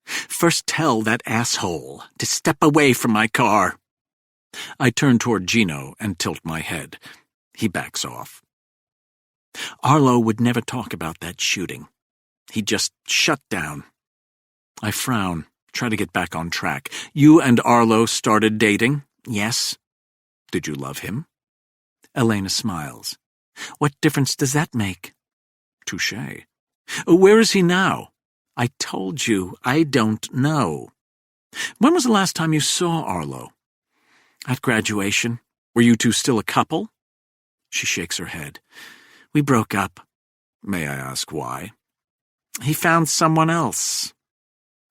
Speaker 1: "First tell that asshole to step away from my car." I turn toward Gino and tilt my head. He backs off. Arlo would never talk about that shooting. He'd just shut down. I frown, try to get back on track. "You and Arlo started dating?" "Yes." "Did you love him?" Elena smiles. "What difference does that make?" "Touché. Where is he now?" "I told you, I don't know." "When was the last time you saw Arlo?" "At graduation." "Were you two still a couple?" She shakes her head. "We broke up." "May I ask why?" "He found someone else."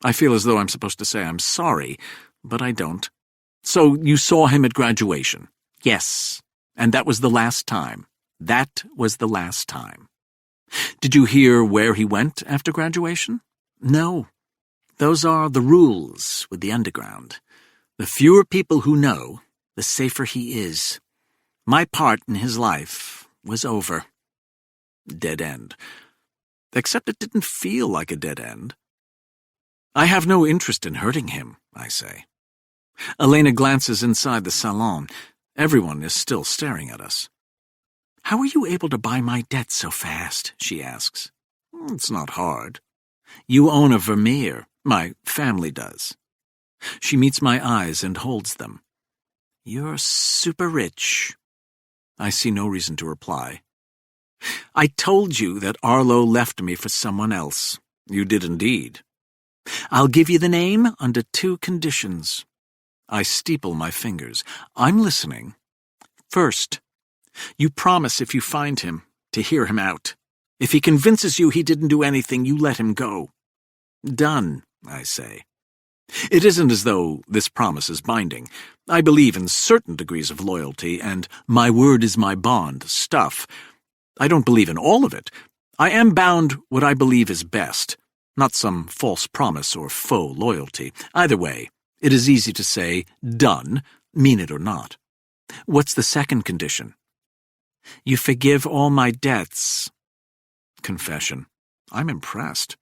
Speaker 1: I feel as though I'm supposed to say I'm sorry, but I don't. "So you saw him at graduation?" "Yes, and that was the last time. That was the last time." "Did you hear where he went after graduation?" "No. Those are the rules with the underground. The fewer people who know, the safer he is. My part in his life was over." Dead end. Except it didn't feel like a dead end. "I have no interest in hurting him," I say. Elena glances inside the salon. Everyone is still staring at us. "How were you able to buy my debt so fast?" she asks. "It's not hard." "You own a Vermeer. My family does." She meets my eyes and holds them. "You're super rich." I see no reason to reply. "I told you that Arlo left me for someone else." "You did indeed." "I'll give you the name under 2 conditions." I steeple my fingers. "I'm listening." "First, you promise if you find him to hear him out. If he convinces you he didn't do anything, you let him go." "Done," I say. It isn't as though this promise is binding. I believe in certain degrees of loyalty and my word is my bond stuff. I don't believe in all of it. I am bound what I believe is best, not some false promise or faux loyalty. Either way, it is easy to say, done, mean it or not. "What's the second condition?" "You forgive all my debts." Confession. I'm impressed.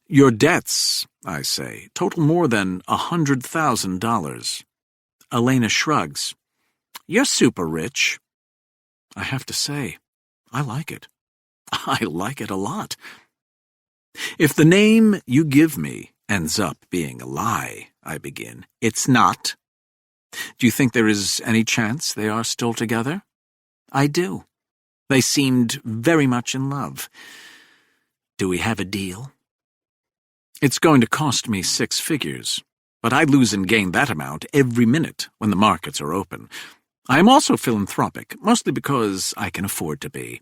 Speaker 1: "Your debts," I say, "total more than $100,000. Elena shrugs. "You're super rich." I have to say, I like it. I like it a lot. "If the name you give me ends up being a lie," I begin. "It's not," Do you think there is any chance they are still together?
Speaker 4: I do. They seemed very much in love. Do we have a deal?
Speaker 1: It's going to cost me 6 figures, but I lose and gain that amount every minute when the markets are open. I am also philanthropic, mostly because I can afford to be.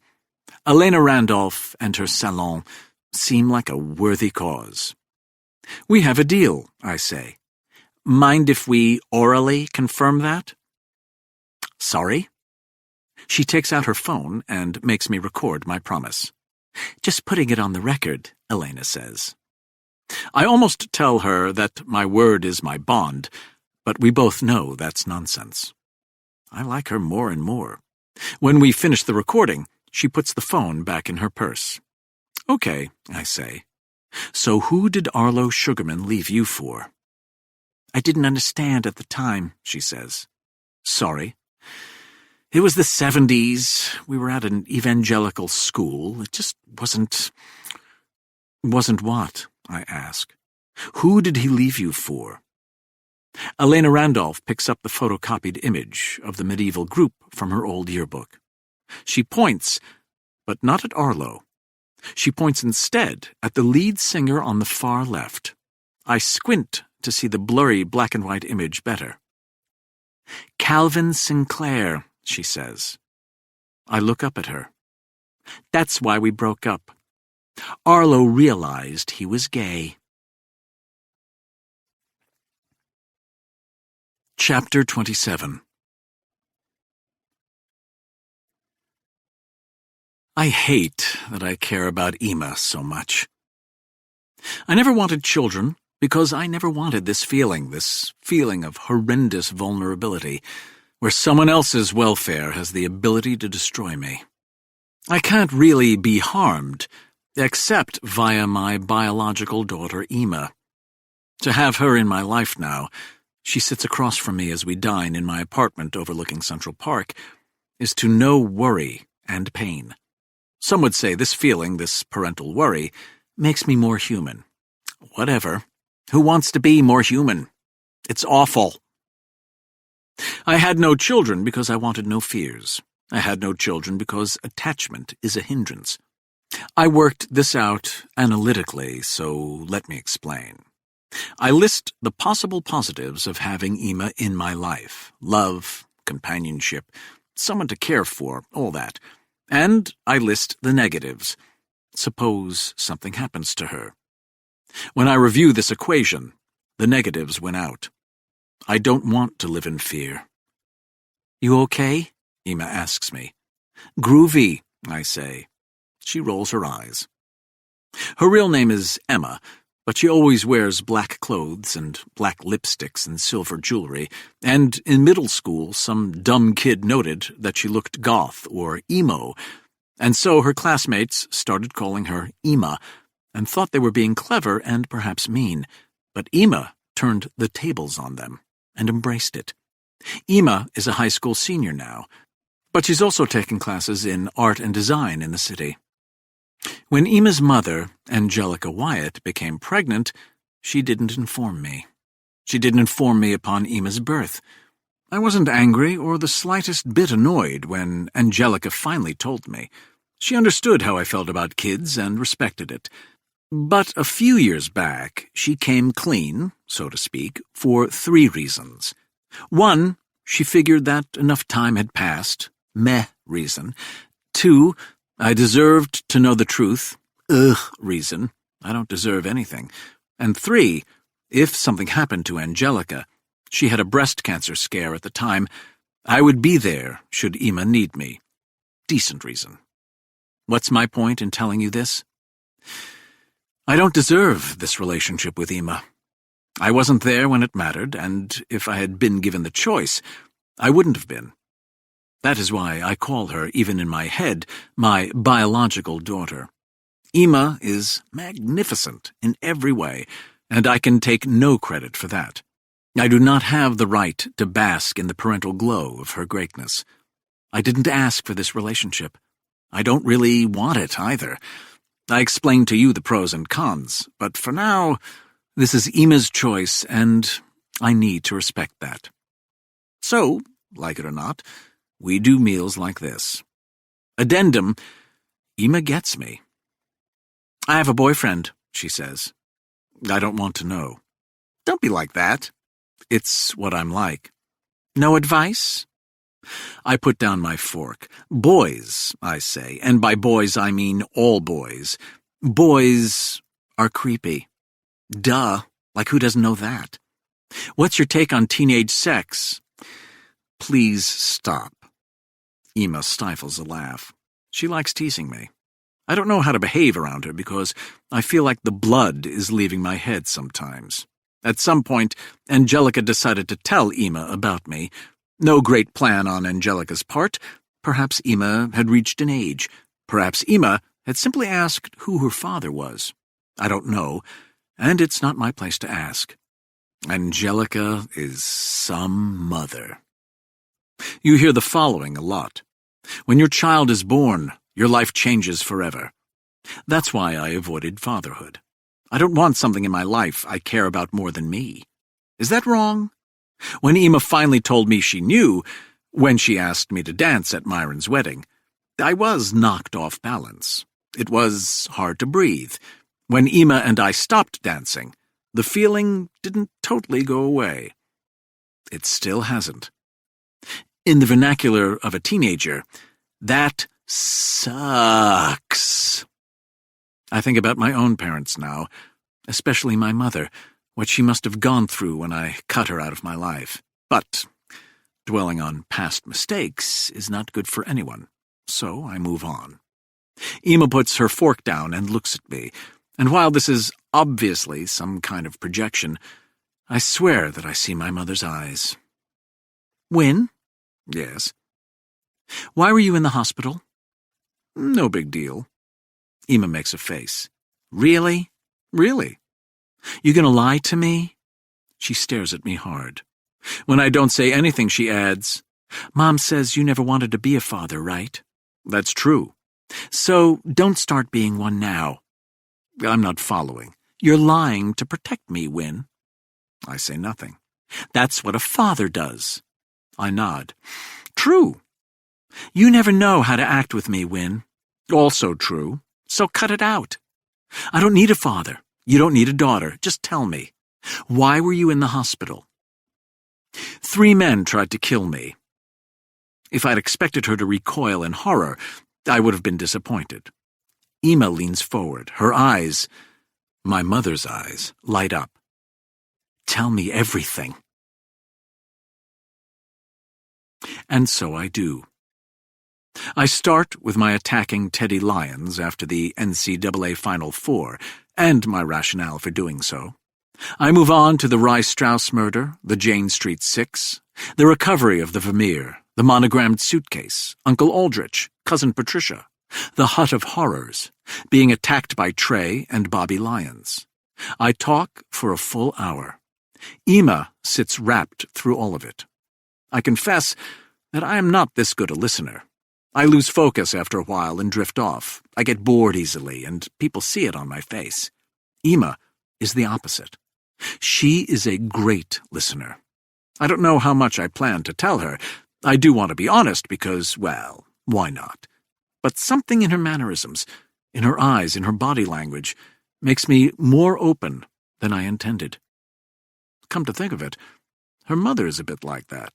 Speaker 1: Elena Randolph and her salon seem like a worthy cause. We have a deal, I say. Mind if we orally confirm that?
Speaker 4: Sorry?
Speaker 1: She takes out her phone and makes me record my promise.
Speaker 4: Just putting it on the record, Elena says.
Speaker 1: I almost tell her that my word is my bond, but we both know that's nonsense. I like her more and more. When we finish the recording, she puts the phone back in her purse. Okay, I say. So who did Arlo Sugarman leave you for?
Speaker 4: I didn't understand at the time, she says.
Speaker 1: Sorry. It was the 70s. We were at an evangelical school. It just wasn't... Wasn't what? I ask. Who did he leave you for? Elena Randolph picks up the photocopied image of the medieval group from her old yearbook. She points, but not at Arlo. She points instead at the lead singer on the far left. I squint to see the blurry black-and-white image better.
Speaker 4: Calvin Sinclair, she says.
Speaker 1: I look up at her.
Speaker 4: That's why we broke up. Arlo realized he was gay.
Speaker 1: Chapter 27. I hate that I care about Emma so much. I never wanted children because I never wanted this feeling of horrendous vulnerability, where someone else's welfare has the ability to destroy me. I can't really be harmed, except via my biological daughter Emma. To have her in my life now, she sits across from me as we dine in my apartment overlooking Central Park, is to know worry and pain. Some would say this feeling, this parental worry, makes me more human. Whatever. Who wants to be more human? It's awful. I had no children because I wanted no fears. I had no children because attachment is a hindrance. I worked this out analytically, so let me explain. I list the possible positives of having Emma in my life. Love, companionship, someone to care for, all that. And I list the negatives. Suppose something happens to her. When I review this equation, the negatives win out. I don't want to live in fear.
Speaker 4: You okay?
Speaker 1: Emma asks me. Groovy, I say. She rolls her eyes. Her real name is Emma, but she always wears black clothes and black lipsticks and silver jewelry, and in middle school some dumb kid noted that she looked goth or emo, and so her classmates started calling her Emma and thought they were being clever and perhaps mean, but Emma turned the tables on them and embraced it. Emma is a high school senior now, but she's also taking classes in art and design in the city. When Emma's mother, Angelica Wyatt, became pregnant, she didn't inform me. She didn't inform me upon Emma's birth. I wasn't angry or the slightest bit annoyed when Angelica finally told me. She understood how I felt about kids and respected it. But a few years back, she came clean, so to speak, for 3 reasons. 1, she figured that enough time had passed. Meh reason. 2, I deserved to know the truth. Reason. I don't deserve anything. And 3, if something happened to Angelica, she had a breast cancer scare at the time, I would be there should Emma need me. Decent reason. What's my point in telling you this? I don't deserve this relationship with Emma. I wasn't there when it mattered, and if I had been given the choice, I wouldn't have been. That is why I call her, even in my head, my biological daughter. Emma is magnificent in every way, and I can take no credit for that. I do not have the right to bask in the parental glow of her greatness. I didn't ask for this relationship. I don't really want it either. I explained to you the pros and cons, but for now, this is Emma's choice, and I need to respect that. So, like it or not, we do meals like this. Addendum, Emma gets me. I have a boyfriend, she says. I don't want to know. Don't be like that. It's what I'm like. No advice? I put down my fork. Boys, I say, and by boys I mean all boys. Boys are creepy. Duh, like who doesn't know that? What's your take on teenage sex? Please stop. Emma stifles a laugh. She likes teasing me. I don't know how to behave around her because I feel like the blood is leaving my head sometimes. At some point, Angelica decided to tell Emma about me. No great plan on Angelica's part. Perhaps Emma had reached an age. Perhaps Emma had simply asked who her father was. I don't know, and it's not my place to ask. Angelica is some mother. You hear the following a lot. When your child is born, your life changes forever. That's why I avoided fatherhood. I don't want something in my life I care about more than me. Is that wrong? When Emma finally told me she knew, when she asked me to dance at Myron's wedding, I was knocked off balance. It was hard to breathe. When Emma and I stopped dancing, the feeling didn't totally go away. It still hasn't. In the vernacular of a teenager, that sucks. I think about my own parents now, especially my mother, what she must have gone through when I cut her out of my life. But dwelling on past mistakes is not good for anyone, so I move on. Emma puts her fork down and looks at me, and while this is obviously some kind of projection, I swear that I see my mother's eyes. Win? Yes. Why were you in the hospital? No big deal. Emma makes a face. Really? Really? You gonna lie to me? She stares at me hard. When I don't say anything, she adds, Mom says you never wanted to be a father, right? That's true. So don't start being one now. I'm not following. You're lying to protect me, Win. I say nothing. That's what a father does. I nod. True. You never know how to act with me, Win. Also true. So cut it out. I don't need a father. You don't need a daughter. Just tell me. Why were you in the hospital? 3 men tried to kill me. If I'd expected her to recoil in horror, I would have been disappointed. Emma leans forward. Her eyes, my mother's eyes, light up. Tell me everything. And so I do. I start with my attacking Teddy Lyons after the NCAA Final Four, and my rationale for doing so. I move on to the Rye Strauss murder, the Jane Street Six, the recovery of the Vermeer, the monogrammed suitcase, Uncle Aldrich, Cousin Patricia, the Hut of Horrors, being attacked by Trey and Bobby Lyons. I talk for a full hour. Emma sits rapt through all of it. I confess that I am not this good a listener. I lose focus after a while and drift off. I get bored easily, and people see it on my face. Emma is the opposite. She is a great listener. I don't know how much I plan to tell her. I do want to be honest because, well, why not? But something in her mannerisms, in her eyes, in her body language, makes me more open than I intended. Come to think of it, her mother is a bit like that.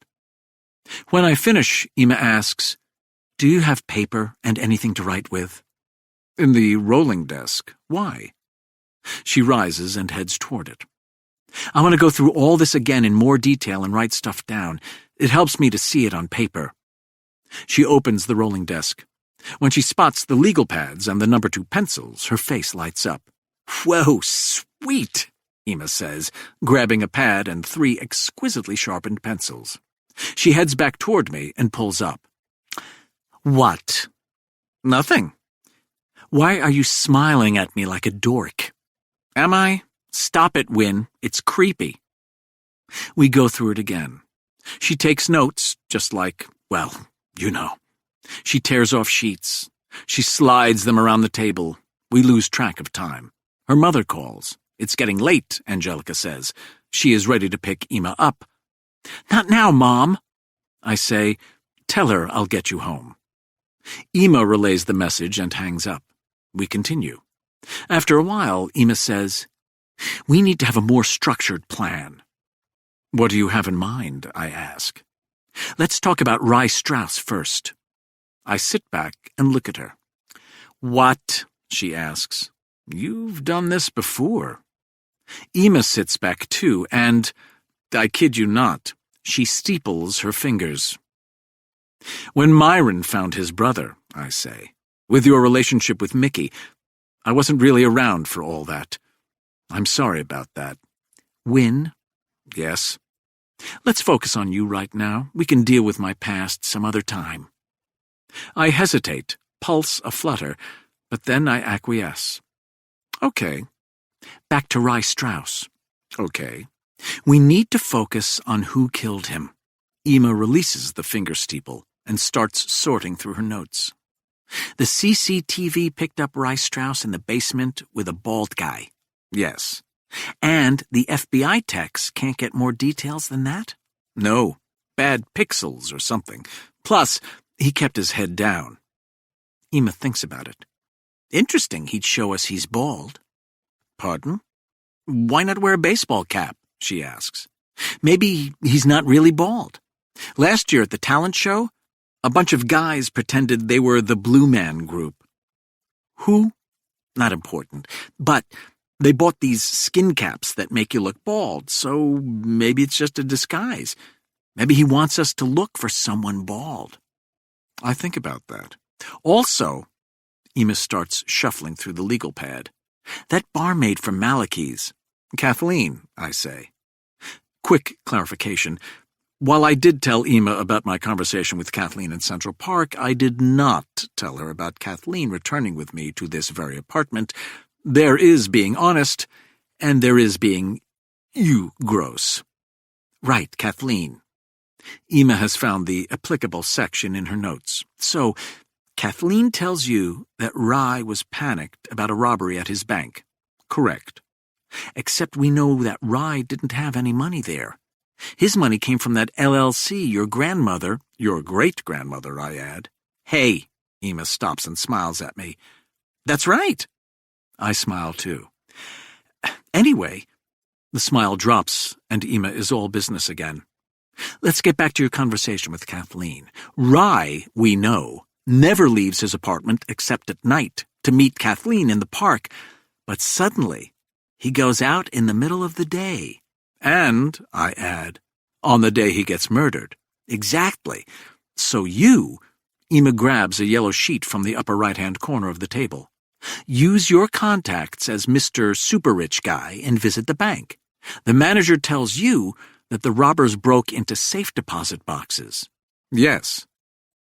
Speaker 1: When I finish, Emma asks, Do you have paper and anything to write with? In the rolling desk. Why? She rises and heads toward it. I want to go through all this again in more detail and write stuff down. It helps me to see it on paper. She opens the rolling desk. When she spots the legal pads and the number 2 pencils, her face lights up. Whoa, sweet, Emma says, grabbing a pad and 3 exquisitely sharpened pencils. She heads back toward me and pulls up. What? Nothing. Why are you smiling at me like a dork? Am I? Stop it, Win. It's creepy. We go through it again. She takes notes, just like, well, you know. She tears off sheets. She slides them around the table. We lose track of time. Her mother calls. It's getting late, Angelica says. She is ready to pick Emma up. Not now, Mom, I say, "Tell her I'll get you home." Ema relays the message and hangs up. We continue. After a while, Ema says, "We need to have a more structured plan." "What do you have in mind?" I ask. "Let's talk about Rye Strauss first." I sit back and look at her. "What?" she asks. "You've done this before." Ema sits back too, and, I kid you not, she steeples her fingers. "When Myron found his brother," I say, "with your relationship with Mickey, I wasn't really around for all that. I'm sorry about that." "Win?" "Yes." "Let's focus on you right now. We can deal with my past some other time." I hesitate, pulse aflutter, but then I acquiesce. "Okay." "Back to Rye Strauss." "Okay." "We need to focus on who killed him." Ema releases the finger steeple and starts sorting through her notes. "The CCTV picked up Rye Strauss in the basement with a bald guy." "Yes." "And the FBI techs can't get more details than that?" "No. Bad pixels or something. Plus, he kept his head down." Ema thinks about it. "Interesting he'd show us he's bald." "Pardon?" "Why not wear a baseball cap?" she asks. "Maybe he's not really bald. Last year at the talent show, a bunch of guys pretended they were the Blue Man Group." "Who?" "Not important. But they bought these skin caps that make you look bald, so maybe it's just a disguise. Maybe he wants us to look for someone bald." I think about that. "Also," Ema starts shuffling through the legal pad, "that barmaid from Malachi's." "Kathleen," I say. Quick clarification. While I did tell Ema about my conversation with Kathleen in Central Park, I did not tell her about Kathleen returning with me to this very apartment. There is being honest, and there is being, gross. "Right, Kathleen." Ema has found the applicable section in her notes. "So, Kathleen tells you that Rye was panicked about a robbery at his bank." "Correct." "Except we know that Rye didn't have any money there. His money came from that LLC your grandmother—" "Your great-grandmother, I add." "Hey," Ema stops and smiles at me. "That's right." I smile too. "Anyway," the smile drops and Ema is all business again. "Let's get back to your conversation with Kathleen. Rye, we know, never leaves his apartment except at night to meet Kathleen in the park, but suddenly he goes out in the middle of the day. And, I add, on the day he gets murdered." "Exactly. So you," Ema grabs a yellow sheet from the upper right-hand corner of the table, "use your contacts as Mr. Super-Rich Guy and visit the bank. The manager tells you that the robbers broke into safe deposit boxes." "Yes."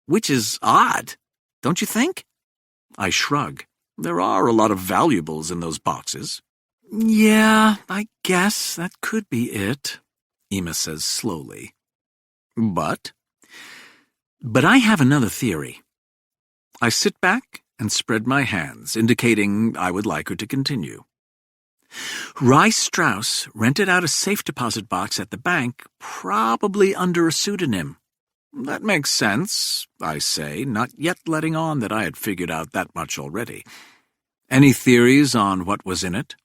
Speaker 1: "Which is odd, don't you think?" I shrug. "There are a lot of valuables in those boxes." "Yeah, I guess that could be it," Ema says slowly. But I have another theory." I sit back and spread my hands, indicating I would like her to continue. "Rye Strauss rented out a safe deposit box at the bank, probably under a pseudonym." "That makes sense," I say, not yet letting on that I had figured out that much already. "Any theories on what was in it?"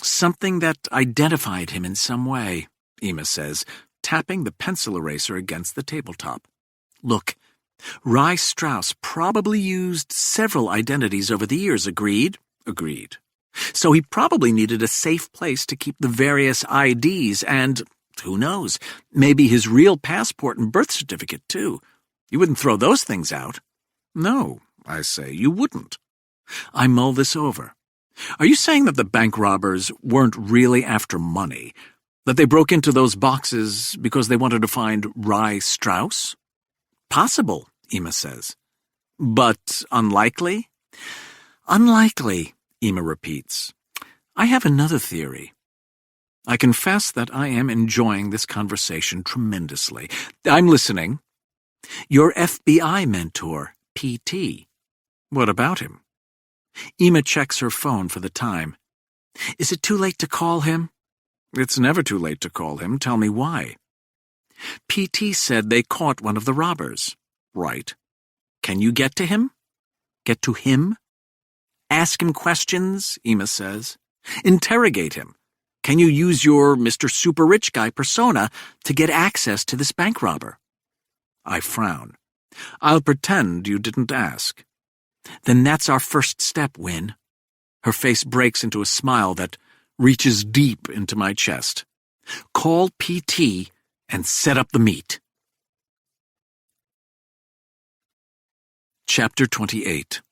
Speaker 1: "Something that identified him in some way," Ema says, tapping the pencil eraser against the tabletop. "Look, Rye Strauss probably used several identities over the years, agreed?" "Agreed." "So he probably needed a safe place to keep the various IDs and, who knows, maybe his real passport and birth certificate, too. You wouldn't throw those things out." "No," I say, "you wouldn't." I mull this over. "Are you saying that the bank robbers weren't really after money? That they broke into those boxes because they wanted to find Rye Strauss?" "Possible," Ema says. "But unlikely?" "Unlikely," Ema repeats. "I have another theory." I confess that I am enjoying this conversation tremendously. I'm listening. "Your FBI mentor, PT. "What about him?" Ema checks her phone for the time. "Is it too late to call him?" "It's never too late to call him. Tell me why." PT said they caught one of the robbers. Right. Can you get to him? Get to him? Ask him questions, Ema says. Interrogate him. Can you use your Mr. Super Rich Guy persona to get access to this bank robber? I frown. I'll pretend you didn't ask. Then that's our first step, Win. Her face breaks into a smile that reaches deep into my chest. Call PT and set up the meet. Chapter 28.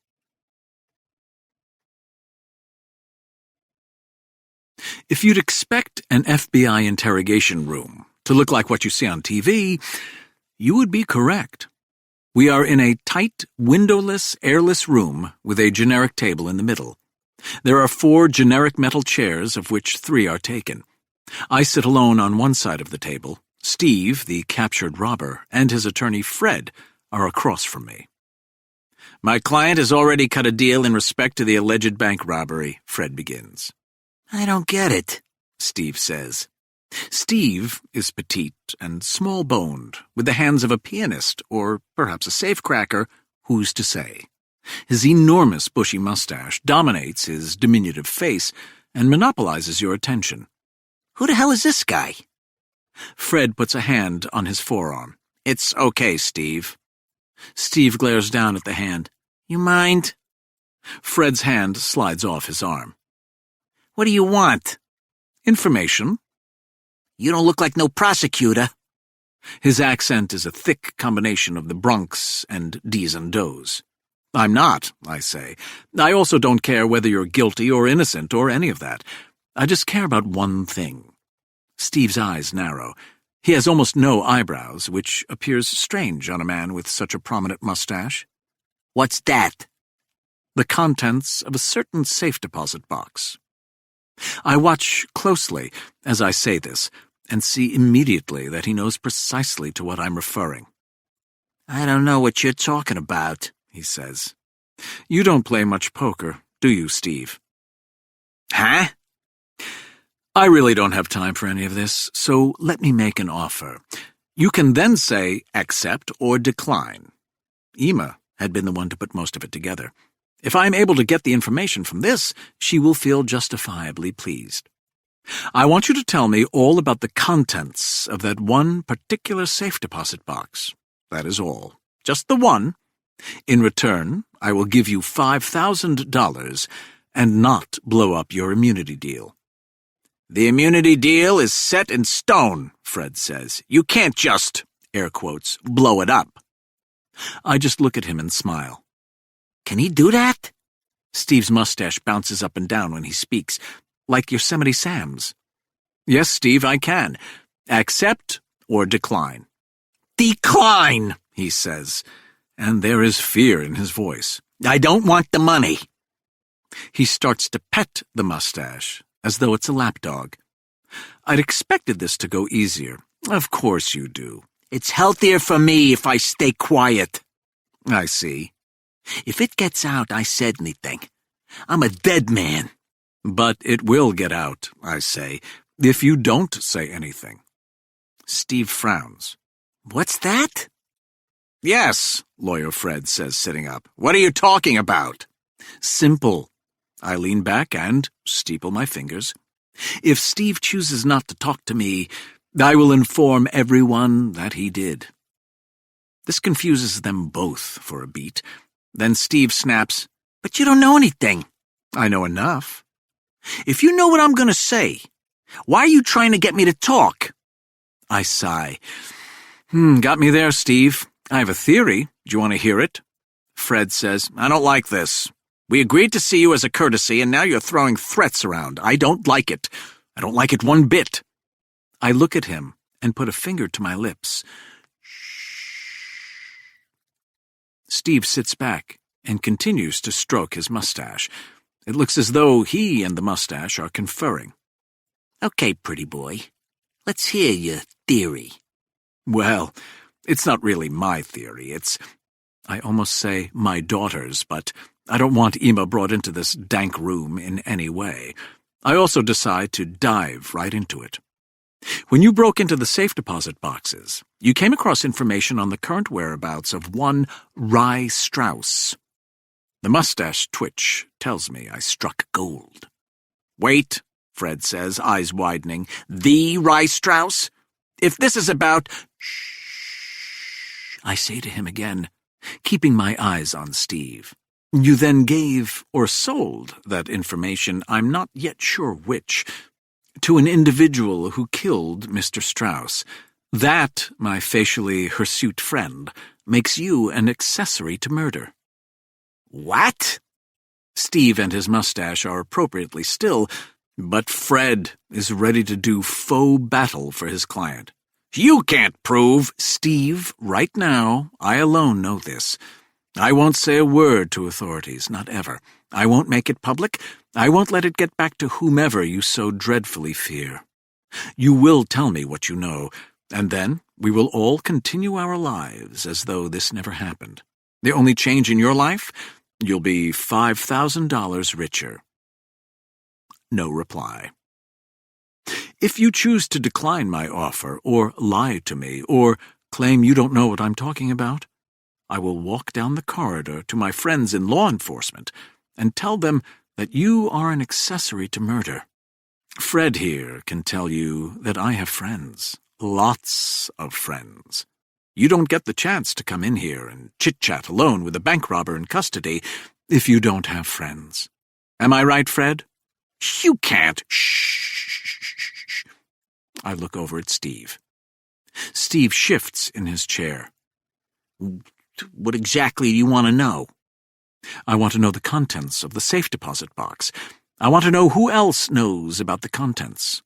Speaker 1: If you'd expect an FBI interrogation room to look like what you see on TV, you would be correct. We are in a tight, windowless, airless room with a generic table in the middle. There are 4 generic metal chairs, of which 3 are taken. I sit alone on one side of the table. Steve, the captured robber, and his attorney Fred are across from me. My client has already cut a deal in respect to the alleged bank robbery, Fred begins.
Speaker 4: I don't get it,
Speaker 1: Steve says. Steve is petite and small-boned, with the hands of a pianist, or perhaps a safecracker, who's to say. His enormous bushy mustache dominates his diminutive face and monopolizes your attention.
Speaker 4: Who the hell is this guy?
Speaker 1: Fred puts a hand on his forearm. It's okay, Steve. Steve glares down at the hand.
Speaker 4: You mind?
Speaker 1: Fred's hand slides off his arm.
Speaker 4: What do you want?
Speaker 1: Information.
Speaker 4: You don't look like no prosecutor.
Speaker 1: His accent is a thick combination of the Bronx and D's and Do's. I'm not, I say. I also don't care whether you're guilty or innocent or any of that. I just care about one thing. Steve's eyes narrow. He has almost no eyebrows, which appears strange on a man with such a prominent mustache.
Speaker 4: What's that?
Speaker 1: The contents of a certain safe deposit box. I watch closely as I say this, and see immediately that he knows precisely to what I'm referring.
Speaker 4: I don't know what you're talking about,
Speaker 1: he says. You don't play much poker, do you, Steve?
Speaker 4: Huh?
Speaker 1: I really don't have time for any of this, so let me make an offer. You can then say accept or decline. Ema had been the one to put most of it together. If I am able to get the information from this, she will feel justifiably pleased. I want you to tell me all about the contents of that one particular safe deposit box. That is all. Just the one. In return, I will give you $5,000 and not blow up your immunity deal. The immunity deal is set in stone, Fred says. You can't just, air quotes, blow it up. I just look at him and smile.
Speaker 4: Can he do that?
Speaker 1: Steve's mustache bounces up and down when he speaks, like Yosemite Sam's. Yes, Steve, I can. Accept or decline.
Speaker 4: Decline,
Speaker 1: he says, and there is fear in his voice.
Speaker 4: I don't want the money.
Speaker 1: He starts to pet the mustache, as though it's a lapdog. I'd expected this to go easier. Of course you do.
Speaker 4: It's healthier for me if I stay quiet.
Speaker 1: I see.
Speaker 4: If it gets out I said anything, I'm a dead man.
Speaker 1: But it will get out, I say, if you don't say anything. Steve frowns.
Speaker 4: What's that?
Speaker 1: Yes, Lawyer Fred says, sitting up. What are you talking about? Simple. I lean back and steeple my fingers. If Steve chooses not to talk to me, I will inform everyone that he did. This confuses them both for a beat. Then Steve snaps,
Speaker 4: But you don't know anything.
Speaker 1: I know enough.
Speaker 4: If you know what I'm going to say, why are you trying to get me to talk?
Speaker 1: I sigh. Got me there, Steve. I have a theory. Do you want to hear it? Fred says, I don't like this. We agreed to see you as a courtesy, and now you're throwing threats around. I don't like it. I don't like it one bit. I look at him and put a finger to my lips. Steve sits back and continues to stroke his mustache. It looks as though he and the mustache are conferring.
Speaker 4: Okay, pretty boy. Let's hear your theory.
Speaker 1: Well, it's not really my theory. It's, I almost say, my daughter's, but I don't want Ema brought into this dank room in any way. I also decide to dive right into it. When you broke into the safe deposit boxes, you came across information on the current whereabouts of one Rye Strauss. The mustache twitch tells me I struck gold. Wait, Fred says, eyes widening. The Rye Strauss? If this is about— Shh, I say to him again, keeping my eyes on Steve. You then gave or sold that information, I'm not yet sure which, to an individual who killed Mr. Strauss. That, my facially hirsute friend, makes you an accessory to murder. What? Steve and his mustache are appropriately still, but Fred is ready to do faux battle for his client. You can't prove— Steve, right now, I alone know this. I won't say a word to authorities, not ever. I won't make it public. I won't let it get back to whomever you so dreadfully fear. You will tell me what you know, and then we will all continue our lives as though this never happened. The only change in your life? You'll be $5,000 richer. No reply. If you choose to decline my offer, or lie to me, or claim you don't know what I'm talking about, I will walk down the corridor to my friends in law enforcement and tell them that you are an accessory to murder. Fred here can tell you that I have friends, lots of friends. You don't get the chance to come in here and chit-chat alone with a bank robber in custody if you don't have friends. Am I right, Fred? You can't. Shh. I look over at Steve. Steve shifts in his chair. What exactly do you want to know? I want to know the contents of the safe deposit box. I want to know who else knows about the contents.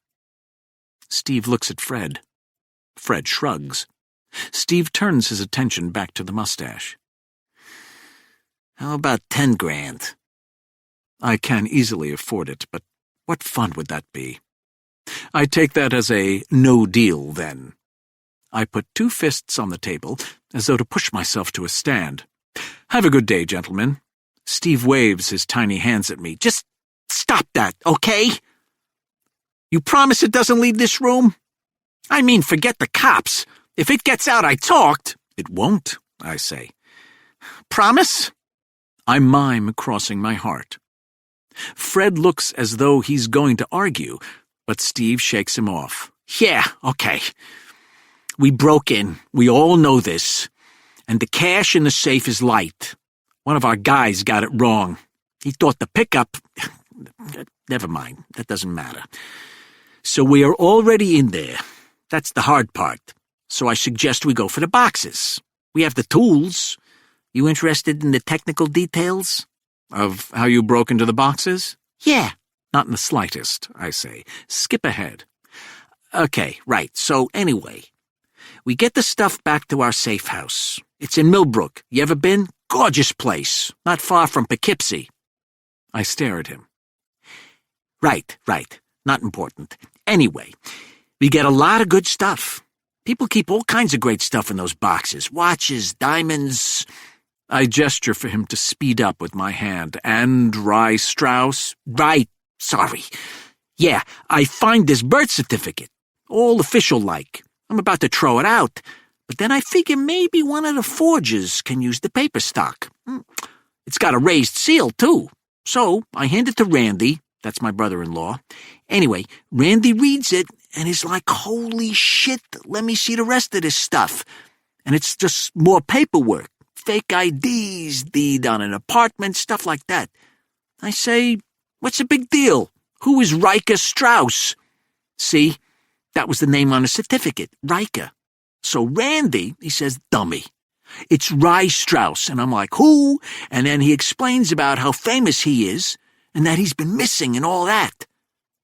Speaker 1: Steve looks at Fred. Fred shrugs. Steve turns his attention back to the mustache. How about 10 grand? I can easily afford it, but what fun would that be? I take that as a no deal, then. I put 2 fists on the table, as though to push myself to a stand. Have a good day, gentlemen. Steve waves his tiny hands at me. Just stop that, okay? You promise it doesn't leave this room? I mean, forget the cops. If it gets out I talked— It won't, I say. Promise? I mime crossing my heart. Fred looks as though he's going to argue, but Steve shakes him off. Yeah, okay. We broke in. We all know this. And the cash in the safe is light. One of our guys got it wrong. He thought the pickup— Never mind, that doesn't matter. So we are already in there. That's the hard part. So I suggest we go for the boxes. We have the tools. You interested in the technical details? Of how you broke into the boxes? Yeah. Not in the slightest, I say. Skip ahead. Okay, right. So anyway, we get the stuff back to our safe house. It's in Millbrook. You ever been? Gorgeous place. Not far from Poughkeepsie. I stare at him. Right. Not important. Anyway, we get a lot of good stuff. People keep all kinds of great stuff in those boxes. Watches, diamonds. I gesture for him to speed up with my hand. And Rye Strauss? Right. Sorry. Yeah, I find this birth certificate. All official-like. I'm about to throw it out. But then I figure maybe one of the forgers can use the paper stock. It's got a raised seal, too. So I hand it to Randy. That's my brother-in-law. Anyway, Randy reads it and is like, holy shit, let me see the rest of this stuff. And it's just more paperwork. Fake IDs, deed on an apartment, stuff like that. I say, what's the big deal? Who is Riker Strauss? See, that was the name on the certificate, Riker. So Randy, he says, dummy. It's Rye Strauss. And I'm like, who? And then he explains about how famous he is and that he's been missing and all that.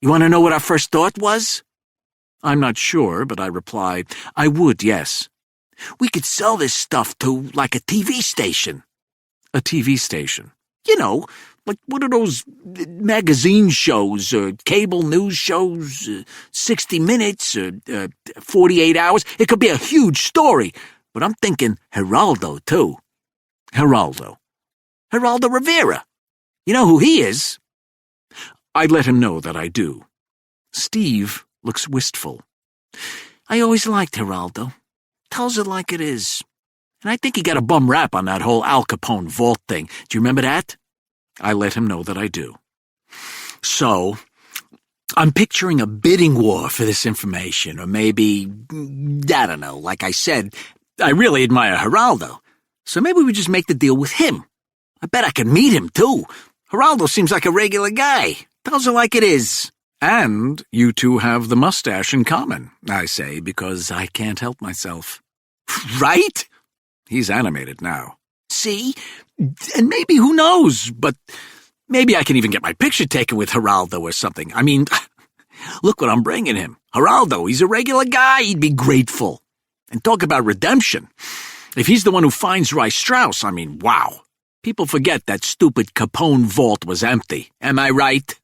Speaker 1: You want to know what our first thought was? I'm not sure, but I replied, I would, yes. We could sell this stuff to, like, a TV station. A TV station? You know, like one of those magazine shows, or cable news shows, 60 Minutes, 48 Hours. It could be a huge story, but I'm thinking Geraldo, too. Geraldo Rivera. You know who he is? I let him know that I do. Steve looks wistful.
Speaker 4: I always liked Geraldo. Tells it like it is. And I think he got a bum rap on that whole Al Capone vault thing. Do you remember that?
Speaker 1: I let him know that I do. So, I'm picturing a bidding war for this information, or maybe, I don't know, like I said, I really admire Geraldo. So maybe we just make the deal with him. I bet I can meet him, too. Geraldo seems like a regular guy. Tells it like it is.
Speaker 2: And you two have the mustache in common, I say, because I can't help myself.
Speaker 4: Right?
Speaker 2: He's animated now.
Speaker 4: See? And maybe, who knows, but maybe I can even get my picture taken with Geraldo or something. I mean, look what I'm bringing him. Geraldo, he's a regular guy. He'd be grateful. And talk about redemption. If he's the one who finds Rice Strauss, I mean, wow. People forget that stupid Capone vault was empty. Am I right?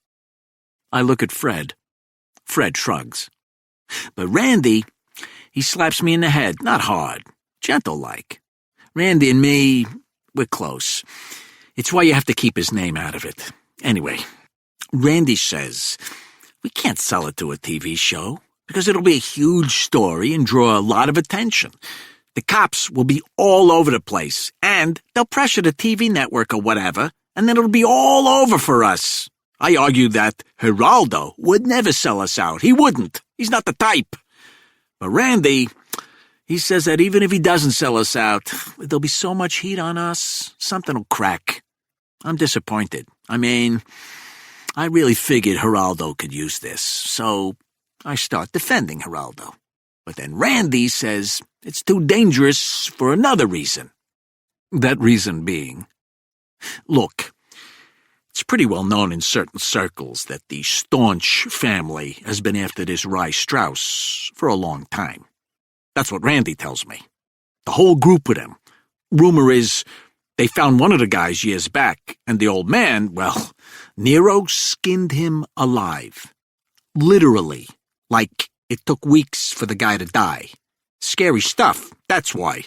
Speaker 1: I look at Fred. Fred shrugs.
Speaker 4: But Randy, he slaps me in the head, not hard, gentle-like. Randy and me, we're close. It's why you have to keep his name out of it. Anyway, Randy says, we can't sell it to a TV show, because it'll be a huge story and draw a lot of attention. The cops will be all over the place, and they'll pressure the TV network or whatever, and then it'll be all over for us. I argued that Geraldo would never sell us out. He wouldn't. He's not the type. But Randy, he says that even if he doesn't sell us out, there'll be so much heat on us, something will crack. I'm disappointed. I mean, I really figured Geraldo could use this, so I start defending Geraldo. But then Randy says it's too dangerous for another reason.
Speaker 1: That reason being?
Speaker 4: Look, it's pretty well known in certain circles that the Staunch family has been after this Rice Strauss for a long time. That's what Randy tells me. The whole group with him. Rumor is they found one of the guys years back, and the old man, well, Nero skinned him alive. Literally. Like it took weeks for the guy to die. Scary stuff, that's why.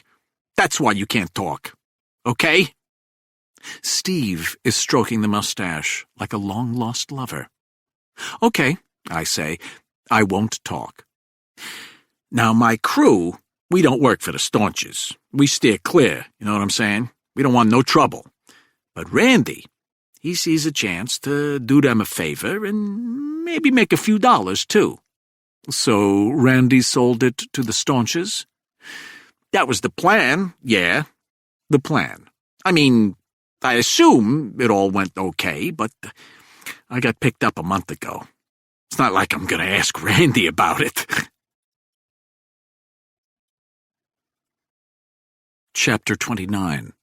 Speaker 4: That's why you can't talk. Okay?
Speaker 1: Steve is stroking the mustache like a long-lost lover. Okay, I say, I won't talk.
Speaker 4: Now, my crew, we don't work for the Staunches. We steer clear, you know what I'm saying? We don't want no trouble. But Randy, he sees a chance to do them a favor and maybe make a few dollars, too.
Speaker 1: So Randy sold it to the Staunches?
Speaker 4: That was the plan, yeah. The plan. I mean, I assume it all went okay, but I got picked up a month ago. It's not like I'm going to ask Randy about it.
Speaker 1: Chapter 29.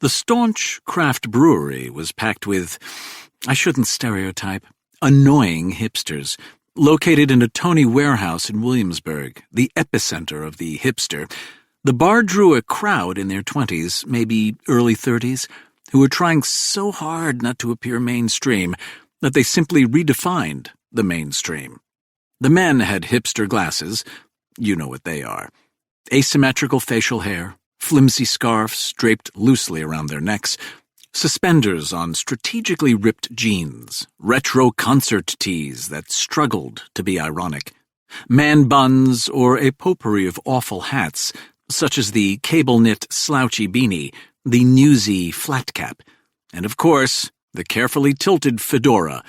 Speaker 1: The Staunch Craft Brewery was packed with, I shouldn't stereotype, annoying hipsters, located in a Tony warehouse in Williamsburg, the epicenter of the hipster. The bar drew a crowd in their 20s, maybe early 30s, who were trying so hard not to appear mainstream that they simply redefined the mainstream. The men had hipster glasses, you know what they are, asymmetrical facial hair, flimsy scarves draped loosely around their necks, suspenders on strategically ripped jeans, retro concert tees that struggled to be ironic, man buns or a potpourri of awful hats, such as the cable-knit slouchy beanie, the newsy flat cap, and of course, the carefully tilted fedora,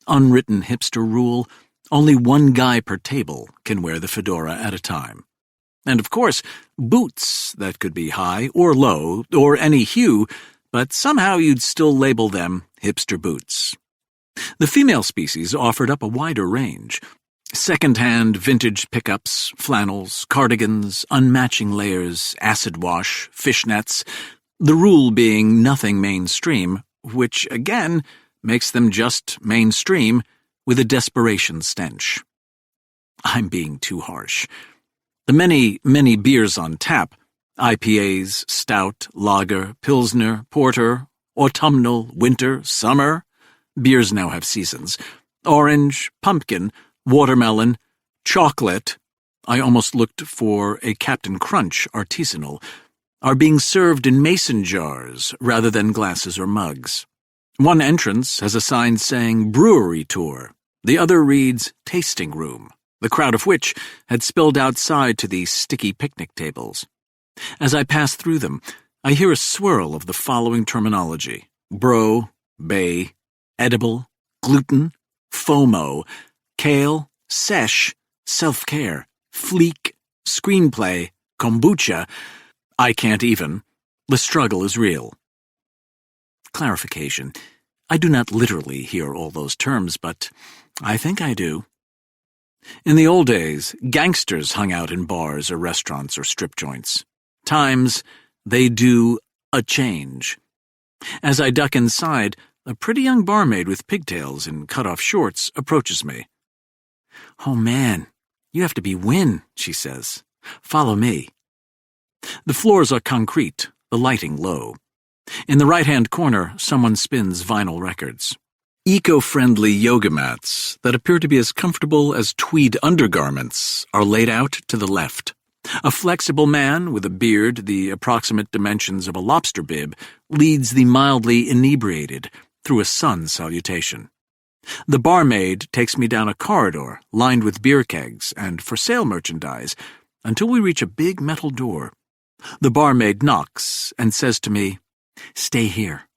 Speaker 1: unwritten hipster rule, only one guy per table can wear the fedora at a time. And of course, boots that could be high or low or any hue, but somehow you'd still label them hipster boots. The female species offered up a wider range. Second-hand vintage pickups, flannels, cardigans, unmatching layers, acid wash, fishnets, the rule being nothing mainstream, which, again, makes them just mainstream with a desperation stench. I'm being too harsh. The many, many beers on tap, IPAs, stout, lager, pilsner, porter, autumnal, winter, summer, beers now have seasons, orange, pumpkin, watermelon, chocolate, I almost looked for a Captain Crunch artisanal, are being served in mason jars rather than glasses or mugs. One entrance has a sign saying brewery tour. The other reads tasting room, the crowd of which had spilled outside to the sticky picnic tables. As I pass through them, I hear a swirl of the following terminology: bro, bay, edible, gluten, FOMO, kale, sesh, self-care, fleek, screenplay, kombucha. I can't even. The struggle is real. Clarification. I do not literally hear all those terms, but I think I do. In the old days, gangsters hung out in bars or restaurants or strip joints. Times, they do a change. As I duck inside, a pretty young barmaid with pigtails and cut-off shorts approaches me. "Oh man, you have to be Win," she says. "Follow me." The floors are concrete, the lighting low. In the right-hand corner, someone spins vinyl records. Eco-friendly yoga mats that appear to be as comfortable as tweed undergarments are laid out to the left. A flexible man with a beard the approximate dimensions of a lobster bib leads the mildly inebriated through a sun salutation. The barmaid takes me down a corridor lined with beer kegs and for-sale merchandise until we reach a big metal door. The barmaid knocks and says to me, "Stay here."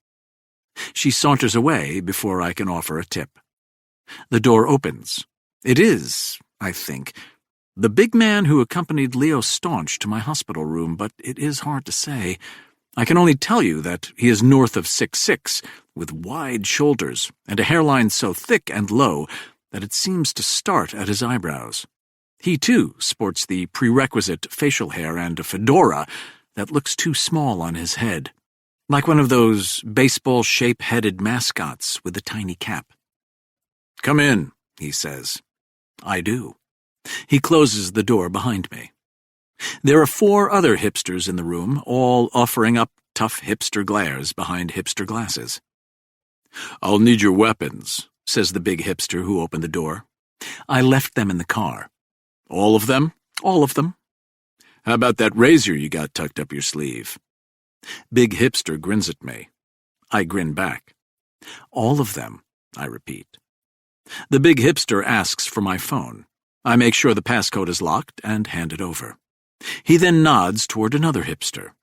Speaker 1: She saunters away before I can offer a tip. The door opens. It is, I think, the big man who accompanied Leo Staunch to my hospital room, but it is hard to say. I can only tell you that he is north of 6'6", with wide shoulders and a hairline so thick and low that it seems to start at his eyebrows. He, too, sports the prerequisite facial hair and a fedora that looks too small on his head, like one of those baseball-shape-headed mascots with a tiny cap. "Come in," he says. I do. He closes the door behind me. There are 4 other hipsters in the room, all offering up tough hipster glares behind hipster glasses. "I'll need your weapons," says the big hipster who opened the door. "I left them in the car." "All of them?" "All of them." "How about that razor you got tucked up your sleeve?" Big hipster grins at me. I grin back. "All of them," I repeat. The big hipster asks for my phone. I make sure the passcode is locked and hand it over. He then nods toward another hipster.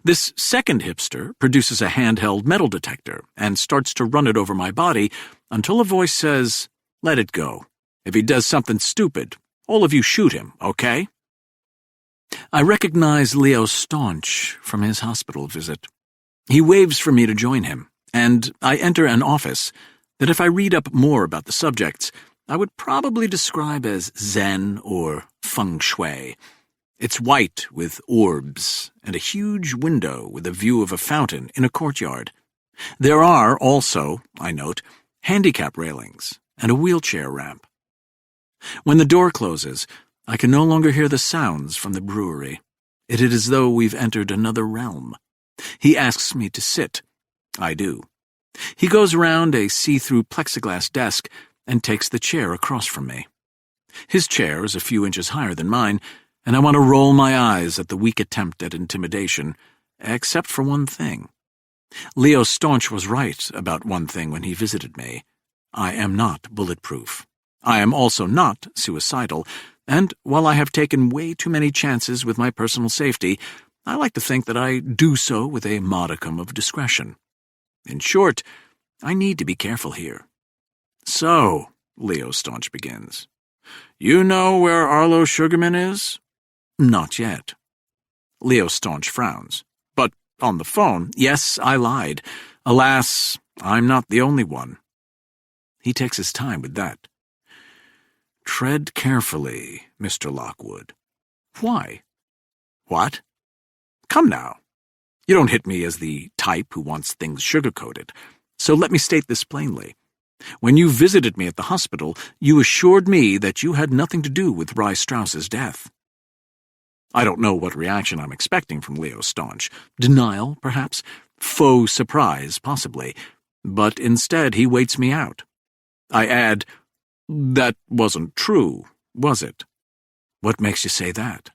Speaker 1: This second hipster produces a handheld metal detector and starts to run it over my body until a voice says, "Let it go. If he does something stupid, all of you shoot him, okay?" I recognize Leo Staunch from his hospital visit. He waves for me to join him, and I enter an office that if I read up more about the subjects, I would probably describe as Zen or Feng Shui. It's white with orbs and a huge window with a view of a fountain in a courtyard. There are also, I note, handicap railings and a wheelchair ramp. When the door closes, I can no longer hear the sounds from the brewery. It is as though we've entered another realm. He asks me to sit. I do. He goes around a see-through plexiglass desk and takes the chair across from me. His chair is a few inches higher than mine, and I want to roll my eyes at the weak attempt at intimidation, except for one thing. Leo Staunch was right about one thing when he visited me. I am not bulletproof. I am also not suicidal, and while I have taken way too many chances with my personal safety, I like to think that I do so with a modicum of discretion. In short, I need to be careful here. "So," Leo Staunch begins, "you know where Arlo Sugarman is?" "Not yet." Leo Staunch frowns. "But on the phone, yes, I lied. Alas, I'm not the only one." He takes his time with that. "Tread carefully, Mr. Lockwood." "Why?" "What?" "Come now. You don't hit me as the type who wants things sugar-coated, so let me state this plainly. When you visited me at the hospital, you assured me that you had nothing to do with Rye Strauss's death." I don't know what reaction I'm expecting from Leo Staunch. Denial, perhaps? Faux surprise, possibly. But instead he waits me out. I add, "That wasn't true, was it?" "What makes you say that?"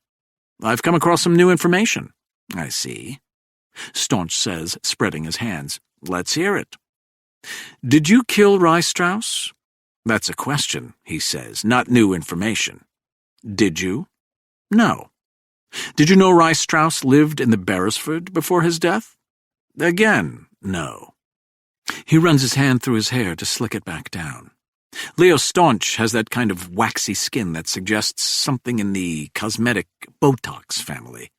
Speaker 1: "I've come across some new information." "I see." Staunch says, spreading his hands, "Let's hear it." Did you kill Rye-Strauss? That's a question, he says, not new information. Did you? No. Did you know Rye-Strauss lived in the Beresford before his death? Again, no. He runs his hand through his hair to slick it back down. Leo Staunch has that kind of waxy skin that suggests something in the cosmetic Botox family.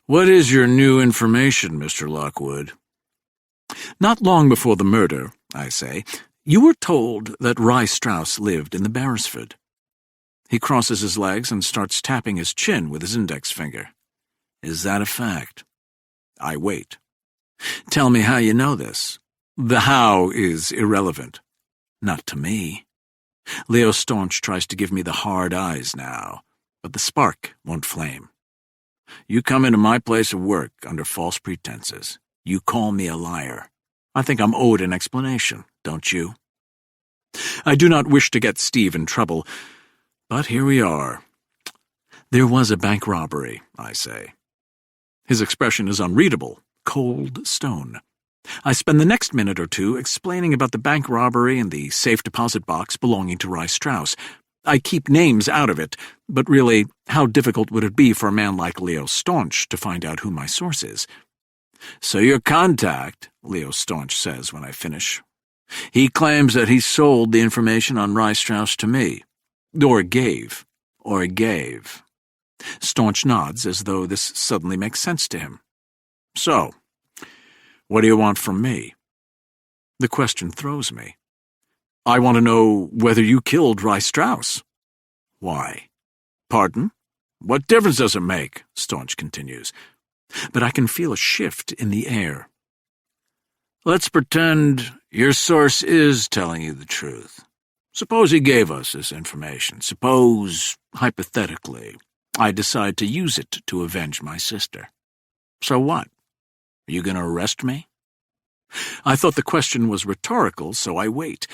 Speaker 2: What is your new information, Mr. Lockwood?
Speaker 1: Not long before the murder, I say, you were told that Rye-Strauss lived in the Beresford. He crosses his legs and starts tapping his chin with his index finger.
Speaker 2: Is that a fact?
Speaker 1: I wait. Tell me how you know this. The how is irrelevant. Not to me. Leo Staunch tries to give me the hard eyes now, but the spark won't flame.
Speaker 2: You come into my place of work under false pretenses. You call me a liar.
Speaker 1: I think I'm owed an explanation, don't you? I do not wish to get Steve in trouble, but here we are. There was a bank robbery, I say. His expression is unreadable, cold stone. I spend the next minute or two explaining about the bank robbery and the safe deposit box belonging to Rye-Strauss. I keep names out of it, but really, how difficult would it be for a man like Leo Staunch to find out who my source is?
Speaker 2: So your contact, Leo Staunch says when I finish, he claims that he sold the information on Rye-Strauss to me.
Speaker 1: Or gave.
Speaker 2: Staunch nods as though this suddenly makes sense to him. So, what do you want from me?
Speaker 1: The question throws me. I want to know whether you killed Rye-Strauss.
Speaker 2: Why?
Speaker 1: Pardon?
Speaker 2: What difference does it make? Staunch continues.
Speaker 1: But I can feel a shift in the air.
Speaker 2: Let's pretend your source is telling you the truth. Suppose he gave us this information. Suppose, hypothetically, I decide to use it to avenge my sister. So what? Are you going to arrest me?
Speaker 1: I thought the question was rhetorical, so I wait.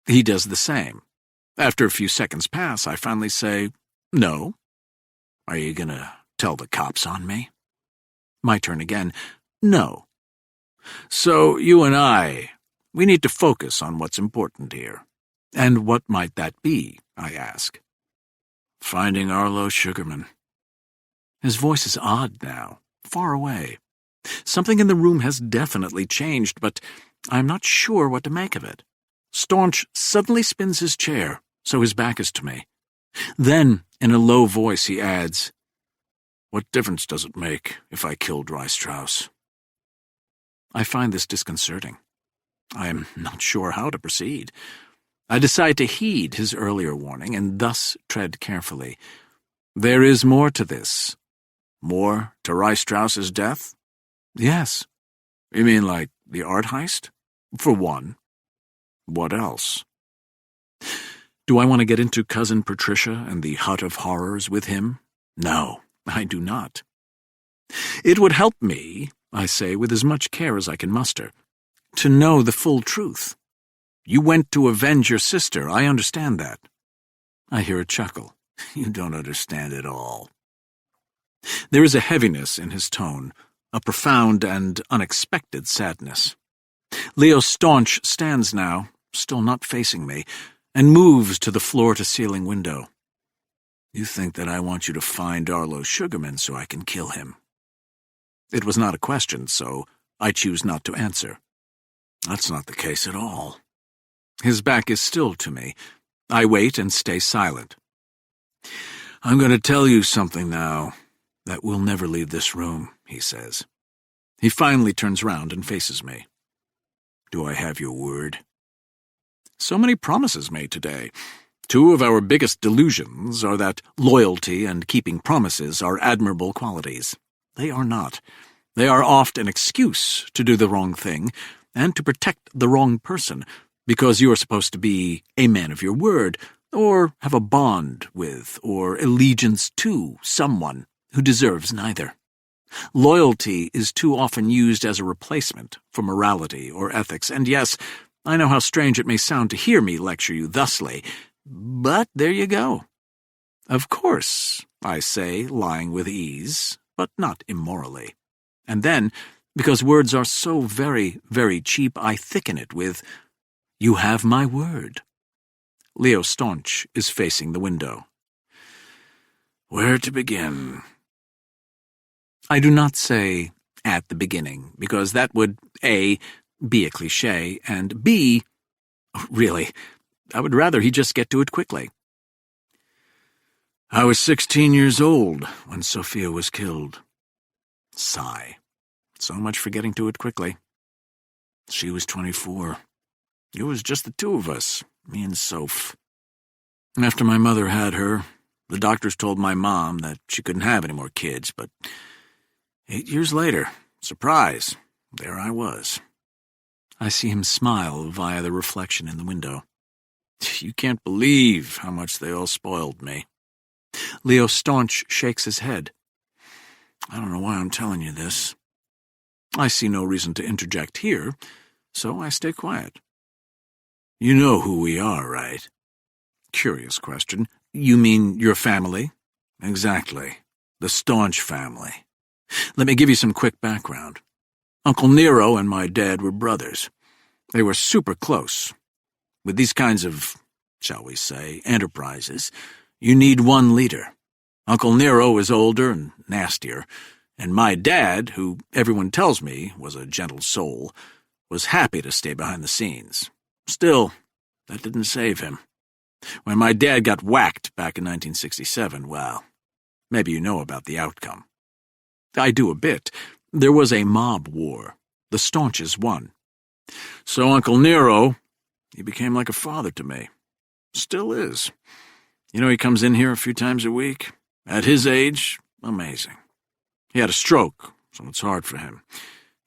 Speaker 1: He does the same. After a few seconds pass, I finally say, no.
Speaker 2: Are you going to tell the cops on me?
Speaker 1: My turn again. No.
Speaker 2: So you and we need to focus on what's important here.
Speaker 1: And what might that be, I ask.
Speaker 2: Finding Arlo Sugarman.
Speaker 1: His voice is odd now, far away. Something in the room has definitely changed, but I'm not sure what to make of it. Staunch suddenly spins his chair, so his back is to me. Then, in a low voice, he adds,
Speaker 2: What difference does it make if I killed Rye-Strauss?
Speaker 1: I find this disconcerting. I am not sure how to proceed. I decide to heed his earlier warning and thus tread carefully. There is more to this.
Speaker 2: More to Rye-Strauss's death?
Speaker 1: Yes.
Speaker 2: You mean like the art heist?
Speaker 1: For one.
Speaker 2: What else?
Speaker 1: Do I want to get into Cousin Patricia and the Hut of Horrors with him? No, I do not. It would help me, I say with as much care as I can muster, to know the full truth. You went to avenge your sister, I understand that. I hear a chuckle.
Speaker 2: You don't understand at all.
Speaker 1: There is a heaviness in his tone, a profound and unexpected sadness. Leo Staunch stands now, still not facing me, and moves to the floor-to-ceiling window.
Speaker 2: You think that I want you to find Arlo Sugarman so I can kill him?
Speaker 1: It was not a question, so I choose not to answer.
Speaker 2: That's not the case at all.
Speaker 1: His back is still to me. I wait and stay silent.
Speaker 2: I'm going to tell you something now that will never leave this room, he says.
Speaker 1: He finally turns round and faces me.
Speaker 2: Do I have your word?
Speaker 1: So many promises made today. Two of our biggest delusions are that loyalty and keeping promises are admirable qualities. They are not. They are oft an excuse to do the wrong thing and to protect the wrong person, because you are supposed to be a man of your word, or have a bond with, or allegiance to someone who deserves neither. Loyalty is too often used as a replacement for morality or ethics, and yes, I know how strange it may sound to hear me lecture you thusly, but there you go. Of course, I say, lying with ease, but not immorally. And then, Because words are so very, very cheap, I thicken it with, "You have my word." Leo Staunch is facing the window.
Speaker 2: Where to begin?
Speaker 1: I do not say "at the beginning," because that would, A, be a cliché, and B, really, I would rather he just get to it quickly.
Speaker 2: I was 16 years old when Sophia was killed.
Speaker 1: Sigh. So much for getting to it quickly.
Speaker 2: She was 24. It was just the two of us, me and Soph. After my mother had her, the doctors told my mom that she couldn't have any more kids, but 8 years later, surprise, there I was.
Speaker 1: I see him smile via the reflection in the window.
Speaker 2: You can't believe how much they all spoiled me.
Speaker 1: Leo Staunch shakes his head.
Speaker 2: I don't know why I'm telling you this.
Speaker 1: I see no reason to interject here, so I stay quiet.
Speaker 2: You know who we are, right?
Speaker 1: Curious question. You mean your family?
Speaker 2: Exactly. The Staunch family.
Speaker 1: Let me give you some quick background.
Speaker 2: Uncle Nero and my dad were brothers. They were super close. With these kinds of, shall we say, enterprises, you need one leader. Uncle Nero was older and nastier, and my dad, who everyone tells me was a gentle soul, was happy to stay behind the scenes. Still, that didn't save him. When my dad got whacked back in 1967, well, maybe you know about the outcome.
Speaker 1: I do a bit. There was a mob war. The Staunches won.
Speaker 2: So Uncle Nero, he became like a father to me. Still is. You know, he comes in here a few times a week. At his age, amazing. He had a stroke, so it's hard for him.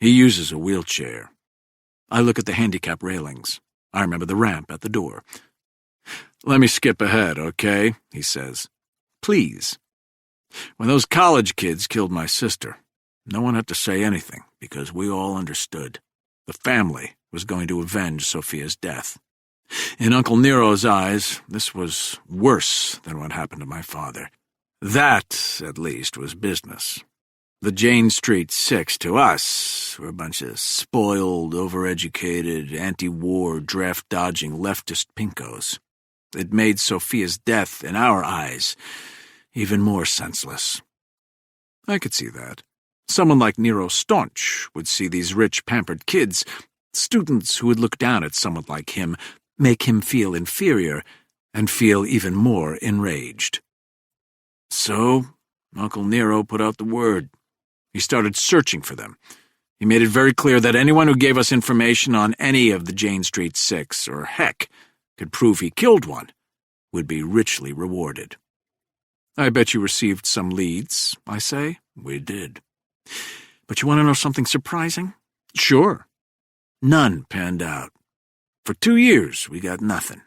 Speaker 2: He uses a wheelchair.
Speaker 1: I look at the handicap railings. I remember the ramp at the door.
Speaker 2: Let me skip ahead, okay? He says.
Speaker 1: Please.
Speaker 2: When those college kids killed my sister, no one had to say anything because we all understood. The family was going to avenge Sophia's death. In Uncle Nero's eyes, this was worse than what happened to my father. That, at least, was business. The Jane Street Six, to us, were a bunch of spoiled, overeducated, anti-war, draft-dodging leftist pinkos. It made Sophia's death, in our eyes, even more senseless.
Speaker 1: I could see that. Someone like Nero Staunch would see these rich, pampered kids, students who would look down at someone like him, make him feel inferior, and feel even more enraged.
Speaker 2: So, Uncle Nero put out the word. He started searching for them. He made it very clear that anyone who gave us information on any of the Jane Street Six, or heck, could prove he killed one, would be richly rewarded.
Speaker 1: I bet you received some leads, I say.
Speaker 2: We did.
Speaker 1: But you want to know something surprising?
Speaker 2: Sure. None panned out. For 2 years, we got nothing.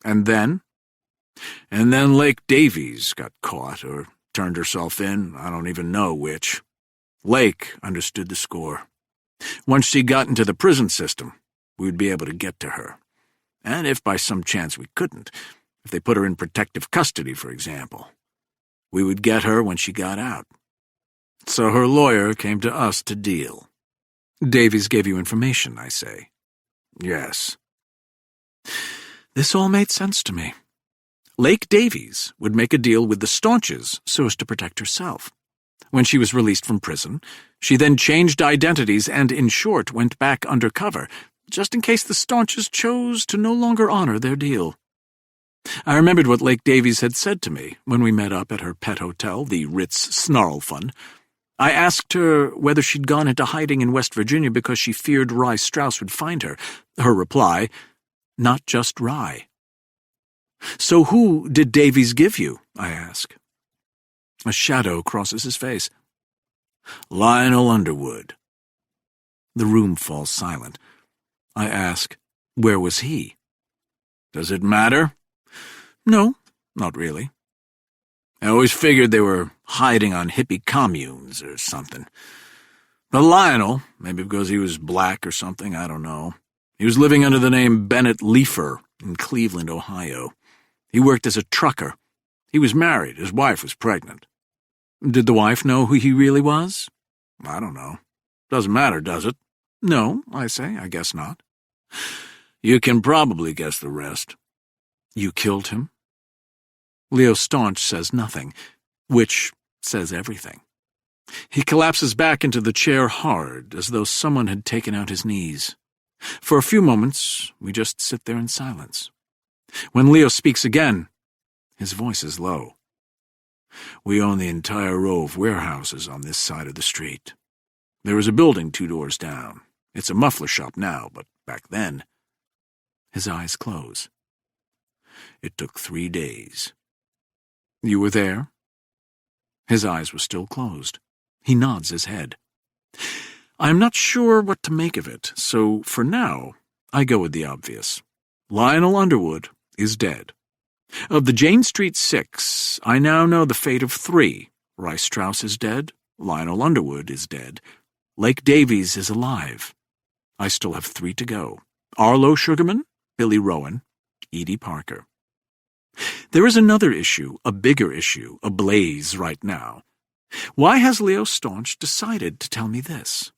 Speaker 1: And then?
Speaker 2: And then Lake Davies got caught, or turned herself in, I don't even know which. Lake understood the score. Once she got into the prison system, we'd be able to get to her. And if by some chance we couldn't, if they put her in protective custody, for example, we would get her when she got out. So her lawyer came to us to deal.
Speaker 1: Davies gave you information, I say.
Speaker 2: Yes.
Speaker 1: This all made sense to me. Lake Davies would make a deal with the Staunches so as to protect herself. When she was released from prison, she then changed identities and, in short, went back undercover, just in case the Staunches chose to no longer honor their deal. I remembered what Lake Davies had said to me when we met up at her pet hotel, the Ritz Snarlfun. I asked her whether she'd gone into hiding in West Virginia because she feared Rye Strauss would find her. Her reply, "Not just Rye." "So who did Davies give you?" I ask. A shadow crosses his face.
Speaker 2: Lionel Underwood.
Speaker 1: The room falls silent. I ask, where was he?
Speaker 2: Does it matter?
Speaker 1: No, not really.
Speaker 2: I always figured they were hiding on hippie communes or something. But Lionel, maybe because he was black or something, I don't know. He was living under the name Bennett Leifer in Cleveland, Ohio. He worked as a trucker. He was married. His wife was pregnant.
Speaker 1: Did the wife know who he really was?
Speaker 2: I don't know. Doesn't matter, does it?
Speaker 1: No, I say, I guess not.
Speaker 2: You can probably guess the rest.
Speaker 1: You killed him? Leo Staunch says nothing, which says everything. He collapses back into the chair hard, as though someone had taken out his knees. For a few moments, we just sit there in silence. When Leo speaks again, his voice is low.
Speaker 2: We own the entire row of warehouses on this side of the street. There is a building 2 doors down. It's a muffler shop now, but back then...
Speaker 1: His eyes close.
Speaker 2: It took 3 days.
Speaker 1: You were there? His eyes were still closed. He nods his head. I am not sure what to make of it, so for now, I go with the obvious. Lionel Underwood is dead. Of the Jane Street 6, I now know the fate of 3. Rice Strauss is dead. Lionel Underwood is dead. Lake Davies is alive. I still have 3 to go. Arlo Sugarman, Billy Rowan, Edie Parker. There is another issue, a bigger issue, ablaze right now. Why has Leo Staunch decided to tell me this?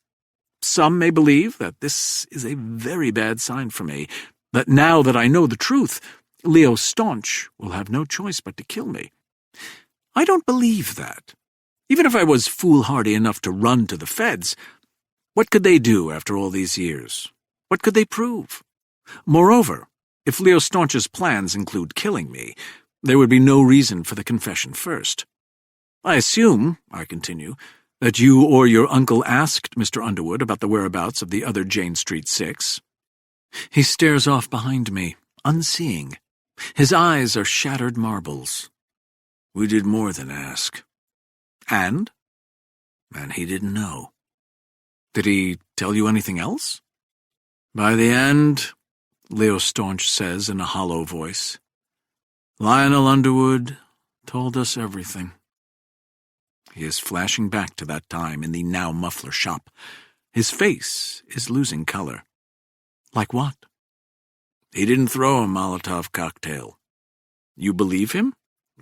Speaker 1: Some may believe that this is a very bad sign for me, that now that I know the truth, Leo Staunch will have no choice but to kill me. I don't believe that. Even if I was foolhardy enough to run to the feds, what could they do after all these years? What could they prove? Moreover, if Leo Staunch's plans include killing me, there would be no reason for the confession first. I assume, I continue, that you or your uncle asked Mr. Underwood about the whereabouts of the other Jane Street 6. He stares off behind me, unseeing. His eyes are shattered marbles.
Speaker 2: We did more than ask.
Speaker 1: And?
Speaker 2: And he didn't know.
Speaker 1: Did he tell you anything else?
Speaker 2: By the end, Leo Staunch says in a hollow voice, Lionel Underwood told us everything.
Speaker 1: He is flashing back to that time in the now muffler shop. His face is losing color. Like what?
Speaker 2: He didn't throw a Molotov cocktail.
Speaker 1: You believe him?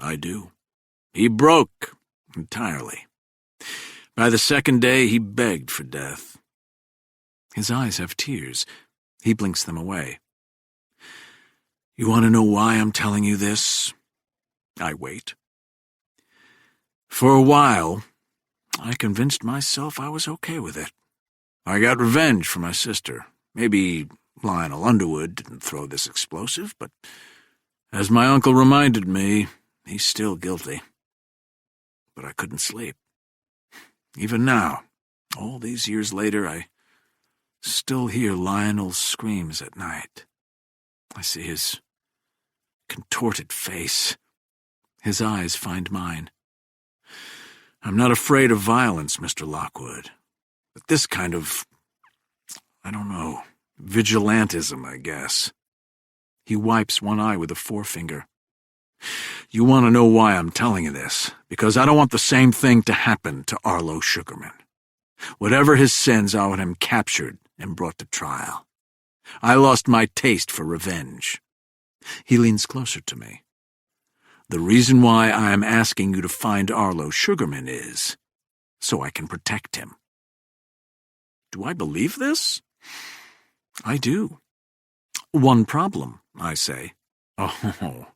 Speaker 2: I do. He broke entirely. By the second day, he begged for death.
Speaker 1: His eyes have tears. He blinks them away.
Speaker 2: You want to know why I'm telling you this?
Speaker 1: I wait.
Speaker 2: For a while, I convinced myself I was okay with it. I got revenge for my sister. Maybe Lionel Underwood didn't throw this explosive, but as my uncle reminded me, he's still guilty. But I couldn't sleep. Even now, all these years later, I still hear Lionel's screams at night. I see his contorted face. His eyes find mine. I'm not afraid of violence, Mr. Lockwood, but this kind of, I don't know, vigilantism, I guess.
Speaker 1: He wipes one eye with a forefinger.
Speaker 2: You want to know why I'm telling you this? Because I don't want the same thing to happen to Arlo Sugarman. Whatever his sins, I want him captured and brought to trial. I lost my taste for revenge.
Speaker 1: He leans closer to me.
Speaker 2: The reason why I am asking you to find Arlo Sugarman is so I can protect him.
Speaker 1: Do I believe this? I do. One problem, I say.
Speaker 2: Oh,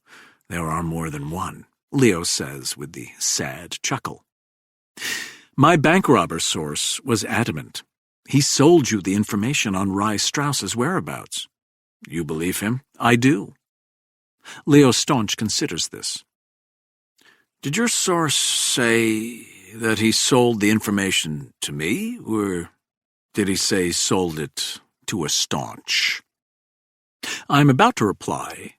Speaker 2: there are more than one,
Speaker 1: Leo says with the sad chuckle. My bank robber source was adamant. He sold you the information on Rice Strauss's whereabouts.
Speaker 2: You believe him?
Speaker 1: I do. Leo Staunch considers this.
Speaker 2: Did your source say that he sold the information to me, or did he say sold it to a Staunch?
Speaker 1: I'm about to reply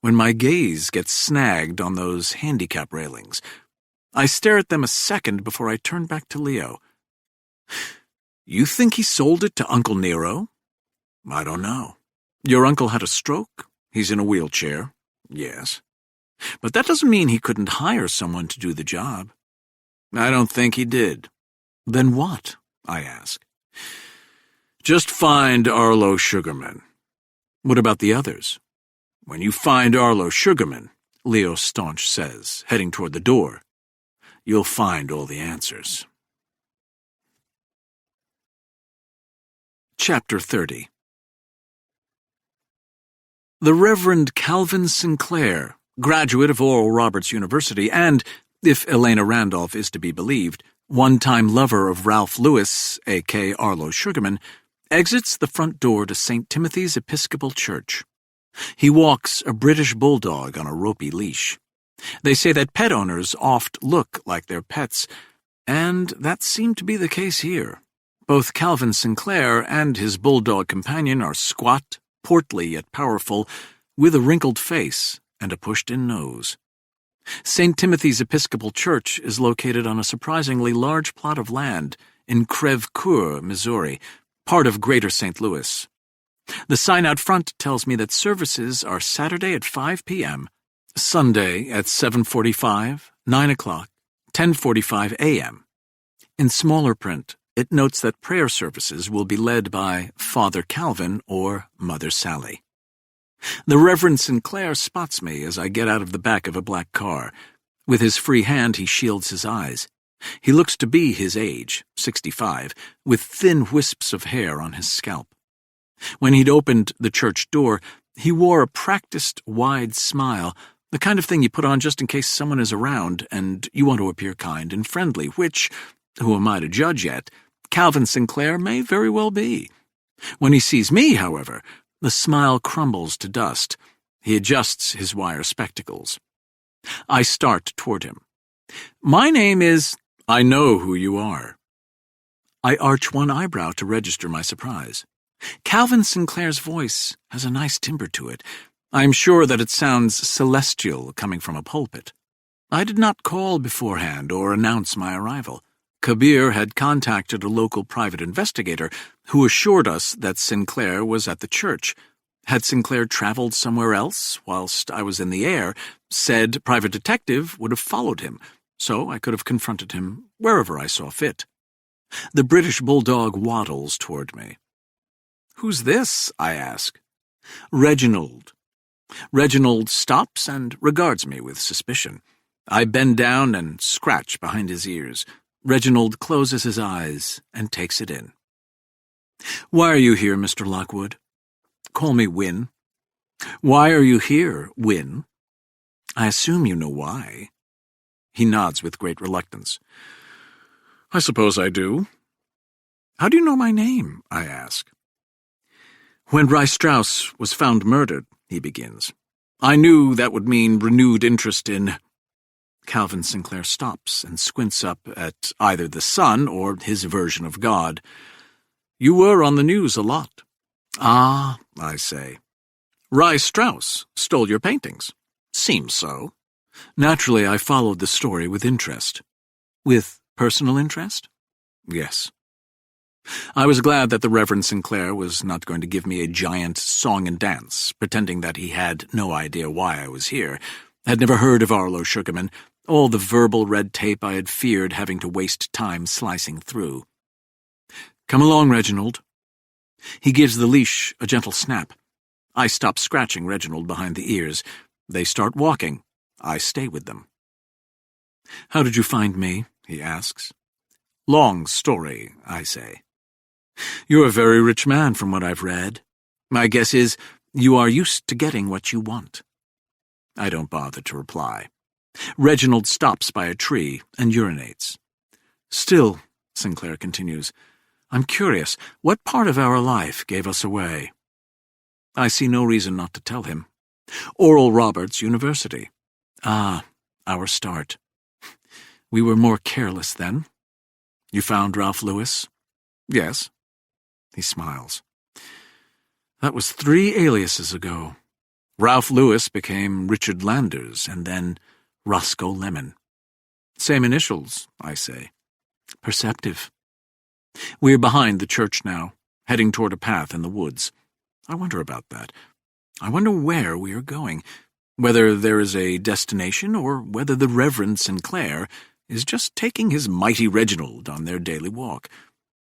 Speaker 1: when my gaze gets snagged on those handicap railings. I stare at them a second before I turn back to Leo. You think he sold it to Uncle Nero?
Speaker 2: I don't know.
Speaker 1: Your uncle had a stroke? He's in a wheelchair?
Speaker 2: Yes.
Speaker 1: But that doesn't mean he couldn't hire someone to do the job.
Speaker 2: I don't think he did.
Speaker 1: Then what? I ask.
Speaker 2: Just find Arlo Sugarman.
Speaker 1: What about the others?
Speaker 2: When you find Arlo Sugarman,
Speaker 1: Leo Staunch says, heading toward the door,
Speaker 2: you'll find all the answers.
Speaker 1: Chapter 30. The Reverend Calvin Sinclair, graduate of Oral Roberts University and, if Elena Randolph is to be believed, one-time lover of Ralph Lewis, a.k.a. Arlo Sugarman, exits the front door to St. Timothy's Episcopal Church. He walks a British bulldog on a ropey leash. They say that pet owners oft look like their pets, and that seemed to be the case here. Both Calvin Sinclair and his bulldog companion are squat, portly yet powerful, with a wrinkled face and a pushed-in nose. St. Timothy's Episcopal Church is located on a surprisingly large plot of land in Crèvecoeur, Missouri, part of Greater St. Louis. The sign out front tells me that services are Saturday at 5 p.m., Sunday at 7:45, 9 o'clock, 10:45 a.m. In smaller print, it notes that prayer services will be led by Father Calvin or Mother Sally. The Reverend Sinclair spots me as I get out of the back of a black car. With his free hand, he shields his eyes. He looks to be his age, 65, with thin wisps of hair on his scalp. When he'd opened the church door, he wore a practiced, wide smile, the kind of thing you put on just in case someone is around and you want to appear kind and friendly, which, who am I to judge yet, Calvin Sinclair may very well be. When he sees me, however, the smile crumbles to dust. He adjusts his wire spectacles. I start toward him. My name is... I know who you are. I arch one eyebrow to register my surprise. Calvin Sinclair's voice has a nice timbre to it. I am sure that it sounds celestial coming from a pulpit. I did not call beforehand or announce my arrival. Kabir had contacted a local private investigator who assured us that Sinclair was at the church. Had Sinclair traveled somewhere else whilst I was in the air, said private detective would have followed him, so I could have confronted him wherever I saw fit. The British bulldog waddles toward me. "Who's this?" I ask. "Reginald." Reginald stops and regards me with suspicion. I bend down and scratch behind his ears. Reginald closes his eyes and takes it in. "Why are you here, Mr. Lockwood?" "Call me Win." "Why are you here, Win?" "I assume you know why." He nods with great reluctance. "I suppose I do." "How do you know my name?" I ask. "When Rye Strauss was found murdered," he begins, "I knew that would mean renewed interest in—" Calvin Sinclair stops and squints up at either the sun or his version of God. "You were on the news a lot." "Ah," I say. "Rye Strauss stole your paintings." "Seems so." Naturally, I followed the story with interest. With personal interest? Yes. I was glad that the Reverend Sinclair was not going to give me a giant song and dance, pretending that he had no idea why I was here, had never heard of Arlo Sugarman, all the verbal red tape I had feared having to waste time slicing through. "Come along, Reginald." He gives the leash a gentle snap. I stop scratching Reginald behind the ears. They start walking. I stay with them. "How did you find me?" he asks. "Long story," I say. "You're a very rich man from what I've read. My guess is you are used to getting what you want." I don't bother to reply. Reginald stops by a tree and urinates. "Still," Sinclair continues, "I'm curious, what part of our life gave us away?" I see no reason not to tell him. Oral Roberts University. Ah, our start. We were more careless then. You found Ralph Lewis? Yes. He smiles. That was 3 aliases ago. Ralph Lewis became Richard Landers, and then Roscoe Lemon. Same initials, I say. Perceptive. We're behind the church now, heading toward a path in the woods. I wonder about that. I wonder where we are going, whether there is a destination or whether the Reverend Sinclair is just taking his mighty Reginald on their daily walk.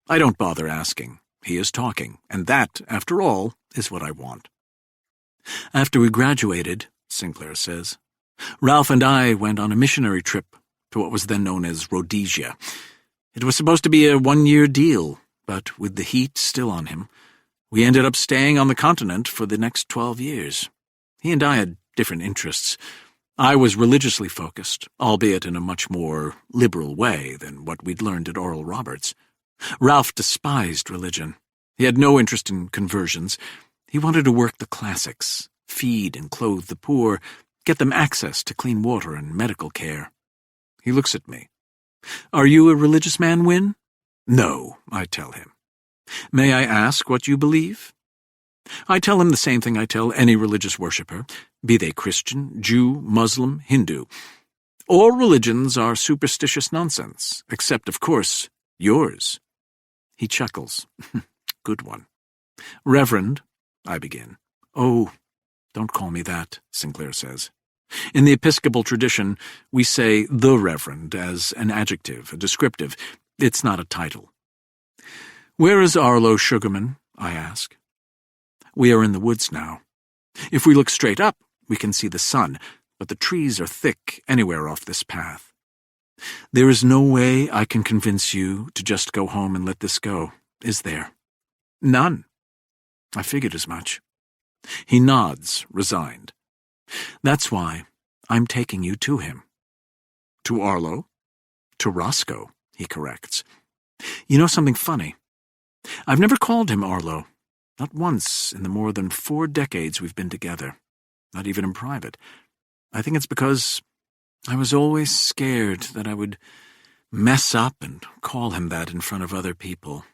Speaker 1: I don't bother asking. He is talking, and that, after all, is what I want. After we graduated, Sinclair says, Ralph and I went on a missionary trip to what was then known as Rhodesia. It was supposed to be a 1-year deal, but with the heat still on him, we ended up staying on the continent for the next 12 years. He and I had different interests. I was religiously focused, albeit in a much more liberal way than what we'd learned at Oral Roberts. Ralph despised religion. He had no interest in conversions. He wanted to work the classics, feed and clothe the poor, get them access to clean water and medical care. He looks at me. "Are you a religious man, Win?" "No," I tell him. "May I ask what you believe?" I tell him the same thing I tell any religious worshipper, be they Christian, Jew, Muslim, Hindu. All religions are superstitious nonsense, except, of course, yours. He chuckles. Good one. "Reverend," I begin. "Oh, don't call me that," Sinclair says. In the Episcopal tradition, we say the Reverend as an adjective, a descriptive. It's not a title. "Where is Arlo, Sugarman?" I ask. We are in the woods now. If we look straight up, we can see the sun, but the trees are thick anywhere off this path. There is no way I can convince you to just go home and let this go, is there? None. I figured as much. He nods, resigned. That's why I'm taking you to him. To Arlo? To Roscoe, he corrects. You know something funny? I've never called him Arlo. Not once in the more than 4 decades we've been together. Not even in private. I think it's because I was always scared that I would mess up and call him that in front of other people.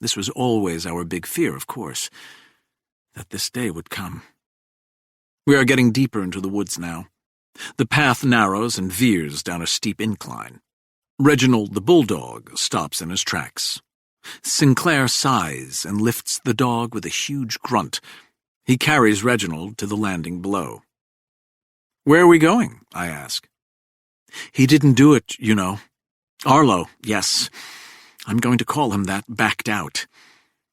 Speaker 1: This was always our big fear, of course, that this day would come. We are getting deeper into the woods now. The path narrows and veers down a steep incline. Reginald the bulldog stops in his tracks. Sinclair sighs and lifts the dog with a huge grunt. He carries Reginald to the landing below. "Where are we going?" I ask. "He didn't do it, you know. Arlo, yes. I'm going to call him that, backed out.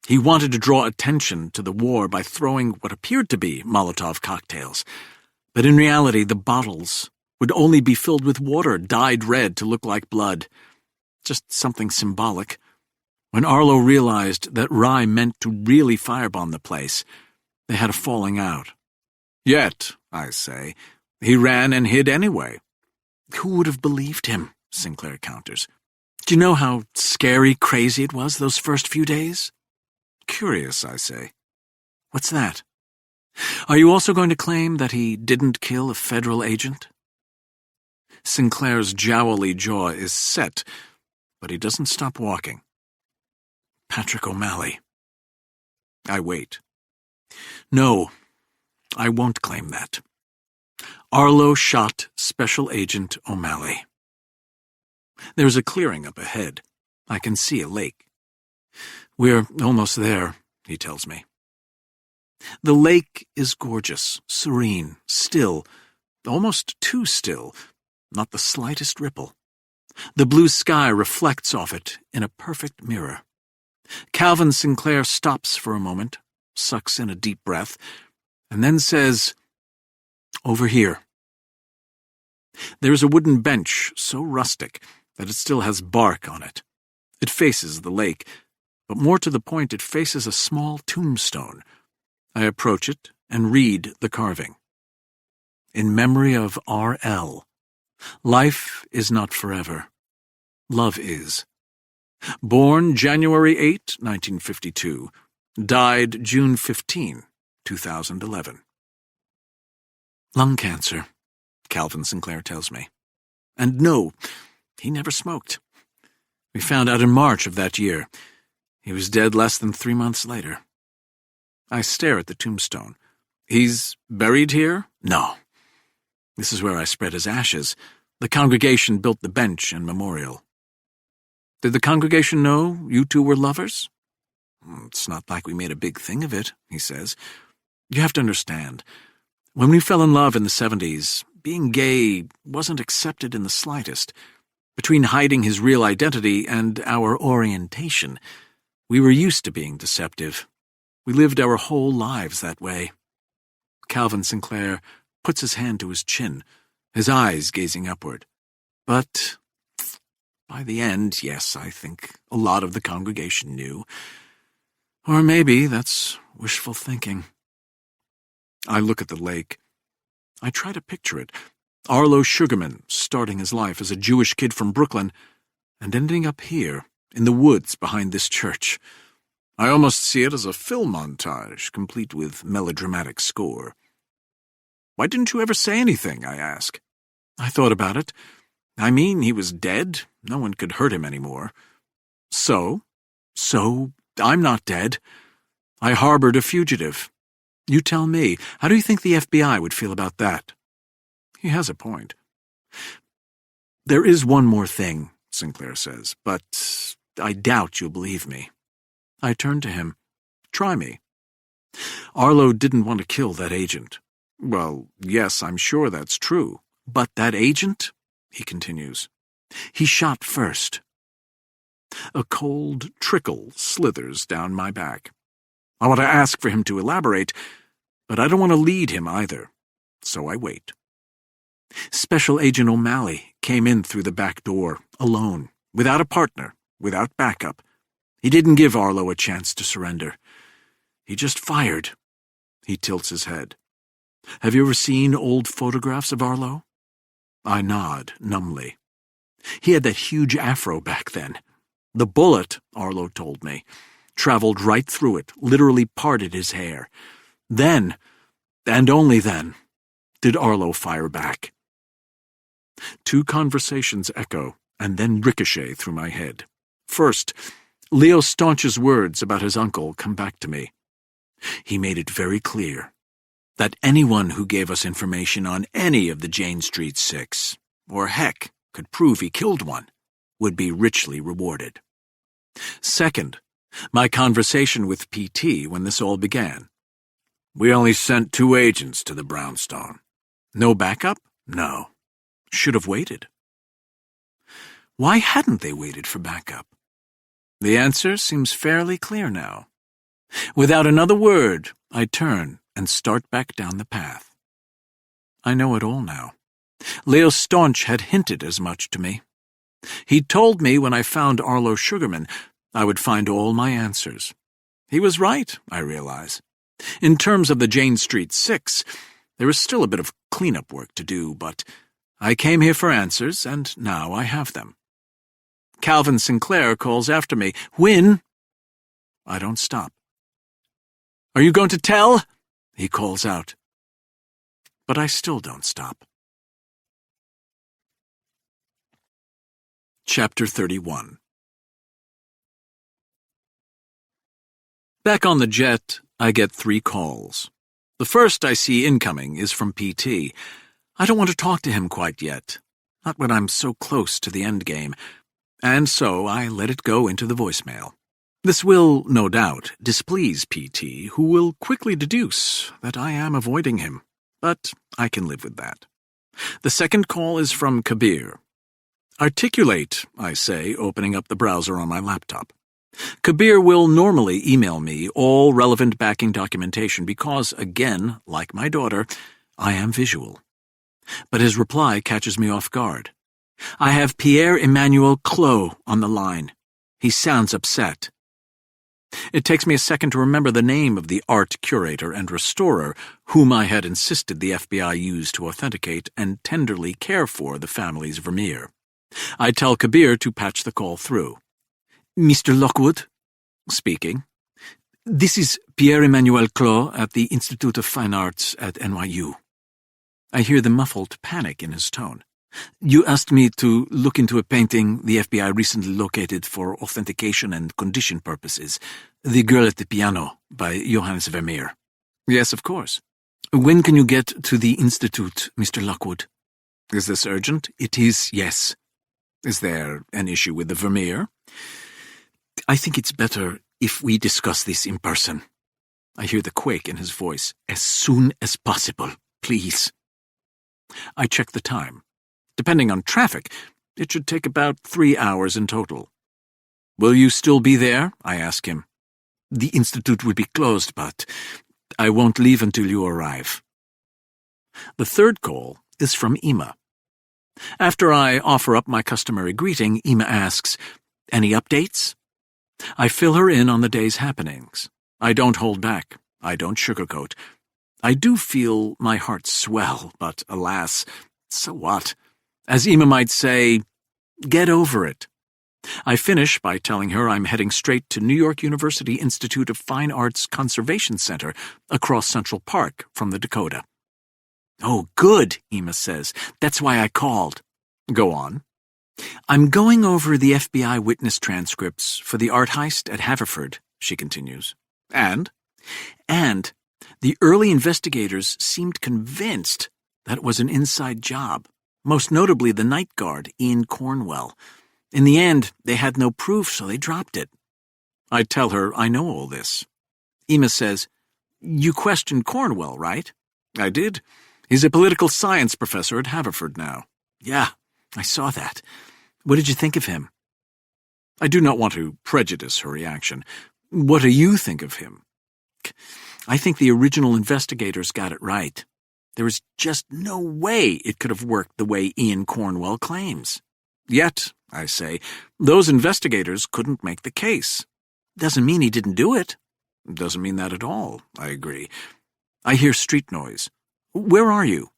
Speaker 1: He wanted to draw attention to the war by throwing what appeared to be Molotov cocktails. But in reality, the bottles would only be filled with water dyed red to look like blood. Just something symbolic. When Arlo realized that Rye meant to really firebomb the place, they had a falling out. Yet, I say, he ran and hid anyway. Who would have believed him? Sinclair counters. Do you know how scary crazy it was those first few days? Curious, I say. What's that? Are you also going to claim that he didn't kill a federal agent? Sinclair's jowly jaw is set, but he doesn't stop walking. Patrick O'Malley. I wait. No, I won't claim that. Arlo shot Special Agent O'Malley. There's a clearing up ahead. I can see a lake. We're almost there, he tells me. The lake is gorgeous, serene, still, almost too still, not the slightest ripple. The blue sky reflects off it in a perfect mirror. Calvin Sinclair stops for a moment, sucks in a deep breath, and then says, Over here. There's a wooden bench so rustic that it still has bark on it. It faces the lake, but more to the point, it faces a small tombstone. I approach it and read the carving. In memory of R.L. Life is not forever. Love is. Born January 8, 1952. Died June 15, 2011. Lung cancer, Calvin Sinclair tells me. And no, he never smoked. We found out in March of that year. He was dead less than 3 months later. I stare at the tombstone. He's buried here? No. This is where I spread his ashes. The congregation built the bench and memorial. Did the congregation know you two were lovers? It's not like we made a big thing of it, he says. You have to understand, when we fell in love in the 70s, being gay wasn't accepted in the slightest. Between hiding his real identity and our orientation, we were used to being deceptive. We lived our whole lives that way. Calvin Sinclair puts his hand to his chin, his eyes gazing upward. But by the end, yes, I think a lot of the congregation knew. Or maybe that's wishful thinking. I look at the lake. I try to picture it. Arlo Sugarman starting his life as a Jewish kid from Brooklyn and ending up here, in the woods behind this church. I almost see it as a film montage, complete with melodramatic score. Why didn't you ever say anything, I ask. I thought about it. I mean, he was dead. No one could hurt him anymore. So, I'm not dead. I harbored a fugitive. You tell me, how do you think the FBI would feel about that? He has a point. There is one more thing, Sinclair says, but I doubt you'll believe me. I turn to him. Try me. Arlo didn't want to kill that agent. Well, yes, I'm sure that's true. But that agent, he continues, he shot first. A cold trickle slithers down my back. I want to ask for him to elaborate, but I don't want to lead him either, so I wait. Special Agent O'Malley came in through the back door, alone, without a partner, without backup. He didn't give Arlo a chance to surrender. He just fired. He tilts his head. Have you ever seen old photographs of Arlo? I nod numbly. He had that huge afro back then. The bullet, Arlo told me, traveled right through it, literally parted his hair. Then, and only then, did Arlo fire back. 2 conversations echo and then ricochet through my head. First, Leo Staunch's words about his uncle come back to me. He made it very clear that anyone who gave us information on any of the Jane Street 6, or heck, could prove he killed one, would be richly rewarded. Second, my conversation with PT when this all began. We only sent 2 agents to the brownstone. No backup? No. Should have waited. Why hadn't they waited for backup? The answer seems fairly clear now. Without another word, I turn and start back down the path. I know it all now. Leo Staunch had hinted as much to me. He'd told me when I found Arlo Sugarman I would find all my answers. He was right, I realize. In terms of the Jane Street 6, there is still a bit of cleanup work to do, but I came here for answers, and now I have them. Calvin Sinclair calls after me, Win! I don't stop. Are you going to tell? He calls out. But I still don't stop. Chapter 31. Back on the jet, I get 3 calls. The first I see incoming is from PT. I don't want to talk to him quite yet, not when I'm so close to the endgame, and so I let it go into the voicemail. This will, no doubt, displease PT, who will quickly deduce that I am avoiding him, but I can live with that. The second call is from Kabir. Articulate, I say, opening up the browser on my laptop. Kabir will normally email me all relevant backing documentation because, again, like my daughter, I am visual. But his reply catches me off guard. I have Pierre-Emmanuel Clos on the line. He sounds upset. It takes me a second to remember the name of the art curator and restorer whom I had insisted the FBI use to authenticate and tenderly care for the family's Vermeer. I tell Kabir to patch the call through. Mr. Lockwood? Speaking. This is Pierre-Emmanuel Clos at the Institute of Fine Arts at NYU. I hear the muffled panic in his tone. You asked me to look into a painting the FBI recently located for authentication and condition purposes, The Girl at the Piano by Johannes Vermeer. Yes, of course. When can you get to the Institute, Mr. Lockwood? Is this urgent? It is, yes. Is there an issue with the Vermeer? I think it's better if we discuss this in person. I hear the quake in his voice. As soon as possible, please. I check the time. Depending on traffic, it should take about 3 hours in total. Will you still be there? I ask him. The institute will be closed, but I won't leave until you arrive. The third call is from Ima. After I offer up my customary greeting, Ima asks, "Any updates?" I fill her in on the day's happenings. I don't hold back. I don't sugarcoat. I do feel my heart swell, but alas, so what? As Ima might say, get over it. I finish by telling her I'm heading straight to New York University Institute of Fine Arts Conservation Center across Central Park from the Dakota. "Oh, good," Ima says. "That's why I called." Go on. "I'm going over the FBI witness transcripts for the art heist at Haverford," she continues. And the early investigators seemed convinced that it was an inside job, most notably the night guard, Ian Cornwell. In the end, they had no proof, so they dropped it. I tell her I know all this. Ima says, "You questioned Cornwell, right?" "I did. He's a political science professor at Haverford now." "Yeah, I saw that. What did you think of him?" I do not want to prejudice her reaction. "What do you think of him?" "I think the original investigators got it right. There is just no way it could have worked the way Ian Cornwell claims." "Yet," I say, "those investigators couldn't make the case." "Doesn't mean he didn't do it." "Doesn't mean that at all," I agree. I hear street noise. "Where are you?"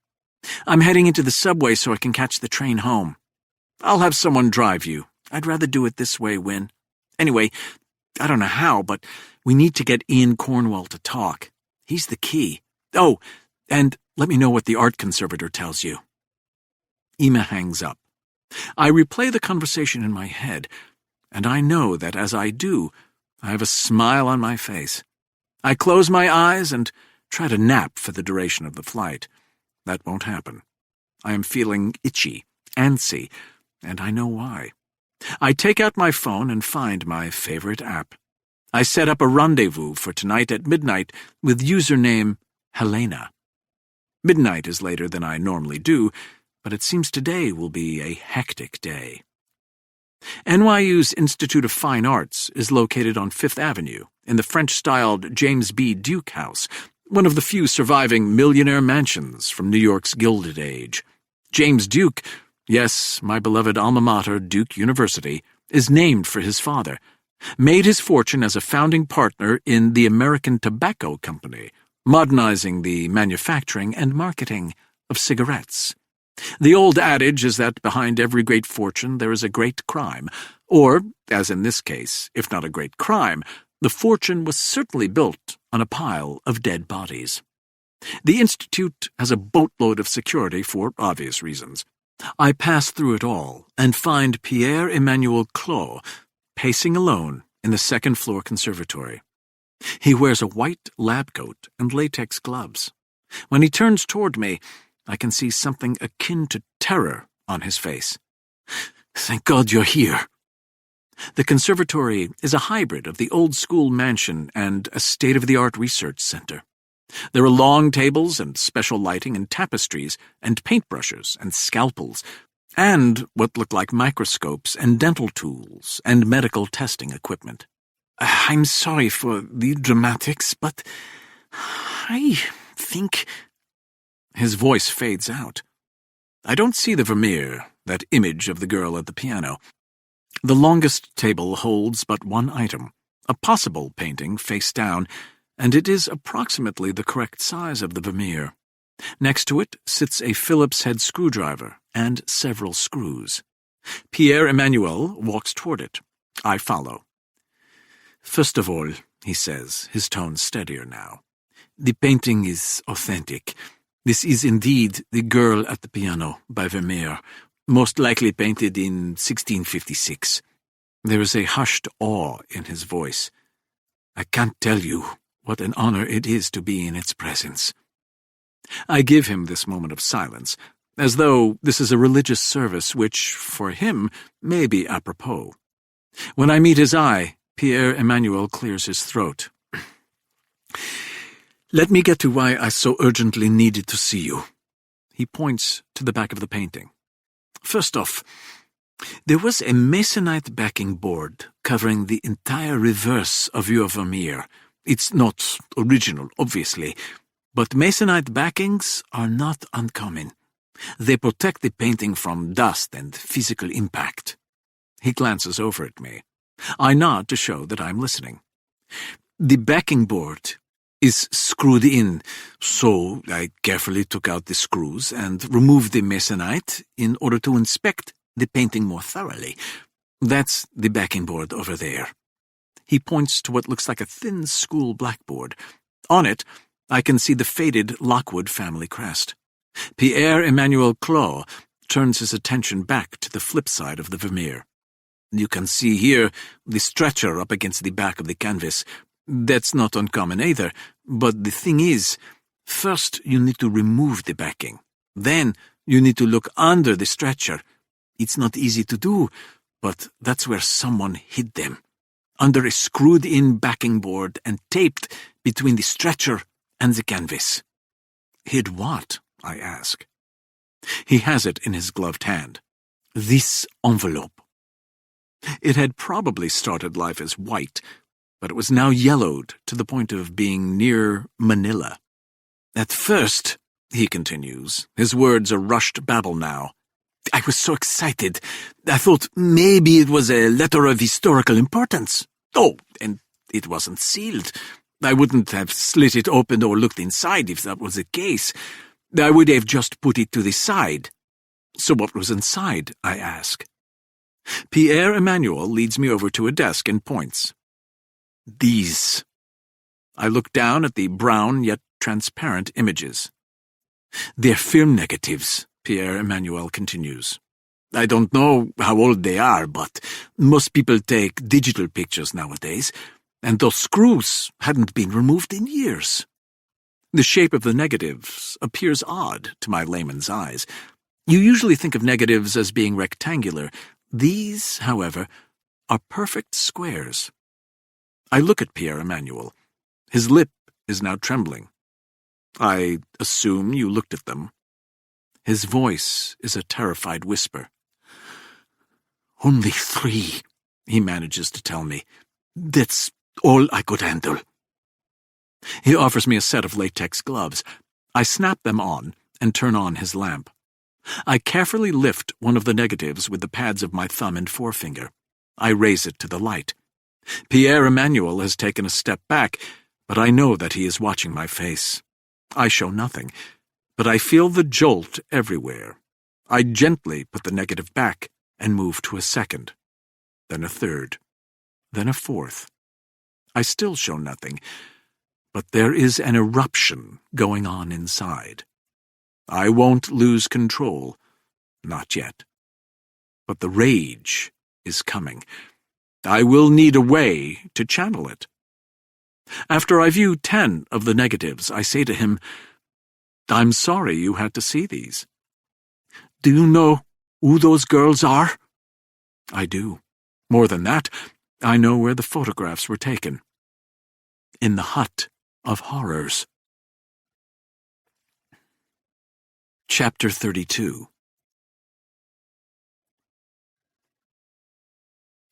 Speaker 1: "I'm heading into the subway so I can catch the train home." "I'll have someone drive you. I'd rather do it this way, Win. Anyway, I don't know how, but we need to get Ian Cornwell to talk. He's the key. Oh, and let me know what the art conservator tells you." Ima hangs up. I replay the conversation in my head, and I know that as I do, I have a smile on my face. I close my eyes and try to nap for the duration of the flight. That won't happen. I am feeling itchy, antsy, and I know why. I take out my phone and find my favorite app. I set up a rendezvous for tonight at midnight with username Helena. Midnight is later than I normally do, but it seems today will be a hectic day. NYU's Institute of Fine Arts is located on Fifth Avenue in the French-styled James B. Duke House, one of the few surviving millionaire mansions from New York's Gilded Age. James Duke, yes, my beloved alma mater, Duke University, is named for his father, made his fortune as a founding partner in the American Tobacco Company, modernizing the manufacturing and marketing of cigarettes. The old adage is that behind every great fortune there is a great crime, or, as in this case, if not a great crime, the fortune was certainly built on a pile of dead bodies. The Institute has a boatload of security for obvious reasons. I pass through it all and find Pierre-Emmanuel Clos pacing alone in the second-floor conservatory. He wears a white lab coat and latex gloves. When he turns toward me, I can see something akin to terror on his face. "Thank God you're here." The conservatory is a hybrid of the old-school mansion and a state-of-the-art research center. There are long tables and special lighting and tapestries and paintbrushes and scalpels and what look like microscopes and dental tools and medical testing equipment. "I'm sorry for the dramatics, but I think—" His voice fades out. I don't see the Vermeer, that image of the girl at the piano. The longest table holds but one item, a possible painting face down, and it is approximately the correct size of the Vermeer. Next to it sits a Phillips head screwdriver and several screws. Pierre-Emmanuel walks toward it. I follow. "First of all," he says, his tone steadier now, "the painting is authentic. This is indeed The Girl at the Piano by Vermeer, most likely painted in 1656. There is a hushed awe in his voice. I can't tell you what an honor it is to be in its presence." I give him this moment of silence, as though this is a religious service which, for him, may be apropos. When I meet his eye, Pierre-Emmanuel clears his throat. "Let me get to why I so urgently needed to see you." He points to the back of the painting. "First off, there was a masonite backing board covering the entire reverse of your Vermeer. It's not original, obviously, but masonite backings are not uncommon. They protect the painting from dust and physical impact. He glances over at me. I nod to show that I'm listening. The backing board is screwed in, so I carefully took out the screws and removed the masonite in order to inspect the painting more thoroughly. That's the backing board over there. He points to what looks like a thin school blackboard. On it, I can see the faded Lockwood family crest. Pierre-Emmanuel Clos turns his attention back to the flip side of the Vermeer. You can see here the stretcher up against the back of the canvas. That's not uncommon either, but the thing is, first you need to remove the backing. Then you need to look under the stretcher. It's not easy to do, but that's where someone hid them, under a screwed-in backing board and taped between the stretcher and the canvas. Hid what? I ask. He has it in his gloved hand. This envelope. It had probably started life as white, but it was now yellowed to the point of being near Manila. At first, he continues, his words a rushed babble now, I was so excited. I thought maybe it was a letter of historical importance. Oh, and it wasn't sealed. I wouldn't have slit it open or looked inside if that was the case. I would have just put it to the side. So what was inside, I ask. Pierre-Emmanuel leads me over to a desk and points. These. I look down at the brown yet transparent images. They're film negatives, Pierre-Emmanuel continues. I don't know how old they are, but most people take digital pictures nowadays, and those screws hadn't been removed in years. The shape of the negatives appears odd to my layman's eyes. You usually think of negatives as being rectangular. These, however, are perfect squares. I look at Pierre-Emmanuel. His lip is now trembling. I assume you looked at them. His voice is a terrified whisper. Only 3, he manages to tell me. That's all I could handle. He offers me a set of latex gloves. I snap them on and turn on his lamp. I carefully lift one of the negatives with the pads of my thumb and forefinger. I raise it to the light. Pierre-Emmanuel has taken a step back, but I know that he is watching my face. I show nothing, but I feel the jolt everywhere. I gently put the negative back and move to a second, then a third, then a fourth. I still show nothing, but there is an eruption going on inside. I won't lose control, not yet. But the rage is coming. I will need a way to channel it. After I view 10 of the negatives, I say to him, I'm sorry you had to see these. Do you know who those girls are? I do. More than that, I know where the photographs were taken. In the Hut of Horrors. Chapter 32.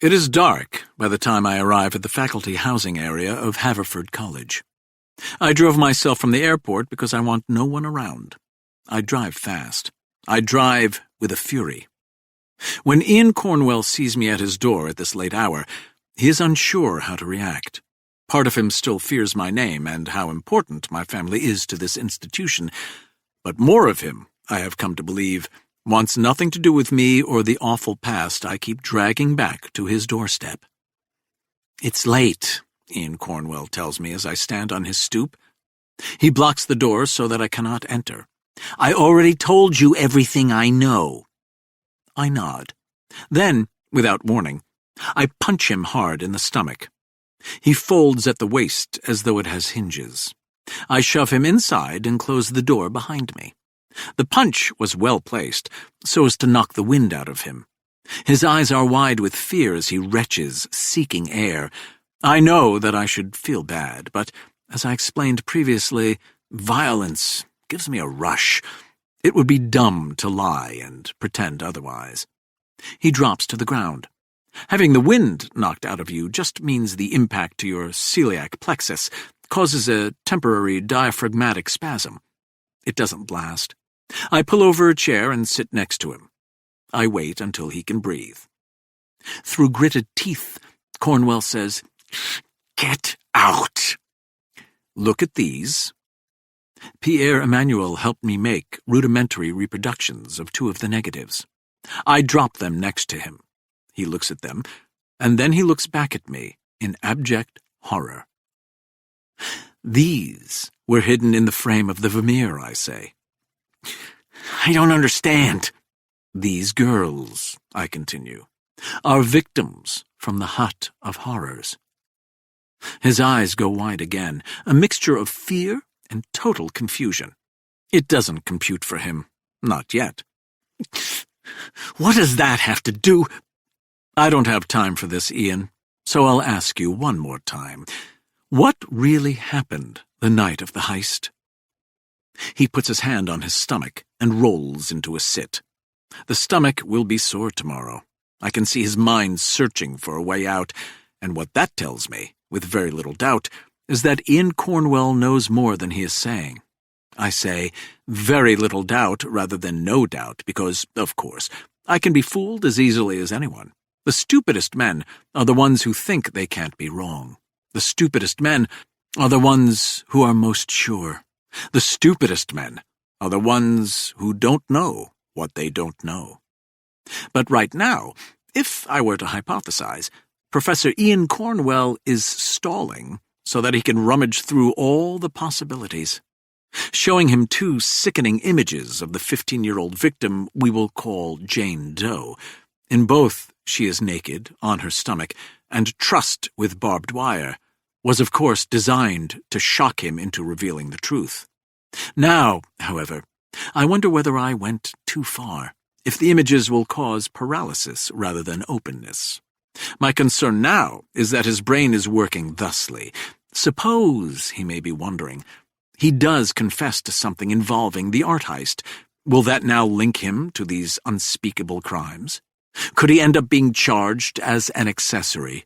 Speaker 1: It is dark by the time I arrive at the faculty housing area of Haverford College. I drove myself from the airport because I want no one around. I drive fast. I drive with a fury. When Ian Cornwell sees me at his door at this late hour, he is unsure how to react. Part of him still fears my name and how important my family is to this institution, but more of him, I have come to believe, wants nothing to do with me or the awful past I keep dragging back to his doorstep. It's late, Ian Cornwell tells me as I stand on his stoop. He blocks the door so that I cannot enter. I already told you everything I know. I nod. Then, without warning, I punch him hard in the stomach. He folds at the waist as though it has hinges. I shove him inside and close the door behind me. The punch was well placed, so as to knock the wind out of him. His eyes are wide with fear as he retches, seeking air. I know that I should feel bad, but, as I explained previously, violence gives me a rush. It would be dumb to lie and pretend otherwise. He drops to the ground. Having the wind knocked out of you just means the impact to your celiac plexus causes a temporary diaphragmatic spasm. It doesn't last. I pull over a chair and sit next to him. I wait until he can breathe. Through gritted teeth, Cornwell says, "Get out." "Look at these." Pierre Emmanuel helped me make rudimentary reproductions of 2 of the negatives. I drop them next to him. He looks at them, and then he looks back at me in abject horror. "These were hidden in the frame of the Vermeer," I say. "I don't understand." "These girls," I continue, "are victims from the hut of horrors." His eyes go wide again, a mixture of fear and total confusion. It doesn't compute for him. Not yet. "What does that have to do—" "I don't have time for this, Ian, so I'll ask you one more time. What really happened the night of the heist?" He puts his hand on his stomach and rolls into a sit. The stomach will be sore tomorrow. I can see his mind searching for a way out, and what that tells me, with very little doubt, is that Ian Cornwell knows more than he is saying. I say very little doubt rather than no doubt because, of course, I can be fooled as easily as anyone. The stupidest men are the ones who think they can't be wrong. The stupidest men are the ones who are most sure. The stupidest men are the ones who don't know what they don't know. But right now, if I were to hypothesize, Professor Ian Cornwell is stalling so that he can rummage through all the possibilities. Showing him 2 sickening images of the 15-year-old victim we will call Jane Doe. In both, she is naked, on her stomach, and trussed with barbed wire, was of course designed to shock him into revealing the truth. Now, however, I wonder whether I went too far, if the images will cause paralysis rather than openness. My concern now is that his brain is working thusly. Suppose, he may be wondering, he does confess to something involving the art heist. Will that now link him to these unspeakable crimes? Could he end up being charged as an accessory?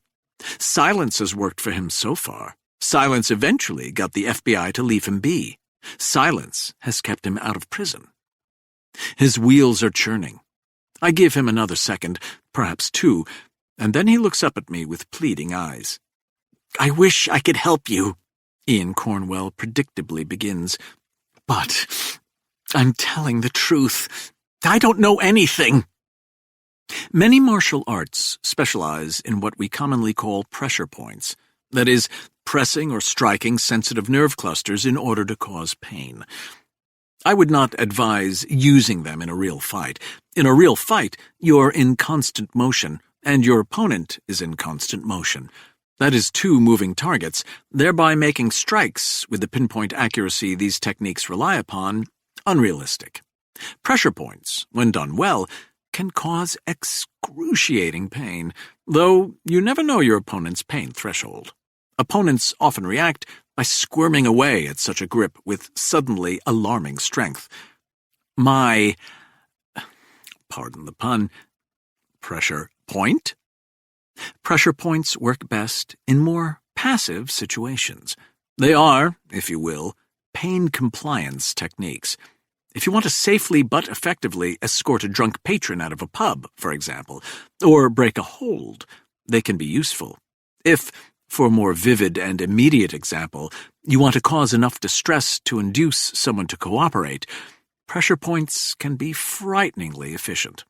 Speaker 1: Silence has worked for him so far. Silence eventually got the FBI to leave him be. Silence has kept him out of prison. His wheels are churning. I give him another second, perhaps 2, and then he looks up at me with pleading eyes. "I wish I could help you," Ian Cornwell predictably begins. "But I'm telling the truth. I don't know anything." Many martial arts specialize in what we commonly call pressure points, that is, pressing or striking sensitive nerve clusters in order to cause pain. I would not advise using them in a real fight. In a real fight, you're in constant motion, and your opponent is in constant motion. That is 2 moving targets, thereby making strikes with the pinpoint accuracy these techniques rely upon unrealistic. Pressure points, when done well, can cause excruciating pain, though you never know your opponent's pain threshold. Opponents often react by squirming away at such a grip with suddenly alarming strength. My, pardon the pun, pressure point? Pressure points work best in more passive situations. They are, if you will, pain compliance techniques. If you want to safely but effectively escort a drunk patron out of a pub, for example, or break a hold, they can be useful. If, for a more vivid and immediate example, you want to cause enough distress to induce someone to cooperate, pressure points can be frighteningly efficient.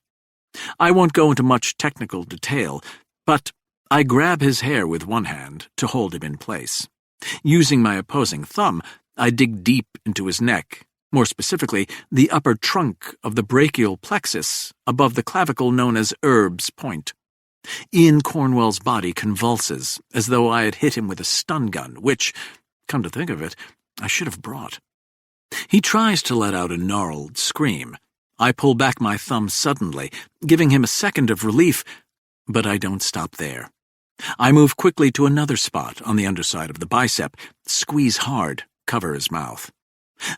Speaker 1: I won't go into much technical detail, but I grab his hair with one hand to hold him in place. Using my opposing thumb, I dig deep into his neck, more specifically, the upper trunk of the brachial plexus above the clavicle known as Erb's point. Ian Cornwell's body convulses, as though I had hit him with a stun gun, which, come to think of it, I should have brought. He tries to let out a gnarled scream. I pull back my thumb suddenly, giving him a second of relief, but I don't stop there. I move quickly to another spot on the underside of the bicep, squeeze hard, cover his mouth.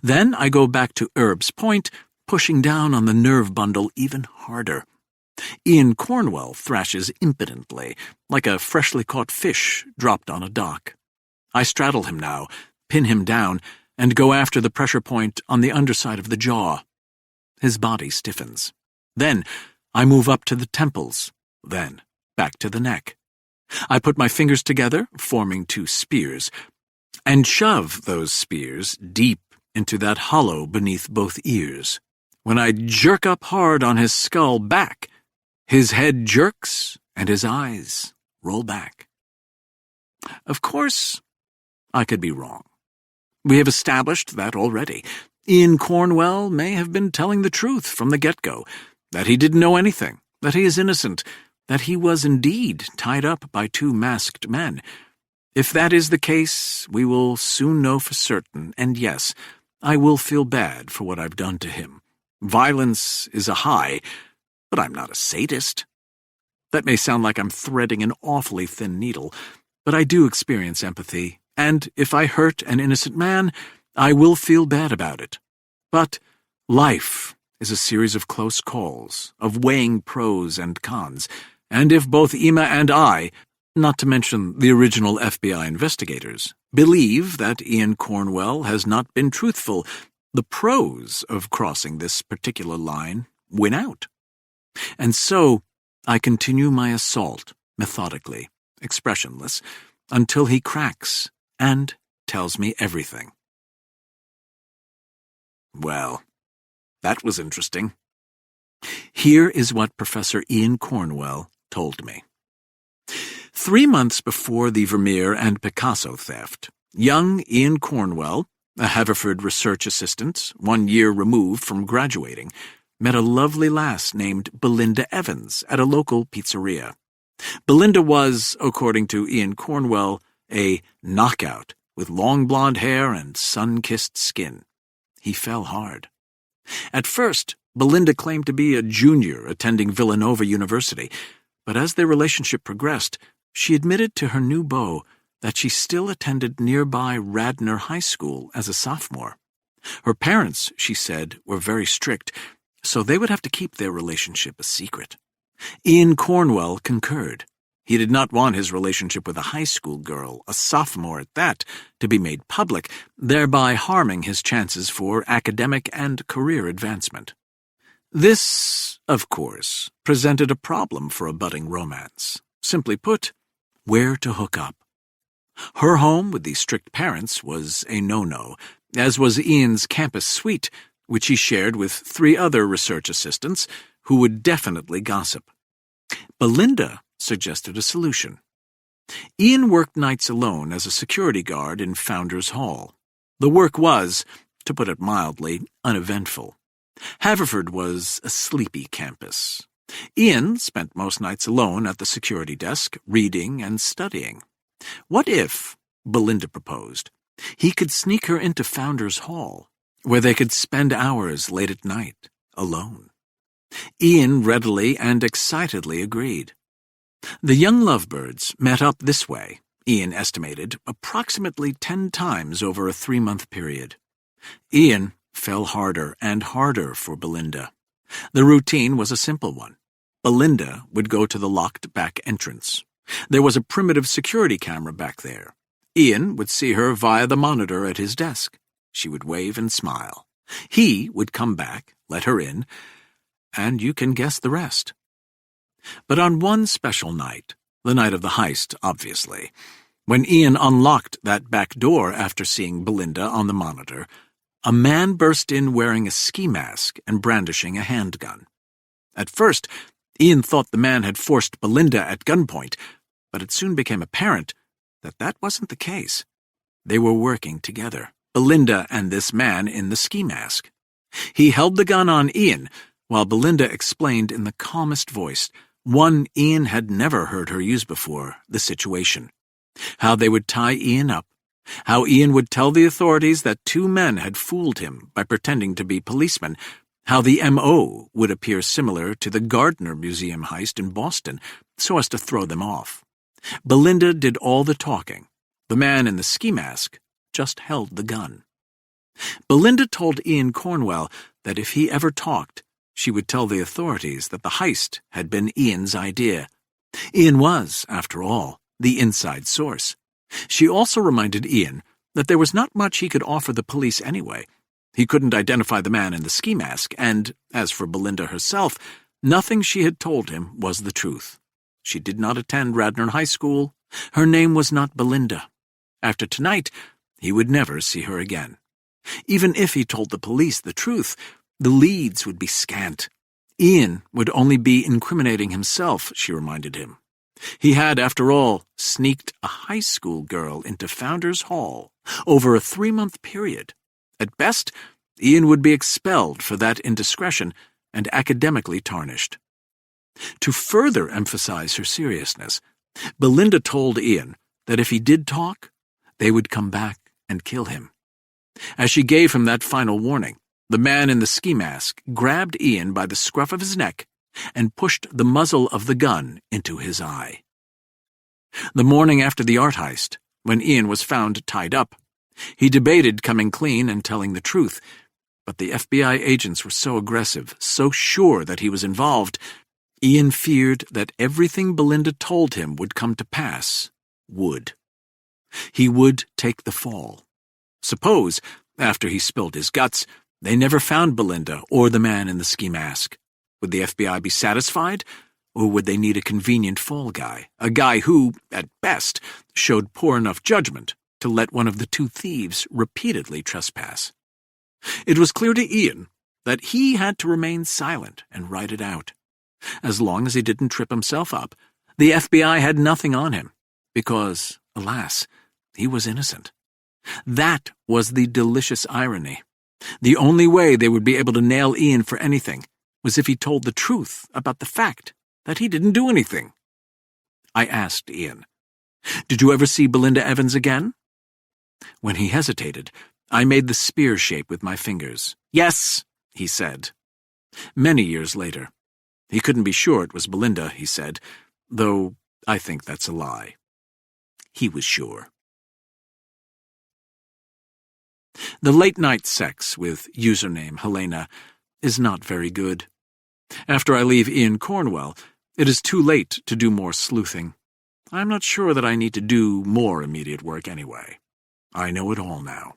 Speaker 1: Then I go back to Erb's point, pushing down on the nerve bundle even harder. Ian Cornwell thrashes impotently, like a freshly caught fish dropped on a dock. I straddle him now, pin him down, and go after the pressure point on the underside of the jaw. His body stiffens. Then I move up to the temples, then back to the neck. I put my fingers together, forming two spears, and shove those spears deep into that hollow beneath both ears. When I jerk up hard on his skull back, his head jerks and his eyes roll back. Of course, I could be wrong. We have established that already. Ian Cornwell may have been telling the truth from the get-go, that he didn't know anything, that he is innocent, that he was indeed tied up by two masked men. If that is the case, we will soon know for certain, and yes, I will feel bad for what I've done to him. Violence is a high, but I'm not a sadist. That may sound like I'm threading an awfully thin needle, but I do experience empathy, and if I hurt an innocent man, I will feel bad about it. But life is a series of close calls, of weighing pros and cons, and if both Emma and I, not to mention the original FBI investigators, believe that Ian Cornwell has not been truthful, the pros of crossing this particular line win out. And so I continue my assault, methodically, expressionless, until he cracks and tells me everything. Well, that was interesting. Here is what Professor Ian Cornwell told me. 3 months before the Vermeer and Picasso theft, young Ian Cornwell, a Haverford research assistant, 1 year removed from graduating, met a lovely lass named Belinda Evans at a local pizzeria. Belinda was, according to Ian Cornwell, a knockout with long blonde hair and sun-kissed skin. He fell hard. At first, Belinda claimed to be a junior attending Villanova University, but as their relationship progressed, she admitted to her new beau that she still attended nearby Radnor High School as a sophomore. Her parents, she said, were very strict, so they would have to keep their relationship a secret. Ian Cornwell concurred. He did not want his relationship with a high school girl, a sophomore at that, to be made public, thereby harming his chances for academic and career advancement. This, of course, presented a problem for a budding romance. Simply put, where to hook up. Her home with the strict parents was a no-no, as was Ian's campus suite, which he shared with 3 other research assistants who would definitely gossip. Belinda suggested a solution. Ian worked nights alone as a security guard in Founders Hall. The work was, to put it mildly, uneventful. Haverford was a sleepy campus. Ian spent most nights alone at the security desk, reading and studying. What if, Belinda proposed, he could sneak her into Founders Hall, where they could spend hours late at night, alone? Ian readily and excitedly agreed. The young lovebirds met up this way, Ian estimated, approximately 10 times over a 3-month period. Ian fell harder and harder for Belinda. The routine was a simple one. Belinda would go to the locked back entrance. There was a primitive security camera back there. Ian would see her via the monitor at his desk. She would wave and smile. He would come back, let her in, and you can guess the rest. But on one special night, the night of the heist, obviously, when Ian unlocked that back door after seeing Belinda on the monitor, a man burst in wearing a ski mask and brandishing a handgun. At first, Ian thought the man had forced Belinda at gunpoint, but it soon became apparent that that wasn't the case. They were working together, Belinda and this man in the ski mask. He held the gun on Ian, while Belinda explained in the calmest voice, one Ian had never heard her use before, the situation. How they would tie Ian up. How Ian would tell the authorities that 2 men had fooled him by pretending to be policemen. How the M.O. would appear similar to the Gardner Museum heist in Boston, so as to throw them off. Belinda did all the talking. The man in the ski mask just held the gun. Belinda told Ian Cornwell that if he ever talked, she would tell the authorities that the heist had been Ian's idea. Ian was, after all, the inside source. She also reminded Ian that there was not much he could offer the police anyway, He couldn't identify the man in the ski mask, and, as for Belinda herself, nothing she had told him was the truth. She did not attend Radnor High School. Her name was not Belinda. After tonight, he would never see her again. Even if he told the police the truth, the leads would be scant. Ian would only be incriminating himself, she reminded him. He had, after all, sneaked a high school girl into Founders Hall over a 3-month period. At best, Ian would be expelled for that indiscretion and academically tarnished. To further emphasize her seriousness, Belinda told Ian that if he did talk, they would come back and kill him. As she gave him that final warning, the man in the ski mask grabbed Ian by the scruff of his neck and pushed the muzzle of the gun into his eye. The morning after the art heist, when Ian was found tied up, he debated coming clean and telling the truth, but the FBI agents were so aggressive, so sure that he was involved, Ian feared that everything Belinda told him would come to pass would. He would take the fall. Suppose, after he spilled his guts, they never found Belinda or the man in the ski mask. Would the FBI be satisfied, or would they need a convenient fall guy, a guy who, at best, showed poor enough judgment to let one of the two thieves repeatedly trespass? It was clear to Ian that he had to remain silent and ride it out. As long as he didn't trip himself up, the FBI had nothing on him, because, alas, he was innocent. That was the delicious irony. The only way they would be able to nail Ian for anything was if he told the truth about the fact that he didn't do anything. I asked Ian, "Did you ever see Belinda Evans again?" When he hesitated, I made the spear shape with my fingers. "Yes," he said. Many years later. He couldn't be sure it was Belinda, he said, though I think that's a lie. He was sure. The late-night sex with username Helena is not very good. After I leave Ian Cornwell, it is too late to do more sleuthing. I'm not sure that I need to do more immediate work anyway. I know it all now.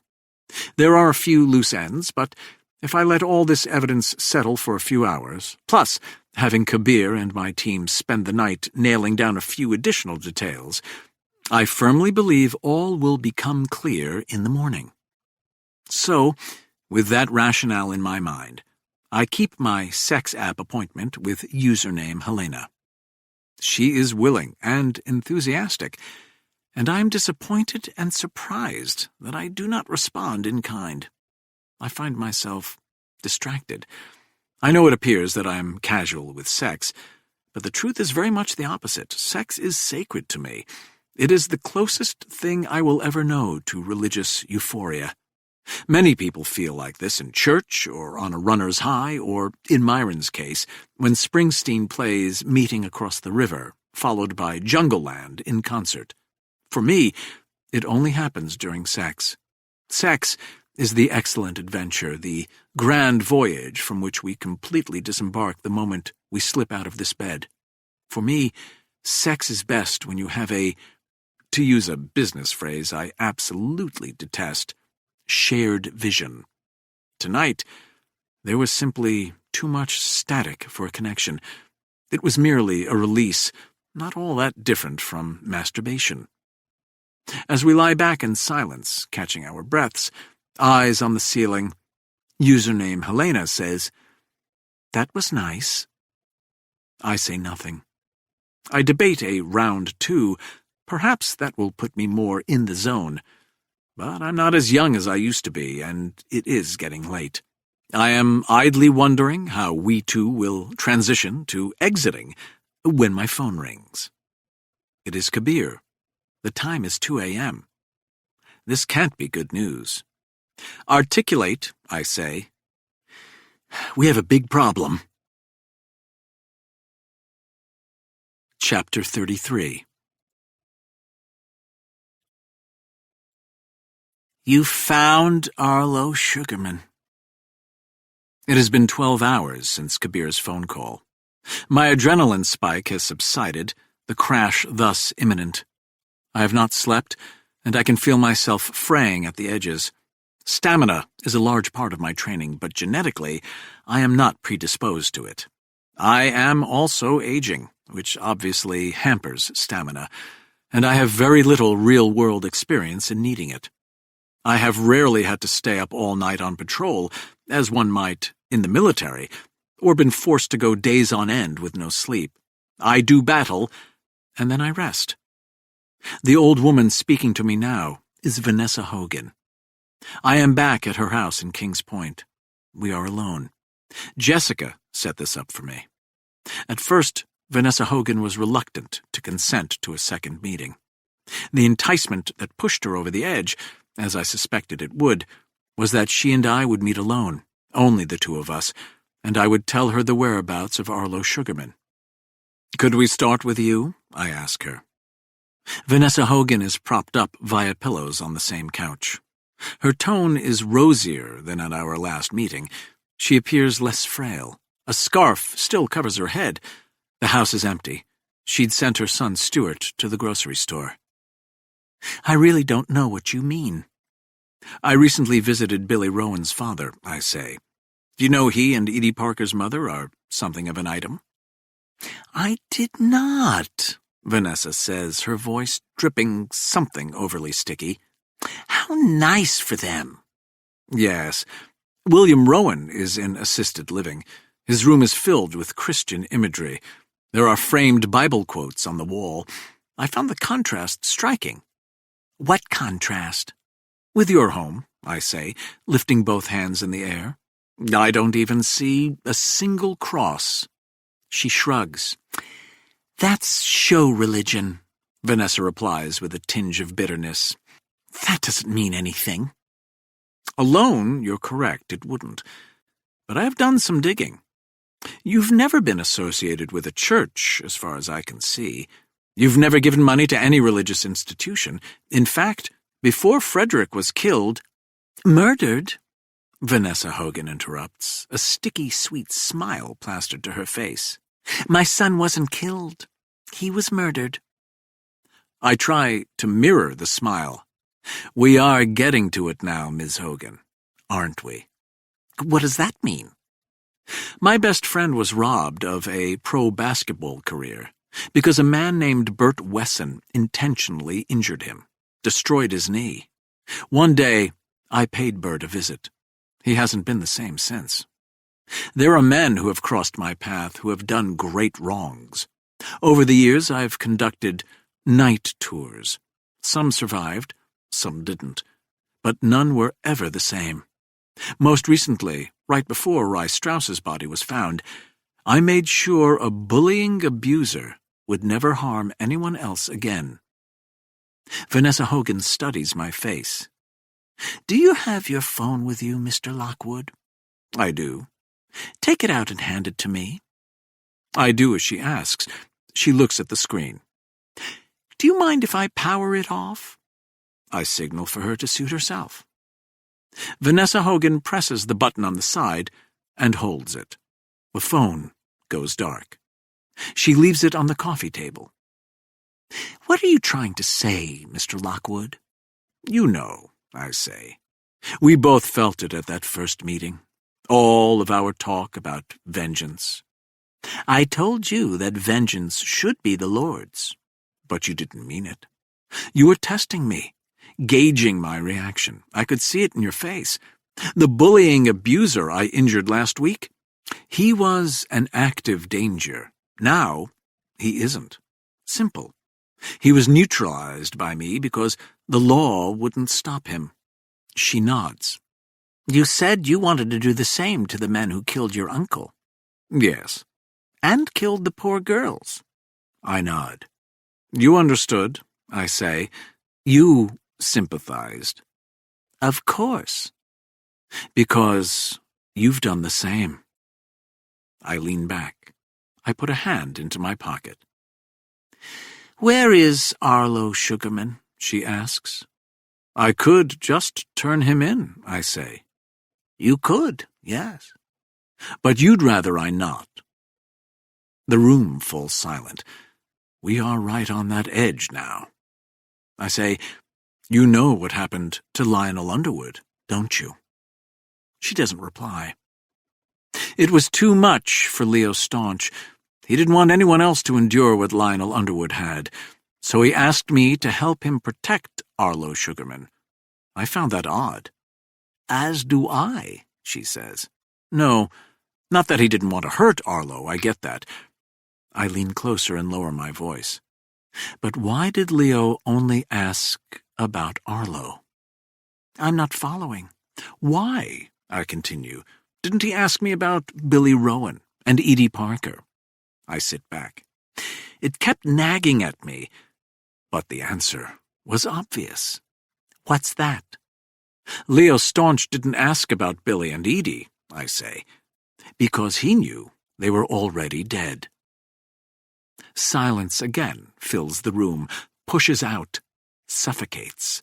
Speaker 1: There are a few loose ends, but if I let all this evidence settle for a few hours, plus having Kabir and my team spend the night nailing down a few additional details, I firmly believe all will become clear in the morning. So, with that rationale in my mind, I keep my sex app appointment with username Helena. She is willing and enthusiastic, and I am disappointed and surprised that I do not respond in kind. I find myself distracted. I know it appears that I am casual with sex, but the truth is very much the opposite. Sex is sacred to me. It is the closest thing I will ever know to religious euphoria. Many people feel like this in church, or on a runner's high, or, in Myron's case, when Springsteen plays Meeting Across the River, followed by Jungleland in concert. For me, it only happens during sex. Sex is the excellent adventure, the grand voyage from which we completely disembark the moment we slip out of this bed. For me, sex is best when you have a, to use a business phrase I absolutely detest, shared vision. Tonight, there was simply too much static for a connection. It was merely a release, not all that different from masturbation. As we lie back in silence, catching our breaths, eyes on the ceiling, username Helena says, "That was nice." I say nothing. I debate a round 2. Perhaps that will put me more in the zone. But I'm not as young as I used to be, and it is getting late. I am idly wondering how we two will transition to exiting when my phone rings. It is Kabir. The time is 2 a.m. This can't be good news. "Articulate," I say. "We have a big problem." Chapter 33. You found Arlo Sugarman. It has been 12 hours since Kabir's phone call. My adrenaline spike has subsided, the crash thus imminent. I have not slept, and I can feel myself fraying at the edges. Stamina is a large part of my training, but genetically, I am not predisposed to it. I am also aging, which obviously hampers stamina, and I have very little real-world experience in needing it. I have rarely had to stay up all night on patrol, as one might in the military, or been forced to go days on end with no sleep. I do battle, and then I rest. The old woman speaking to me now is Vanessa Hogan. I am back at her house in Kings Point. We are alone. Jessica set this up for me. At first, Vanessa Hogan was reluctant to consent to a second meeting. The enticement that pushed her over the edge, as I suspected it would, was that she and I would meet alone, only the two of us, and I would tell her the whereabouts of Arlo Sugarman. "Could we start with you?" I ask her. Vanessa Hogan is propped up via pillows on the same couch. Her tone is rosier than at our last meeting. She appears less frail. A scarf still covers her head. The house is empty. She'd sent her son Stuart to the grocery store. "I really don't know what you mean." "I recently visited Billy Rowan's father," I say. "Do you know he and Edie Parker's mother are something of an item?" "I did not," Vanessa says, her voice dripping something overly sticky. "How nice for them." "Yes. William Rowan is in assisted living. His room is filled with Christian imagery. There are framed Bible quotes on the wall. I found the contrast striking." "What contrast?" "With your home," I say, lifting both hands in the air. "I don't even see a single cross." She shrugs. "That's show religion," Vanessa replies with a tinge of bitterness. "That doesn't mean anything." "Alone, you're correct, it wouldn't. But I've done some digging. You've never been associated with a church, as far as I can see. You've never given money to any religious institution. In fact, before Frederick was killed—" "Murdered," Vanessa Hogan interrupts, a sticky, sweet smile plastered to her face. "My son wasn't killed. He was murdered." I try to mirror the smile. "We are getting to it now, Ms. Hogan, aren't we?" "What does that mean?" "My best friend was robbed of a pro-basketball career because a man named Bert Wesson intentionally injured him, destroyed his knee. One day, I paid Bert a visit. He hasn't been the same since. There are men who have crossed my path who have done great wrongs. Over the years, I've conducted night tours. Some survived, some didn't, but none were ever the same. Most recently, right before Rye Strauss's body was found, I made sure a bullying abuser would never harm anyone else again." Vanessa Hogan studies my face. "Do you have your phone with you, Mr. Lockwood?" "I do." "Take it out and hand it to me." I do as she asks. She looks at the screen. "Do you mind if I power it off?" I signal for her to suit herself. Vanessa Hogan presses the button on the side and holds it. The phone goes dark. She leaves it on the coffee table. "What are you trying to say, Mr. Lockwood?" "You know," I say. "We both felt it at that first meeting. All of our talk about vengeance." "I told you that vengeance should be the Lord's." "But you didn't mean it. You were testing me, gauging my reaction. I could see it in your face. The bullying abuser I injured last week, he was an active danger. Now, he isn't. Simple. He was neutralized by me because the law wouldn't stop him." She nods. "You said you wanted to do the same to the men who killed your uncle." "Yes." "And killed the poor girls." I nod. "You understood," I say. "You sympathized." "Of course." "Because you've done the same." I lean back. I put a hand into my pocket. "Where is Arlo Sugarman?" she asks. "I could just turn him in," I say. "You could, yes. But you'd rather I not." The room falls silent. We are right on that edge now. I say, "You know what happened to Lionel Underwood, don't you?" She doesn't reply. It was too much for Leo Staunch. He didn't want anyone else to endure what Lionel Underwood had, so he asked me to help him protect Arlo Sugarman. I found that odd. "As do I," she says. "No, not that he didn't want to hurt Arlo, I get that." I lean closer and lower my voice. But why did Leo only ask about Arlo? I'm not following. Why? I continue. Didn't he ask me about Billy Rowan and Edie Parker? I sit back. It kept nagging at me, but the answer was obvious. What's that? Leo Staunch didn't ask about Billy and Edie, I say, because he knew they were already dead. Silence again fills the room, pushes out, suffocates.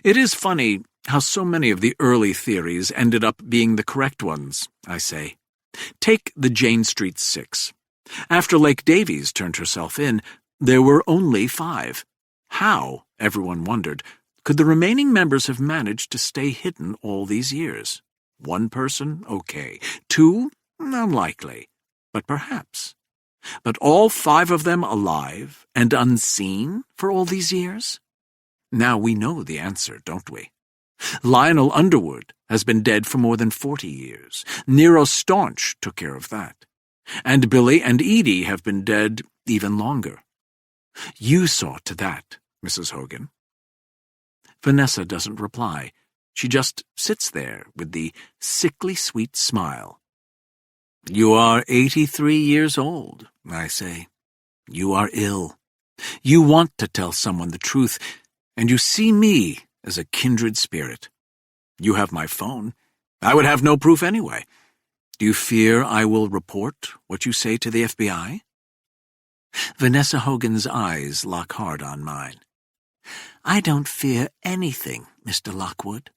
Speaker 1: It is funny how so many of the early theories ended up being the correct ones, I say. Take the Jane Street Six. After Lake Davies turned herself in, there were only 5. How, everyone wondered, could the remaining members have managed to stay hidden all these years? 1 person, okay. 2, unlikely, but perhaps. But all 5 of them alive and unseen for all these years? Now we know the answer, don't we? Lionel Underwood has been dead for more than 40 years. Nero Staunch took care of that. And Billy and Edie have been dead even longer. You saw to that, Mrs. Hogan. Vanessa doesn't reply. She just sits there with the sickly sweet smile. You are 83 years old, I say. You are ill. You want to tell someone the truth, and you see me as a kindred spirit. You have my phone. I would have no proof anyway. Do you fear I will report what you say to the FBI? Vanessa Hogan's eyes lock hard on mine. I don't fear anything, Mr. Lockwood.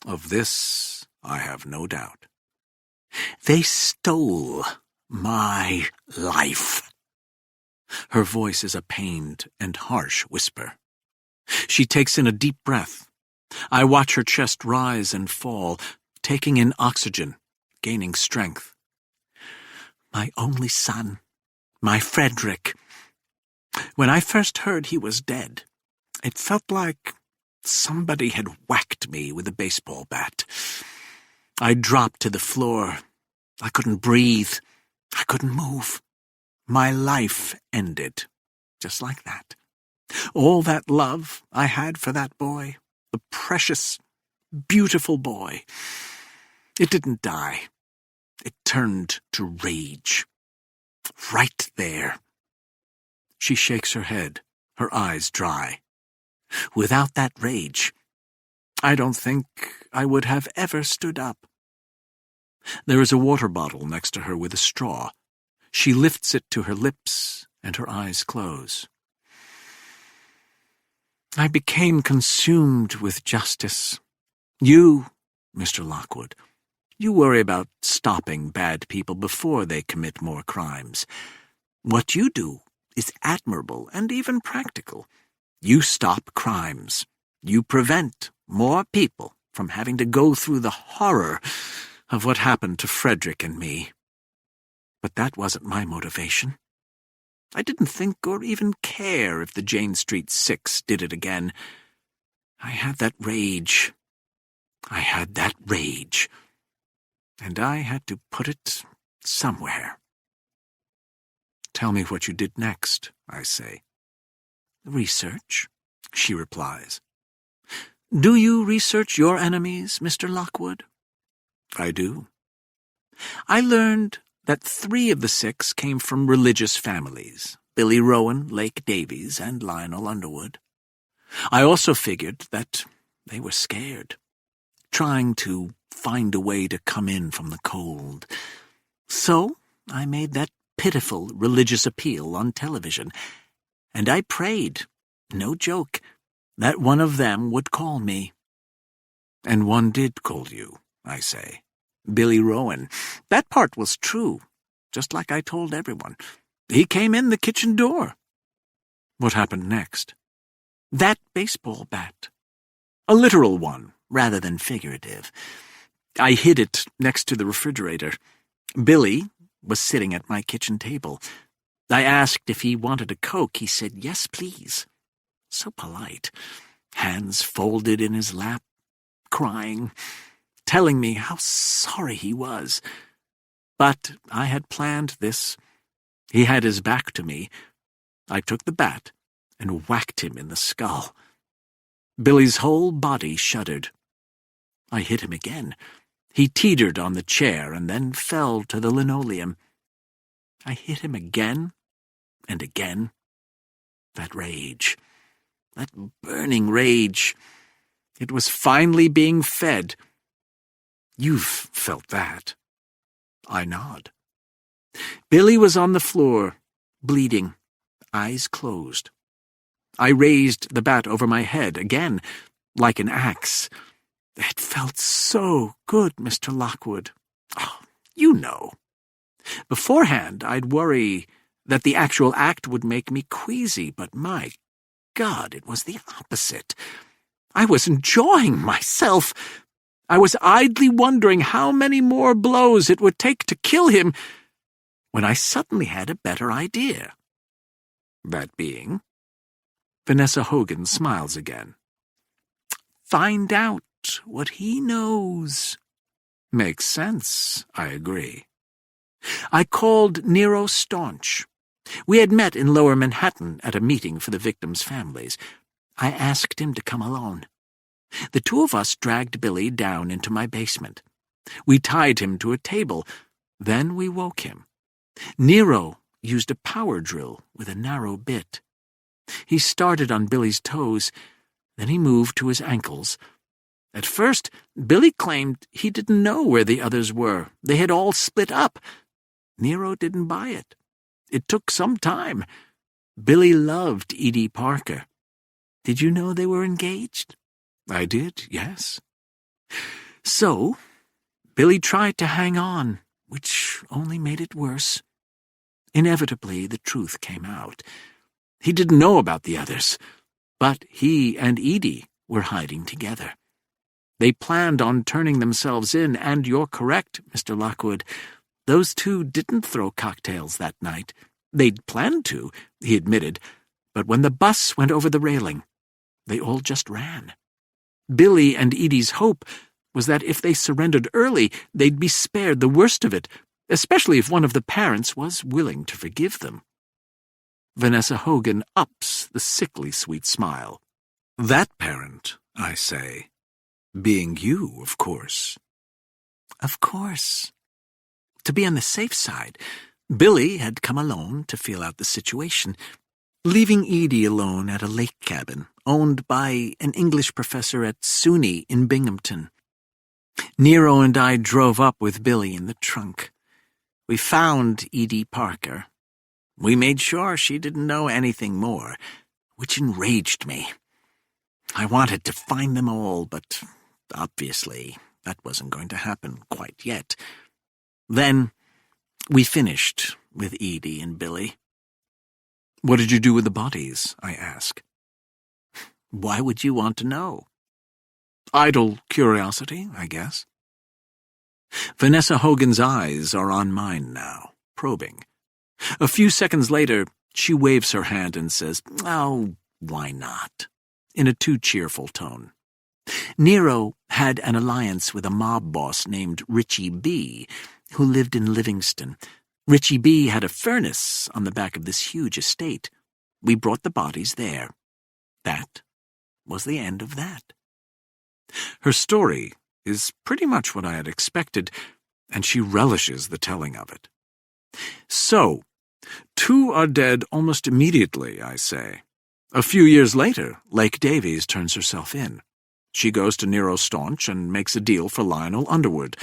Speaker 1: Of this I have no doubt. They stole my life. Her voice is a pained and harsh whisper. She takes in a deep breath. I watch her chest rise and fall, taking in oxygen, gaining strength. My only son, my Frederick. When I first heard he was dead, it felt like somebody had whacked me with a baseball bat. I dropped to the floor. I couldn't breathe. I couldn't move. My life ended, just like that. All that love I had for that boy, the precious, beautiful boy, it didn't die. It turned to rage. Right there. She shakes her head, her eyes dry. Without that rage, I don't think I would have ever stood up. There is a water bottle next to her with a straw. She lifts it to her lips, and her eyes close. I became consumed with justice. You, Mr. Lockwood, you worry about stopping bad people before they commit more crimes. What you do is admirable and even practical. You stop crimes. You prevent more people from having to go through the horror of what happened to Frederick and me. But that wasn't my motivation. I didn't think or even care if the Jane Street Six did it again. I had that rage. And I had to put it somewhere. Tell me what you did next, I say. Research, she replies. Do you research your enemies, Mr. Lockwood? I do. I learned that 3 of the 6 came from religious families, Billy Rowan, Lake Davies, and Lionel Underwood. I also figured that they were scared, trying to find a way to come in from the cold. So I made that pitiful religious appeal on television, and I prayed, no joke, that one of them would call me. And one did call you, I say. Billy Rowan. That part was true, just like I told everyone. He came in the kitchen door. What happened next? That baseball bat. A literal one,
Speaker 4: rather than figurative. I hid it next to the refrigerator. Billy was sitting at my kitchen table. I asked if he wanted a Coke. He said, "Yes, please." So polite. Hands folded in his lap, crying, telling me how sorry he was. But I had planned this. He had his back to me. I took the bat and whacked him in the skull. Billy's whole body shuddered. I hit him again. He teetered on the chair and then fell to the linoleum. I hit him again and again. That rage, that burning rage, it was finally being fed. You've felt that. I nod. Billy was on the floor, bleeding, eyes closed. I raised the bat over my head again, like an axe. It felt so good, Mr. Lockwood. Oh, you know. Beforehand, I'd worry that the actual act would make me queasy, but my God, it was the opposite. I was enjoying myself. I was idly wondering how many more blows it would take to kill him, when I suddenly had a better idea. That being, Vanessa Hogan smiles again. Find out what he knows. Makes sense, I agree. I called Nero Staunch. We had met in Lower Manhattan at a meeting for the victims' families. I asked him to come alone. The two of us dragged Billy down into my basement. We tied him to a table. Then we woke him. Nero used a power drill with a narrow bit. He started on Billy's toes, then he moved to his ankles. At first, Billy claimed he didn't know where the others were. They had all split up. Nero didn't buy it. It took some time. Billy loved Edie Parker. Did you know they were engaged? I did, yes. So, Billy tried to hang on, which only made it worse. Inevitably, the truth came out. He didn't know about the others, but he and Edie were hiding together. They planned on turning themselves in, and you're correct, Mr. Lockwood. Those two didn't throw cocktails that night. They'd planned to, he admitted, but when the bus went over the railing, they all just ran. Billy and Edie's hope was that if they surrendered early, they'd be spared the worst of it, especially if one of the parents was willing to forgive them. Vanessa Hogan ups the sickly sweet smile. That parent, I say, being you, of course. Of course. To be on the safe side, Billy had come alone to feel out the situation, leaving Edie alone at a lake cabin owned by an English professor at SUNY in Binghamton. Nero and I drove up with Billy in the trunk. We found Edie Parker. We made sure she didn't know anything more, which enraged me. I wanted to find them all, but obviously that wasn't going to happen quite yet. Then we finished with Edie and Billy. What did you do with the bodies? I asked. Why would you want to know? Idle curiosity, I guess. Vanessa Hogan's eyes are on mine now, probing. A few seconds later, she waves her hand and says, "Oh, why not?" in a too cheerful tone. Nero had an alliance with a mob boss named Richie B., who lived in Livingston. Richie B. had a furnace on the back of this huge estate. We brought the bodies there. That was the end of that. Her story is pretty much what I had expected, and she relishes the telling of it. So, two are dead almost immediately, I say. A few years later, Lake Davies turns herself in. She goes to Nero Staunch and makes a deal for Lionel Underwood.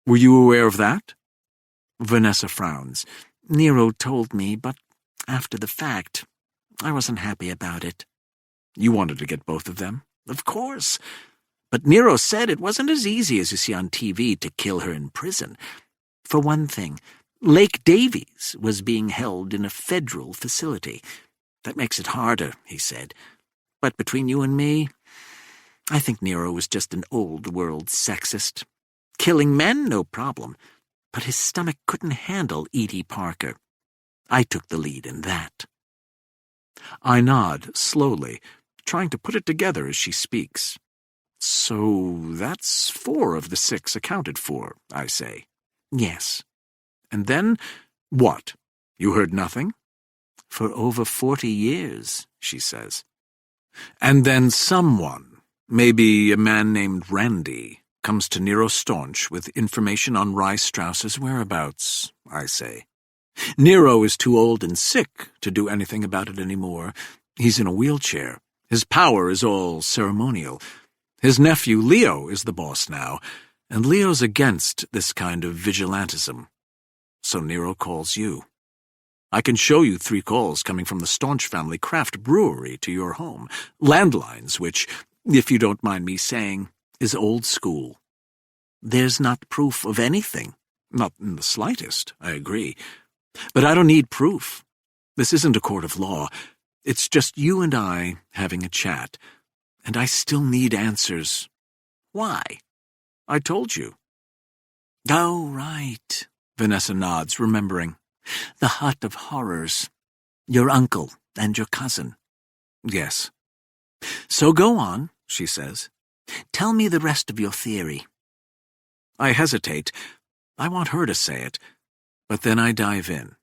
Speaker 4: Were you aware of that? Vanessa frowns. Nero told me, but after the fact, I wasn't happy about it. You wanted to get both of them? Of course. But Nero said it wasn't as easy as you see on TV to kill her in prison. For one thing, Lake Davies was being held in a federal facility. That makes it harder, he said. But between you and me, I think Nero was just an old-world sexist. Killing men, no problem, but his stomach couldn't handle Edie Parker. I took the lead in that.
Speaker 1: I nod slowly, trying to put it together as she speaks. So that's 4 of the 6 accounted for, I say.
Speaker 4: Yes.
Speaker 1: And then, what? You heard nothing?
Speaker 4: For over 40 years, she says.
Speaker 1: And then someone, maybe a man named Randy, comes to Nero Staunch with information on Rye Strauss's whereabouts, I say. Nero is too old and sick to do anything about it anymore. He's in a wheelchair. His power is all ceremonial. His nephew Leo is the boss now, and Leo's against this kind of vigilantism. So Nero calls you. I can show you 3 calls coming from the Staunch family craft brewery to your home. Landlines, which, if you don't mind me saying, is old school.
Speaker 4: There's not proof of anything.
Speaker 1: Not in the slightest, I agree. But I don't need proof. This isn't a court of law. It's just you and I having a chat. And I still need answers.
Speaker 4: Why?
Speaker 1: I told you.
Speaker 4: Oh, right.
Speaker 1: Vanessa nods, remembering.
Speaker 4: The Hut of Horrors. Your uncle and your cousin.
Speaker 1: Yes.
Speaker 4: So go on,
Speaker 1: she says.
Speaker 4: Tell me the rest of your theory.
Speaker 1: I hesitate. I want her to say it. But then I dive in.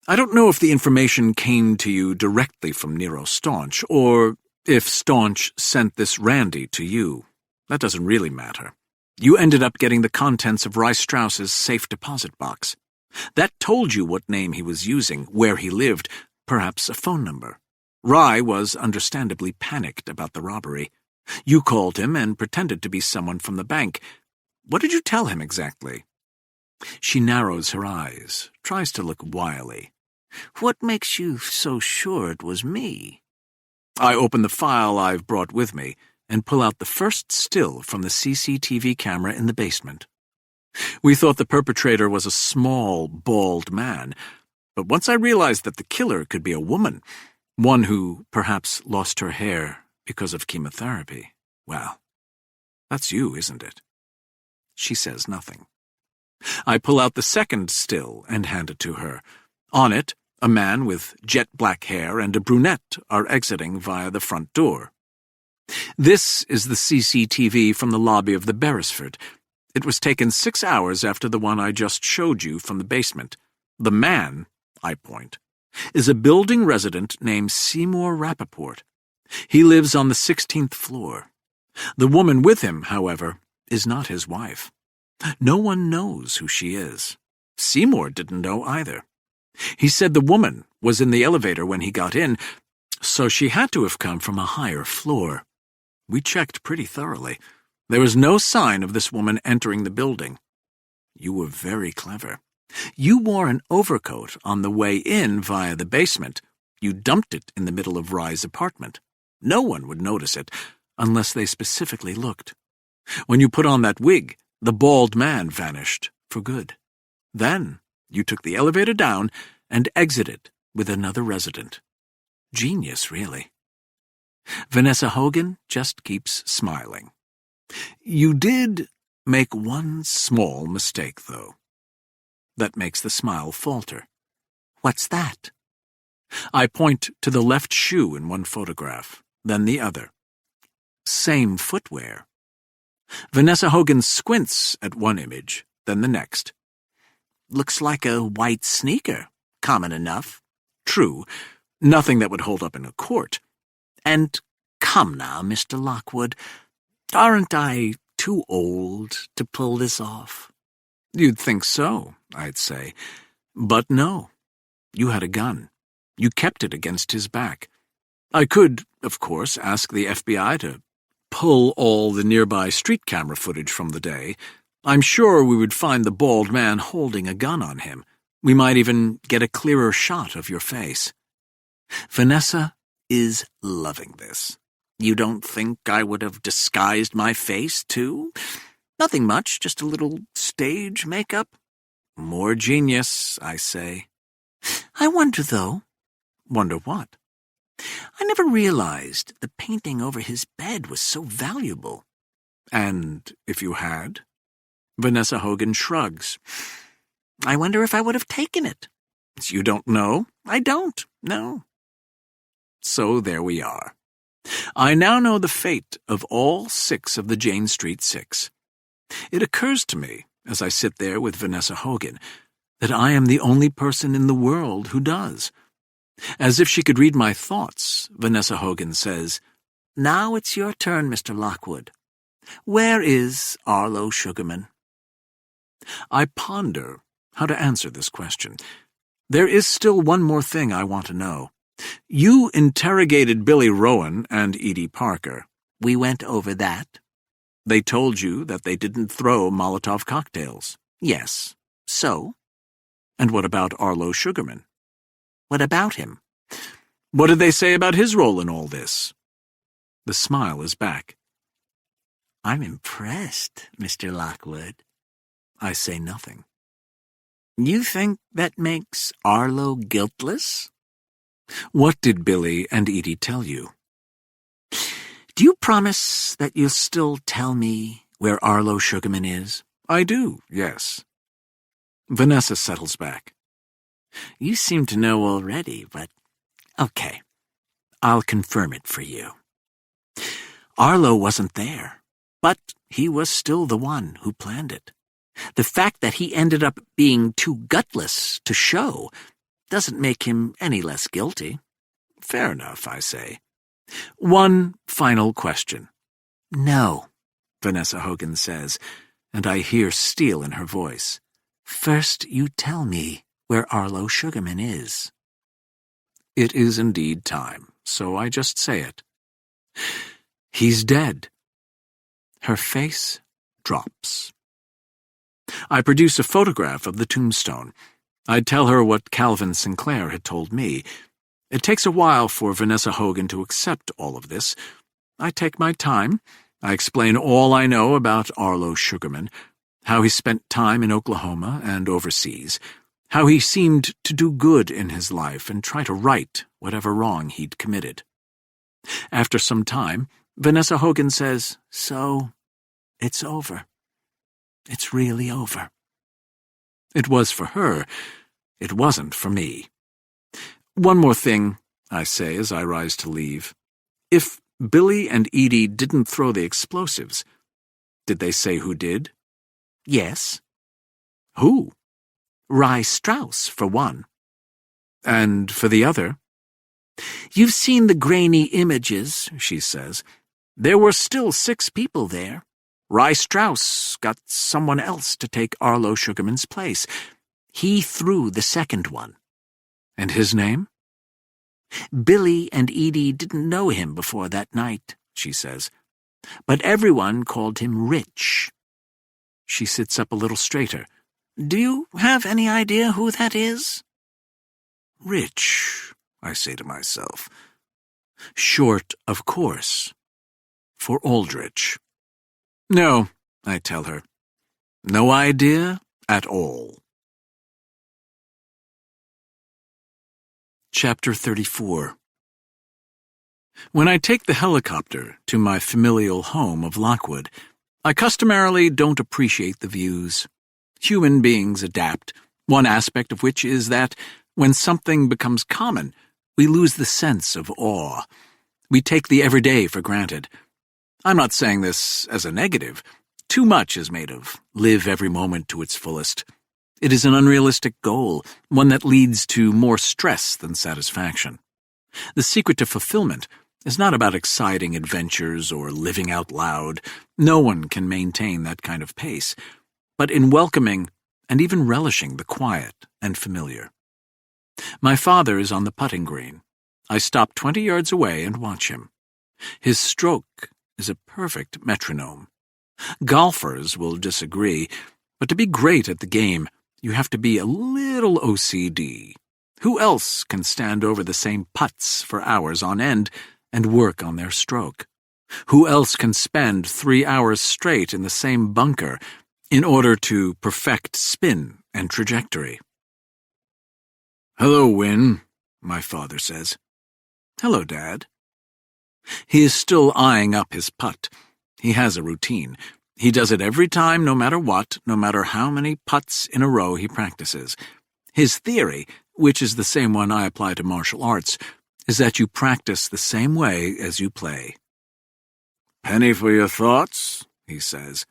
Speaker 1: I don't know if the information came to you directly from Nero Staunch, or if Staunch sent this Randy to you. That doesn't really matter. You ended up getting the contents of Rye Strauss's safe deposit box. That told you what name he was using, where he lived, perhaps a phone number. Rye was understandably panicked about the robbery. You called him and pretended to be someone from the bank. What did you tell him exactly? She narrows her eyes, tries to look wily.
Speaker 4: What makes you so sure it was me?
Speaker 1: I open the file I've brought with me and pull out the first still from the CCTV camera in the basement. We thought the perpetrator was a small, bald man, but once I realized that the killer could be a woman, one who perhaps lost her hair because of chemotherapy, well, that's you, isn't it? She says nothing. I pull out the second still and hand it to her. On it, a man with jet-black hair and a brunette are exiting via the front door. This is the CCTV from the lobby of the Beresford. It was taken 6 hours after the one I just showed you from the basement. The man, I point, is a building resident named Seymour Rappaport. He lives on the 16th floor. The woman with him, however, is not his wife. No one knows who she is. Seymour didn't know either. He said the woman was in the elevator when he got in, so she had to have come from a higher floor. We checked pretty thoroughly. There was no sign of this woman entering the building. You were very clever. You wore an overcoat on the way in via the basement. You dumped it in the middle of Rye's apartment. No one would notice it, unless they specifically looked. When you put on that wig, the bald man vanished for good. Then you took the elevator down and exited with another resident. Genius, really. Vanessa Hogan just keeps smiling. You did make one small mistake, though. That makes the smile falter.
Speaker 4: What's that?
Speaker 1: I point to the left shoe in one photograph, then the other. Same footwear. Vanessa Hogan squints at one image, then the next.
Speaker 4: Looks like a white sneaker. Common enough.
Speaker 1: True. Nothing that would hold up in a court.
Speaker 4: And come now, Mr. Lockwood, aren't I too old to pull this off?
Speaker 1: You'd think so, I'd say. But no. You had a gun. You kept it against his back. I could, of course, ask the FBI to pull all the nearby street camera footage from the day. I'm sure we would find the bald man holding a gun on him. We might even get a clearer shot of your face. Vanessa is loving this.
Speaker 4: You don't think I would have disguised my face, too? Nothing much, just a little stage makeup.
Speaker 1: More genius, I say.
Speaker 4: I wonder, though.
Speaker 1: Wonder what?
Speaker 4: I never realized the painting over his bed was so valuable.
Speaker 1: And if you had? Vanessa Hogan shrugs.
Speaker 4: I wonder if I would have taken it.
Speaker 1: You don't know?
Speaker 4: I don't, no.
Speaker 1: So there we are. I now know the fate of all 6 of the Jane Street 6. It occurs to me, as I sit there with Vanessa Hogan, that I am the only person in the world who does. As if she could read my thoughts, Vanessa Hogan says,
Speaker 4: Now it's your turn, Mr. Lockwood. Where is Arlo Sugarman?
Speaker 1: I ponder how to answer this question. There is still one more thing I want to know. You interrogated Billy Rowan and Edie Parker.
Speaker 4: We went over that.
Speaker 1: They told you that they didn't throw Molotov cocktails.
Speaker 4: Yes. So?
Speaker 1: And what about Arlo Sugarman?
Speaker 4: What about him?
Speaker 1: What did they say about his role in all this? The smile is back.
Speaker 4: I'm impressed, Mr. Lockwood.
Speaker 1: I say nothing.
Speaker 4: You think that makes Arlo guiltless?
Speaker 1: What did Billy and Edie tell you?
Speaker 4: Do you promise that you'll still tell me where Arlo Sugarman is?
Speaker 1: I do, yes. Vanessa settles back.
Speaker 4: You seem to know already, but okay. I'll confirm it for you. Arlo wasn't there, but he was still the one who planned it. The fact that he ended up being too gutless to show doesn't make him any less guilty.
Speaker 1: Fair enough, I say. One final question.
Speaker 4: No,
Speaker 1: Vanessa Hogan says, and I hear steel in her voice.
Speaker 4: First you tell me where Arlo Sugarman is.
Speaker 1: It is indeed time, so I just say it. He's dead. Her face drops. I produce a photograph of the tombstone. I tell her what Calvin Sinclair had told me. It takes a while for Vanessa Hogan to accept all of this. I take my time. I explain all I know about Arlo Sugarman, how he spent time in Oklahoma and overseas, how he seemed to do good in his life and try to right whatever wrong he'd committed. After some time, Vanessa Hogan says,
Speaker 4: So, it's over. It's really over.
Speaker 1: It was for her. It wasn't for me. One more thing, I say as I rise to leave. If Billy and Edie didn't throw the explosives, did they say who did?
Speaker 4: Yes.
Speaker 1: Who?
Speaker 4: Rye Strauss, for one.
Speaker 1: And for the other?
Speaker 4: You've seen the grainy images, she says. There were still 6 people there. Rye Strauss got someone else to take Arlo Sugarman's place. He threw the second one.
Speaker 1: And his name?
Speaker 4: Billy and Edie didn't know him before that night, she says. But everyone called him Rich.
Speaker 1: She sits up a little straighter.
Speaker 4: Do you have any idea who that is?
Speaker 1: Rich, I say to myself. Short, of course. For Aldrich. No, I tell her. No idea at all. Chapter 34. When I take the helicopter to my familial home of Lockwood, I customarily don't appreciate the views. Human beings adapt, one aspect of which is that, when something becomes common, we lose the sense of awe. We take the everyday for granted. I'm not saying this as a negative. Too much is made of live every moment to its fullest. It is an unrealistic goal, one that leads to more stress than satisfaction. The secret to fulfillment is not about exciting adventures or living out loud. No one can maintain that kind of pace, but in welcoming and even relishing the quiet and familiar. My father is on the putting green. I stop 20 yards away and watch him. His stroke is a perfect metronome. Golfers will disagree, but to be great at the game, you have to be a little OCD. Who else can stand over the same putts for hours on end and work on their stroke? Who else can spend 3 hours straight in the same bunker in order to perfect spin and trajectory? "Hello, Win," my father says. "Hello, Dad." He is still eyeing up his putt. He has a routine. He does it every time, no matter what, no matter how many putts in a row he practices. His theory, which is the same one I apply to martial arts, is that you practice the same way as you play.
Speaker 2: "Penny for your thoughts," he says.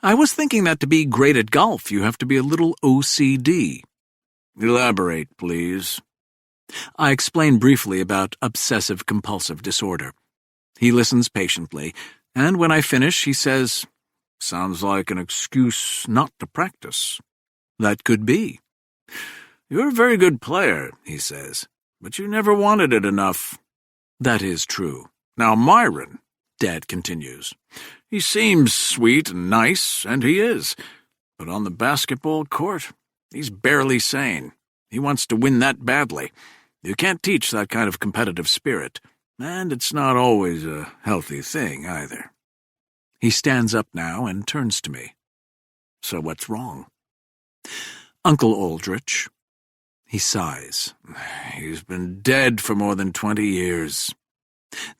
Speaker 1: "I was thinking that to be great at golf, you have to be a little OCD.
Speaker 2: "Elaborate, please."
Speaker 1: I explain briefly about obsessive-compulsive disorder. He listens patiently, and when I finish, he says,
Speaker 2: "Sounds like an excuse not to practice."
Speaker 1: "That could be."
Speaker 2: "You're a very good player," he says, "but you never wanted it enough."
Speaker 1: "That is true."
Speaker 2: "Now, Myron,"
Speaker 1: Dad continues,
Speaker 2: "he seems sweet and nice, and he is. But on the basketball court, he's barely sane. He wants to win that badly. You can't teach that kind of competitive spirit, and it's not always a healthy thing, either."
Speaker 1: He stands up now and turns to me. "So what's wrong?"
Speaker 2: "Uncle Aldrich."
Speaker 1: He sighs.
Speaker 2: "He's been dead for more than 20 years.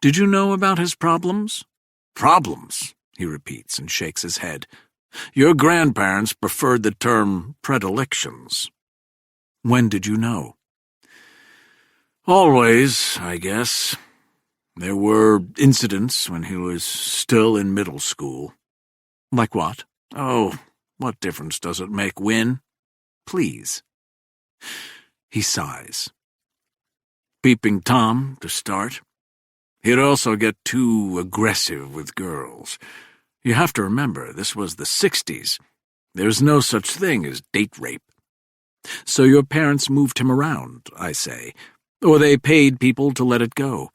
Speaker 1: "Did you know about his problems?"
Speaker 2: "Problems," he repeats and shakes his head. "Your grandparents preferred the term predilections."
Speaker 1: "When did you know?"
Speaker 2: "Always, I guess. There were incidents when he was still in middle school."
Speaker 1: "Like what?"
Speaker 2: "Oh, what difference does it make, Win?"
Speaker 1: "Please." He sighs.
Speaker 2: "Peeping Tom, to start. He'd also get too aggressive with girls. You have to remember, this was the 60s. There's no such thing as date rape."
Speaker 1: "So your parents moved him around," I say, "or they paid people to let it go.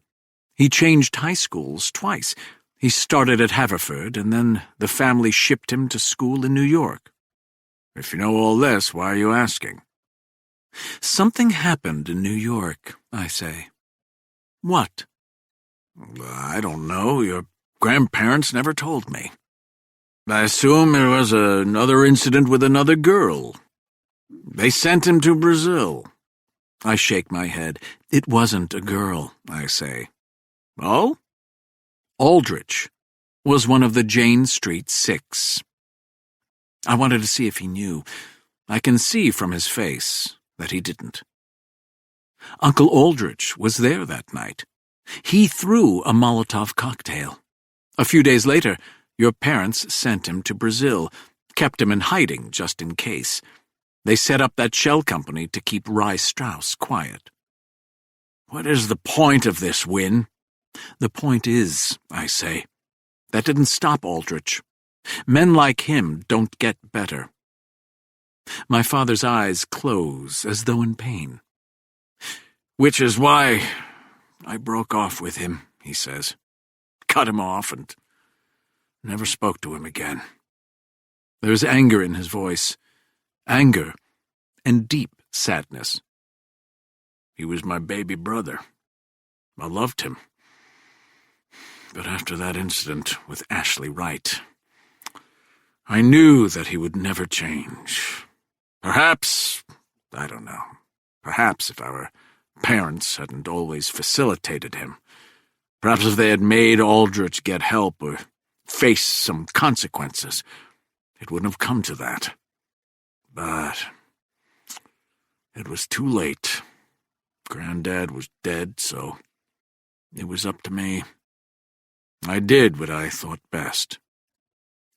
Speaker 1: He changed high schools twice. He started at Haverford, and then the family shipped him to school in New York."
Speaker 2: "If you know all this, why are you asking?"
Speaker 1: "Something happened in New York," I say. "What?"
Speaker 2: "I don't know. Your grandparents never told me. I assume there was another incident with another girl. They sent him to Brazil."
Speaker 1: I shake my head. "It wasn't a girl," I say.
Speaker 2: "Oh?"
Speaker 1: "Aldrich was one of the Jane Street Six." I wanted to see if he knew. I can see from his face that he didn't. "Uncle Aldrich was there that night. He threw a Molotov cocktail. A few days later, your parents sent him to Brazil, kept him in hiding just in case. They set up that shell company to keep Rye Strauss quiet."
Speaker 2: "What is the point of this, Win?"
Speaker 1: "The point is," I say, "that didn't stop Aldrich. Men like him don't get better." My father's eyes close as though in pain.
Speaker 2: "Which is why I broke off with him," he says. "Cut him off and never spoke to him again."
Speaker 1: There's anger in his voice. Anger and deep sadness.
Speaker 2: "He was my baby brother. I loved him. But after that incident with Ashley Wright, I knew that he would never change. Perhaps, I don't know, perhaps if our parents hadn't always facilitated him, perhaps if they had made Aldrich get help or face some consequences, it wouldn't have come to that. But it was too late. Granddad was dead, so it was up to me. I did what I thought best."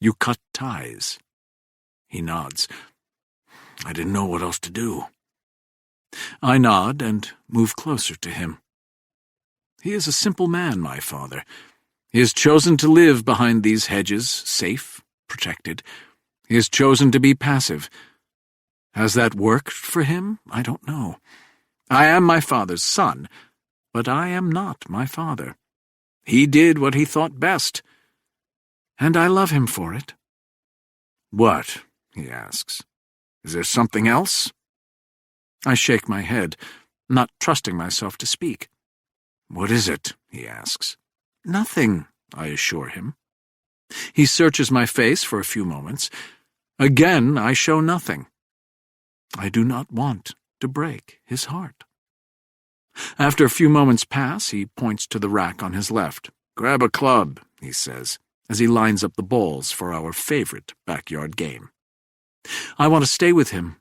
Speaker 1: "You cut ties."
Speaker 2: He nods. "I didn't know what else to do."
Speaker 1: I nod and move closer to him. He is a simple man, my father. He has chosen to live behind these hedges, safe, protected. He has chosen to be passive. Has that worked for him? I don't know. I am my father's son, but I am not my father. He did what he thought best, and I love him for it.
Speaker 2: "What?" he asks. "Is there something else?"
Speaker 1: I shake my head, not trusting myself to speak.
Speaker 2: "What is it?" he asks.
Speaker 1: "Nothing," I assure him. He searches my face for a few moments. Again, I show nothing. I do not want to break his heart. After a few moments pass, he points to the rack on his left. "Grab a club," he says, as he lines up the balls for our favorite backyard game. I want to stay with him.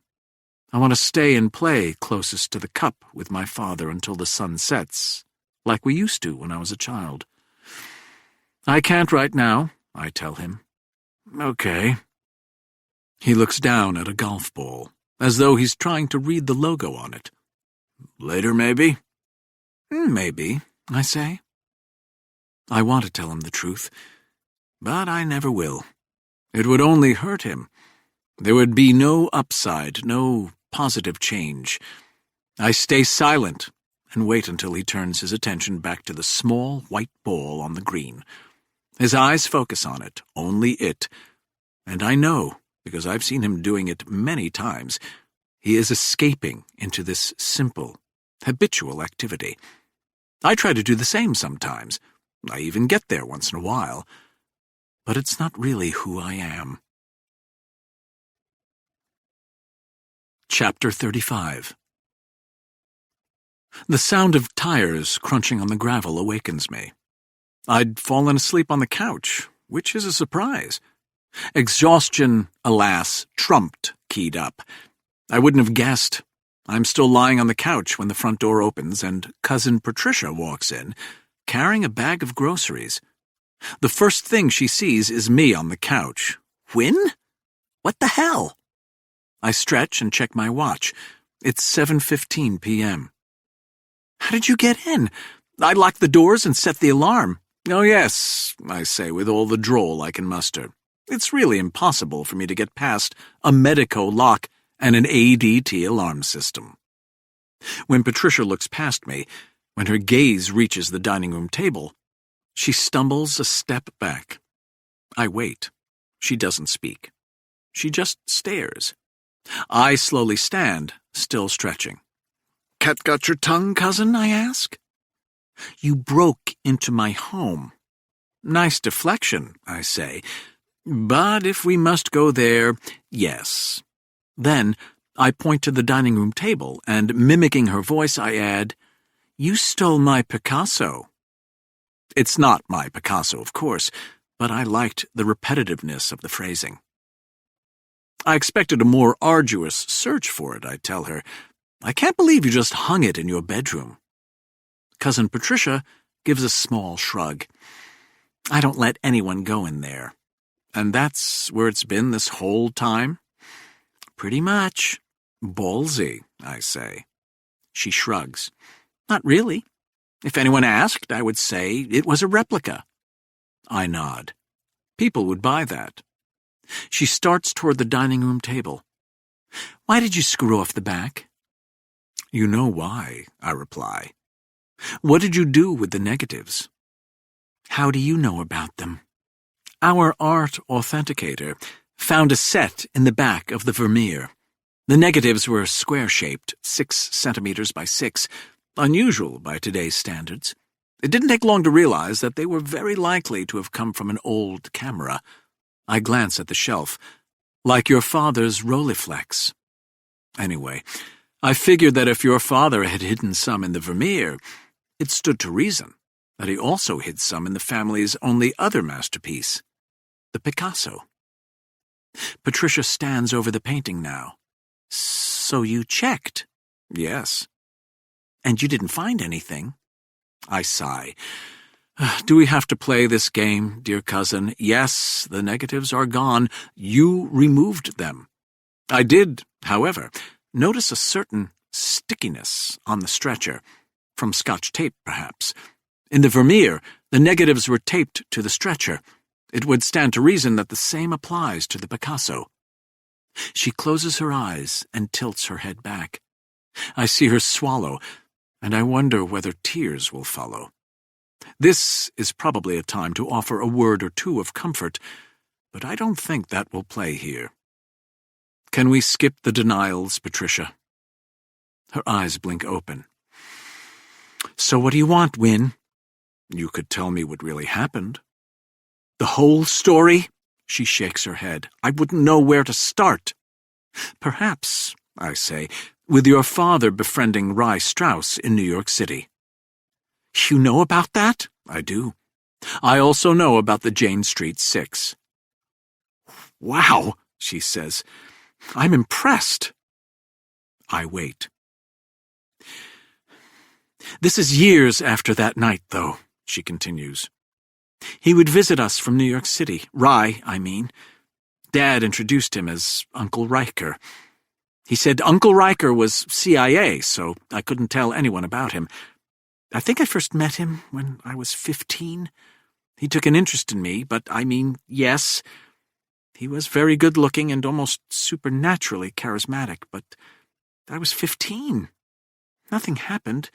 Speaker 1: I want to stay and play closest to the cup with my father until the sun sets, like we used to when I was a child. "I can't right now," I tell him. "Okay." He looks down at a golf ball, as though he's trying to read the logo on it. "Later, maybe?" "Maybe," I say. I want to tell him the truth, but I never will. It would only hurt him. There would be no upside, no positive change. I stay silent and wait until he turns his attention back to the small white ball on the green. His eyes focus on it, only it, and I know, because I've seen him doing it many times, he is escaping into this simple, habitual activity. I try to do the same sometimes. I even get there once in a while. But it's not really who I am. Chapter 35. The sound of tires crunching on the gravel awakens me. I'd fallen asleep on the couch, which is a surprise. Exhaustion, alas, trumped keyed up. I wouldn't have guessed. I'm still lying on the couch when the front door opens and Cousin Patricia walks in, carrying a bag of groceries. The first thing she sees is me on the couch. "Win? What the hell?" I stretch and check my watch. It's 7:15 p.m. "How did you get in?" "I locked the doors and set the alarm." "Oh, yes," I say with all the drawl I can muster. It's really impossible for me to get past a Medico lock and an ADT alarm system. When Patricia looks past me, when her gaze reaches the dining room table, she stumbles a step back. I wait. She doesn't speak. She just stares. I slowly stand, still stretching. "Cat got your tongue, cousin?" I ask. "You broke into my home." "Nice deflection," I say. "But if we must go there, yes." Then I point to the dining room table, and mimicking her voice, I add, "You stole my Picasso." It's not my Picasso, of course, but I liked the repetitiveness of the phrasing. I expected a more arduous search for it, I tell her. "I can't believe you just hung it in your bedroom." Cousin Patricia gives a small shrug. "I don't let anyone go in there." "And that's where it's been this whole time?" "Pretty much." "Ballsy," I say. She shrugs. "Not really. If anyone asked, I would say it was a replica." I nod. People would buy that. She starts toward the dining room table. "Why did you screw off the back?" "You know why," I reply. "What did you do with the negatives?" "How do you know about them?" "Our art authenticator found a set in the back of the Vermeer. The negatives were square-shaped, 6 centimeters by 6, unusual by today's standards. It didn't take long to realize that they were very likely to have come from an old camera. I glance at the shelf, like your father's Rolleiflex. Anyway, I figured that if your father had hidden some in the Vermeer, it stood to reason that he also hid some in the family's only other masterpiece, the Picasso." Patricia stands over the painting now. "So you checked?" "Yes." "And you didn't find anything?" I sigh. "Do we have to play this game, dear cousin? Yes, the negatives are gone. You removed them. I did, however, notice a certain stickiness on the stretcher, from Scotch tape, perhaps. In the Vermeer, the negatives were taped to the stretcher. It would stand to reason that the same applies to the Picasso." She closes her eyes and tilts her head back. I see her swallow, and I wonder whether tears will follow. This is probably a time to offer a word or two of comfort, but I don't think that will play here. Can we skip the denials, Patricia? Her eyes blink open. "So what do you want, Win?" "You could tell me what really happened." "The whole story?" She shakes her head. "I wouldn't know where to start." "Perhaps," I say, with your father befriending Rye Strauss in New York City. You know about that? I do. I also know about the Jane Street 6. Wow, she says. I'm impressed. I wait. This is years after that night, though, she continues. He would visit us from New York City. Rye, I mean. Dad introduced him as Uncle Riker. He said Uncle Riker was CIA, so I couldn't tell anyone about him. I think I first met him when I was 15. He took an interest in me, but I mean, yes, he was very good-looking and almost supernaturally charismatic, but I was 15. Nothing happened.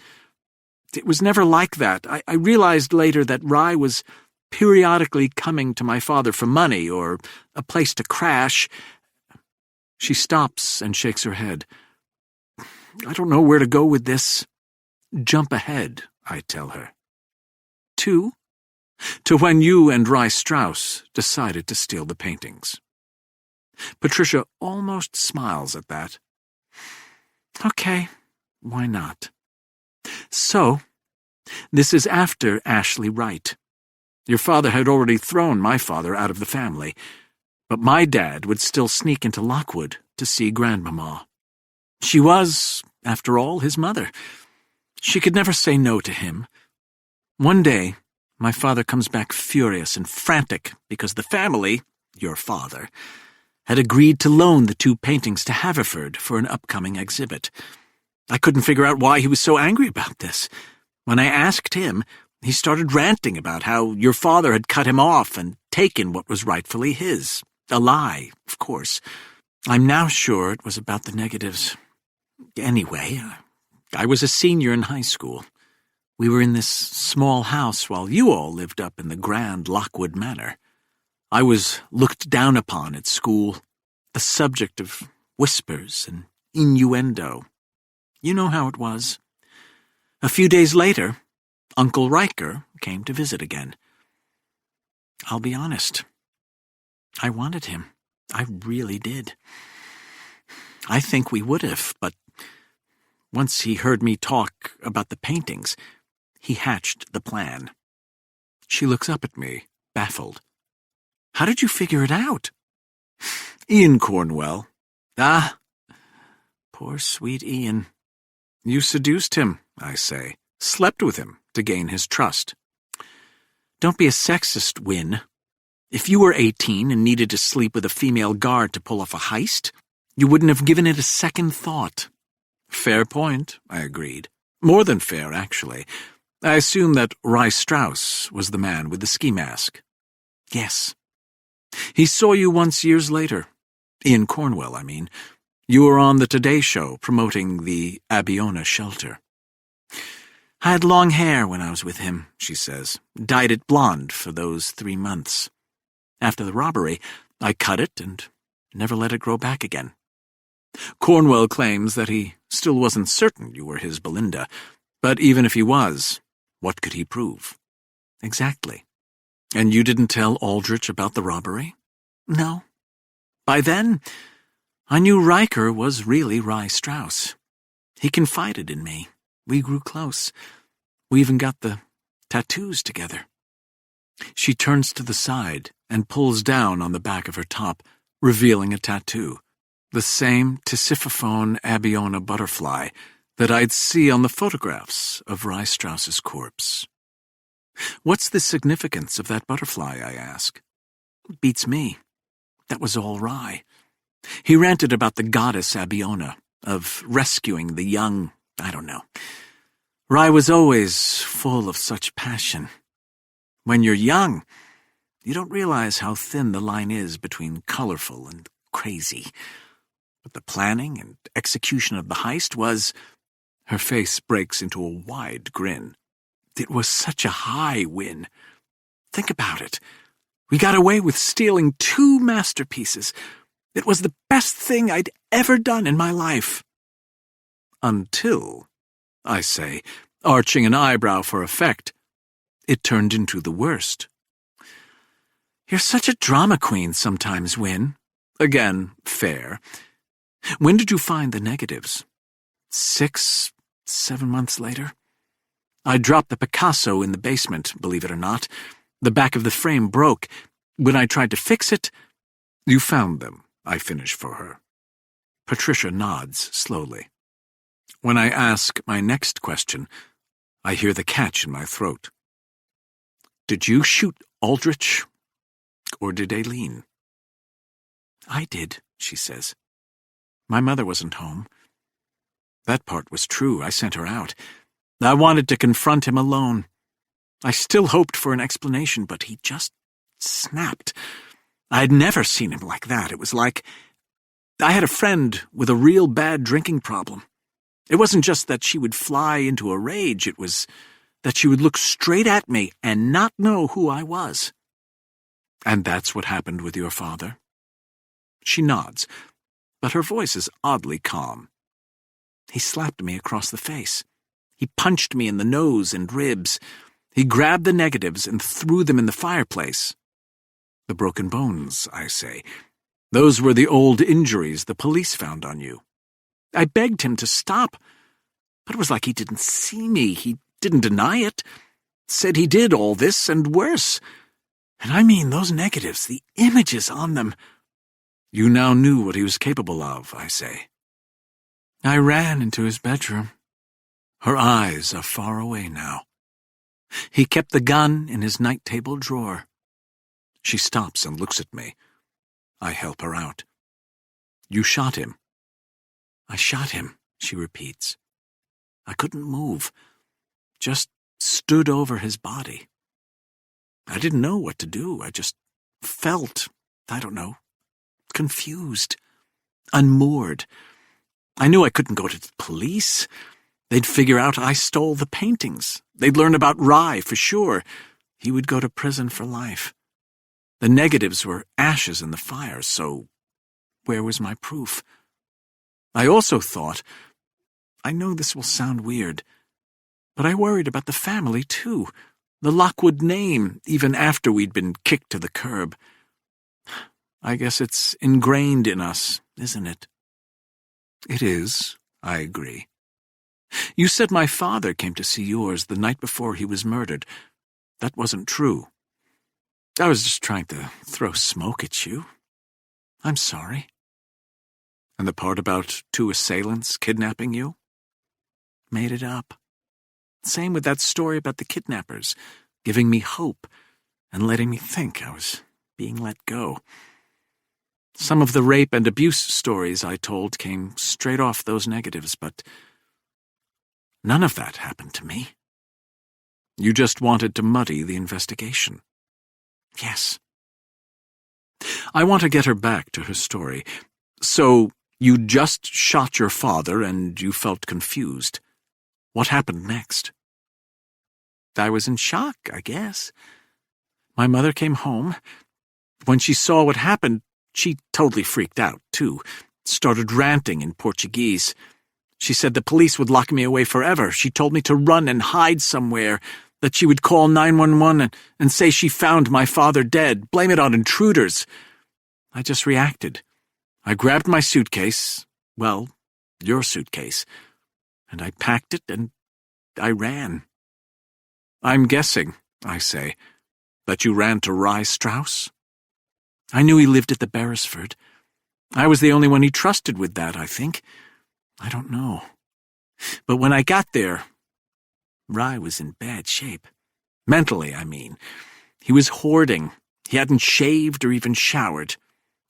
Speaker 1: It was never like that. I realized later that Rye was periodically coming to my father for money or a place to crash. She stops and shakes her head. I don't know where to go with this. Jump ahead, I tell her. To when you and Rye Strauss decided to steal the paintings. Patricia almost smiles at that. Okay, why not? So, this is after Ashley Wright. Your father had already thrown my father out of the family, but my dad would still sneak into Lockwood to see Grandmama. She was, after all, his mother. She could never say no to him. One day, my father comes back furious and frantic because the family, your father, had agreed to loan the 2 paintings to Haverford for an upcoming exhibit. I couldn't figure out why he was so angry about this. When I asked him, he started ranting about how your father had cut him off and taken what was rightfully his. A lie, of course. I'm now sure it was about the negatives. Anyway, I was a senior in high school. We were in this small house while you all lived up in the grand Lockwood Manor. I was looked down upon at school, the subject of whispers and innuendo. You know how it was. A few days later, Uncle Riker came to visit again. I'll be honest. I wanted him. I really did. I think we would have, but once he heard me talk about the paintings, he hatched the plan. She looks up at me, baffled. How did you figure it out? Ian Cornwell. Ah, poor sweet Ian. You seduced him, I say, slept with him to gain his trust. Don't be a sexist, Win. If you were 18 and needed to sleep with a female guard to pull off a heist, you wouldn't have given it a second thought. Fair point, I agreed. More than fair, actually. I assume that Rye Strauss was the man with the ski mask. Yes. He saw you once years later. Ian Cornwell, I mean. You were on the Today Show promoting the Abiona shelter. I had long hair when I was with him, she says. Dyed it blonde for those 3 months. After the robbery, I cut it and never let it grow back again. Cornwell claims that he still wasn't certain you were his Belinda, but even if he was, what could he prove? Exactly. And you didn't tell Aldrich about the robbery? No. By then, I knew Riker was really Rye Strauss. He confided in me. We grew close. We even got the tattoos together. She turns to the side and pulls down on the back of her top, revealing a tattoo. The same Tisiphone Abiona butterfly that I'd see on the photographs of Rye Strauss's corpse. What's the significance of that butterfly, I ask. Beats me. That was all Rye. He ranted about the goddess Abiona, of rescuing the young, I don't know. Rye was always full of such passion. When you're young, you don't realize how thin the line is between colorful and crazy. But the planning and execution of the heist was... Her face breaks into a wide grin. It was such a high win. Think about it. We got away with stealing 2 masterpieces. It was the best thing I'd ever done in my life. Until, I say, arching an eyebrow for effect, it turned into the worst. You're such a drama queen sometimes, Win. Again, fair. When did you find the negatives? 6, 7 months later. I dropped the Picasso in the basement, believe it or not. The back of the frame broke. When I tried to fix it, you found them, I finish for her. Patricia nods slowly. When I ask my next question, I hear the catch in my throat. Did you shoot Aldrich, or did Aileen? I did, she says. My mother wasn't home. That part was true. I sent her out. I wanted to confront him alone. I still hoped for an explanation, but he just snapped. I had never seen him like that. It was like I had a friend with a real bad drinking problem. It wasn't just that she would fly into a rage, it was that she would look straight at me and not know who I was. And that's what happened with your father? She nods, but her voice is oddly calm. He slapped me across the face. He punched me in the nose and ribs. He grabbed the negatives and threw them in the fireplace. The broken bones, I say. Those were the old injuries the police found on you. I begged him to stop, but it was like he didn't see me. He didn't deny it. Said he did all this and worse. And I mean those negatives, the images on them. You now knew what he was capable of, I say. I ran into his bedroom. Her eyes are far away now. He kept the gun in his night table drawer. She stops and looks at me. I help her out. You shot him. I shot him, she repeats. I couldn't move. Just stood over his body. I didn't know what to do. I just felt, I don't know, confused, unmoored. I knew I couldn't go to the police. They'd figure out I stole the paintings. They'd learn about Rye for sure. He would go to prison for life. The negatives were ashes in the fire, so where was my proof? I also thought, I know this will sound weird, but I worried about the family too. The Lockwood name, even after we'd been kicked to the curb. I guess it's ingrained in us, isn't it? It is, I agree. You said my father came to see yours the night before he was murdered. That wasn't true. I was just trying to throw smoke at you. I'm sorry. And the part about 2 assailants kidnapping you? Made it up. Same with that story about the kidnappers, giving me hope and letting me think I was being let go. Some of the rape and abuse stories I told came straight off those negatives, but none of that happened to me. You just wanted to muddy the investigation. Yes. I want to get her back to her story. So, you just shot your father and you felt confused. What happened next? I was in shock, I guess. My mother came home. When she saw what happened, she totally freaked out, too. Started ranting in Portuguese. She said the police would lock me away forever. She told me to run and hide somewhere, that she would call 911 and say she found my father dead, blame it on intruders. I just reacted. I grabbed my suitcase, well, your suitcase, and I packed it and I ran. I'm guessing, I say, that you ran to Rye Strauss? I knew he lived at the Beresford. I was the only one he trusted with that, I think. I don't know. But when I got there, Rye was in bad shape. Mentally, I mean. He was hoarding. He hadn't shaved or even showered.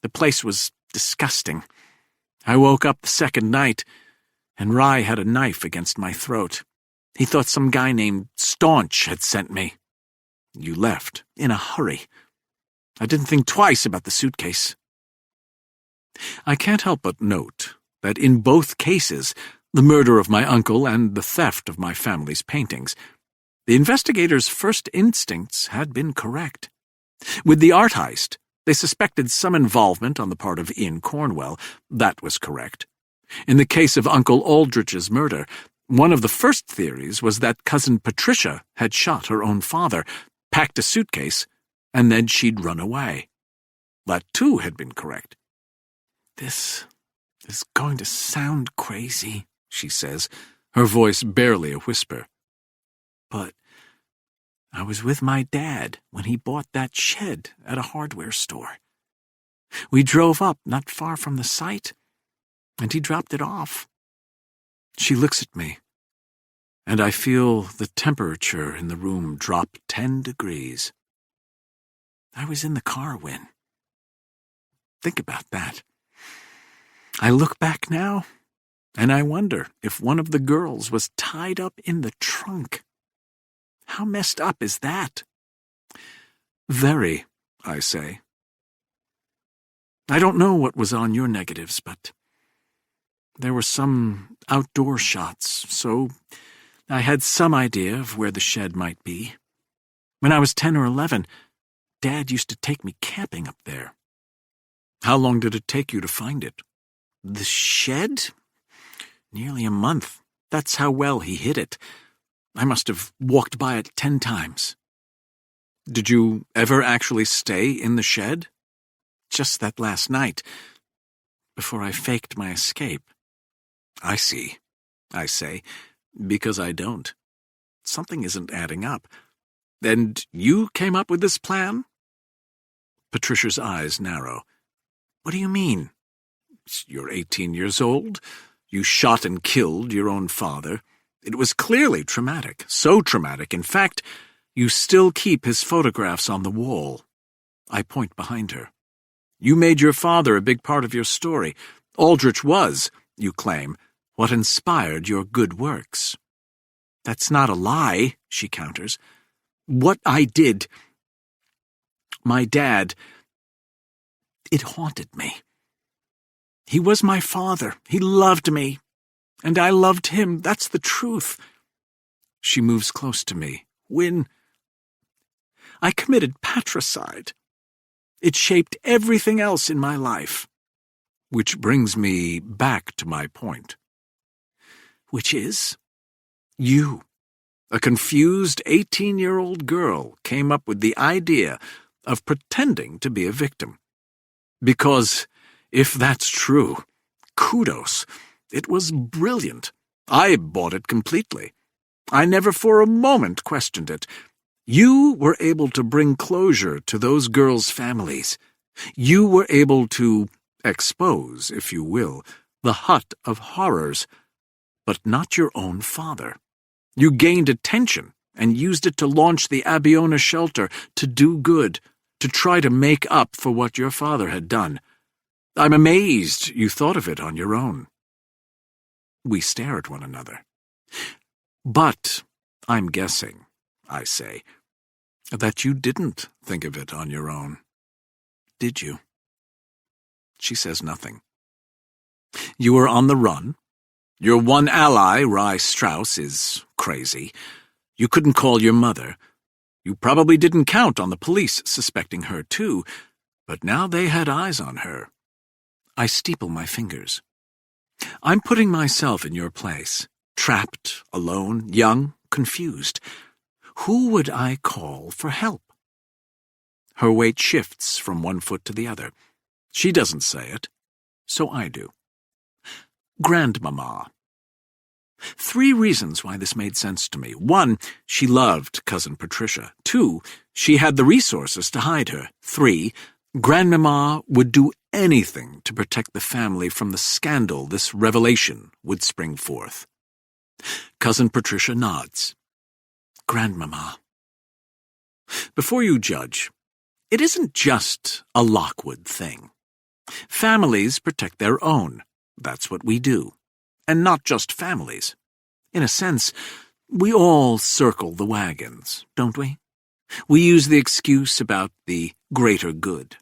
Speaker 1: The place was disgusting. I woke up the second night, and Rye had a knife against my throat. He thought some guy named Staunch had sent me. You left, in a hurry. I didn't think twice about the suitcase. I can't help but note that in both cases, the murder of my uncle and the theft of my family's paintings, the investigators' first instincts had been correct. With the art heist, they suspected some involvement on the part of Ian Cornwell. That was correct. In the case of Uncle Aldrich's murder, one of the first theories was that Cousin Patricia had shot her own father, packed a suitcase, and then she'd run away. That, too, had been correct. This is going to sound crazy, she says, her voice barely a whisper. But I was with my dad when he bought that shed at a hardware store. We drove up not far from the site, and he dropped it off. She looks at me, and I feel the temperature in the room drop 10 degrees. I was in the car, Win. Think about that. I look back now, and I wonder if one of the girls was tied up in the trunk. How messed up is that? Very, I say. I don't know what was on your negatives, but there were some outdoor shots, so I had some idea of where the shed might be. When I was 10 or 11, Dad used to take me camping up there. How long did it take you to find it? The shed? Nearly a month. That's how well he hid it. I must have walked by it 10 times. Did you ever actually stay in the shed? Just that last night, before I faked my escape. I see, I say, because I don't. Something isn't adding up. And you came up with this plan? Patricia's eyes narrow. What do you mean? You're 18 years old. You shot and killed your own father. It was clearly traumatic, so traumatic, in fact, you still keep his photographs on the wall. I point behind her. You made your father a big part of your story. Aldrich was, you claim, what inspired your good works. That's not a lie, she counters. What I did, my dad, it haunted me. He was my father. He loved me. And I loved him. That's the truth. She moves close to me. When I committed patricide, it shaped everything else in my life. Which brings me back to my point. Which is, you, a confused 18-year-old girl, came up with the idea of pretending to be a victim. Because, if that's true, kudos. It was brilliant. I bought it completely. I never for a moment questioned it. You were able to bring closure to those girls' families. You were able to expose, if you will, the hut of horrors, but not your own father. You gained attention and used it to launch the Abiona shelter, to do good, to try to make up for what your father had done. I'm amazed you thought of it on your own. We stare at one another. But I'm guessing, I say, that you didn't think of it on your own. Did you? She says nothing. You were on the run. Your one ally, Rye Strauss, is crazy. You couldn't call your mother. You probably didn't count on the police suspecting her, too, but now they had eyes on her. I steeple my fingers. I'm putting myself in your place, trapped, alone, young, confused. Who would I call for help? Her weight shifts from one foot to the other. She doesn't say it, so I do. Grandmama. 3 reasons why this made sense to me. 1, she loved Cousin Patricia. 2, she had the resources to hide her. 3, Grandmama would do anything to protect the family from the scandal this revelation would spring forth. Cousin Patricia nods. Grandmama. Before you judge, it isn't just a Lockwood thing. Families protect their own. That's what we do. And not just families. In a sense, we all circle the wagons, don't we? We use the excuse about the greater good.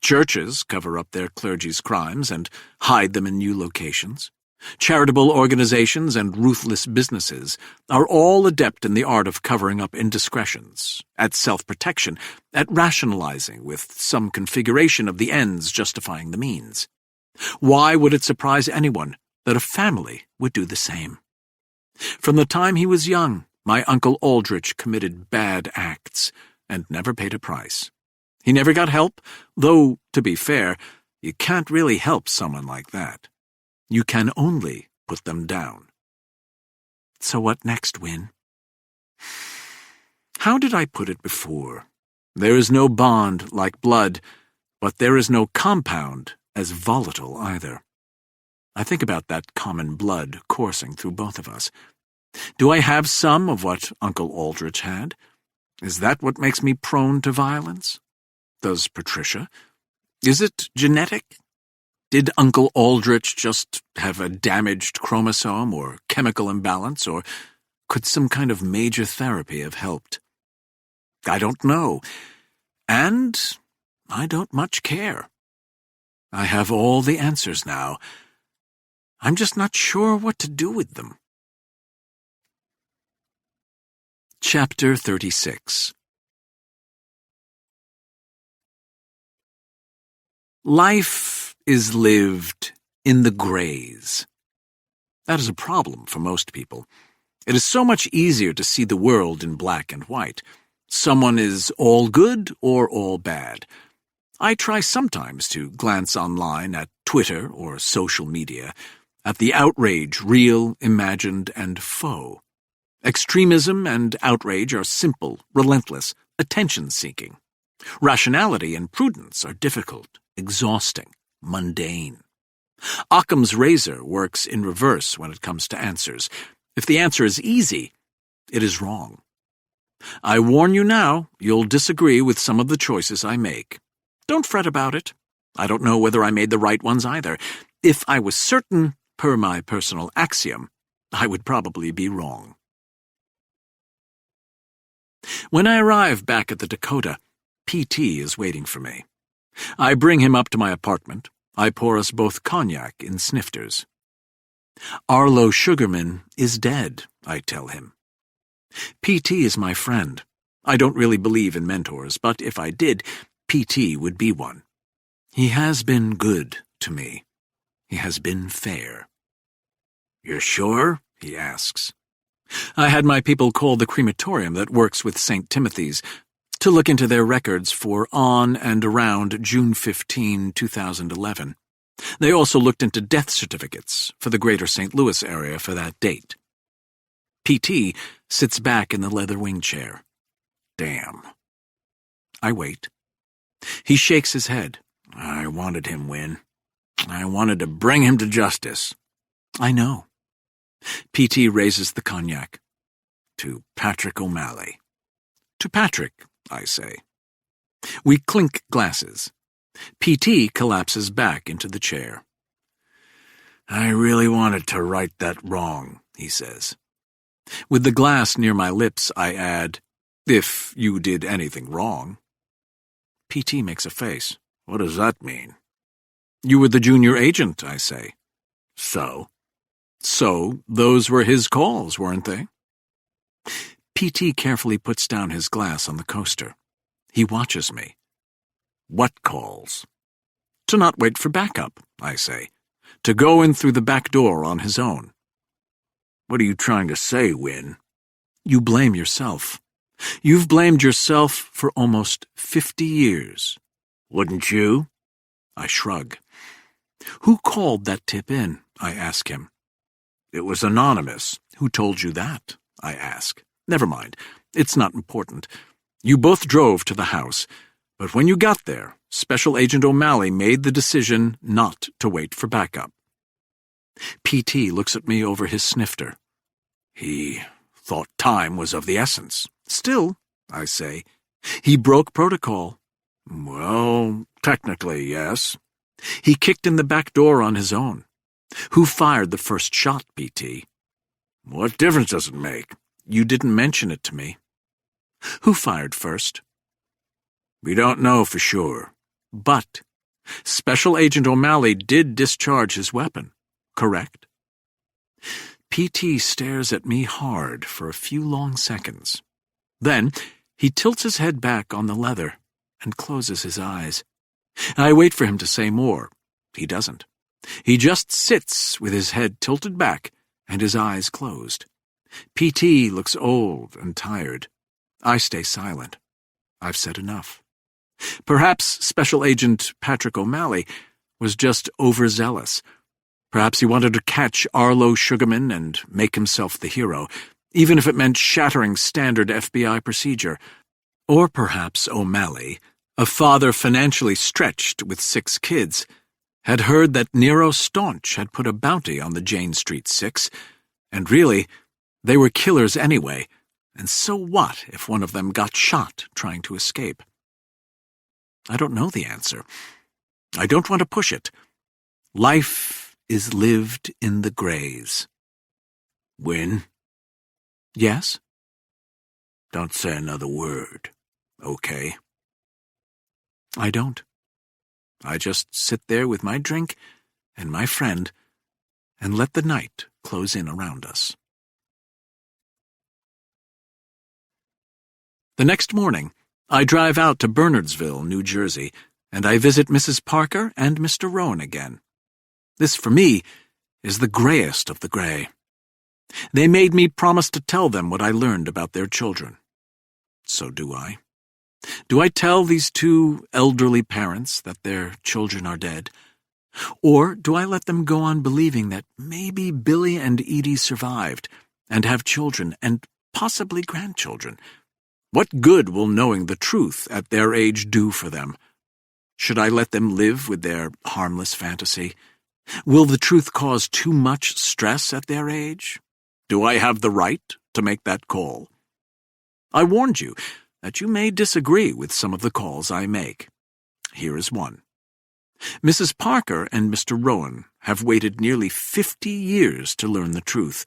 Speaker 1: Churches cover up their clergy's crimes and hide them in new locations. Charitable organizations and ruthless businesses are all adept in the art of covering up indiscretions, at self-protection, at rationalizing with some configuration of the ends justifying the means. Why would it surprise anyone that a family would do the same? From the time he was young, my Uncle Aldrich committed bad acts and never paid a price. He never got help, though, to be fair, you can't really help someone like that. You can only put them down. So what next, Win? How did I put it before? There is no bond like blood, but there is no compound as volatile either. I think about that common blood coursing through both of us. Do I have some of what Uncle Aldrich had? Is that what makes me prone to violence? Does Patricia? Is it genetic? Did Uncle Aldrich just have a damaged chromosome or chemical imbalance, or could some kind of major therapy have helped? I don't know, and I don't much care. I have all the answers now. I'm just not sure what to do with them. Chapter 36. Life is lived in the grays. That is a problem for most people. It is so much easier to see the world in black and white. Someone is all good or all bad. I try sometimes to glance online at Twitter or social media, at the outrage, real, imagined, and faux. Extremism and outrage are simple, relentless, attention-seeking. Rationality and prudence are difficult, exhausting, mundane. Occam's razor works in reverse when it comes to answers. If the answer is easy, it is wrong. I warn you now, you'll disagree with some of the choices I make. Don't fret about it. I don't know whether I made the right ones either. If I was certain, per my personal axiom, I would probably be wrong. When I arrive back at the Dakota, P.T. is waiting for me. I bring him up to my apartment. I pour us both cognac in snifters. Arlo Sugarman is dead, I tell him. P.T. is my friend. I don't really believe in mentors, but if I did, P.T. would be one. He has been good to me. He has been fair. You're sure? He asks. I had my people call the crematorium that works with St. Timothy's to look into their records for on and around June 15, 2011. They also looked into death certificates for the greater St. Louis area for that date. P.T. sits back in the leather wing chair. Damn. I wait. He shakes his head. I wanted him, Win. I wanted to bring him to justice. I know. P.T. raises the cognac. To Patrick O'Malley. To Patrick, I say. We clink glasses. P.T. collapses back into the chair. I really wanted to right that wrong, he says. With the glass near my lips, I add, if you did anything wrong. P.T. makes a face. What does that mean? You were the junior agent, I say. So? So, those were his calls, weren't they? P.T. carefully puts down his glass on the coaster. He watches me. What calls? To not wait for backup, I say. To go in through the back door on his own. What are you trying to say, Win? You blame yourself. You've blamed yourself for almost 50 years. Wouldn't you? I shrug. Who called that tip in? I ask him. It was anonymous. Who told you that? I ask. Never mind. It's not important. You both drove to the house, but when you got there, Special Agent O'Malley made the decision not to wait for backup. P.T. looks at me over his snifter. He thought time was of the essence. Still, I say, he broke protocol. Well, technically, yes. He kicked in the back door on his own. Who fired the first shot, P.T.? What difference does it make? You didn't mention it to me. Who fired first? We don't know for sure. But Special Agent O'Malley did discharge his weapon, correct? P.T. stares at me hard for a few long seconds. Then he tilts his head back on the leather and closes his eyes. I wait for him to say more. He doesn't. He just sits with his head tilted back and his eyes closed. P.T. looks old and tired. I stay silent. I've said enough. Perhaps Special Agent Patrick O'Malley was just overzealous. Perhaps he wanted to catch Arlo Sugarman and make himself the hero, even if it meant shattering standard FBI procedure. Or perhaps O'Malley, a father financially stretched with 6 kids, had heard that Nero Staunch had put a bounty on the Jane Street 6, and really, they were killers anyway, and so what if one of them got shot trying to escape? I don't know the answer. I don't want to push it. Life is lived in the grays.
Speaker 2: Win?
Speaker 1: Yes?
Speaker 2: Don't say another word, okay?
Speaker 1: I don't. I just sit there with my drink and my friend and let the night close in around us. The next morning, I drive out to Bernardsville, New Jersey, and I visit Mrs. Parker and Mr. Rowan again. This, for me, is the grayest of the gray. They made me promise to tell them what I learned about their children. So do I. Do I tell these 2 elderly parents that their children are dead? Or do I let them go on believing that maybe Billy and Edie survived and have children and possibly grandchildren? What good will knowing the truth at their age do for them? Should I let them live with their harmless fantasy? Will the truth cause too much stress at their age? Do I have the right to make that call? I warned you that you may disagree with some of the calls I make. Here is one. Mrs. Parker and Mr. Rowan have waited nearly 50 years to learn the truth.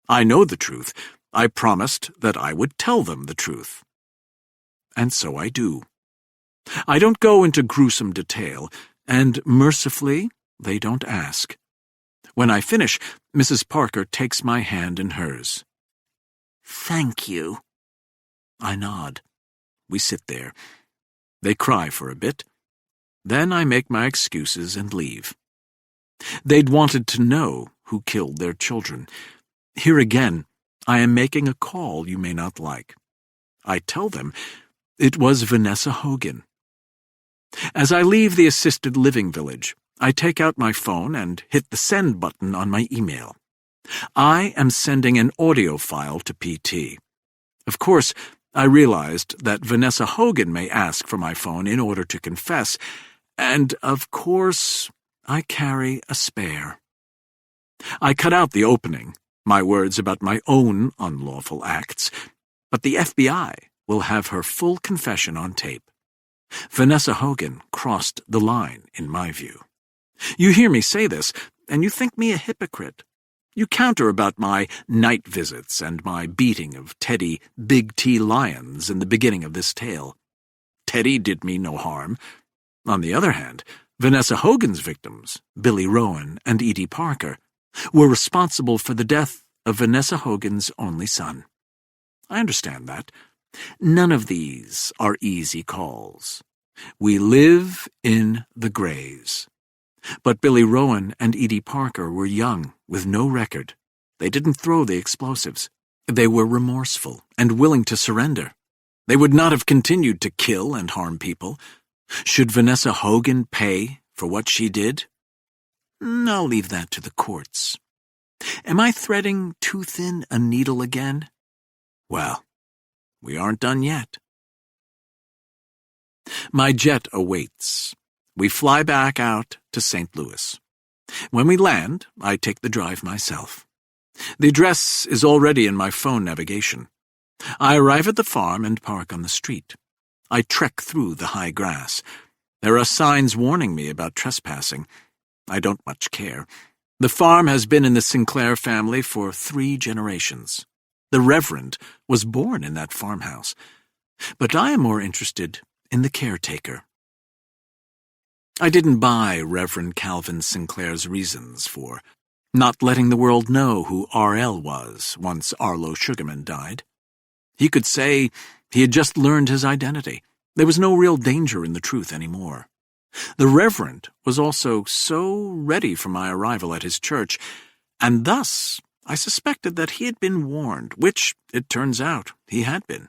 Speaker 1: I know the truth. I promised that I would tell them the truth. And so I do. I don't go into gruesome detail, and mercifully, they don't ask. When I finish, Mrs. Parker takes my hand in hers. "Thank you." I nod. We sit there. They cry for a bit. Then I make my excuses and leave. They'd wanted to know who killed their children. Here again, I am making a call you may not like. I tell them it was Vanessa Hogan. As I leave the assisted living village, I take out my phone and hit the send button on my email. I am sending an audio file to PT. Of course, I realized that Vanessa Hogan may ask for my phone in order to confess, and of course, I carry a spare. I cut out the opening, my words about my own unlawful acts, but the FBI will have her full confession on tape. Vanessa Hogan crossed the line, in my view. You hear me say this, and you think me a hypocrite. You counter about my night visits and my beating of Teddy Big T Lyons in the beginning of this tale. Teddy did me no harm. On the other hand, Vanessa Hogan's victims, Billy Rowan and Edie Parker, were responsible for the death of Vanessa Hogan's only son. I understand that. None of these are easy calls. We live in the grays. But Billy Rowan and Edie Parker were young, with no record. They didn't throw the explosives. They were remorseful and willing to surrender. They would not have continued to kill and harm people. Should Vanessa Hogan pay for what she did? I'll leave that to the courts. Am I threading too thin a needle again? Well, we aren't done yet. My jet awaits. We fly back out to St. Louis. When we land, I take the drive myself. The address is already in my phone navigation. I arrive at the farm and park on the street. I trek through the high grass. There are signs warning me about trespassing. I don't much care. The farm has been in the Sinclair family for 3 generations. The Reverend was born in that farmhouse. But I am more interested in the caretaker. I didn't buy Reverend Calvin Sinclair's reasons for not letting the world know who R.L. was once Arlo Sugarman died. He could say he had just learned his identity. There was no real danger in the truth anymore. The Reverend was also so ready for my arrival at his church, and thus I suspected that he had been warned, which, it turns out, he had been.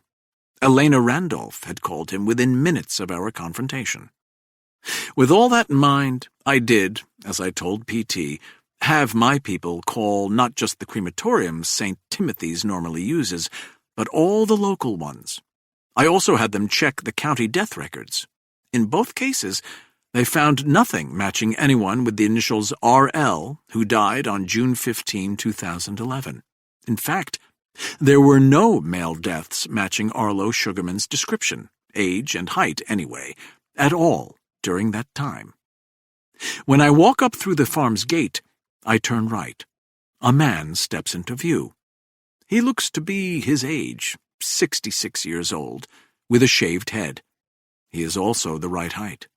Speaker 1: Elena Randolph had called him within minutes of our confrontation. With all that in mind, I did, as I told P.T., have my people call not just the crematoriums St. Timothy's normally uses, but all the local ones. I also had them check the county death records. In both cases, they found nothing matching anyone with the initials RL who died on June 15, 2011. In fact, there were no male deaths matching Arlo Sugarman's description, age and height anyway, at all during that time. When I walk up through the farm's gate, I turn right. A man steps into view. He looks to be his age, 66 years old, with a shaved head. He is also the right height.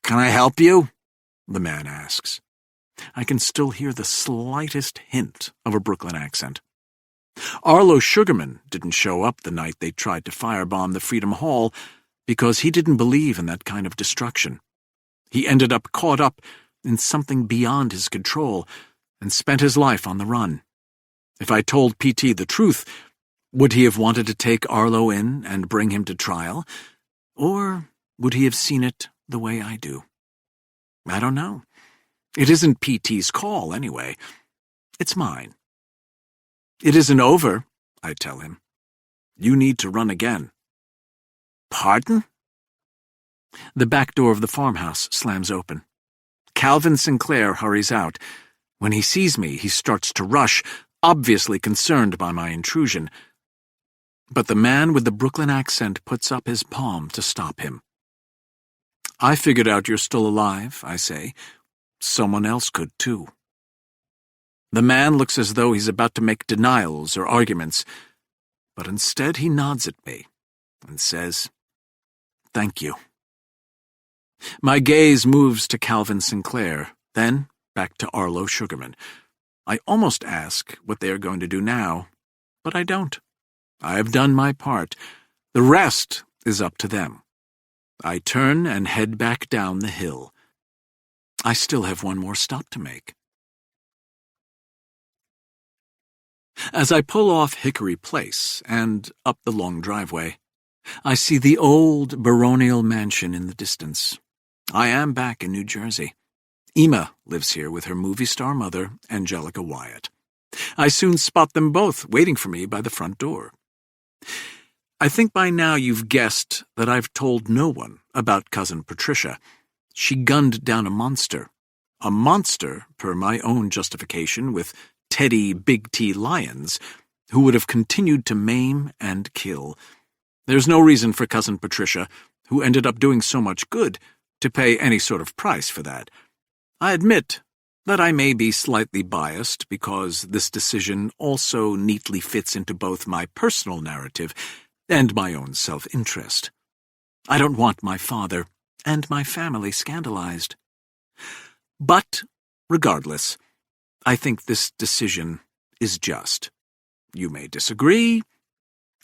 Speaker 1: "Can I help you?" the man asks. I can still hear the slightest hint of a Brooklyn accent. Arlo Sugarman didn't show up the night they tried to firebomb the Freedom Hall because he didn't believe in that kind of destruction. He ended up caught up in something beyond his control and spent his life on the run. If I told PT the truth, would he have wanted to take Arlo in and bring him to trial? Or would he have seen it the way I do? I don't know. It isn't PT's call, anyway. It's mine. "It isn't over," I tell him. "You need to run again." "Pardon?" The back door of the farmhouse slams open. Calvin Sinclair hurries out. When he sees me, he starts to rush, obviously concerned by my intrusion. But the man with the Brooklyn accent puts up his palm to stop him. "I figured out you're still alive," I say. "Someone else could, too." The man looks as though he's about to make denials or arguments, but instead he nods at me and says, "Thank you." My gaze moves to Calvin Sinclair, then back to Arlo Sugarman. I almost ask what they are going to do now, but I don't. I have done my part. The rest is up to them. I turn and head back down the hill. I still have one more stop to make. As I pull off Hickory Place and up the long driveway, I see the old baronial mansion in the distance. I am back in New Jersey. Emma lives here with her movie star mother, Angelica Wyatt. I soon spot them both waiting for me by the front door. I think by now you've guessed that I've told no one about Cousin Patricia. She gunned down a monster, per my own justification, with Teddy Big T Lyons, who would have continued to maim and kill. There's no reason for Cousin Patricia, who ended up doing so much good, to pay any sort of price for that. I admit that I may be slightly biased because this decision also neatly fits into both my personal narrative and my own self-interest. I don't want my father and my family scandalized. But, regardless, I think this decision is just. You may disagree.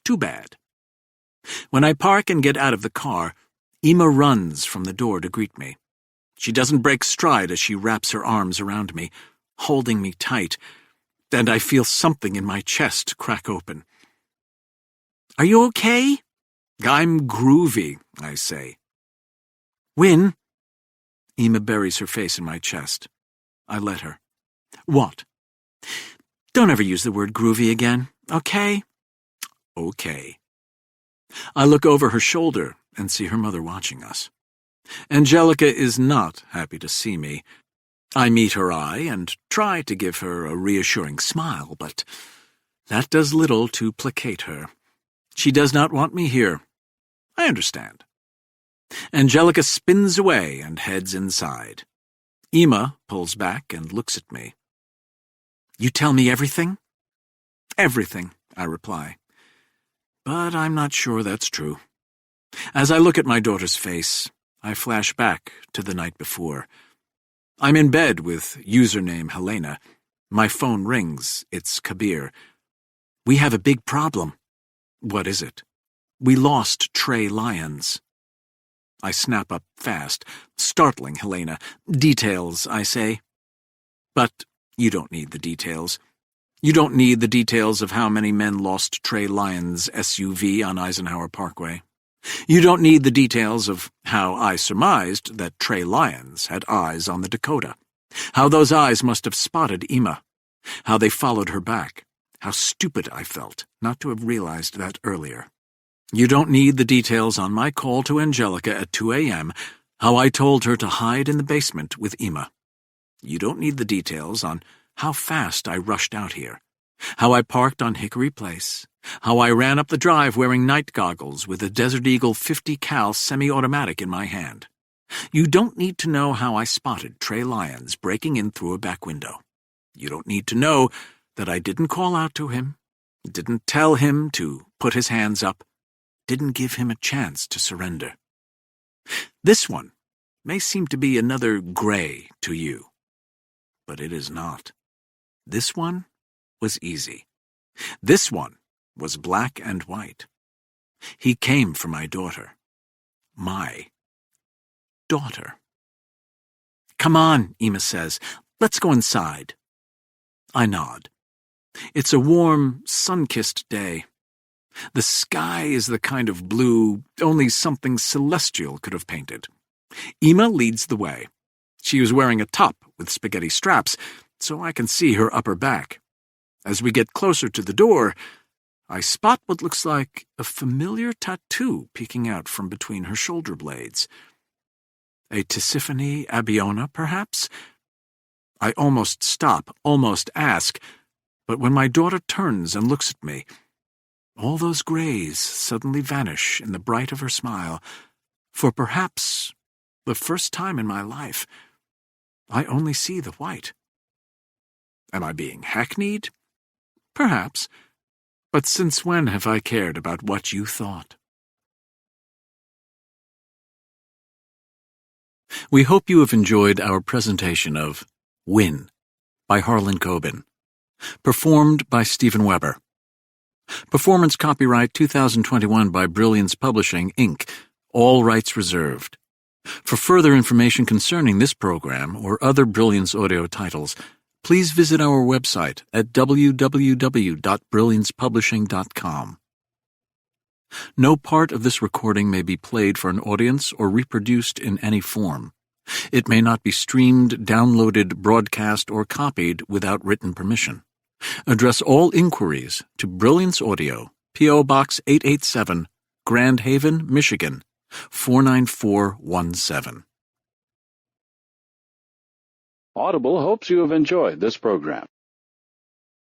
Speaker 1: Too bad. When I park and get out of the car, Emma runs from the door to greet me. She doesn't break stride as she wraps her arms around me, holding me tight, and I feel something in my chest crack open. "Are you okay?" "I'm groovy," I say. "Win?" Emma buries her face in my chest. I let her. "What?" "Don't ever use the word groovy again, okay?" "Okay." I look over her shoulder and see her mother watching us. Angelica is not happy to see me. I meet her eye and try to give her a reassuring smile, but that does little to placate her. She does not want me here. I understand. Angelica spins away and heads inside. Emma pulls back and looks at me. "You tell me everything?" "Everything," I reply. But I'm not sure that's true. As I look at my daughter's face, I flash back to the night before. I'm in bed with username Helena. My phone rings. It's Kabir. "We have a big problem." "What is it?" "We lost Trey Lyons." I snap up fast, startling Helena. "Details," I say. "But you don't need the details. You don't need the details of how many men lost Trey Lyons' SUV on Eisenhower Parkway. You don't need the details of how I surmised that Trey Lyons had eyes on the Dakota. How those eyes must have spotted Emma. How they followed her back. How stupid I felt not to have realized that earlier. You don't need the details on my call to Angelica at 2 a.m., how I told her to hide in the basement with Emma. You don't need the details on how fast I rushed out here, how I parked on Hickory Place, how I ran up the drive wearing night goggles with a Desert Eagle 50 cal semi-automatic in my hand. You don't need to know how I spotted Trey Lyons breaking in through a back window. You don't need to know that I didn't call out to him, didn't tell him to put his hands up, didn't give him a chance to surrender. This one may seem to be another gray to you, but it is not. This one was easy. This one was black and white. He came for my daughter. My daughter. "Come on," Emma says. "Let's go inside." I nod. It's a warm, sun-kissed day. The sky is the kind of blue only something celestial could have painted. Emma leads the way. She was wearing a top with spaghetti straps, so I can see her upper back. As we get closer to the door, I spot what looks like a familiar tattoo peeking out from between her shoulder blades. A Tisiphone Abiona, perhaps? I almost stop, almost ask, but when my daughter turns and looks at me, all those grays suddenly vanish in the bright of her smile, for perhaps the first time in my life, I only see the white. Am I being hackneyed? Perhaps. But since when have I cared about what you thought? We hope you have enjoyed our presentation of Win by Harlan Coben, performed by Stephen Weber. Performance copyright 2021 by Brilliance Publishing, Inc., all rights reserved. For further information concerning this program or other Brilliance audio titles, please visit our website at www.brilliancepublishing.com. No part of this recording may be played for an audience or reproduced in any form. It may not be streamed, downloaded, broadcast, or copied without written permission. Address all inquiries to Brilliance Audio, P.O. Box 887, Grand Haven, Michigan, 49417.
Speaker 5: Audible hopes you have enjoyed this program.